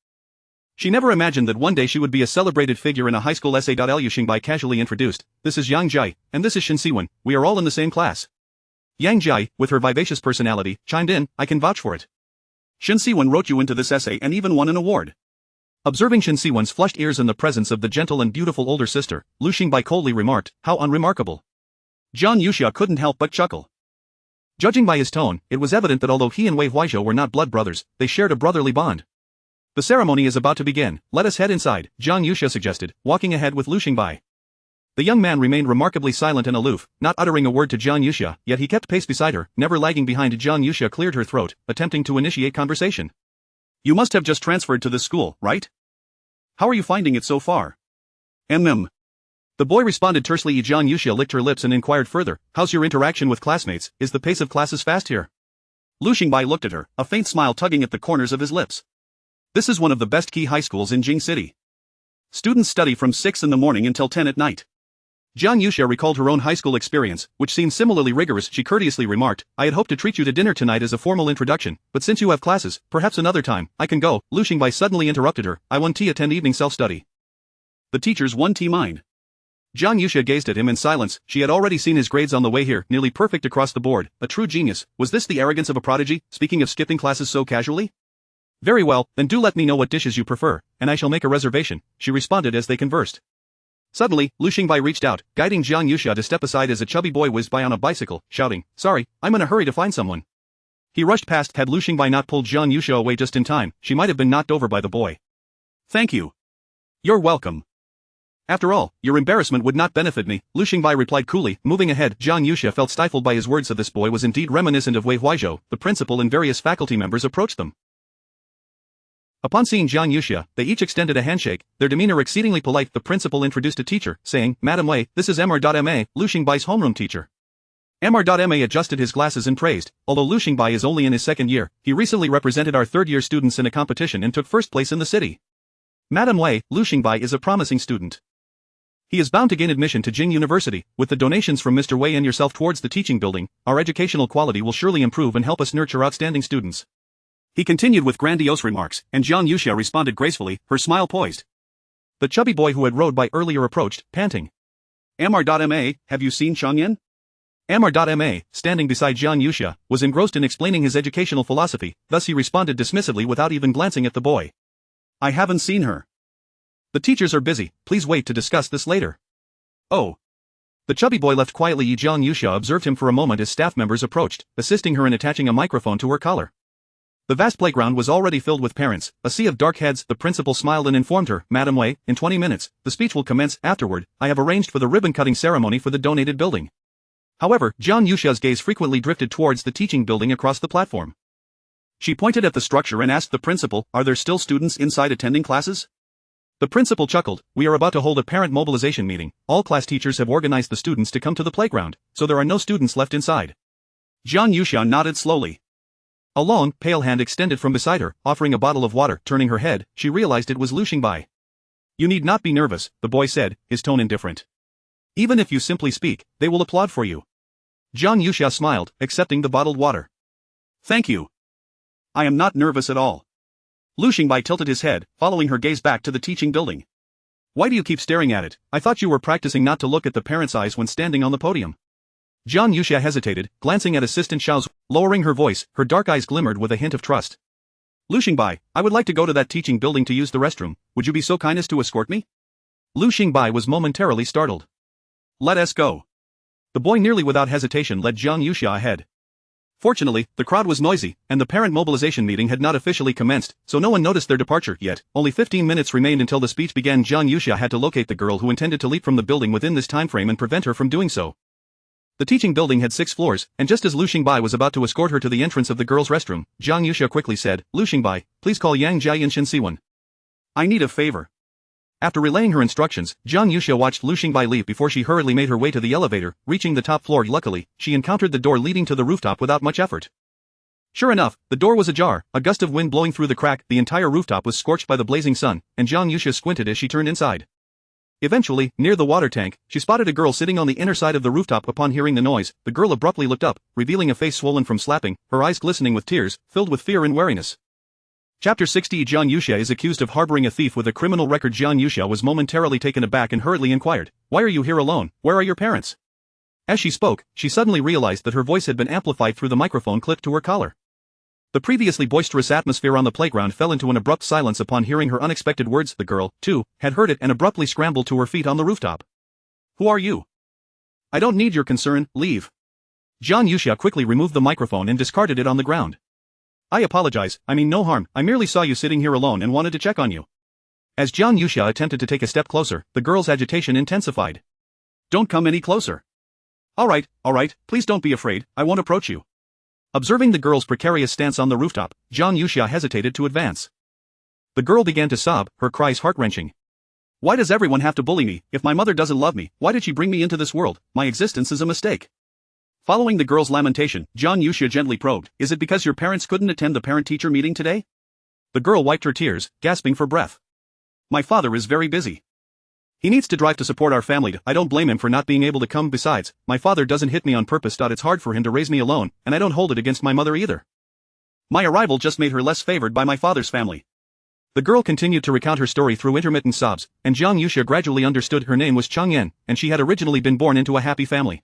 She never imagined that one day she would be a celebrated figure in a high school essay. Lu Xingbai casually introduced, this is Yang Jai, and this is Shen Siwen, we are all in the same class. Yang Jai, with her vivacious personality, chimed in, I can vouch for it. Shen Siwen wrote you into this essay and even won an award. Observing Shen Siwen's flushed ears in the presence of the gentle and beautiful older sister, Lu Xingbai coldly remarked, how unremarkable. Jiang Yuxia couldn't help but chuckle. Judging by his tone, it was evident that although he and Wei Huaizhou were not blood brothers, they shared a brotherly bond. The ceremony is about to begin, let us head inside, Jiang Yuxia suggested, walking ahead with Lu Xingbai. The young man remained remarkably silent and aloof, not uttering a word to Jiang Yuxia, yet he kept pace beside her, never lagging behind. Jiang Yuxia cleared her throat, attempting to initiate conversation. You must have just transferred to this school, right? How are you finding it so far? The boy responded tersely. Jiang Yuxia licked her lips and inquired further, how's your interaction with classmates, is the pace of classes fast here? Lu Xingbai looked at her, a faint smile tugging at the corners of his lips. This is one of the best key high schools in Jing City. Students study from 6 in the morning until 10 at night. Jiang Yuxia recalled her own high school experience, which seemed similarly rigorous. She courteously remarked, I had hoped to treat you to dinner tonight as a formal introduction, but since you have classes, perhaps another time, I can go. Lu Xingbai suddenly interrupted her, I want to attend evening self-study. The teachers want mine. Jiang Yuxia gazed at him in silence, she had already seen his grades on the way here, nearly perfect across the board, a true genius. Was this the arrogance of a prodigy, speaking of skipping classes so casually? Very well, then do let me know what dishes you prefer, and I shall make a reservation, she responded as they conversed. Suddenly, Lu Xingbai reached out, guiding Jiang Yuxia to step aside as a chubby boy whizzed by on a bicycle, shouting, sorry, I'm in a hurry to find someone. He rushed past. Had Lu Xingbai not pulled Jiang Yuxia away just in time, she might have been knocked over by the boy. Thank you. You're welcome. After all, your embarrassment would not benefit me, Lu Xingbai replied coolly, moving ahead. Jiang Yuxia felt stifled by his words. This boy was indeed reminiscent of Wei Huaizhou. The principal and various faculty members approached them. Upon seeing Jiang Yuxia, they each extended a handshake, their demeanor exceedingly polite. The principal introduced a teacher, saying, Madam Wei, this is Mr.Ma, Lu Xingbai's homeroom teacher. Mr.Ma adjusted his glasses and praised, although Lu Xingbai is only in his second year, he recently represented our third-year students in a competition and took first place in the city. Madam Wei, Lu Xingbai is a promising student. He is bound to gain admission to Jing University. With the donations from Mr. Wei and yourself towards the teaching building, our educational quality will surely improve and help us nurture outstanding students. He continued with grandiose remarks, and Jiang Yuxia responded gracefully, her smile poised. The chubby boy who had rode by earlier approached, panting. Mr.Ma, have you seen Changyan? Mr.Ma, standing beside Jiang Yuxia, was engrossed in explaining his educational philosophy, thus he responded dismissively without even glancing at the boy. I haven't seen her. The teachers are busy, please wait to discuss this later. Oh. The chubby boy left quietly. Jiang Yuxia observed him for a moment as staff members approached, assisting her in attaching a microphone to her collar. The vast playground was already filled with parents, a sea of dark heads. The principal smiled and informed her, Madam Wei, in 20 minutes, the speech will commence. Afterward, I have arranged for the ribbon-cutting ceremony for the donated building. However, Jiang Yuxia's gaze frequently drifted towards the teaching building across the platform. She pointed at the structure and asked the principal, are there still students inside attending classes? The principal chuckled, we are about to hold a parent mobilization meeting, all class teachers have organized the students to come to the playground, so there are no students left inside. Jiang Yuxia nodded slowly. A long, pale hand extended from beside her, offering a bottle of water. Turning her head, she realized it was Lu Xingbai. You need not be nervous, the boy said, his tone indifferent. Even if you simply speak, they will applaud for you. Jiang Yuxia smiled, accepting the bottled water. Thank you. I am not nervous at all. Lu Xingbai tilted his head, following her gaze back to the teaching building. Why do you keep staring at it? I thought you were practicing not to look at the parents' eyes when standing on the podium. Jiang Yuxia hesitated, glancing at Assistant Xiao's. Lowering her voice, her dark eyes glimmered with a hint of trust. Lu Xingbai, I would like to go to that teaching building to use the restroom, would you be so kind as to escort me? Lu Xingbai was momentarily startled. Let us go. The boy nearly without hesitation led Jiang Yuxia ahead. Fortunately, the crowd was noisy, and the parent mobilization meeting had not officially commenced, so no one noticed their departure yet. Only 15 minutes remained until the speech began. Jiang Yuxia had to locate the girl who intended to leap from the building within this time frame and prevent her from doing so. The teaching building had 6 floors, and just as Lu Xingbai was about to escort her to the entrance of the girls' restroom, Jiang Yuxia quickly said, Lu Xingbai, please call Yang Jia and Shen Siwen. I need a favor. After relaying her instructions, Jiang Yuxia watched Lu Xingbai leave before she hurriedly made her way to the elevator. Reaching the top floor, luckily, she encountered the door leading to the rooftop without much effort. Sure enough, the door was ajar, a gust of wind blowing through the crack, the entire rooftop was scorched by the blazing sun, and Jiang Yuxia squinted as she turned inside. Eventually, near the water tank, she spotted a girl sitting on the inner side of the rooftop. Upon hearing the noise, the girl abruptly looked up, revealing a face swollen from slapping, her eyes glistening with tears, filled with fear and wariness. Chapter 60. Jiang Yuxia is accused of harboring a thief with a criminal record. Jiang Yuxia was momentarily taken aback and hurriedly inquired, "Why are you here alone? Where are your parents?" As she spoke, she suddenly realized that her voice had been amplified through the microphone clipped to her collar. The previously boisterous atmosphere on the playground fell into an abrupt silence upon hearing her unexpected words. The girl, too, had heard it and abruptly scrambled to her feet on the rooftop. "Who are you? I don't need your concern, leave." Jiang Yuxia quickly removed the microphone and discarded it on the ground. "I apologize, I mean no harm, I merely saw you sitting here alone and wanted to check on you." As Jiang Yuxia attempted to take a step closer, the girl's agitation intensified. "Don't come any closer." Alright, please don't be afraid, I won't approach you." Observing the girl's precarious stance on the rooftop, Jiang Yuxia hesitated to advance. The girl began to sob, her cries heart-wrenching. "Why does everyone have to bully me? If my mother doesn't love me, why did she bring me into this world? My existence is a mistake." Following the girl's lamentation, Jiang Yuxia gently probed, "Is it because your parents couldn't attend the parent-teacher meeting today?" The girl wiped her tears, gasping for breath. "My father is very busy. He needs to drive to support our family. I don't blame him for not being able to come. Besides, my father doesn't hit me on purpose. It's hard for him to raise me alone, and I don't hold it against my mother either. My arrival just made her less favored by my father's family." The girl continued to recount her story through intermittent sobs, and Jiang Yuxia gradually understood her name was Changyan, and she had originally been born into a happy family.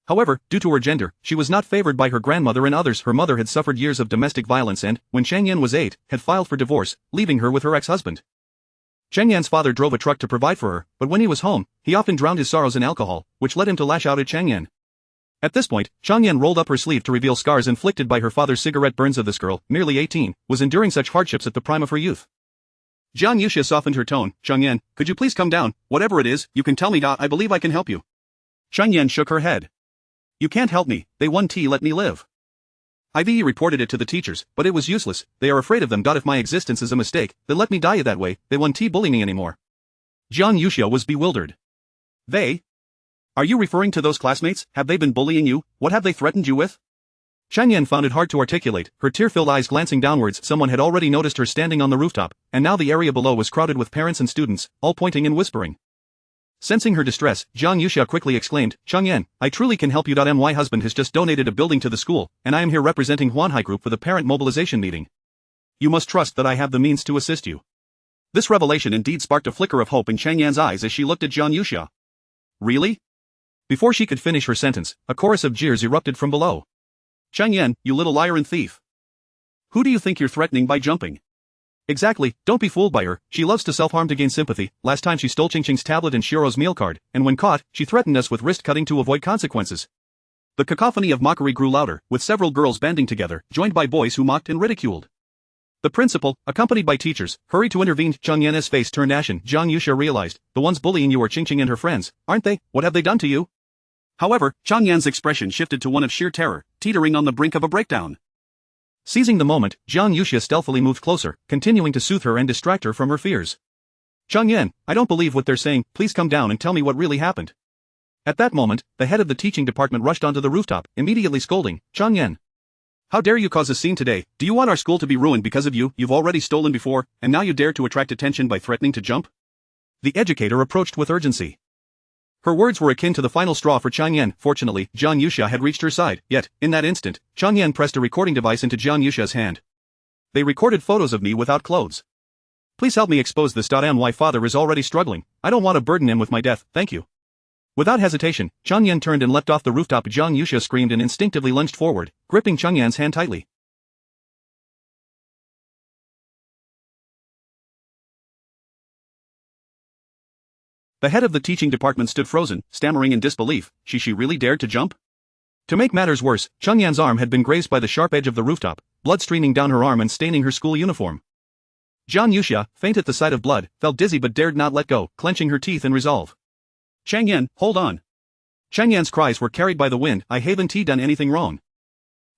However, due to her gender, she was not favored by her grandmother and others. Her mother had suffered years of domestic violence and, when Changyan was 8, had filed for divorce, leaving her with her ex-husband. Changyan's father drove a truck to provide for her, but when he was home, he often drowned his sorrows in alcohol, which led him to lash out at Changyan. At this point, Changyan rolled up her sleeve to reveal scars inflicted by her father's cigarette burns. Of this girl, merely 18, was enduring such hardships at the prime of her youth. Jiang Yuxia softened her tone. "Changyan, could you please come down? Whatever it is, you can tell me. I believe I can help you." Changyan shook her head. "You can't help me, they won't let me live. I've reported it to the teachers, but it was useless. They are afraid of them. If my existence is a mistake, then let me die that way. They won't bully me anymore." Jiang Yuxia was bewildered. "They? Are you referring to those classmates? Have they been bullying you? What have they threatened you with?" Changyan found it hard to articulate, her tear-filled eyes glancing downwards. Someone had already noticed her standing on the rooftop, and now the area below was crowded with parents and students, all pointing and whispering. Sensing her distress, Jiang Yuxia quickly exclaimed, "Changyan, I truly can help you. My husband has just donated a building to the school, and I am here representing Huanhai Group for the parent mobilization meeting. You must trust that I have the means to assist you." This revelation indeed sparked a flicker of hope in Changyan's eyes as she looked at Jiang Yuxia. "Really?" Before she could finish her sentence, a chorus of jeers erupted from below. "Changyan, you little liar and thief! Who do you think you're threatening by jumping?" "Exactly, don't be fooled by her. She loves to self-harm to gain sympathy. Last time she stole Chingching's tablet and Shiro's meal card, and when caught, she threatened us with wrist cutting to avoid consequences." The cacophony of mockery grew louder, with several girls banding together, joined by boys who mocked and ridiculed. The principal, accompanied by teachers, hurried to intervene. Changyan's face turned ashen. Jiang Yuxia realized, the ones bullying you are Chingching and her friends, aren't they? What have they done to you? However, Changyan's expression shifted to one of sheer terror, teetering on the brink of a breakdown. Seizing the moment, Jiang Yuxia stealthily moved closer, continuing to soothe her and distract her from her fears. "Changyan, I don't believe what they're saying. Please come down and tell me what really happened." At that moment, the head of the teaching department rushed onto the rooftop, immediately scolding, "Changyan, how dare you cause a scene today? Do you want our school to be ruined because of you? You've already stolen before, and now you dare to attract attention by threatening to jump?" The educator approached with urgency. Her words were akin to the final straw for Changyan. Fortunately, Jiang Yuxia had reached her side, yet, in that instant, Changyan pressed a recording device into Jiang Yuxia's hand. "They recorded photos of me without clothes. Please help me expose this. My father is already struggling. I don't want to burden him with my death, thank you." Without hesitation, Changyan turned and leapt off the rooftop. Jiang Yuxia screamed and instinctively lunged forward, gripping Changyan's hand tightly. The head of the teaching department stood frozen, stammering in disbelief. She really dared to jump? To make matters worse, Changyan's arm had been grazed by the sharp edge of the rooftop, blood streaming down her arm and staining her school uniform. Jiang Yuxia, faint at the sight of blood, felt dizzy but dared not let go, clenching her teeth in resolve. "Changyan, hold on." Changyan's cries were carried by the wind. "I haven't done anything wrong.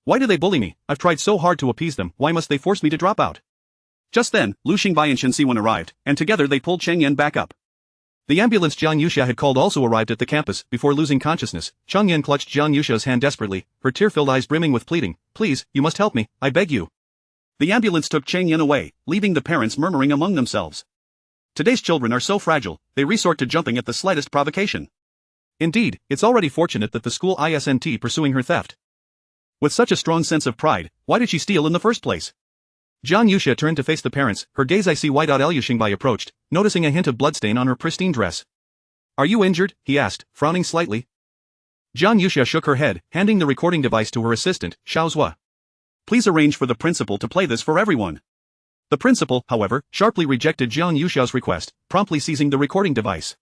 Why do they bully me? I've tried so hard to appease them. Why must they force me to drop out?" Just then, Lu Xingbai and Shen Siwen arrived, and together they pulled Cheng Yan back up. The ambulance Jiang Yuxia had called also arrived at the campus. Before losing consciousness, Cheng Yan clutched Jiang Yuxia's hand desperately, her tear-filled eyes brimming with pleading. Please, you must help me, I beg you. The ambulance took Cheng Yan away, leaving the parents murmuring among themselves. Today's children are so fragile, they resort to jumping at the slightest provocation. Indeed, it's already fortunate that the school isn't pursuing her theft. With such a strong sense of pride, why did she steal in the first place? Jiang Yuxia turned to face the parents, her gaze icy wide-eyed. Liu Xingbai approached, noticing a hint of bloodstain on her pristine dress. Are you injured? He asked, frowning slightly. Jiang Yuxia shook her head, handing the recording device to her assistant, Xiao Zhua. Please arrange for the principal to play this for everyone. The principal, however, sharply rejected Jiang Yuxia's request, promptly seizing the recording device.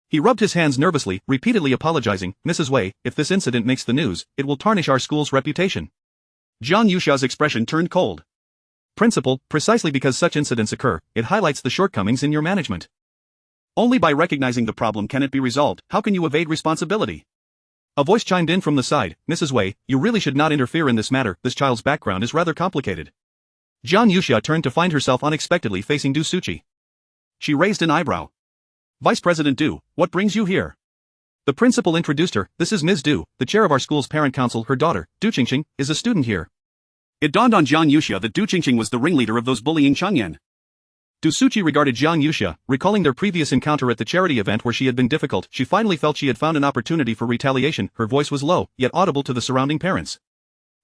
He rubbed his hands nervously, repeatedly apologizing. Mrs. Wei, if this incident makes the news, it will tarnish our school's reputation. Jiang Yuxia's expression turned cold. Principal, precisely because such incidents occur, it highlights the shortcomings in your management. Only by recognizing the problem can it be resolved. How can you evade responsibility? A voice chimed in from the side. Mrs. Wei, you really should not interfere in this matter. This child's background is rather complicated. Jiang Yuxia turned to find herself unexpectedly facing Du Suqi. She raised an eyebrow. Vice President Du, what brings you here? The principal introduced her. This is Ms. Du, the chair of our school's parent council. Her daughter, Du Qingqing, is a student here. It dawned on Jiang Yuxia that Du Qingqing was the ringleader of those bullying Cheng Yan. Du Suqi regarded Jiang Yuxia, recalling their previous encounter at the charity event where she had been difficult. She finally felt she had found an opportunity for retaliation. Her voice was low, yet audible to the surrounding parents.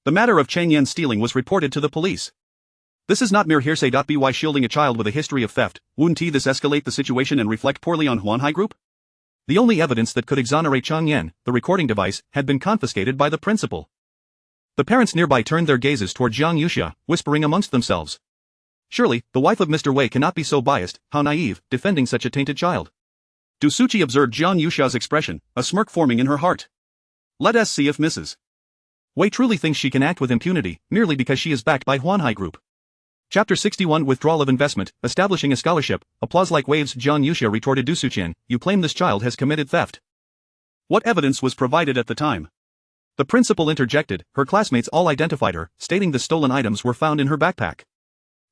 The matter of Cheng Yan's stealing was reported to the police. This is not mere hearsay. By shielding a child with a history of theft, wouldn't this escalate the situation and reflect poorly on Huanhai Group? The only evidence that could exonerate Cheng Yan, the recording device, had been confiscated by the principal. The parents nearby turned their gazes toward Jiang Yuxia, whispering amongst themselves. Surely, the wife of Mr. Wei cannot be so biased. How naive, defending such a tainted child. Du Suqi observed Jiang Yuxia's expression, a smirk forming in her heart. Let us see if Mrs. Wei truly thinks she can act with impunity, merely because she is backed by Huanhai Group. Chapter 61 Withdrawal of Investment, Establishing a Scholarship. Applause like waves. Jiang Yuxia retorted. Du Suqian, you claim this child has committed theft. What evidence was provided at the time? The principal interjected. Her classmates all identified her, stating the stolen items were found in her backpack.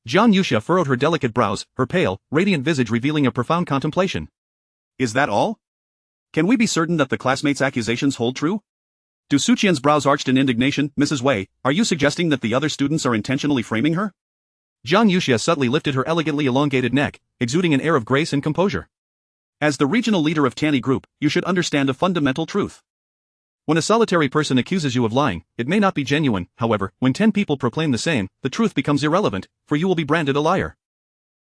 Jiang Yuxia furrowed her delicate brows, her pale, radiant visage revealing a profound contemplation. Is that all? Can we be certain that the classmates' accusations hold true? Du Suqian's brows arched in indignation. Mrs. Wei, are you suggesting that the other students are intentionally framing her? Jiang Yuxia subtly lifted her elegantly elongated neck, exuding an air of grace and composure. As the regional leader of Tanny Group, you should understand a fundamental truth. When a solitary person accuses you of lying, it may not be genuine. However, when 10 people proclaim the same, the truth becomes irrelevant, for you will be branded a liar.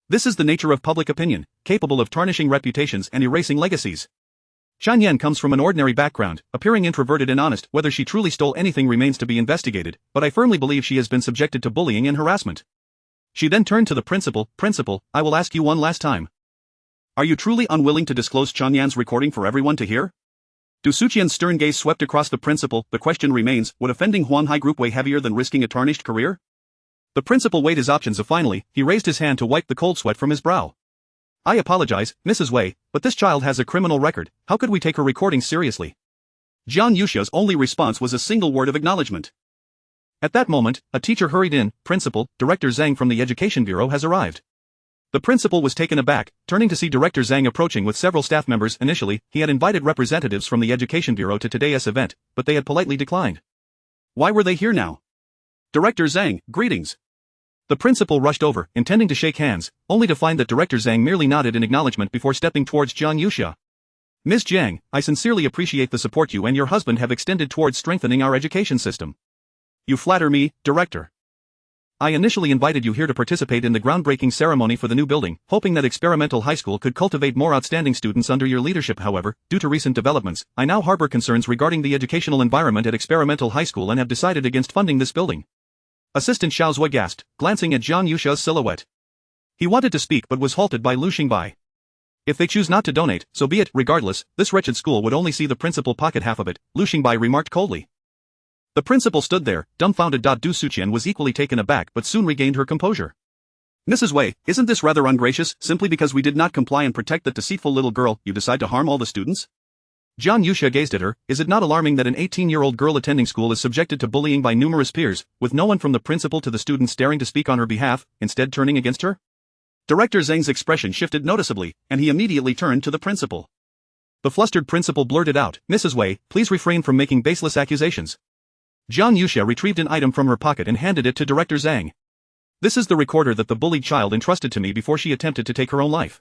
This is the nature of public opinion, capable of tarnishing reputations and erasing legacies. Cheng Yan comes from an ordinary background, appearing introverted and honest. Whether she truly stole anything remains to be investigated, but I firmly believe she has been subjected to bullying and harassment. She then turned to the principal. Principal, I will ask you one last time. Are you truly unwilling to disclose Cheng Yan's recording for everyone to hear? Du Suqian's stern gaze swept across the principal. The question remains, would offending Huanhai Group weigh heavier than risking a tarnished career? The principal weighed his options. Finally, he raised his hand to wipe the cold sweat from his brow. I apologize, Mrs. Wei, but this child has a criminal record. How could we take her recording seriously? Jiang Yuxia's only response was a single word of acknowledgement. At that moment, a teacher hurried in. Principal, Director Zhang from the Education Bureau has arrived. The principal was taken aback, turning to see Director Zhang approaching with several staff members. Initially, he had invited representatives from the Education Bureau to today's event, but they had politely declined. Why were they here now? Director Zhang, greetings. The principal rushed over, intending to shake hands, only to find that Director Zhang merely nodded in acknowledgement before stepping towards Jiang Yuxia. Ms. Jiang, I sincerely appreciate the support you and your husband have extended towards strengthening our education system. You flatter me, Director. I initially invited you here to participate in the groundbreaking ceremony for the new building, hoping that Experimental High School could cultivate more outstanding students under your leadership. However, due to recent developments, I now harbor concerns regarding the educational environment at Experimental High School and have decided against funding this building. Assistant Xiao Zhua gasped, glancing at Jiang Yuxia's silhouette. He wanted to speak but was halted by Liu Xingbai. If they choose not to donate, so be it. Regardless, this wretched school would only see the principal pocket half of it, Liu Xingbai remarked coldly. The principal stood there, dumbfounded. Du Suqian was equally taken aback but soon regained her composure. Mrs. Wei, isn't this rather ungracious? Simply because we did not comply and protect that deceitful little girl, you decide to harm all the students? Jiang Yuxia gazed at her. Is it not alarming that an 18-year-old girl attending school is subjected to bullying by numerous peers, with no one from the principal to the students daring to speak on her behalf, instead turning against her? Director Zhang's expression shifted noticeably, and he immediately turned to the principal. The flustered principal blurted out, "Mrs. Wei, please refrain from making baseless accusations." Jiang Yuxia retrieved an item from her pocket and handed it to Director Zhang. "This is the recorder that the bullied child entrusted to me before she attempted to take her own life.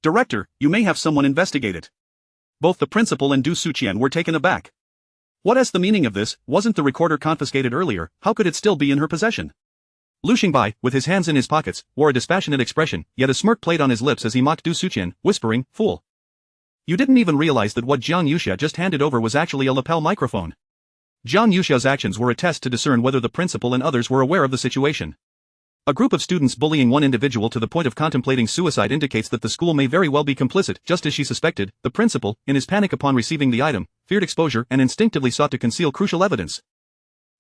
Director, you may have someone investigate it." Both the principal and Du Suqian were taken aback. What is the meaning of this? Wasn't the recorder confiscated earlier? How could it still be in her possession? Lu Xingbai, with his hands in his pockets, wore a dispassionate expression, yet a smirk played on his lips as he mocked Du Suqian, whispering, "Fool. You didn't even realize that what Jiang Yuxia just handed over was actually a lapel microphone." Jiang Yuxia's actions were a test to discern whether the principal and others were aware of the situation. A group of students bullying one individual to the point of contemplating suicide indicates that the school may very well be complicit. Just as she suspected, the principal, in his panic upon receiving the item, feared exposure and instinctively sought to conceal crucial evidence.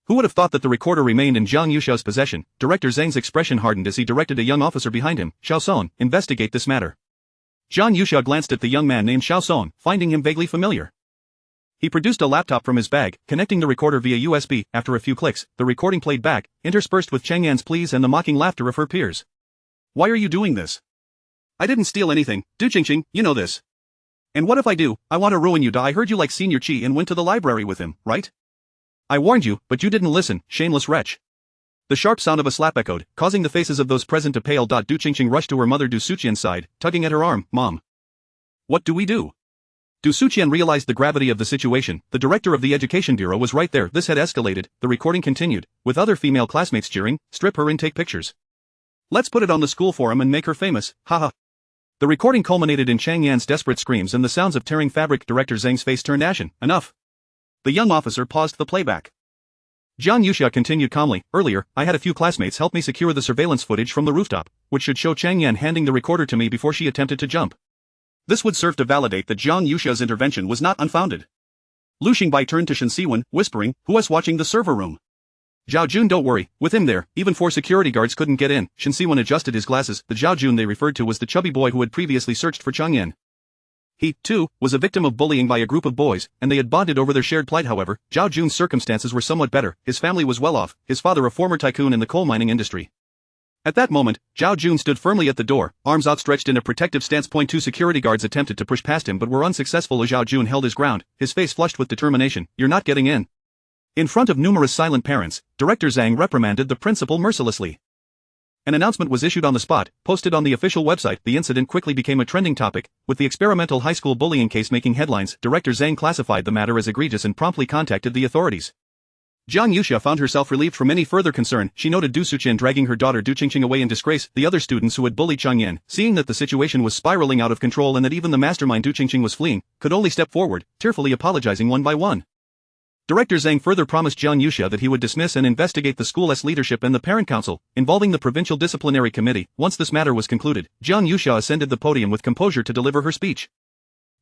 Who would have thought that the recorder remained in Jiang Yuxia's possession? Director Zhang's expression hardened as he directed a young officer behind him, "Xiao Song, investigate this matter." Jiang Yuxia glanced at the young man named Xiao Song, finding him vaguely familiar. He produced a laptop from his bag, connecting the recorder via USB. After a few clicks, the recording played back, interspersed with Cheng Yan's pleas and the mocking laughter of her peers. "Why are you doing this? I didn't steal anything, Du Qingqing, you know this. And what if I do? I want to ruin you. I heard you like Senior Qi and went to the library with him, right? I warned you, but you didn't listen, shameless wretch." The sharp sound of a slap echoed, causing the faces of those present to pale. Du Qingqing rushed to her mother Du Suqian's side, tugging at her arm. "Mom. What do we do?" Du Suqian realized the gravity of the situation. The director of the education bureau was right there. This had escalated, the recording continued, with other female classmates cheering, "Strip her and take pictures. Let's put it on the school forum and make her famous, haha." The recording culminated in Cheng Yan's desperate screams and the sounds of tearing fabric. Director Zhang's face turned ashen. "Enough." The young officer paused the playback. Jiang Yuxia continued calmly, "Earlier, I had a few classmates help me secure the surveillance footage from the rooftop, which should show Cheng Yan handing the recorder to me before she attempted to jump. This would serve to validate that Jiang Yuxia's intervention was not unfounded." Lu Xingbai turned to Shen Siwen, whispering, "Who is watching the server room?" "Zhao Jun, don't worry, with him there, even 4 security guards couldn't get in." Shen Siwen adjusted his glasses. The Zhao Jun they referred to was the chubby boy who had previously searched for Cheng Yan. He, too, was a victim of bullying by a group of boys, and they had bonded over their shared plight. However, Zhao Jun's circumstances were somewhat better. His family was well off, his father a former tycoon in the coal mining industry. At that moment, Zhao Jun stood firmly at the door, arms outstretched in a protective stance. 2 security guards attempted to push past him but were unsuccessful. Zhao Jun held his ground, his face flushed with determination. "You're not getting in." In front of numerous silent parents, Director Zhang reprimanded the principal mercilessly. An announcement was issued on the spot, posted on the official website. The incident quickly became a trending topic, with the experimental high school bullying case making headlines. Director Zhang classified the matter as egregious and promptly contacted the authorities. Jiang Yuxia found herself relieved from any further concern. She noted Du Suqian dragging her daughter Du Qingqing away in disgrace. The other students who had bullied Cheng Yan, seeing that the situation was spiraling out of control and that even the mastermind Du Qingqing was fleeing, could only step forward, tearfully apologizing one by one. Director Zhang further promised Jiang Yuxia that he would dismiss and investigate the school's leadership and the parent council, involving the provincial disciplinary committee. Once this matter was concluded, Jiang Yuxia ascended the podium with composure to deliver her speech.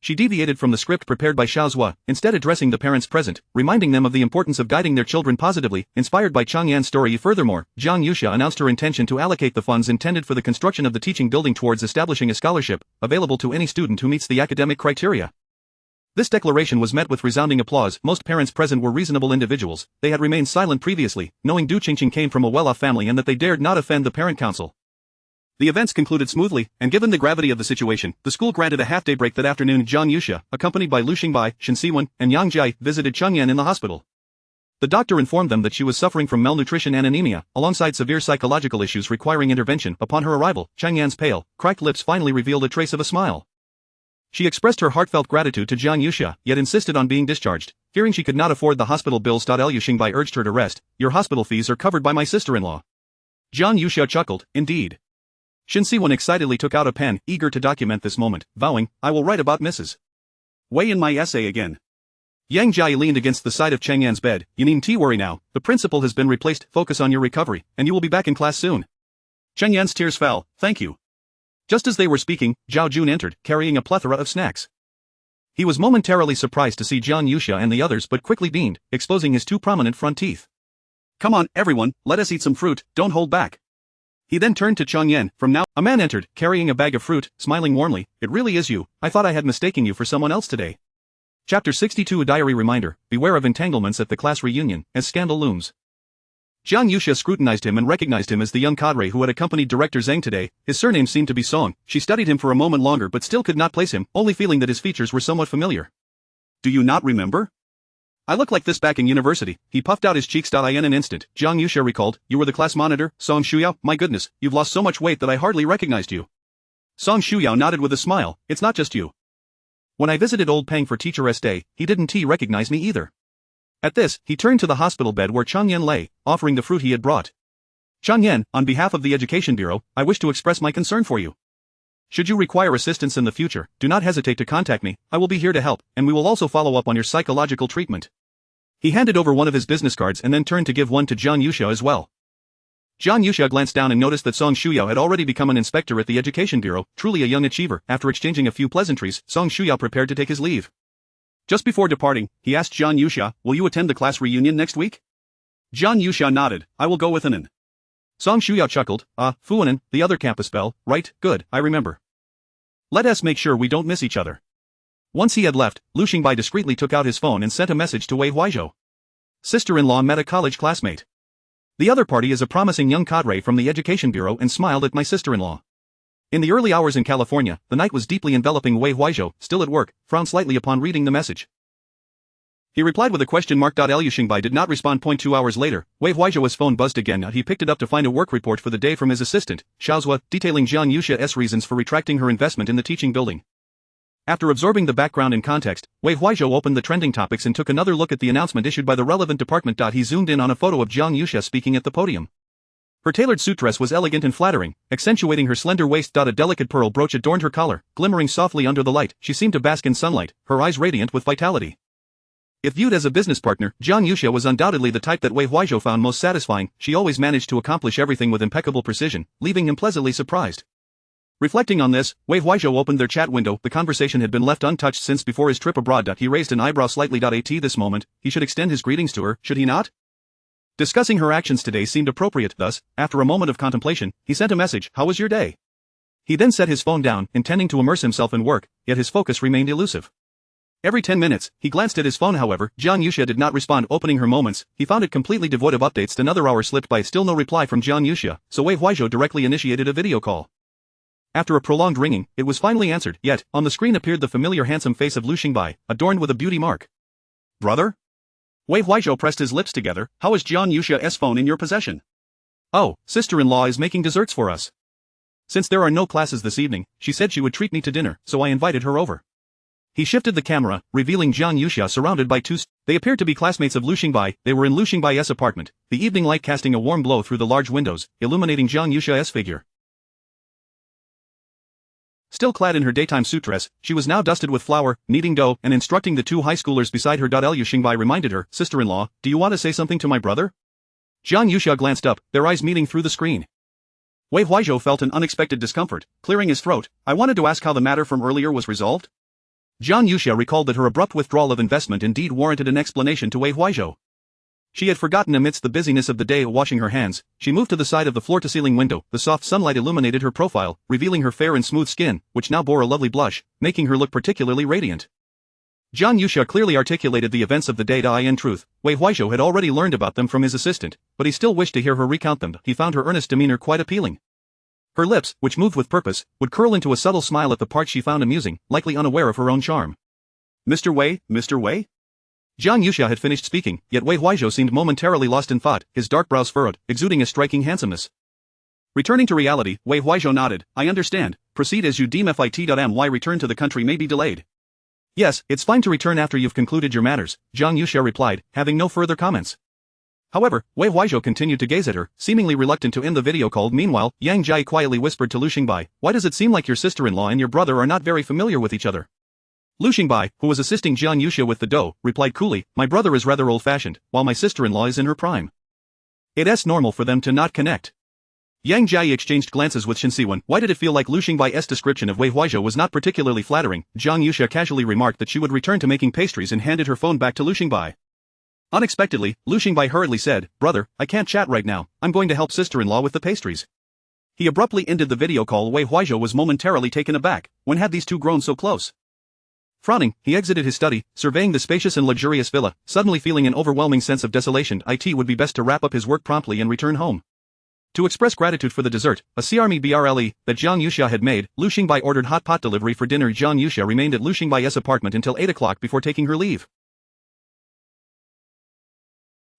She deviated from the script prepared by Xiao Zhua, instead addressing the parents present, reminding them of the importance of guiding their children positively, inspired by Cheng Yan's story. Furthermore, Jiang Yuxia announced her intention to allocate the funds intended for the construction of the teaching building towards establishing a scholarship, available to any student who meets the academic criteria. This declaration was met with resounding applause. Most parents present were reasonable individuals. They had remained silent previously, knowing Du Qingqing came from a well-off family and that they dared not offend the parent council. The events concluded smoothly, and given the gravity of the situation, the school granted a half-day break that afternoon. Jiang Yuxia, accompanied by Lu Xingbai, Shen Siwen, and Yang Jie, visited Cheng Yan in the hospital. The doctor informed them that she was suffering from malnutrition and anemia, alongside severe psychological issues requiring intervention. Upon her arrival, Cheng Yan's pale, cracked lips finally revealed a trace of a smile. She expressed her heartfelt gratitude to Jiang Yuxia, yet insisted on being discharged, fearing she could not afford the hospital bills. Lu Xingbai urged her to rest. "Your hospital fees are covered by my sister-in-law." Jiang Yuxia chuckled, "Indeed." Shen Siwen excitedly took out a pen, eager to document this moment, vowing, "I will write about Mrs. Wei in my essay again." Yang Jie leaned against the side of Cheng Yan's bed. "You needn't worry now, the principal has been replaced. Focus on your recovery, and you will be back in class soon." Cheng Yan's tears fell. "Thank you." Just as they were speaking, Zhao Jun entered, carrying a plethora of snacks. He was momentarily surprised to see Jiang Yuxia and the others but quickly beamed, exposing his 2 prominent front teeth. "Come on, everyone, let us eat some fruit, don't hold back." He then turned to Cheng Yan. "From now." A man entered, carrying a bag of fruit, smiling warmly. "It really is you. I thought I had mistaken you for someone else today." Chapter 62. A diary reminder: beware of entanglements at the class reunion, as scandal looms. Jiang Yuxia scrutinized him and recognized him as the young cadre who had accompanied Director Zhang today. His surname seemed to be Song. She studied him for a moment longer but still could not place him, only feeling that his features were somewhat familiar. Do you not remember? I look like this back in university. He puffed out his cheeks. In an instant, Jiang Yuxia recalled, you were the class monitor, Song Shuyao. My goodness, you've lost so much weight that I hardly recognized you. Song Shuyao nodded with a smile. It's not just you. When I visited Old Peng for Teacher's Day, he didn't recognize me either. At this, he turned to the hospital bed where Chang Yan lay, offering the fruit he had brought. Chang Yan, on behalf of the Education Bureau, I wish to express my concern for you. Should you require assistance in the future, do not hesitate to contact me. I will be here to help, and we will also follow up on your psychological treatment. He handed over one of his business cards and then turned to give one to Jiang Yuxia as well. Jiang Yuxia glanced down and noticed that Song Shuyao had already become an inspector at the Education Bureau, truly a young achiever. After exchanging a few pleasantries, Song Shuyao prepared to take his leave. Just before departing, he asked Jiang Yuxia, will you attend the class reunion next week? Jiang Yuxia nodded, I will go with Anan. Song Shuyao chuckled, Fuanan, the other campus bell, right, good, I remember. Let us make sure we don't miss each other. Once he had left, Lu Xingbai discreetly took out his phone and sent a message to Wei Huaizhou. Sister-in-law met a college classmate. The other party is a promising young cadre from the Education Bureau and smiled at my sister-in-law. In the early hours in California, the night was deeply enveloping. Wei Huaizhou, still at work, frowned slightly upon reading the message. He replied with a question mark. Lu Xingbai did not respond. 2 hours later, Wei Huaizhou's phone buzzed again. He picked it up to find a work report for the day from his assistant, Xiaozhua, detailing Jiang Yuxia's reasons for retracting her investment in the teaching building. After absorbing the background and context, Wei Huaizhou opened the trending topics and took another look at the announcement issued by the relevant department. He zoomed in on a photo of Jiang Yuxia speaking at the podium. Her tailored suit dress was elegant and flattering, accentuating her slender waist. A delicate pearl brooch adorned her collar, glimmering softly under the light. She seemed to bask in sunlight, her eyes radiant with vitality. If viewed as a business partner, Jiang Yuxia was undoubtedly the type that Wei Huaizhou found most satisfying. She always managed to accomplish everything with impeccable precision, leaving him pleasantly surprised. Reflecting on this, Wei Huaizhou opened their chat window. The conversation had been left untouched since before his trip abroad. He raised an eyebrow slightly. At this moment, he should extend his greetings to her, should he not? Discussing her actions today seemed appropriate. Thus, after a moment of contemplation, he sent a message, how was your day? He then set his phone down, intending to immerse himself in work, yet his focus remained elusive. Every 10 minutes, he glanced at his phone. However, Jiang Yuxia did not respond. Opening her moments, he found it completely devoid of updates. Another hour slipped by, still no reply from Jiang Yuxia, so Wei Huaizhou directly initiated a video call. After a prolonged ringing, it was finally answered, yet, on the screen appeared the familiar handsome face of Lu Xingbai, adorned with a beauty mark. Brother? Wei Huaizhou pressed his lips together. How is Jiang Yuxia's phone in your possession? Oh, sister-in-law is making desserts for us. Since there are no classes this evening, she said she would treat me to dinner, so I invited her over. He shifted the camera, revealing Jiang Yuxia surrounded by two. They appeared to be classmates of Lu Xingbai. They were in Lu Xingbai's apartment, the evening light casting a warm glow through the large windows, illuminating Jiang Yuxia's figure. Still clad in her daytime suit dress, she was now dusted with flour, kneading dough, and instructing the two high schoolers beside her. Lu Xingbai reminded her, sister-in-law, do you want to say something to my brother? Jiang Yuxia glanced up, their eyes meeting through the screen. Wei Huaizhou felt an unexpected discomfort, clearing his throat. I wanted to ask how the matter from earlier was resolved. Jiang Yuxia recalled that her abrupt withdrawal of investment indeed warranted an explanation to Wei Huaizhou. She had forgotten amidst the busyness of the day washing her hands. She moved to the side of the floor-to-ceiling window. The soft sunlight illuminated her profile, revealing her fair and smooth skin, which now bore a lovely blush, making her look particularly radiant. Jiang Yuxia clearly articulated the events of the day. In truth, Wei Huaizhou had already learned about them from his assistant, but he still wished to hear her recount them. He found her earnest demeanor quite appealing. Her lips, which moved with purpose, would curl into a subtle smile at the part she found amusing, likely unaware of her own charm. Mr. Wei, Mr. Wei? Jiang Yuxia had finished speaking, yet Wei Huaizhou seemed momentarily lost in thought, his dark brows furrowed, exuding a striking handsomeness. Returning to reality, Wei Huaizhou nodded, I understand, proceed as you deem fit. My return to the country may be delayed. Yes, it's fine to return after you've concluded your matters, Jiang Yuxia replied, having no further comments. However, Wei Huaizhou continued to gaze at her, seemingly reluctant to end the video call. Meanwhile, Yang Jie quietly whispered to Lu Xingbai, why does it seem like your sister-in-law and your brother are not very familiar with each other? Lu Xingbai, who was assisting Jiang Yuxia with the dough, replied coolly, my brother is rather old-fashioned, while my sister-in-law is in her prime. It's normal for them to not connect. Yang Jie exchanged glances with Shen Siwen. Why did it feel like Lu Xingbai's description of Wei Huaizhou was not particularly flattering? Jiang Yuxia casually remarked that she would return to making pastries and handed her phone back to Lu Xingbai. Unexpectedly, Lu Xingbai hurriedly said, brother, I can't chat right now, I'm going to help sister-in-law with the pastries. He abruptly ended the video call. Wei Huaizhou was momentarily taken aback. When had these two grown so close? Frowning, he exited his study, surveying the spacious and luxurious villa, suddenly feeling an overwhelming sense of desolation. It would be best to wrap up his work promptly and return home. To express gratitude for the dessert, a crme brle, that Jiang Yuxia had made, Liu Xingbai ordered hot pot delivery for dinner. Jiang Yuxia remained at Liu Xingbai's apartment until 8 o'clock before taking her leave.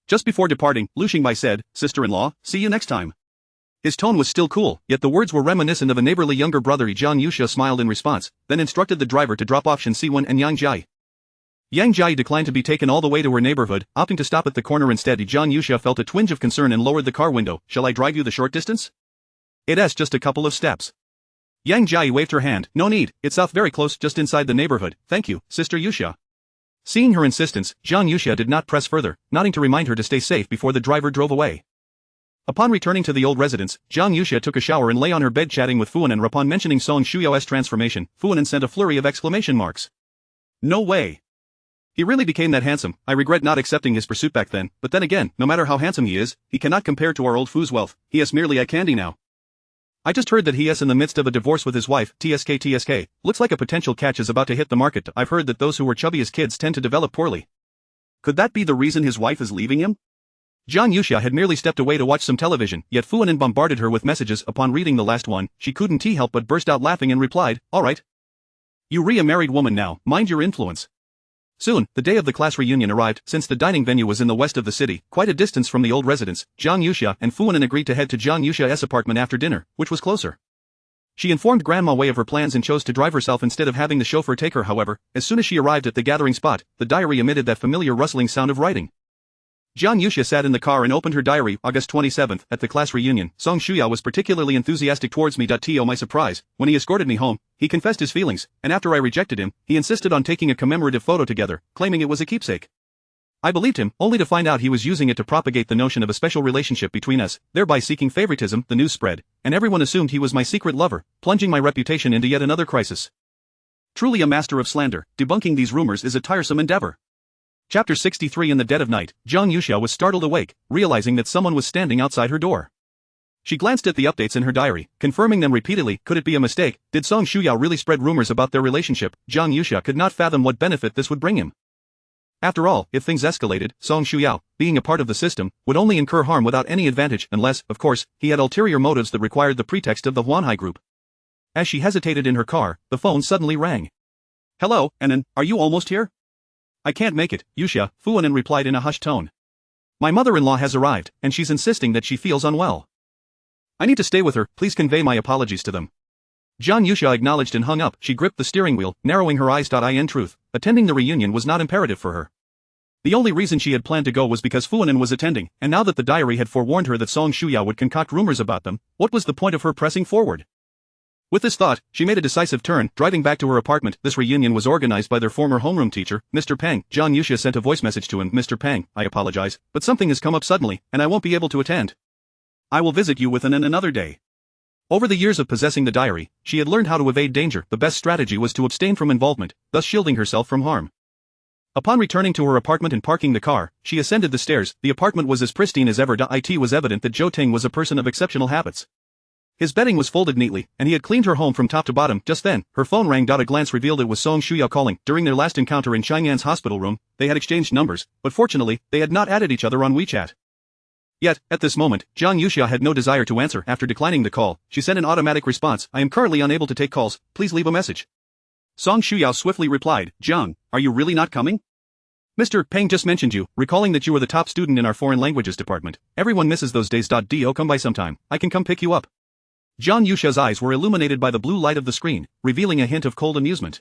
Just before departing, Liu Xingbai said, "Sister-in-law, see you next time." His tone was still cool, yet the words were reminiscent of a neighborly younger brother. Jiang Yuxia smiled in response, then instructed the driver to drop off Shen Siwen and Yang Jia. Yang Jia declined to be taken all the way to her neighborhood, opting to stop at the corner instead. Jiang Yuxia felt a twinge of concern and lowered the car window. "Shall I drive you the short distance? It's just a couple of steps." Yang Jia waved her hand. "No need, it's off very close, just inside the neighborhood. Thank you, Sister Yuxia." Seeing her insistence, Jiang Yuxia did not press further, nodding to remind her to stay safe before the driver drove away. Upon returning to the old residence, Jiang Yuxia took a shower and lay on her bed chatting with Fu Anan. Upon mentioning Song Shuyao's transformation, Fu Anan sent a flurry of exclamation marks. "No way. He really became that handsome. I regret not accepting his pursuit back then, but then again, no matter how handsome he is, he cannot compare to our old Fu's wealth. He is merely a candy now. I just heard that he is in the midst of a divorce with his wife. TSK. Looks like a potential catch is about to hit the market. I've heard that those who were chubby as kids tend to develop poorly. Could that be the reason his wife is leaving him?" Jiang Yuxia had merely stepped away to watch some television, yet Fu Anan bombarded her with messages. Upon reading the last one, she couldn't help but burst out laughing and replied, "All right. You're a married woman now, mind your influence." Soon, the day of the class reunion arrived. Since the dining venue was in the west of the city, quite a distance from the old residence, Jiang Yuxia and Fu Anan agreed to head to Jiang Yuxia's apartment after dinner, which was closer. She informed Grandma Wei of her plans and chose to drive herself instead of having the chauffeur take her. However, as soon as she arrived at the gathering spot, the diary emitted that familiar rustling sound of writing. Jiang Yuxia sat in the car and opened her diary. August 27th, at the class reunion, Song Shuya was particularly enthusiastic towards me. To my surprise, when he escorted me home, he confessed his feelings, and after I rejected him, he insisted on taking a commemorative photo together, claiming it was a keepsake. I believed him, only to find out he was using it to propagate the notion of a special relationship between us, thereby seeking favoritism. The news spread, and everyone assumed he was my secret lover, plunging my reputation into yet another crisis. Truly a master of slander, debunking these rumors is a tiresome endeavor. Chapter 63. In the dead of night, Jiang Yuxia was startled awake, realizing that someone was standing outside her door. She glanced at the updates in her diary, confirming them repeatedly. Could it be a mistake? Did Song Shuya really spread rumors about their relationship? Jiang Yuxia could not fathom what benefit this would bring him. After all, if things escalated, Song Shuya, being a part of the system, would only incur harm without any advantage unless, of course, he had ulterior motives that required the pretext of the Huanhai group. As she hesitated in her car, the phone suddenly rang. "Hello, Anan, are you almost here?" "I can't make it, Yuxia," Fu Anan replied in a hushed tone. "My mother-in-law has arrived, and she's insisting that she feels unwell. I need to stay with her, please convey my apologies to them." Jiang Yuxia acknowledged and hung up. She gripped the steering wheel, narrowing her eyes. In truth, attending the reunion was not imperative for her. The only reason she had planned to go was because Fu Anan was attending, and now that the diary had forewarned her that Song Shuya would concoct rumors about them, what was the point of her pressing forward? With this thought, she made a decisive turn, driving back to her apartment. This reunion was organized by their former homeroom teacher, Mr. Pang. Jiang Yuxia sent a voice message to him. "Mr. Pang, I apologize, but something has come up suddenly, and I won't be able to attend. I will visit you within another day." Over the years of possessing the diary, she had learned how to evade danger. The best strategy was to abstain from involvement, thus shielding herself from harm. Upon returning to her apartment and parking the car, she ascended the stairs. The apartment was as pristine as ever. It was evident that Zhou Ting was a person of exceptional habits. His bedding was folded neatly, and he had cleaned her home from top to bottom. Just then, her phone rang. A glance revealed it was Song Shuya calling. During their last encounter in Chang'an's hospital room, they had exchanged numbers, but fortunately, they had not added each other on WeChat. Yet, at this moment, Jiang Yuxia had no desire to answer. After declining the call, she sent an automatic response. "I am currently unable to take calls, please leave a message." Song Shuya swiftly replied, "Jiang, are you really not coming? Mr. Peng just mentioned you, recalling that you were the top student in our foreign languages department. Everyone misses those days. Do come by sometime, I can come pick you up." Jiang Yuxia's eyes were illuminated by the blue light of the screen, revealing a hint of cold amusement.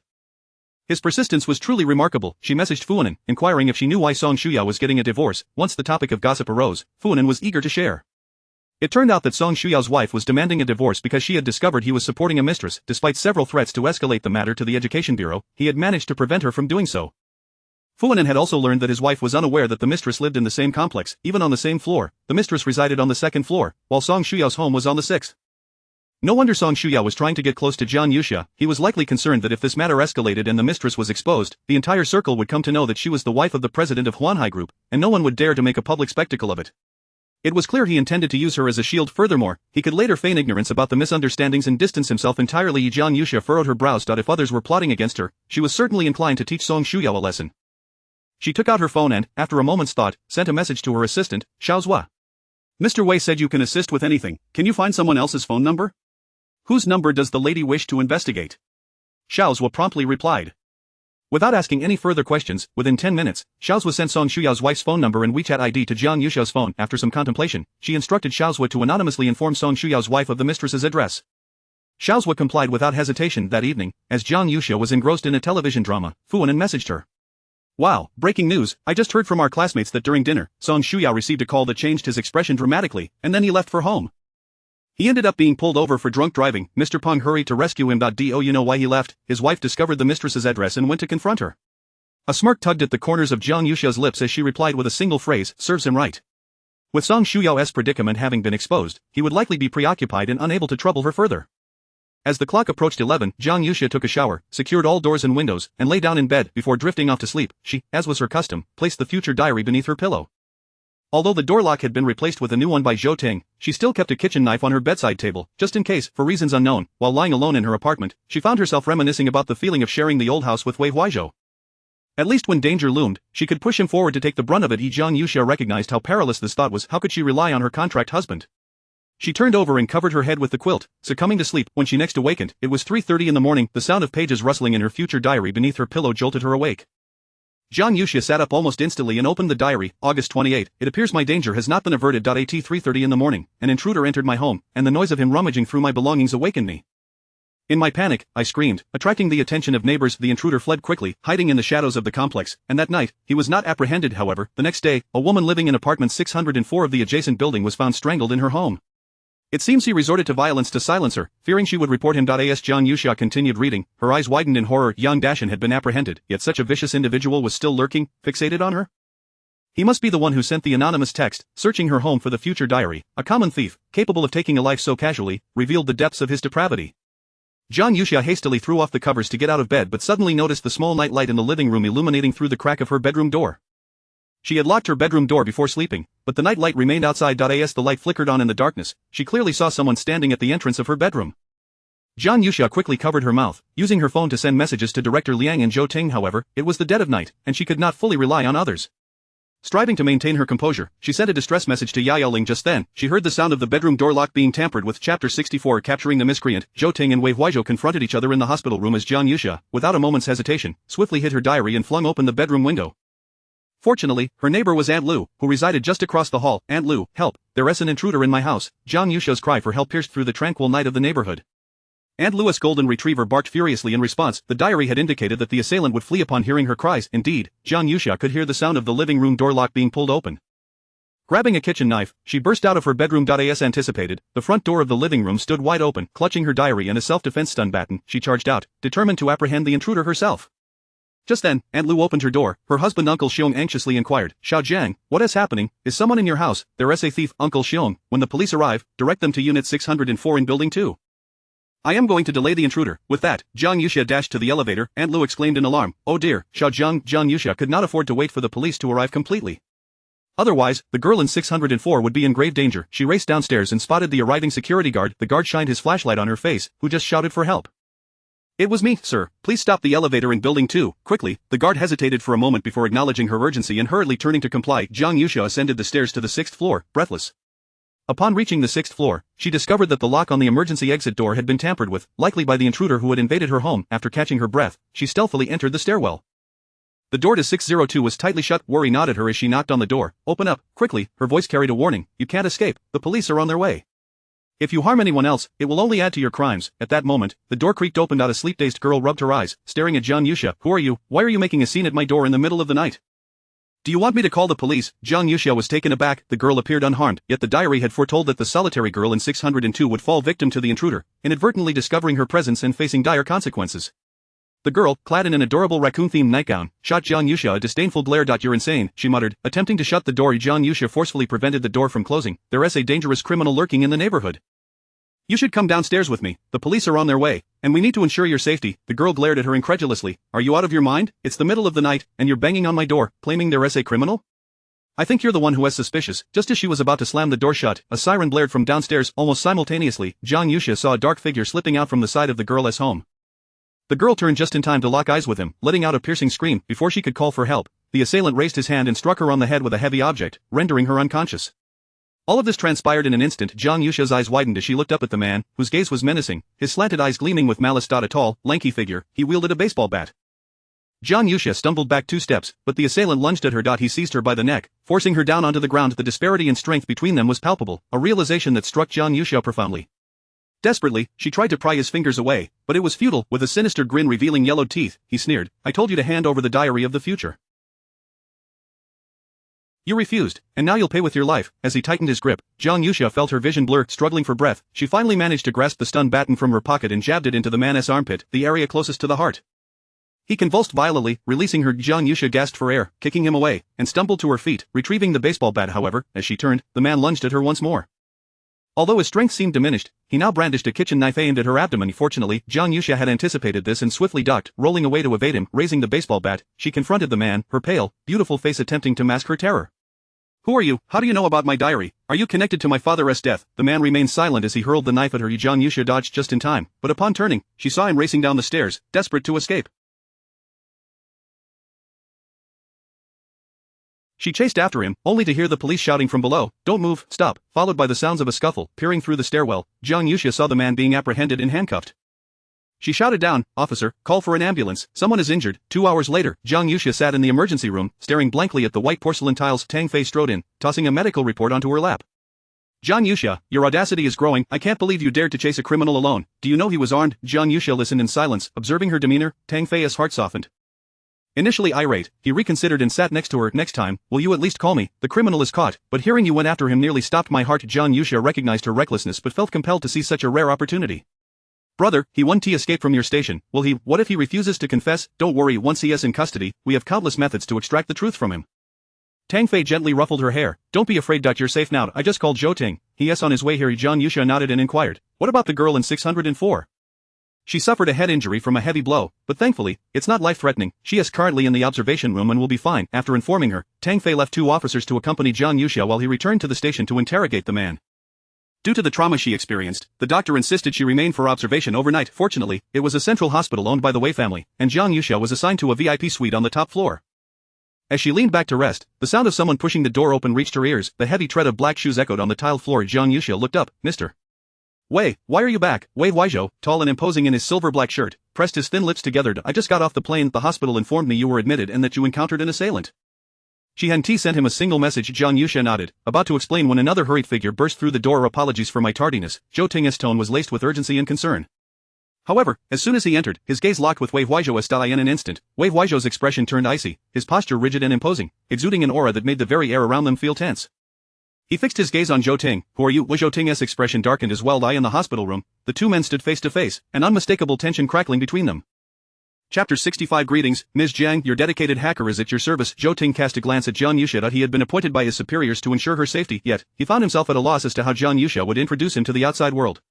His persistence was truly remarkable. She messaged Fu Anan, inquiring if she knew why Song Shuya was getting a divorce. Once the topic of gossip arose, Fu Anan was eager to share. It turned out that Song Shuya's wife was demanding a divorce because she had discovered he was supporting a mistress. Despite several threats to escalate the matter to the Education Bureau, he had managed to prevent her from doing so. Fu Anan had also learned that his wife was unaware that the mistress lived in the same complex, even on the same floor. The mistress resided on the second floor, while Song Shuya's home was on the sixth. No wonder Song Shuya was trying to get close to Jiang Yuxia. He was likely concerned that if this matter escalated and the mistress was exposed, the entire circle would come to know that she was the wife of the president of Huanhai Group, and no one would dare to make a public spectacle of it. It was clear he intended to use her as a shield. Furthermore, he could later feign ignorance about the misunderstandings and distance himself entirely. Jiang Yuxia furrowed her brows. If others were plotting against her, she was certainly inclined to teach Song Shuyao a lesson. She took out her phone and, after a moment's thought, sent a message to her assistant, Xiao Zhua. Mr. Wei said you can assist with anything. Can you find someone else's phone number? Whose number does the lady wish to investigate? Xiao Zhua promptly replied. Without asking any further questions, within 10 minutes, Xiao Zhua sent Song Shuyao's wife's phone number and WeChat ID to Jiang Yuxiao's phone. After some contemplation, she instructed Xiao Zhua to anonymously inform Song Shuyao's wife of the mistress's address. Xiao Zhua complied without hesitation. That evening, as Jiang Yuxia was engrossed in a television drama, Fu Anan messaged her. Wow, breaking news, I just heard from our classmates that during dinner, Song Shuyao received a call that changed his expression dramatically, and then he left for home. He ended up being pulled over for drunk driving. Mr. Peng hurried to rescue him. Do you know why he left? His wife discovered the mistress's address and went to confront her. A smirk tugged at the corners of Jiang Yuxia's lips as she replied with a single phrase, serves him right. With Song Shuyao's predicament having been exposed, he would likely be preoccupied and unable to trouble her further. As the clock approached 11, Jiang Yuxia took a shower, secured all doors and windows, and lay down in bed. Before drifting off to sleep, she, as was her custom, placed the future diary beneath her pillow. Although the door lock had been replaced with a new one by Zhou Ting, she still kept a kitchen knife on her bedside table, just in case. For reasons unknown, while lying alone in her apartment, she found herself reminiscing about the feeling of sharing the old house with Wei Huaizhou. At least when danger loomed, she could push him forward to take the brunt of it. Jiang Yuxia recognized how perilous this thought was. How could she rely on her contract husband? She turned over and covered her head with the quilt, succumbing to sleep. When she next awakened, it was 3:30 in the morning. The sound of pages rustling in her future diary beneath her pillow jolted her awake. Jiang Yuxia sat up almost instantly and opened the diary. August 28. It appears my danger has not been averted. At 3:30 in the morning, an intruder entered my home, and the noise of him rummaging through my belongings awakened me. In my panic, I screamed, attracting the attention of neighbors. The intruder fled quickly, hiding in the shadows of the complex, and that night, he was not apprehended. However, the next day, a woman living in apartment 604 of the adjacent building was found strangled in her home. It seems he resorted to violence to silence her, fearing she would report him. As Jiang Yuxia continued reading, her eyes widened in horror. Yang Dashan had been apprehended, yet such a vicious individual was still lurking, fixated on her? He must be the one who sent the anonymous text, searching her home for the future diary. A common thief, capable of taking a life so casually, revealed the depths of his depravity. Jiang Yuxia hastily threw off the covers to get out of bed but suddenly noticed the small night light in the living room illuminating through the crack of her bedroom door. She had locked her bedroom door before sleeping, but the night light remained outside. As the light flickered on in the darkness, she clearly saw someone standing at the entrance of her bedroom. Jiang Yuxia quickly covered her mouth, using her phone to send messages to Director Liang and Zhou Ting. However, it was the dead of night, and she could not fully rely on others. Striving to maintain her composure, she sent a distress message to Yaoling. Just then, she heard the sound of the bedroom door lock being tampered with. Chapter 64. Capturing the miscreant, Zhou Ting and Wei Huaizhou confronted each other in the hospital room as Jiang Yuxia, without a moment's hesitation, swiftly hid her diary and flung open the bedroom window. Fortunately, her neighbor was Aunt Lu, who resided just across the hall. Aunt Lu, help, there's an intruder in my house. Jiang Yuxia's cry for help pierced through the tranquil night of the neighborhood. Aunt Lu's golden retriever barked furiously in response. The diary had indicated that the assailant would flee upon hearing her cries. Indeed, Jiang Yuxia could hear the sound of the living room door lock being pulled open. Grabbing a kitchen knife, she burst out of her bedroom. As anticipated, the front door of the living room stood wide open. Clutching her diary and a self-defense stun baton, she charged out, determined to apprehend the intruder herself. Just then, Aunt Lu opened her door. Her husband Uncle Xiong anxiously inquired, Xiao Jiang, what is happening? Is someone in your house? There's a thief. Uncle Xiong, when the police arrive, direct them to Unit 604 in Building 2. I am going to delay the intruder. With that, Jiang Yuxia dashed to the elevator. Aunt Lu exclaimed in alarm, oh dear, Xiao Jiang. Jiang Yuxia could not afford to wait for the police to arrive completely. Otherwise, the girl in 604 would be in grave danger. She raced downstairs and spotted the arriving security guard. The guard shined his flashlight on her face, who just shouted for help. It was me, sir. Please stop the elevator in Building 2, quickly. The guard hesitated for a moment before acknowledging her urgency and hurriedly turning to comply. Jiang Yuxia ascended the stairs to the 6th floor, breathless. Upon reaching the 6th floor, she discovered that the lock on the emergency exit door had been tampered with, likely by the intruder who had invaded her home. After catching her breath, she stealthily entered the stairwell. The door to 602 was tightly shut. Worry nodded her as she knocked on the door. Open up, quickly. Her voice carried a warning. You can't escape. The police are on their way. If you harm anyone else, it will only add to your crimes. At that moment, the door creaked open. A sleep-dazed girl rubbed her eyes, staring at Jiang Yuxia. Who are you? Why are you making a scene at my door in the middle of the night? Do you want me to call the police? Jiang Yuxia was taken aback. The girl appeared unharmed, yet the diary had foretold that the solitary girl in 602 would fall victim to the intruder, inadvertently discovering her presence and facing dire consequences. The girl, clad in an adorable raccoon-themed nightgown, shot Jiang Yuxia a disdainful glare. You're insane, she muttered, attempting to shut the door. Jiang Yuxia forcefully prevented the door from closing. There's a dangerous criminal lurking in the neighborhood. You should come downstairs with me. The police are on their way, and we need to ensure your safety. The girl glared at her incredulously. Are you out of your mind? It's the middle of the night, and you're banging on my door, claiming there's a criminal? I think you're the one who was suspicious. Just as she was about to slam the door shut, a siren blared from downstairs. Almost simultaneously, Jiang Yuxia saw a dark figure slipping out from the side of the girl's home. The girl turned just in time to lock eyes with him, letting out a piercing scream. Before she could call for help, the assailant raised his hand and struck her on the head with a heavy object, rendering her unconscious. All of this transpired in an instant. Jiang Yuxia's eyes widened as she looked up at the man, whose gaze was menacing, his slanted eyes gleaming with malice. A tall, lanky figure, he wielded a baseball bat. Jiang Yuxia stumbled back 2 steps, but the assailant lunged at her. He seized her by the neck, forcing her down onto the ground. The disparity in strength between them was palpable, a realization that struck Jiang Yuxia profoundly. Desperately, she tried to pry his fingers away, but it was futile. With a sinister grin revealing yellow teeth, he sneered, "I told you to hand over the diary of the future. You refused, and now you'll pay with your life." As he tightened his grip, Jiang Yuxia felt her vision blur. Struggling for breath, she finally managed to grasp the stun baton from her pocket and jabbed it into the man's armpit, the area closest to the heart. He convulsed violently, releasing her. Jiang Yuxia gasped for air, kicking him away, and stumbled to her feet, retrieving the baseball bat. However, as she turned, the man lunged at her once more. Although his strength seemed diminished, he now brandished a kitchen knife aimed at her abdomen. Fortunately, Jiang Yuxia had anticipated this and swiftly ducked, rolling away to evade him. Raising the baseball bat, she confronted the man, her pale, beautiful face attempting to mask her terror. "Who are you? How do you know about my diary? Are you connected to my father's death?" The man remained silent as he hurled the knife at her. Jiang Yuxia dodged just in time, but upon turning, she saw him racing down the stairs, desperate to escape. She chased after him, only to hear the police shouting from below, "Don't move, stop," followed by the sounds of a scuffle. Peering through the stairwell, Jiang Yuxia saw the man being apprehended and handcuffed. She shouted down, "Officer, call for an ambulance, someone is injured." 2 hours later, Jiang Yuxia sat in the emergency room, staring blankly at the white porcelain tiles. Tang Fei strode in, tossing a medical report onto her lap. "Jiang Yuxia, your audacity is growing. I can't believe you dared to chase a criminal alone. Do you know he was armed?" Jiang Yuxia listened in silence, observing her demeanor. Tang Fei's heart softened. Initially irate, he reconsidered and sat next to her. "Next time, will you at least call me? The criminal is caught." But hearing you went after him nearly stopped my heart. Jiang Yuxia recognized her recklessness but felt compelled to seize such a rare opportunity. "Brother, he won to escape from your station. Will he? What if he refuses to confess?" "Don't worry, once he is in custody, we have countless methods to extract the truth from him." Tang Fei gently ruffled her hair. "Don't be afraid. You're safe now. I just called Zhou Ting. He is on his way here." Jiang Yuxia nodded and inquired, "What about the girl in 604? She suffered a head injury from a heavy blow, but thankfully, it's not life-threatening. She is currently in the observation room and will be fine." After informing her, Tang Fei left 2 officers to accompany Jiang Yuxia while he returned to the station to interrogate the man. Due to the trauma she experienced, the doctor insisted she remain for observation overnight. Fortunately, it was a central hospital owned by the Wei family, and Jiang Yuxia was assigned to a VIP suite on the top floor. As she leaned back to rest, the sound of someone pushing the door open reached her ears. The heavy tread of black shoes echoed on the tiled floor. Jiang Yuxia looked up. "Mr. Wei, why are you back?" Wei Huizhou, tall and imposing in his silver-black shirt, pressed his thin lips together. "I just got off the plane. The hospital informed me you were admitted and that you encountered an assailant." Shi Han-Ti sent him a single message. Jiang Yuxia nodded, about to explain when another hurried figure burst through the door. "Apologies for my tardiness." Zhou Ting's tone was laced with urgency and concern. However, as soon as he entered, his gaze locked with Wei Huizhou's. In an instant, Wei Huizhou's expression turned icy, his posture rigid and imposing, exuding an aura that made the very air around them feel tense. He fixed his gaze on Zhou Ting. "Who are you?" Zhou Ting's expression darkened as well. In the hospital room, the 2 men stood face to face, an unmistakable tension crackling between them. Chapter 65. Greetings, Ms. Jiang, your dedicated hacker is at your service. Zhou Ting cast a glance at Jiang Yuxia. He had been appointed by his superiors to ensure her safety, yet, he found himself at a loss as to how Jiang Yuxia would introduce him to the outside world.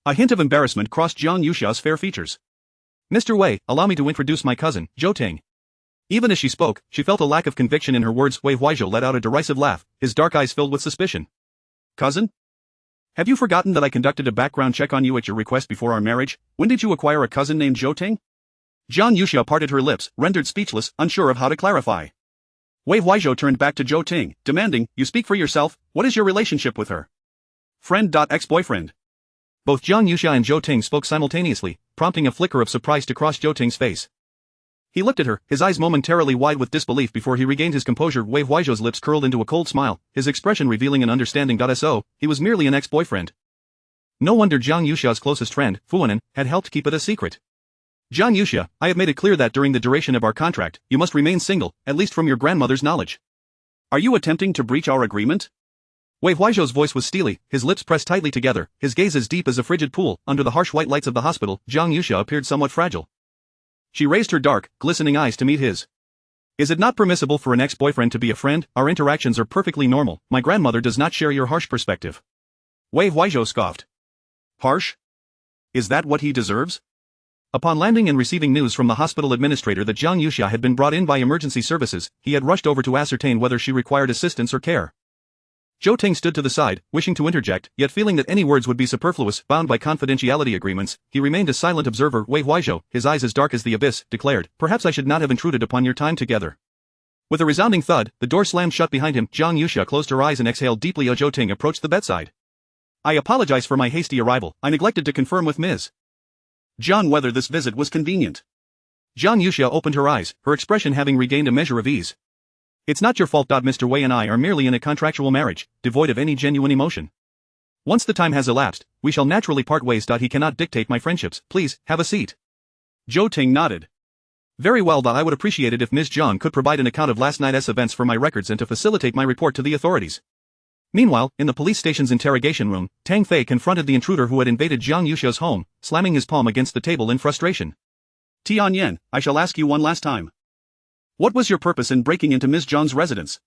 A hint of embarrassment crossed Jiang Yuxia's fair features. "Mr. Wei, allow me to introduce my cousin, Zhou Ting." Even as she spoke, she felt a lack of conviction in her words. Wei Huizhou let out a derisive laugh, his dark eyes filled with suspicion. "Cousin? Have you forgotten that I conducted a background check on you at your request before our marriage? When did you acquire a cousin named Zhou Ting?" Jiang Yuxia parted her lips, rendered speechless, unsure of how to clarify. Wei Huizhou turned back to Zhou Ting, demanding, "You speak for yourself. What is your relationship with her?" "Friend. Ex-boyfriend." Both Jiang Yuxia and Zhou Ting spoke simultaneously, prompting a flicker of surprise to cross Zhou Ting's face. He looked at her, his eyes momentarily wide with disbelief before he regained his composure. Wei Huizhou's lips curled into a cold smile, his expression revealing an understanding. So, he was merely an ex-boyfriend. No wonder Jiang Yuxia's closest friend, Fuanan, had helped keep it a secret. "Jiang Yuxia, I have made it clear that during the duration of our contract, you must remain single, at least from your grandmother's knowledge. Are you attempting to breach our agreement?" Wei Huizhou's voice was steely, his lips pressed tightly together, his gaze as deep as a frigid pool. Under the harsh white lights of the hospital, Jiang Yuxia appeared somewhat fragile. She raised her dark, glistening eyes to meet his. "Is it not permissible for an ex-boyfriend to be a friend? Our interactions are perfectly normal. My grandmother does not share your harsh perspective." Wei Huizhou scoffed. "Harsh? Is that what he deserves?" Upon landing and receiving news from the hospital administrator that Jiang Yuxia had been brought in by emergency services, he had rushed over to ascertain whether she required assistance or care. Zhou Ting stood to the side, wishing to interject, yet feeling that any words would be superfluous, bound by confidentiality agreements. He remained a silent observer. Wei Huaizhou, his eyes as dark as the abyss, declared, "Perhaps I should not have intruded upon your time together." With a resounding thud, the door slammed shut behind him. Jiang Yuxia closed her eyes and exhaled deeply. Zhou Ting approached the bedside. "I apologize for my hasty arrival. I neglected to confirm with Ms. Jiang whether this visit was convenient." Jiang Yuxia opened her eyes, her expression having regained a measure of ease. "It's not your fault. Mr. Wei and I are merely in a contractual marriage, devoid of any genuine emotion. Once the time has elapsed, we shall naturally part ways. He cannot dictate my friendships. Please, have a seat." Zhou Ting nodded. "Very well. I would appreciate it if Ms. Jiang could provide an account of last night's events for my records and to facilitate my report to the authorities." Meanwhile, in the police station's interrogation room, Tang Fei confronted the intruder who had invaded Jiang Yuxia's home, slamming his palm against the table in frustration. "Tianyan, I shall ask you one last time. What was your purpose in breaking into Ms. Jiang's residence?"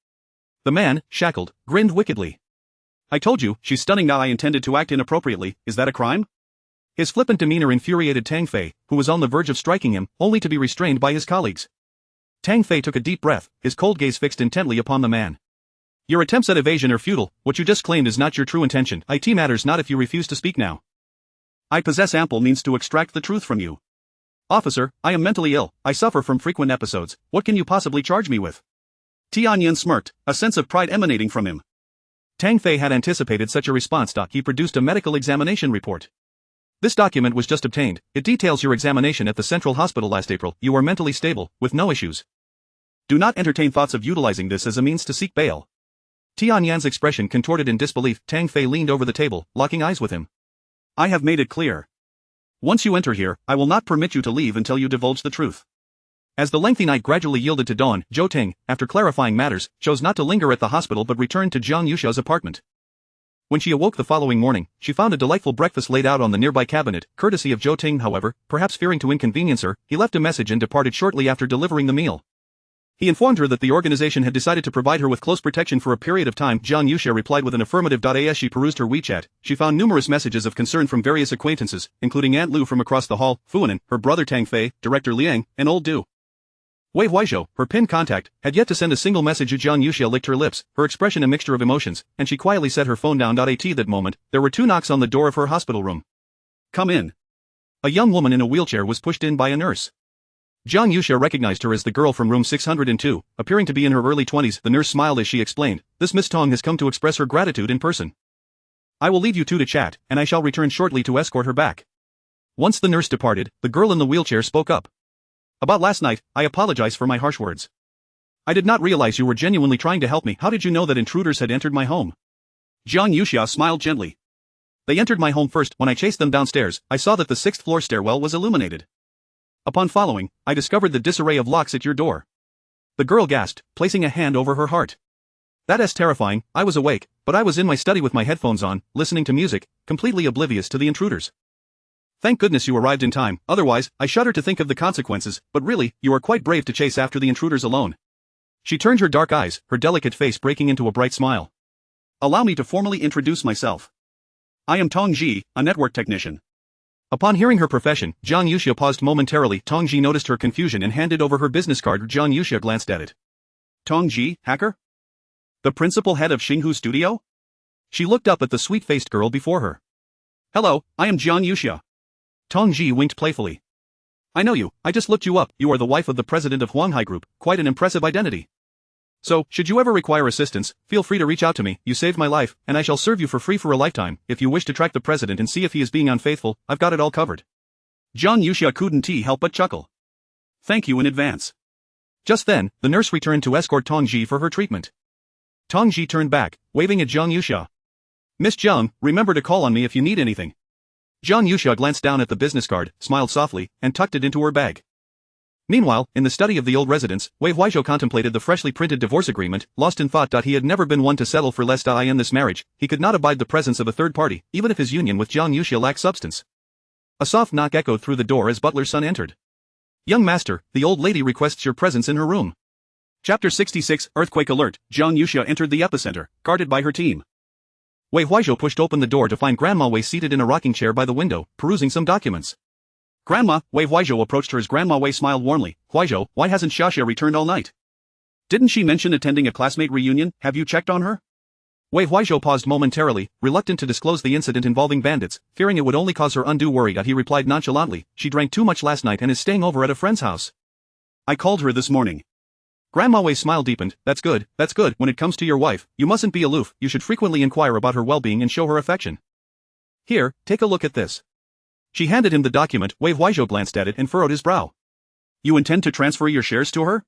The man, shackled, grinned wickedly. "I told you, she's stunning. I intended to act inappropriately. Is that a crime?" His flippant demeanor infuriated Tang Fei, who was on the verge of striking him, only to be restrained by his colleagues. Tang Fei took a deep breath, his cold gaze fixed intently upon the man. "Your attempts at evasion are futile. What you just claimed is not your true intention. It matters not if you refuse to speak now. I possess ample means to extract the truth from you. Officer, I am mentally ill. I suffer from frequent episodes. What can you possibly charge me with?" Tianyan smirked, a sense of pride emanating from him. Tang Fei had anticipated such a response. He produced a medical examination report. "This document was just obtained. It details your examination at the Central Hospital last April. You are mentally stable, with no issues. Do not entertain thoughts of utilizing this as a means to seek bail." Tianyan's expression contorted in disbelief. Tang Fei leaned over the table, locking eyes with him. "I have made it clear. Once you enter here, I will not permit you to leave until you divulge the truth." As the lengthy night gradually yielded to dawn, Zhou Ting, after clarifying matters, chose not to linger at the hospital but returned to Jiang Yuxia's apartment. When she awoke the following morning, she found a delightful breakfast laid out on the nearby cabinet. Courtesy of Zhou Ting, however, perhaps fearing to inconvenience her, he left a message and departed shortly after delivering the meal. He informed her that the organization had decided to provide her with close protection for a period of time. Jiang Yuxia replied with an affirmative. As she perused her WeChat, she found numerous messages of concern from various acquaintances, including Aunt Lu from across the hall, Fuanan, her brother Tang Fei, Director Liang, and old Du. Wei Huaizhou, her pinned contact, had yet to send a single message. Jiang Yuxia licked her lips, her expression a mixture of emotions, and she quietly set her phone down. At that moment, there were 2 knocks on the door of her hospital room. "Come in." A young woman in a wheelchair was pushed in by a nurse. Jiang Yuxia recognized her as the girl from room 602, appearing to be in her early 20s. The nurse smiled as she explained, "This Miss Tong has come to express her gratitude in person. I will leave you two to chat, and I shall return shortly to escort her back." Once the nurse departed, the girl in the wheelchair spoke up. "About last night, I apologize for my harsh words. I did not realize you were genuinely trying to help me. How did you know that intruders had entered my home?" Jiang Yuxia smiled gently. "They entered my home first. When I chased them downstairs, I saw that the 6th floor stairwell was illuminated. Upon following, I discovered the disarray of locks at your door." The girl gasped, placing a hand over her heart. "That's terrifying. I was awake, but I was in my study with my headphones on, listening to music, completely oblivious to the intruders. Thank goodness you arrived in time, otherwise, I shudder to think of the consequences, but really, you are quite brave to chase after the intruders alone." She turned her dark eyes, her delicate face breaking into a bright smile. "Allow me to formally introduce myself. I am Tong Ji, a network technician." Upon hearing her profession, Jiang Yuxia paused momentarily. Tong Ji noticed her confusion and handed over her business card. Jiang Yuxia glanced at it. "Tong Ji, hacker? The principal head of Xinghu Studio?" She looked up at the sweet-faced girl before her. "Hello, I am Jiang Yuxia." Tong Ji winked playfully. "I know you, I just looked you up. You are the wife of the president of Huanghai Group, quite an impressive identity. So, should you ever require assistance, feel free to reach out to me. You saved my life, and I shall serve you for free for a lifetime. If you wish to track the president and see if he is being unfaithful, I've got it all covered." Jiang Yuxia couldn't help but chuckle. "Thank you in advance." Just then, the nurse returned to escort Tong Ji for her treatment. Tong Ji turned back, waving at Jiang Yuxia. "Miss Jiang, remember to call on me if you need anything." Jiang Yuxia glanced down at the business card, smiled softly, and tucked it into her bag. Meanwhile, in the study of the old residence, Wei Huaizhou contemplated the freshly printed divorce agreement, lost in thought. He had never been one to settle for less. In this marriage, he could not abide the presence of a third party, even if his union with Jiang Yuxia lacked substance. A soft knock echoed through the door as butler's son entered. "Young master, the old lady requests your presence in her room." Chapter 66, Earthquake Alert. Jiang Yuxia entered the epicenter, guarded by her team. Wei Huaizhou pushed open the door to find Grandma Wei seated in a rocking chair by the window, perusing some documents. Grandma, Wei Huaizhou approached her as Grandma Wei smiled warmly. Huaizhou, why hasn't Xia returned all night? Didn't she mention attending a classmate reunion? Have you checked on her? Wei Huaizhou paused momentarily, reluctant to disclose the incident involving bandits, fearing it would only cause her undue worry. He replied nonchalantly, she drank too much last night and is staying over at a friend's house. I called her this morning. Grandma Wei's smile deepened. That's good. When it comes to your wife, you mustn't be aloof, you should frequently inquire about her well-being and show her affection. Here, take a look at this. She handed him the document. Wei Huaizhou glanced at it and furrowed his brow. You intend to transfer your shares to her?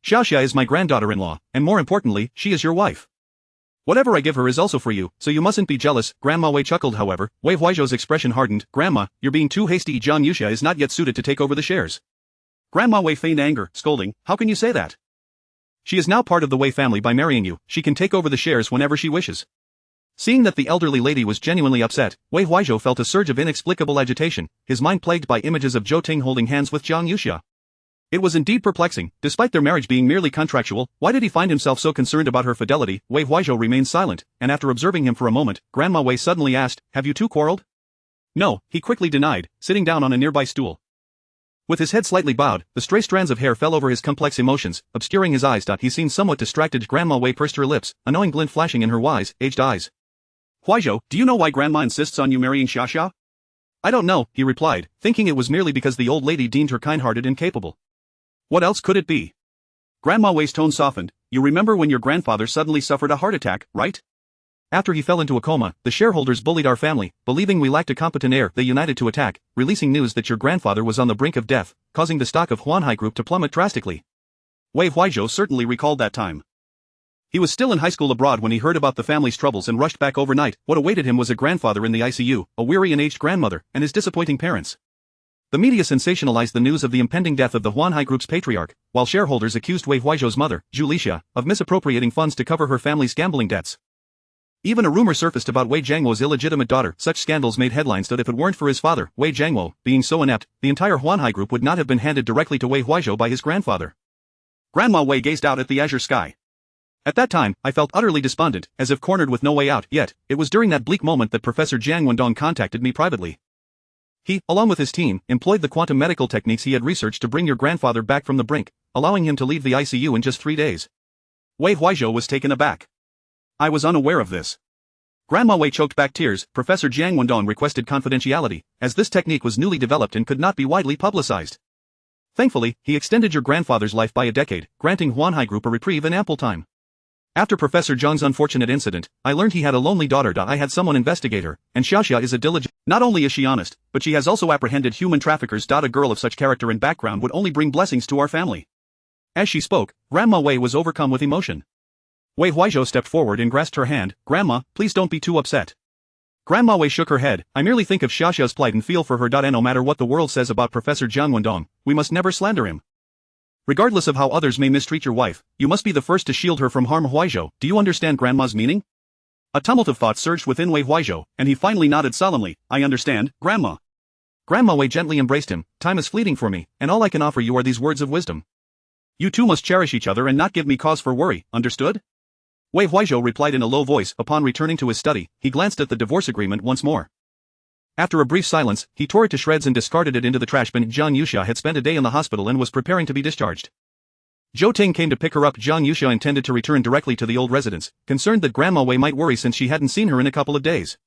Xia is my granddaughter-in-law, and more importantly, she is your wife. Whatever I give her is also for you, so you mustn't be jealous. Grandma Wei chuckled. However, Wei Huaizhou's expression hardened. Grandma, you're being too hasty. Zhang Yuxia is not yet suited to take over the shares. Grandma Wei feigned anger, scolding, how can you say that? She is now part of the Wei family. By marrying you, she can take over the shares whenever she wishes. Seeing that the elderly lady was genuinely upset, Wei Huaizhou felt a surge of inexplicable agitation, his mind plagued by images of Zhou Ting holding hands with Zhang Yuxia. It was indeed perplexing. Despite their marriage being merely contractual, why did he find himself so concerned about her fidelity? Wei Huaizhou remained silent, and after observing him for a moment, Grandma Wei suddenly asked, have you two quarreled? No, he quickly denied, sitting down on a nearby stool. With his head slightly bowed, the stray strands of hair fell over his complex emotions, obscuring his eyes. He seemed somewhat distracted. Grandma Wei pursed her lips, a knowing glint flashing in her wise, aged eyes. Huaizhou, do you know why Grandma insists on you marrying Xia? I don't know, he replied, thinking it was merely because the old lady deemed her kind-hearted and capable. What else could it be? Grandma Wei's tone softened. You remember when your grandfather suddenly suffered a heart attack, right? After he fell into a coma, the shareholders bullied our family, believing we lacked a competent heir. They united to attack, releasing news that your grandfather was on the brink of death, causing the stock of Huanhai Group to plummet drastically. Wei Huaizhou certainly recalled that time. He was still in high school abroad when he heard about the family's troubles and rushed back overnight. What awaited him was a grandfather in the ICU, a weary and aged grandmother, and his disappointing parents. The media sensationalized the news of the impending death of the Huanhai Group's patriarch, while shareholders accused Wei Huaizhou's mother, Zhu Lixia, of misappropriating funds to cover her family's gambling debts. Even a rumor surfaced about Wei Jiangwo's illegitimate daughter. Such scandals made headlines that if it weren't for his father, Wei Jiangwo, being so inept, the entire Huanhai Group would not have been handed directly to Wei Huaizhou by his grandfather. Grandma Wei gazed out at the azure sky. At that time, I felt utterly despondent, as if cornered with no way out. Yet, it was during that bleak moment that Professor Jiang Wendong contacted me privately. He, along with his team, employed the quantum medical techniques he had researched to bring your grandfather back from the brink, allowing him to leave the ICU in just 3 days. Wei Huaizhou was taken aback. I was unaware of this. Grandma Wei choked back tears. Professor Jiang Wendong requested confidentiality, as this technique was newly developed and could not be widely publicized. Thankfully, he extended your grandfather's life by a decade, granting Huanhai Group a reprieve in ample time. After Professor Zhang's unfortunate incident, I learned he had a lonely daughter. I had someone investigate her, and Xia is a diligent. Not only is she honest, but she has also apprehended human traffickers. A girl of such character and background would only bring blessings to our family. As she spoke, Grandma Wei was overcome with emotion. Wei Huaizhou stepped forward and grasped her hand. Grandma, please don't be too upset. Grandma Wei shook her head. I merely think of Xiaxia's plight and feel for her. And no matter what the world says about Professor Jiang Wendong, we must never slander him. Regardless of how others may mistreat your wife, you must be the first to shield her from harm. Huaizhou, do you understand Grandma's meaning? A tumult of thought surged within Wei Huaizhou, and he finally nodded solemnly. I understand, Grandma. Grandma Wei gently embraced him. Time is fleeting for me, and all I can offer you are these words of wisdom. You two must cherish each other and not give me cause for worry, understood? Wei Huaizhou replied in a low voice. Upon returning to his study, he glanced at the divorce agreement once more. After a brief silence, he tore it to shreds and discarded it into the trash bin. Zhang Yuxia had spent a day in the hospital and was preparing to be discharged. Zhou Ting came to pick her up. Zhang Yuxia intended to return directly to the old residence, concerned that Grandma Wei might worry since she hadn't seen her in a couple of days.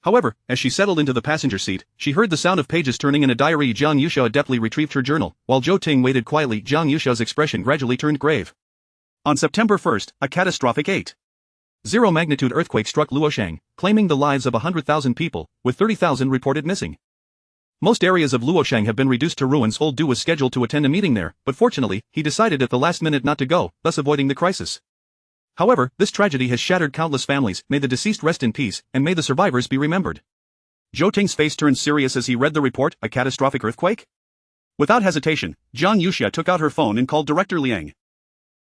However, as she settled into the passenger seat, she heard the sound of pages turning in a diary. Zhang Yuxia adeptly retrieved her journal, while Zhou Ting waited quietly. Zhang Yuxia's expression gradually turned grave. On September 1st, a catastrophic 8.0 magnitude earthquake struck Luoshang, claiming the lives of 100,000 people, with 30,000 reported missing. Most areas of Luoshang have been reduced to ruins. Old Du was scheduled to attend a meeting there, but fortunately, he decided at the last minute not to go, thus avoiding the crisis. However, this tragedy has shattered countless families. May the deceased rest in peace, and may the survivors be remembered. Zhou Ting's face turned serious as he read the report. A catastrophic earthquake? Without hesitation, Zhang Yuxia took out her phone and called Director Liang.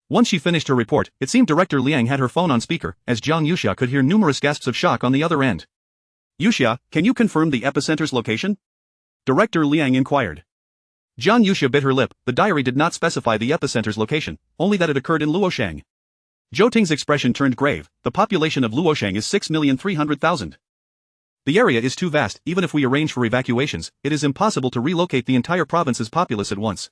Once she finished her report, it seemed Director Liang had her phone on speaker, as Zhang Yuxia could hear numerous gasps of shock on the other end. Yuxia, can you confirm the epicenter's location? Director Liang inquired. Zhang Yuxia bit her lip. The diary did not specify the epicenter's location, only that it occurred in Luoshang. Zhou Ting's expression turned grave. The population of Luoshang is 6,300,000. The area is too vast. Even if we arrange for evacuations, it is impossible to relocate the entire province's populace at once.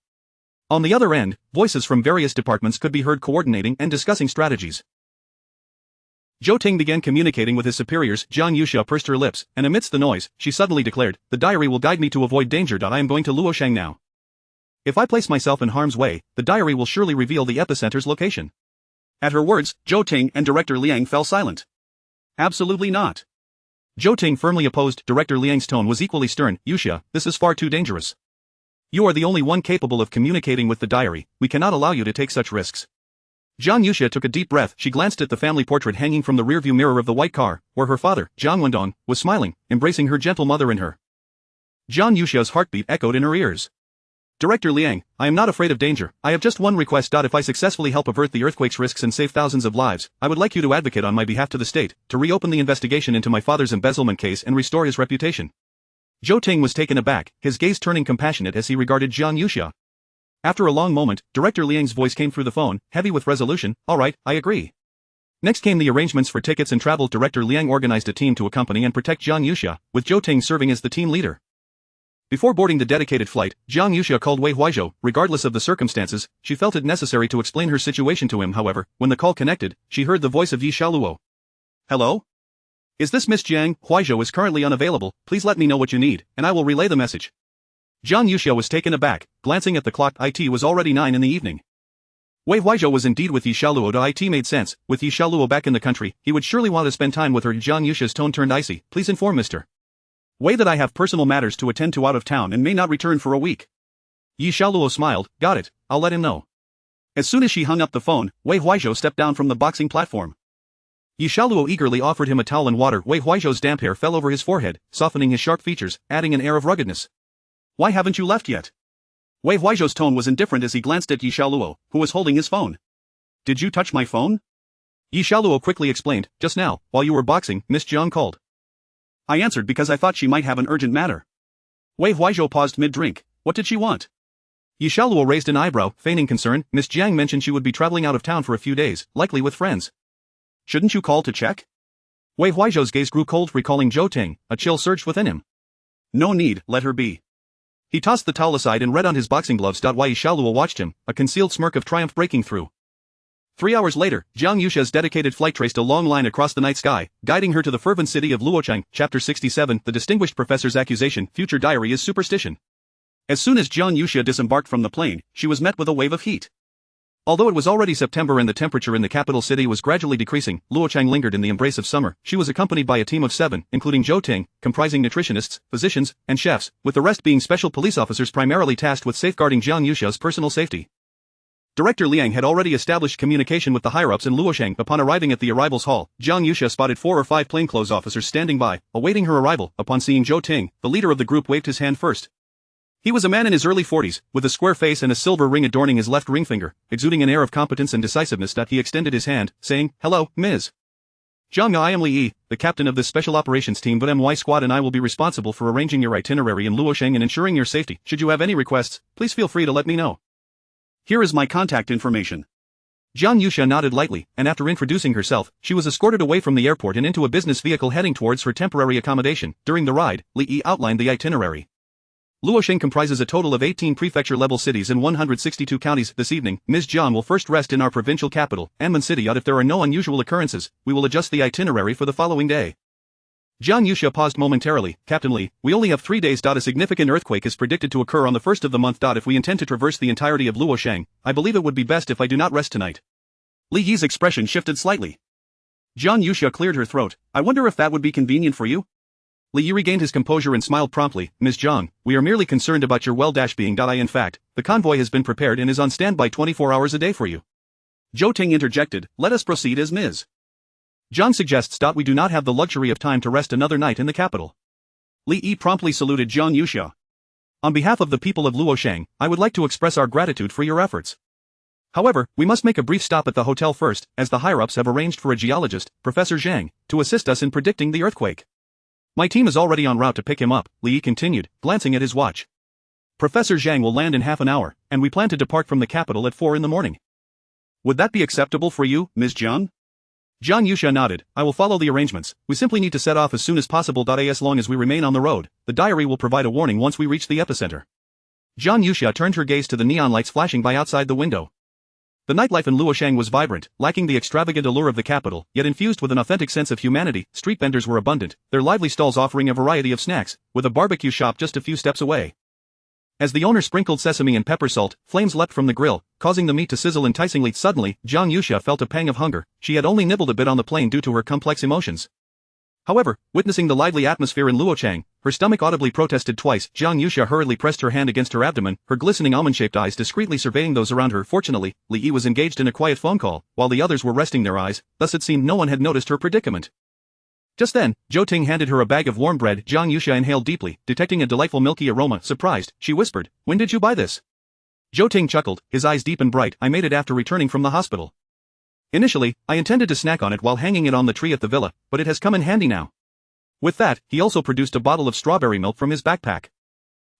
On the other end, voices from various departments could be heard coordinating and discussing strategies. Zhou Ting began communicating with his superiors. Jiang Yuxia pursed her lips, and amidst the noise, she suddenly declared, "The diary will guide me to avoid danger. I am going to Luoshang now. If I place myself in harm's way, the diary will surely reveal the epicenter's location." At her words, Zhou Ting and Director Liang fell silent. Absolutely not. Zhou Ting firmly opposed. Director Liang's tone was equally stern. "Yuxia, this is far too dangerous. You are the only one capable of communicating with the diary. We cannot allow you to take such risks." Jiang Yuxia took a deep breath. She glanced at the family portrait hanging from the rearview mirror of the white car, where her father, Jiang Wendong, was smiling, embracing her gentle mother in her. Jiang Yuxia's heartbeat echoed in her ears. "Director Liang, I am not afraid of danger. I have just one request. If I successfully help avert the earthquake's risks and save thousands of lives, I would like you to advocate on my behalf to the state, to reopen the investigation into my father's embezzlement case and restore his reputation." Zhou Ting was taken aback, his gaze turning compassionate as he regarded Jiang Yuxia. After a long moment, Director Liang's voice came through the phone, heavy with resolution. "All right, I agree." Next came the arrangements for tickets and travel. Director Liang organized a team to accompany and protect Jiang Yuxia, with Zhou Ting serving as the team leader. Before boarding the dedicated flight, Jiang Yuxia called Wei Huaizhou. Regardless of the circumstances, she felt it necessary to explain her situation to him. However, when the call connected, she heard the voice of Yi Xiaoluo. "Hello? Is this Miss Jiang? Huaizhou is currently unavailable. Please let me know what you need, and I will relay the message." Jiang Yuxia was taken aback, glancing at the clock. It was already 9 in the evening. Wei Huaizhou was indeed with Yi Xiaoluo. It made sense. With Yi Xiaoluo back in the country, he would surely want to spend time with her. Jiang Yuxia's tone turned icy. "Please inform Mr. Wei that I have personal matters to attend to out of town and may not return for a week." Yi Xiaoluo smiled. "Got it, I'll let him know." As soon as she hung up the phone, Wei Huaizhou stepped down from the boxing platform. Yi Xiaoluo eagerly offered him a towel and water. Wei Huaizhou's damp hair fell over his forehead, softening his sharp features, adding an air of ruggedness. "Why haven't you left yet?" Wei Huaizhou's tone was indifferent as he glanced at Yi Xiaoluo, who was holding his phone. "Did you touch my phone?" Yi Xiaoluo quickly explained. "Just now, while you were boxing, Miss Jiang called. I answered because I thought she might have an urgent matter." Wei Huaizhou paused mid-drink. What did she want? Yi Xiaoluo raised an eyebrow, feigning concern. "Miss Jiang mentioned she would be traveling out of town for a few days, likely with friends. Shouldn't you call to check?" Wei Huaizhou's gaze grew cold, recalling Zhou Ting. A chill surged within him. "No need, let her be." He tossed the towel aside and read on his boxing gloves. Yi Xiaoluo watched him, a concealed smirk of triumph breaking through. 3 hours later, Jiang Yuxia's dedicated flight traced a long line across the night sky, guiding her to the fervent city of Luochang. Chapter 67. The Distinguished Professor's Accusation. Future Diary is Superstition. As soon as Jiang Yuxia disembarked from the plane, she was met with a wave of heat. Although it was already September and the temperature in the capital city was gradually decreasing, Luochang lingered in the embrace of summer. She was accompanied by a team of 7, including Zhou Ting, comprising nutritionists, physicians, and chefs, with the rest being special police officers primarily tasked with safeguarding Jiang Yuxia's personal safety. Director Liang had already established communication with the higher-ups in Luoshang. Upon arriving at the arrivals hall, Jiang Yuxia spotted 4 or 5 plainclothes officers standing by, awaiting her arrival. Upon seeing Zhou Ting, the leader of the group waved his hand first. He was a man in his early 40s, with a square face and a silver ring adorning his left ring finger, exuding an air of competence and decisiveness. He extended his hand, saying, "Hello, Ms. Zhang. I am Li Yi, the captain of this special operations team. My squad and I will be responsible for arranging your itinerary in Luoshang and ensuring your safety. Should you have any requests, please feel free to let me know. Here is my contact information." Jiang Yuxia nodded lightly, and after introducing herself, she was escorted away from the airport and into a business vehicle heading towards her temporary accommodation. During the ride, Li Yi outlined the itinerary. Luoshang comprises a total of 18 prefecture-level cities and 162 counties. This evening, Ms. Jiang will first rest in our provincial capital, Anmen City. If there are no unusual occurrences, we will adjust the itinerary for the following day. Jiang Yuxia paused momentarily. "Captain Li, we only have 3 days. A significant earthquake is predicted to occur on the 1st of the month. If we intend to traverse the entirety of Luoshang, I believe it would be best if I do not rest tonight." Li Yi's expression shifted slightly. Jiang Yuxia cleared her throat. "I wonder if that would be convenient for you?" Li Yi regained his composure and smiled promptly. "Ms. Jiang, we are merely concerned about your well-being. In fact, the convoy has been prepared and is on standby 24 hours a day for you." Zhou Ting interjected. "Let us proceed as Ms. Jiang suggests. We do not have the luxury of time to rest another night in the capital." Li Yi promptly saluted Jiang Yuxia. "On behalf of the people of Luoshang, I would like to express our gratitude for your efforts. However, we must make a brief stop at the hotel first, as the higher-ups have arranged for a geologist, Professor Zhang, to assist us in predicting the earthquake. My team is already en route to pick him up," Li Yi continued, glancing at his watch. "Professor Zhang will land in half an hour, and we plan to depart from the capital at 4 in the morning. Would that be acceptable for you, Ms. Jiang?" Jiang Yuxia nodded. I will follow the arrangements. We simply need to set off as soon as possible. As long as we remain on the road, the diary will provide a warning once we reach the epicenter. Jiang Yuxia turned her gaze to the neon lights flashing by outside the window. The nightlife in Luoshang was vibrant, lacking the extravagant allure of the capital, yet infused with an authentic sense of humanity. Street vendors were abundant, their lively stalls offering a variety of snacks, with a barbecue shop just a few steps away. As the owner sprinkled sesame and pepper salt, flames leapt from the grill, causing the meat to sizzle enticingly. Suddenly, Jiang Yuxia felt a pang of hunger. She had only nibbled a bit on the plane due to her complex emotions. However, witnessing the lively atmosphere in Luochang, her stomach audibly protested twice. Jiang Yuxia hurriedly pressed her hand against her abdomen, her glistening almond-shaped eyes discreetly surveying those around her. Fortunately, Li Yi was engaged in a quiet phone call, while the others were resting their eyes, thus it seemed no one had noticed her predicament. Just then, Zhou Ting handed her a bag of warm bread. Jiang Yuxia inhaled deeply, detecting a delightful milky aroma. Surprised, she whispered, "When did you buy this?" Zhou Ting chuckled, his eyes deep and bright. "I made it after returning from the hospital. Initially, I intended to snack on it while hanging it on the tree at the villa, but it has come in handy now." With that, he also produced a bottle of strawberry milk from his backpack.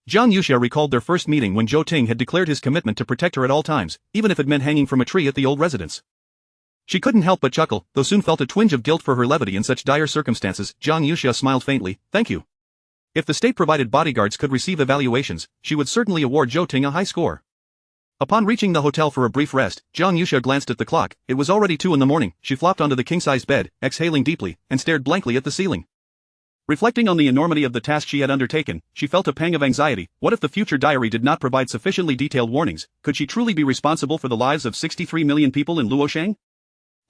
Jiang Yuxia recalled their first meeting when Zhou Ting had declared his commitment to protect her at all times, even if it meant hanging from a tree at the old residence. She couldn't help but chuckle, though soon felt a twinge of guilt for her levity in such dire circumstances. Jiang Yuxia smiled faintly. "Thank you." If the state-provided bodyguards could receive evaluations, she would certainly award Zhou Ting a high score. Upon reaching the hotel for a brief rest, Jiang Yuxia glanced at the clock. It was already 2 in the morning. She flopped onto the king-size bed, exhaling deeply, and stared blankly at the ceiling. Reflecting on the enormity of the task she had undertaken, she felt a pang of anxiety. What if the future diary did not provide sufficiently detailed warnings? Could she truly be responsible for the lives of 63 million people in Luoshang?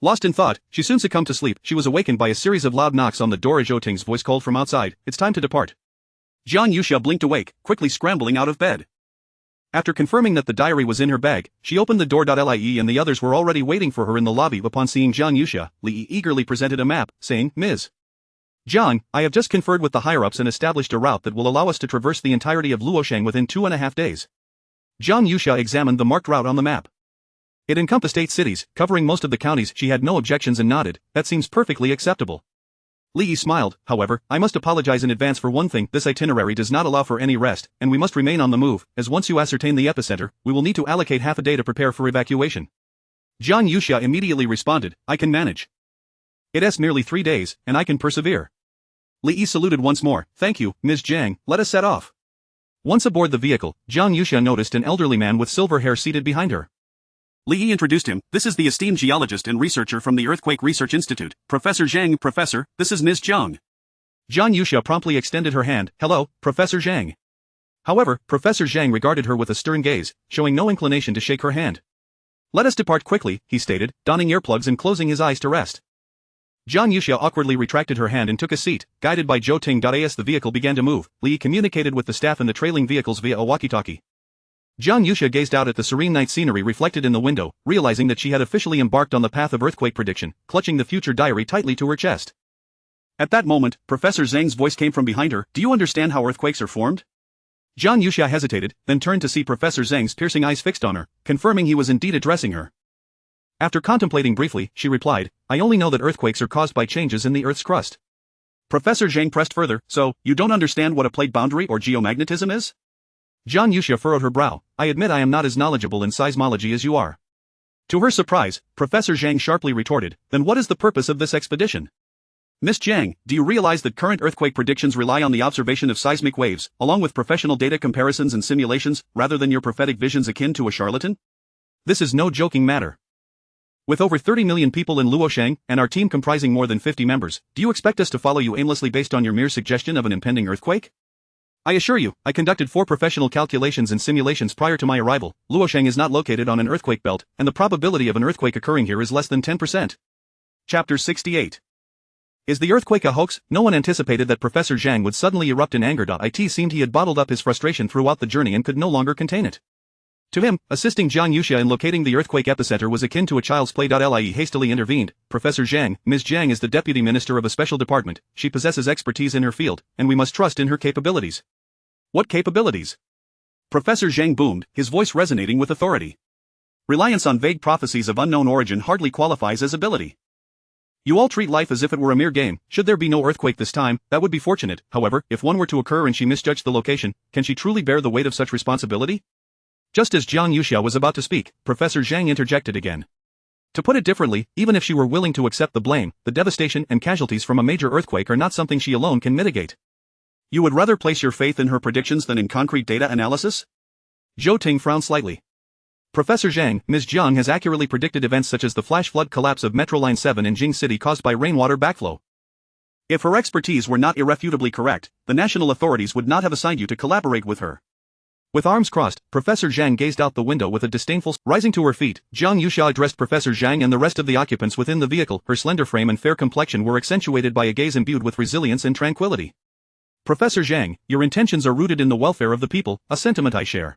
Lost in thought, she soon succumbed to sleep. She was awakened by a series of loud knocks on the door as Zhou Ting's voice called from outside. "It's time to depart." Jiang Yuxia blinked awake, quickly scrambling out of bed. After confirming that the diary was in her bag, she opened the door. Lie and the others were already waiting for her in the lobby. Upon seeing Jiang Yuxia, Li eagerly presented a map, saying, "Ms. Jiang, I have just conferred with the higher-ups and established a route that will allow us to traverse the entirety of Luoshang within 2.5 days. Jiang Yuxia examined the marked route on the map. It encompassed 8 cities, covering most of the counties. She had no objections and nodded. "That seems perfectly acceptable." Li smiled. "However, I must apologize in advance for one thing. This itinerary does not allow for any rest, and we must remain on the move, as once you ascertain the epicenter, we will need to allocate half a day to prepare for evacuation." Jiang Yuxia immediately responded, "I can manage. It's merely 3 days, and I can persevere." Li saluted once more. "Thank you, Ms. Jiang, let us set off." Once aboard the vehicle, Jiang Yuxia noticed an elderly man with silver hair seated behind her. Li introduced him. "This is the esteemed geologist and researcher from the Earthquake Research Institute, Professor Zhang. Professor, this is Ms. Jiang." Jiang Yuxia promptly extended her hand. "Hello, Professor Zhang." However, Professor Zhang regarded her with a stern gaze, showing no inclination to shake her hand. "Let us depart quickly," he stated, donning earplugs and closing his eyes to rest. Jiang Yuxia awkwardly retracted her hand and took a seat. Guided by Zhou Ting. As the vehicle began to move, Li communicated with the staff in the trailing vehicles via a walkie-talkie. Jiang Yuxia gazed out at the serene night scenery reflected in the window, realizing that she had officially embarked on the path of earthquake prediction, clutching the future diary tightly to her chest. At that moment, Professor Zhang's voice came from behind her. "Do you understand how earthquakes are formed?" Jiang Yuxia hesitated, then turned to see Professor Zhang's piercing eyes fixed on her, confirming he was indeed addressing her. After contemplating briefly, she replied, "I only know that earthquakes are caused by changes in the Earth's crust." Professor Zhang pressed further, "So, you don't understand what a plate boundary or geomagnetism is?" Jiang Yuxia furrowed her brow. "I admit I am not as knowledgeable in seismology as you are." To her surprise, Professor Zhang sharply retorted, "Then what is the purpose of this expedition?" "Miss Jiang, do you realize that current earthquake predictions rely on the observation of seismic waves, along with professional data comparisons and simulations, rather than your prophetic visions akin to a charlatan? This is no joking matter. With over 30 million people in Luoshang, and our team comprising more than 50 members, do you expect us to follow you aimlessly based on your mere suggestion of an impending earthquake? I assure you, I conducted 4 professional calculations and simulations prior to my arrival. Luoshang is not located on an earthquake belt, and the probability of an earthquake occurring here is less than 10%. Chapter 68. Is the earthquake a hoax? No one anticipated that Professor Zhang would suddenly erupt in anger. It seemed he had bottled up his frustration throughout the journey and could no longer contain it. To him, assisting Jiang Yuxia in locating the earthquake epicenter was akin to a child's play. Li hastily intervened. "Professor Zhang, Ms. Zhang is the deputy minister of a special department. She possesses expertise in her field, and we must trust in her capabilities." "What capabilities?" Professor Zhang boomed, his voice resonating with authority. "Reliance on vague prophecies of unknown origin hardly qualifies as ability. You all treat life as if it were a mere game. Should there be no earthquake this time, that would be fortunate. However, if one were to occur and she misjudged the location, can she truly bear the weight of such responsibility?" Just as Jiang Yuxia was about to speak, Professor Zhang interjected again. To put it differently, even if she were willing to accept the blame, the devastation and casualties from a major earthquake are not something she alone can mitigate. You would rather place your faith in her predictions than in concrete data analysis? Zhou Ting frowned slightly. Professor Zhang, Ms. Jiang has accurately predicted events such as the flash flood collapse of Metro Line 7 in Jing City caused by rainwater backflow. If her expertise were not irrefutably correct, the national authorities would not have assigned you to collaborate with her. With arms crossed, Professor Zhang gazed out the window with a disdainful. Rising to her feet, Jiang Yuxia addressed Professor Zhang and the rest of the occupants within the vehicle. Her slender frame and fair complexion were accentuated by a gaze imbued with resilience and tranquility. Professor Zhang, your intentions are rooted in the welfare of the people, a sentiment I share.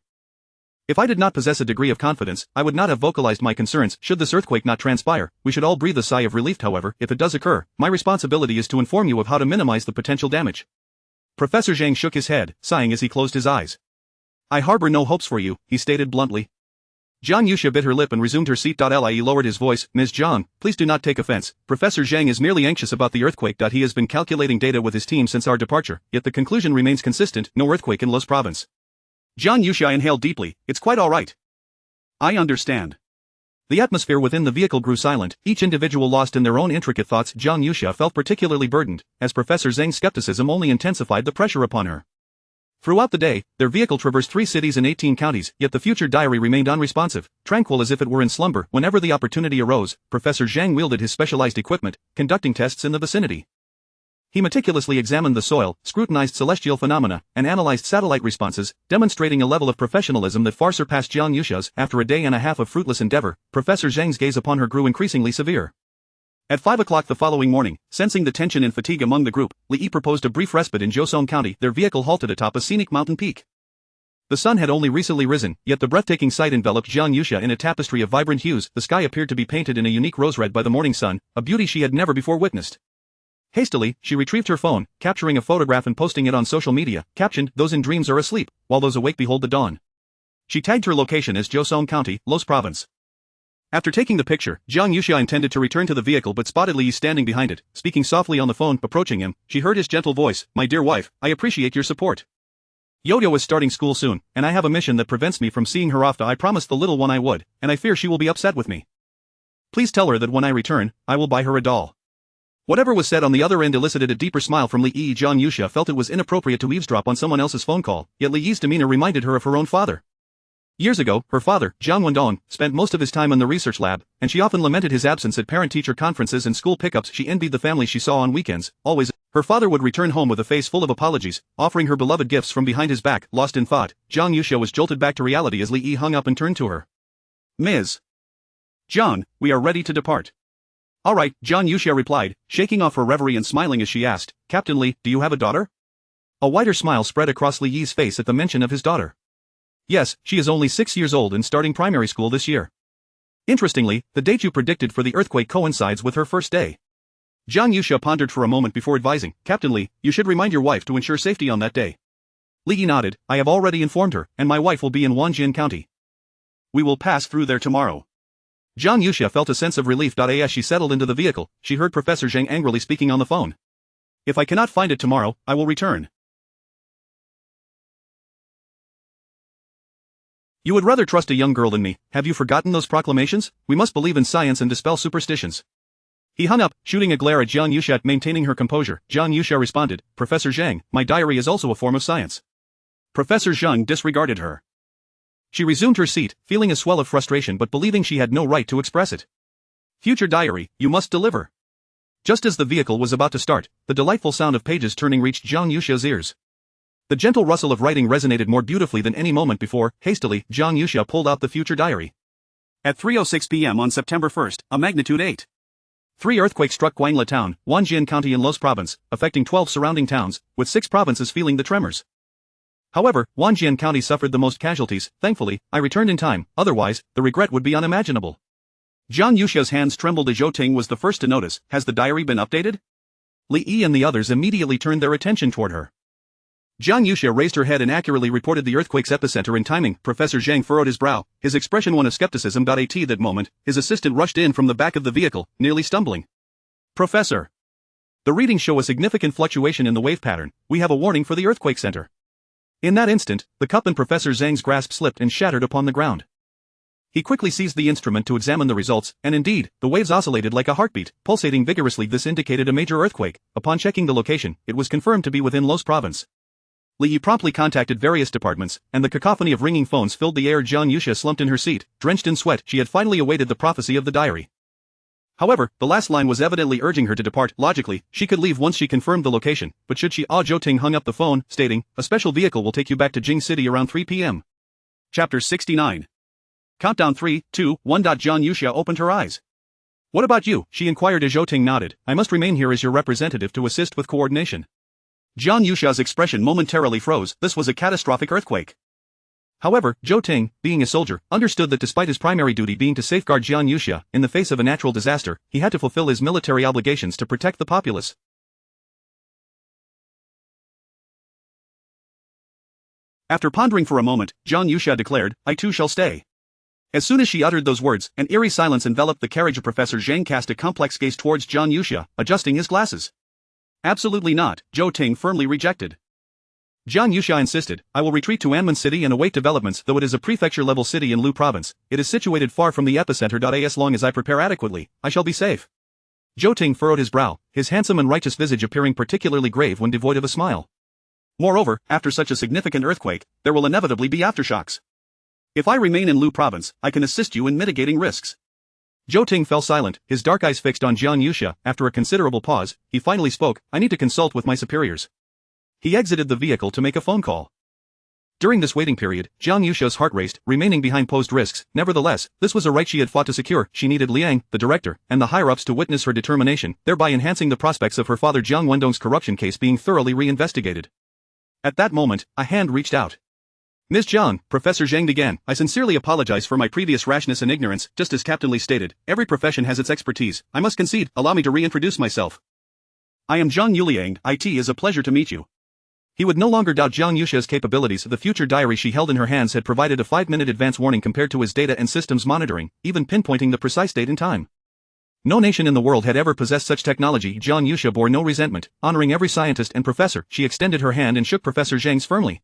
If I did not possess a degree of confidence, I would not have vocalized my concerns. Should this earthquake not transpire, we should all breathe a sigh of relief. However, if it does occur, my responsibility is to inform you of how to minimize the potential damage. Professor Zhang shook his head, sighing as he closed his eyes. I harbor no hopes for you, he stated bluntly. Jiang Yuxia bit her lip and resumed her seat. Li lowered his voice. Ms. Jiang, please do not take offense. Professor Zhang is merely anxious about the earthquake. He has been calculating data with his team since our departure, yet the conclusion remains consistent, no earthquake in Los Province. Jiang Yuxia inhaled deeply. It's quite all right. I understand. The atmosphere within the vehicle grew silent, each individual lost in their own intricate thoughts. Jiang Yuxia felt particularly burdened, as Professor Zhang's skepticism only intensified the pressure upon her. Throughout the day, their vehicle traversed 3 cities and 18 counties, yet the future diary remained unresponsive, tranquil as if it were in slumber. Whenever the opportunity arose, Professor Zhang wielded his specialized equipment, conducting tests in the vicinity. He meticulously examined the soil, scrutinized celestial phenomena, and analyzed satellite responses, demonstrating a level of professionalism that far surpassed Jiang Yuxia's. After a day and a half of fruitless endeavor, Professor Zhang's gaze upon her grew increasingly severe. At 5 o'clock the following morning, sensing the tension and fatigue among the group, Li Yi proposed a brief respite in Jiusong County. Their vehicle halted atop a scenic mountain peak. The sun had only recently risen, yet the breathtaking sight enveloped Jiang Yuxia in a tapestry of vibrant hues. The sky appeared to be painted in a unique rose red by the morning sun, a beauty she had never before witnessed. Hastily, she retrieved her phone, capturing a photograph and posting it on social media, captioned, "Those in dreams are asleep, while those awake behold the dawn." She tagged her location as Jiusong County, Los Province. After taking the picture, Jiang Yuxia intended to return to the vehicle but spotted Li Yi standing behind it. Speaking softly on the phone. Approaching him, she heard his gentle voice, "My dear wife, I appreciate your support. Yoyo is starting school soon, and I have a mission that prevents me from seeing her often. I promised the little one I would, and I fear she will be upset with me. Please tell her that when I return, I will buy her a doll." Whatever was said on the other end elicited a deeper smile from Li Yi. Jiang Yuxia felt it was inappropriate to eavesdrop on someone else's phone call, yet Li Yi's demeanor reminded her of her own father. Years ago, her father, Jiang Wendong, spent most of his time in the research lab, and she often lamented his absence at parent-teacher conferences and school pickups. She envied the family she saw on weekends, always. Her father would return home with a face full of apologies, offering her beloved gifts from behind his back. Lost in thought, Jiang Yuxia was jolted back to reality as Li Yi hung up and turned to her. "Ms. Jiang, we are ready to depart." "All right," Jiang Yuxia replied, shaking off her reverie and smiling as she asked, "Captain Li, do you have a daughter?" A wider smile spread across Li Yi's face at the mention of his daughter. "Yes, she is only 6 years old and starting primary school this year. Interestingly, the date you predicted for the earthquake coincides with her first day." Jiang Yuxia pondered for a moment before advising, "Captain Li, you should remind your wife to ensure safety on that day." Li Yi nodded. "I have already informed her, and my wife will be in Wanjian County. We will pass through there tomorrow." Jiang Yuxia felt a sense of relief. As she settled into the vehicle, she heard Professor Zhang angrily speaking on the phone. "If I cannot find it tomorrow, I will return." "You would rather trust a young girl than me, have you forgotten those proclamations? We must believe in science and dispel superstitions." He hung up, shooting a glare at Jiang Yuxia. Maintaining her composure, Jiang Yuxia responded, "Professor Zhang, my diary is also a form of science." Professor Zhang disregarded her. She resumed her seat, feeling a swell of frustration but believing she had no right to express it. "Future diary, you must deliver." Just as the vehicle was about to start, the delightful sound of pages turning reached Jiang Yuxia's ears. The gentle rustle of writing resonated more beautifully than any moment before. Hastily, Jiang Yuxia pulled out the future diary. At 3:06 p.m. on September 1st, a magnitude 8.3 earthquake struck Guangla Town, Wanjian County in Los Province, affecting 12 surrounding towns, with 6 provinces feeling the tremors. However, Wanjian County suffered the most casualties. "Thankfully, I returned in time, otherwise, the regret would be unimaginable." Jiang Yuxia's hands trembled as Zhou Ting was the first to notice. "Has the diary been updated?" Li Yi and the others immediately turned their attention toward her. Jiang Yuxia raised her head and accurately reported the earthquake's epicenter in timing. Professor Zhang furrowed his brow, his expression one of skepticism. At that moment, his assistant rushed in from the back of the vehicle, nearly stumbling. "Professor, the readings show a significant fluctuation in the wave pattern. We have a warning for the earthquake center." In that instant, the cup in Professor Zhang's grasp slipped and shattered upon the ground. He quickly seized the instrument to examine the results, and indeed, the waves oscillated like a heartbeat, pulsating vigorously. This indicated a major earthquake. Upon checking the location, it was confirmed to be within Los Province. Li promptly contacted various departments, and the cacophony of ringing phones filled the air. Jiang Yusha slumped in her seat, drenched in sweat. She had finally awaited the prophecy of the diary. However, the last line was evidently urging her to depart. Logically, she could leave once she confirmed the location, but should she? Zhou Ting hung up the phone, stating, "A special vehicle will take you back to Jing City around 3 p.m. Chapter 69. Countdown 3, 2, 1. Jiang Yusha opened her eyes. "What about you?" she inquired as Zhou Ting nodded. "I must remain here as your representative to assist with coordination." Jiang Yusha's expression momentarily froze. This was a catastrophic earthquake. However, Zhou Ting, being a soldier, understood that despite his primary duty being to safeguard Jiang Yusha in the face of a natural disaster, he had to fulfill his military obligations to protect the populace. After pondering for a moment, Jiang Yusha declared, "I too shall stay." As soon as she uttered those words, an eerie silence enveloped the carriage. Professor Zhang cast a complex gaze towards Jiang Yusha, adjusting his glasses. "Absolutely not," Zhou Ting firmly rejected. Jiang Yusha insisted, "I will retreat to Anmen City and await developments. Though it is a prefecture-level city in Lu Province, it is situated far from the epicenter. As long as I prepare adequately, I shall be safe." Zhou Ting furrowed his brow, his handsome and righteous visage appearing particularly grave when devoid of a smile. "Moreover, after such a significant earthquake, there will inevitably be aftershocks. If I remain in Lu Province, I can assist you in mitigating risks." Zhou Ting fell silent, his dark eyes fixed on Jiang Yusha. After a considerable pause, he finally spoke, "I need to consult with my superiors." He exited the vehicle to make a phone call. During this waiting period, Jiang Yusha's heart raced. Remaining behind posed risks. Nevertheless, this was a right she had fought to secure. She needed Liang, the director, and the higher-ups to witness her determination, thereby enhancing the prospects of her father Jiang Wendong's corruption case being thoroughly re-investigated. At that moment, a hand reached out. "Ms. Jiang," Professor Zhang began, "I sincerely apologize for my previous rashness and ignorance. Just as Captain Li stated, every profession has its expertise. I must concede. Allow me to reintroduce myself. I am Zhang Yuliang. It is a pleasure to meet you." He would no longer doubt Jiang Yusha's capabilities. The future diary she held in her hands had provided a 5-minute advance warning compared to his data and systems monitoring, even pinpointing the precise date and time. No nation in the world had ever possessed such technology. Jiang Yusha bore no resentment, honoring every scientist and professor. She extended her hand and shook Professor Zhang's firmly.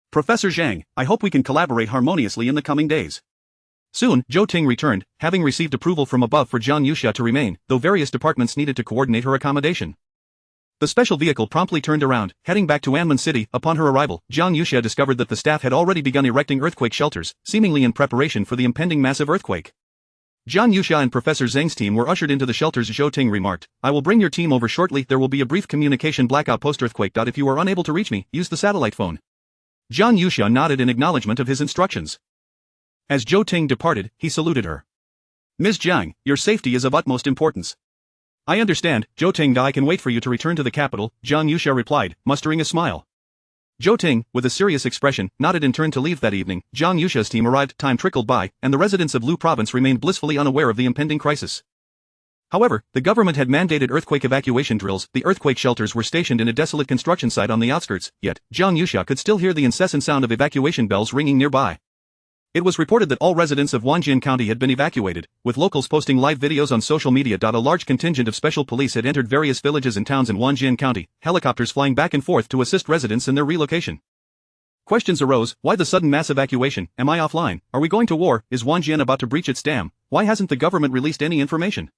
"Professor Zhang, I hope we can collaborate harmoniously in the coming days." Soon, Zhou Ting returned, having received approval from above for Jiang Yusha to remain, though various departments needed to coordinate her accommodation. The special vehicle promptly turned around, heading back to Anmen City. Upon her arrival, Jiang Yusha discovered that the staff had already begun erecting earthquake shelters, seemingly in preparation for the impending massive earthquake. Jiang Yusha and Professor Zhang's team were ushered into the shelters. Zhou Ting remarked, "I will bring your team over shortly. There will be a brief communication blackout post-earthquake. If you are unable to reach me, use the satellite phone." Jiang Yusha nodded in acknowledgement of his instructions. As Zhou Ting departed, he saluted her. "Ms. Jiang, your safety is of utmost importance." "I understand, Zhou Ting. I can wait for you to return to the capital," Jiang Yusha replied, mustering a smile. Zhou Ting, with a serious expression, nodded and turned to leave. That evening, Jiang Yusha's team arrived. Time trickled by, and the residents of Lu Province remained blissfully unaware of the impending crisis. However, the government had mandated earthquake evacuation drills. The earthquake shelters were stationed in a desolate construction site on the outskirts, yet, Jiang Yusha could still hear the incessant sound of evacuation bells ringing nearby. It was reported that all residents of Wanjian County had been evacuated, with locals posting live videos on social media. A large contingent of special police had entered various villages and towns in Wanjian County, helicopters flying back and forth to assist residents in their relocation. Questions arose: why the sudden mass evacuation? Am I offline? Are we going to war? Is Wanjian about to breach its dam? Why hasn't the government released any information?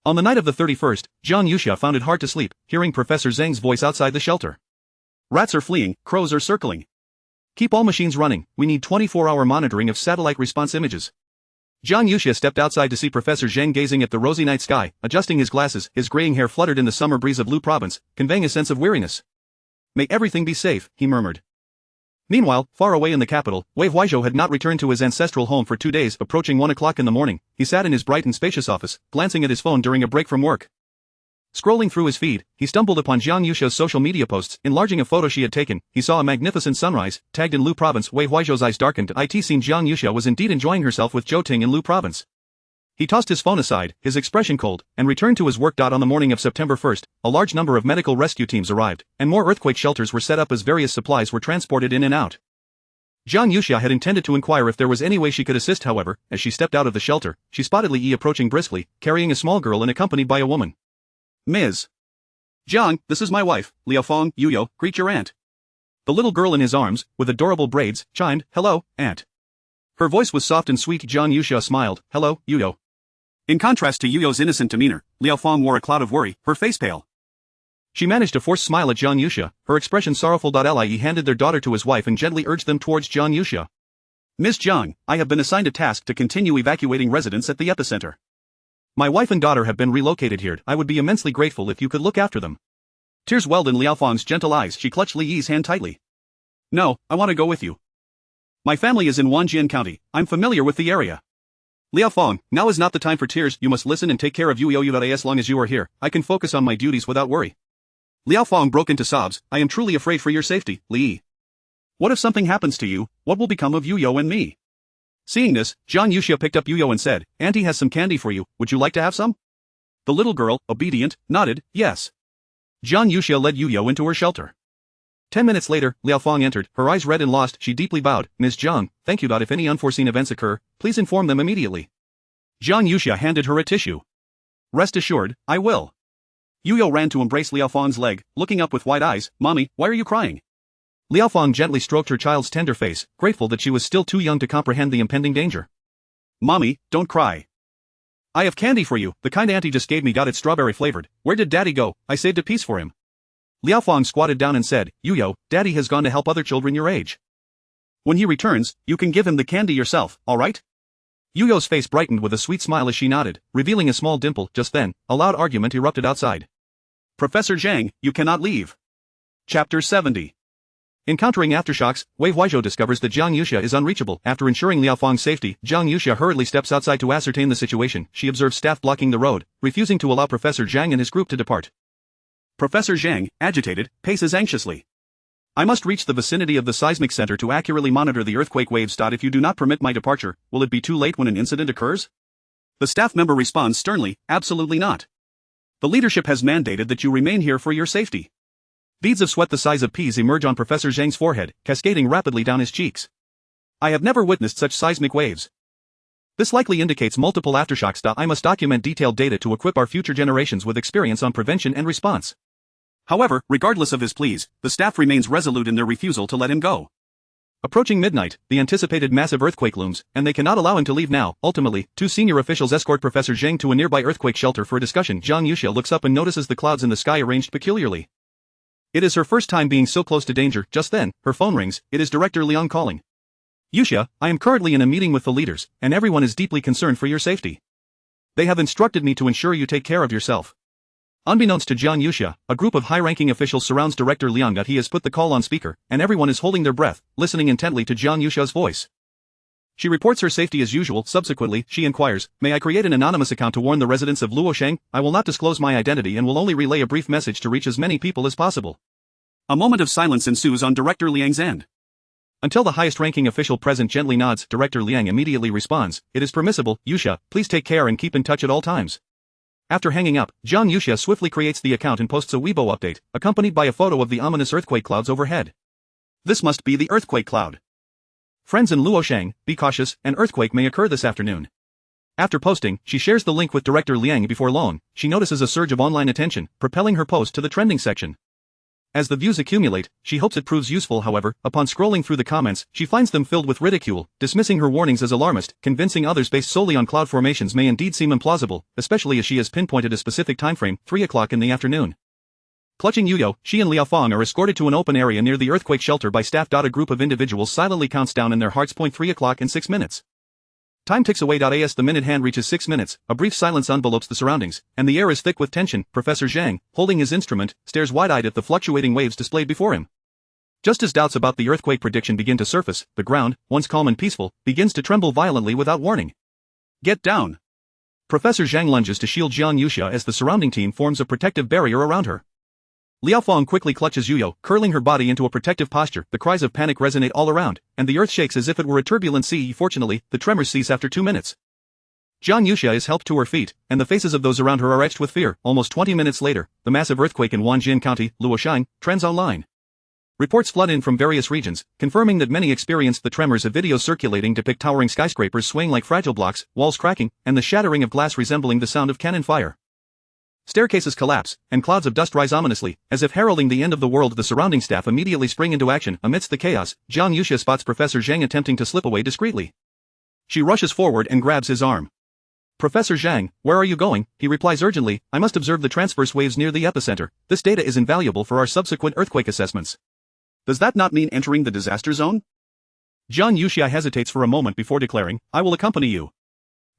On the night of the 31st, Jiang Yusha found it hard to sleep, hearing Professor Zhang's voice outside the shelter. "Rats are fleeing, crows are circling. Keep all machines running. We need 24-hour monitoring of satellite response images." Jiang Yusha stepped outside to see Professor Zhang gazing at the rosy night sky, adjusting his glasses. His graying hair fluttered in the summer breeze of Lu Province, conveying a sense of weariness. "May everything be safe," he murmured. Meanwhile, far away in the capital, Wei Huaizhou had not returned to his ancestral home for 2 days. Approaching 1 o'clock in the morning, he sat in his bright and spacious office, glancing at his phone during a break from work. Scrolling through his feed, he stumbled upon Jiang Yusha's social media posts. Enlarging a photo she had taken, he saw a magnificent sunrise, tagged in Lu Province. Wei Huaizhou's eyes darkened. It seemed Jiang Yusha was indeed enjoying herself with Zhou Ting in Lu Province. He tossed his phone aside, his expression cold, and returned to his work. On the morning of September 1st, a large number of medical rescue teams arrived, and more earthquake shelters were set up as various supplies were transported in and out. Jiang Yusha had intended to inquire if there was any way she could assist. However, as she stepped out of the shelter, she spotted Li Yi approaching briskly, carrying a small girl and accompanied by a woman. "Ms. Jiang, this is my wife, Liao Feng. Yuyo, greet your aunt." The little girl in his arms, with adorable braids, chimed, "Hello, aunt." Her voice was soft and sweet. Jiang Yuxia smiled. Hello, Yuyo. In contrast to Yuyo's innocent demeanor, Liao Feng wore a cloud of worry, her face pale. She managed a forced smile at Jiang Yuxia, her expression sorrowful. Lie handed their daughter to his wife and gently urged them towards Jiang Yuxia. Miss Jiang, I have been assigned a task to continue evacuating residents at the epicenter. My wife and daughter have been relocated here. I would be immensely grateful if you could look after them. Tears welled in Liao Feng's gentle eyes. She clutched Li Yi's hand tightly. No, I want to go with you. My family is in Wanjian County. I'm familiar with the area. Liao Feng, now is not the time for tears. You must listen and take care of Yuyo. As long as you are here, I can focus on my duties without worry. Liao Feng broke into sobs. I am truly afraid for your safety, Li Yi. What if something happens to you? What will become of Yuyo and me? Seeing this, Jiang Yuxia picked up Yuyo and said, Auntie has some candy for you. Would you like to have some? The little girl, obedient, nodded, yes. Jiang Yuxia led Yuyo into her shelter. 10 minutes later, Liao Feng entered, her eyes red and lost. She deeply bowed. Ms. Jiang, thank you. If any unforeseen events occur, please inform them immediately. Jiang Yuxia handed her a tissue. Rest assured, I will. Yuyo ran to embrace Liao Feng's leg, looking up with wide eyes. Mommy, why are you crying? Liao Feng gently stroked her child's tender face, grateful that she was still too young to comprehend the impending danger. Mommy, don't cry. I have candy for you, the kind Auntie just gave me. It's strawberry flavored. Where did Daddy go? I saved a piece for him. Liao Feng squatted down and said, Yuyo, Daddy has gone to help other children your age. When he returns, you can give him the candy yourself, alright? Yuyo's face brightened with a sweet smile as she nodded, revealing a small dimple. Just then, a loud argument erupted outside. Professor Zhang, you cannot leave. Chapter 70. Encountering aftershocks, Wei Huizhou discovers that Jiang Yuxia is unreachable. After ensuring Liao Feng's safety, Jiang Yuxia hurriedly steps outside to ascertain the situation. She observes staff blocking the road, refusing to allow Professor Zhang and his group to depart. Professor Zhang, agitated, paces anxiously. I must reach the vicinity of the seismic center to accurately monitor the earthquake waves. If you do not permit my departure, will it be too late when an incident occurs? The staff member responds sternly, absolutely not. The leadership has mandated that you remain here for your safety. Beads of sweat the size of peas emerge on Professor Zhang's forehead, cascading rapidly down his cheeks. I have never witnessed such seismic waves. This likely indicates multiple aftershocks. I must document detailed data to equip our future generations with experience on prevention and response. However, regardless of his pleas, the staff remains resolute in their refusal to let him go. Approaching midnight, the anticipated massive earthquake looms, and they cannot allow him to leave now. Ultimately, two senior officials escort Professor Zhang to a nearby earthquake shelter for a discussion. Jiang Yuxia looks up and notices the clouds in the sky arranged peculiarly. It is her first time being so close to danger. Just then, her phone rings. It is Director Liang calling. Yuxia, I am currently in a meeting with the leaders, and everyone is deeply concerned for your safety. They have instructed me to ensure you take care of yourself. Unbeknownst to Jiang Yuxia, a group of high-ranking officials surrounds Director Liang. He has put the call on speaker, and everyone is holding their breath, listening intently to Jiang Yuxia's voice. She reports her safety as usual. Subsequently, she inquires, may I create an anonymous account to warn the residents of Luosheng? I will not disclose my identity and will only relay a brief message to reach as many people as possible. A moment of silence ensues on Director Liang's end. Until the highest-ranking official present gently nods, Director Liang immediately responds, it is permissible. Yuxia, please take care and keep in touch at all times. After hanging up, Jiang Yuxia swiftly creates the account and posts a Weibo update, accompanied by a photo of the ominous earthquake clouds overhead. This must be the earthquake cloud. Friends in Luosheng, be cautious, an earthquake may occur this afternoon. After posting, she shares the link with Director Liang. Before long, she notices a surge of online attention, propelling her post to the trending section. As the views accumulate, she hopes it proves useful. However, upon scrolling through the comments, she finds them filled with ridicule, dismissing her warnings as alarmist. Convincing others based solely on cloud formations may indeed seem implausible, especially as she has pinpointed a specific timeframe, 3 o'clock in the afternoon. Clutching Yuyo, she and Liao Feng are escorted to an open area near the earthquake shelter by staff. A group of individuals silently counts down in their hearts. 3 o'clock and 6 minutes. Time ticks away. As the minute hand reaches 6 minutes, a brief silence envelopes the surroundings, and the air is thick with tension. Professor Zhang, holding his instrument, stares wide-eyed at the fluctuating waves displayed before him. Just as doubts about the earthquake prediction begin to surface, the ground, once calm and peaceful, begins to tremble violently without warning. Get down! Professor Zhang lunges to shield Jiang Yuxia as the surrounding team forms a protective barrier around her. Liao Feng quickly clutches Yuyo, curling her body into a protective posture. The cries of panic resonate all around, and the earth shakes as if it were a turbulent sea. Fortunately, the tremors cease after 2 minutes. Jiang Yuxia is helped to her feet, and the faces of those around her are etched with fear. Almost 20 minutes later, the massive earthquake in Wanjian County, Luosheng, trends online. Reports flood in from various regions, confirming that many experienced the tremors. A video circulating depict towering skyscrapers swaying like fragile blocks, walls cracking, and the shattering of glass resembling the sound of cannon fire. Staircases collapse, and clouds of dust rise ominously, as if heralding the end of the world. The surrounding staff immediately spring into action. Amidst the chaos, Jiang Yuxia spots Professor Zhang attempting to slip away discreetly. She rushes forward and grabs his arm. Professor Zhang, where are you going? He replies urgently, I must observe the transverse waves near the epicenter. This data is invaluable for our subsequent earthquake assessments. Does that not mean entering the disaster zone? Jiang Yuxia hesitates for a moment before declaring, I will accompany you.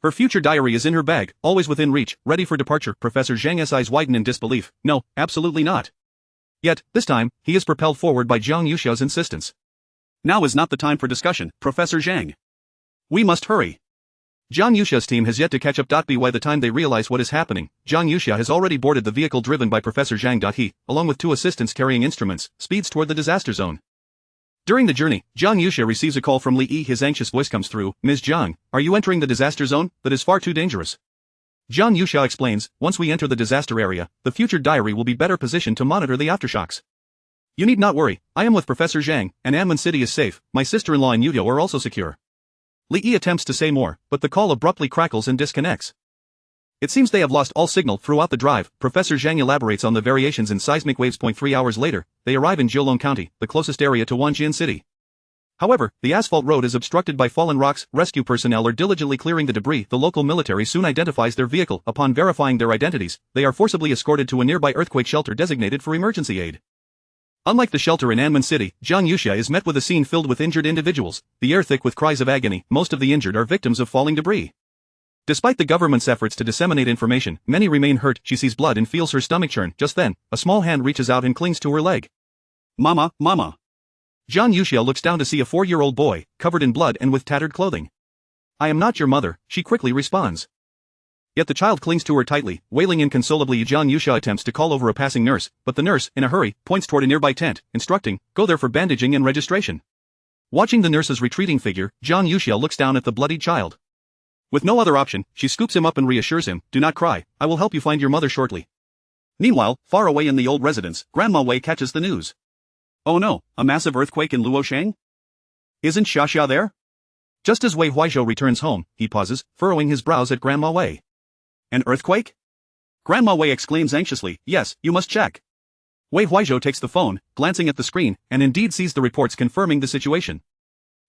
Her future diary is in her bag, always within reach, ready for departure. Professor Zhang's eyes widen in disbelief. No, absolutely not. Yet, this time, he is propelled forward by Jiang Yuxia's insistence. Now is not the time for discussion, Professor Zhang. We must hurry. Jiang Yuxia's team has yet to catch up. By the time they realize what is happening, Jiang Yuxia has already boarded the vehicle driven by Professor Zhang. He, along with two assistants carrying instruments, speeds toward the disaster zone. During the journey, Jiang Yuxia receives a call from Li Yi. His anxious voice comes through, Ms. Jiang, are you entering the disaster zone? That is far too dangerous. Jiang Yuxia explains, once we enter the disaster area, the future diary will be better positioned to monitor the aftershocks. You need not worry, I am with Professor Zhang, and Anman City is safe, my sister-in-law and Yuyo are also secure. Li Yi attempts to say more, but the call abruptly crackles and disconnects. It seems they have lost all signal throughout the drive. Professor Zhang elaborates on the variations in seismic waves. 3 hours later, they arrive in Jiulong County, the closest area to Wanjian City. However, the asphalt road is obstructed by fallen rocks. Rescue personnel are diligently clearing the debris. The local military soon identifies their vehicle. Upon verifying their identities, they are forcibly escorted to a nearby earthquake shelter designated for emergency aid. Unlike the shelter in Anman City, Jiang Yuxia is met with a scene filled with injured individuals, the air thick with cries of agony. Most of the injured are victims of falling debris. Despite the government's efforts to disseminate information, many remain hurt. She sees blood and feels her stomach churn. Just then, a small hand reaches out and clings to her leg. Mama, mama. Jiang Yuxia looks down to see a 4-year-old boy, covered in blood and with tattered clothing. I am not your mother, she quickly responds. Yet the child clings to her tightly, wailing inconsolably. Jiang Yuxia attempts to call over a passing nurse, but the nurse, in a hurry, points toward a nearby tent, instructing, go there for bandaging and registration. Watching the nurse's retreating figure, Jiang Yuxia looks down at the bloodied child. With no other option, she scoops him up and reassures him, do not cry, I will help you find your mother shortly. Meanwhile, far away in the old residence, Grandma Wei catches the news. Oh no, a massive earthquake in Luoshang? Isn't Xia there? Just as Wei Huizhou returns home, he pauses, furrowing his brows at Grandma Wei. An earthquake? Grandma Wei exclaims anxiously, yes, you must check. Wei Huizhou takes the phone, glancing at the screen, and indeed sees the reports confirming the situation.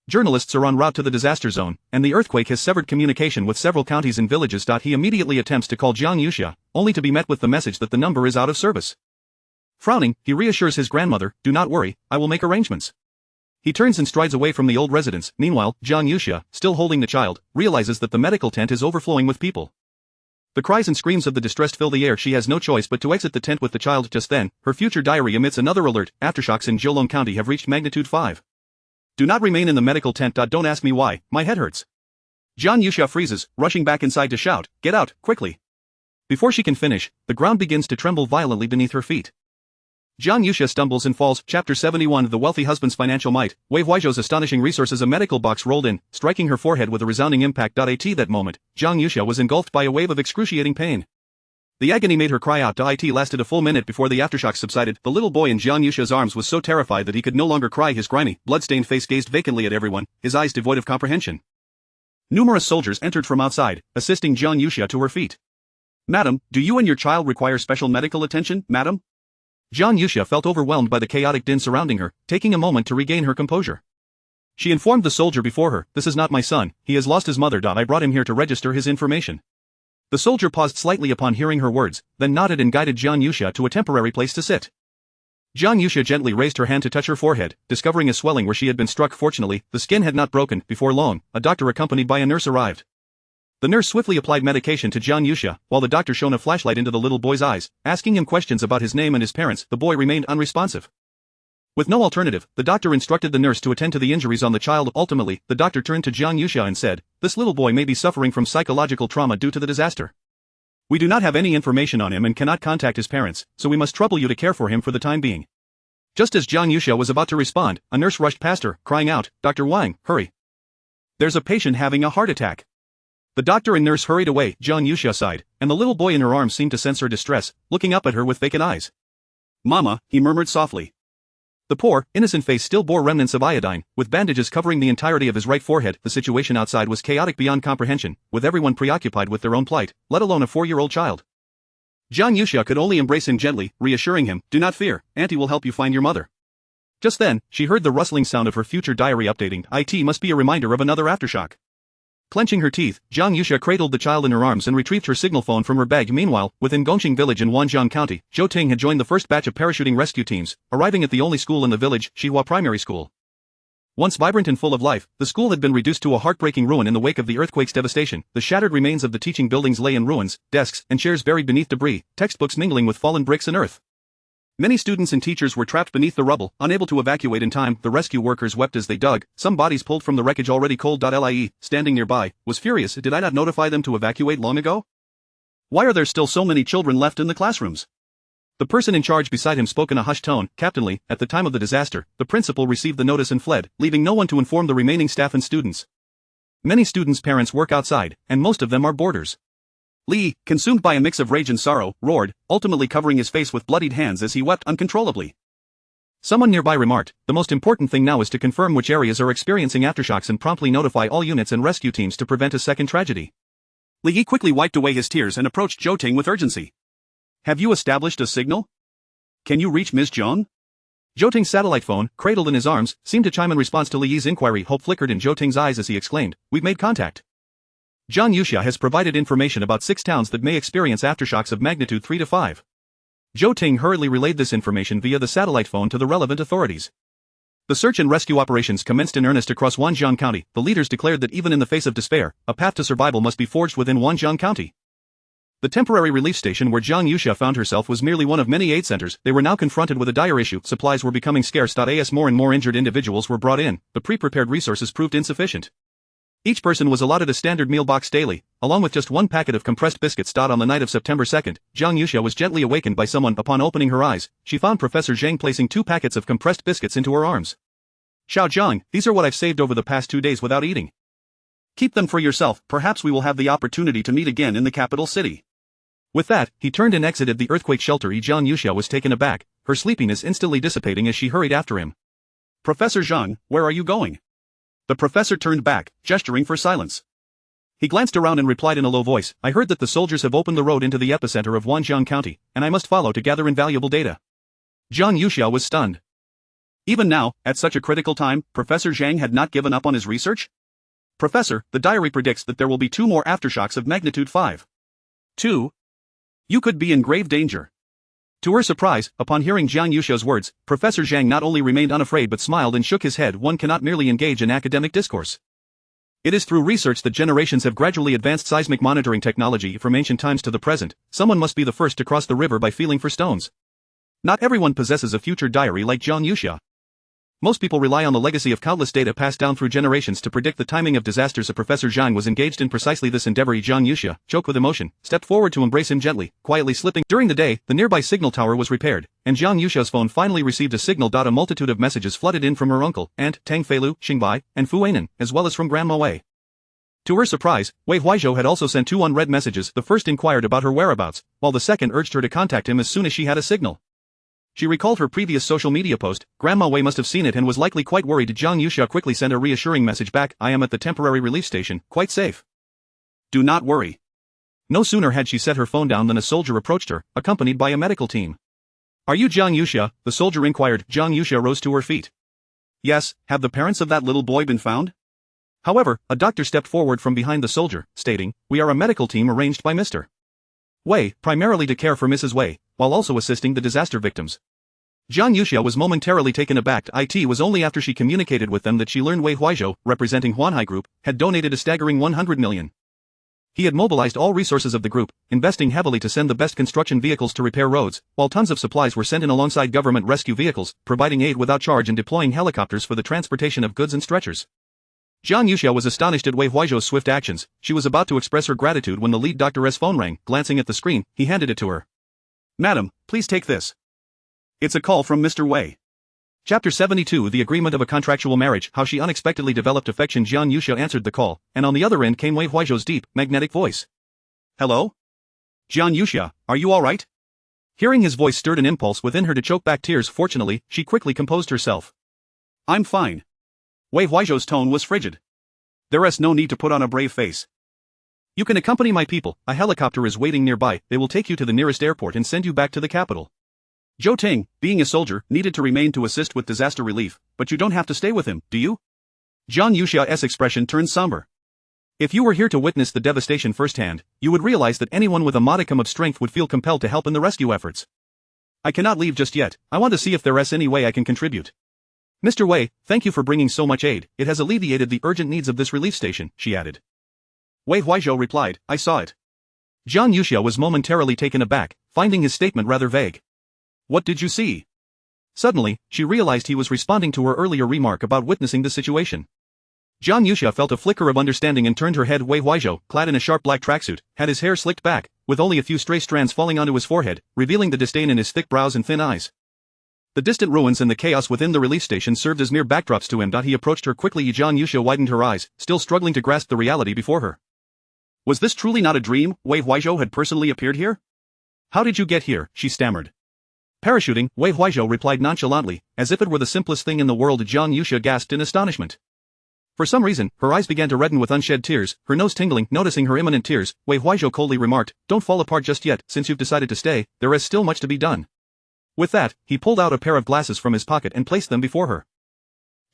Journalists are en route to the disaster zone, and the earthquake has severed communication with several counties and villages. He immediately attempts to call Jiang Yuxia, only to be met with the message that the number is out of service. Frowning, he reassures his grandmother, do not worry, I will make arrangements. He turns and strides away from the old residence. Meanwhile, Jiang Yuxia, still holding the child, realizes that the medical tent is overflowing with people. The cries and screams of the distressed fill the air. She has no choice but to exit the tent with the child. Just then, her future diary emits another alert, aftershocks in Jiulong County have reached magnitude 5. Do not remain in the medical tent. Don't ask me why, my head hurts. Jiang Yuxia freezes, rushing back inside to shout, get out, quickly. Before she can finish, the ground begins to tremble violently beneath her feet. Jiang Yuxia stumbles and falls. Chapter 71. The wealthy husband's financial might. Wei Huizhou's astonishing resources. A medical box rolled in, striking her forehead with a resounding impact. At that moment, Jiang Yuxia was engulfed by a wave of excruciating pain. The agony made her cry out. It lasted a full minute before the aftershocks subsided. The little boy in Jiang Yuxia's arms was so terrified that he could no longer cry. His grimy, blood-stained face gazed vacantly at everyone, his eyes devoid of comprehension. Numerous soldiers entered from outside, assisting Jiang Yuxia to her feet. Madam, do you and your child require special medical attention, madam? Jiang Yuxia felt overwhelmed by the chaotic din surrounding her, taking a moment to regain her composure. She informed the soldier before her, this is not my son, he has lost his mother. I brought him here to register his information. The soldier paused slightly upon hearing her words, then nodded and guided Jiang Yuxia to a temporary place to sit. Jiang Yuxia gently raised her hand to touch her forehead, discovering a swelling where she had been struck. Fortunately, the skin had not broken. Before long, a doctor accompanied by a nurse arrived. The nurse swiftly applied medication to Jiang Yuxia, while the doctor shone a flashlight into the little boy's eyes, asking him questions about his name and his parents. The boy remained unresponsive. With no alternative, the doctor instructed the nurse to attend to the injuries on the child. Ultimately, the doctor turned to Jiang Yuxia and said, this little boy may be suffering from psychological trauma due to the disaster. We do not have any information on him and cannot contact his parents, so we must trouble you to care for him for the time being. Just as Jiang Yuxia was about to respond, a nurse rushed past her, crying out, Dr. Wang, hurry. There's a patient having a heart attack. The doctor and nurse hurried away. Jiang Yuxia sighed, and the little boy in her arms seemed to sense her distress, looking up at her with vacant eyes. Mama, he murmured softly. The poor, innocent face still bore remnants of iodine, with bandages covering the entirety of his right forehead. The situation outside was chaotic beyond comprehension, with everyone preoccupied with their own plight, let alone a 4-year-old child. Jiang Yuxia could only embrace him gently, reassuring him, do not fear, Auntie will help you find your mother. Just then, she heard the rustling sound of her future diary updating. It must be a reminder of another aftershock. Clenching her teeth, Jiang Yusha cradled the child in her arms and retrieved her signal phone from her bag. Meanwhile, within Gongqing village in Wanjiang County, Zhou Ting had joined the first batch of parachuting rescue teams, arriving at the only school in the village, Xihua Primary School. Once vibrant and full of life, the school had been reduced to a heartbreaking ruin in the wake of the earthquake's devastation. The shattered remains of the teaching buildings lay in ruins, desks and chairs buried beneath debris, textbooks mingling with fallen bricks and earth. Many students and teachers were trapped beneath the rubble, unable to evacuate in time. The rescue workers wept as they dug. Some bodies pulled from the wreckage already cold. Lie, standing nearby, was furious. Did I not notify them to evacuate long ago? Why are there still so many children left in the classrooms? The person in charge beside him spoke in a hushed tone. Captainly, at the time of the disaster, the principal received the notice and fled, leaving no one to inform the remaining staff and students. Many students' parents work outside, and most of them are boarders. Li, consumed by a mix of rage and sorrow, roared, ultimately covering his face with bloodied hands as he wept uncontrollably. Someone nearby remarked, the most important thing now is to confirm which areas are experiencing aftershocks and promptly notify all units and rescue teams to prevent a second tragedy. Li quickly wiped away his tears and approached Zhou Ting with urgency. Have you established a signal? Can you reach Ms. Zhang? Zhou Ting's satellite phone, cradled in his arms, seemed to chime in response to Li's inquiry. Hope flickered in Zhou Ting's eyes as he exclaimed, we've made contact. Jiang Yusha has provided information about 6 towns that may experience aftershocks of magnitude 3 to 5. Zhou Ting hurriedly relayed this information via the satellite phone to the relevant authorities. The search and rescue operations commenced in earnest across Wanjiang County. The leaders declared that even in the face of despair, a path to survival must be forged within Wanjiang County. The temporary relief station where Jiang Yusha found herself was merely one of many aid centers. They were now confronted with a dire issue. Supplies were becoming scarce. As more and more injured individuals were brought in, the pre-prepared resources proved insufficient. Each person was allotted a standard meal box daily, along with just one packet of compressed biscuits. On the night of September 2nd, Jiang Yusha was gently awakened by someone. Upon opening her eyes, she found Professor Zhang placing 2 packets of compressed biscuits into her arms. Xiao Zhang, these are what I've saved over the past 2 days without eating. Keep them for yourself, perhaps we will have the opportunity to meet again in the capital city. With that, he turned and exited the earthquake shelter. Jiang Yusha was taken aback, her sleepiness instantly dissipating as she hurried after him. Professor Zhang, where are you going? The professor turned back, gesturing for silence. He glanced around and replied in a low voice, I heard that the soldiers have opened the road into the epicenter of Wanjiang County, and I must follow to gather invaluable data. Jiang Yusha was stunned. Even now, at such a critical time, Professor Zhang had not given up on his research? Professor, the diary predicts that there will be 2 more aftershocks of magnitude 5. 2? You could be in grave danger. To her surprise, upon hearing Jiang Yusha's words, Professor Zhang not only remained unafraid but smiled and shook his head. One cannot merely engage in academic discourse. It is through research that generations have gradually advanced seismic monitoring technology from ancient times to the present. Someone must be the first to cross the river by feeling for stones. Not everyone possesses a future diary like Jiang Yusha. Most people rely on the legacy of countless data passed down through generations to predict the timing of disasters. Professor Zhang was engaged in precisely this endeavor. Jiang Yusha, choked with emotion, stepped forward to embrace him gently, quietly slipping. During the day, the nearby signal tower was repaired, and Jiang Yusha's phone finally received a signal. A multitude of messages flooded in from her uncle, aunt, Tang Feilu, Xingbai, and Fu Weinan, as well as from Grandma Wei. To her surprise, Wei Huizhou had also sent 2 unread messages. The first inquired about her whereabouts, while the second urged her to contact him as soon as she had a signal. She recalled her previous social media post. Grandma Wei must have seen it and was likely quite worried. Jiang Yusha quickly sent a reassuring message back, I am at the temporary relief station, quite safe. Do not worry. No sooner had she set her phone down than a soldier approached her, accompanied by a medical team. Are you Jiang Yusha? The soldier inquired. Jiang Yusha rose to her feet. Yes, have the parents of that little boy been found? However, a doctor stepped forward from behind the soldier, stating, we are a medical team arranged by Mr. Wei, primarily to care for Mrs. Wei, while also assisting the disaster victims. Jiang Yusha was momentarily taken aback. It was only after she communicated with them that she learned Wei Huizhou, representing Huanhai Group, had donated a staggering 100 million. He had mobilized all resources of the group, investing heavily to send the best construction vehicles to repair roads, while tons of supplies were sent in alongside government rescue vehicles, providing aid without charge and deploying helicopters for the transportation of goods and stretchers. Jiang Yusha was astonished at Wei Huizhou's swift actions. She was about to express her gratitude when the lead doctor's phone rang. Glancing at the screen, he handed it to her. Madam, please take this. It's a call from Mr. Wei. Chapter 72 The Agreement of a Contractual Marriage. How she unexpectedly developed affection. Jiang Yusha answered the call, and on the other end came Wei Huizhou's deep, magnetic voice. Hello? Jiang Yusha, are you alright? Hearing his voice stirred an impulse within her to choke back tears. Fortunately, she quickly composed herself. I'm fine. Wei Huizhou's tone was frigid. There's no need to put on a brave face. You can accompany my people. A helicopter is waiting nearby. They will take you to the nearest airport and send you back to the capital. Zhou Ting, being a soldier, needed to remain to assist with disaster relief, but you don't have to stay with him, do you? Jiang Yusha's expression turned somber. If you were here to witness the devastation firsthand, you would realize that anyone with a modicum of strength would feel compelled to help in the rescue efforts. I cannot leave just yet, I want to see if there is any way I can contribute. Mr. Wei, thank you for bringing so much aid, it has alleviated the urgent needs of this relief station, she added. Wei Huizhou replied, I saw it. Jiang Yuxia was momentarily taken aback, finding his statement rather vague. What did you see? Suddenly, she realized he was responding to her earlier remark about witnessing the situation. Jiang Yuxia felt a flicker of understanding and turned her head. Wei Huizhou, clad in a sharp black tracksuit, had his hair slicked back, with only a few stray strands falling onto his forehead, revealing the disdain in his thick brows and thin eyes. The distant ruins and the chaos within the relief station served as mere backdrops to him. He approached her quickly. Jiang Yuxia widened her eyes, still struggling to grasp the reality before her. Was this truly not a dream? Wei Huizhou had personally appeared here? How did you get here? She stammered. Parachuting, Wei Huizhou replied nonchalantly, as if it were the simplest thing in the world. Jiang Yuxia gasped in astonishment. For some reason, her eyes began to redden with unshed tears, her nose tingling. Noticing her imminent tears, Wei Huizhou coldly remarked, Don't fall apart just yet, since you've decided to stay, there is still much to be done. With that, he pulled out a pair of glasses from his pocket and placed them before her.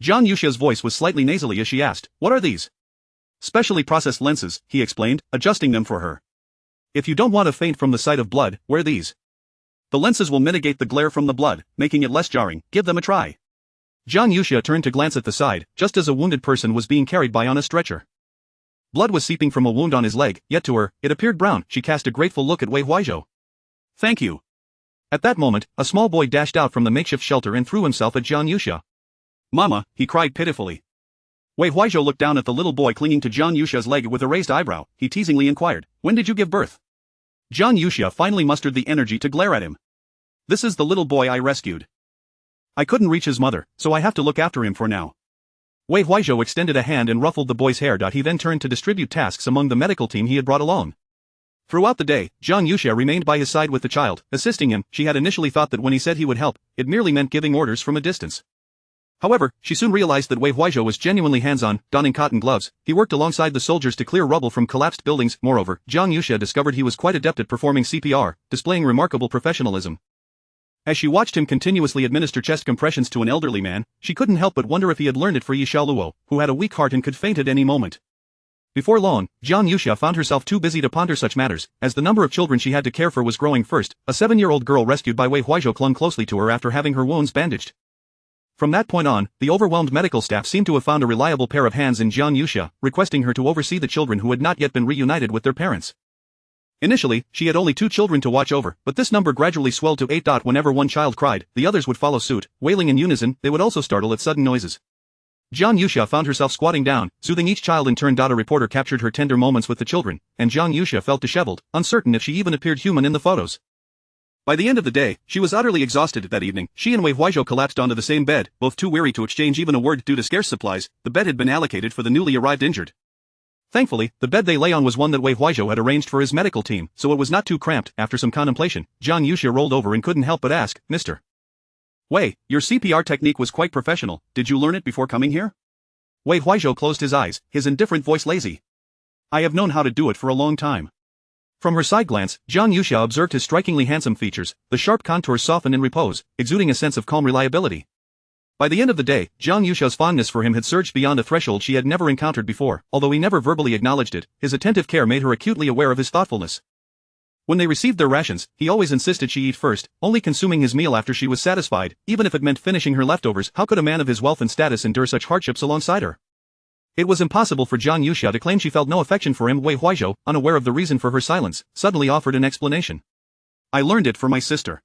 Jiang Yuxia's voice was slightly nasally as she asked, What are these? Specially processed lenses, he explained, adjusting them for her. If you don't want to faint from the sight of blood, wear these. The lenses will mitigate the glare from the blood, making it less jarring. Give them a try. Jiang Yuxia turned to glance at the side, just as a wounded person was being carried by on a stretcher. Blood was seeping from a wound on his leg, yet to her, it appeared brown. She cast a grateful look at Wei Huizhou. Thank you. At that moment, a small boy dashed out from the makeshift shelter and threw himself at Jiang Yuxia. Mama, he cried pitifully. Wei Huizhou looked down at the little boy clinging to Jiang Yuxia's leg with a raised eyebrow. He teasingly inquired, When did you give birth? Jiang Yuxia finally mustered the energy to glare at him. This is the little boy I rescued. I couldn't reach his mother, so I have to look after him for now. Wei Huizhou extended a hand and ruffled the boy's hair. He then turned to distribute tasks among the medical team he had brought along. Throughout the day, Jiang Yuxia remained by his side with the child, assisting him. She had initially thought that when he said he would help, it merely meant giving orders from a distance. However, she soon realized that Wei Huizhou was genuinely hands-on, donning cotton gloves. He worked alongside the soldiers to clear rubble from collapsed buildings. Moreover, Jiang Yuxia discovered he was quite adept at performing CPR, displaying remarkable professionalism. As she watched him continuously administer chest compressions to an elderly man, she couldn't help but wonder if he had learned it for Yi Xiaoluo, who had a weak heart and could faint at any moment. Before long, Jiang Yuxia found herself too busy to ponder such matters, as the number of children she had to care for was growing. First, a 7-year-old girl rescued by Wei Huizhou clung closely to her after having her wounds bandaged. From that point on, the overwhelmed medical staff seemed to have found a reliable pair of hands in Jiang Yuxia, requesting her to oversee the children who had not yet been reunited with their parents. Initially, she had only 2 children to watch over, but this number gradually swelled to 8. Whenever one child cried, the others would follow suit, wailing in unison. They would also startle at sudden noises. Jiang Yuxia found herself squatting down, soothing each child in turn. A reporter captured her tender moments with the children, and Jiang Yuxia felt disheveled, uncertain if she even appeared human in the photos. By the end of the day, she was utterly exhausted. That evening, she and Wei Huizhou collapsed onto the same bed, both too weary to exchange even a word due to scarce supplies. The bed had been allocated for the newly arrived injured. Thankfully, the bed they lay on was one that Wei Huizhou had arranged for his medical team, so it was not too cramped. After some contemplation, Jiang Yuxia rolled over and couldn't help but ask, Mr. Wei, your CPR technique was quite professional. Did you learn it before coming here? Wei Huizhou closed his eyes, his indifferent voice lazy. I have known how to do it for a long time. From her side glance, Jiang Yuxia observed his strikingly handsome features, the sharp contours softened in repose, exuding a sense of calm reliability. By the end of the day, Jiang Yuxia's fondness for him had surged beyond a threshold she had never encountered before. Although he never verbally acknowledged it, his attentive care made her acutely aware of his thoughtfulness. When they received their rations, he always insisted she eat first, only consuming his meal after she was satisfied, even if it meant finishing her leftovers. How could a man of his wealth and status endure such hardships alongside her? It was impossible for Jiang Yuxia to claim she felt no affection for him. Wei Huizhou, unaware of the reason for her silence, suddenly offered an explanation. I learned it from my sister.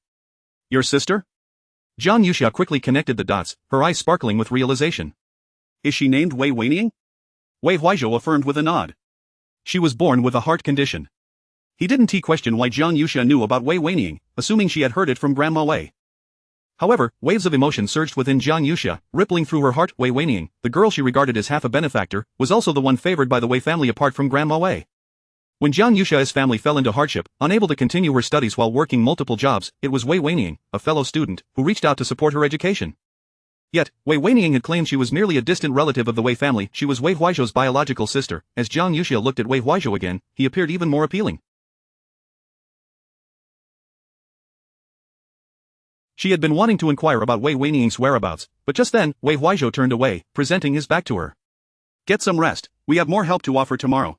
Your sister? Jiang Yuxia quickly connected the dots, her eyes sparkling with realization. Is she named Wei Weining? Wei Huizhou affirmed with a nod. She was born with a heart condition. He didn't question why Jiang Yuxia knew about Wei Weining, assuming she had heard it from Grandma Wei. However, waves of emotion surged within Jiang Yuxia, rippling through her heart. Wei Weining, the girl she regarded as half a benefactor, was also the one favored by the Wei family apart from Grandma Wei. When Jiang Yuxia's family fell into hardship, unable to continue her studies while working multiple jobs, it was Wei Weining, a fellow student, who reached out to support her education. Yet, Wei Weining had claimed she was merely a distant relative of the Wei family. She was Wei Huizhou's biological sister. As Jiang Yuxia looked at Wei Huizhou again, he appeared even more appealing. She had been wanting to inquire about Wei Weining's whereabouts, but just then, Wei Huizhou turned away, presenting his back to her. Get some rest, We have more help to offer tomorrow.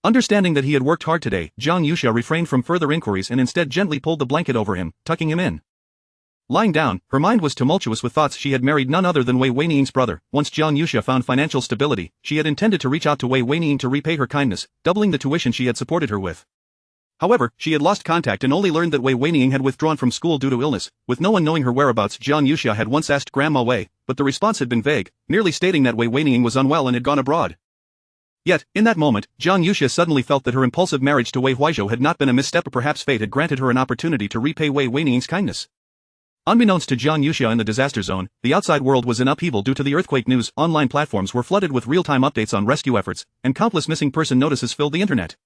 Understanding that he had worked hard today, Jiang Yuxia refrained from further inquiries and instead gently pulled the blanket over him, tucking him in. Lying down, her mind was tumultuous with thoughts. She had married none other than Wei Weiniing's brother. Once Jiang Yuxia found financial stability, she had intended to reach out to Wei Weiniing to repay her kindness, doubling the tuition she had supported her with. However, she had lost contact and only learned that Wei Weiniing had withdrawn from school due to illness. With no one knowing her whereabouts, Jiang Yuxia had once asked Grandma Wei, but the response had been vague, merely stating that Wei Weiniing was unwell and had gone abroad. Yet, in that moment, Jiang Yuxia suddenly felt that her impulsive marriage to Wei Huizhou had not been a misstep, or perhaps fate had granted her an opportunity to repay Wei Weiniing's kindness. Unbeknownst to Jiang Yuxia in the disaster zone, the outside world was in upheaval due to the earthquake news. Online platforms were flooded with real-time updates on rescue efforts, and countless missing person notices filled the internet.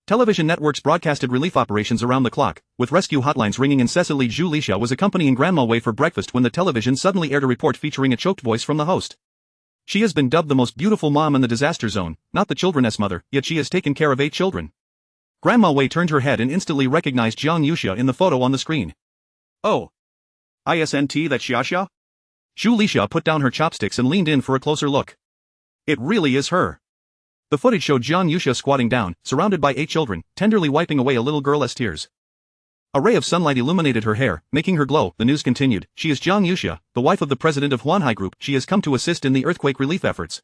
Television networks broadcasted relief operations around the clock, with rescue hotlines ringing incessantly. Zhu Lixia was accompanying Grandma Wei for breakfast when the television suddenly aired a report featuring a choked voice from the host. She has been dubbed the most beautiful mom in the disaster zone, not the children's mother, yet she has taken care of 8 children. Grandma Wei turned her head and instantly recognized Jiang Yuxia in the photo on the screen. Oh. Isn't that Xiaxia? Zhu Lixia put down her chopsticks and leaned in for a closer look. It really is her. The footage showed Jiang Yuxia squatting down, surrounded by 8 children, tenderly wiping away a little girl's tears. A ray of sunlight illuminated her hair, making her glow. The news continued. She is Jiang Yuxia, the wife of the president of Huanhai Group. She has come to assist in the earthquake relief efforts.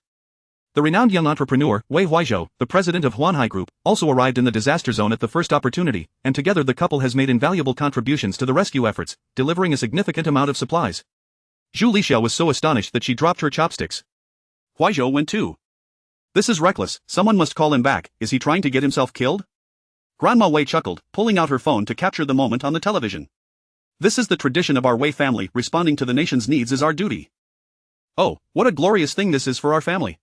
The renowned young entrepreneur, Wei Huizhou, the president of Huanhai Group, also arrived in the disaster zone at the first opportunity, and together the couple has made invaluable contributions to the rescue efforts, delivering a significant amount of supplies. Zhu Lixia was so astonished that she dropped her chopsticks. Huizhou went too. This is reckless. Someone must call him back. Is he trying to get himself killed? Grandma Wei chuckled, pulling out her phone to capture the moment on the television. This is the tradition of our Wei family. Responding to the nation's needs is our duty. Oh, what a glorious thing this is for our family.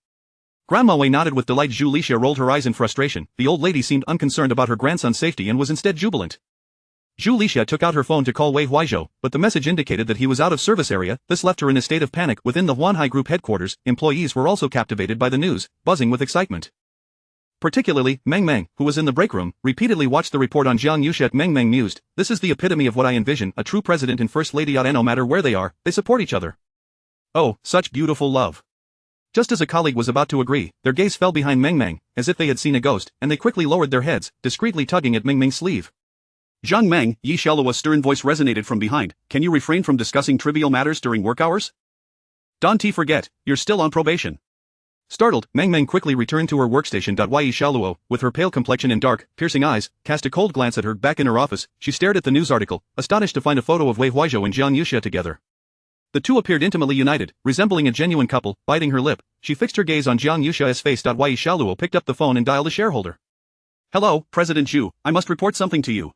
Grandma Wei nodded with delight. Zhu Lixia rolled her eyes in frustration. The old lady seemed unconcerned about her grandson's safety and was instead jubilant. Zhu Lixia took out her phone to call Wei Huizhou, but the message indicated that he was out of service area. This left her in a state of panic. Within the Huanhai Group headquarters, employees were also captivated by the news, buzzing with excitement. Particularly, Meng Meng, who was in the break room, repeatedly watched the report on Jiang Yuxia. Meng Meng mused, "This is the epitome of what I envision, a true president and first lady. No matter where they are, they support each other. Oh, such beautiful love." Just as a colleague was about to agree, their gaze fell behind Meng Meng, as if they had seen a ghost, and they quickly lowered their heads, discreetly tugging at Meng Meng's sleeve. "Zhang Meng," Yi Sheluo's stern voice resonated from behind, "can you refrain from discussing trivial matters during work hours? Don't forget, you're still on probation." Startled, Meng Meng quickly returned to her workstation. Yi Sheluo, with her pale complexion and dark, piercing eyes, cast a cold glance at her. Back in her office, she stared at the news article, astonished to find a photo of Wei Huizhou and Jiang Yuxia together. The two appeared intimately united, resembling a genuine couple. Biting her lip, she fixed her gaze on Jiang Yuxia's face. Yi Sheluo picked up the phone and dialed a shareholder. "Hello, President Zhu, I must report something to you."